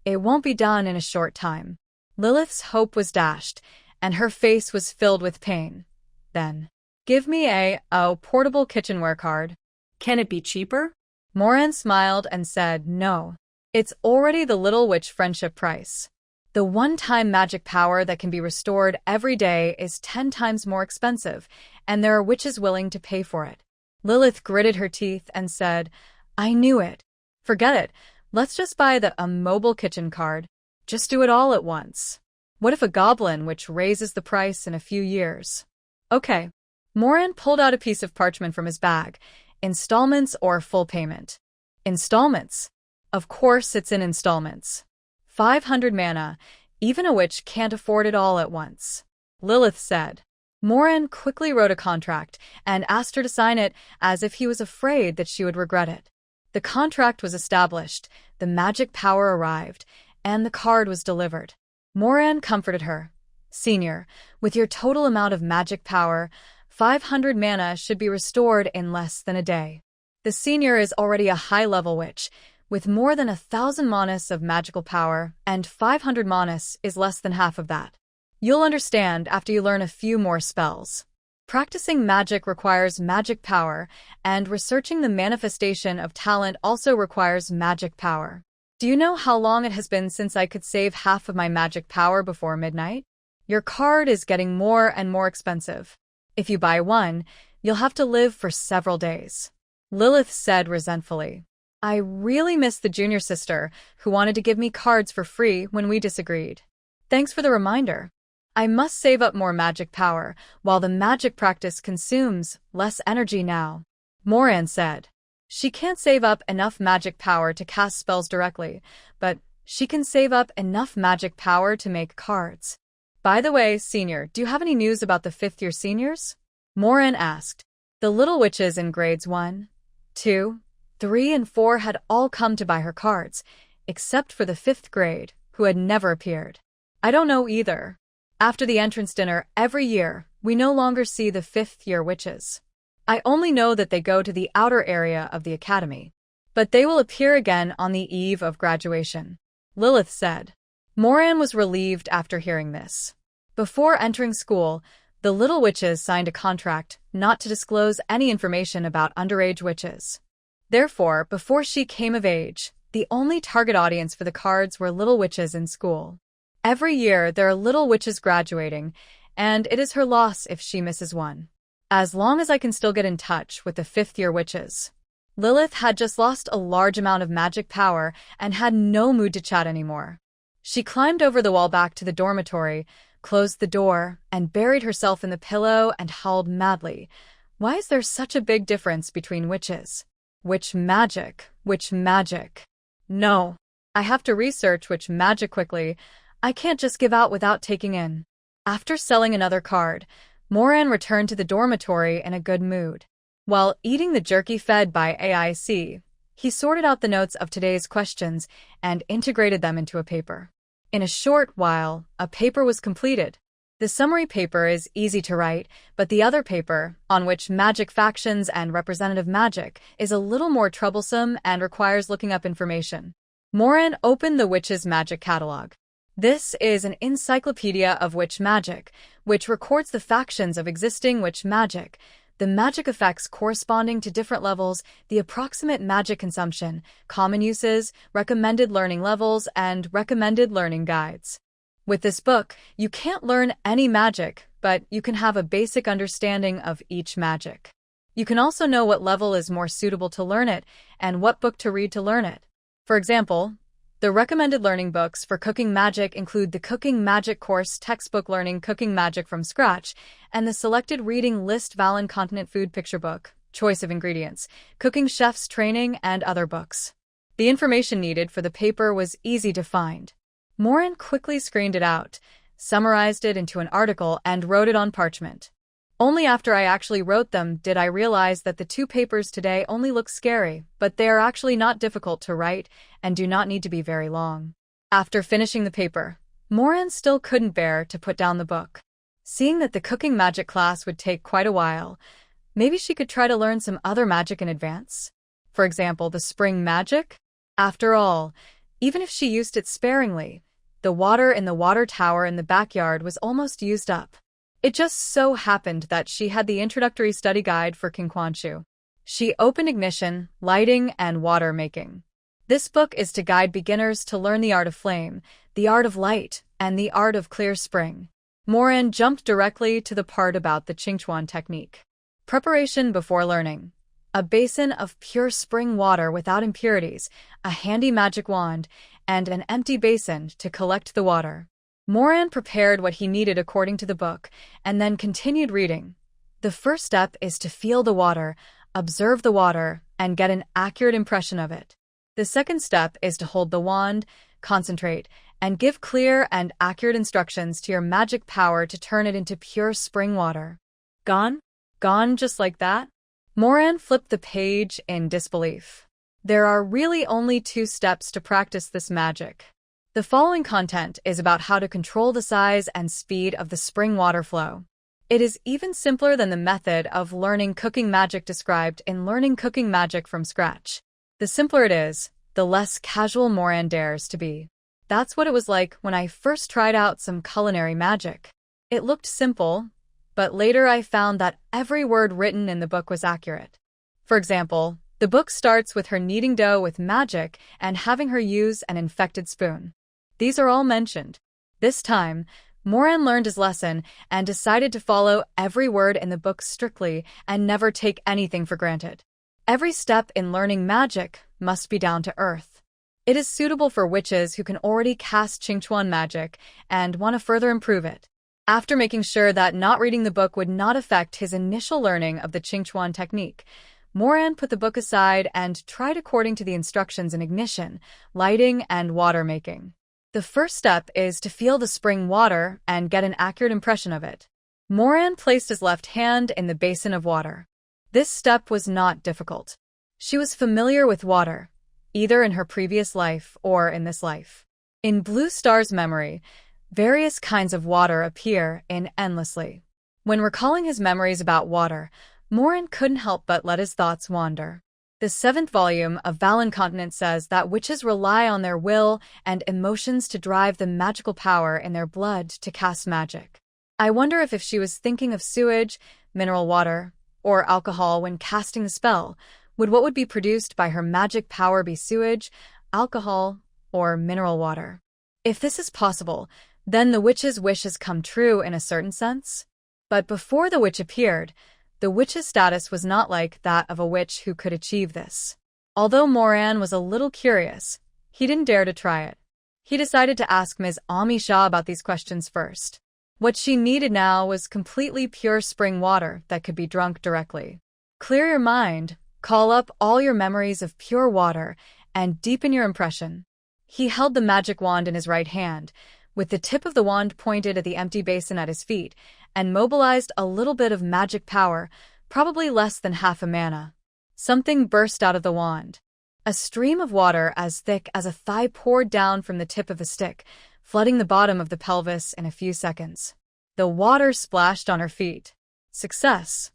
"It won't be done in a short time." Lilith's hope was dashed, and her face was filled with pain. Then, "Give me a portable kitchenware card." Can it be cheaper? Moran smiled and said, "No. It's already the Little Witch friendship price. The one-time magic power that can be restored every day is 10 times more expensive, and there are witches willing to pay for it. Lilith gritted her teeth and said, I knew it. Forget it. Let's just buy a mobile kitchen card. Just do it all at once. What if a goblin which raises the price in a few years? Okay. Moran pulled out a piece of parchment from his bag. Installments or full payment? Installments. Of course it's in installments. 500 mana. Even a witch can't afford it all at once. Lilith said. Moran quickly wrote a contract and asked her to sign it as if he was afraid that she would regret it. The contract was established, the magic power arrived, and the card was delivered. Moran comforted her. Senior, with your total amount of magic power, 500 mana should be restored in less than a day. The senior is already a high-level witch, with more than 1,000 manas of magical power, and 500 manas is less than half of that. You'll understand after you learn a few more spells. Practicing magic requires magic power, and researching the manifestation of talent also requires magic power. Do you know how long it has been since I could save half of my magic power before midnight? Your card is getting more and more expensive. If you buy one, you'll have to live for several days. Lilith said resentfully. I really miss the junior sister who wanted to give me cards for free when we disagreed. Thanks for the reminder. I must save up more magic power, while the magic practice consumes less energy now. Moran said. She can't save up enough magic power to cast spells directly, but she can save up enough magic power to make cards. By the way, Senior, do you have any news about the fifth-year seniors? Moran asked. The little witches in grades 1, 2, 3, and 4 had all come to buy her cards, except for the 5th grade, who had never appeared. I don't know either. After the entrance dinner every year, we no longer see the 5th-year witches. I only know that they go to the outer area of the academy. But they will appear again on the eve of graduation, Lilith said. Moran was relieved after hearing this. Before entering school, the little witches signed a contract not to disclose any information about underage witches. Therefore, before she came of age, the only target audience for the cards were little witches in school. Every year there are little witches graduating, and it is her loss if she misses one. As long as I can still get in touch with the 5th-year witches. Lilith had just lost a large amount of magic power and had no mood to chat anymore. She climbed over the wall back to the dormitory, closed the door, and buried herself in the pillow and howled madly. Why is there such a big difference between witches? Witch magic, witch magic. No, I have to research witch magic quickly. I can't just give out without taking in. After selling another card, Moran returned to the dormitory in a good mood. While eating the jerky fed by AIC, he sorted out the notes of today's questions and integrated them into a paper. In a short while, a paper was completed. The summary paper is easy to write, but the other paper, on which magic factions and representative magic, is a little more troublesome and requires looking up information. Moran opened the Witch's Magic Catalog. This is an encyclopedia of witch magic, which records the factions of existing witch magic, the magic effects corresponding to different levels, the approximate magic consumption, common uses, recommended learning levels, and recommended learning guides. With this book, you can't learn any magic, but you can have a basic understanding of each magic. You can also know what level is more suitable to learn it and what book to read to learn it. For example, the recommended learning books for cooking magic include the Cooking Magic course textbook Learning Cooking Magic from Scratch and the Selected Reading List Valen Continent Food Picture Book, Choice of Ingredients, Cooking Chef's Training, and other books. The information needed for the paper was easy to find. Moran quickly screened it out, summarized it into an article, and wrote it on parchment. Only after I actually wrote them did I realize that the two papers today only look scary, but they are actually not difficult to write and do not need to be very long. After finishing the paper, Moran still couldn't bear to put down the book. Seeing that the cooking magic class would take quite a while, maybe she could try to learn some other magic in advance. For example, the spring magic? After all, even if she used it sparingly, the water in the water tower in the backyard was almost used up. It just so happened that she had the introductory study guide for Kinquanshu. She opened ignition, lighting, and water making. This book is to guide beginners to learn the art of flame, the art of light, and the art of clear spring. Moran jumped directly to the part about the Qingchuan technique. Preparation before learning. a basin of pure spring water without impurities, a handy magic wand, and an empty basin to collect the water. Moran prepared what he needed according to the book, and then continued reading. The first step is to feel the water, observe the water, and get an accurate impression of it. The second step is to hold the wand, concentrate, and give clear and accurate instructions to your magic power to turn it into pure spring water. Gone? Gone just like that? Moran flipped the page in disbelief. There are really only 2 steps to practice this magic. The following content is about how to control the size and speed of the spring water flow. It is even simpler than the method of learning cooking magic described in Learning Cooking Magic from Scratch. The simpler it is, the less casual Moran dares to be. That's what it was like when I first tried out some culinary magic. It looked simple, but later I found that every word written in the book was accurate. For example, the book starts with her kneading dough with magic and having her use an infected spoon. These are all mentioned. This time, Moran learned his lesson and decided to follow every word in the book strictly and never take anything for granted. Every step in learning magic must be down to earth. It is suitable for witches who can already cast Qingchuan magic and want to further improve it. After making sure that not reading the book would not affect his initial learning of the Qingchuan technique, Moran put the book aside and tried according to the instructions in ignition, lighting, and water making. The first step is to feel the spring water and get an accurate impression of it. Moran placed his left hand in the basin of water. This step was not difficult. She was familiar with water, either in her previous life or in this life. In Blue Star's memory, various kinds of water appear in endlessly. When recalling his memories about water, Moran couldn't help but let his thoughts wander. The 7th volume of Valencontinent says that witches rely on their will and emotions to drive the magical power in their blood to cast magic. I wonder if she was thinking of sewage, mineral water, or alcohol when casting the spell, would what would be produced by her magic power be sewage, alcohol, or mineral water? If this is possible, then the witch's wish has come true in a certain sense. But before the witch appeared, the witch's status was not like that of a witch who could achieve this. Although Moran was a little curious, he didn't dare to try it. He decided to ask Ms. Ami Shah about these questions first. What she needed now was completely pure spring water that could be drunk directly. Clear your mind, call up all your memories of pure water, and deepen your impression. He held the magic wand in his right hand, with the tip of the wand pointed at the empty basin at his feet, and mobilized a little bit of magic power, probably less than half a mana. Something burst out of the wand. A stream of water as thick as a thigh poured down from the tip of the stick, flooding the bottom of the pelvis in a few seconds. The water splashed on her feet. Success!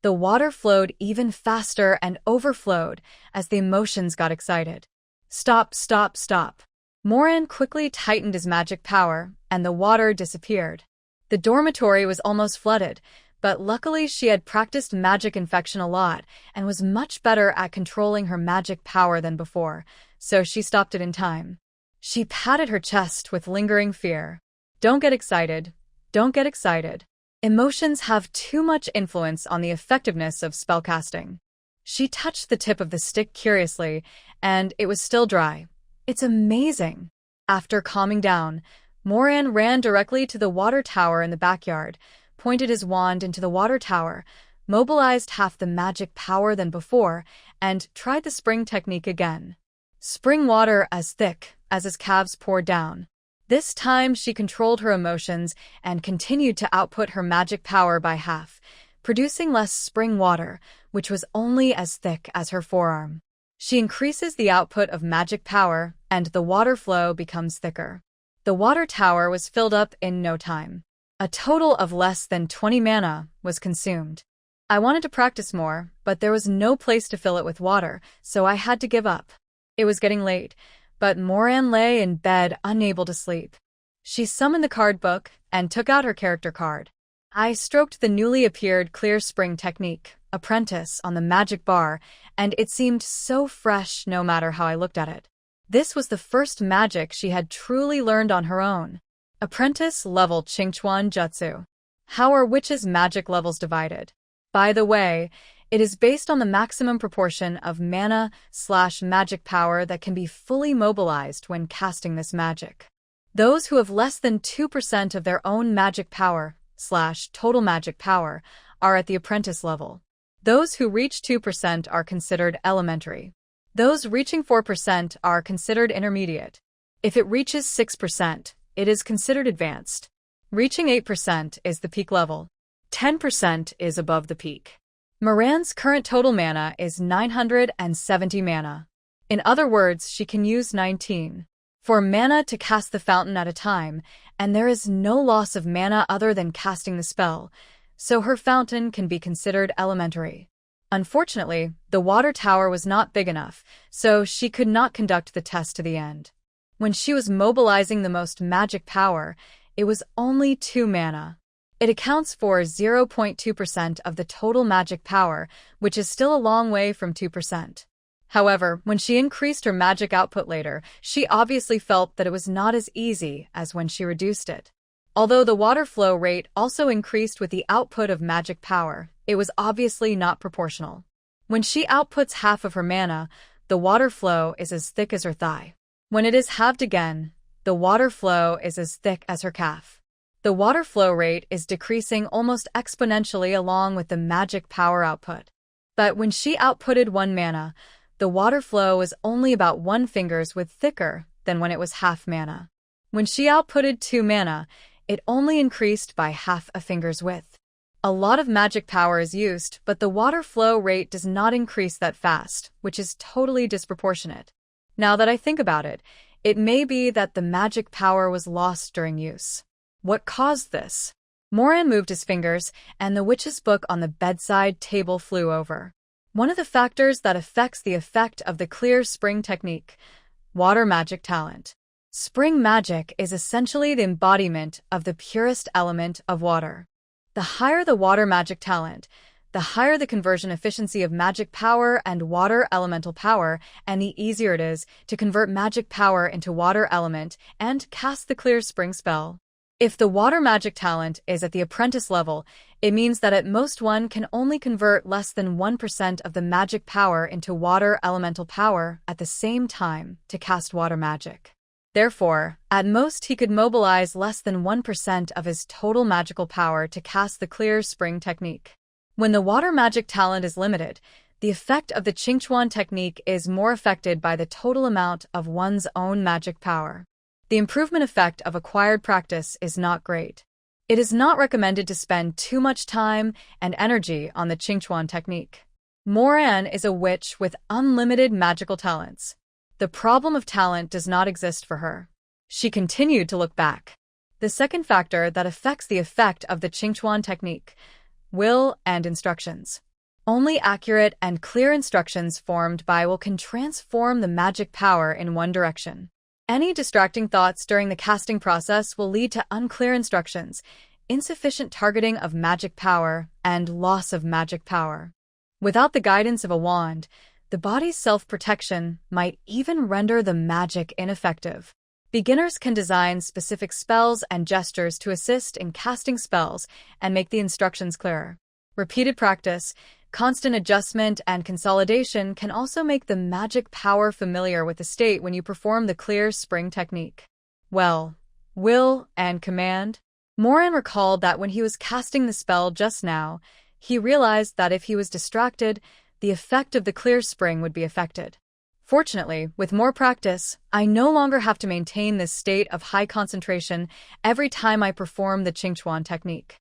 The water flowed even faster and overflowed as the emotions got excited. Stop, stop, stop. Moran quickly tightened his magic power, and the water disappeared. The dormitory was almost flooded, but luckily she had practiced magic infection a lot and was much better at controlling her magic power than before, so she stopped it in time. She patted her chest with lingering fear. Don't get excited. Don't get excited. Emotions have too much influence on the effectiveness of spellcasting. She touched the tip of the stick curiously, and it was still dry. It's amazing. After calming down, Moran ran directly to the water tower in the backyard, pointed his wand into the water tower, mobilized half the magic power than before, and tried the spring technique again. Spring water as thick as his calves poured down. This time she controlled her emotions and continued to output her magic power by half, producing less spring water, which was only as thick as her forearm. She increases the output of magic power, and the water flow becomes thicker. The water tower was filled up in no time. A total of less than 20 mana was consumed. I wanted to practice more, but there was no place to fill it with water, so I had to give up. It was getting late, but Moran lay in bed unable to sleep. She summoned the card book and took out her character card. I stroked the newly appeared Clear Spring technique, Apprentice, on the magic bar, and it seemed so fresh no matter how I looked at it. This was the first magic she had truly learned on her own. Apprentice level Qingchuan Jutsu. How are witches' magic levels divided? By the way, It is based on the maximum proportion of mana/magic power that can be fully mobilized when casting this magic. Those who have less than 2% of their own magic power/total magic power are at the apprentice level. Those who reach 2% are considered elementary. Those reaching 4% are considered intermediate. If it reaches 6%, it is considered advanced. Reaching 8% is the peak level. 10% is above the peak. Moran's current total mana is 970 mana. In other words, she can use 19 for mana to cast the fountain at a time, and there is no loss of mana other than casting the spell, so her fountain can be considered elementary. Unfortunately, the water tower was not big enough, so she could not conduct the test to the end. When she was mobilizing the most magic power, it was only 2 mana. It accounts for 0.2% of the total magic power, which is still a long way from 2%. However, when she increased her magic output later, she obviously felt that it was not as easy as when she reduced it. Although the water flow rate also increased with the output of magic power, it was obviously not proportional. When she outputs half of her mana, the water flow is as thick as her thigh. When it is halved again, the water flow is as thick as her calf. The water flow rate is decreasing almost exponentially along with the magic power output. But when she outputted 1 mana, the water flow was only about 1 finger's width thicker than when it was half mana. When she outputted 2 mana, it only increased by half a finger's width. A lot of magic power is used, but the water flow rate does not increase that fast, which is totally disproportionate. Now that I think about it, it may be that the magic power was lost during use. What caused this? Moran moved his fingers, and the witch's book on the bedside table flew over. One of the factors that affects the effect of the clear spring technique: water magic talent. Spring magic is essentially the embodiment of the purest element of water. The higher the water magic talent, the higher the conversion efficiency of magic power and water elemental power, and the easier it is to convert magic power into water element and cast the clear spring spell. If the water magic talent is at the apprentice level, it means that at most one can only convert less than 1% of the magic power into water elemental power at the same time to cast water magic. Therefore, at most he could mobilize less than 1% of his total magical power to cast the clear spring technique. When the water magic talent is limited, the effect of the Qingchuan technique is more affected by the total amount of one's own magic power. The improvement effect of acquired practice is not great. It is not recommended to spend too much time and energy on the Qingchuan technique. Moran is a witch with unlimited magical talents. The problem of talent does not exist for her. She continued to look back. The second factor that affects the effect of the Qingchuan technique: will and instructions. Only accurate and clear instructions formed by will can transform the magic power in one direction. Any distracting thoughts during the casting process will lead to unclear instructions, insufficient targeting of magic power, and loss of magic power. Without the guidance of a wand, the body's self-protection might even render the magic ineffective. Beginners can design specific spells and gestures to assist in casting spells and make the instructions clearer. Repeated practice, constant adjustment, and consolidation can also make the magic power familiar with the state when you perform the clear spring technique. Well, will and command. Moran recalled that when he was casting the spell just now, he realized that if he was distracted, the effect of the clear spring would be affected. Fortunately, with more practice, I no longer have to maintain this state of high concentration every time I perform the Qingchuan technique.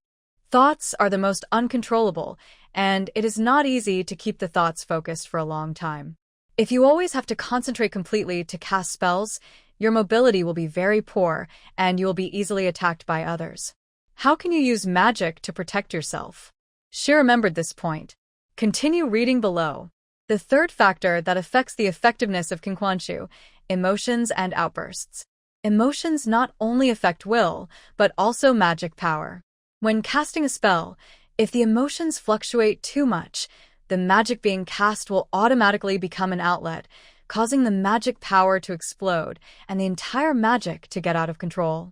Thoughts are the most uncontrollable, and it is not easy to keep the thoughts focused for a long time. If you always have to concentrate completely to cast spells, your mobility will be very poor, and you will be easily attacked by others. How can you use magic to protect yourself? She remembered this point. Continue reading below. The third factor that affects the effectiveness of Qingquanshu: emotions and outbursts. Emotions not only affect will, but also magic power. When casting a spell, if the emotions fluctuate too much, the magic being cast will automatically become an outlet, causing the magic power to explode and the entire magic to get out of control.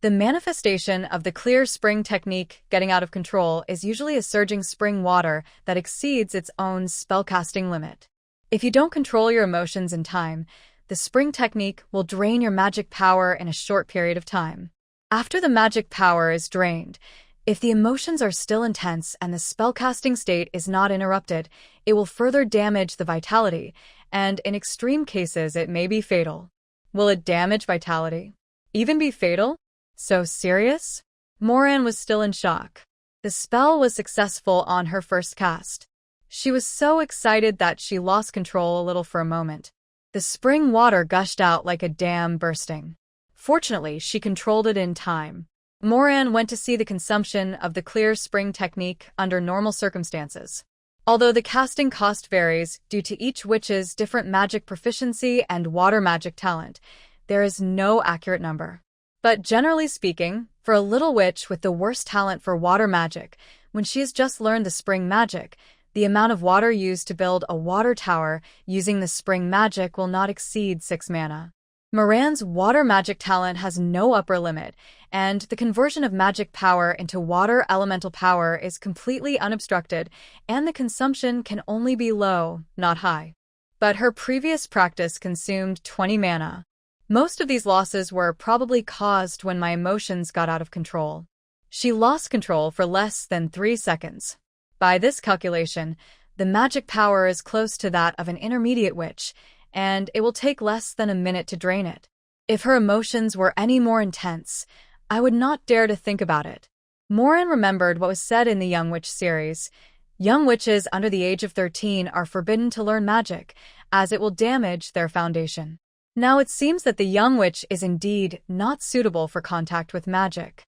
The manifestation of the clear spring technique getting out of control is usually a surging spring water that exceeds its own spellcasting limit. If you don't control your emotions in time, the spring technique will drain your magic power in a short period of time. After the magic power is drained, if the emotions are still intense and the spellcasting state is not interrupted, it will further damage the vitality, and in extreme cases it may be fatal. Will it damage vitality? Even be fatal? So serious? Moran was still in shock. The spell was successful on her first cast. She was so excited that she lost control a little for a moment. The spring water gushed out like a dam bursting. Fortunately, she controlled it in time. Moran went to see the consumption of the clear spring technique under normal circumstances. Although the casting cost varies due to each witch's different magic proficiency and water magic talent, there is no accurate number. But generally speaking, for a little witch with the worst talent for water magic, when she has just learned the spring magic, the amount of water used to build a water tower using the spring magic will not exceed 6 mana. Moran's water magic talent has no upper limit, and the conversion of magic power into water elemental power is completely unobstructed, and the consumption can only be low, not high. But her previous practice consumed 20 mana. Most of these losses were probably caused when my emotions got out of control. She lost control for less than 3 seconds. By this calculation, the magic power is close to that of an intermediate witch, and it will take less than a minute to drain it. If her emotions were any more intense, I would not dare to think about it. Moran remembered what was said in the Young Witch series. Young witches under the age of 13 are forbidden to learn magic, as it will damage their foundation. Now it seems that the young witch is indeed not suitable for contact with magic.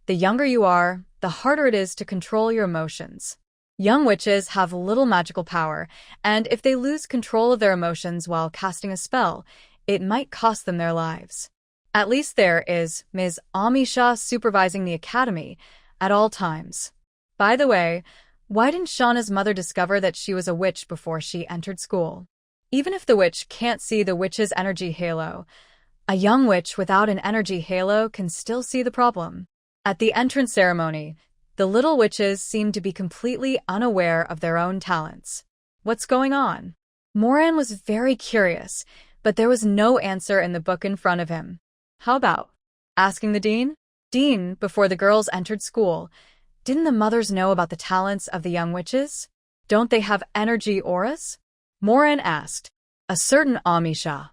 The younger you are, the harder it is to control your emotions. Young witches have little magical power, and if they lose control of their emotions while casting a spell, it might cost them their lives. At least there is Ms. Amisha supervising the academy at all times. By the way, why didn't Shauna's mother discover that she was a witch before she entered school? Even if the witch can't see the witch's energy halo, a young witch without an energy halo can still see the problem. At the entrance ceremony, the little witches seemed to be completely unaware of their own talents. What's going on? Moran was very curious, but there was no answer in the book in front of him. How about asking the dean? Dean, before the girls entered school, didn't the mothers know about the talents of the young witches? Don't they have energy auras? Moran asked. A certain Amisha.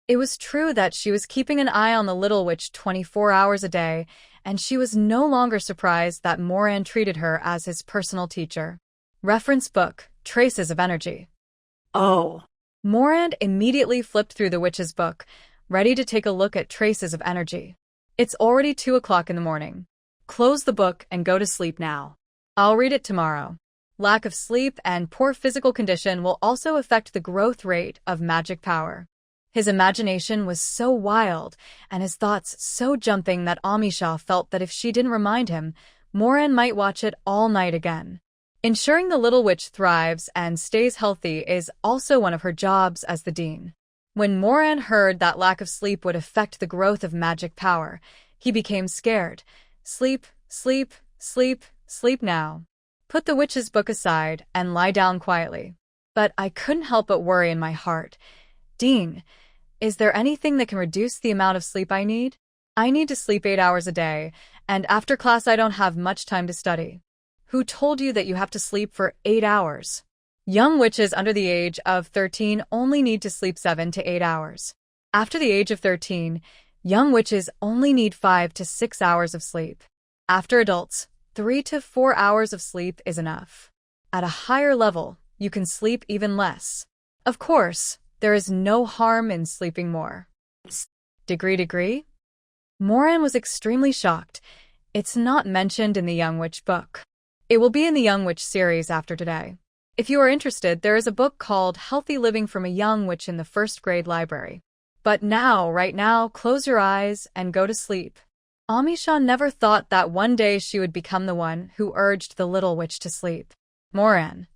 It was true that she was keeping an eye on the little witch 24 hours a day, and she was no longer surprised that Moran treated her as his personal teacher. Reference book, Traces of Energy. Oh. Moran immediately flipped through the witch's book, ready to take a look at Traces of Energy. It's already 2 o'clock in the morning. Close the book and go to sleep now. I'll read it tomorrow. Lack of sleep and poor physical condition will also affect the growth rate of magic power. His imagination was so wild and his thoughts so jumping that Amisha felt that if she didn't remind him, Moran might watch it all night again. Ensuring the little witch thrives and stays healthy is also one of her jobs as the dean. When Moran heard that lack of sleep would affect the growth of magic power, he became scared. Sleep, sleep, sleep, sleep now. Put the witch's book aside and lie down quietly. But I couldn't help but worry in my heart. Dean, is there anything that can reduce the amount of sleep I need? I need to sleep 8 hours a day, and after class I don't have much time to study. Who told you that you have to sleep for 8 hours? Young witches under the age of 13 only need to sleep 7 to 8 hours. After the age of 13, young witches only need 5 to 6 hours of sleep. After adults, 3 to 4 hours of sleep is enough. At a higher level, you can sleep even less. Of course, there is no harm in sleeping more. Degree? Moran was extremely shocked. It's not mentioned in the Young Witch book. It will be in the Young Witch series after today. If you are interested, there is a book called Healthy Living from a Young Witch in the first grade library. But right now, close your eyes and go to sleep. Amisha never thought that one day she would become the one who urged the little witch to sleep. Moran.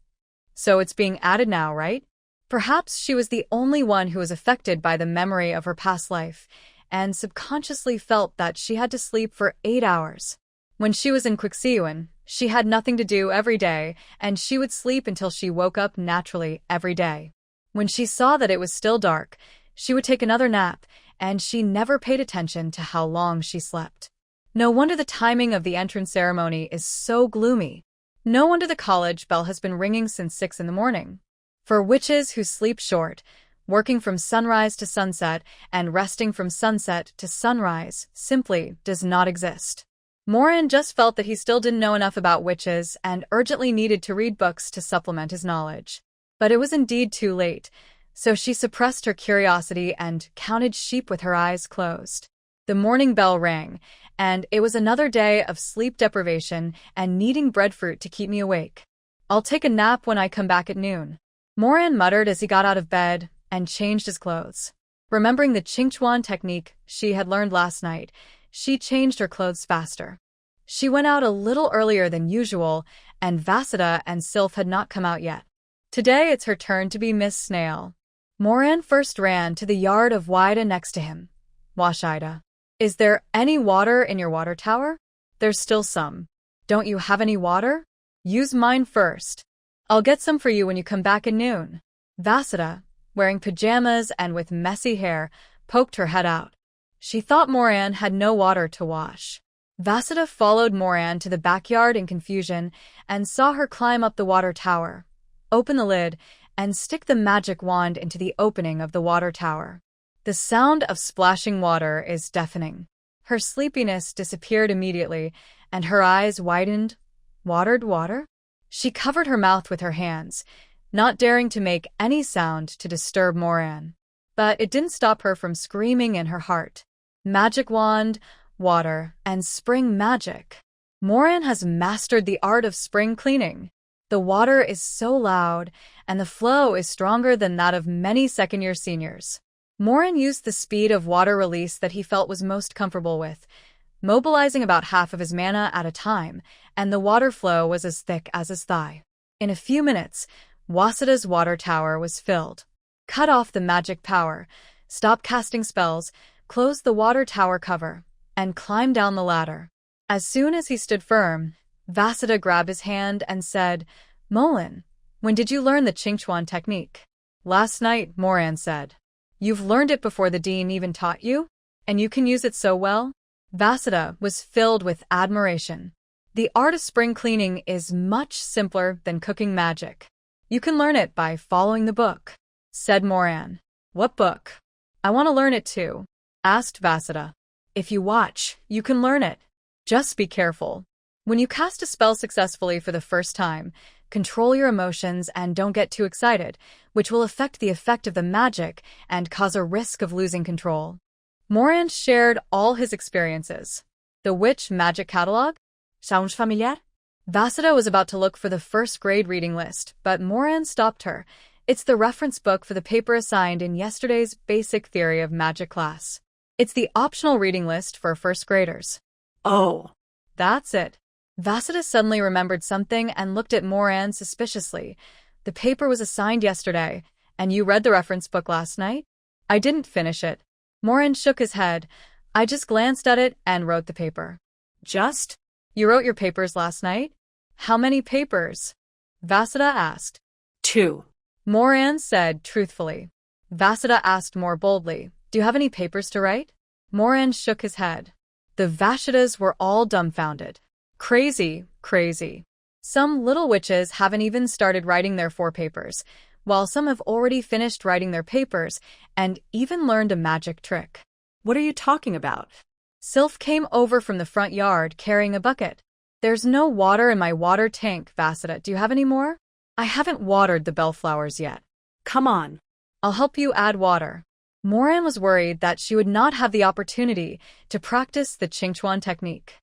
So it's being added now, right? Perhaps she was the only one who was affected by the memory of her past life, and subconsciously felt that she had to sleep for 8 hours. When she was in Quixioan, she had nothing to do every day, and she would sleep until she woke up naturally every day. When she saw that it was still dark, she would take another nap, and she never paid attention to how long she slept. No wonder the timing of the entrance ceremony is so gloomy. No wonder the college bell has been ringing since 6 in the morning. For witches who sleep short, working from sunrise to sunset and resting from sunset to sunrise simply does not exist. Moran just felt that he still didn't know enough about witches and urgently needed to read books to supplement his knowledge. But it was indeed too late, so she suppressed her curiosity and counted sheep with her eyes closed. The morning bell rang, and it was another day of sleep deprivation and needing breadfruit to keep me awake. "I'll take a nap when I come back at noon," Moran muttered as he got out of bed and changed his clothes. Remembering the Qingchuan technique she had learned last night, she changed her clothes faster. She went out a little earlier than usual, and Vasida and Sylph had not come out yet. Today it's her turn to be Miss Snail. Moran first ran to the yard of Wida next to him. "Washida, is there any water in your water tower?" "There's still some. Don't you have any water? Use mine first. I'll get some for you when you come back at noon." Vasida, wearing pajamas and with messy hair, poked her head out. She thought Moran had no water to wash. Vasida followed Moran to the backyard in confusion and saw her climb up the water tower, open the lid, and stick the magic wand into the opening of the water tower. The sound of splashing water is deafening. Her sleepiness disappeared immediately, and her eyes widened. Watered water? She covered her mouth with her hands, not daring to make any sound to disturb Moran. But it didn't stop her from screaming in her heart. Magic wand, water, and spring magic. Moran has mastered the art of spring cleaning. The water is so loud, and the flow is stronger than that of many second-year seniors. Moran used the speed of water release that he felt was most comfortable with, mobilizing about half of his mana at a time, and the water flow was as thick as his thigh. In a few minutes, Wasida's water tower was filled. Cut off the magic power, stop casting spells, close the water tower cover, and climb down the ladder. As soon as he stood firm, Vasida grabbed his hand and said, "Molan, when did you learn the Qingchuan technique?" "Last night," Moran said. "You've learned it before the dean even taught you? And you can use it so well?" Vasida was filled with admiration. The art of spring cleaning is much simpler than cooking magic. "You can learn it by following the book," said Moran. "What book?" "I want to learn it too," asked Vasida. "If you watch, you can learn it. Just be careful. When you cast a spell successfully for the first time, control your emotions and don't get too excited, which will affect the effect of the magic and cause a risk of losing control." Moran shared all his experiences. "The Witch Magic Catalog? Sounds familiar?" Vasida was about to look for the first grade reading list, but Moran stopped her. "It's the reference book for the paper assigned in yesterday's Basic Theory of Magic class. It's the optional reading list for first graders." "Oh." "That's it." Vasida suddenly remembered something and looked at Moran suspiciously. "The paper was assigned yesterday, and you read the reference book last night?" "I didn't finish it." Moran shook his head. "I just glanced at it and wrote the paper." "Just?" "You wrote your papers last night?" "How many papers?" Vasida asked. 2. Moran said truthfully. Vasida asked more boldly, "Do you have any papers to write?" Moran shook his head. The Vashidas were all dumbfounded. Crazy, crazy. Some little witches haven't even started writing their 4 papers, while some have already finished writing their papers and even learned a magic trick. "What are you talking about?" Sylph came over from the front yard carrying a bucket. "There's no water in my water tank, Vasida. Do you have any more?" "I haven't watered the bellflowers yet." "Come on." "I'll help you add water." Moran was worried that she would not have the opportunity to practice the Qingchuan technique.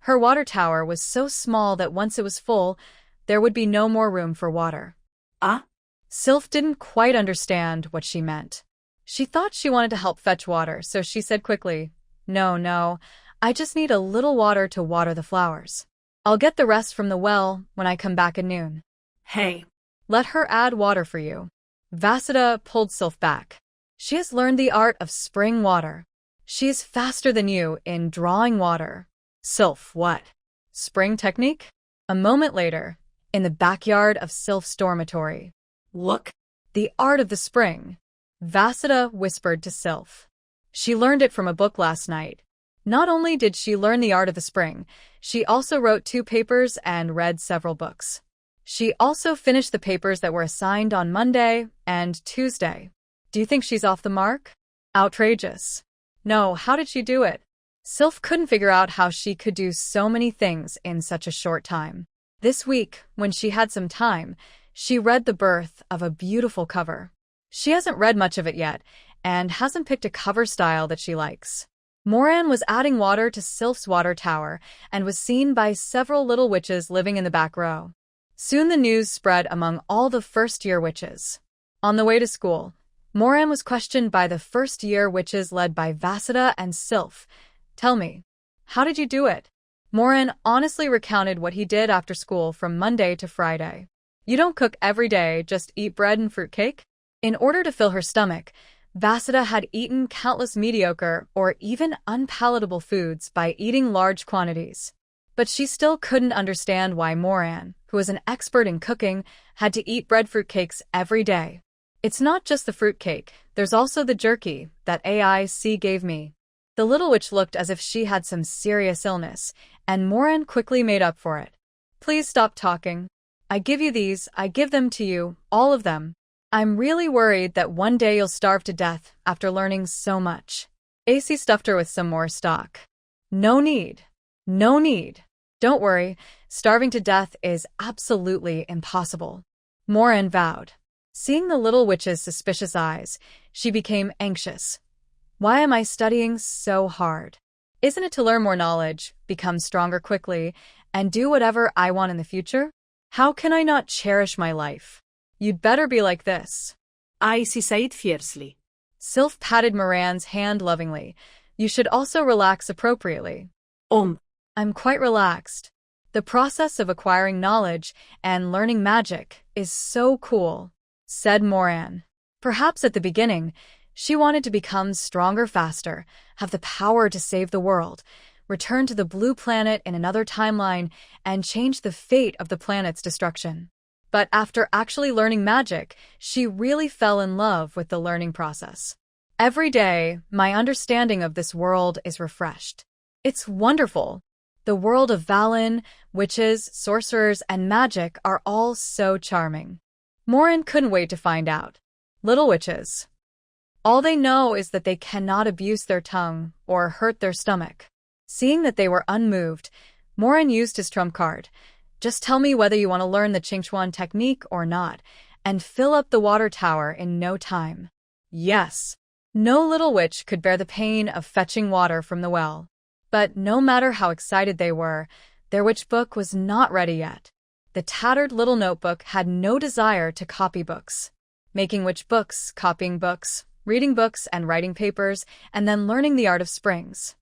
Her water tower was so small that once it was full, there would be no more room for water. "Ah?" Sylph didn't quite understand what she meant. She thought she wanted to help fetch water, so she said quickly, No, I just need a little water to water the flowers. I'll get the rest from the well when I come back at noon." "Hey." "Let her add water for you." Vasida pulled Sylph back. "She has learned the art of spring water. She is faster than you in drawing water. Sylph, what? Spring technique? A moment later, in the backyard of Sylph's dormitory. Look. The art of the spring, Vasudha whispered to Sylph. She learned it from a book last night. Not only did she learn the art of the spring, she also wrote 2 papers and read several books. She also finished the papers that were assigned on Monday and Tuesday. Do you think she's off the mark? Outrageous. No, how did she do it? Sylph couldn't figure out how she could do so many things in such a short time. This week, when she had some time, she read The Birth of a Beautiful Cover. She hasn't read much of it yet, and hasn't picked a cover style that she likes. Moran was adding water to Sylph's water tower and was seen by several little witches living in the back row. Soon the news spread among all the first-year witches. On the way to school, Moran was questioned by the first-year witches led by Vasudha and Sylph. Tell me, how did you do it? Moran honestly recounted what he did after school from Monday to Friday. You don't cook every day, just eat bread and fruitcake? In order to fill her stomach, Vasudha had eaten countless mediocre or even unpalatable foods by eating large quantities. But she still couldn't understand why Moran, who was an expert in cooking, had to eat breadfruit cakes every day. It's not just the fruitcake, there's also the jerky that AIC gave me. The little witch looked as if she had some serious illness, and Moran quickly made up for it. Please stop talking. I give you these, I give them to you, all of them. I'm really worried that one day you'll starve to death after learning so much. AC stuffed her with some more stock. No need. No need. Don't worry, starving to death is absolutely impossible. Moran vowed. Seeing the little witch's suspicious eyes, she became anxious. Why am I studying so hard? Isn't it to learn more knowledge, become stronger quickly, and do whatever I want in the future? How can I not cherish my life? You'd better be like this. Icy said fiercely. Sylph patted Moran's hand lovingly. You should also relax appropriately. I'm quite relaxed. The process of acquiring knowledge and learning magic is so cool, said Moran. Perhaps at the beginning, she wanted to become stronger faster, have the power to save the world, return to the blue planet in another timeline, and change the fate of the planet's destruction. But after actually learning magic, she really fell in love with the learning process. Every day, my understanding of this world is refreshed. It's wonderful. The world of Valen, witches, sorcerers, and magic are all so charming. Moran couldn't wait to find out. Little witches. All they know is that they cannot abuse their tongue or hurt their stomach. Seeing that they were unmoved, Moran used his trump card. Just tell me whether you want to learn the Qingchuan technique or not, and fill up the water tower in no time. Yes. No little witch could bear the pain of fetching water from the well. But no matter how excited they were, their witch book was not ready yet. The tattered little notebook had no desire to copy books. Making witch books, copying books, reading books and writing papers, and then learning the art of springs.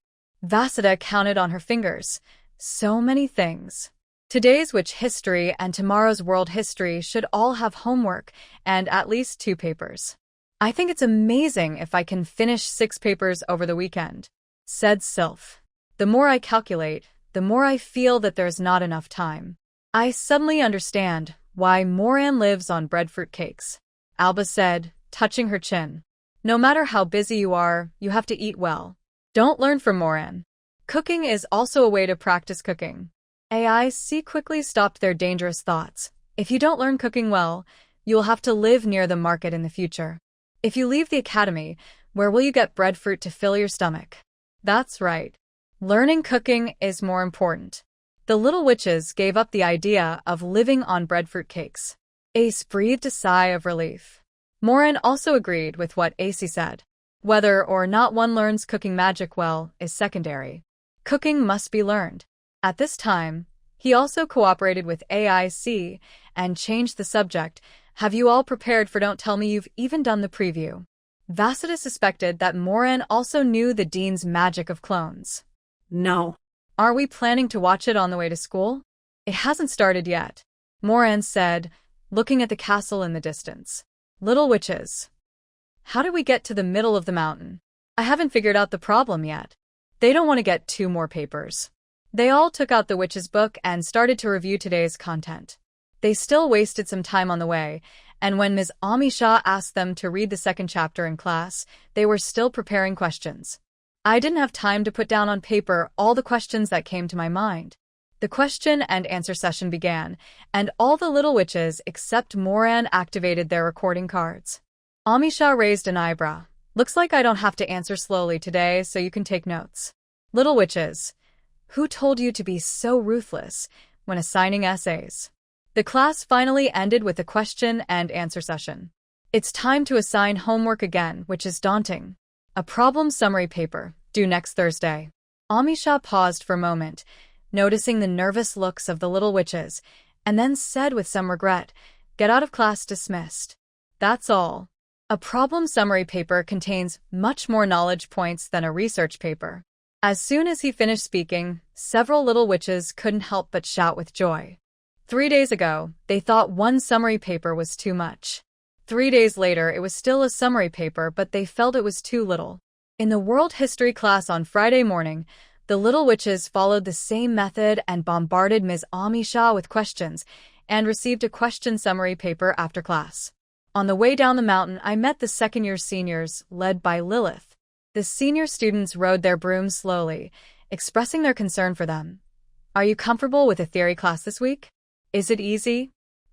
Vasudha counted on her fingers. So many things. Today's witch history and tomorrow's world history should all have homework and at least 2 papers. I think it's amazing if I can finish 6 papers over the weekend, said Sylph. The more I calculate, the more I feel that there's not enough time. I suddenly understand why Moran lives on breadfruit cakes, Alba said, touching her chin. No matter how busy you are, you have to eat well. Don't learn from Moran. Cooking is also a way to practice cooking. AIC quickly stopped their dangerous thoughts. If you don't learn cooking well, you will have to live near the market in the future. If you leave the academy, where will you get breadfruit to fill your stomach? That's right. Learning cooking is more important. The little witches gave up the idea of living on breadfruit cakes. Ace breathed a sigh of relief. Moran also agreed with what AC said. Whether or not one learns cooking magic well is secondary. Cooking must be learned. At this time, he also cooperated with AIC and changed the subject. Have you all prepared for Don't Tell Me You've even done the preview? Vasudha suspected that Moran also knew the Dean's magic of clones. No. Are we planning to watch it on the way to school? It hasn't started yet, Moran said, looking at the castle in the distance. Little witches. How did we get to the middle of the mountain? I haven't figured out the problem yet. They don't want to get 2 more papers. They all took out the witch's book and started to review today's content. They still wasted some time on the way, and when Ms. Amisha asked them to read the second chapter in class, they were still preparing questions. I didn't have time to put down on paper all the questions that came to my mind. The question and answer session began, and all the little witches except Moran activated their recording cards. Amisha raised an eyebrow. Looks like I don't have to answer slowly today, so you can take notes. Little witches, who told you to be so ruthless when assigning essays? The class finally ended with a question and answer session. It's time to assign homework again, which is daunting. A problem summary paper, due next Thursday. Amisha paused for a moment, noticing the nervous looks of the little witches, and then said with some regret, "Get out of class dismissed." That's all. A problem summary paper contains much more knowledge points than a research paper. As soon as he finished speaking, several little witches couldn't help but shout with joy. 3 days ago, they thought one summary paper was too much. 3 days later, it was still a summary paper, but they felt it was too little. In the world history class on Friday morning, the little witches followed the same method and bombarded Ms. Amisha with questions and received a question summary paper after class. On the way down the mountain, I met the second-year seniors, led by Lilith. The senior students rode their brooms slowly, expressing their concern for them. Are you comfortable with a theory class this week? Is it easy?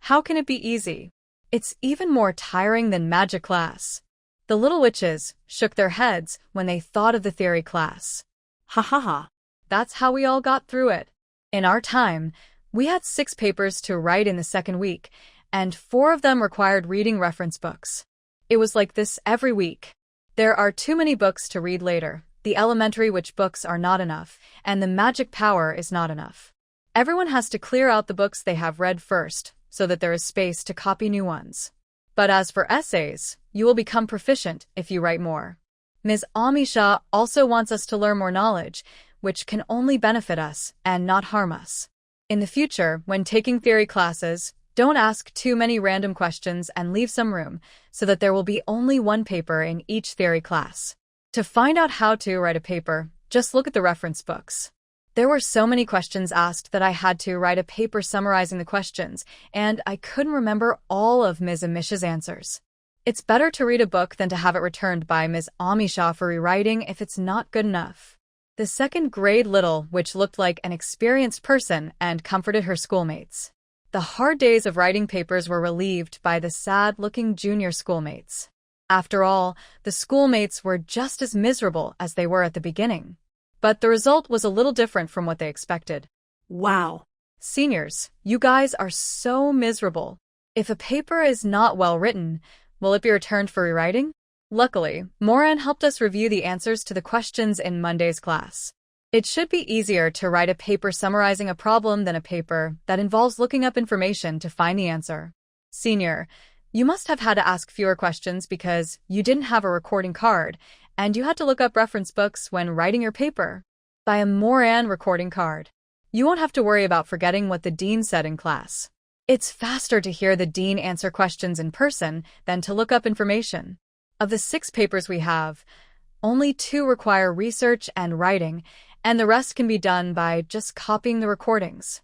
How can it be easy? It's even more tiring than magic class. The little witches shook their heads when they thought of the theory class. Ha ha ha. That's how we all got through it. In our time, we had 6 papers to write in the second week, and 4 of them required reading reference books. It was like this every week. There are too many books to read later, the elementary witch books are not enough, and the magic power is not enough. Everyone has to clear out the books they have read first, so that there is space to copy new ones. But as for essays, you will become proficient if you write more. Ms. Amisha also wants us to learn more knowledge, which can only benefit us and not harm us. In the future, when taking theory classes, don't ask too many random questions and leave some room, so that there will be only one paper in each theory class. To find out how to write a paper, just look at the reference books. There were so many questions asked that I had to write a paper summarizing the questions, and I couldn't remember all of Ms. Amisha's answers. It's better to read a book than to have it returned by Ms. Amisha for rewriting if it's not good enough. The second grade little witch looked like an experienced person and comforted her schoolmates. The hard days of writing papers were relieved by the sad-looking junior schoolmates. After all, the schoolmates were just as miserable as they were at the beginning. But the result was a little different from what they expected. Wow. Seniors, you guys are so miserable. If a paper is not well written, will it be returned for rewriting? Luckily, Moran helped us review the answers to the questions in Monday's class. It should be easier to write a paper summarizing a problem than a paper that involves looking up information to find the answer. Senior, you must have had to ask fewer questions because you didn't have a recording card, and you had to look up reference books when writing your paper. Buy a Moran recording card. You won't have to worry about forgetting what the dean said in class. It's faster to hear the dean answer questions in person than to look up information. Of the 6 papers we have, only 2 require research and writing, and the rest can be done by just copying the recordings.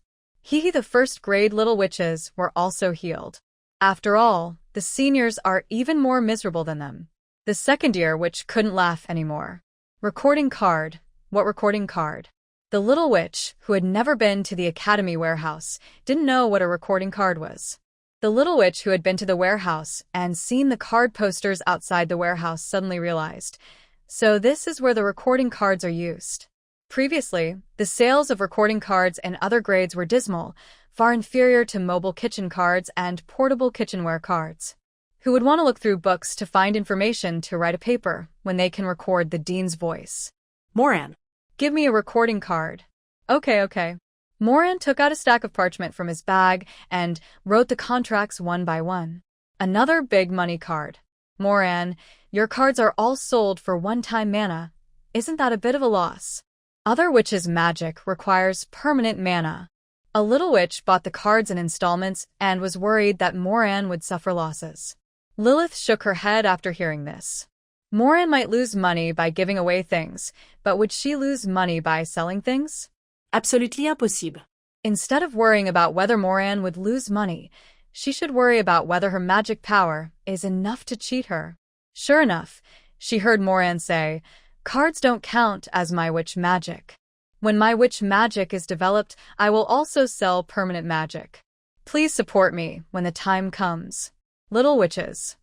The first grade little witches were also healed. After all, the seniors are even more miserable than them. The second year which couldn't laugh anymore. Recording card. What recording card? The little witch, who had never been to the academy warehouse, didn't know what a recording card was. The little witch who had been to the warehouse and seen the card posters outside the warehouse suddenly realized. So this is where the recording cards are used. Previously, the sales of recording cards in other grades were dismal, far inferior to mobile kitchen cards and portable kitchenware cards. Who would want to look through books to find information to write a paper when they can record the dean's voice? Moran. Give me a recording card. Okay. Moran took out a stack of parchment from his bag and wrote the contracts one by one. Another big money card. Moran, your cards are all sold for one-time mana. Isn't that a bit of a loss? Other witches' magic requires permanent mana. A little witch bought the cards in installments and was worried that Moran would suffer losses. Lilith shook her head after hearing this. Moran might lose money by giving away things, but would she lose money by selling things? Absolutely impossible. Instead of worrying about whether Moran would lose money, she should worry about whether her magic power is enough to cheat her. Sure enough, she heard Moran say, "Cards don't count as my witch magic. When my witch magic is developed, I will also sell permanent magic. Please support me when the time comes. Little witches."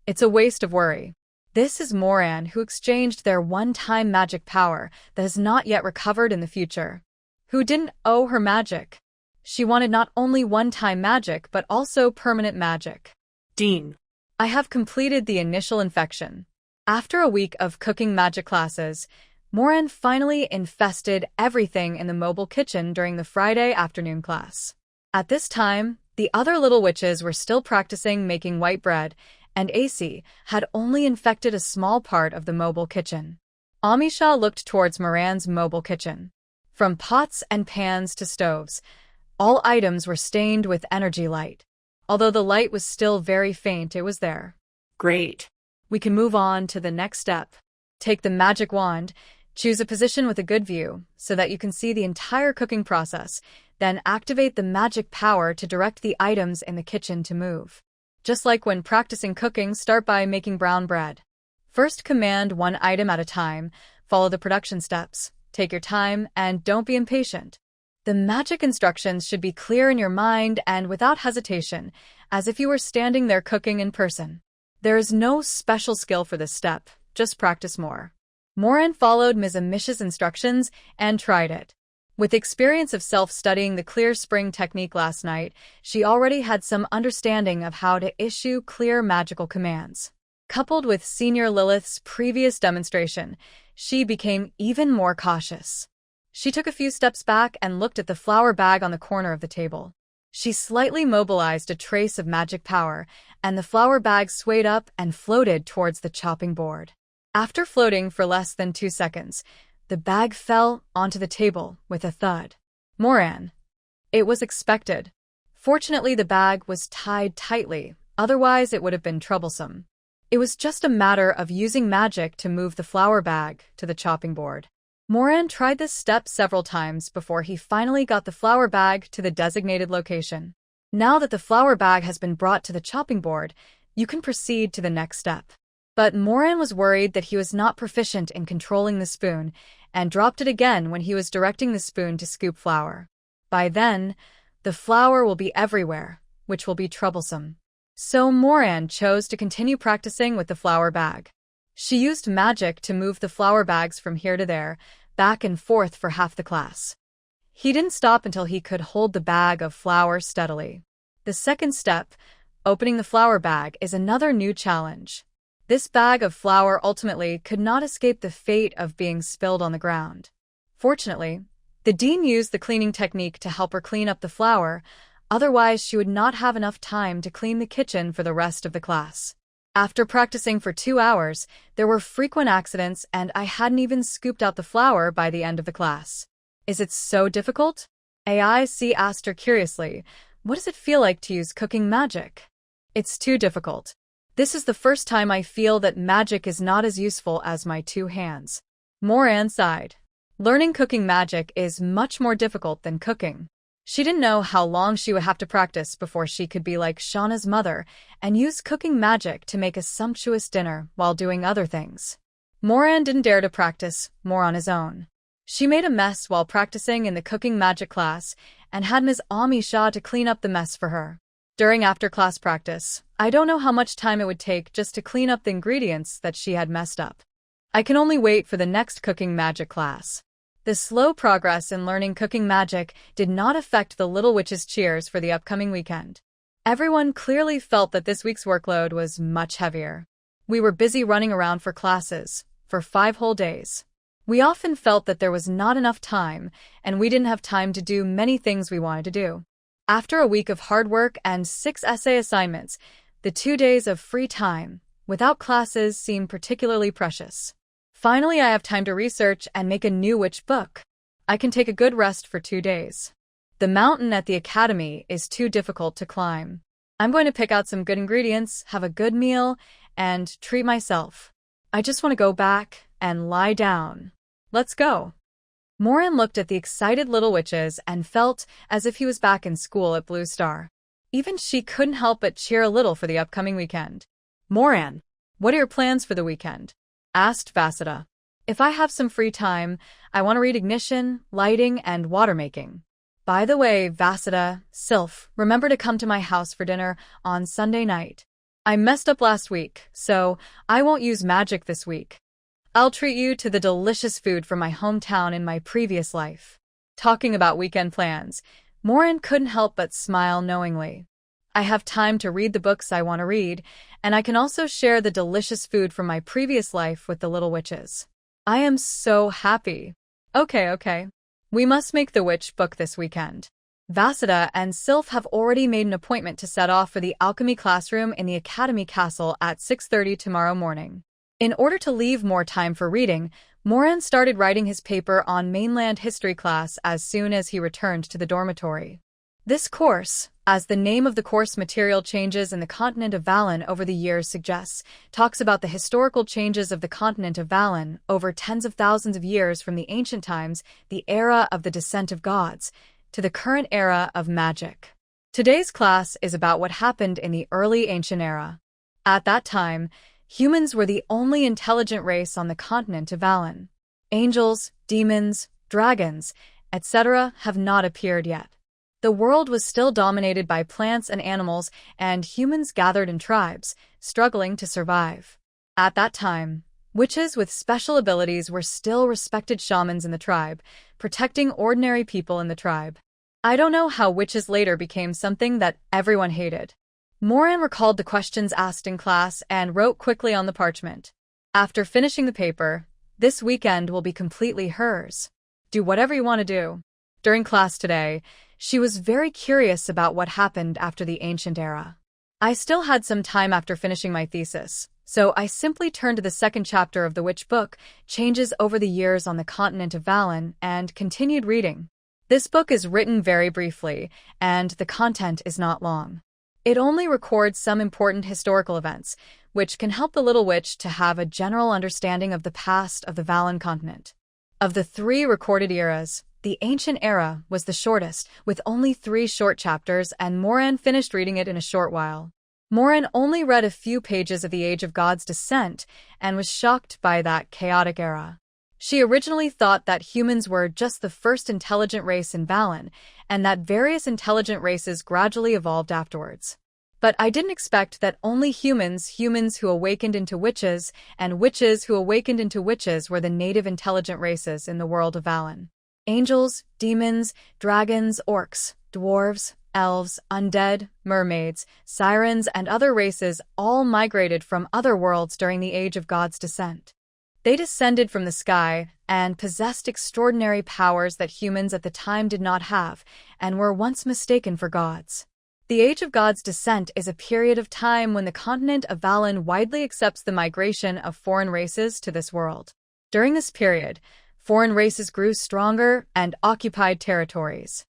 It's a waste of worry. This is Moran, who exchanged their one-time magic power that has not yet recovered in the future. Who didn't owe her magic. She wanted not only one-time magic but also permanent magic. Dean. I have completed the initial infection. After a week of cooking magic classes, Moran finally infested everything in the mobile kitchen during the Friday afternoon class. At this time, the other little witches were still practicing making white bread, and AC had only infected a small part of the mobile kitchen. Amisha looked towards Moran's mobile kitchen. From pots and pans to stoves, all items were stained with energy light. Although the light was still very faint, it was there. Great. We can move on to the next step. Take the magic wand, choose a position with a good view so that you can see the entire cooking process, then activate the magic power to direct the items in the kitchen to move. Just like when practicing cooking, start by making brown bread. First, command one item at a time, follow the production steps, take your time, and don't be impatient. The magic instructions should be clear in your mind and without hesitation, as if you were standing there cooking in person. There is no special skill for this step, just practice more. Moran followed Ms. Amish's instructions and tried it. With experience of self-studying the clear spring technique last night, she already had some understanding of how to issue clear magical commands. Coupled with Senior Lilith's previous demonstration, she became even more cautious. She took a few steps back and looked at the flour bag on the corner of the table. She slightly mobilized a trace of magic power, and the flour bag swayed up and floated towards the chopping board. After floating for less than 2 seconds, the bag fell onto the table with a thud. Moran. It was expected. Fortunately, the bag was tied tightly, otherwise it would have been troublesome. It was just a matter of using magic to move the flour bag to the chopping board. Moran tried this step several times before he finally got the flour bag to the designated location. Now that the flour bag has been brought to the chopping board, you can proceed to the next step. But Moran was worried that he was not proficient in controlling the spoon and dropped it again when he was directing the spoon to scoop flour. By then, the flour will be everywhere, which will be troublesome. So Moran chose to continue practicing with the flour bag. She used magic to move the flour bags from here to there, back and forth for half the class. He didn't stop until he could hold the bag of flour steadily. The second step, opening the flour bag, is another new challenge. This bag of flour ultimately could not escape the fate of being spilled on the ground. Fortunately, the dean used the cleaning technique to help her clean up the flour, otherwise she would not have enough time to clean the kitchen for the rest of the class. After practicing for 2 hours, there were frequent accidents and I hadn't even scooped out the flour by the end of the class. Is it so difficult? AIC asked her curiously, what does it feel like to use cooking magic? It's too difficult. This is the first time I feel that magic is not as useful as my 2 hands. Moran sighed. Learning cooking magic is much more difficult than cooking. She didn't know how long she would have to practice before she could be like Shauna's mother and use cooking magic to make a sumptuous dinner while doing other things. Moran didn't dare to practice more on his own. She made a mess while practicing in the cooking magic class and had Ms. Amisha to clean up the mess for her. During after-class practice, I don't know how much time it would take just to clean up the ingredients that she had messed up. I can only wait for the next cooking magic class. The slow progress in learning cooking magic did not affect the Little Witch's cheers for the upcoming weekend. Everyone clearly felt that this week's workload was much heavier. We were busy running around for classes for 5 whole days. We often felt that there was not enough time, and we didn't have time to do many things we wanted to do. After a week of hard work and 6 essay assignments, the 2 days of free time, without classes, seemed particularly precious. Finally, I have time to research and make a new witch book. I can take a good rest for 2 days. The mountain at the academy is too difficult to climb. I'm going to pick out some good ingredients, have a good meal, and treat myself. I just want to go back and lie down. Let's go. Moran looked at the excited little witches and felt as if he was back in school at Blue Star. Even she couldn't help but cheer a little for the upcoming weekend. Moran, What are your plans for the weekend? Asked Vasida. If I have some free time, I want to read ignition, lighting, and water making. By the way, Vasida, Sylph, remember to come to my house for dinner on Sunday night. I messed up last week, so I won't use magic this week. I'll treat you to the delicious food from my hometown in my previous life. Talking about weekend plans, Moran couldn't help but smile knowingly. I have time to read the books I want to read, and I can also share the delicious food from my previous life with the little witches. I am so happy. Okay. We must make the witch book this weekend. Vasida and Sylph have already made an appointment to set off for the alchemy classroom in the Academy Castle at 6:30 tomorrow morning. In order to leave more time for reading, Moran started writing his paper on mainland history class as soon as he returned to the dormitory. This course, as the name of the course material changes in the continent of Valen over the years suggests, talks about the historical changes of the continent of Valen over tens of thousands of years from the ancient times, the era of the descent of gods, to the current era of magic. Today's class is about what happened in the early ancient era. At that time, humans were the only intelligent race on the continent of Valen. Angels, demons, dragons, etc. have not appeared yet. The world was still dominated by plants and animals, and humans gathered in tribes, struggling to survive. At that time, witches with special abilities were still respected shamans in the tribe, protecting ordinary people in the tribe. I don't know how witches later became something that everyone hated. Moran recalled the questions asked in class and wrote quickly on the parchment. After finishing the paper, this weekend will be completely hers. Do whatever you want to do. During class today, she was very curious about what happened after the ancient era. I still had some time after finishing my thesis, so I simply turned to the second chapter of the witch book, Changes Over the Years on the Continent of Valen, and continued reading. This book is written very briefly, and the content is not long. It only records some important historical events, which can help the little witch to have a general understanding of the past of the Valen continent. Of the 3 recorded eras, the ancient era was the shortest, with only 3 short chapters, and Moran finished reading it in a short while. Moran only read a few pages of the Age of God's Descent and was shocked by that chaotic era. She originally thought that humans were just the first intelligent race in Valen, and that various intelligent races gradually evolved afterwards. But I didn't expect that only humans who awakened into witches, and witches who awakened into witches were the native intelligent races in the world of Valen. Angels, demons, dragons, orcs, dwarves, elves, undead, mermaids, sirens, and other races all migrated from other worlds during the Age of God's Descent. They descended from the sky and possessed extraordinary powers that humans at the time did not have and were once mistaken for gods. The Age of God's Descent is a period of time when the continent of Valen widely accepts the migration of foreign races to this world. During this period, foreign races grew stronger and occupied territories.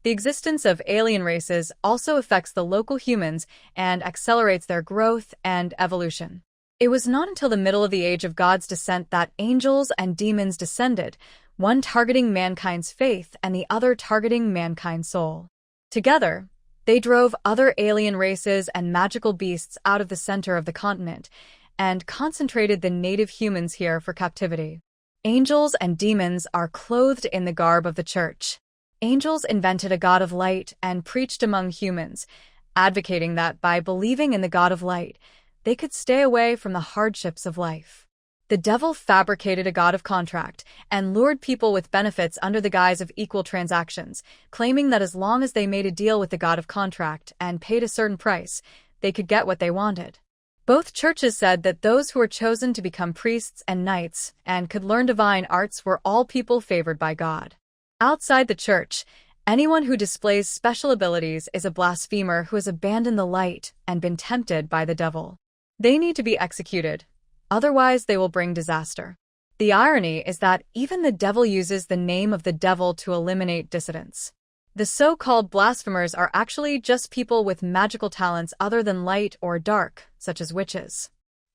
The existence of alien races also affects the local humans and accelerates their growth and evolution. It was not until the middle of the Age of God's Descent that angels and demons descended, one targeting mankind's faith and the other targeting mankind's soul. Together, they drove other alien races and magical beasts out of the center of the continent and concentrated the native humans here for captivity. Angels and demons are clothed in the garb of the church. Angels invented a god of light and preached among humans, advocating that by believing in the god of light, they could stay away from the hardships of life. The devil fabricated a god of contract and lured people with benefits under the guise of equal transactions, claiming that as long as they made a deal with the god of contract and paid a certain price, they could get what they wanted. Both churches said that those who were chosen to become priests and knights and could learn divine arts were all people favored by God. Outside the church, anyone who displays special abilities is a blasphemer who has abandoned the light and been tempted by the devil. They need to be executed. Otherwise, they will bring disaster. The irony is that even the devil uses the name of the devil to eliminate dissidents. The so-called blasphemers are actually just people with magical talents other than light or dark, such as witches.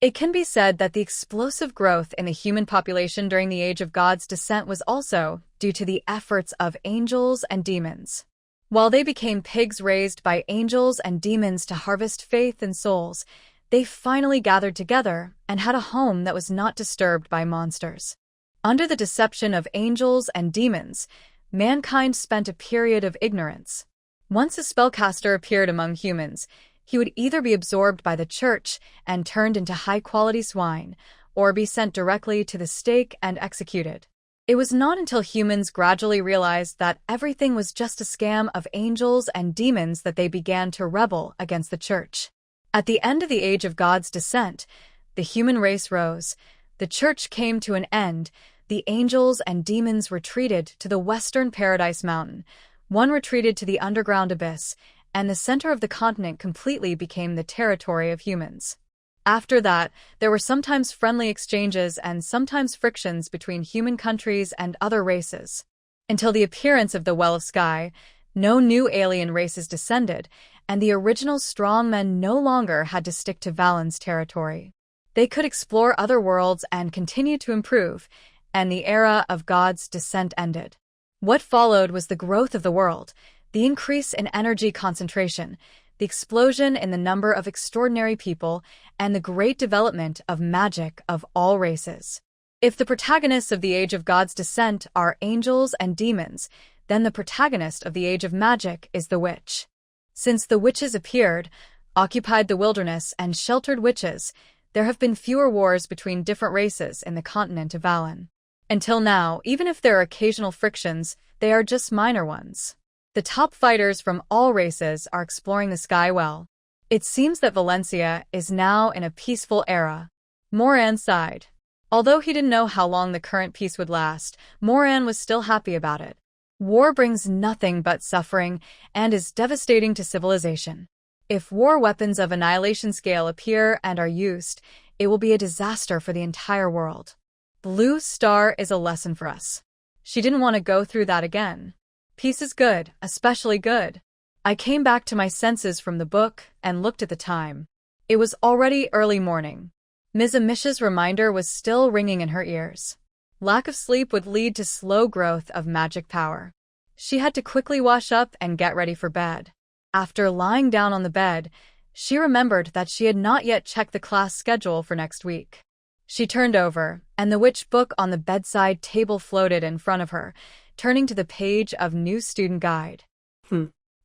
It can be said that the explosive growth in the human population during the Age of God's descent was also due to the efforts of angels and demons. While they became pigs raised by angels and demons to harvest faith and souls, they finally gathered together and had a home that was not disturbed by monsters. Under the deception of angels and demons, mankind spent a period of ignorance. Once a spellcaster appeared among humans, he would either be absorbed by the church and turned into high-quality swine, or be sent directly to the stake and executed. It was not until humans gradually realized that everything was just a scam of angels and demons that they began to rebel against the church. At the end of the Age of God's descent, the human race rose, the church came to an end, the angels and demons retreated to the western Paradise Mountain, one retreated to the underground abyss, and the center of the continent completely became the territory of humans. After that, there were sometimes friendly exchanges and sometimes frictions between human countries and other races. Until the appearance of the Well of Sky, no new alien races descended, and the original strongmen no longer had to stick to Valen's territory. They could explore other worlds and continue to improve, and the era of God's descent ended. What followed was the growth of the world, the increase in energy concentration, the explosion in the number of extraordinary people, and the great development of magic of all races. If the protagonists of the Age of God's descent are angels and demons, then the protagonist of the Age of Magic is the witch. Since the witches appeared, occupied the wilderness, and sheltered witches, there have been fewer wars between different races in the continent of Valen. Until now, even if there are occasional frictions, they are just minor ones. The top fighters from all races are exploring the sky well. It seems that Valencia is now in a peaceful era. Moran sighed. Although he didn't know how long the current peace would last, Moran was still happy about it. War brings nothing but suffering and is devastating to civilization. If war weapons of annihilation scale appear and are used, it will be a disaster for the entire world. Blue Star is a lesson for us. She didn't want to go through that again. Peace is good, especially good. I came back to my senses from the book and looked at the time. It was already early morning. Ms. Amisha's reminder was still ringing in her ears. Lack of sleep would lead to slow growth of magic power. She had to quickly wash up and get ready for bed. After lying down on the bed, she remembered that she had not yet checked the class schedule for next week. She turned over, and the witch book on the bedside table floated in front of her, turning to the page of New Student Guide.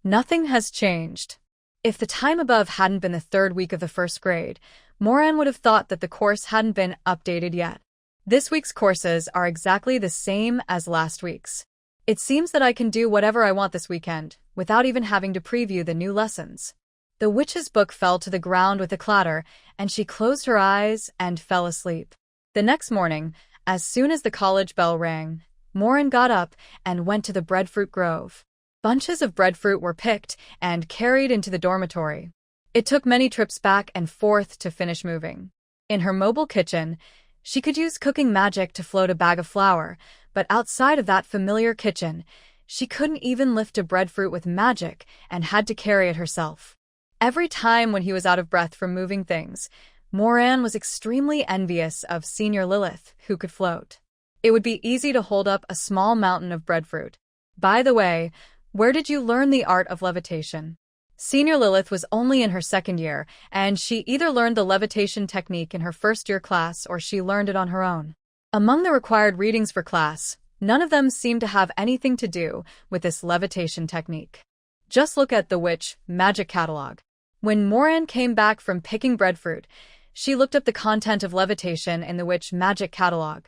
Nothing has changed. If the time above hadn't been the third week of the first grade, Moran would have thought that the course hadn't been updated yet. This week's courses are exactly the same as last week's. It seems that I can do whatever I want this weekend, without even having to preview the new lessons. The witch's book fell to the ground with a clatter, and she closed her eyes and fell asleep. The next morning, as soon as the college bell rang, Moran got up and went to the breadfruit grove. Bunches of breadfruit were picked and carried into the dormitory. It took many trips back and forth to finish moving. In her mobile kitchen, she could use cooking magic to float a bag of flour, but outside of that familiar kitchen, she couldn't even lift a breadfruit with magic and had to carry it herself. Every time when he was out of breath from moving things, Moran was extremely envious of Senior Lilith, who could float. It would be easy to hold up a small mountain of breadfruit. By the way, where did you learn the art of levitation? Senior Lilith was only in her second year, and she either learned the levitation technique in her first-year class or she learned it on her own. Among the required readings for class, none of them seemed to have anything to do with this levitation technique. Just look at the Witch Magic Catalog. When Moran came back from picking breadfruit, she looked up the content of levitation in the Witch Magic Catalog.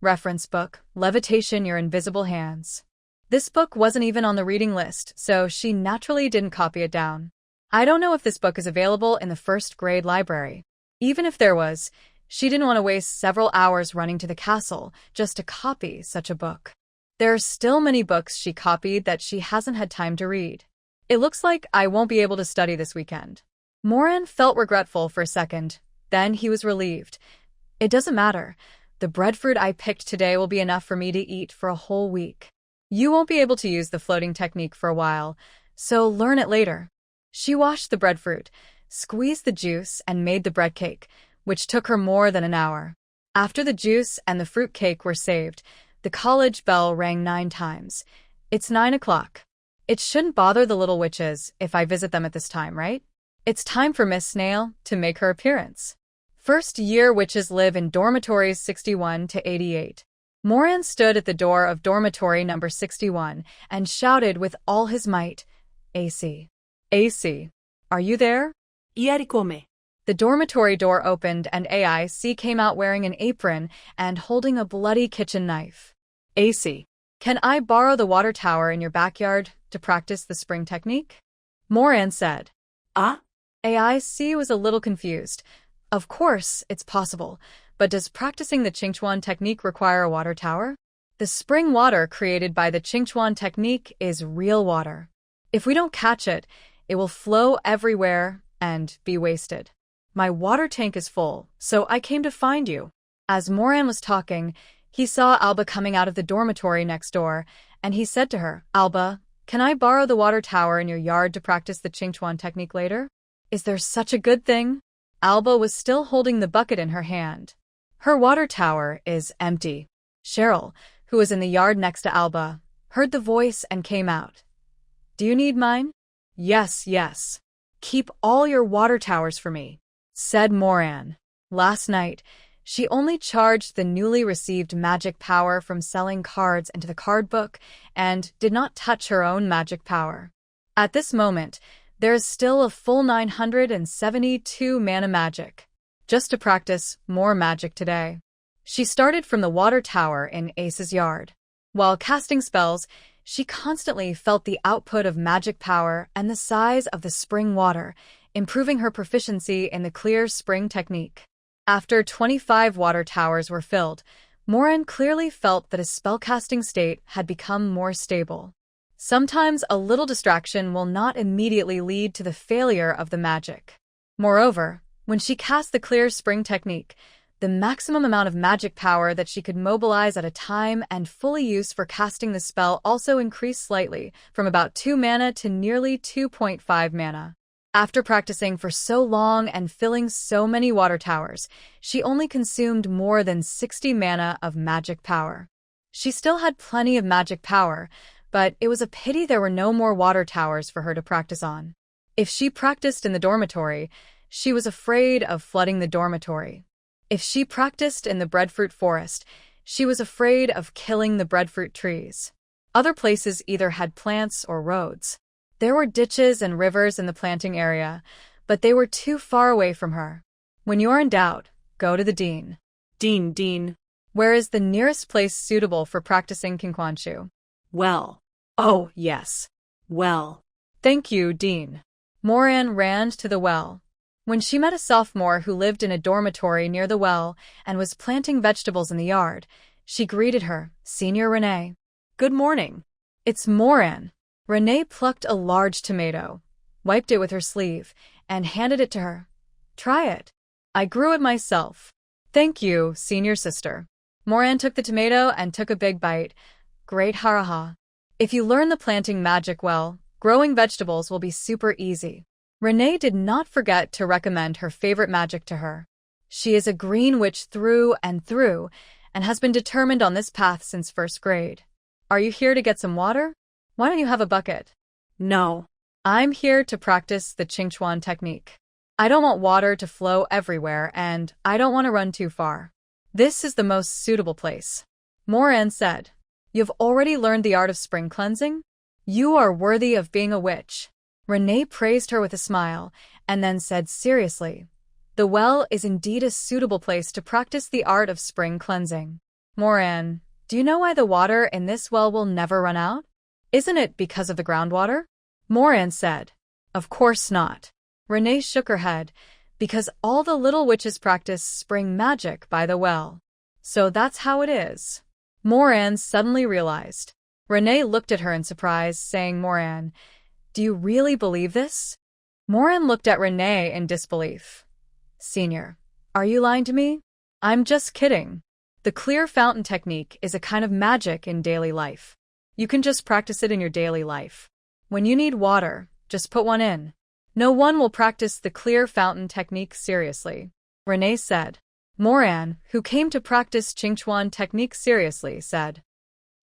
Reference book, Levitation Your Invisible Hands. This book wasn't even on the reading list, so she naturally didn't copy it down. I don't know if this book is available in the first grade library. Even if there was, she didn't want to waste several hours running to the castle just to copy such a book. There are still many books she copied that she hasn't had time to read. It looks like I won't be able to study this weekend. Moran felt regretful for a second, then he was relieved. It doesn't matter. The breadfruit I picked today will be enough for me to eat for a whole week. You won't be able to use the floating technique for a while, so learn it later. She washed the breadfruit, squeezed the juice, and made the bread cake, which took her more than an hour. After the juice and the fruit cake were saved, the college bell rang 9 times. It's 9 o'clock. It shouldn't bother the little witches if I visit them at this time, right? It's time for Miss Snail to make her appearance. First-year witches live in dormitories 61 to 88. Moran stood at the door of dormitory number 61 and shouted with all his might, AC. AC. Are you there? Ieri come? The dormitory door opened and AIC came out wearing an apron and holding a bloody kitchen knife. AC. Can I borrow the water tower in your backyard to practice the spring technique? Moran said. Ah? AIC was a little confused. Of course, it's possible, but does practicing the Qingchuan technique require a water tower? The spring water created by the Qingchuan technique is real water. If we don't catch it, it will flow everywhere and be wasted. My water tank is full, so I came to find you. As Moran was talking, he saw Alba coming out of the dormitory next door, and he said to her, Alba, can I borrow the water tower in your yard to practice the Qingchuan technique later? Is there such a good thing? Alba was still holding the bucket in her hand. Her water tower is empty. Cheryl, who was in the yard next to Alba, heard the voice and came out. Do you need mine? Yes, yes. Keep all your water towers for me, said Moran. Last night, she only charged the newly received magic power from selling cards into the card book and did not touch her own magic power. At this moment, there is still a full 972 mana magic, just to practice more magic today. She started from the water tower in Ace's yard. While casting spells, she constantly felt the output of magic power and the size of the spring water, improving her proficiency in the clear spring technique. After 25 water towers were filled, Moran clearly felt that his spellcasting state had become more stable. Sometimes a little distraction will not immediately lead to the failure of the magic. Moreover, when she cast the clear spring technique, the maximum amount of magic power that she could mobilize at a time and fully use for casting the spell also increased slightly, from about 2 mana to nearly 2.5 mana. After practicing for so long and filling so many water towers, she only consumed more than 60 mana of magic power. She still had plenty of magic power, but it was a pity there were no more water towers for her to practice on. If she practiced in the dormitory, she was afraid of flooding the dormitory. If she practiced in the breadfruit forest, she was afraid of killing the breadfruit trees. Other places either had plants or roads. There were ditches and rivers in the planting area, but they were too far away from her. When you're in doubt, go to the dean. Dean. Where is the nearest place suitable for practicing Qingquanshu? Well. Oh, yes. Well. Thank you, Dean. Moran ran to the well. When she met a sophomore who lived in a dormitory near the well and was planting vegetables in the yard, she greeted her, Senior Renee. Good morning. It's Moran. Renee plucked a large tomato, wiped it with her sleeve, and handed it to her. Try it. I grew it myself. Thank you, senior sister. Moran took the tomato and took a big bite. Great haraha. If you learn the planting magic well, growing vegetables will be super easy. Renee did not forget to recommend her favorite magic to her. She is a green witch through and through, and has been determined on this path since first grade. Are you here to get some water? Why don't you have a bucket? No. I'm here to practice the Qingchuan technique. I don't want water to flow everywhere, and I don't want to run too far. This is the most suitable place. Moran said, You've already learned the art of spring cleansing? You are worthy of being a witch. Renee praised her with a smile, and then said seriously, The well is indeed a suitable place to practice the art of spring cleansing. Moran, do you know why the water in this well will never run out? Isn't it because of the groundwater? Moran said, Of course not. Renee shook her head, because all the little witches practice spring magic by the well. So that's how it is. Moran suddenly realized. Renee looked at her in surprise, saying, Moran, do you really believe this? Moran looked at Renee in disbelief. Senior, are you lying to me? I'm just kidding. The clear fountain technique is a kind of magic in daily life. You can just practice it in your daily life. When you need water, just put one in. No one will practice the clear fountain technique seriously. Renee said. Moran, who came to practice Qingchuan technique seriously, said,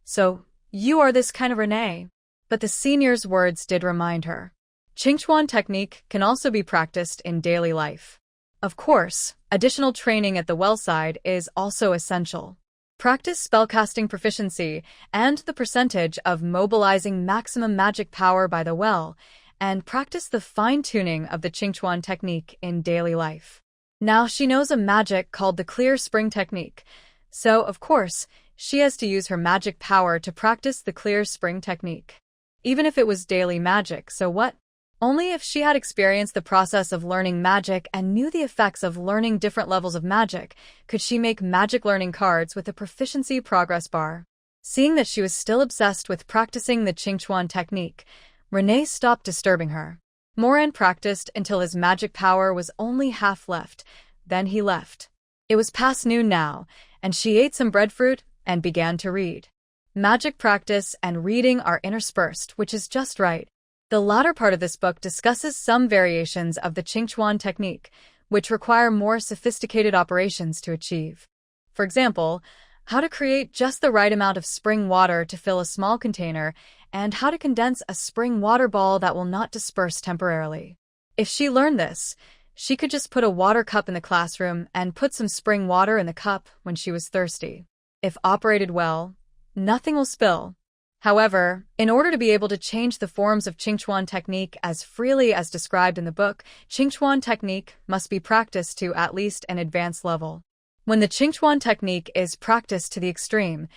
So, you are this kind of Renee? But the senior's words did remind her. Qingchuan technique can also be practiced in daily life. Of course, additional training at the well side is also essential. Practice spellcasting proficiency and the percentage of mobilizing maximum magic power by the well, and practice the fine-tuning of the Qingchuan technique in daily life. Now she knows a magic called the Clear Spring Technique, so, of course, she has to use her magic power to practice the Clear Spring Technique. Even if it was daily magic, so what? Only if she had experienced the process of learning magic and knew the effects of learning different levels of magic could she make magic learning cards with a proficiency progress bar. Seeing that she was still obsessed with practicing the Qingchuan technique, Renee stopped disturbing her. Moran practiced until his magic power was only half left. Then he left. It was past noon now, and she ate some breadfruit and began to read. Magic practice and reading are interspersed, which is just right. The latter part of this book discusses some variations of the Qingchuan technique, which require more sophisticated operations to achieve. For example, how to create just the right amount of spring water to fill a small container, and how to condense a spring water ball that will not disperse temporarily. If she learned this, she could just put a water cup in the classroom and put some spring water in the cup when she was thirsty. If operated well, nothing will spill. However, in order to be able to change the forms of Qingchuan technique as freely as described in the book, Qingchuan technique must be practiced to at least an advanced level. When the Qingchuan technique is practiced to the extreme,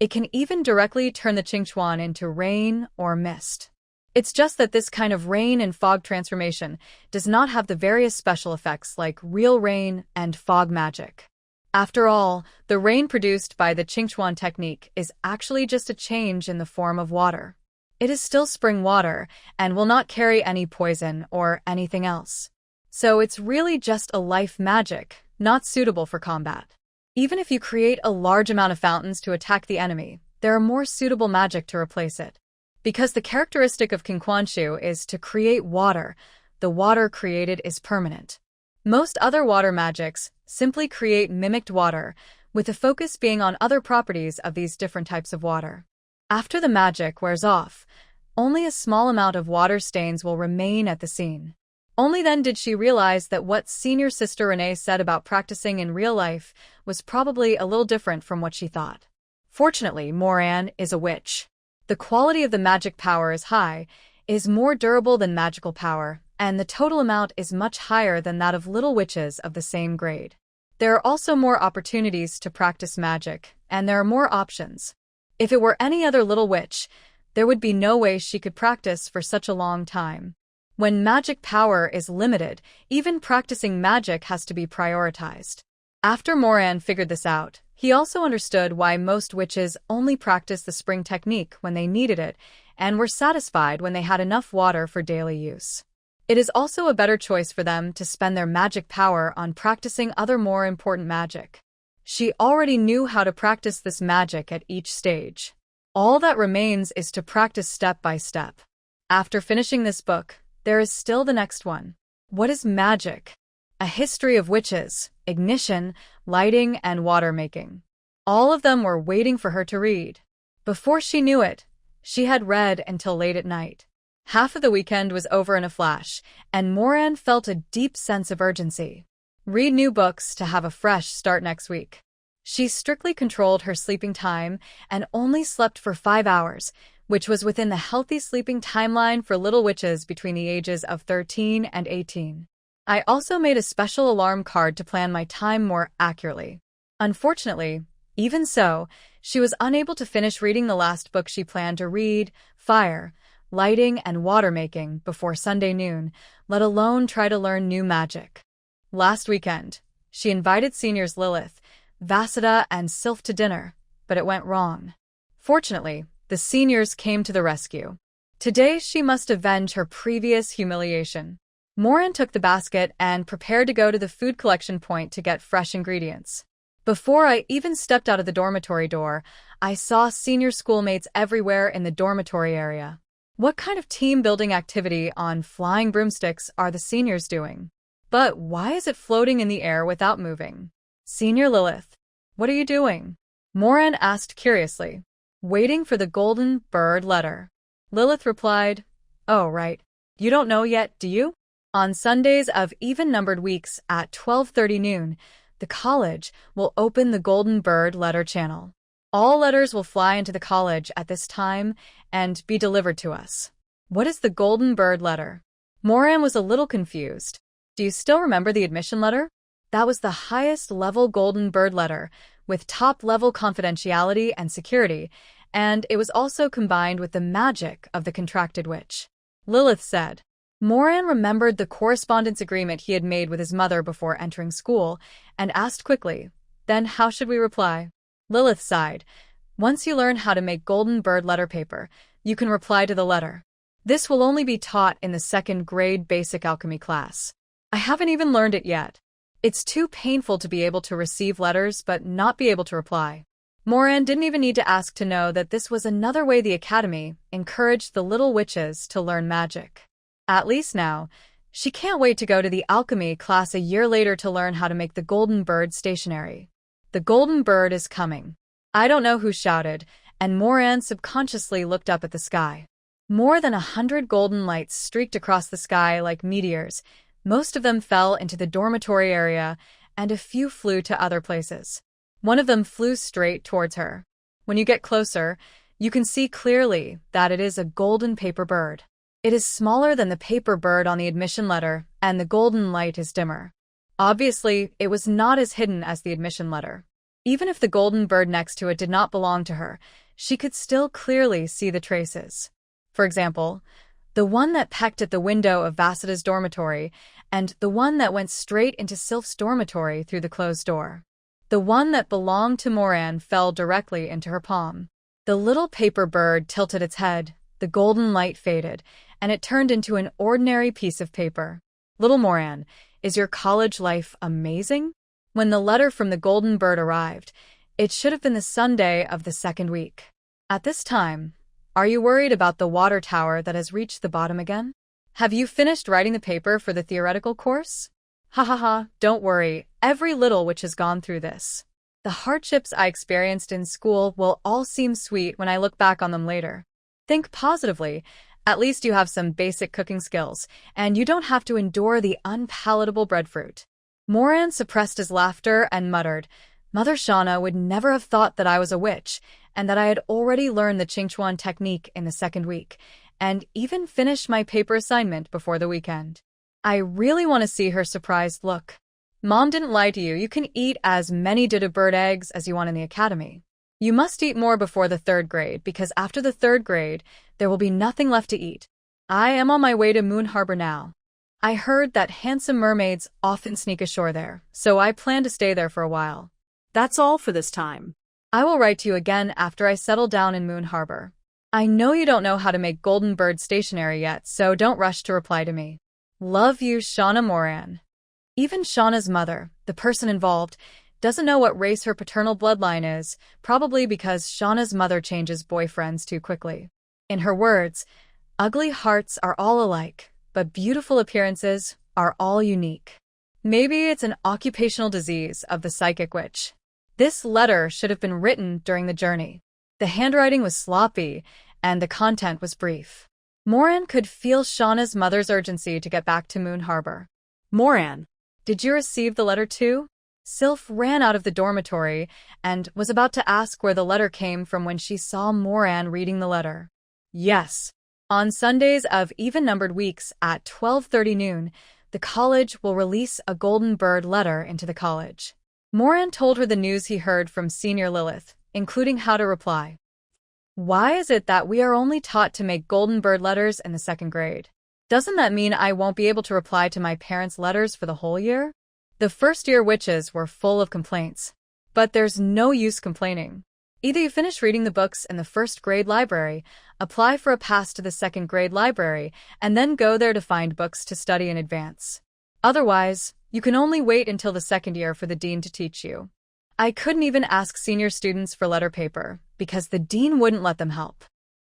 it can even directly turn the Qingchuan into rain or mist. It's just that this kind of rain and fog transformation does not have the various special effects like real rain and fog magic. After all, the rain produced by the Qingchuan technique is actually just a change in the form of water. It is still spring water and will not carry any poison or anything else. So it's really just a life magic, not suitable for combat. Even if you create a large amount of fountains to attack the enemy, there are more suitable magic to replace it. Because the characteristic of Qingquanshu is to create water, the water created is permanent. Most other water magics simply create mimicked water, with the focus being on other properties of these different types of water. After the magic wears off, only a small amount of water stains will remain at the scene. Only then did she realize that what senior sister Renee said about practicing in real life was probably a little different from what she thought. Fortunately, Moran is a witch. The quality of the magic power is high, is more durable than magical power, and the total amount is much higher than that of little witches of the same grade. There are also more opportunities to practice magic, and there are more options. If it were any other little witch, there would be no way she could practice for such a long time. When magic power is limited, even practicing magic has to be prioritized. After Moran figured this out, he also understood why most witches only practiced the spring technique when they needed it and were satisfied when they had enough water for daily use. It is also a better choice for them to spend their magic power on practicing other more important magic. She already knew how to practice this magic at each stage. All that remains is to practice step by step. After finishing this book, there is still the next one. What is magic? A history of witches, ignition, lighting, and water making. All of them were waiting for her to read. Before she knew it, she had read until late at night. Half of the weekend was over in a flash, and Moran felt a deep sense of urgency. Read new books to have a fresh start next week. She strictly controlled her sleeping time and only slept for 5 hours, which was within the healthy sleeping timeline for little witches between the ages of 13 and 18. I also made a special alarm card to plan my time more accurately. Unfortunately, even so, she was unable to finish reading the last book she planned to read, Fire, Lighting, and Water Making, before Sunday noon, let alone try to learn new magic. Last weekend, she invited seniors Lilith, Vasida, and Sylph to dinner, but it went wrong. Fortunately, the seniors came to the rescue. Today she must avenge her previous humiliation. Moran took the basket and prepared to go to the food collection point to get fresh ingredients. Before I even stepped out of the dormitory door, I saw senior schoolmates everywhere in the dormitory area. What kind of team-building activity on flying broomsticks are the seniors doing? But why is it floating in the air without moving? Senior Lilith, what are you doing? Moran asked curiously. Waiting for the golden bird letter. Lilith replied, Oh, right. You don't know yet, do you? On Sundays of even-numbered weeks at 12:30 noon, the college will open the golden bird letter channel. All letters will fly into the college at this time and be delivered to us. What is the golden bird letter? Moran was a little confused. Do you still remember the admission letter? That was the highest level golden bird letter, with top-level confidentiality and security, and it was also combined with the magic of the contracted witch. Lilith said. Moran remembered the correspondence agreement he had made with his mother before entering school, and asked quickly, Then how should we reply? Lilith sighed. Once you learn how to make golden bird letter paper, you can reply to the letter. This will only be taught in the 2nd grade basic alchemy class. I haven't even learned it yet. It's too painful to be able to receive letters but not be able to reply. Moran didn't even need to ask to know that this was another way the academy encouraged the little witches to learn magic. At least now, she can't wait to go to the alchemy class a year later to learn how to make the golden bird stationery. The golden bird is coming. I don't know who shouted, and Moran subconsciously looked up at the sky. More than 100 golden lights streaked across the sky like meteors. Most of them fell into the dormitory area, and a few flew to other places. One of them flew straight towards her. When you get closer, you can see clearly that it is a golden paper bird. It is smaller than the paper bird on the admission letter, and the golden light is dimmer. Obviously, it was not as hidden as the admission letter. Even if the golden bird next to it did not belong to her, she could still clearly see the traces. For example, the one that pecked at the window of Vasita's dormitory, and the one that went straight into Sylph's dormitory through the closed door. The one that belonged to Moran fell directly into her palm. The little paper bird tilted its head, the golden light faded, and it turned into an ordinary piece of paper. Little Moran, is your college life amazing? When the letter from the golden bird arrived, it should have been the Sunday of the 2nd week. At this time, are you worried about the water tower that has reached the bottom again? Have you finished writing the paper for the theoretical course? Ha ha ha, don't worry, every little witch has gone through this. The hardships I experienced in school will all seem sweet when I look back on them later. Think positively. At least you have some basic cooking skills, and you don't have to endure the unpalatable breadfruit. Moran suppressed his laughter and muttered, Mother Shauna would never have thought that I was a witch, and that I had already learned the Qingchuan technique in the 2nd week, and even finished my paper assignment before the weekend. I really want to see her surprised look. Mom didn't lie to you. You can eat as many Dida bird eggs as you want in the academy. You must eat more before the 3rd grade, because after the 3rd grade, there will be nothing left to eat. I am on my way to Moon Harbor now. I heard that handsome mermaids often sneak ashore there, so I plan to stay there for a while. That's all for this time. I will write to you again after I settle down in Moon Harbor. I know you don't know how to make golden bird stationery yet, so don't rush to reply to me. Love you, Shauna Moran. Even Shauna's mother, the person involved, doesn't know what race her paternal bloodline is, probably because Shauna's mother changes boyfriends too quickly. In her words, ugly hearts are all alike, but beautiful appearances are all unique. Maybe it's an occupational disease of the psychic witch. This letter should have been written during the journey. The handwriting was sloppy, and the content was brief. Moran could feel Shauna's mother's urgency to get back to Moon Harbor. Moran, did you receive the letter too? Sylph ran out of the dormitory and was about to ask where the letter came from when she saw Moran reading the letter. Yes. On Sundays of even-numbered weeks at 12:30 noon, the college will release a golden bird letter into the college. Moran told her the news he heard from Senior Lilith, including how to reply. Why is it that we are only taught to make golden bird letters in the 2nd grade? Doesn't that mean I won't be able to reply to my parents' letters for the whole year? The first-year witches were full of complaints. But there's no use complaining. Either you finish reading the books in the 1st grade library, apply for a pass to the 2nd grade library, and then go there to find books to study in advance. Otherwise, you can only wait until the 2nd year for the dean to teach you. I couldn't even ask senior students for letter paper, because the dean wouldn't let them help.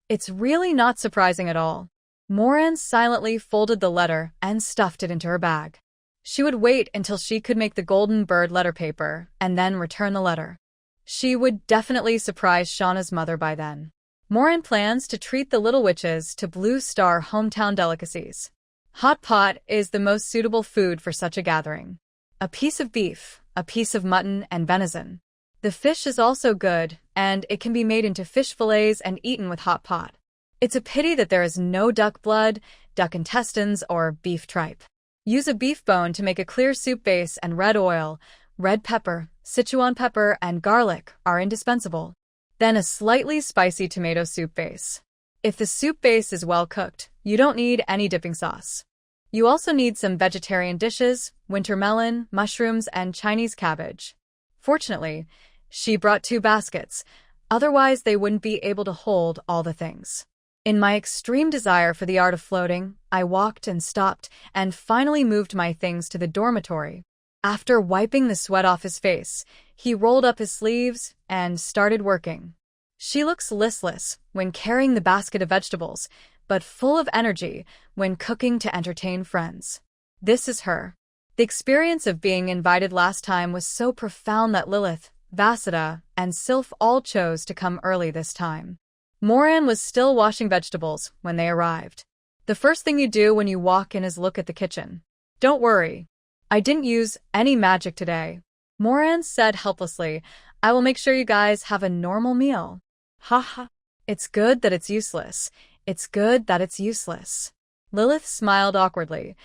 It's really not surprising at all. Moran silently folded the letter and stuffed it into her bag. She would wait until she could make the golden bird letter paper and then return the letter. She would definitely surprise Shauna's mother by then. Moran plans to treat the little witches to Blue Star hometown delicacies. Hot pot is the most suitable food for such a gathering. A piece of beef, a piece of mutton, and venison. The fish is also good, and it can be made into fish fillets and eaten with hot pot. It's a pity that there is no duck blood, duck intestines, or beef tripe. Use a beef bone to make a clear soup base, and red oil, red pepper, Sichuan pepper, and garlic are indispensable. Then a slightly spicy tomato soup base. If the soup base is well cooked, you don't need any dipping sauce. You also need some vegetarian dishes, winter melon, mushrooms, and Chinese cabbage. Fortunately, she brought 2 baskets, otherwise they wouldn't be able to hold all the things. In my extreme desire for the art of floating, I walked and stopped and finally moved my things to the dormitory. After wiping the sweat off his face, he rolled up his sleeves and started working. She looks listless when carrying the basket of vegetables, but full of energy when cooking to entertain friends. This is her. The experience of being invited last time was so profound that Lilith, Vasida, and Sylph all chose to come early this time. Moran was still washing vegetables when they arrived. The first thing you do when you walk in is look at the kitchen. Don't worry. I didn't use any magic today. Moran said helplessly, I will make sure you guys have a normal meal. Ha ha. It's good that it's useless. It's good that it's useless. Lilith smiled awkwardly.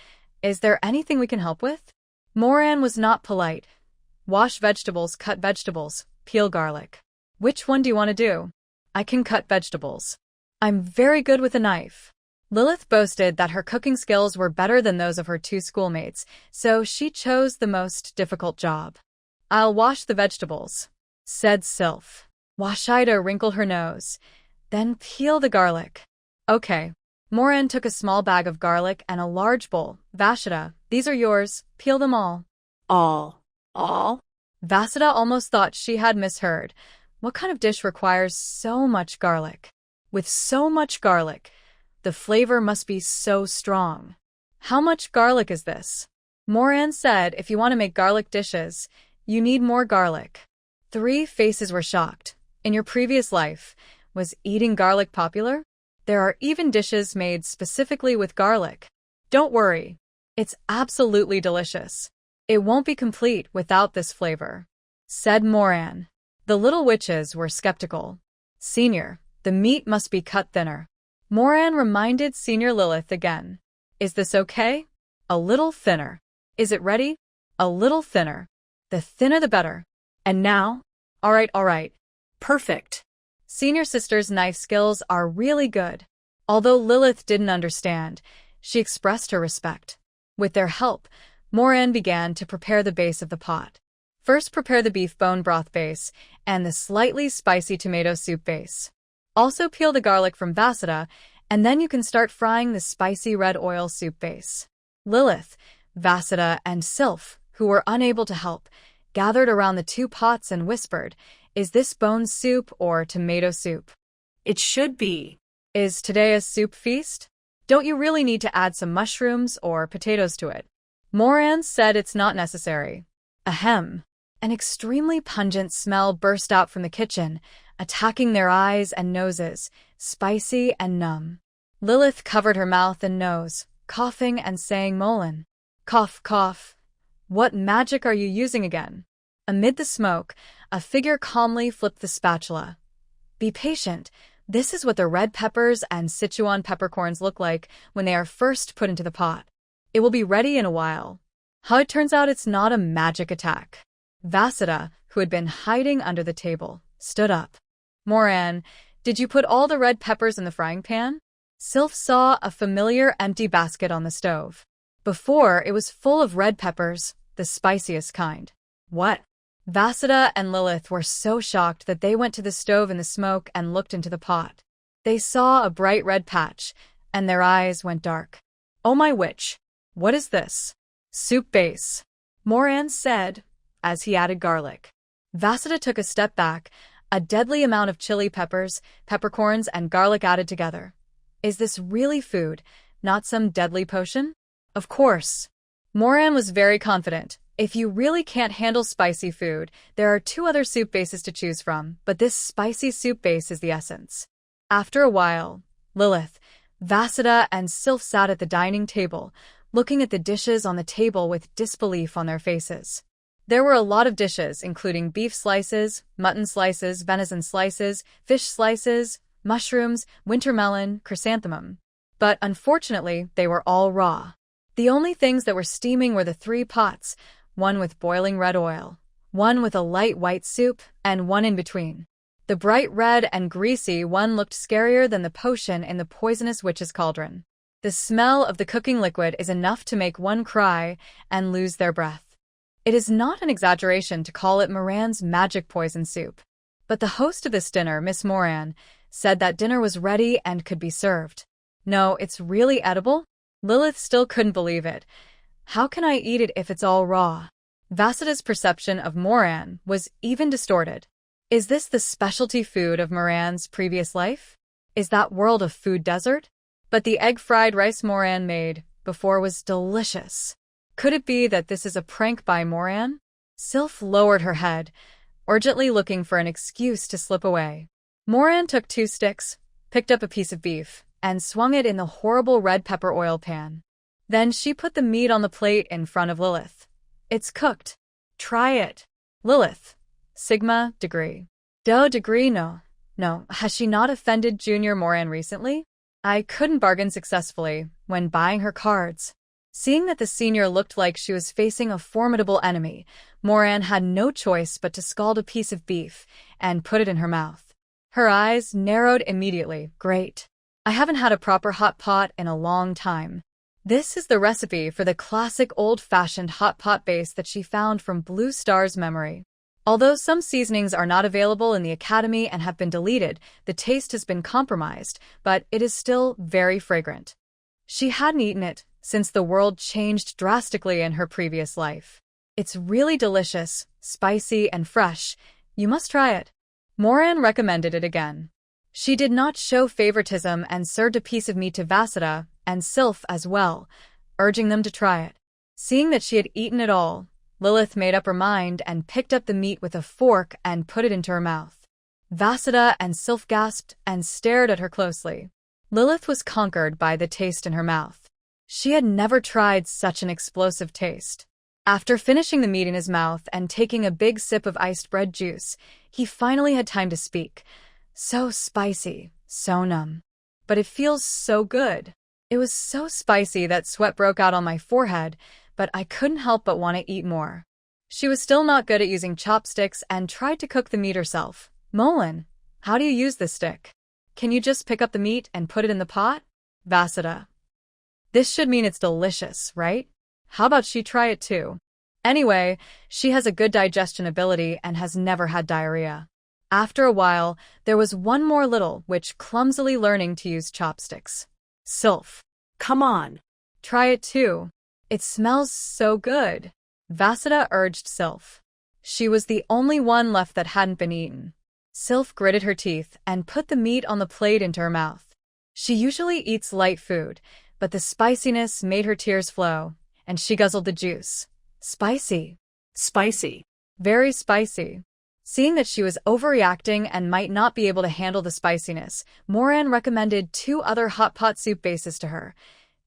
Is there anything we can help with? Moran was not polite. Wash vegetables, cut vegetables, peel garlic. Which one do you want to do? I can cut vegetables. I'm very good with a knife. Lilith boasted that her cooking skills were better than those of her 2 schoolmates, so she chose the most difficult job. I'll wash the vegetables, said Sylph. Washida wrinkled her nose. Then peel the garlic. Okay. Moran took a small bag of garlic and a large bowl. Vasida, these are yours. Peel them all. All? Vasida almost thought she had misheard. What kind of dish requires so much garlic? With so much garlic, the flavor must be so strong. How much garlic is this? Moran said if you want to make garlic dishes, you need more garlic. 3 faces were shocked. In your previous life, was eating garlic popular? There are even dishes made specifically with garlic. Don't worry. It's absolutely delicious. It won't be complete without this flavor, said Moran. The little witches were skeptical. Senior, the meat must be cut thinner. Moran reminded Senior Lilith again. Is this okay? A little thinner. Is it ready? A little thinner. The thinner the better. And now? All right. Perfect. Senior sister's knife skills are really good. Although Lilith didn't understand, she expressed her respect. With their help, Moran began to prepare the base of the pot. First, prepare the beef bone broth base and the slightly spicy tomato soup base. Also peel the garlic from Vasida, and then you can start frying the spicy red oil soup base. Lilith, Vasida, and Sylph, who were unable to help, gathered around the 2 pots and whispered, Is this bone soup or tomato soup? It should be. Is today a soup feast? Don't you really need to add some mushrooms or potatoes to it? Moran said it's not necessary. Ahem. An extremely pungent smell burst out from the kitchen, attacking their eyes and noses, spicy and numb. Lilith covered her mouth and nose, coughing and saying Molan. Cough, cough. What magic are you using again? Amid the smoke, a figure calmly flipped the spatula. Be patient. This is what the red peppers and Sichuan peppercorns look like when they are first put into the pot. It will be ready in a while. How it turns out it's not a magic attack. Vasida, who had been hiding under the table, stood up. Moran, did you put all the red peppers in the frying pan? Sylph saw a familiar empty basket on the stove. Before, it was full of red peppers, the spiciest kind. What? Vasida and Lilith were so shocked that they went to the stove in the smoke and looked into the pot. They saw a bright red patch, and their eyes went dark. Oh my witch! What is this? Soup base, Moran said, as he added garlic. Vasida took a step back, a deadly amount of chili peppers, peppercorns, and garlic added together. Is this really food, not some deadly potion? Of course. Moran was very confident. If you really can't handle spicy food, there are 2 other soup bases to choose from, but this spicy soup base is the essence. After a while, Lilith, Vasudha, and Sylph sat at the dining table, looking at the dishes on the table with disbelief on their faces. There were a lot of dishes, including beef slices, mutton slices, venison slices, fish slices, mushrooms, winter melon, chrysanthemum. But unfortunately, they were all raw. The only things that were steaming were the 3 pots, one with boiling red oil, one with a light white soup, and one in between. The bright red and greasy one looked scarier than the potion in the poisonous witch's cauldron. The smell of the cooking liquid is enough to make one cry and lose their breath. It is not an exaggeration to call it Moran's magic poison soup. But the host of this dinner, Miss Moran, said that dinner was ready and could be served. No, it's really edible? Lilith still couldn't believe it. How can I eat it if it's all raw? Vasudha's perception of Moran was even distorted. Is this the specialty food of Moran's previous life? Is that world a food desert? But the egg-fried rice Moran made before was delicious. Could it be that this is a prank by Moran? Sylph lowered her head, urgently looking for an excuse to slip away. Moran took 2 sticks, picked up a piece of beef, and swung it in the horrible red pepper oil pan. Then she put the meat on the plate in front of Lilith. It's cooked. Try it. Lilith. Sigma, degree. Do degree no. No, has she not offended Junior Moran recently? I couldn't bargain successfully when buying her cards. Seeing that the senior looked like she was facing a formidable enemy, Moran had no choice but to scald a piece of beef and put it in her mouth. Her eyes narrowed immediately. Great. I haven't had a proper hot pot in a long time. This is the recipe for the classic old-fashioned hot pot base that she found from Blue Star's memory. Although some seasonings are not available in the Academy and have been deleted, the taste has been compromised, but it is still very fragrant. She hadn't eaten it since the world changed drastically in her previous life. It's really delicious, spicy, and fresh. You must try it. Moran recommended it again. She did not show favoritism and served a piece of meat to Vasudha and Sylph as well, urging them to try it. Seeing that she had eaten it all, Lilith made up her mind and picked up the meat with a fork and put it into her mouth. Vasudha and Sylph gasped and stared at her closely. Lilith was conquered by the taste in her mouth. She had never tried such an explosive taste. After finishing the meat in his mouth and taking a big sip of iced bread juice, he finally had time to speak. So spicy, so numb. But it feels so good. It was so spicy that sweat broke out on my forehead, but I couldn't help but want to eat more. She was still not good at using chopsticks and tried to cook the meat herself. Molan, how do you use this stick? Can you just pick up the meat and put it in the pot? Vasudha. This should mean it's delicious, right? How about she try it too? Anyway, she has a good digestion ability and has never had diarrhea. After a while, there was one more little witch clumsily learning to use chopsticks. Sylph. Come on. Try it too. It smells so good. Vasudha urged Sylph. She was the only one left that hadn't been eaten. Sylph gritted her teeth and put the meat on the plate into her mouth. She usually eats light food, but the spiciness made her tears flow, and she guzzled the juice. Spicy. Spicy. Very spicy. Seeing that she was overreacting and might not be able to handle the spiciness, Moran recommended 2 other hot pot soup bases to her.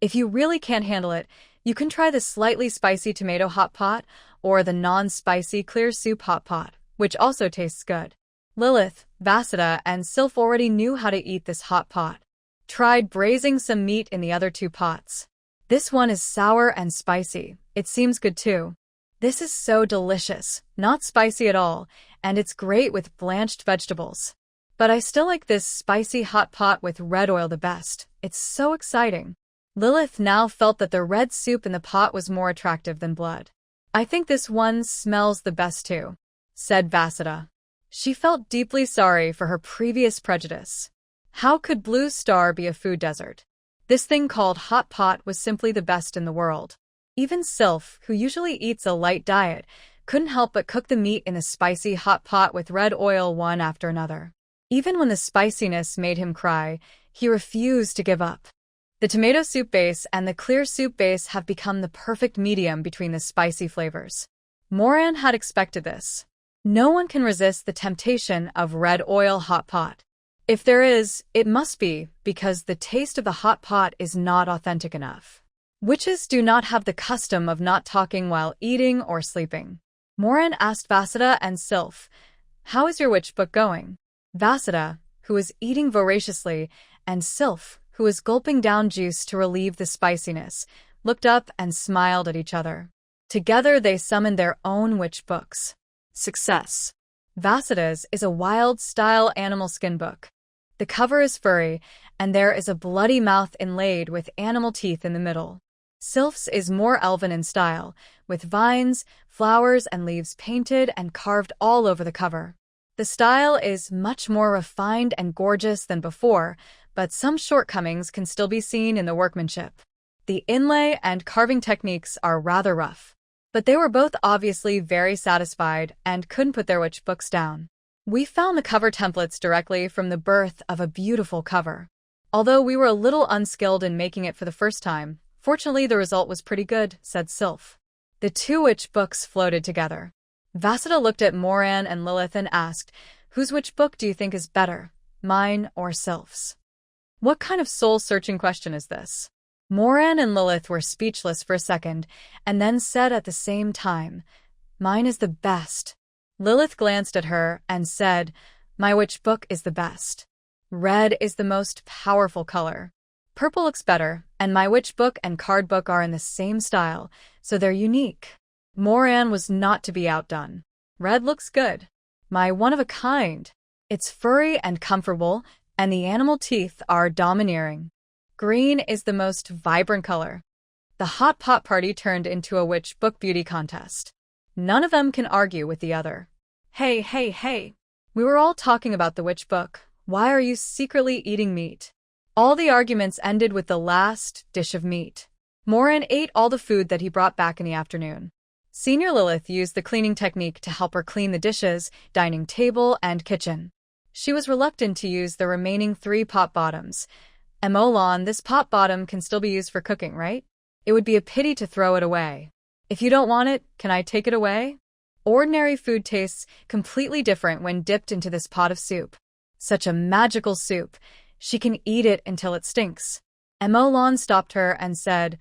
If you really can't handle it, you can try the slightly spicy tomato hot pot or the non-spicy clear soup hot pot, which also tastes good. Lilith, Vasudha, and Sylph already knew how to eat this hot pot. Tried braising some meat in the other 2 pots. This one is sour and spicy. It seems good too. This is so delicious, not spicy at all, and it's great with blanched vegetables. But I still like this spicy hot pot with red oil the best. It's so exciting. Lilith now felt that the red soup in the pot was more attractive than blood. I think this one smells the best too, said Vasudha. She felt deeply sorry for her previous prejudice. How could Blue Star be a food desert? This thing called hot pot was simply the best in the world. Even Sylph, who usually eats a light diet, couldn't help but cook the meat in the spicy hot pot with red oil one after another. Even when the spiciness made him cry, he refused to give up. The tomato soup base and the clear soup base have become the perfect medium between the spicy flavors. Moran had expected this. No one can resist the temptation of red oil hot pot. If there is, it must be because the taste of the hot pot is not authentic enough. Witches do not have the custom of not talking while eating or sleeping. Moran asked Vasida and Sylph, "How is your witch book going?" Vasida, who was eating voraciously, and Sylph, who was gulping down juice to relieve the spiciness, looked up and smiled at each other. Together they summoned their own witch books. Success. Vasida's is a wild-style animal skin book. The cover is furry, and there is a bloody mouth inlaid with animal teeth in the middle. Sylph's is more elven in style, with vines, flowers, and leaves painted and carved all over the cover. The style is much more refined and gorgeous than before, but some shortcomings can still be seen in the workmanship. The inlay and carving techniques are rather rough. But they were both obviously very satisfied and couldn't put their witch books down. We found the cover templates directly from the birth of a beautiful cover. Although we were a little unskilled in making it for the first time, fortunately the result was pretty good, said Sylph. The two witch books floated together. Vasida looked at Moran and Lilith and asked, "Whose witch book do you think is better, mine or Sylph's?" What kind of soul-searching question is this? Moran and Lilith were speechless for a second, and then said at the same time, "Mine is the best." Lilith glanced at her and said, "My witch book is the best. Red is the most powerful color. Purple looks better, and my witch book and card book are in the same style, so they're unique." Moran was not to be outdone. "Red looks good. My one-of-a-kind. It's furry and comfortable, and the animal teeth are domineering. Green is the most vibrant color." The hot pot party turned into a witch book beauty contest. None of them can argue with the other. Hey. We were all talking about the witch book. Why are you secretly eating meat?" All the arguments ended with the last dish of meat. Moran ate all the food that he brought back in the afternoon. Senior Lilith used the cleaning technique to help her clean the dishes, dining table, and kitchen. She was reluctant to use the remaining 3 pot bottoms. Emolan, this pot bottom can still be used for cooking, right? It would be a pity to throw it away. If you don't want it, can I take it away? Ordinary food tastes completely different when dipped into this pot of soup. Such a magical soup. She can eat it until it stinks. Emolan stopped her and said,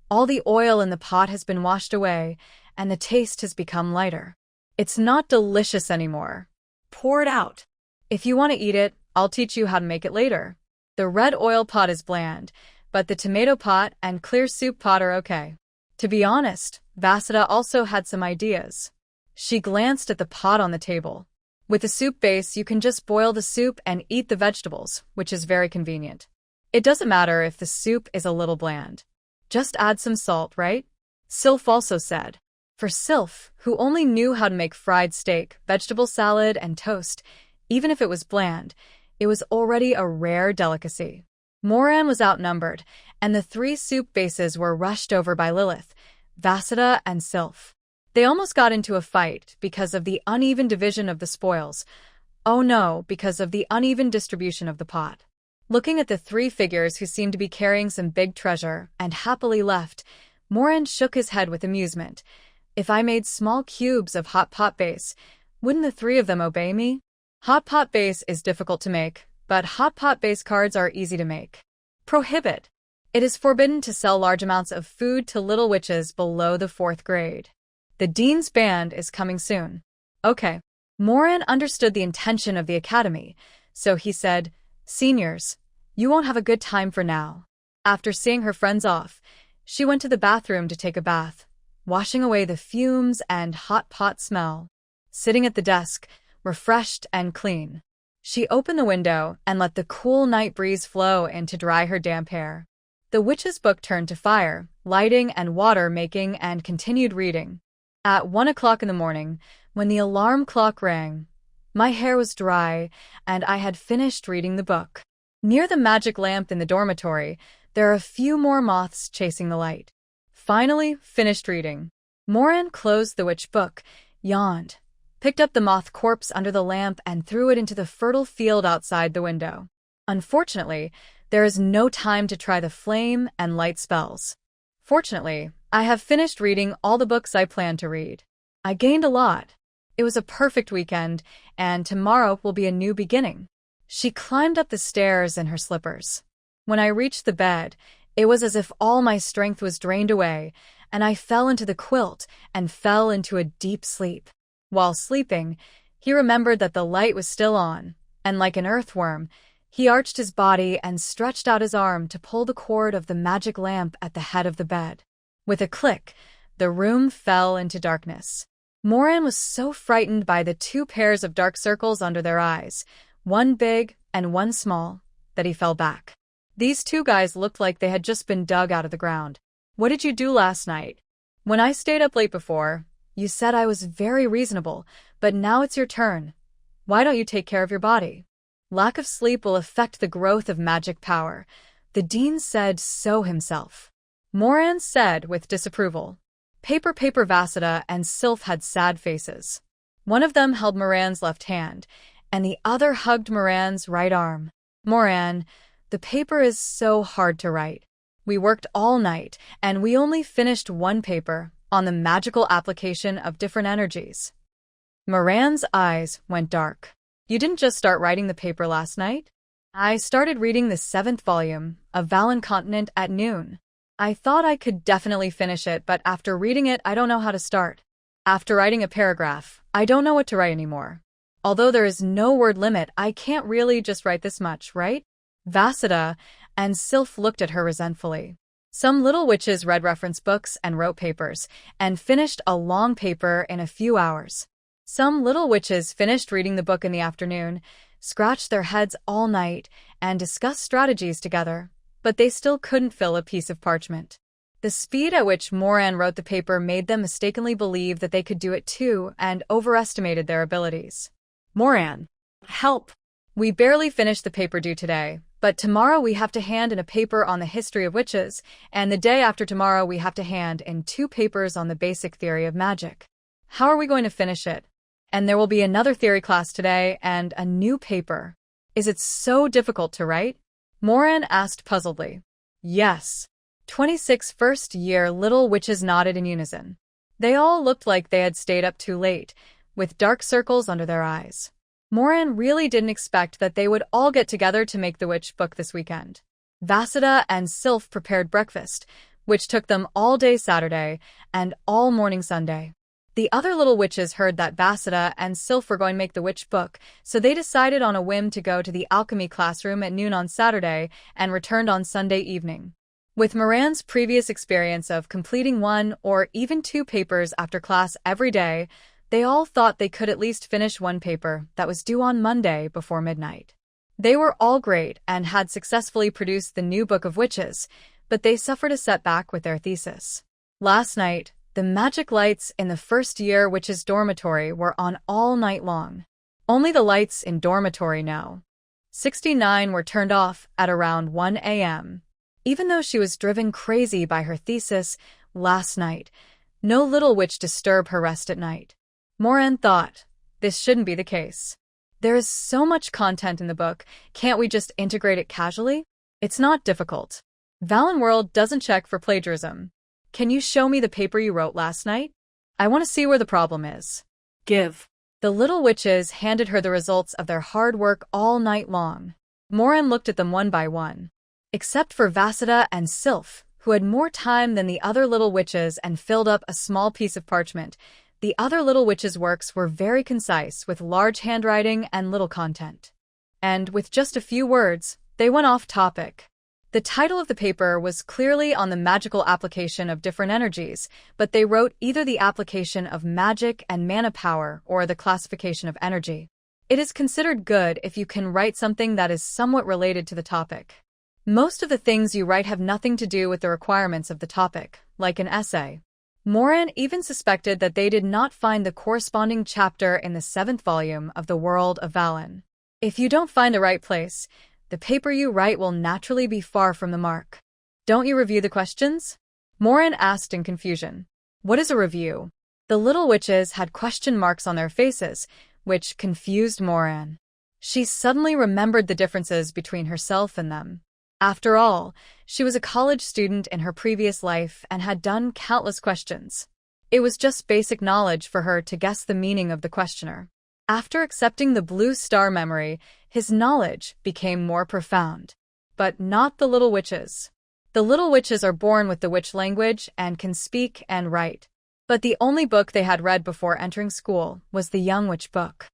"All the oil in the pot has been washed away, and the taste has become lighter. It's not delicious anymore. Pour it out. If you want to eat it, I'll teach you how to make it later." The red oil pot is bland, but the tomato pot and clear soup pot are okay. To be honest, Vasida also had some ideas. She glanced at the pot on the table. With the soup base, you can just boil the soup and eat the vegetables, which is very convenient. It doesn't matter if the soup is a little bland. Just add some salt, right? Sylph also said. For Sylph, who only knew how to make fried steak, vegetable salad, and toast, even if it was bland, it was already a rare delicacy. Moran was outnumbered, and the 3 soup bases were rushed over by Lilith, Vasida, and Sylph. They almost got into a fight because of the uneven division of the spoils. Oh no, because of the uneven distribution of the pot. Looking at the 3 figures who seemed to be carrying some big treasure and happily left, Moran shook his head with amusement. If I made small cubes of hot pot base, wouldn't the 3 of them obey me? Hot pot base is difficult to make, but hot pot base cards are easy to make. Prohibit. It is forbidden to sell large amounts of food to little witches below the 4th grade. The Dean's Band is coming soon. Okay. Moran understood the intention of the academy, so he said, "Seniors, you won't have a good time for now." After seeing her friends off, she went to the bathroom to take a bath, washing away the fumes and hot pot smell. Sitting at the desk, refreshed and clean, she opened the window and let the cool night breeze flow in to dry her damp hair. The witch's book turned to fire, lighting and water making, and continued reading. At 1 o'clock in the morning, when the alarm clock rang, my hair was dry, and I had finished reading the book. Near the magic lamp in the dormitory, there are a few more moths chasing the light. Finally, finished reading. Moran closed the witch book, yawned, picked up the moth corpse under the lamp and threw it into the fertile field outside the window. Unfortunately, There is no time to try the flame and light spells. Fortunately, I have finished reading all the books I plan to read. I gained a lot. It was a perfect weekend, and tomorrow will be a new beginning. She climbed up the stairs in her slippers. When I reached the bed, it was as if all my strength was drained away, and I fell into the quilt and fell into a deep sleep. While sleeping, he remembered that the light was still on, and like an earthworm, he arched his body and stretched out his arm to pull the cord of the magic lamp at the head of the bed. With a click, the room fell into darkness. Moran was so frightened by the two pairs of dark circles under their eyes, one big and one small, that he fell back. These two guys looked like they had just been dug out of the ground. "What did you do last night?" "When I stayed up late before, you said I was very reasonable, but now it's your turn. Why don't you take care of your body?" "Lack of sleep will affect the growth of magic power. The dean said so himself," Moran said with disapproval. Paper Vasida and Sylph had sad faces. One of them held Moran's left hand, and the other hugged Moran's right arm. "Moran, the paper is so hard to write. We worked all night, and we only finished one paper on the magical application of different energies." Moran's eyes went dark. "You didn't just start writing the paper last night?" "I started reading the 7th volume of Valen Continent at noon. I thought I could definitely finish it, but after reading it, I don't know how to start. After writing a paragraph, I don't know what to write anymore. Although there is no word limit, I can't really just write this much, right?" Vasida and Sylph looked at her resentfully. Some little witches read reference books and wrote papers, and finished a long paper in a few hours. Some little witches finished reading the book in the afternoon, scratched their heads all night, and discussed strategies together, but they still couldn't fill a piece of parchment. The speed at which Moran wrote the paper made them mistakenly believe that they could do it too, and overestimated their abilities. Moran, help! "We barely finished the paper due today, but tomorrow we have to hand in a paper on the history of witches, and the day after tomorrow we have to hand in 2 papers on the basic theory of magic. How are we going to finish it? And there will be another theory class today and a new paper. Is it so difficult to write?" Moran asked puzzledly. "Yes." 26 first-year little witches nodded in unison. They all looked like they had stayed up too late, with dark circles under their eyes. Moran really didn't expect that they would all get together to make the witch book this weekend. Vasida and Sylph prepared breakfast, which took them all day Saturday and all morning Sunday. The other little witches heard that Vasida and Sylph were going to make the witch book, so they decided on a whim to go to the alchemy classroom at noon on Saturday and returned on Sunday evening. With Moran's previous experience of completing 1 or even 2 papers after class every day, they all thought they could at least finish 1 paper that was due on Monday before midnight. They were all great and had successfully produced the new Book of Witches, but they suffered a setback with their thesis. Last night, the magic lights in the first-year witches' dormitory were on all night long. Only the lights in dormitory No. 69 were turned off at around 1 a.m. Even though she was driven crazy by her thesis last night, no little witch disturbed her rest at night. Moran thought, this shouldn't be the case. There is so much content in the book, can't we just integrate it casually? It's not difficult. Valen World doesn't check for plagiarism. Can you show me the paper you wrote last night? I want to see where the problem is. Give. The little witches handed her the results of their hard work all night long. Moran looked at them one by one. Except for Vasida and Sylph, who had more time than the other little witches and filled up a small piece of parchment, the other little witches' works were very concise with large handwriting and little content. And with just a few words, they went off topic. The title of the paper was clearly on the magical application of different energies, but they wrote either the application of magic and mana power or the classification of energy. It is considered good if you can write something that is somewhat related to the topic. Most of the things you write have nothing to do with the requirements of the topic, like an essay. Moran even suspected that they did not find the corresponding chapter in the 7th volume of The World of Valen. If you don't find the right place, the paper you write will naturally be far from the mark. Don't you review the questions? Moran asked in confusion. What is a review? The little witches had question marks on their faces, which confused Moran. She suddenly remembered the differences between herself and them. After all, she was a college student in her previous life and had done countless questions. It was just basic knowledge for her to guess the meaning of the questioner. After accepting the blue star memory, his knowledge became more profound. But not the little witches. The little witches are born with the witch language and can speak and write. But the only book they had read before entering school was the Young Witch book.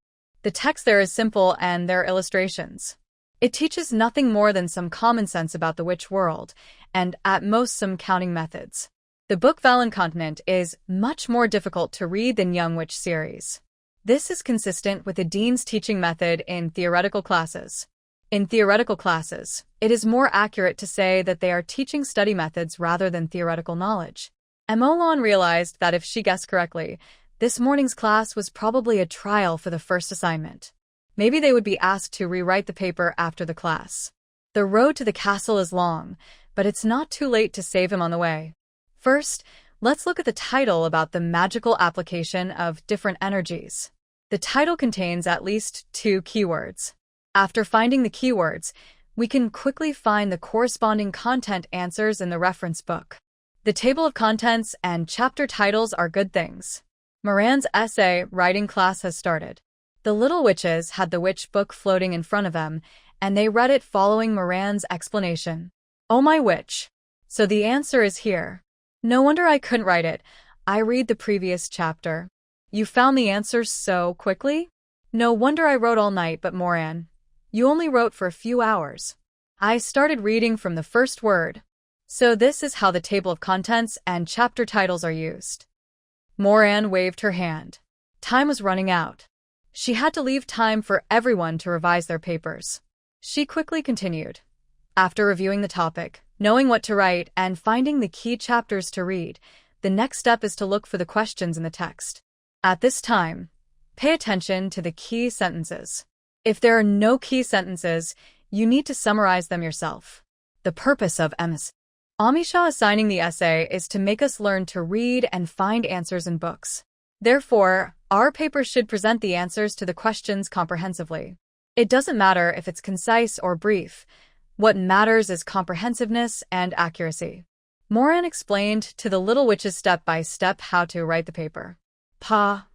The text there is simple and there are illustrations. It teaches nothing more than some common sense about the witch world, and at most some counting methods. The book Valencontinent is much more difficult to read than Young Witch series. This is consistent with the dean's teaching method in theoretical classes. In theoretical classes, it is more accurate to say that they are teaching study methods rather than theoretical knowledge. Emolon realized that if she guessed correctly, this morning's class was probably a trial for the first assignment. Maybe they would be asked to rewrite the paper after the class. The road to the castle is long, but it's not too late to save him on the way. First, let's look at the title about the magical application of different energies. The title contains at least 2 keywords. After finding the keywords, we can quickly find the corresponding content answers in the reference book. The table of contents and chapter titles are good things. Moran's essay writing class has started. The little witches had the witch book floating in front of them, and they read it following Moran's explanation. Oh my witch! So the answer is here. No wonder I couldn't write it. I read the previous chapter. You found the answers so quickly? No wonder I wrote all night, but Moran, you only wrote for a few hours. I started reading from the first word. So this is how the table of contents and chapter titles are used. Moran waved her hand. Time was running out. She had to leave time for everyone to revise their papers. She quickly continued. After reviewing the topic, knowing what to write, and finding the key chapters to read, the next step is to look for the questions in the text. At this time, pay attention to the key sentences. If there are no key sentences, you need to summarize them yourself. The purpose of MS Amisha assigning the essay is to make us learn to read and find answers in books. Therefore, our paper should present the answers to the questions comprehensively. It doesn't matter if it's concise or brief. What matters is comprehensiveness and accuracy. Moran explained to the little witches step by step how to write the paper. Pa.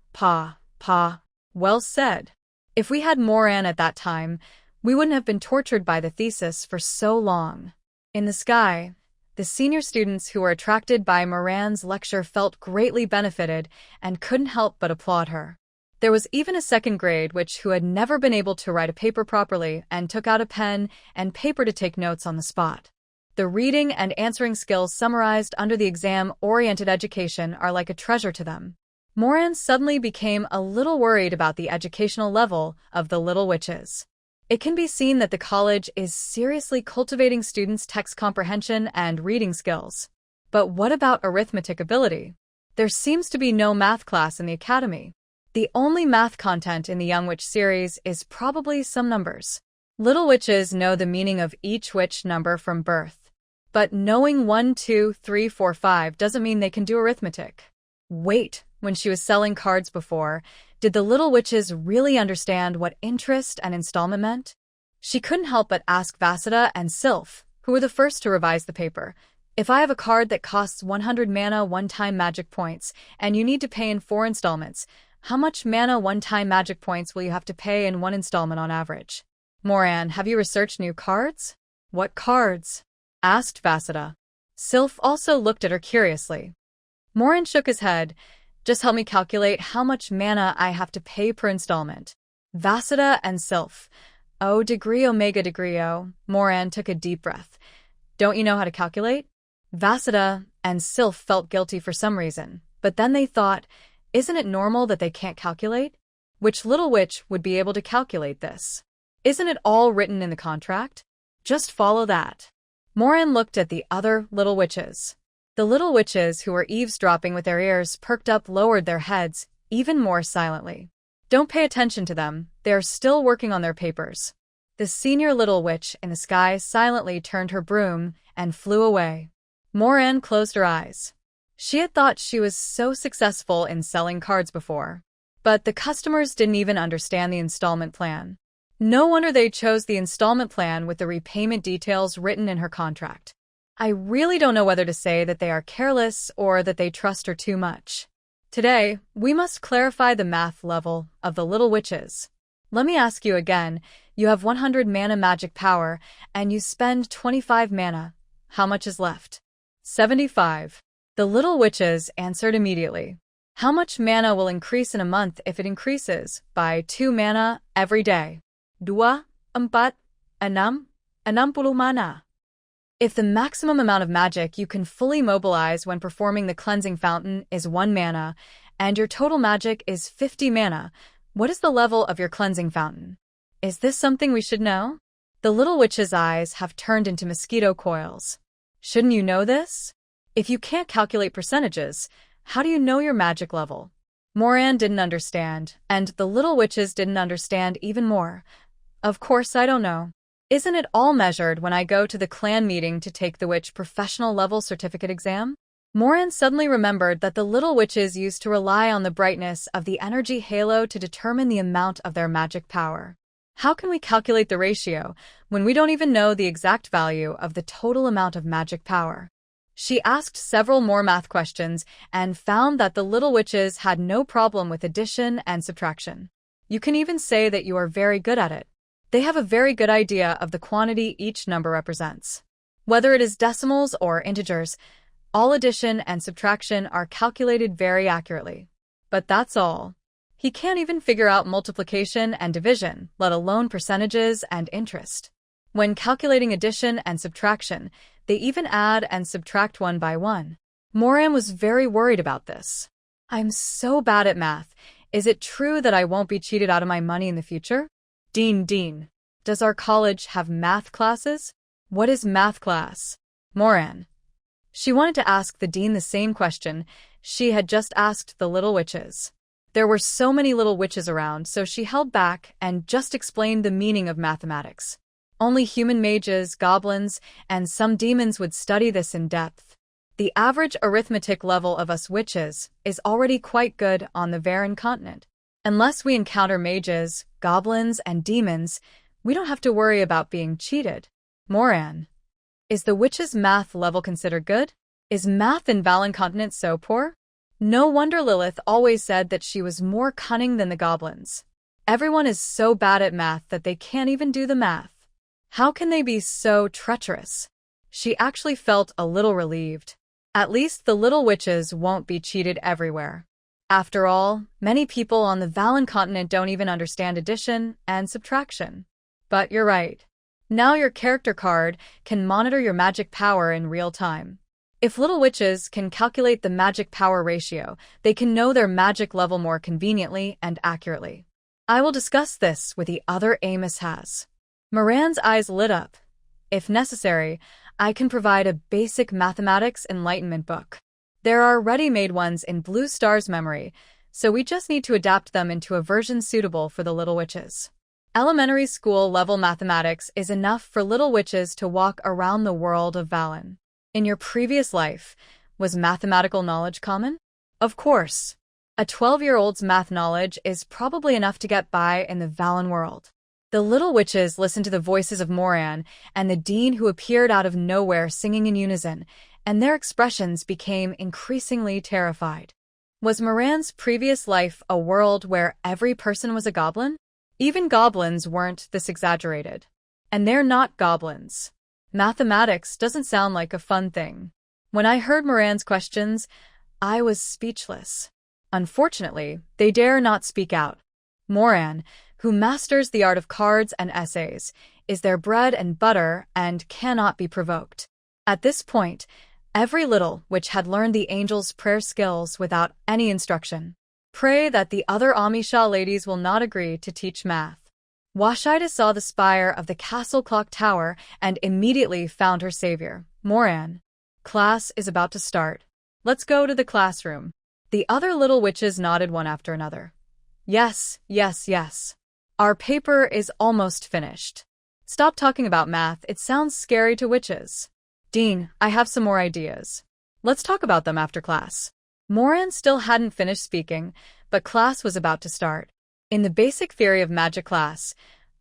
Well said. If we had Moran at that time, we wouldn't have been tortured by the thesis for so long. In the sky, the senior students who were attracted by Moran's lecture felt greatly benefited and couldn't help but applaud her. There was even a second grade who had never been able to write a paper properly and took out a pen and paper to take notes on the spot. The reading and answering skills summarized under the exam-oriented education are like a treasure to them. Moran suddenly became a little worried about the educational level of the little witches. It can be seen that the college is seriously cultivating students' text comprehension and reading skills. But what about arithmetic ability? There seems to be no math class in the academy. The only math content in the Young Witch series is probably some numbers. Little witches know the meaning of each witch number from birth. But knowing 1, 2, 3, 4, 5 doesn't mean they can do arithmetic. Wait, when she was selling cards before, did the little witches really understand what interest and installment meant? She couldn't help but ask Vasida and Sylph, who were the first to revise the paper. If I have a card that costs 100 mana one-time magic points, and you need to pay in 4 installments, how much mana one-time magic points will you have to pay in 1 installment on average? Moran, have you researched new cards? What cards? Asked Vasida. Sylph also looked at her curiously. Moran shook his head. Just help me calculate how much mana I have to pay per installment. Vasida and Sylph. Oh, degree omega degree O. Moran took a deep breath. Don't you know how to calculate? Vasida and Sylph felt guilty for some reason, but then they thought, isn't it normal that they can't calculate? Which little witch would be able to calculate this? Isn't it all written in the contract? Just follow that. Moran looked at the other little witches. The little witches who were eavesdropping with their ears perked up lowered their heads, even more silently. Don't pay attention to them, they are still working on their papers. The senior little witch in the sky silently turned her broom and flew away. Moran closed her eyes. She had thought she was so successful in selling cards before. But the customers didn't even understand the installment plan. No wonder they chose the installment plan with the repayment details written in her contract. I really don't know whether to say that they are careless or that they trust her too much. Today, we must clarify the math level of the little witches. Let me ask you again, you have 100 mana magic power, and you spend 25 mana. How much is left? 75. The little witches answered immediately. How much mana will increase in a month if it increases by 2 mana every day? 2, 4, 6, 60 mana. If the maximum amount of magic you can fully mobilize when performing the cleansing fountain is 1 mana, and your total magic is 50 mana, what is the level of your cleansing fountain? Is this something we should know? The little witch's eyes have turned into mosquito coils. Shouldn't you know this? If you can't calculate percentages, how do you know your magic level? Moran didn't understand, and the little witches didn't understand even more. Of course I don't know. Isn't it all measured when I go to the clan meeting to take the witch professional level certificate exam? Moran suddenly remembered that the little witches used to rely on the brightness of the energy halo to determine the amount of their magic power. How can we calculate the ratio when we don't even know the exact value of the total amount of magic power? She asked several more math questions and found that the little witches had no problem with addition and subtraction. You can even say that you are very good at it. They have a very good idea of the quantity each number represents. Whether it is decimals or integers, all addition and subtraction are calculated very accurately. But that's all. He can't even figure out multiplication and division, let alone percentages and interest. When calculating addition and subtraction, they even add and subtract one by one. Moran was very worried about this. I'm so bad at math. Is it true that I won't be cheated out of my money in the future? Dean, does our college have math classes? What is math class? Moran. She wanted to ask the dean the same question she had just asked the little witches. There were so many little witches around, so she held back and just explained the meaning of mathematics. Only human mages, goblins, and some demons would study this in depth. The average arithmetic level of us witches is already quite good on the Varan continent. Unless we encounter mages, goblins, and demons, we don't have to worry about being cheated. Moran. Is the witch's math level considered good? Is math in Valan continent so poor? No wonder Lilith always said that she was more cunning than the goblins. Everyone is so bad at math that they can't even do the math. How can they be so treacherous? She actually felt a little relieved. At least the little witches won't be cheated everywhere. After all, many people on the Valan continent don't even understand addition and subtraction. But you're right. Now your character card can monitor your magic power in real time. If little witches can calculate the magic power ratio, they can know their magic level more conveniently and accurately. I will discuss this with the other Amos has. Moran's eyes lit up. If necessary, I can provide a basic mathematics enlightenment book. There are ready-made ones in Blue Star's memory, so we just need to adapt them into a version suitable for the little witches. Elementary school level mathematics is enough for little witches to walk around the world of Valan. In your previous life, was mathematical knowledge common? Of course. A 12-year-old's math knowledge is probably enough to get by in the Valan world. The little witches listened to the voices of Moran and the dean who appeared out of nowhere singing in unison, and their expressions became increasingly terrified. Was Moran's previous life a world where every person was a goblin? Even goblins weren't this exaggerated. And they're not goblins. Mathematics doesn't sound like a fun thing. When I heard Moran's questions, I was speechless. Unfortunately, they dare not speak out. Moran, who masters the art of cards and essays, is their bread and butter and cannot be provoked. At this point, every little witch had learned the angel's prayer skills without any instruction. Pray that the other Amisha ladies will not agree to teach math. Washida saw the spire of the castle clock tower and immediately found her savior, Moran. Class is about to start. Let's go to the classroom. The other little witches nodded one after another. Yes. Our paper is almost finished. Stop talking about math, it sounds scary to witches. Dean, I have some more ideas. Let's talk about them after class. Moran still hadn't finished speaking, but class was about to start. In the basic theory of magic class,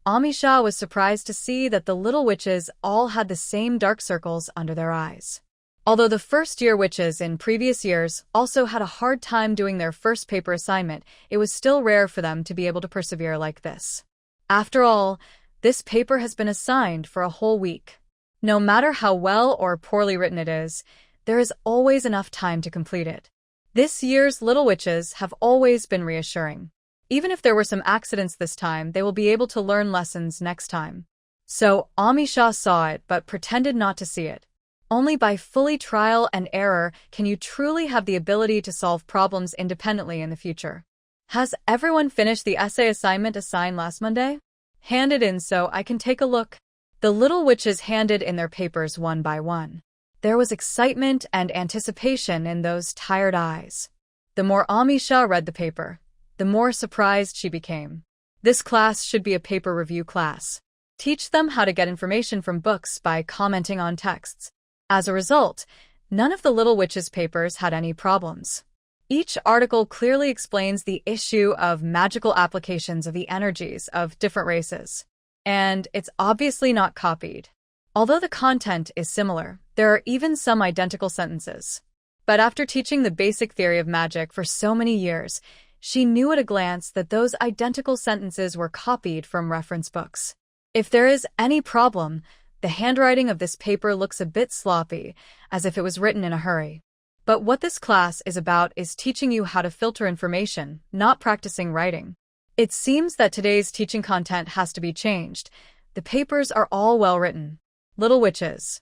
Amisha was surprised to see that the little witches all had the same dark circles under their eyes. Although the first-year witches in previous years also had a hard time doing their first paper assignment, it was still rare for them to be able to persevere like this. After all, this paper has been assigned for a whole week. No matter how well or poorly written it is, there is always enough time to complete it. This year's little witches have always been reassuring. Even if there were some accidents this time, they will be able to learn lessons next time. So Amisha saw it but pretended not to see it. Only by fully trial and error can you truly have the ability to solve problems independently in the future. Has everyone finished the essay assignment assigned last Monday? Hand it in so I can take a look. The little witches handed in their papers one by one. There was excitement and anticipation in those tired eyes. The more Amisha read the paper, the more surprised she became. This class should be a paper review class. Teach them how to get information from books by commenting on texts. As a result, none of the little witches' papers had any problems. Each article clearly explains the issue of magical applications of the energies of different races. And it's obviously not copied. Although the content is similar, there are even some identical sentences. But after teaching the basic theory of magic for so many years, she knew at a glance that those identical sentences were copied from reference books. If there is any problem, the handwriting of this paper looks a bit sloppy, as if it was written in a hurry. But what this class is about is teaching you how to filter information, not practicing writing. It seems that today's teaching content has to be changed. The papers are all well written. Little witches.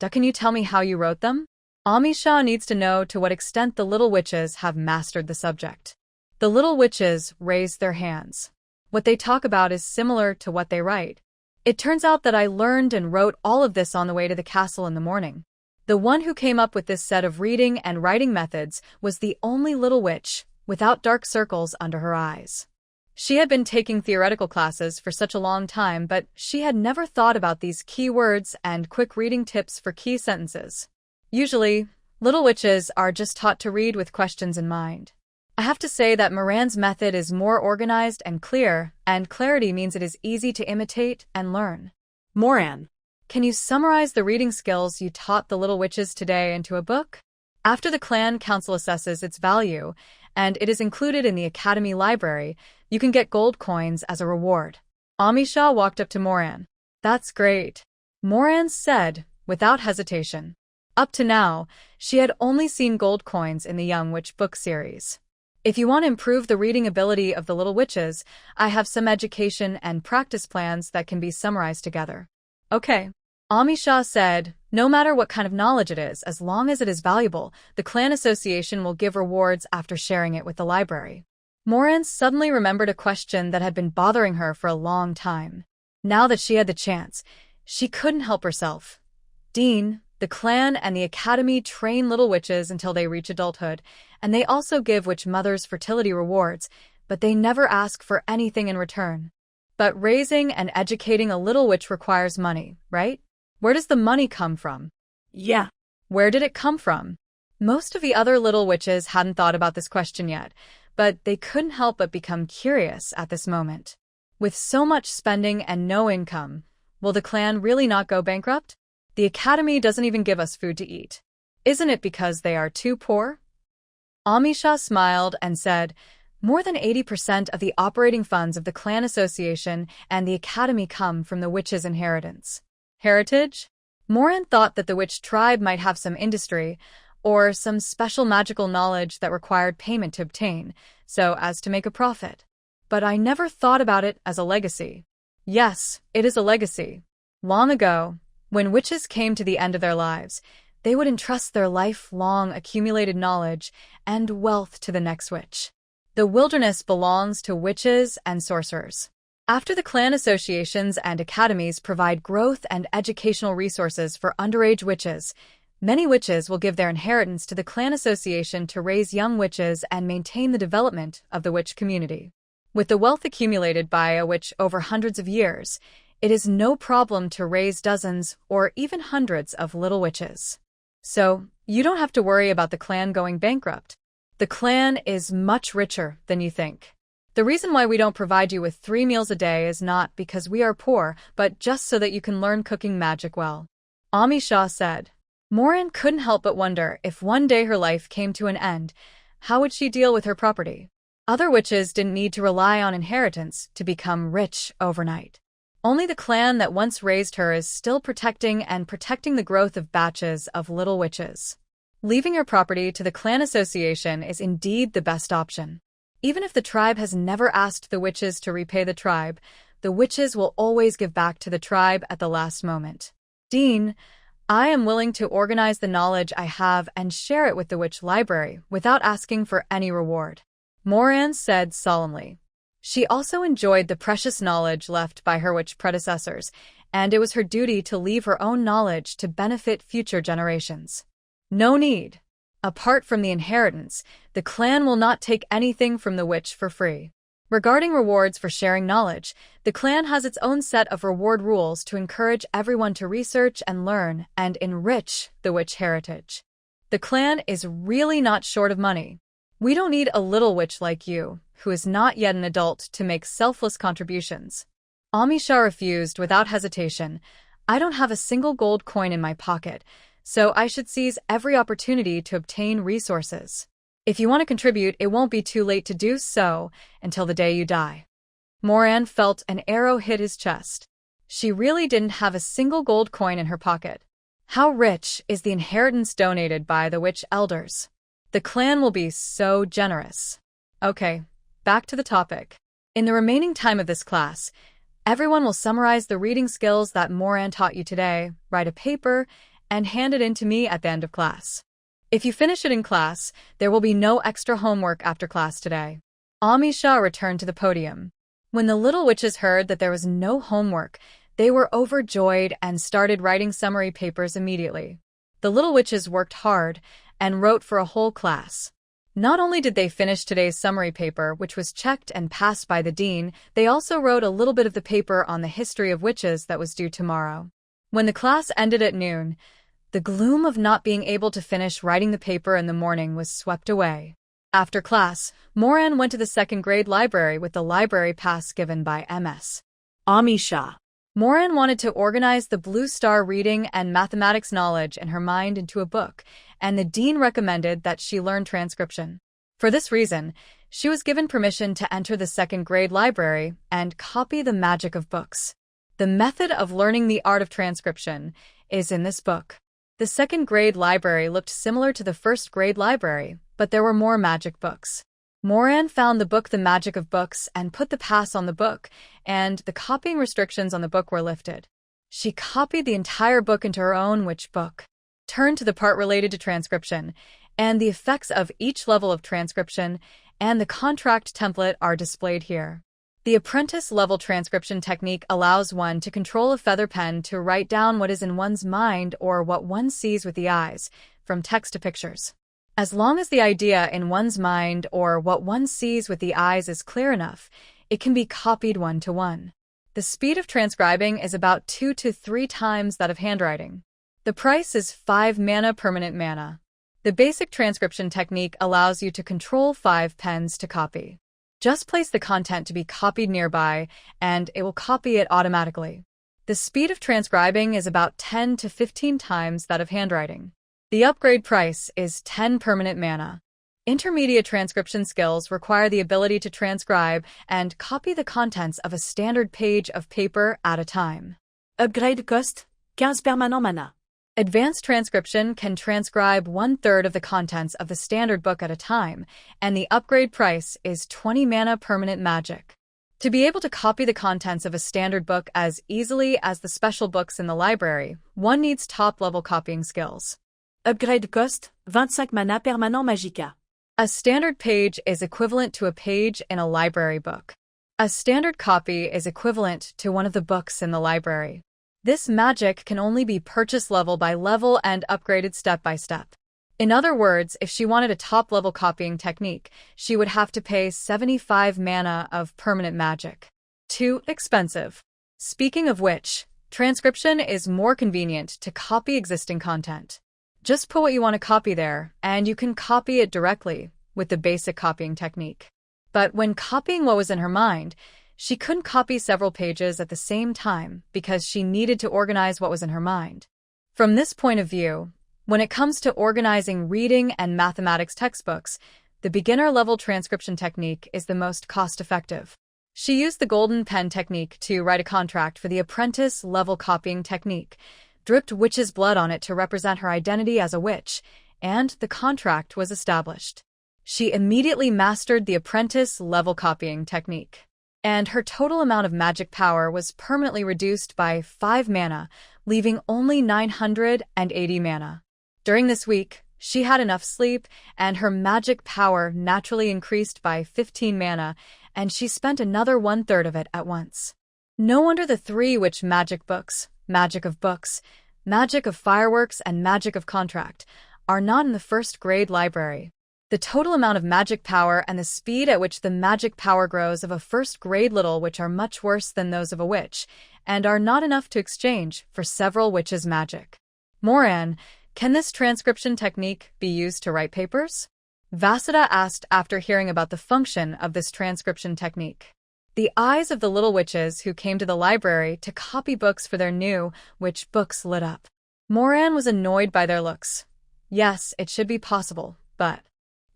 Can you tell me how you wrote them? Amisha needs to know to what extent the little witches have mastered the subject. The little witches raise their hands. What they talk about is similar to what they write. It turns out that I learned and wrote all of this on the way to the castle in the morning. The one who came up with this set of reading and writing methods was the only little witch without dark circles under her eyes. She had been taking theoretical classes for such a long time, but she had never thought about these key words and quick reading tips for key sentences. Usually, little witches are just taught to read with questions in mind. I have to say that Moran's method is more organized and clear, and clarity means it is easy to imitate and learn. Moran, can you summarize the reading skills you taught the little witches today into a book? After the clan council assesses its value, and it is included in the academy library, you can get gold coins as a reward. Amisha walked up to Moran. That's great, Moran said, without hesitation. Up to now, she had only seen gold coins in the Young Witch book series. If you want to improve the reading ability of the little witches, I have some education and practice plans that can be summarized together. Okay. Amisha said, no matter what kind of knowledge it is, as long as it is valuable, the clan association will give rewards after sharing it with the library. Moran suddenly remembered a question that had been bothering her for a long time. Now that she had the chance, she couldn't help herself. Dean, the clan and the academy train little witches until they reach adulthood, and they also give witch mothers fertility rewards, but they never ask for anything in return. But raising and educating a little witch requires money, right? Where does the money come from? Yeah. Where did it come from? Most of the other little witches hadn't thought about this question yet, but they couldn't help but become curious at this moment. With so much spending and no income, will the clan really not go bankrupt? The academy doesn't even give us food to eat. Isn't it because they are too poor? Amisha smiled and said, more than 80% of the operating funds of the clan association and the academy come from the witches' inheritance. Heritage? Moran thought that the witch tribe might have some industry, or some special magical knowledge that required payment to obtain, so as to make a profit. But I never thought about it as a legacy. Yes, it is a legacy. Long ago, when witches came to the end of their lives, they would entrust their lifelong accumulated knowledge and wealth to the next witch. The wilderness belongs to witches and sorcerers. After the clan associations and academies provide growth and educational resources for underage witches, many witches will give their inheritance to the clan association to raise young witches and maintain the development of the witch community. With the wealth accumulated by a witch over hundreds of years, it is no problem to raise dozens or even hundreds of little witches. So, you don't have to worry about the clan going bankrupt. The clan is much richer than you think. The reason why we don't provide you with 3 meals a day is not because we are poor, but just so that you can learn cooking magic well. Ami Shah said. Moran couldn't help but wonder if one day her life came to an end, how would she deal with her property? Other witches didn't need to rely on inheritance to become rich overnight. Only the clan that once raised her is still protecting the growth of batches of little witches. Leaving your property to the clan association is indeed the best option. Even if the tribe has never asked the witches to repay the tribe, the witches will always give back to the tribe at the last moment. Dean, I am willing to organize the knowledge I have and share it with the witch library without asking for any reward, Moran said solemnly. She also enjoyed the precious knowledge left by her witch predecessors, and it was her duty to leave her own knowledge to benefit future generations. No need. Apart from the inheritance, the clan will not take anything from the witch for free. Regarding rewards for sharing knowledge, the clan has its own set of reward rules to encourage everyone to research and learn and enrich the witch heritage. The clan is really not short of money. We don't need a little witch like you, who is not yet an adult, to make selfless contributions. Ami Shah refused without hesitation. I don't have a single gold coin in my pocket, so I should seize every opportunity to obtain resources. If you want to contribute, it won't be too late to do so until the day you die. Moran felt an arrow hit his chest. She really didn't have a single gold coin in her pocket. How rich is the inheritance donated by the witch elders? The clan will be so generous. Okay, back to the topic. In the remaining time of this class, everyone will summarize the reading skills that Moran taught you today, write a paper, and hand it in to me at the end of class. If you finish it in class, there will be no extra homework after class today. Ami Shah returned to the podium. When the little witches heard that there was no homework, they were overjoyed and started writing summary papers immediately. The little witches worked hard and wrote for a whole class. Not only did they finish today's summary paper, which was checked and passed by the dean, they also wrote a little bit of the paper on the history of witches that was due tomorrow. When the class ended at noon, the gloom of not being able to finish writing the paper in the morning was swept away. After class, Moran went to the second-grade library with the library pass given by Ms. Ami Shah. Moran wanted to organize the Blue Star reading and mathematics knowledge in her mind into a book, and the dean recommended that she learn transcription. For this reason, she was given permission to enter the second-grade library and copy the magic of books. The method of learning the art of transcription is in this book. The second-grade library looked similar to the first-grade library, but there were more magic books. Moran found the book The Magic of Books and put the pass on the book, and the copying restrictions on the book were lifted. She copied the entire book into her own witch book, turned to the part related to transcription, and the effects of each level of transcription, and the contract template are displayed here. The apprentice-level transcription technique allows one to control a feather pen to write down what is in one's mind or what one sees with the eyes, from text to pictures. As long as the idea in one's mind or what one sees with the eyes is clear enough, it can be copied one-to-one. The speed of transcribing is about 2 to 3 times that of handwriting. The price is 5 mana permanent mana. The basic transcription technique allows you to control 5 pens to copy. Just place the content to be copied nearby, and it will copy it automatically. The speed of transcribing is about 10 to 15 times that of handwriting. The upgrade price is 10 permanent mana. Intermediate transcription skills require the ability to transcribe and copy the contents of a standard page of paper at a time. Upgrade cost 15 permanent mana. Advanced transcription can transcribe 1/3 of the contents of the standard book at a time, and the upgrade price is 20 mana permanent magic. To be able to copy the contents of a standard book as easily as the special books in the library, one needs top-level copying skills. Upgrade cost 25 mana permanent magica. A standard page is equivalent to a page in a library book. A standard copy is equivalent to one of the books in the library. This magic can only be purchased level by level and upgraded step by step. In other words, if she wanted a top-level copying technique, she would have to pay 75 mana of permanent magic. Too expensive. Speaking of which, transcription is more convenient to copy existing content. Just put what you want to copy there, and you can copy it directly with the basic copying technique. But when copying what was in her mind, she couldn't copy several pages at the same time because she needed to organize what was in her mind. From this point of view, when it comes to organizing reading and mathematics textbooks, the beginner-level transcription technique is the most cost-effective. She used the golden pen technique to write a contract for the apprentice-level copying technique, dripped witch's blood on it to represent her identity as a witch, and the contract was established. She immediately mastered the apprentice-level copying technique, and her total amount of magic power was permanently reduced by 5 mana, leaving only 980 mana. During this week, she had enough sleep, and her magic power naturally increased by 15 mana, and she spent another 1/3 of it at once. No wonder the 3 witch magic books, Magic of Books, Magic of Fireworks, and Magic of Contract, are not in the first grade library. The total amount of magic power and the speed at which the magic power grows of a first grade little witch are much worse than those of a witch, and are not enough to exchange for several witches' magic. Moran, can this transcription technique be used to write papers? Vasudha asked after hearing about the function of this transcription technique. The eyes of the little witches who came to the library to copy books for their new witch books lit up. Moran was annoyed by their looks. Yes, it should be possible, but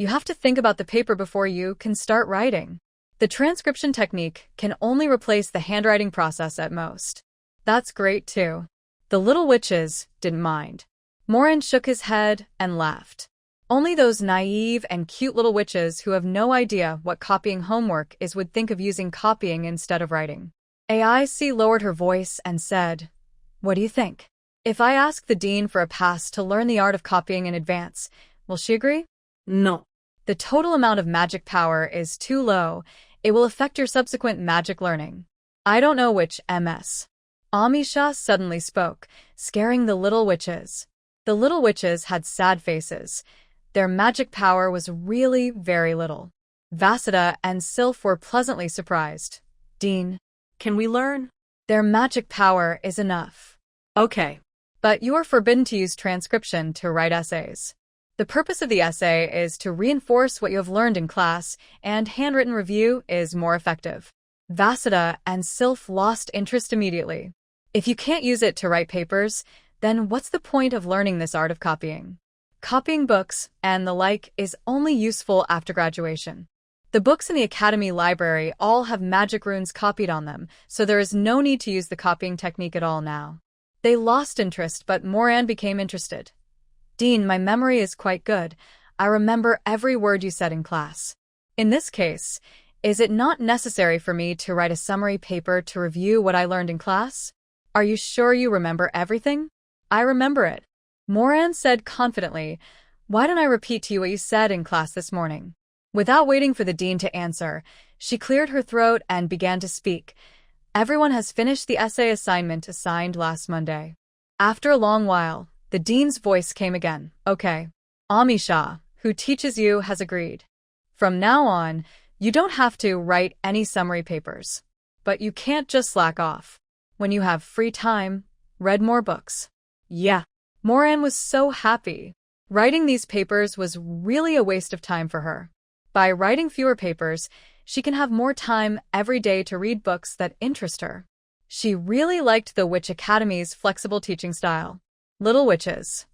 you have to think about the paper before you can start writing. The transcription technique can only replace the handwriting process at most. That's great too. The little witches didn't mind. Moran shook his head and laughed. Only those naive and cute little witches who have no idea what copying homework is would think of using copying instead of writing. AIC lowered her voice and said, "What do you think? If I ask the dean for a pass to learn the art of copying in advance, will she agree?" No. The total amount of magic power is too low. It will affect your subsequent magic learning. I don't know which MS. Amisha suddenly spoke, scaring the little witches. The little witches had sad faces. Their magic power was really very little. Vasudha and Sylph were pleasantly surprised. Dean, Can we learn? their magic power is enough. Okay. But you are forbidden to use transcription to write essays. The purpose of the essay is to reinforce what you have learned in class, and handwritten review is more effective. Vasudha and Sylph lost interest immediately. If you can't use it to write papers, then what's the point of learning this art of copying? Copying books and the like is only useful after graduation. The books in the Academy Library all have magic runes copied on them, so there is no need to use the copying technique at all now. They lost interest, but Moran became interested. Dean, my memory is quite good. I remember every word you said in class. In this case, is it not necessary for me to write a summary paper to review what I learned in class? Are you sure you remember everything? I remember it. Moran said confidently, "Why don't I repeat to you what you said in class this morning?" Without waiting for the dean to answer, she cleared her throat and began to speak. Everyone has finished the essay assignment assigned last Monday. After a long while, the dean's voice came again. Okay. Amisha, who teaches you, has agreed. From now on, you don't have to write any summary papers. But you can't just slack off. When you have free time, read more books. Yeah. Moran was so happy. Writing these papers was really a waste of time for her. By writing fewer papers, she can have more time every day to read books that interest her. She really liked the Witch Academy's flexible teaching style. Little witches.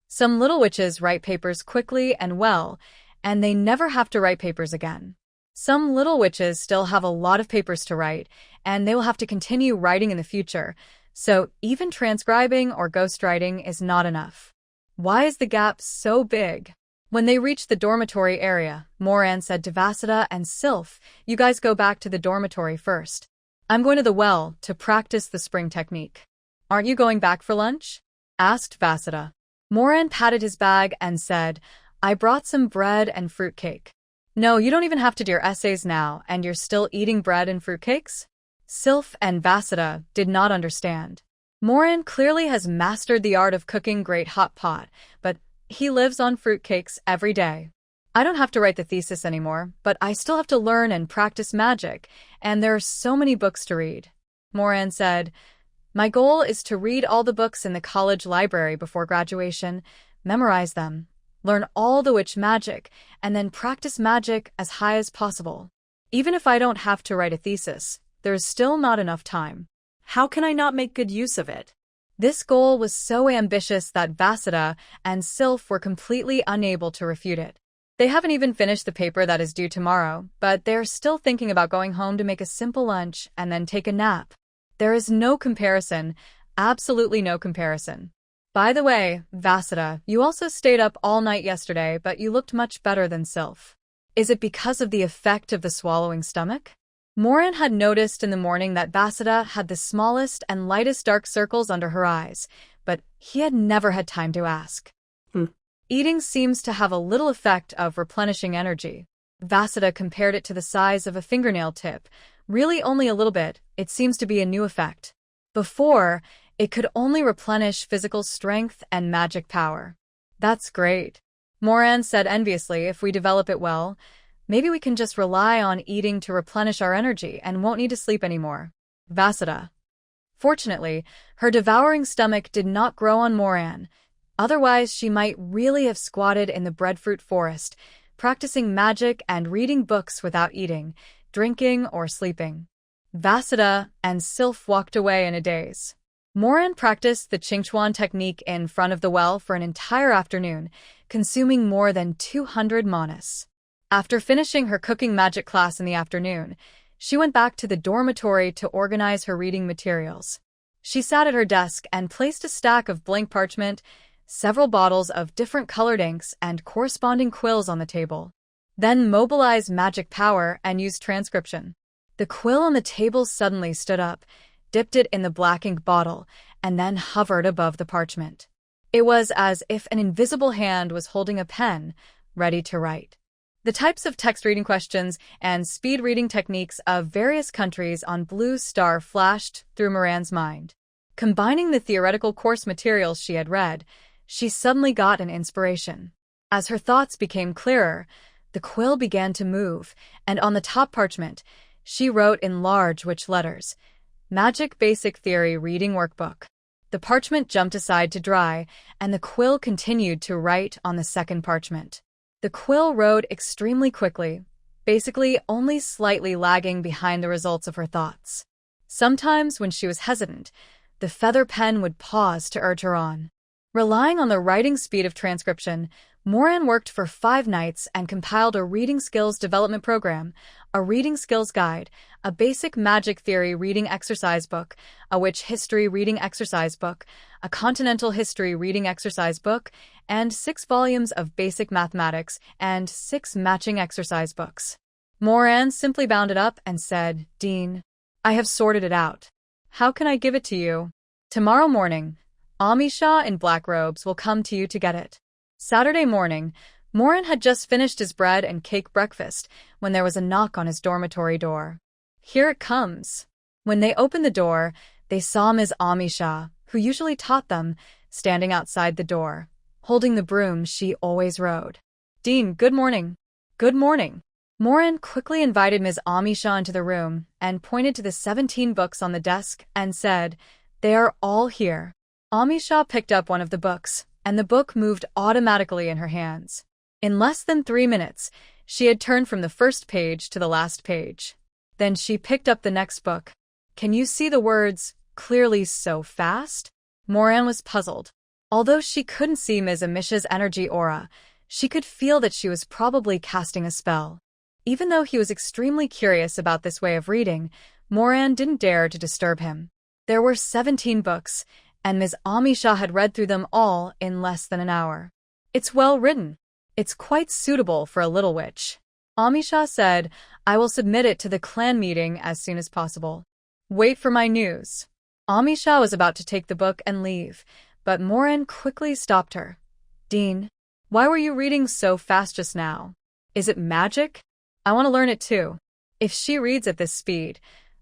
Some little witches write papers quickly and well, and they never have to write papers again. Some little witches still have a lot of papers to write, and they will have to continue writing in the future, so even transcribing or ghostwriting is not enough. Why is the gap so big? When they reached the dormitory area, Moran said to Vasudha and Sylph, "You guys go back to the dormitory first. I'm going to the well to practice the spring technique." "Aren't you going back for lunch?" asked Vasudha. Moran patted his bag and said, "I brought some bread and fruitcake." "No, you don't even have to do your essays now, and you're still eating bread and fruitcakes?" Sylph and Vasudha did not understand. Moran clearly has mastered the art of cooking great hot pot, but he lives on fruitcakes every day. "I don't have to write the thesis anymore, but I still have to learn and practice magic, and there are so many books to read." Moran said, "My goal is to read all the books in the college library before graduation, memorize them, learn all the witch magic, and then practice magic as high as possible. Even if I don't have to write a thesis, there is still not enough time. How can I not make good use of it? This goal was so ambitious that Vasudha and Sylph were completely unable to refute it. They haven't even finished the paper that is due tomorrow, but they're still thinking about going home to make a simple lunch and then take a nap. There is no comparison, absolutely no comparison. By the way, Vasudha, you also stayed up all night yesterday, but you looked much better than Sylph. Is it because of the effect of the swallowing stomach? Moran had noticed in the morning that Vasudha had the smallest and lightest dark circles under her eyes, but he had never had time to ask. Eating seems to have a little effect of replenishing energy. Vasudha compared it to the size of a fingernail tip. Really only a little bit, it seems to be a new effect. Before, it could only replenish physical strength and magic power. That's great. Moran said enviously, if we develop it well, maybe we can just rely on eating to replenish our energy and won't need to sleep anymore. Vasudha. Fortunately, her devouring stomach did not grow on Moran. Otherwise, she might really have squatted in the breadfruit forest, practicing magic and reading books without eating, drinking, or sleeping. Vasudha and Sylph walked away in a daze. Moran practiced the Qingchuan technique in front of the well for an entire afternoon, consuming more than 200 manas. After finishing her cooking magic class in the afternoon, she went back to the dormitory to organize her reading materials. She sat at her desk and placed a stack of blank parchment, several bottles of different colored inks, and corresponding quills on the table. Then mobilized magic power and used transcription. The quill on the table suddenly stood up, dipped it in the black ink bottle, and then hovered above the parchment. It was as if an invisible hand was holding a pen, ready to write. The types of text reading questions and speed reading techniques of various countries on Blue Star flashed through Moran's mind. Combining the theoretical course materials she had read, she suddenly got an inspiration. As her thoughts became clearer, the quill began to move, and on the top parchment, she wrote in large witch letters, Magic Basic Theory Reading Workbook. The parchment jumped aside to dry, and the quill continued to write on the second parchment. The quill wrote extremely quickly, basically only slightly lagging behind the results of her thoughts. Sometimes, when she was hesitant, the feather pen would pause to urge her on. Relying on the writing speed of transcription, Moran worked for 5 nights and compiled a reading skills development program, a reading skills guide, a basic magic theory reading exercise book, a witch history reading exercise book, a continental history reading exercise book, and 6 volumes of basic mathematics and 6 matching exercise books. Moran simply bound it up and said, Dean, I have sorted it out. How can I give it to you? Tomorrow morning, Amisha in black robes will come to you to get it. Saturday morning, Moran had just finished his bread and cake breakfast when there was a knock on his dormitory door. Here it comes. When they opened the door, they saw Ms. Amisha, who usually taught them, standing outside the door, holding the broom she always rode. Dean, good morning. Good morning. Moran quickly invited Ms. Amisha into the room and pointed to the 17 books on the desk and said, They are all here. Amisha picked up one of the books, and the book moved automatically in her hands. In less than 3 minutes, she had turned from the first page to the last page. Then she picked up the next book. Can you see the words clearly so fast? Moran was puzzled. Although she couldn't see Ms. Amisha's energy aura, she could feel that she was probably casting a spell. Even though he was extremely curious about this way of reading, Moran didn't dare to disturb him. There were 17 books, and Ms. Amisha had read through them all in less than an hour. It's well written. It's quite suitable for a little witch. Amisha said, I will submit it to the clan meeting as soon as possible. Wait for my news. Amisha was about to take the book and leave, but Moran quickly stopped her. Dean, why were you reading so fast just now? Is it magic? I want to learn it too. If she reads at this speed,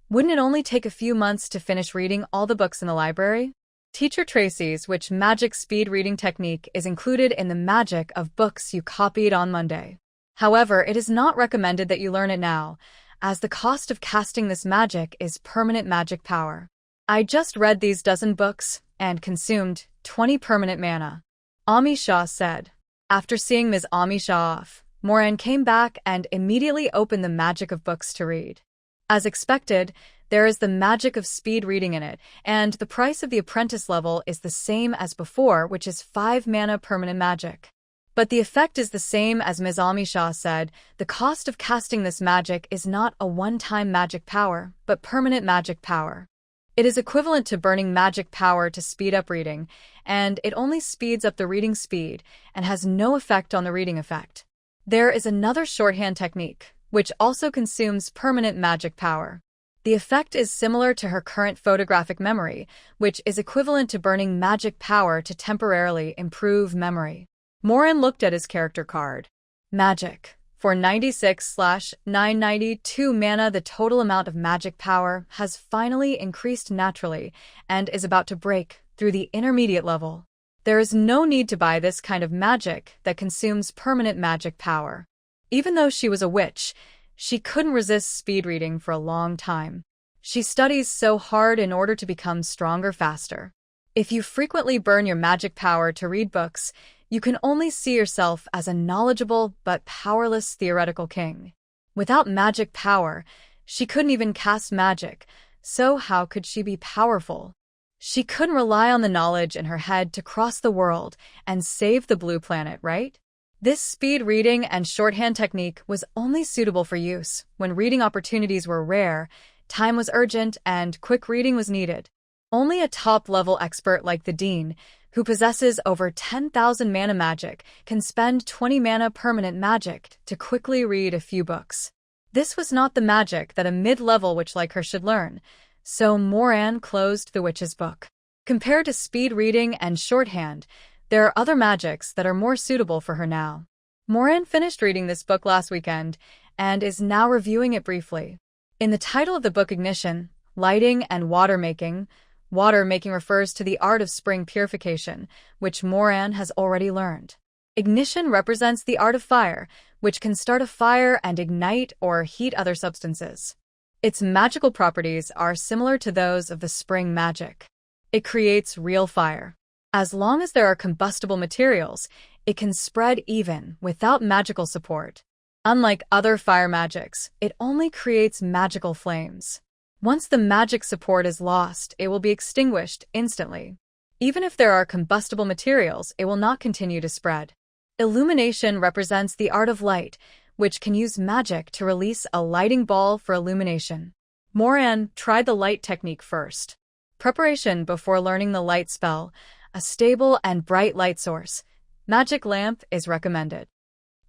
wouldn't it only take a few months to finish reading all the books in the library? Teacher Tracy's Witch Magic Speed Reading Technique is included in the magic of books you copied on Monday. However, it is not recommended that you learn it now, as the cost of casting this magic is permanent magic power. I just read these dozen books and consumed 20 permanent mana. Amisha said. After seeing Ms. Ami show off, Moran came back and immediately opened the magic of books to read. As expected, there is the magic of speed reading in it, and the price of the apprentice level is the same as before, which is 5 mana permanent magic. But the effect is the same as Ms. Ami Shah said. The cost of casting this magic is not a one-time magic power, but permanent magic power. It is equivalent to burning magic power to speed up reading, and it only speeds up the reading speed and has no effect on the reading effect. There is another shorthand technique, which also consumes permanent magic power. The effect is similar to her current photographic memory, which is equivalent to burning magic power to temporarily improve memory. Moran looked at his character card. Magic. For 96/992 mana, the total amount of magic power has finally increased naturally and is about to break through the intermediate level. There is no need to buy this kind of magic that consumes permanent magic power. Even though she was a witch, she couldn't resist speed reading for a long time. She studies so hard in order to become stronger faster. If you frequently burn your magic power to read books, you can only see yourself as a knowledgeable but powerless theoretical king. Without magic power, she couldn't even cast magic, so how could she be powerful? She couldn't rely on the knowledge in her head to cross the world and save the blue planet, right? This speed reading and shorthand technique was only suitable for use when reading opportunities were rare, time was urgent, and quick reading was needed. Only a top-level expert like the Dean, who possesses over 10,000 mana magic, can spend 20 mana permanent magic to quickly read a few books. This was not the magic that a mid-level witch like her should learn, so Moran closed the witch's book. Compared to speed reading and shorthand, there are other magics that are more suitable for her now. Moran finished reading this book last weekend and is now reviewing it briefly. In the title of the book, Ignition, Lighting and Water making refers to the art of spring purification, which Moran has already learned. Ignition represents the art of fire, which can start a fire and ignite or heat other substances. Its magical properties are similar to those of the spring magic. It creates real fire. As long as there are combustible materials, it can spread even without magical support. Unlike other fire magics, it only creates magical flames. Once the magic support is lost, it will be extinguished instantly. Even if there are combustible materials, it will not continue to spread. Illumination represents the art of light, which can use magic to release a lighting ball for illumination. Moran tried the light technique first. Preparation before learning the light spell. A stable and bright light source. Magic lamp is recommended.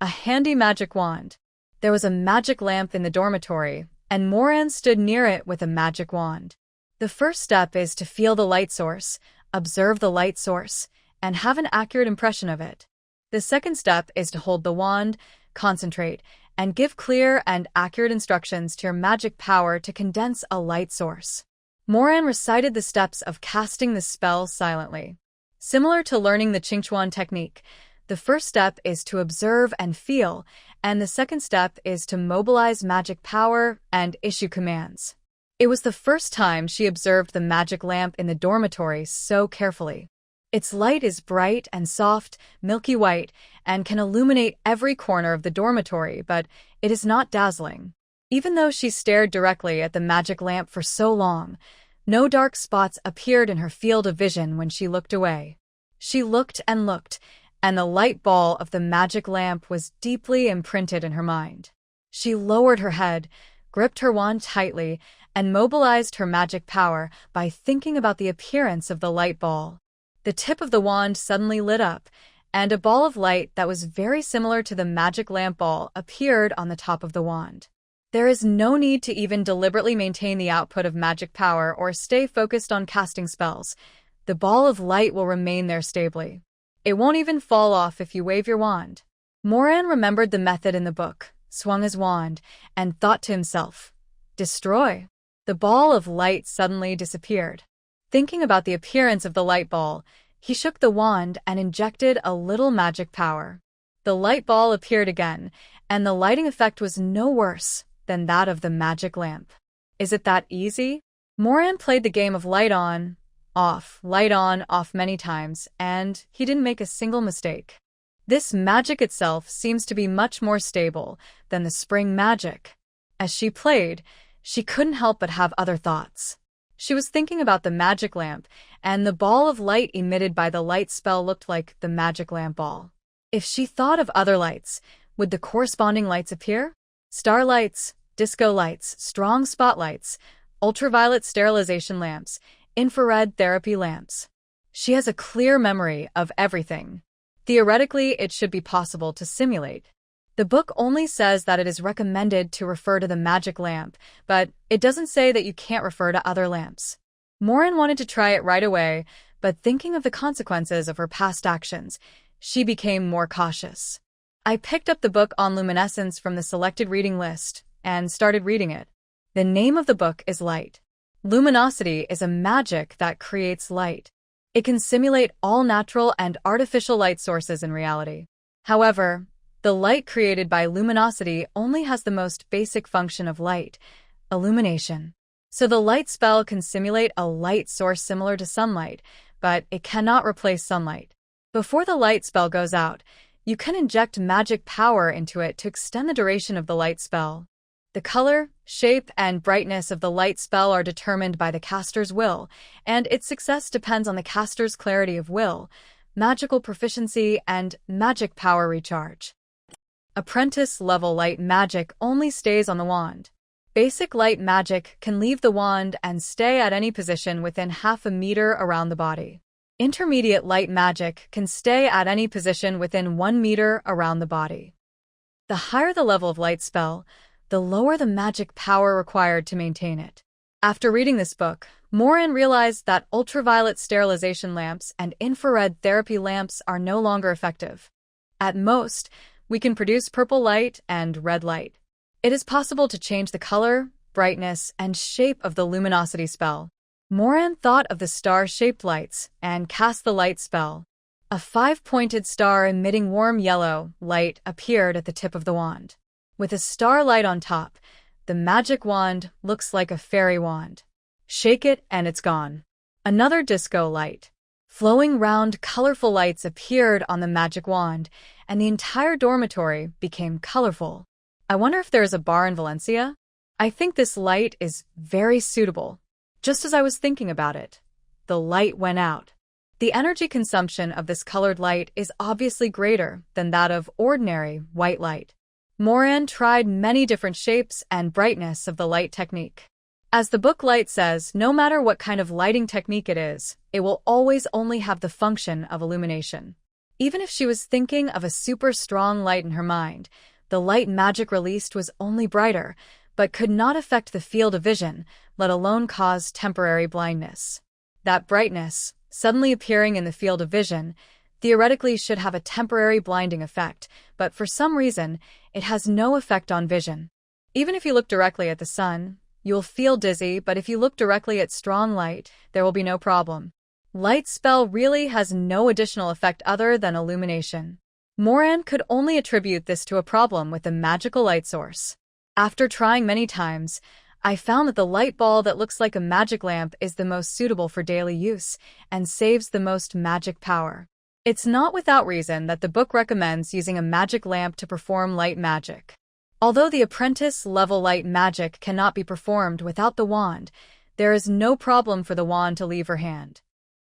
A handy magic wand. There was a magic lamp in the dormitory, and Moran stood near it with a magic wand. The first step is to feel the light source, observe the light source, and have an accurate impression of it. The second step is to hold the wand, concentrate, and give clear and accurate instructions to your magic power to condense a light source. Moran recited the steps of casting the spell silently. Similar to learning the Qingchuan technique, the first step is to observe and feel, and the second step is to mobilize magic power and issue commands. It was the first time she observed the magic lamp in the dormitory so carefully. Its light is bright and soft, milky white, and can illuminate every corner of the dormitory, but it is not dazzling. Even though she stared directly at the magic lamp for so long, no dark spots appeared in her field of vision when she looked away. She looked, and the light ball of the magic lamp was deeply imprinted in her mind. She lowered her head, gripped her wand tightly, and mobilized her magic power by thinking about the appearance of the light ball. The tip of the wand suddenly lit up, and a ball of light that was very similar to the magic lamp ball appeared on the top of the wand. There is no need to even deliberately maintain the output of magic power or stay focused on casting spells. The ball of light will remain there stably. It won't even fall off if you wave your wand. Moran remembered the method in the book, swung his wand, and thought to himself, "Destroy." The ball of light suddenly disappeared. Thinking about the appearance of the light ball, he shook the wand and injected a little magic power. The light ball appeared again, and the lighting effect was no worse than that of the magic lamp. Is it that easy? Moran played the game of light on, off many times, and he didn't make a single mistake. This magic itself seems to be much more stable than the spring magic. As she played, she couldn't help but have other thoughts. She was thinking about the magic lamp, and the ball of light emitted by the light spell looked like the magic lamp ball. If she thought of other lights, would the corresponding lights appear? Starlights, disco lights, strong spotlights, ultraviolet sterilization lamps, infrared therapy lamps. She has a clear memory of everything. Theoretically, it should be possible to simulate. The book only says that it is recommended to refer to the magic lamp, but it doesn't say that you can't refer to other lamps. Morin wanted to try it right away, but thinking of the consequences of her past actions, she became more cautious. I picked up the book on luminescence from the selected reading list and started reading it. The name of the book is Light. Luminosity is a magic that creates light. It can simulate all natural and artificial light sources in reality. However, the light created by luminosity only has the most basic function of light, illumination. So the light spell can simulate a light source similar to sunlight, but it cannot replace sunlight. Before the light spell goes out, you can inject magic power into it to extend the duration of the light spell. The color, shape, and brightness of the light spell are determined by the caster's will, and its success depends on the caster's clarity of will, magical proficiency, and magic power recharge. Apprentice-level light magic only stays on the wand. Basic light magic can leave the wand and stay at any position within half a meter around the body. Intermediate light magic can stay at any position within 1 meter around the body. The higher the level of light spell, the lower the magic power required to maintain it. After reading this book, Morin realized that ultraviolet sterilization lamps and infrared therapy lamps are no longer effective. At most, we can produce purple light and red light. It is possible to change the color, brightness, and shape of the luminosity spell. Morin thought of the star-shaped lights and cast the light spell. A 5-pointed star emitting warm yellow light appeared at the tip of the wand. With a star light on top, the magic wand looks like a fairy wand. Shake it and it's gone. Another disco light. Flowing round colorful lights appeared on the magic wand, and the entire dormitory became colorful. I wonder if there is a bar in Valencia? I think this light is very suitable. Just as I was thinking about it, the light went out. The energy consumption of this colored light is obviously greater than that of ordinary white light. Morin tried many different shapes and brightness of the light technique. As the book Light says, no matter what kind of lighting technique it is, it will always only have the function of illumination. Even if she was thinking of a super strong light in her mind, the light magic released was only brighter, but could not affect the field of vision, let alone cause temporary blindness. That brightness, suddenly appearing in the field of vision, theoretically should have a temporary blinding effect, but for some reason, it has no effect on vision. Even if you look directly at the sun, you will feel dizzy, but if you look directly at strong light, there will be no problem. Light spell really has no additional effect other than illumination. Morin could only attribute this to a problem with the magical light source. After trying many times, I found that the light ball that looks like a magic lamp is the most suitable for daily use and saves the most magic power. It's not without reason that the book recommends using a magic lamp to perform light magic. Although the apprentice-level light magic cannot be performed without the wand, there is no problem for the wand to leave her hand.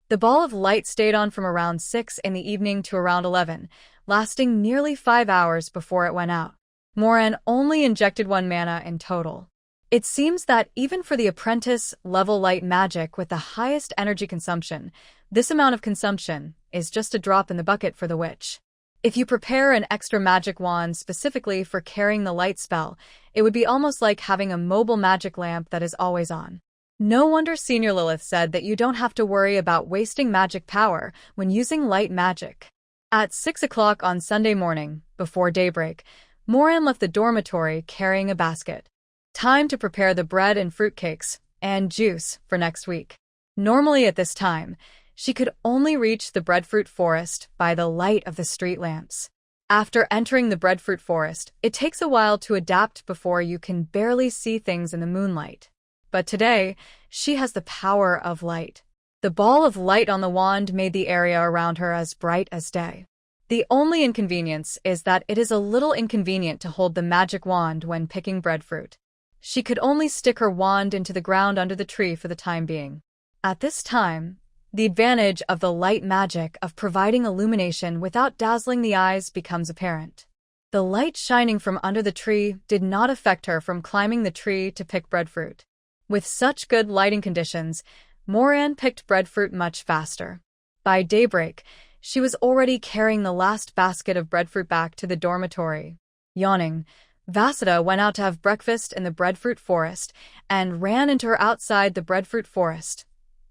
The ball of light stayed on from around 6 in the evening to around 11, lasting nearly 5 hours before it went out. Morin only injected 1 mana in total. It seems that even for the apprentice-level light magic with the highest energy consumption, this amount of consumption is just a drop in the bucket for the witch. If you prepare an extra magic wand specifically for carrying the light spell, it would be almost like having a mobile magic lamp that is always on. No wonder Senior Lilith said that you don't have to worry about wasting magic power when using light magic. At 6 o'clock on Sunday morning, before daybreak, Morin left the dormitory carrying a basket. Time to prepare the bread and fruitcakes and juice for next week. Normally at this time, she could only reach the breadfruit forest by the light of the street lamps. After entering the breadfruit forest, it takes a while to adapt before you can barely see things in the moonlight. But today, she has the power of light. The ball of light on the wand made the area around her as bright as day. The only inconvenience is that it is a little inconvenient to hold the magic wand when picking breadfruit. She could only stick her wand into the ground under the tree for the time being. At this time, the advantage of the light magic of providing illumination without dazzling the eyes becomes apparent. The light shining from under the tree did not affect her from climbing the tree to pick breadfruit. With such good lighting conditions, Moran picked breadfruit much faster. By daybreak, she was already carrying the last basket of breadfruit back to the dormitory. Yawning, Vasudha went out to have breakfast in the breadfruit forest and ran into her outside the breadfruit forest.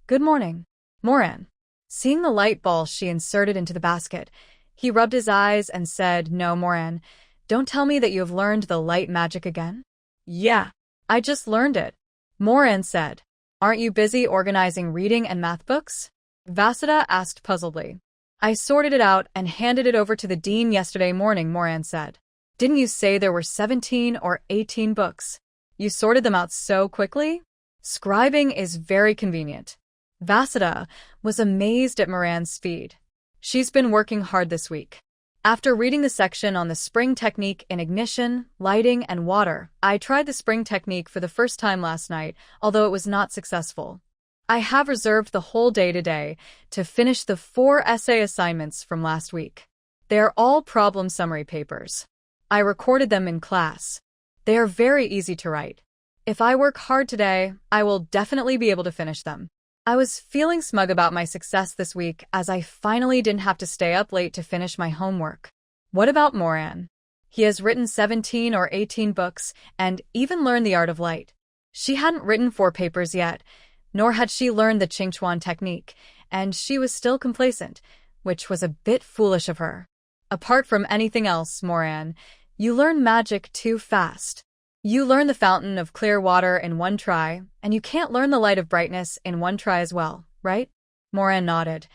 "Good morning, Moran." Seeing the light ball she inserted into the basket, he rubbed his eyes and said, "No, Moran, don't tell me that you have learned the light magic again." Yeah. "I just learned it," Moran said. "Aren't you busy organizing reading and math books?" Vasudha asked puzzledly. "I sorted it out and handed it over to the dean yesterday morning," Moran said. "Didn't you say there were 17 or 18 books? You sorted them out so quickly? Scribing is very convenient." Vasudha was amazed at Moran's speed. "She's been working hard this week. After reading the section on the spring technique in ignition, lighting, and water, I tried the spring technique for the first time last night, although it was not successful. I have reserved the whole day today to finish the 4 essay assignments from last week. They are all problem summary papers. I recorded them in class. They are very easy to write. If I work hard today, I will definitely be able to finish them." I was feeling smug about my success this week as I finally didn't have to stay up late to finish my homework. What about Moran? He has written 17 or 18 books and even learned the art of light. She hadn't written 4 papers yet, nor had she learned the Qingchuan technique, and she was still complacent, which was a bit foolish of her. Apart from anything else, Moran, you learn magic too fast. You learn the fountain of clear water in 1 try, and you can't learn the light of brightness in 1 try as well, right? Moran nodded.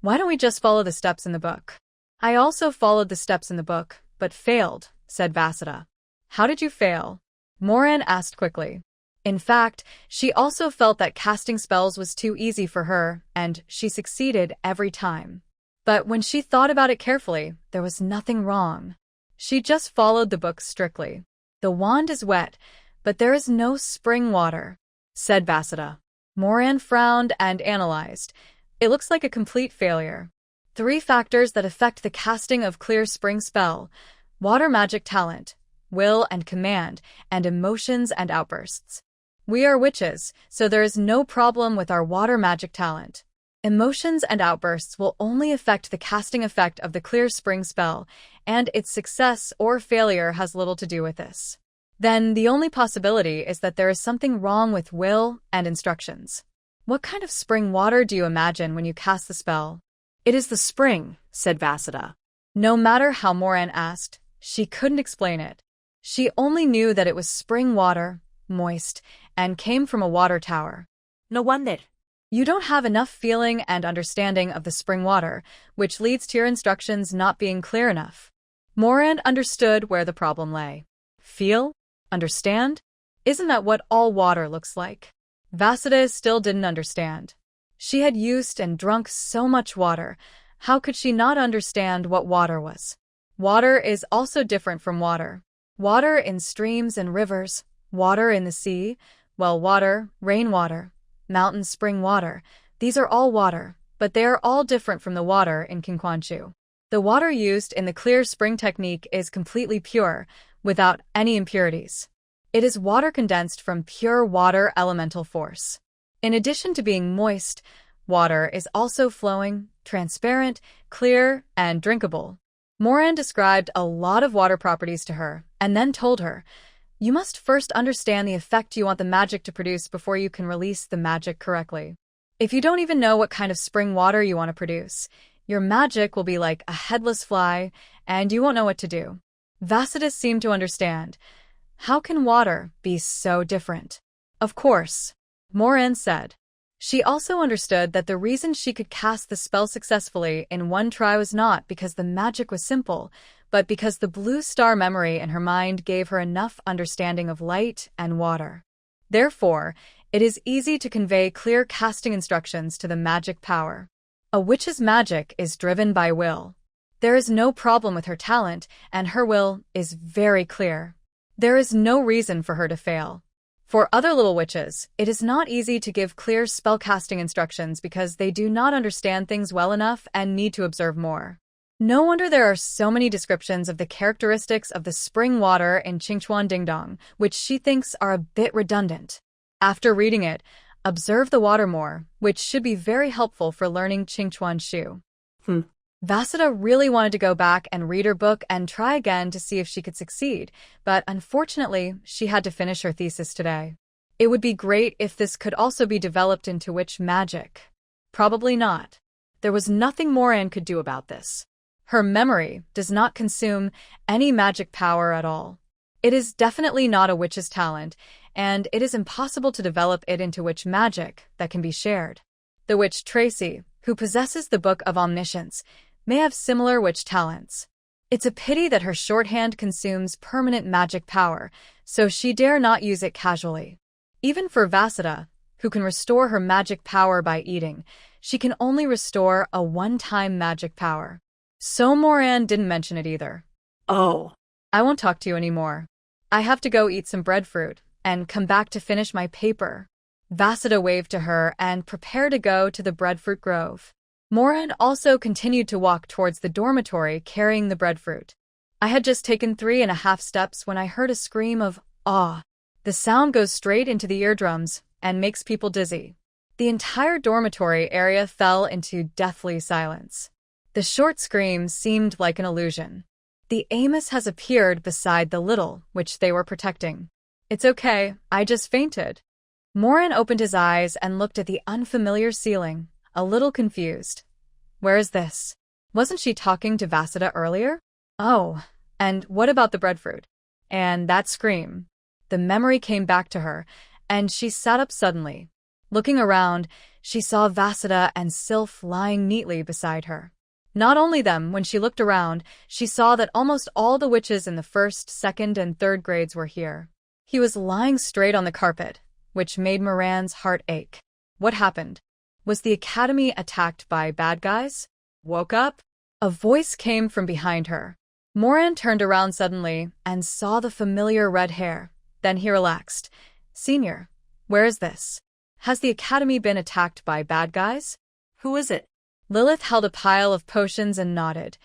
"Why don't we just follow the steps in the book?" "I also followed the steps in the book, but failed," said Vasudha. "How did you fail?" Moran asked quickly. In fact, she also felt that casting spells was too easy for her, and she succeeded every time. But when she thought about it carefully, there was nothing wrong. She just followed the book strictly. "The wand is wet, but there is no spring water," said Vasudha. Moran frowned and analyzed. "It looks like a complete failure. 3 factors that affect the casting of clear spring spell: water magic talent, will and command, and emotions and outbursts. We are witches, so there is no problem with our water magic talent. Emotions and outbursts will only affect the casting effect of the clear spring spell, and its success or failure has little to do with this. Then the only possibility is that there is something wrong with will and instructions. What kind of spring water do you imagine when you cast the spell?" "It is the spring," said Vasudha. No matter how Moran asked, she couldn't explain it. She only knew that it was spring water, moist, and came from a water tower. "No wonder." You don't have enough feeling and understanding of the spring water, which leads to your instructions not being clear enough. Moran understood where the problem lay. Feel? Understand? Isn't that what all water looks like? Vasudha still didn't understand. She had used and drunk so much water. How could she not understand what water was? Water is also different from water. Water in streams and rivers, water in the sea, well water, rainwater, mountain spring water, these are all water, but they are all different from the water in Qingquanshu. The water used in the clear spring technique is completely pure, without any impurities. It is water condensed from pure water elemental force. In addition to being moist, water is also flowing, transparent, clear, and drinkable. Moran described a lot of water properties to her, and then told her, "You must first understand the effect you want the magic to produce before you can release the magic correctly. If you don't even know what kind of spring water you want to produce, your magic will be like a headless fly, and you won't know what to do." Vasudha seemed to understand. How can water be so different? Of course, Moran said. She also understood that the reason she could cast the spell successfully in 1 try was not because the magic was simple, but because the blue star memory in her mind gave her enough understanding of light and water. Therefore, it is easy to convey clear casting instructions to the magic power. A witch's magic is driven by will. There is no problem with her talent, and her will is very clear. There is no reason for her to fail. For other little witches, it is not easy to give clear spellcasting instructions because they do not understand things well enough and need to observe more. No wonder there are so many descriptions of the characteristics of the spring water in Qingchuan Dingdong, which she thinks are a bit redundant. After reading it, observe the water more, which should be very helpful for learning Qingchuan Shu. Vasudha really wanted to go back and read her book and try again to see if she could succeed, but unfortunately, she had to finish her thesis today. It would be great if this could also be developed into witch magic. Probably not. There was nothing Moran could do about this. Her memory does not consume any magic power at all. It is definitely not a witch's talent, and it is impossible to develop it into witch magic that can be shared. The witch Tracy, who possesses the Book of Omniscience, may have similar witch talents. It's a pity that her shorthand consumes permanent magic power, so she dare not use it casually. Even for Vasudha, who can restore her magic power by eating, she can only restore a one-time magic power. So Moran didn't mention it either. Oh. I won't talk to you anymore. I have to go eat some breadfruit and come back to finish my paper. Vasudha waved to her and prepared to go to the breadfruit grove. Moran also continued to walk towards the dormitory carrying the breadfruit. I had just taken 3.5 steps when I heard a scream of awe. The sound goes straight into the eardrums and makes people dizzy. The entire dormitory area fell into deathly silence. The short scream seemed like an illusion. The Amos has appeared beside the little which they were protecting. It's okay, I just fainted. Moran opened his eyes and looked at the unfamiliar ceiling, a little confused. Where is this? Wasn't she talking to Vasudha earlier? Oh, and what about the breadfruit? And that scream. The memory came back to her, and she sat up suddenly. Looking around, she saw Vasudha and Sylph lying neatly beside her. Not only them, when she looked around, she saw that almost all the witches in the 1st, 2nd, and 3rd grades were here. He was lying straight on the carpet, which made Moran's heart ache. What happened? Was the academy attacked by bad guys? Woke up? A voice came from behind her. Moran turned around suddenly and saw the familiar red hair. Then he relaxed. Senior, where is this? Has the academy been attacked by bad guys? Who is it? Lilith held a pile of potions and nodded.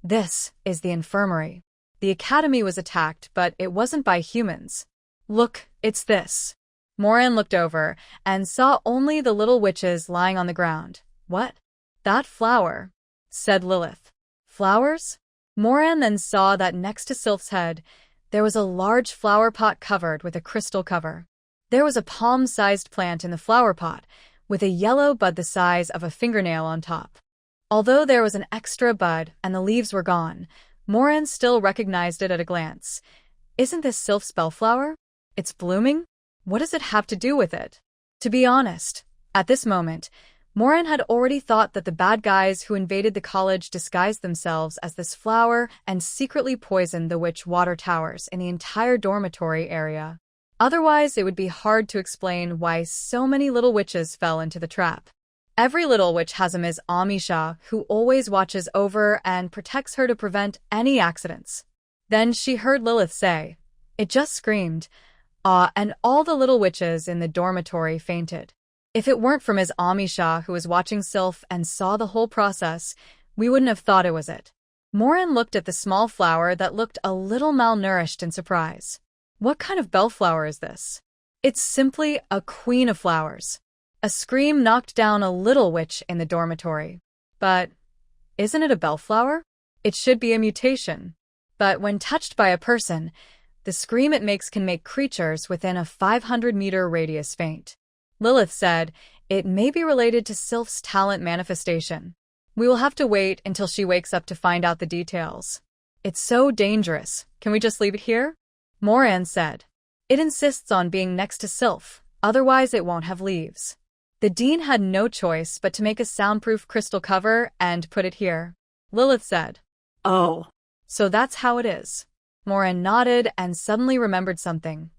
This is the infirmary. The academy was attacked, but it wasn't by humans. Look, it's this. Moran looked over and saw only the little witches lying on the ground. What? That flower, said Lilith. Flowers? Moran then saw that next to Sylph's head, there was a large flower pot covered with a crystal cover. There was a palm-sized plant in the flower pot, with a yellow bud the size of a fingernail on top. Although there was an extra bud and the leaves were gone, Moran still recognized it at a glance. Isn't this Sylph's bellflower? It's blooming? What does it have to do with it? To be honest, at this moment, Moran had already thought that the bad guys who invaded the college disguised themselves as this flower and secretly poisoned the witch water towers in the entire dormitory area. Otherwise, it would be hard to explain why so many little witches fell into the trap. Every little witch has a Ms. Amisha who always watches over and protects her to prevent any accidents. Then she heard Lilith say, "It just screamed," and all the little witches in the dormitory fainted. If it weren't for Ms. Amisha who was watching Sylph and saw the whole process, we wouldn't have thought it was it. Moran looked at the small flower that looked a little malnourished in surprise. What kind of bellflower is this? It's simply a queen of flowers. A scream knocked down a little witch in the dormitory. But isn't it a bellflower? It should be a mutation. But when touched by a person, the scream it makes can make creatures within a 500-meter radius faint. Lilith said, it may be related to Sylph's talent manifestation. We will have to wait until she wakes up to find out the details. It's so dangerous. Can we just leave it here? Moran said. It insists on being next to Sylph, otherwise it won't have leaves. The dean had no choice but to make a soundproof crystal cover and put it here. Lilith said. Oh. So that's how it is. Moran nodded and suddenly remembered something.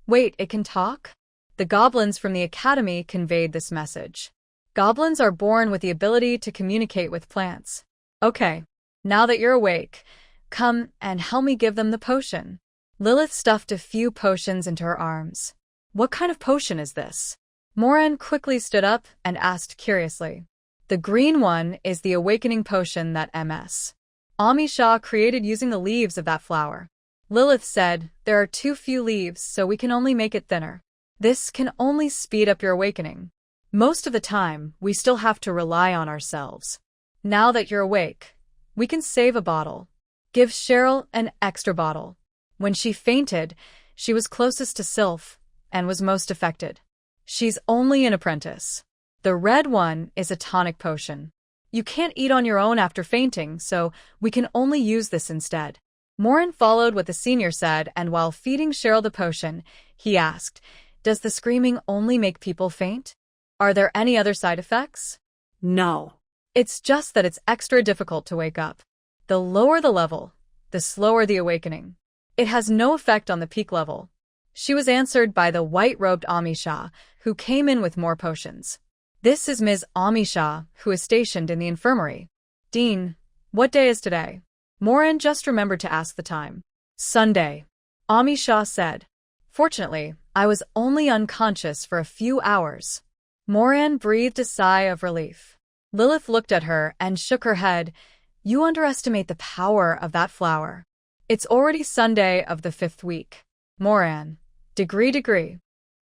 Wait, it can talk? The goblins from the academy conveyed this message. Goblins are born with the ability to communicate with plants. Okay. Now that you're awake, come and help me give them the potion. Lilith stuffed a few potions into her arms. What kind of potion is this? Moran quickly stood up and asked curiously. The green one is the awakening potion that Ms. Amisha created using the leaves of that flower. Lilith said, there are too few leaves, so we can only make it thinner. This can only speed up your awakening. Most of the time, we still have to rely on ourselves. Now that you're awake, we can save a bottle. Give Cheryl an extra bottle. When she fainted, she was closest to Sylph and was most affected. She's only an apprentice. The red one is a tonic potion. You can't eat on your own after fainting, so we can only use this instead. Morin followed what the senior said, and while feeding Cheryl the potion, he asked, does the screaming only make people faint? Are there any other side effects? No. It's just that it's extra difficult to wake up. The lower the level, the slower the awakening. It has no effect on the peak level. She was answered by the white-robed Amisha, who came in with more potions. This is Ms. Amisha, who is stationed in the infirmary. Dean, what day is today? Morin just remembered to ask the time. Sunday, Amisha said. Fortunately, I was only unconscious for a few hours. Morin breathed a sigh of relief. Lilith looked at her and shook her head. You underestimate the power of that flower. It's already Sunday of the 5th week. Moran. Degree.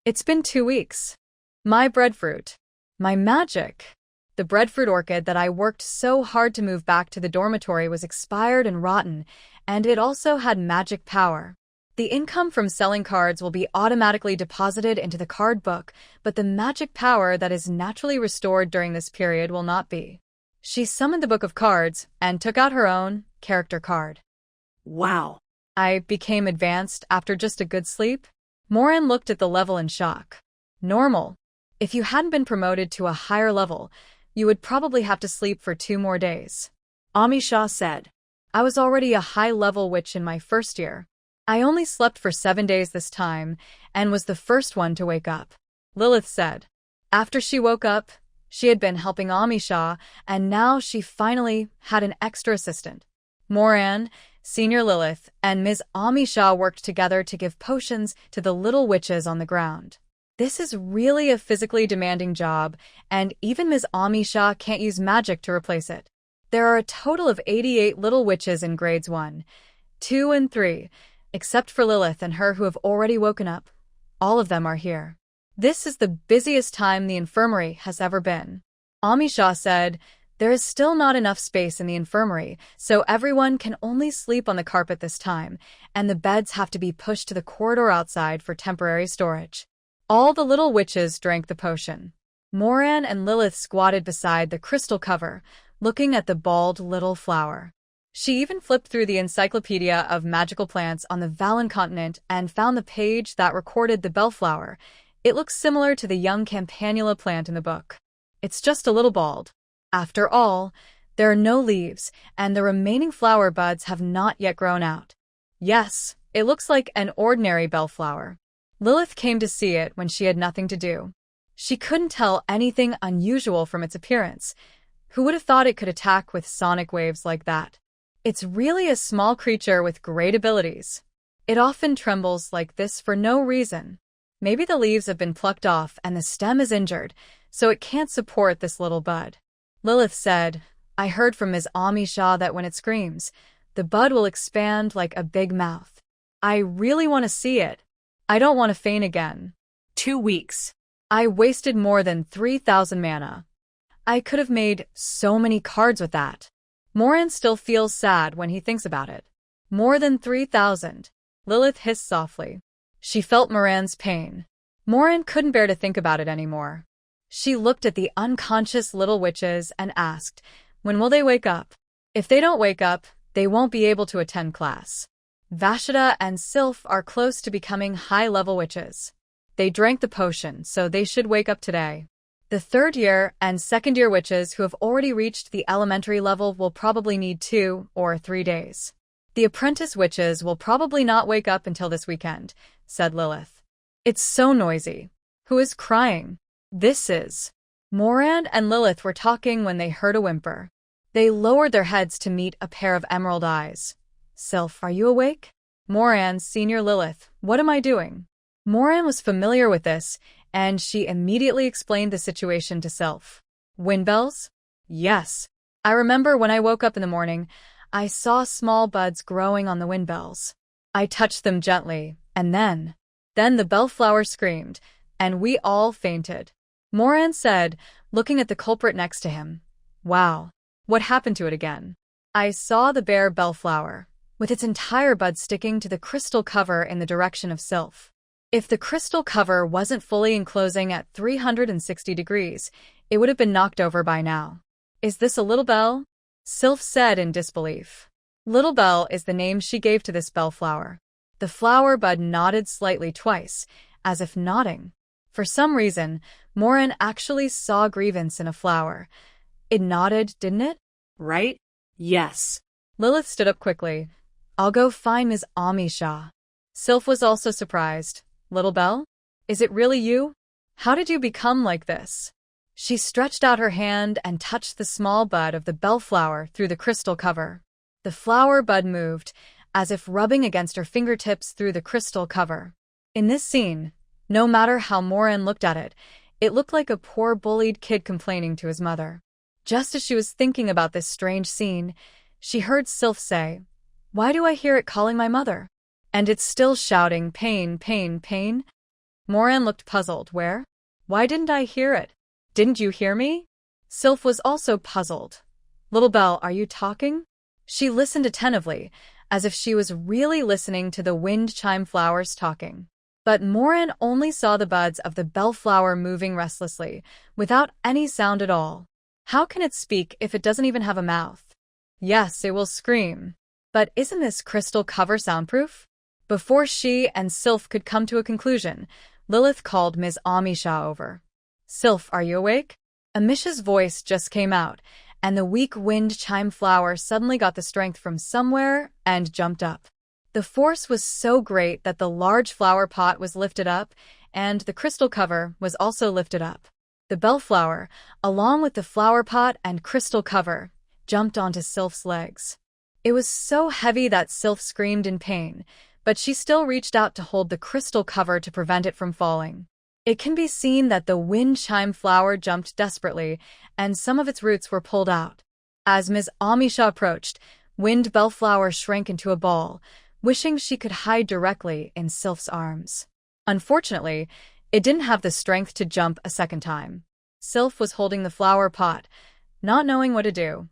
It's been 2 weeks. My breadfruit. My magic. The breadfruit orchid that I worked so hard to move back to the dormitory was expired and rotten, and it also had magic power. The income from selling cards will be automatically deposited into the card book, but the magic power that is naturally restored during this period will not be. She summoned the book of cards and took out her own character card. Wow. I became advanced after just a good sleep? Morin looked at the level in shock. Normal. If you hadn't been promoted to a higher level, you would probably have to sleep for 2 more days. Amisha said. I was already a high-level witch in my first year. I only slept for 7 days this time, and was the first one to wake up. Lilith said. After she woke up, she had been helping Amisha, and now she finally had an extra assistant. Moran, Senior Lilith, and Ms. Amisha worked together to give potions to the little witches on the ground. This is really a physically demanding job, and even Ms. Amisha can't use magic to replace it. There are a total of 88 little witches in grades 1, 2, and 3, except for Lilith and her who have already woken up. All of them are here. This is the busiest time the infirmary has ever been. Amisha said, there is still not enough space in the infirmary, so everyone can only sleep on the carpet this time, and the beds have to be pushed to the corridor outside for temporary storage. All the little witches drank the potion. Moran and Lilith squatted beside the crystal cover, looking at the bald little flower. She even flipped through the Encyclopedia of Magical Plants on the Valen continent and found the page that recorded the bellflower. It looks similar to the young campanula plant in the book. It's just a little bald. After all, there are no leaves, and the remaining flower buds have not yet grown out. Yes, it looks like an ordinary bellflower. Lilith came to see it when she had nothing to do. She couldn't tell anything unusual from its appearance. Who would have thought it could attack with sonic waves like that? It's really a small creature with great abilities. It often trembles like this for no reason. Maybe the leaves have been plucked off and the stem is injured, so it can't support this little bud. Lilith said, I heard from Ms. Amisha that when it screams, the bud will expand like a big mouth. I really want to see it. I don't want to faint again. 2 weeks. I wasted more than 3,000 mana. I could have made so many cards with that. Moran still feels sad when he thinks about it. More than 3,000. Lilith hissed softly. She felt Moran's pain. Moran couldn't bear to think about it anymore. She looked at the unconscious little witches and asked, when will they wake up? If they don't wake up, they won't be able to attend class. Vashida and Sylph are close to becoming high-level witches. They drank the potion, so they should wake up today. The 3rd year and 2nd year witches who have already reached the elementary level will probably need 2 or 3 days. The apprentice witches will probably not wake up until this weekend, said Lilith. It's so noisy. Who is crying? This is. Moran and Lilith were talking when they heard a whimper. They lowered their heads to meet a pair of emerald eyes. Sylph, are you awake? Moran, Senior Lilith, what am I doing? Moran was familiar with this, and she immediately explained the situation to Sylph. Windbells? Yes. I remember when I woke up in the morning, I saw small buds growing on the windbells. I touched them gently, and then the bellflower screamed, and we all fainted. Moran said, looking at the culprit next to him. Wow. What happened to it again? I saw the bare bellflower, with its entire bud sticking to the crystal cover in the direction of Sylph. If the crystal cover wasn't fully enclosing at 360 degrees, it would have been knocked over by now. Is this a little bell? Sylph said in disbelief. Little Bell is the name she gave to this bellflower. The flower bud nodded slightly twice, as if nodding. For some reason, Moran actually saw grievance in a flower. It nodded, didn't it? Right? Yes. Lilith stood up quickly. I'll go find Ms. Amisha. Sylph was also surprised. Little Bell? Is it really you? How did you become like this? She stretched out her hand and touched the small bud of the bellflower through the crystal cover. The flower bud moved, as if rubbing against her fingertips through the crystal cover. In this scene, no matter how Moran looked at it, it looked like a poor bullied kid complaining to his mother. Just as she was thinking about this strange scene, she heard Sylph say, Why do I hear it calling my mother? And it's still shouting, pain, pain, pain? Moran looked puzzled. Where? Why didn't I hear it? Didn't you hear me? Sylph was also puzzled. Little Bell, are you talking? She listened attentively, as if she was really listening to the wind chime flowers talking. But Moran only saw the buds of the bellflower moving restlessly, without any sound at all. How can it speak if it doesn't even have a mouth? Yes, it will scream. But isn't this crystal cover soundproof? Before she and Sylph could come to a conclusion, Lilith called Ms. Amisha over. Sylph, are you awake? Amisha's voice just came out, and the weak wind chime flower suddenly got the strength from somewhere and jumped up. The force was so great that the large flower pot was lifted up, and the crystal cover was also lifted up. The bellflower, along with the flower pot and crystal cover, jumped onto Sylph's legs. It was so heavy that Sylph screamed in pain, but she still reached out to hold the crystal cover to prevent it from falling. It can be seen that the wind chime flower jumped desperately, and some of its roots were pulled out. As Ms. Amisha approached, Wind Bellflower shrank into a ball, wishing she could hide directly in Sylph's arms. Unfortunately, it didn't have the strength to jump a second time. Sylph was holding the flower pot, not knowing what to do.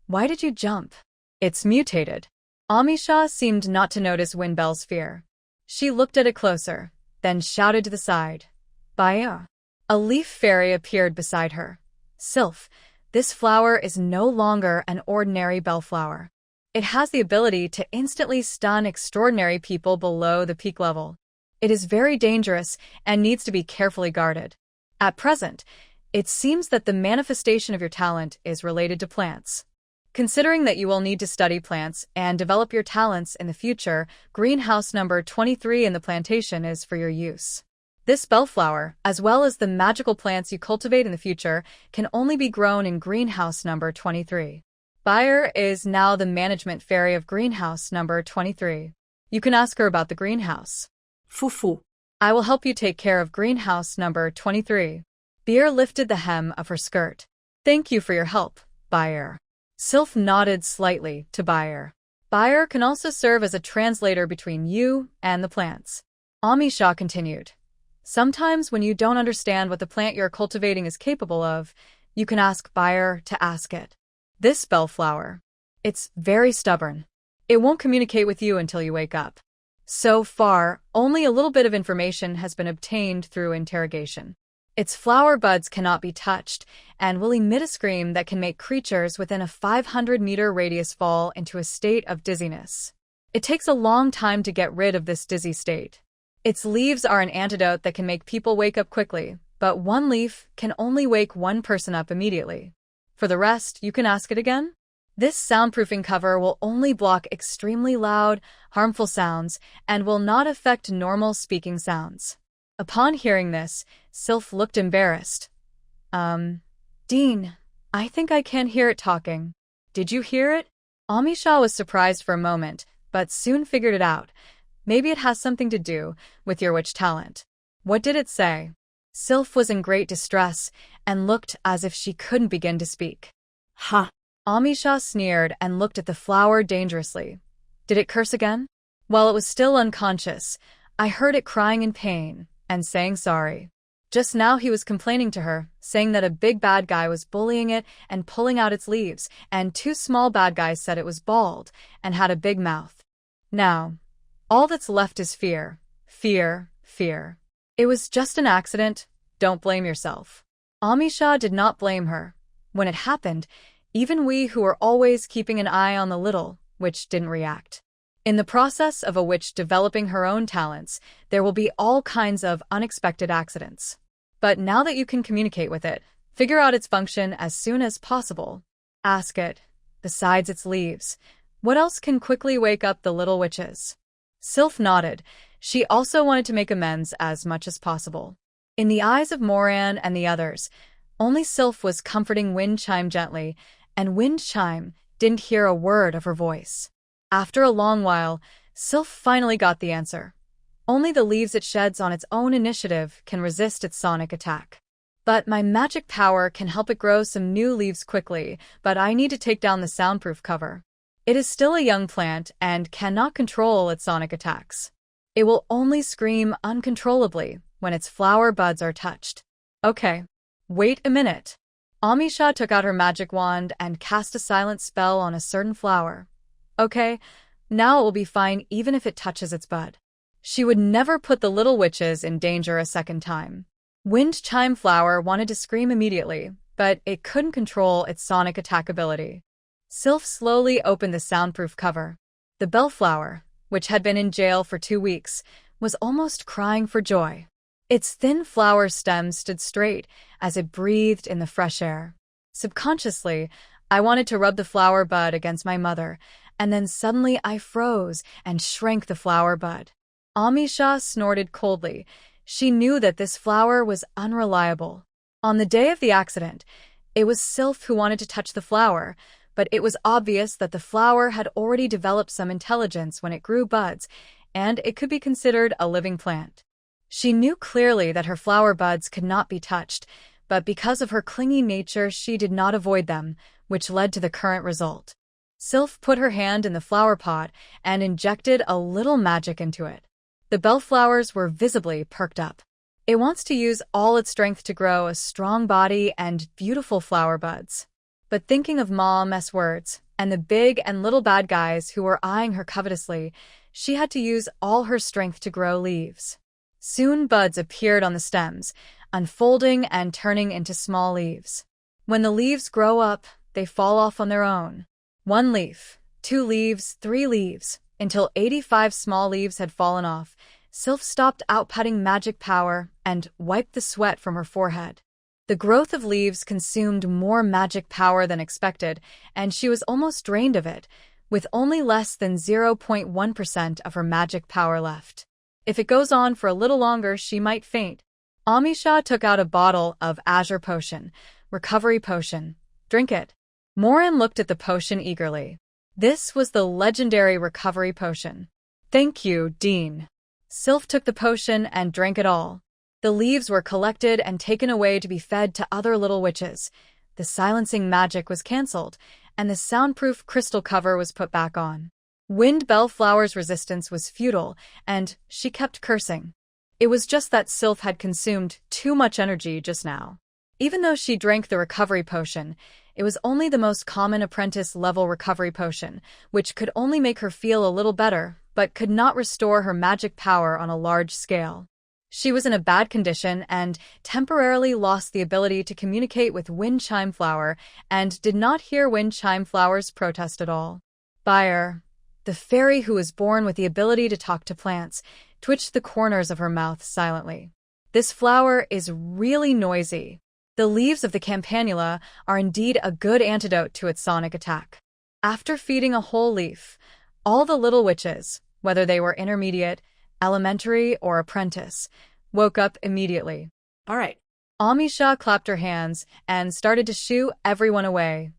Why did you jump? It's mutated. Amisha seemed not to notice Windbell's fear. She looked at it closer, then shouted to the side. Baya. A leaf fairy appeared beside her. Sylph, this flower is no longer an ordinary bellflower. It has the ability to instantly stun extraordinary people below the peak level. It is very dangerous and needs to be carefully guarded. At present, it seems that the manifestation of your talent is related to plants. Considering that you will need to study plants and develop your talents in the future, greenhouse number 23 in the plantation is for your use. This bellflower, as well as the magical plants you cultivate in the future, can only be grown in greenhouse number 23. Bayer is now the management fairy of greenhouse number 23. You can ask her about the greenhouse. Fufu. I will help you take care of greenhouse number 23. Beer lifted the hem of her skirt. Thank you for your help, Bayer. Sylph nodded slightly to Bayer. Bayer can also serve as a translator between you and the plants. Amisha continued. Sometimes when you don't understand what the plant you're cultivating is capable of, you can ask Bayer to ask it. This bellflower, it's very stubborn. It won't communicate with you until you wake up. So far, only a little bit of information has been obtained through interrogation. Its flower buds cannot be touched and will emit a scream that can make creatures within a 500-meter radius fall into a state of dizziness. It takes a long time to get rid of this dizzy state. Its leaves are an antidote that can make people wake up quickly, but one leaf can only wake one person up immediately. For the rest, you can ask it again. This soundproofing cover will only block extremely loud, harmful sounds and will not affect normal speaking sounds. Upon hearing this, Sylph looked embarrassed. Dean, I think I can't hear it talking. Did you hear it? Amisha was surprised for a moment, but soon figured it out. Maybe it has something to do with your witch talent. What did it say? Sylph was in great distress and looked as if she couldn't begin to speak. Ha! Amisha sneered and looked at the flower dangerously. Did it curse again? While it was still unconscious, I heard it crying in pain and saying sorry. Just now he was complaining to her, saying that a big bad guy was bullying it and pulling out its leaves, and two small bad guys said it was bald and had a big mouth. Now, all that's left is fear. Fear, fear. It was just an accident. Don't blame yourself. Amisha did not blame her. When it happened, even we who were always keeping an eye on the little witch didn't react. In the process of a witch developing her own talents, there will be all kinds of unexpected accidents. But now that you can communicate with it, figure out its function as soon as possible. Ask it, besides its leaves, what else can quickly wake up the little witches? Sylph nodded. She also wanted to make amends as much as possible. In the eyes of Moran and the others, only Sylph was comforting Wind Chime gently, and Wind Chime didn't hear a word of her voice. After a long while, Sylph finally got the answer. Only the leaves it sheds on its own initiative can resist its sonic attack. But my magic power can help it grow some new leaves quickly, but I need to take down the soundproof cover. It is still a young plant and cannot control its sonic attacks. It will only scream uncontrollably when its flower buds are touched. Okay, wait a minute. Amisha took out her magic wand and cast a silent spell on a certain flower. Okay, now it will be fine even if it touches its bud. She would never put the little witches in danger a second time. Wind Chime Flower wanted to scream immediately, but it couldn't control its sonic attack ability. Sylph slowly opened the soundproof cover. The bellflower, which had been in jail for 2 weeks, was almost crying for joy. Its thin flower stem stood straight as it breathed in the fresh air. Subconsciously, I wanted to rub the flower bud against my mother, and then suddenly I froze and shrank the flower bud. Amisha snorted coldly. She knew that this flower was unreliable. On the day of the accident, it was Sylph who wanted to touch the flower, but it was obvious that the flower had already developed some intelligence when it grew buds, and it could be considered a living plant. She knew clearly that her flower buds could not be touched, but because of her clingy nature she did not avoid them, which led to the current result. Sylph put her hand in the flower pot and injected a little magic into it. The bellflowers were visibly perked up. It wants to use all its strength to grow a strong body and beautiful flower buds. But thinking of Mom's words, and the big and little bad guys who were eyeing her covetously, she had to use all her strength to grow leaves. Soon buds appeared on the stems, unfolding and turning into small leaves. When the leaves grow up, they fall off on their own. 1 leaf, 2 leaves, 3 leaves, until 85 small leaves had fallen off. Sylph stopped outputting magic power and wiped the sweat from her forehead. The growth of leaves consumed more magic power than expected, and she was almost drained of it, with only less than 0.1% of her magic power left. If it goes on for a little longer, she might faint. Amisha took out a bottle of Azure Potion, Recovery Potion. Drink it. Moran looked at the potion eagerly. This was the legendary Recovery Potion. Thank you, Dean. Sylph took the potion and drank it all. The leaves were collected and taken away to be fed to other little witches. The silencing magic was cancelled, and the soundproof crystal cover was put back on. Wind Bellflower's resistance was futile, and she kept cursing. It was just that Sylph had consumed too much energy just now. Even though she drank the recovery potion, it was only the most common apprentice-level recovery potion, which could only make her feel a little better, but could not restore her magic power on a large scale. She was in a bad condition and temporarily lost the ability to communicate with Wind Chime Flower and did not hear Wind Chime Flower's protest at all. Fire, the fairy who was born with the ability to talk to plants, twitched the corners of her mouth silently. This flower is really noisy. The leaves of the campanula are indeed a good antidote to its sonic attack. After feeding a whole leaf, all the little witches, whether they were intermediate, elementary, or apprentice, woke up immediately. All right. Amisha clapped her hands and started to shoo everyone away.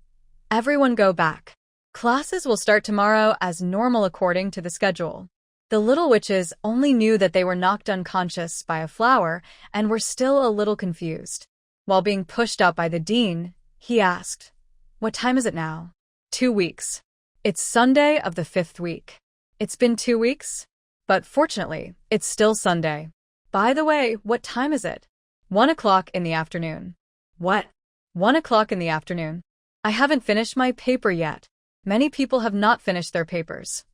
Everyone go back. Classes will start tomorrow as normal according to the schedule. The little witches only knew that they were knocked unconscious by a flower and were still a little confused. While being pushed out by the dean, he asked, "What time is it now?" 2 weeks. It's Sunday of the 5th week. It's been 2 weeks? But fortunately, it's still Sunday. By the way, what time is it? 1 o'clock in the afternoon. What? 1 o'clock in the afternoon. I haven't finished my paper yet. Many people have not finished their papers.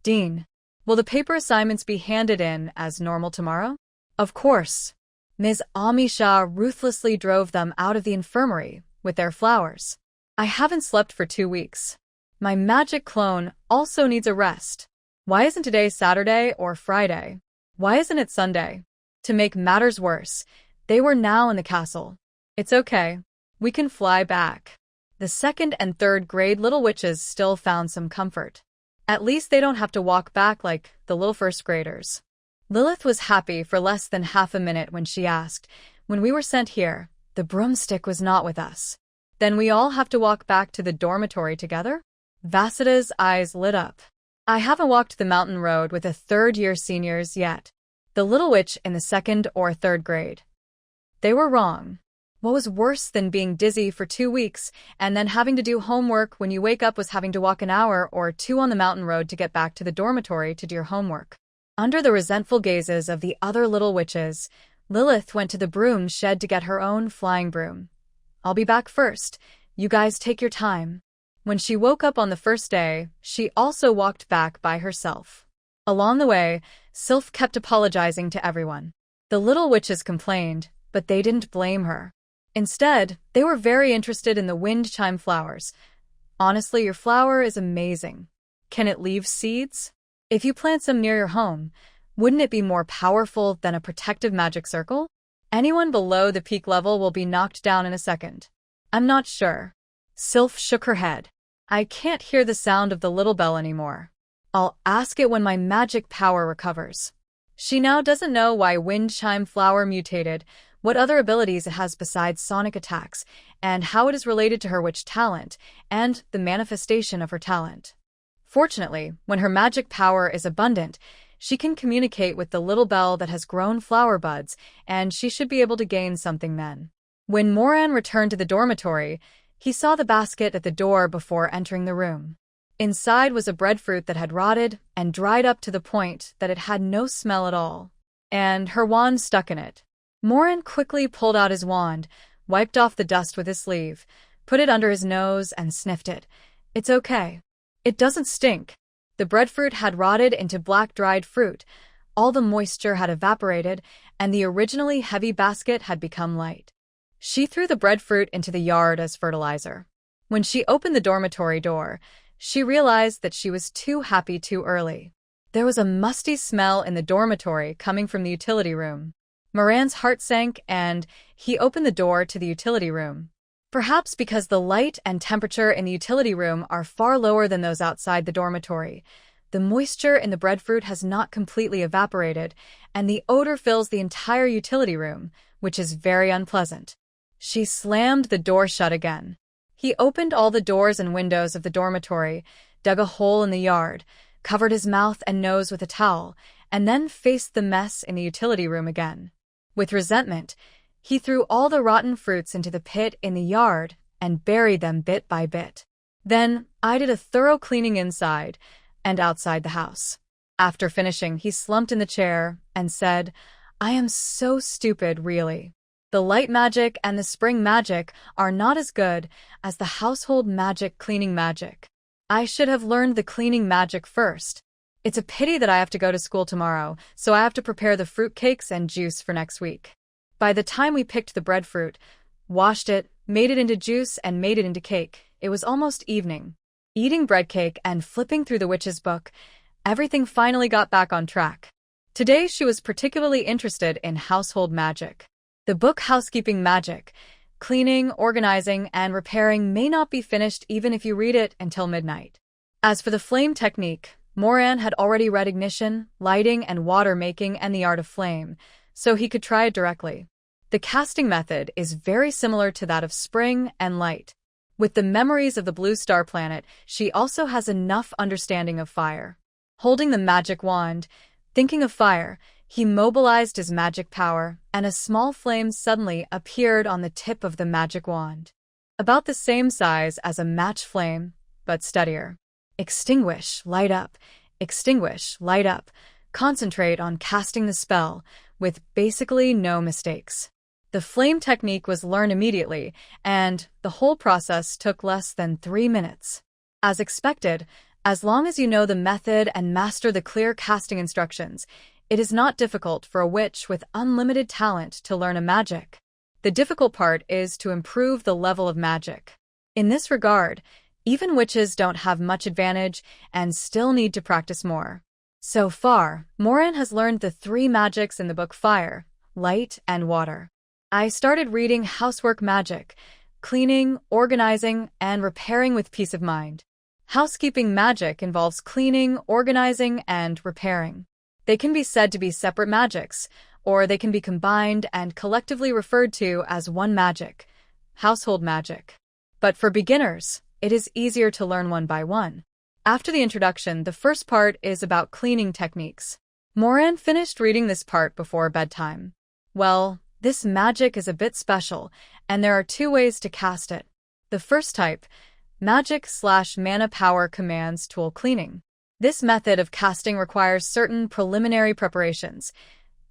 Dean, will the paper assignments be handed in as normal tomorrow? Of course. Ms. Amisha ruthlessly drove them out of the infirmary with their flowers. I haven't slept for 2 weeks. My magic clone also needs a rest. Why isn't today Saturday or Friday? Why isn't it Sunday? To make matters worse, they were now in the castle. It's okay. We can fly back. The 2nd and 3rd grade little witches still found some comfort. At least they don't have to walk back like the little 1st graders. Lilith was happy for less than half a minute when she asked, "When we were sent here, the broomstick was not with us. Then we all have to walk back to the dormitory together?" Vasida's eyes lit up. "I haven't walked the mountain road with the 3rd-year seniors yet. The little witch in the 2nd or 3rd grade." They were wrong. What was worse than being dizzy for 2 weeks and then having to do homework when you wake up was having to walk an hour or 2 on the mountain road to get back to the dormitory to do your homework. Under the resentful gazes of the other little witches, Lilith went to the broom shed to get her own flying broom. "I'll be back first. You guys take your time." When she woke up on the 1st day, she also walked back by herself. Along the way, Sylph kept apologizing to everyone. The little witches complained, but they didn't blame her. Instead, they were very interested in the wind chime flowers. "Honestly, your flower is amazing. Can it leave seeds? If you plant some near your home, wouldn't it be more powerful than a protective magic circle? Anyone below the peak level will be knocked down in a second." "I'm not sure." Sylph shook her head. "I can't hear the sound of the little bell anymore. I'll ask it when my magic power recovers." She now doesn't know why wind chime flower mutated, what other abilities it has besides sonic attacks, and how it is related to her witch talent, and the manifestation of her talent. Fortunately, when her magic power is abundant, she can communicate with the little bell that has grown flower buds, and she should be able to gain something then. When Moran returned to the dormitory, he saw the basket at the door before entering the room. Inside was a breadfruit that had rotted and dried up to the point that it had no smell at all, and her wand stuck in it. Moran quickly pulled out his wand, wiped off the dust with his sleeve, put it under his nose and sniffed it. "It's okay. It doesn't stink." The breadfruit had rotted into black dried fruit. All the moisture had evaporated, and the originally heavy basket had become light. She threw the breadfruit into the yard as fertilizer. When she opened the dormitory door, she realized that she was too happy too early. There was a musty smell in the dormitory coming from the utility room. Moran's heart sank, and he opened the door to the utility room. Perhaps because the light and temperature in the utility room are far lower than those outside the dormitory, the moisture in the breadfruit has not completely evaporated, and the odor fills the entire utility room, which is very unpleasant. She slammed the door shut again. He opened all the doors and windows of the dormitory, dug a hole in the yard, covered his mouth and nose with a towel, and then faced the mess in the utility room again. With resentment, he threw all the rotten fruits into the pit in the yard and buried them bit by bit. Then I did a thorough cleaning inside and outside the house. After finishing, he slumped in the chair and said, "I am so stupid, really. The light magic and the spring magic are not as good as the household magic cleaning magic. I should have learned the cleaning magic first. It's a pity that I have to go to school tomorrow, so I have to prepare the fruit cakes and juice for next week." By the time we picked the breadfruit, washed it, made it into juice, and made it into cake, it was almost evening. Eating bread cake and flipping through the witch's book, everything finally got back on track. Today she was particularly interested in household magic. The book Housekeeping Magic, cleaning, organizing, and repairing may not be finished even if you read it until midnight. As for the flame technique, Moran had already read ignition, lighting, and water making and the art of flame, so he could try it directly. The casting method is very similar to that of spring and light. With the memories of the blue star planet, she also has enough understanding of fire. Holding the magic wand, thinking of fire, he mobilized his magic power, and a small flame suddenly appeared on the tip of the magic wand. About the same size as a match flame, but steadier. Extinguish, light up. Extinguish, light up. Concentrate on casting the spell, with basically no mistakes. The flame technique was learned immediately, and the whole process took less than 3 minutes. As expected, as long as you know the method and master the clear casting instructions, it is not difficult for a witch with unlimited talent to learn a magic. The difficult part is to improve the level of magic. In this regard, even witches don't have much advantage and still need to practice more. So far, Moran has learned the 3 magics in the book Fire, Light, and Water. I started reading housework magic, cleaning, organizing, and repairing with peace of mind. Housekeeping magic involves cleaning, organizing, and repairing. They can be said to be separate magics, or they can be combined and collectively referred to as one magic, household magic. But for beginners, it is easier to learn one by one. After the introduction, the first part is about cleaning techniques. Moran finished reading this part before bedtime. Well, this magic is a bit special, and there are 2 ways to cast it. The first type, magic/mana power commands tool cleaning. This method of casting requires certain preliminary preparations.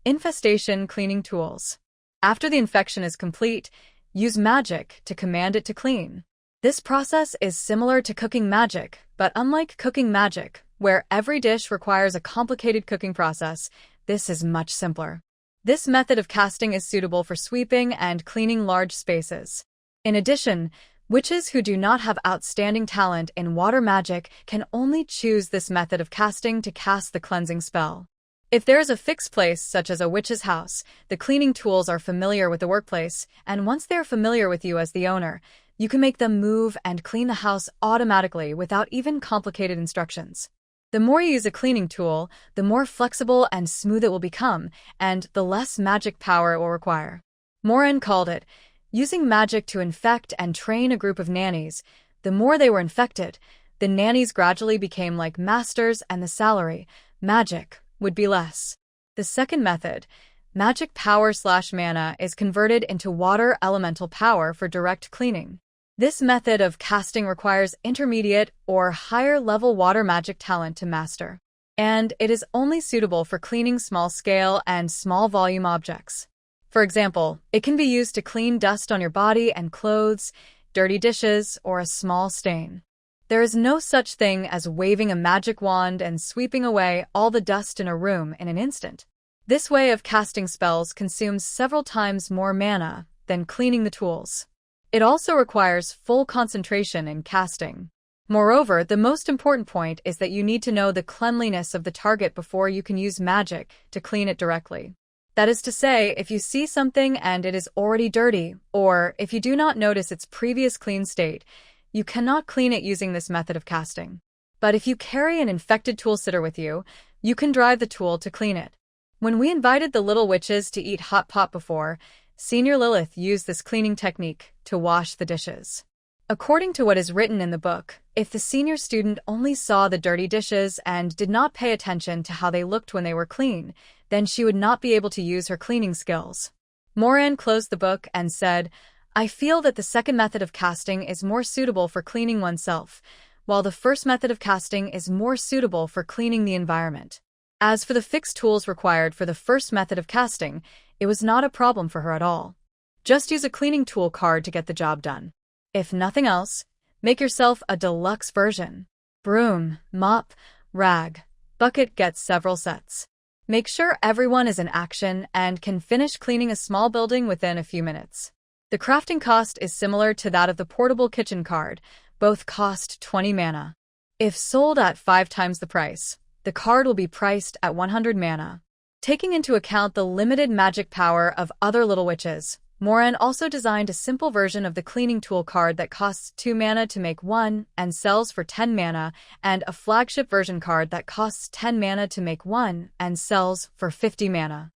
Infestation cleaning tools. After the infection is complete, use magic to command it to clean. This process is similar to cooking magic, but unlike cooking magic, where every dish requires a complicated cooking process, this is much simpler. This method of casting is suitable for sweeping and cleaning large spaces. In addition, witches who do not have outstanding talent in water magic can only choose this method of casting to cast the cleansing spell. If there is a fixed place, such as a witch's house, the cleaning tools are familiar with the workplace, and once they are familiar with you as the owner, you can make them move and clean the house automatically without even complicated instructions. The more you use a cleaning tool, the more flexible and smooth it will become, and the less magic power it will require. Moran called it, using magic to infect and train a group of nannies. The more they were infected, the nannies gradually became like masters, and the salary, magic, would be less. The second method, magic power/mana, is converted into water elemental power for direct cleaning. This method of casting requires intermediate or higher-level water magic talent to master, and it is only suitable for cleaning small-scale and small-volume objects. For example, it can be used to clean dust on your body and clothes, dirty dishes, or a small stain. There is no such thing as waving a magic wand and sweeping away all the dust in a room in an instant. This way of casting spells consumes several times more mana than cleaning the tools. It also requires full concentration in casting. Moreover, the most important point is that you need to know the cleanliness of the target before you can use magic to clean it directly. That is to say, if you see something and it is already dirty, or if you do not notice its previous clean state, you cannot clean it using this method of casting. But if you carry an infected tool sitter with you, you can drive the tool to clean it. When we invited the little witches to eat hot pot before, Senior Lilith used this cleaning technique to wash the dishes. According to what is written in the book, if the senior student only saw the dirty dishes and did not pay attention to how they looked when they were clean, then she would not be able to use her cleaning skills. Moran closed the book and said, "I feel that the second method of casting is more suitable for cleaning oneself, while the first method of casting is more suitable for cleaning the environment." As for the fixed tools required for the first method of casting, it was not a problem for her at all. Just use a cleaning tool card to get the job done. If nothing else, make yourself a deluxe version. Broom, mop, rag, bucket gets several sets. Make sure everyone is in action and can finish cleaning a small building within a few minutes. The crafting cost is similar to that of the portable kitchen card. Both cost 20 mana. If sold at 5 times the price, the card will be priced at 100 mana. Taking into account the limited magic power of other little witches, Moran also designed a simple version of the cleaning tool card that costs 2 mana to make 1 and sells for 10 mana, and a flagship version card that costs 10 mana to make 1 and sells for 50 mana.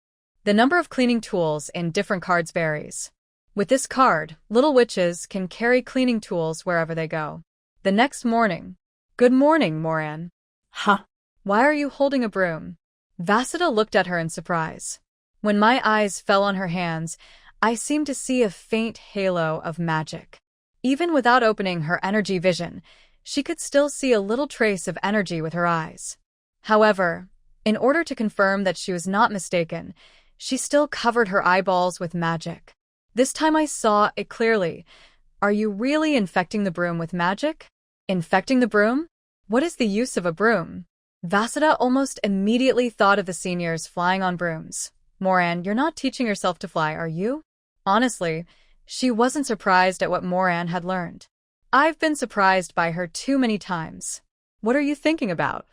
The number of cleaning tools in different cards varies. With this card, little witches can carry cleaning tools wherever they go. The next morning. Good morning, Moran. Huh? Why are you holding a broom? Vasida looked at her in surprise. When my eyes fell on her hands, I seemed to see a faint halo of magic. Even without opening her energy vision, she could still see a little trace of energy with her eyes. However, in order to confirm that she was not mistaken, she still covered her eyeballs with magic. This time I saw it clearly. Are you really infecting the broom with magic? Infecting the broom? What is the use of a broom? Vasida almost immediately thought of the seniors flying on brooms. Moran, you're not teaching yourself to fly, are you? Honestly, she wasn't surprised at what Moran had learned. I've been surprised by her too many times. What are you thinking about?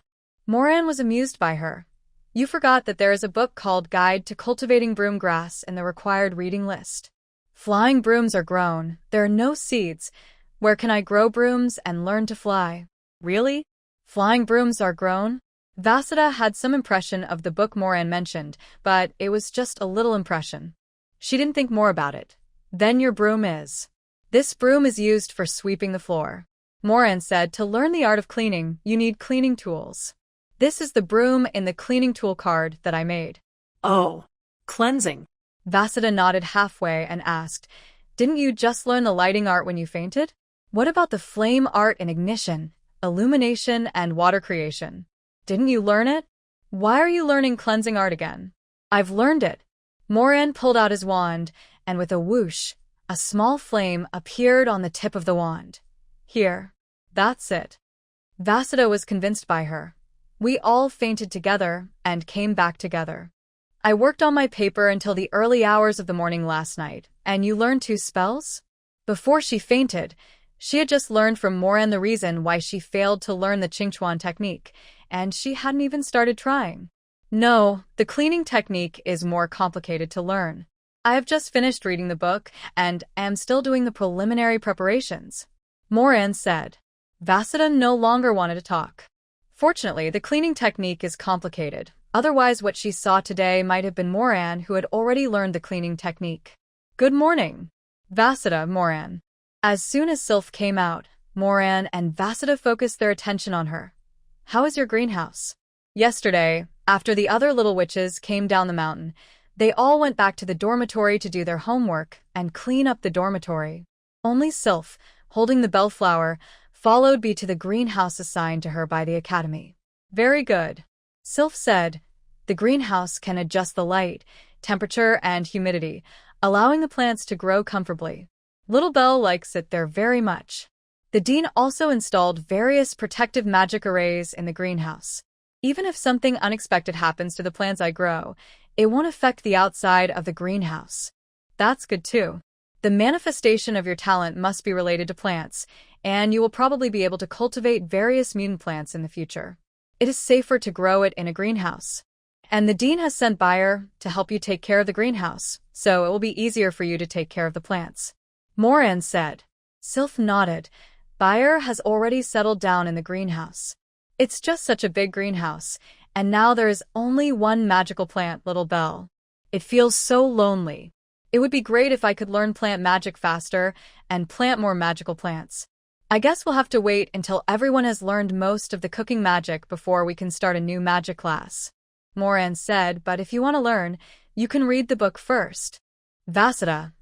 Moran was amused by her. You forgot that there is a book called Guide to Cultivating Broom Grass in the required reading list. Flying brooms are grown. There are no seeds. Where can I grow brooms and learn to fly? Really? Flying brooms are grown? Vasida had some impression of the book Moran mentioned, but it was just a little impression. She didn't think more about it. Then your broom is. This broom is used for sweeping the floor. Moran said to learn the art of cleaning, you need cleaning tools. This is the broom in the cleaning tool card that I made. Oh, cleansing. Vasida nodded halfway and asked, didn't you just learn the lighting art when you fainted? What about the flame art in ignition, illumination, and water creation? Didn't you learn it? Why are you learning cleansing art again? I've learned it. Moran pulled out his wand, and with a whoosh, a small flame appeared on the tip of the wand. Here. That's it. Vasida was convinced by her. We all fainted together and came back together. I worked on my paper until the early hours of the morning last night, and you learned 2 spells? Before she fainted, she had just learned from Moran the reason why she failed to learn the Qingchuan technique, and she hadn't even started trying. No, the cleaning technique is more complicated to learn. I have just finished reading the book and am still doing the preliminary preparations. Moran said. Vasida no longer wanted to talk. Fortunately, the cleaning technique is complicated. Otherwise, what she saw today might have been Moran who had already learned the cleaning technique. Good morning. Vasida, Moran. As soon as Sylph came out, Moran and Vasida focused their attention on her. How is your greenhouse? Yesterday, after the other little witches came down the mountain, they all went back to the dormitory to do their homework and clean up the dormitory. Only Sylph, holding the bellflower, followed Bee to the greenhouse assigned to her by the academy. Very good. Sylph said, the greenhouse can adjust the light, temperature, and humidity, allowing the plants to grow comfortably. Little Belle likes it there very much. The dean also installed various protective magic arrays in the greenhouse. Even if something unexpected happens to the plants I grow, it won't affect the outside of the greenhouse. That's good too. The manifestation of your talent must be related to plants, and you will probably be able to cultivate various mutant plants in the future. It is safer to grow it in a greenhouse. And the dean has sent Bayer to help you take care of the greenhouse, so it will be easier for you to take care of the plants. Moran said. Sylph nodded. Bayer has already settled down in the greenhouse. It's just such a big greenhouse, and now there is only one magical plant, Little Belle. It feels so lonely. It would be great if I could learn plant magic faster and plant more magical plants. I guess we'll have to wait until everyone has learned most of the cooking magic before we can start a new magic class. Moran said, but if you want to learn, you can read the book first. Vasida.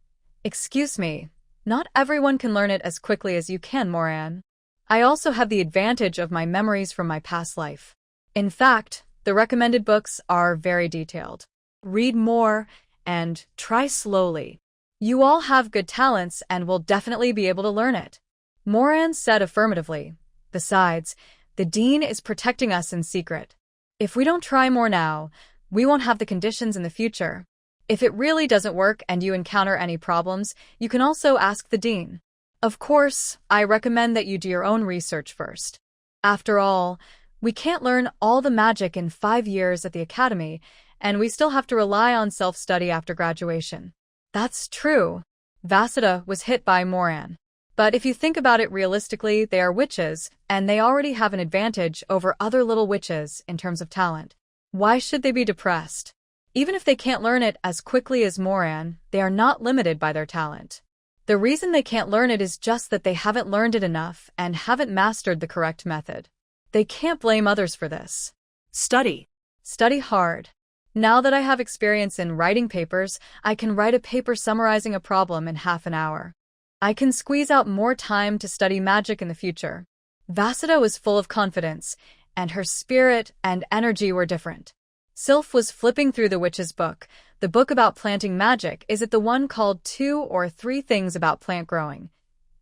Excuse me. Not everyone can learn it as quickly as you can, Moran. I also have the advantage of my memories from my past life. In fact, the recommended books are very detailed. Read more and try slowly. You all have good talents and will definitely be able to learn it. Moran said affirmatively. Besides, the dean is protecting us in secret. If we don't try more now, we won't have the conditions in the future. If it really doesn't work and you encounter any problems, you can also ask the dean. Of course, I recommend that you do your own research first. After all, we can't learn all the magic in 5 years at the academy, and we still have to rely on self-study after graduation. That's true. Vasida was hit by Moran. But if you think about it realistically, they are witches, and they already have an advantage over other little witches in terms of talent. Why should they be depressed? Even if they can't learn it as quickly as Moran, they are not limited by their talent. The reason they can't learn it is just that they haven't learned it enough and haven't mastered the correct method. They can't blame others for this. Study. Study hard. Now that I have experience in writing papers, I can write a paper summarizing a problem in half an hour. I can squeeze out more time to study magic in the future. Vasudha was full of confidence, and her spirit and energy were different. Sylph was flipping through the witch's book. The book about planting magic. Is it the one called 2 or 3 Things About Plant Growing?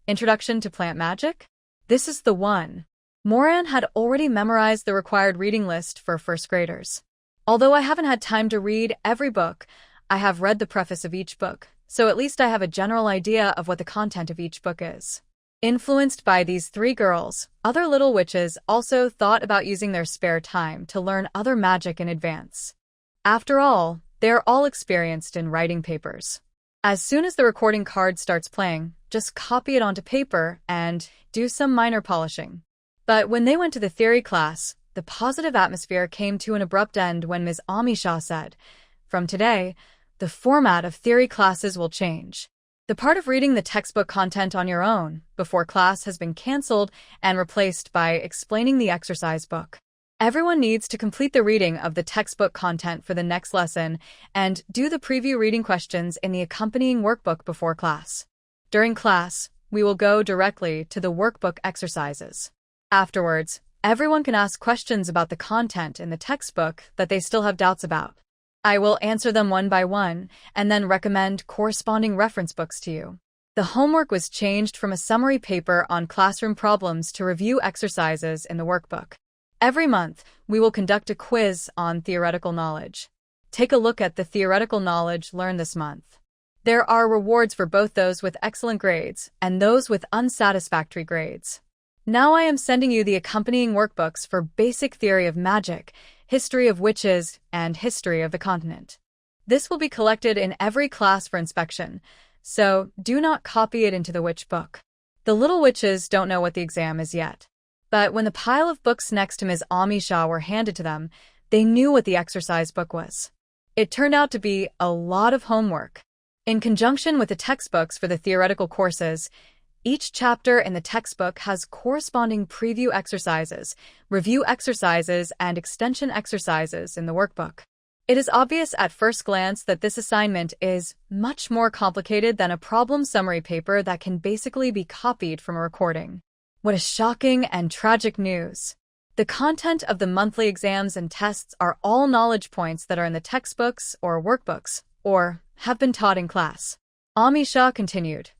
Introduction to Plant Magic? This is the one. Moran had already memorized the required reading list for first graders. Although I haven't had time to read every book, I have read the preface of each book, so at least I have a general idea of what the content of each book is. Influenced by these 3 girls, other little witches also thought about using their spare time to learn other magic in advance. After all, they're all experienced in writing papers. As soon as the recording card starts playing, just copy it onto paper and do some minor polishing. But when they went to the theory class, the positive atmosphere came to an abrupt end when Ms. Amisha said, "From today, the format of theory classes will change. The part of reading the textbook content on your own before class has been canceled and replaced by explaining the exercise book. Everyone needs to complete the reading of the textbook content for the next lesson and do the preview reading questions in the accompanying workbook before class. During class, we will go directly to the workbook exercises. Afterwards, everyone can ask questions about the content in the textbook that they still have doubts about. I will answer them one by one and then recommend corresponding reference books to you." The homework was changed from a summary paper on classroom problems to review exercises in the workbook. Every month, we will conduct a quiz on theoretical knowledge. Take a look at the theoretical knowledge learned this month. There are rewards for both those with excellent grades and those with unsatisfactory grades. Now I am sending you the accompanying workbooks for Basic Theory of Magic, History of Witches, and History of the Continent. This will be collected in every class for inspection, so do not copy it into the witch book. The little witches don't know what the exam is yet. But when the pile of books next to Ms. Amisha were handed to them, they knew what the exercise book was. It turned out to be a lot of homework. In conjunction with the textbooks for the theoretical courses, each chapter in the textbook has corresponding preview exercises, review exercises, and extension exercises in the workbook. It is obvious at first glance that this assignment is much more complicated than a problem summary paper that can basically be copied from a recording. What a shocking and tragic news. The content of the monthly exams and tests are all knowledge points that are in the textbooks or workbooks, or have been taught in class. Amisha continued,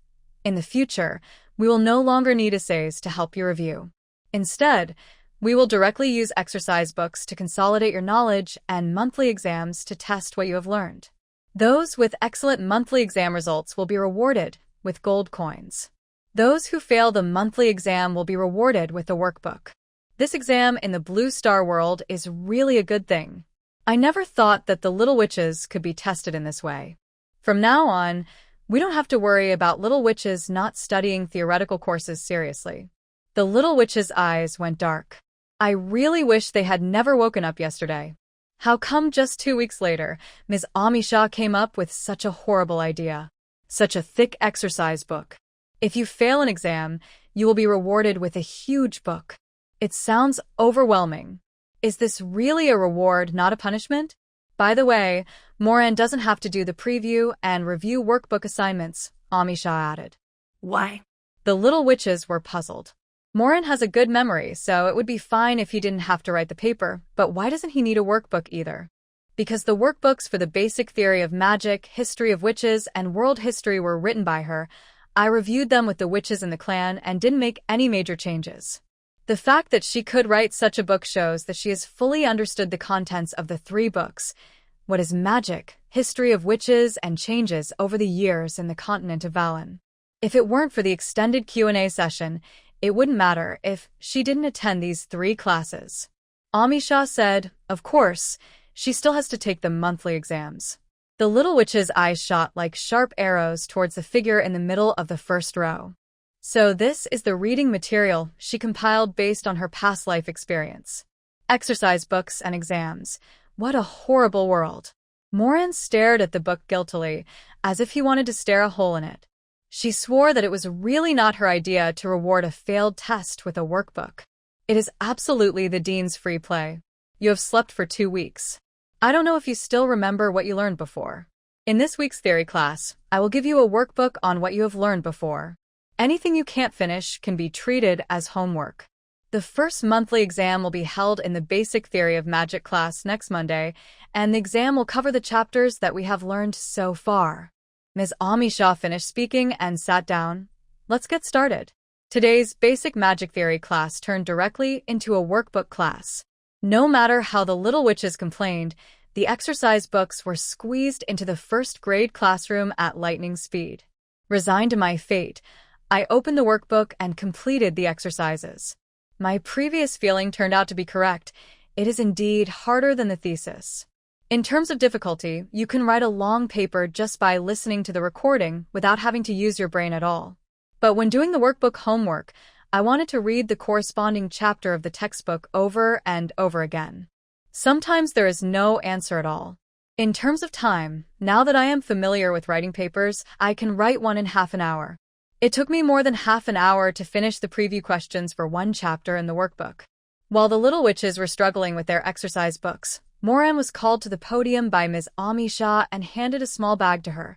"In the future, we will no longer need essays to help you review. Instead, we will directly use exercise books to consolidate your knowledge and monthly exams to test what you have learned. Those with excellent monthly exam results will be rewarded with gold coins. Those who fail the monthly exam will be rewarded with a workbook. This exam in the Blue Star world is really a good thing. I never thought that the little witches could be tested in this way. From now on, we don't have to worry about little witches not studying theoretical courses seriously." The little witch's eyes went dark. I really wish they had never woken up yesterday. How come just 2 weeks later, Ms. Amisha came up with such a horrible idea? Such a thick exercise book. If you fail an exam, you will be rewarded with a huge book. It sounds overwhelming. Is this really a reward, not a punishment? By the way, Moran doesn't have to do the preview and review workbook assignments, Amisha added. Why? The little witches were puzzled. Moran has a good memory, so it would be fine if he didn't have to write the paper, but why doesn't he need a workbook either? Because the workbooks for the Basic Theory of Magic, History of Witches, and World History were written by her, I reviewed them with the witches in the clan and didn't make any major changes. The fact that she could write such a book shows that she has fully understood the contents of the 3 books, what is magic, history of witches, and changes over the years in the continent of Valen. If it weren't for the extended Q&A session, it wouldn't matter if she didn't attend these 3 classes. Amisha said, of course, she still has to take the monthly exams. The little witch's eyes shot like sharp arrows towards the figure in the middle of the first row. So this is the reading material she compiled based on her past life experience. Exercise books and exams. What a horrible world. Moran stared at the book guiltily, as if he wanted to stare a hole in it. She swore that it was really not her idea to reward a failed test with a workbook. It is absolutely the dean's free play. You have slept for 2 weeks. I don't know if you still remember what you learned before. In this week's theory class, I will give you a workbook on what you have learned before. Anything you can't finish can be treated as homework. The first monthly exam will be held in the Basic Theory of Magic class next Monday, and the exam will cover the chapters that we have learned so far. Ms. Amisha finished speaking and sat down. Let's get started. Today's Basic Magic Theory class turned directly into a workbook class. No matter how the little witches complained, the exercise books were squeezed into the first grade classroom at lightning speed. Resigned to my fate, I opened the workbook and completed the exercises. My previous feeling turned out to be correct. It is indeed harder than the thesis. In terms of difficulty, you can write a long paper just by listening to the recording without having to use your brain at all. But when doing the workbook homework, I wanted to read the corresponding chapter of the textbook over and over again. Sometimes there is no answer at all. In terms of time, now that I am familiar with writing papers, I can write one in half an hour. It took me more than half an hour to finish the preview questions for one chapter in the workbook. While the little witches were struggling with their exercise books, Moran was called to the podium by Ms. Amisha and handed a small bag to her.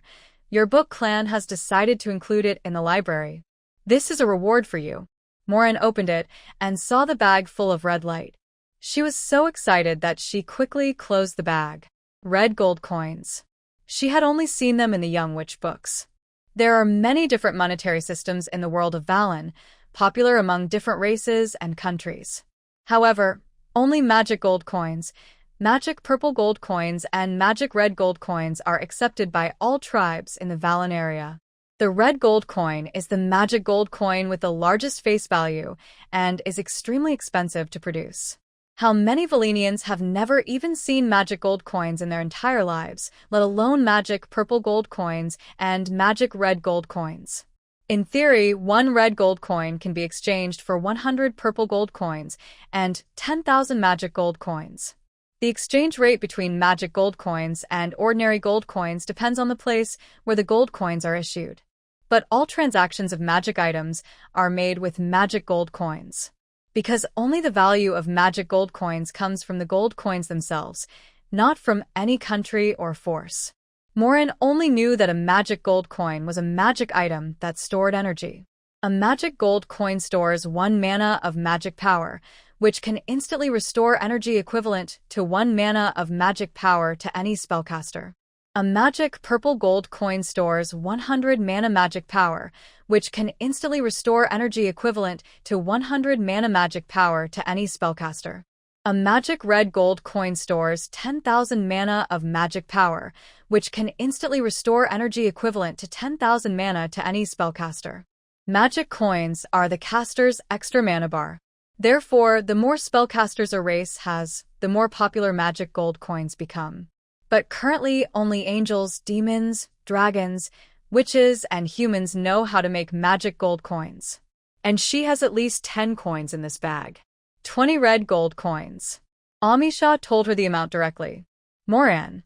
Your book clan has decided to include it in the library. This is a reward for you. Moran opened it and saw the bag full of red light. She was so excited that she quickly closed the bag. Red gold coins. She had only seen them in the Young Witch books. There are many different monetary systems in the world of Valen, popular among different races and countries. However, only magic gold coins, magic purple gold coins, and magic red gold coins are accepted by all tribes in the Valen area. The red gold coin is the magic gold coin with the largest face value and is extremely expensive to produce. How many Valenians have never even seen magic gold coins in their entire lives, let alone magic purple gold coins and magic red gold coins? In theory, one red gold coin can be exchanged for 100 purple gold coins and 10,000 magic gold coins. The exchange rate between magic gold coins and ordinary gold coins depends on the place where the gold coins are issued. But all transactions of magic items are made with magic gold coins. Because only the value of magic gold coins comes from the gold coins themselves, not from any country or force. Moran only knew that a magic gold coin was a magic item that stored energy. A magic gold coin stores 1 mana of magic power, which can instantly restore energy equivalent to 1 mana of magic power to any spellcaster. A magic purple gold coin stores 100 mana magic power, which can instantly restore energy equivalent to 100 mana magic power to any spellcaster. A magic red gold coin stores 10,000 mana of magic power, which can instantly restore energy equivalent to 10,000 mana to any spellcaster. Magic coins are the caster's extra mana bar. Therefore, the more spellcasters a race has, the more popular magic gold coins become. But currently, only angels, demons, dragons, witches, and humans know how to make magic gold coins. And she has at least 10 coins in this bag. 20 red gold coins. Amisha told her the amount directly. Moran.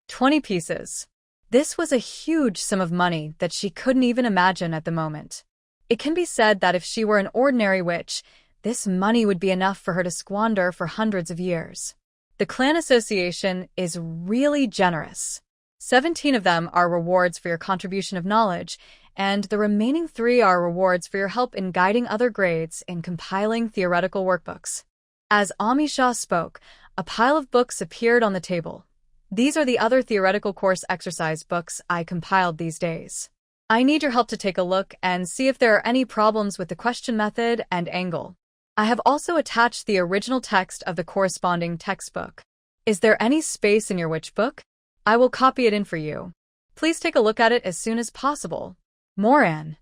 20 pieces. This was a huge sum of money that she couldn't even imagine at the moment. It can be said that if she were an ordinary witch, this money would be enough for her to squander for hundreds of years. The clan association is really generous. 17 of them are rewards for your contribution of knowledge, and the remaining 3 are rewards for your help in guiding other grades in compiling theoretical workbooks. As Amisha spoke, a pile of books appeared on the table. These are the other theoretical course exercise books I compiled these days. I need your help to take a look and see if there are any problems with the question method and angle. I have also attached the original text of the corresponding textbook. Is there any space in your witch book? I will copy it in for you. Please take a look at it as soon as possible. Moran.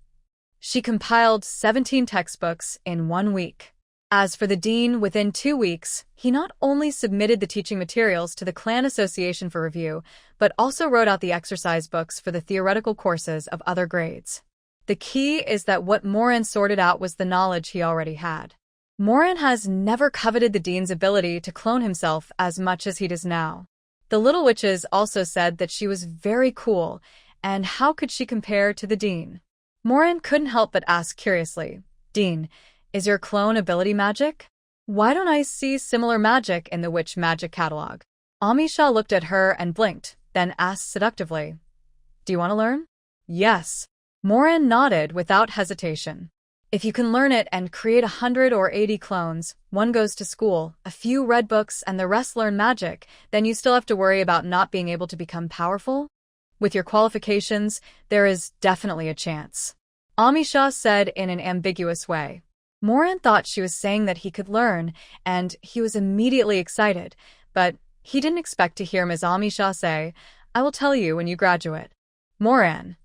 She compiled 17 textbooks in 1 week. As for the dean, within 2 weeks, he not only submitted the teaching materials to the clan association for review, but also wrote out the exercise books for the theoretical courses of other grades. The key is that what Moran sorted out was the knowledge he already had. Moran has never coveted the dean's ability to clone himself as much as he does now. The little witches also said that she was very cool, and how could she compare to the dean? Moran couldn't help but ask curiously, "Dean, is your clone ability magic? Why don't I see similar magic in the witch magic catalog?" Amisha looked at her and blinked, then asked seductively, "Do you want to learn?" "Yes." Moran nodded without hesitation. "If you can learn it and create 100 or 80 clones, one goes to school, a few read books, and the rest learn magic, then you still have to worry about not being able to become powerful? With your qualifications, there is definitely a chance," Amisha said in an ambiguous way. Moran thought she was saying that he could learn, and he was immediately excited, but he didn't expect to hear Ms. Amisha say, "I will tell you when you graduate." Moran.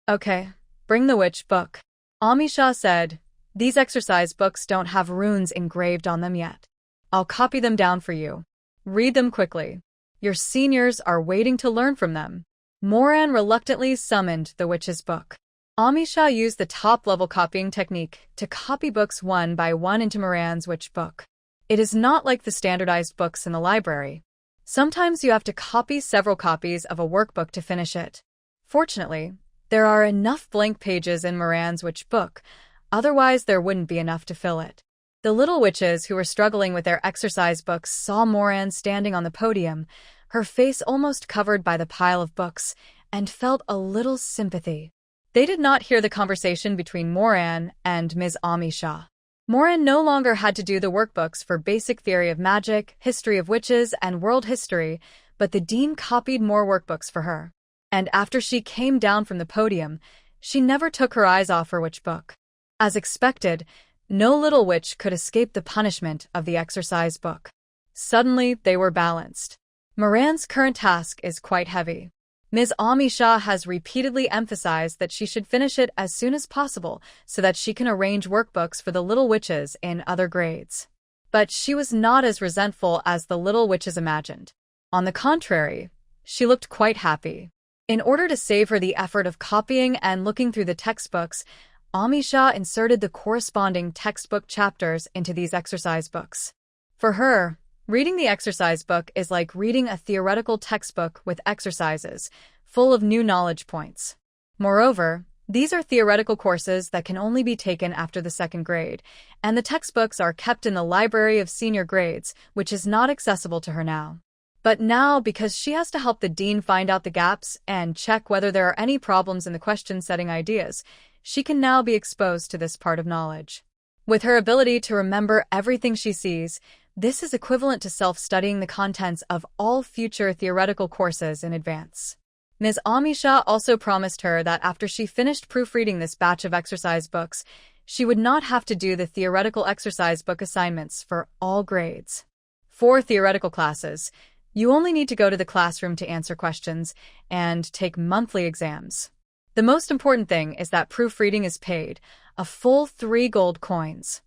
"Okay, bring the witch book." Amisha said, "These exercise books don't have runes engraved on them yet. I'll copy them down for you. Read them quickly. Your seniors are waiting to learn from them." Moran reluctantly summoned the witch's book. Amisha used the top-level copying technique to copy books one by one into Moran's witch book. It is not like the standardized books in the library. Sometimes you have to copy several copies of a workbook to finish it. Fortunately, there are enough blank pages in Moran's witch book, otherwise there wouldn't be enough to fill it. The little witches who were struggling with their exercise books saw Moran standing on the podium, her face almost covered by the pile of books, and felt a little sympathy. They did not hear the conversation between Moran and Ms. Amisha. Moran no longer had to do the workbooks for basic theory of magic, history of witches, and world history, but the dean copied more workbooks for her. And after she came down from the podium, she never took her eyes off her witch book. As expected, no little witch could escape the punishment of the exercise book. Suddenly, they were balanced. Moran's current task is quite heavy. Ms. Amisha has repeatedly emphasized that she should finish it as soon as possible so that she can arrange workbooks for the little witches in other grades. But she was not as resentful as the little witches imagined. On the contrary, she looked quite happy. In order to save her the effort of copying and looking through the textbooks, Amisha inserted the corresponding textbook chapters into these exercise books. For her, reading the exercise book is like reading a theoretical textbook with exercises, full of new knowledge points. Moreover, these are theoretical courses that can only be taken after the second grade, and the textbooks are kept in the library of senior grades, which is not accessible to her now. But now, because she has to help the dean find out the gaps and check whether there are any problems in the question-setting ideas, she can now be exposed to this part of knowledge. With her ability to remember everything she sees, this is equivalent to self-studying the contents of all future theoretical courses in advance. Ms. Amisha also promised her that after she finished proofreading this batch of exercise books, she would not have to do the theoretical exercise book assignments for all grades. For theoretical classes, you only need to go to the classroom to answer questions and take monthly exams. The most important thing is that proofreading is paid, a full 3 gold coins.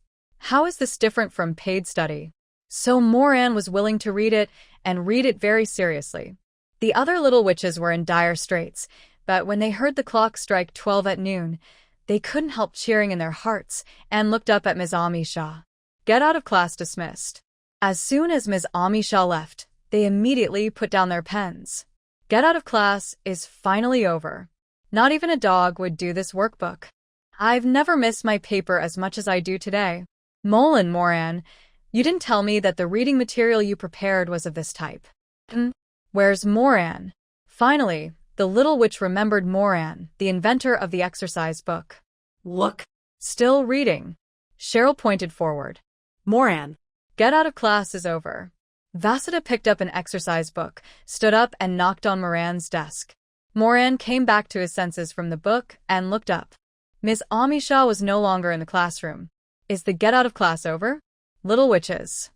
How is this different from paid study? So Moran was willing to read it, and read it very seriously. The other little witches were in dire straits, but when they heard the clock strike 12 at noon, they couldn't help cheering in their hearts and looked up at Ms. Amisha. "Get out of class dismissed." As soon as Ms. Amisha left, they immediately put down their pens. Get out of class is finally over. Not even a dog would do this workbook. I've never missed my paper as much as I do today. Molin Moran, you didn't tell me that the reading material you prepared was of this type. Where's Moran? Finally, the little witch remembered Moran, the inventor of the exercise book. Look. Still reading. Cheryl pointed forward. Moran. Get out of class is over. Vasudha picked up an exercise book, stood up and knocked on Moran's desk. Moran came back to his senses from the book and looked up. Ms. Amisha was no longer in the classroom. Is the get out of class over? Little witches.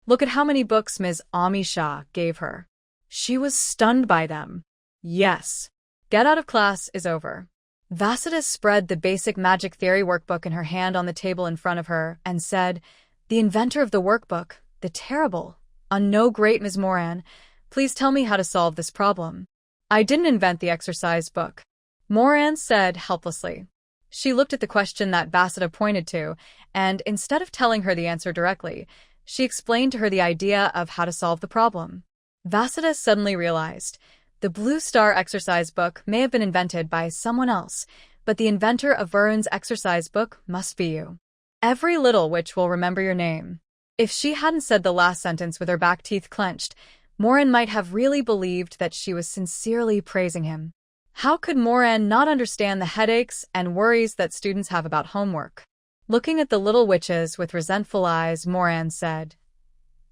Look at how many books Ms. Amisha gave her. She was stunned by them. Yes. Get out of class is over. Vasudha spread the basic magic theory workbook in her hand on the table in front of her and said, "The inventor of the workbook, the terrible, no great Ms. Moran, please tell me how to solve this problem." "I didn't invent the exercise book," Moran said helplessly. She looked at the question that Vasudha pointed to, and instead of telling her the answer directly, she explained to her the idea of how to solve the problem. Vasudha suddenly realized. The Blue Star exercise book may have been invented by someone else, but the inventor of Varun's exercise book must be you. Every little witch will remember your name. If she hadn't said the last sentence with her back teeth clenched, Moran might have really believed that she was sincerely praising him. How could Moran not understand the headaches and worries that students have about homework? Looking at the little witches with resentful eyes, Moran said,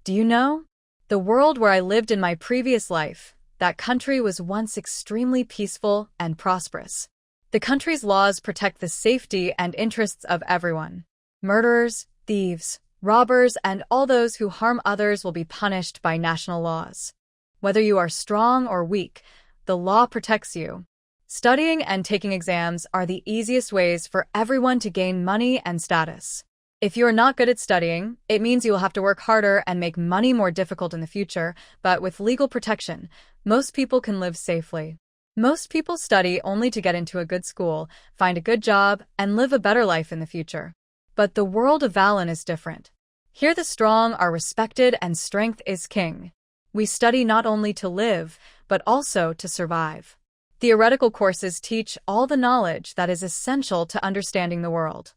"Do you know? The world where I lived in my previous life, that country was once extremely peaceful and prosperous. The country's laws protect the safety and interests of everyone. Murderers, thieves, robbers, and all those who harm others will be punished by national laws. Whether you are strong or weak, the law protects you. Studying and taking exams are the easiest ways for everyone to gain money and status. If you are not good at studying, it means you will have to work harder and make money more difficult in the future, but with legal protection, most people can live safely. Most people study only to get into a good school, find a good job, and live a better life in the future. But the world of Valen is different. Here the strong are respected and strength is king. We study not only to live, but also to survive. Theoretical courses teach all the knowledge that is essential to understanding the world.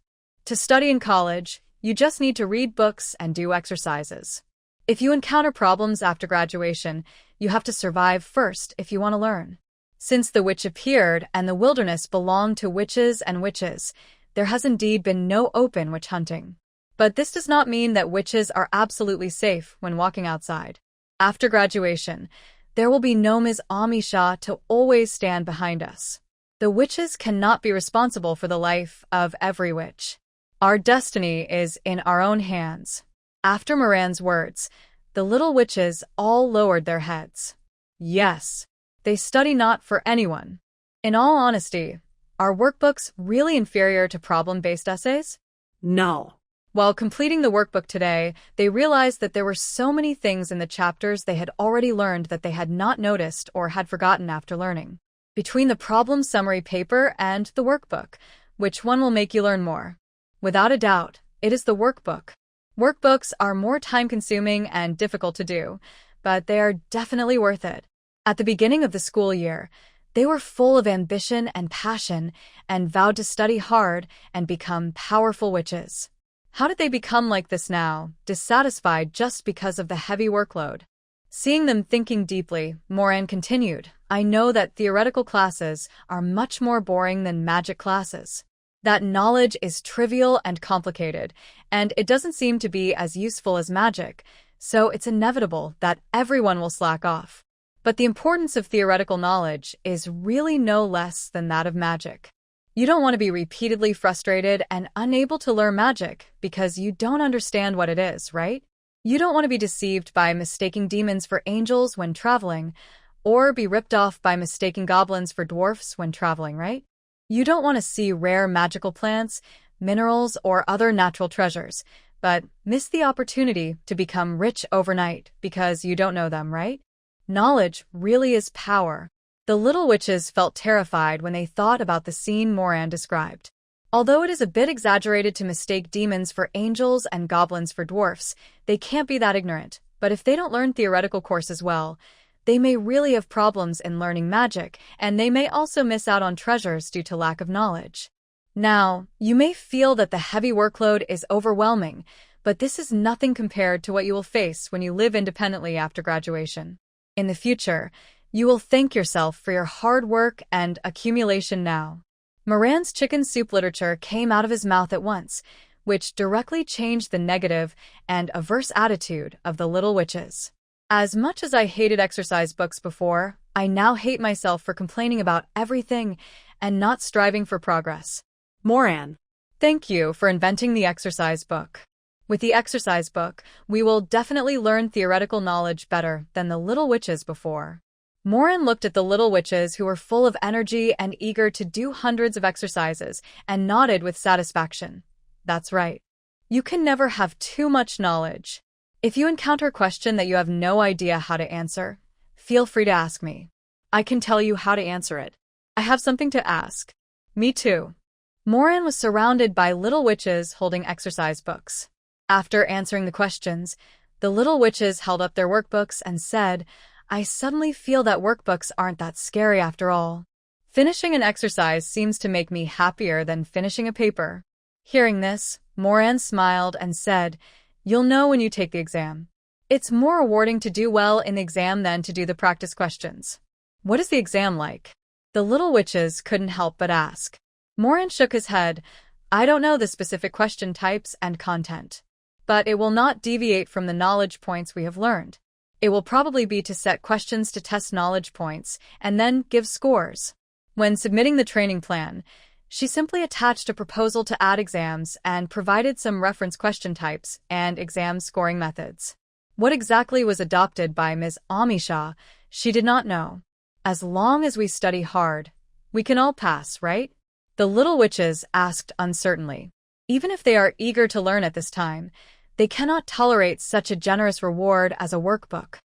To study in college, you just need to read books and do exercises. If you encounter problems after graduation, you have to survive first if you want to learn. Since the witch appeared and the wilderness belonged to witches and witches, there has indeed been no open witch hunting. But this does not mean that witches are absolutely safe when walking outside. After graduation, there will be no Ms. Amisha to always stand behind us. The witches cannot be responsible for the life of every witch. Our destiny is in our own hands. After Moran's words, the little witches all lowered their heads. Yes, they study not for anyone. In all honesty, are workbooks really inferior to problem-based essays? No. While completing the workbook today, they realized that there were so many things in the chapters they had already learned that they had not noticed or had forgotten after learning. Between the problem summary paper and the workbook, which one will make you learn more? Without a doubt, it is the workbook. Workbooks are more time-consuming and difficult to do, but they are definitely worth it. At the beginning of the school year, they were full of ambition and passion and vowed to study hard and become powerful witches. How did they become like this now, dissatisfied just because of the heavy workload? Seeing them thinking deeply, Moran continued, I know that theoretical classes are much more boring than magic classes. That knowledge is trivial and complicated, and it doesn't seem to be as useful as magic, so it's inevitable that everyone will slack off. But the importance of theoretical knowledge is really no less than that of magic. You don't want to be repeatedly frustrated and unable to learn magic because you don't understand what it is, right? You don't want to be deceived by mistaking demons for angels when traveling, or be ripped off by mistaking goblins for dwarfs when traveling, right? You don't want to see rare magical plants, minerals, or other natural treasures, but miss the opportunity to become rich overnight because you don't know them, right? Knowledge really is power. The little witches felt terrified when they thought about the scene Moran described. Although it is a bit exaggerated to mistake demons for angels and goblins for dwarfs, they can't be that ignorant. But if they don't learn theoretical courses well, they may really have problems in learning magic, and they may also miss out on treasures due to lack of knowledge. Now, you may feel that the heavy workload is overwhelming, but this is nothing compared to what you will face when you live independently after graduation. In the future, you will thank yourself for your hard work and accumulation now. Moran's chicken soup literature came out of his mouth at once, which directly changed the negative and averse attitude of the little witches. As much as I hated exercise books before, I now hate myself for complaining about everything and not striving for progress. Moran. Thank you for inventing the exercise book. With the exercise book, we will definitely learn theoretical knowledge better than the little witches before. Moran looked at the little witches who were full of energy and eager to do hundreds of exercises and nodded with satisfaction. That's right. You can never have too much knowledge. If you encounter a question that you have no idea how to answer, feel free to ask me. I can tell you how to answer it. I have something to ask. Me too. Moran was surrounded by little witches holding exercise books. After answering the questions, the little witches held up their workbooks and said, I suddenly feel that workbooks aren't that scary after all. Finishing an exercise seems to make me happier than finishing a paper. Hearing this, Moran smiled and said, "You'll know when you take the exam. It's more rewarding to do well in the exam than to do the practice questions." "What is the exam like?" the little witches couldn't help but ask. Moran shook his head. "I don't know the specific question types and content, but it will not deviate from the knowledge points we have learned. It will probably be to set questions to test knowledge points and then give scores." When submitting the training plan, she simply attached a proposal to add exams and provided some reference question types and exam scoring methods. What exactly was adopted by Ms. Amisha, she did not know. "As long as we study hard, we can all pass, right?" the little witches asked uncertainly. Even if they are eager to learn at this time, they cannot tolerate such a generous reward as a workbook.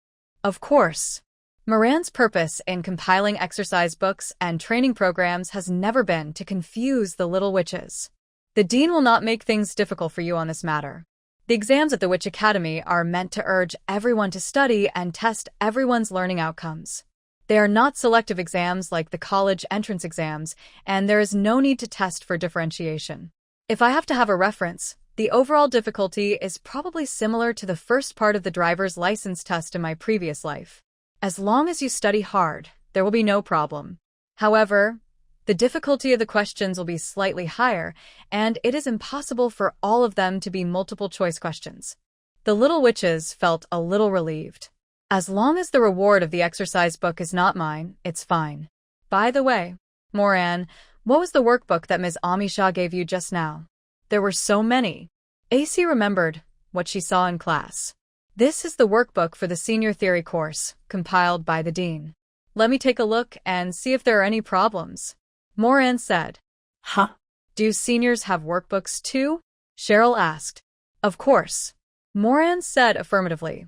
Of course. Moran's purpose in compiling exercise books and training programs has never been to confuse the little witches. The dean will not make things difficult for you on this matter. The exams at the Witch Academy are meant to urge everyone to study and test everyone's learning outcomes. They are not selective exams like the college entrance exams, and there is no need to test for differentiation. If I have to have a reference, the overall difficulty is probably similar to the first part of the driver's license test in my previous life. As long as you study hard, there will be no problem. However, the difficulty of the questions will be slightly higher, and it is impossible for all of them to be multiple-choice questions. The little witches felt a little relieved. As long as the reward of the exercise book is not mine, it's fine. By the way, Moran, what was the workbook that Ms. Amisha gave you just now? There were so many. AC remembered what she saw in class. This is the workbook for the senior theory course, compiled by the dean. Let me take a look and see if there are any problems. Moran said. Huh? Do seniors have workbooks too? Cheryl asked. Of course. Moran said affirmatively.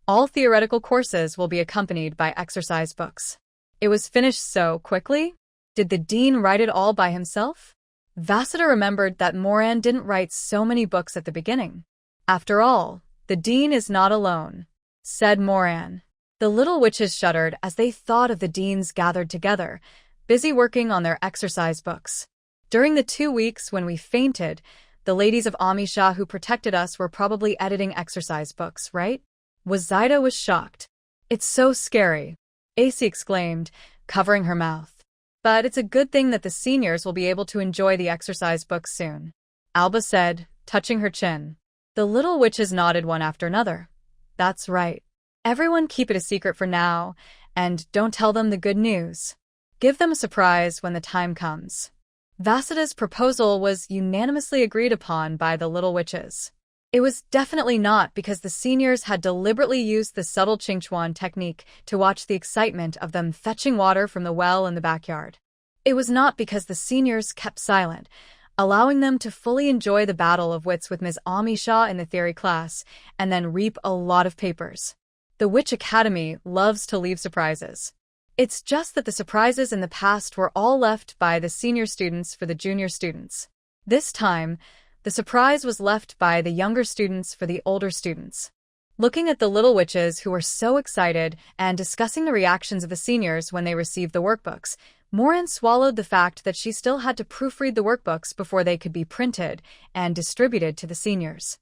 All theoretical courses will be accompanied by exercise books. It was finished so quickly? Did the dean write it all by himself? Vassida remembered that Moran didn't write so many books at the beginning. After all, the dean is not alone, said Moran. The little witches shuddered as they thought of the deans gathered together, busy working on their exercise books. During the 2 weeks when we fainted, the ladies of Amisha who protected us were probably editing exercise books, right? Wazida was shocked. It's so scary, AC exclaimed, covering her mouth. But it's a good thing that the seniors will be able to enjoy the exercise books soon, Alba said, touching her chin. The little witches nodded one after another. That's right. Everyone keep it a secret for now, and don't tell them the good news. Give them a surprise when the time comes. Vasida's proposal was unanimously agreed upon by the little witches. It was definitely not because the seniors had deliberately used the subtle Qingchuan technique to watch the excitement of them fetching water from the well in the backyard. It was not because the seniors kept silent, allowing them to fully enjoy the battle of wits with Ms. Amisha in the theory class, and then reap a lot of papers. The Witch Academy loves to leave surprises. It's just that the surprises in the past were all left by the senior students for the junior students. This time, the surprise was left by the younger students for the older students. Looking at the little witches who were so excited and discussing the reactions of the seniors when they received the workbooks, Moran swallowed the fact that she still had to proofread the workbooks before they could be printed and distributed to the seniors.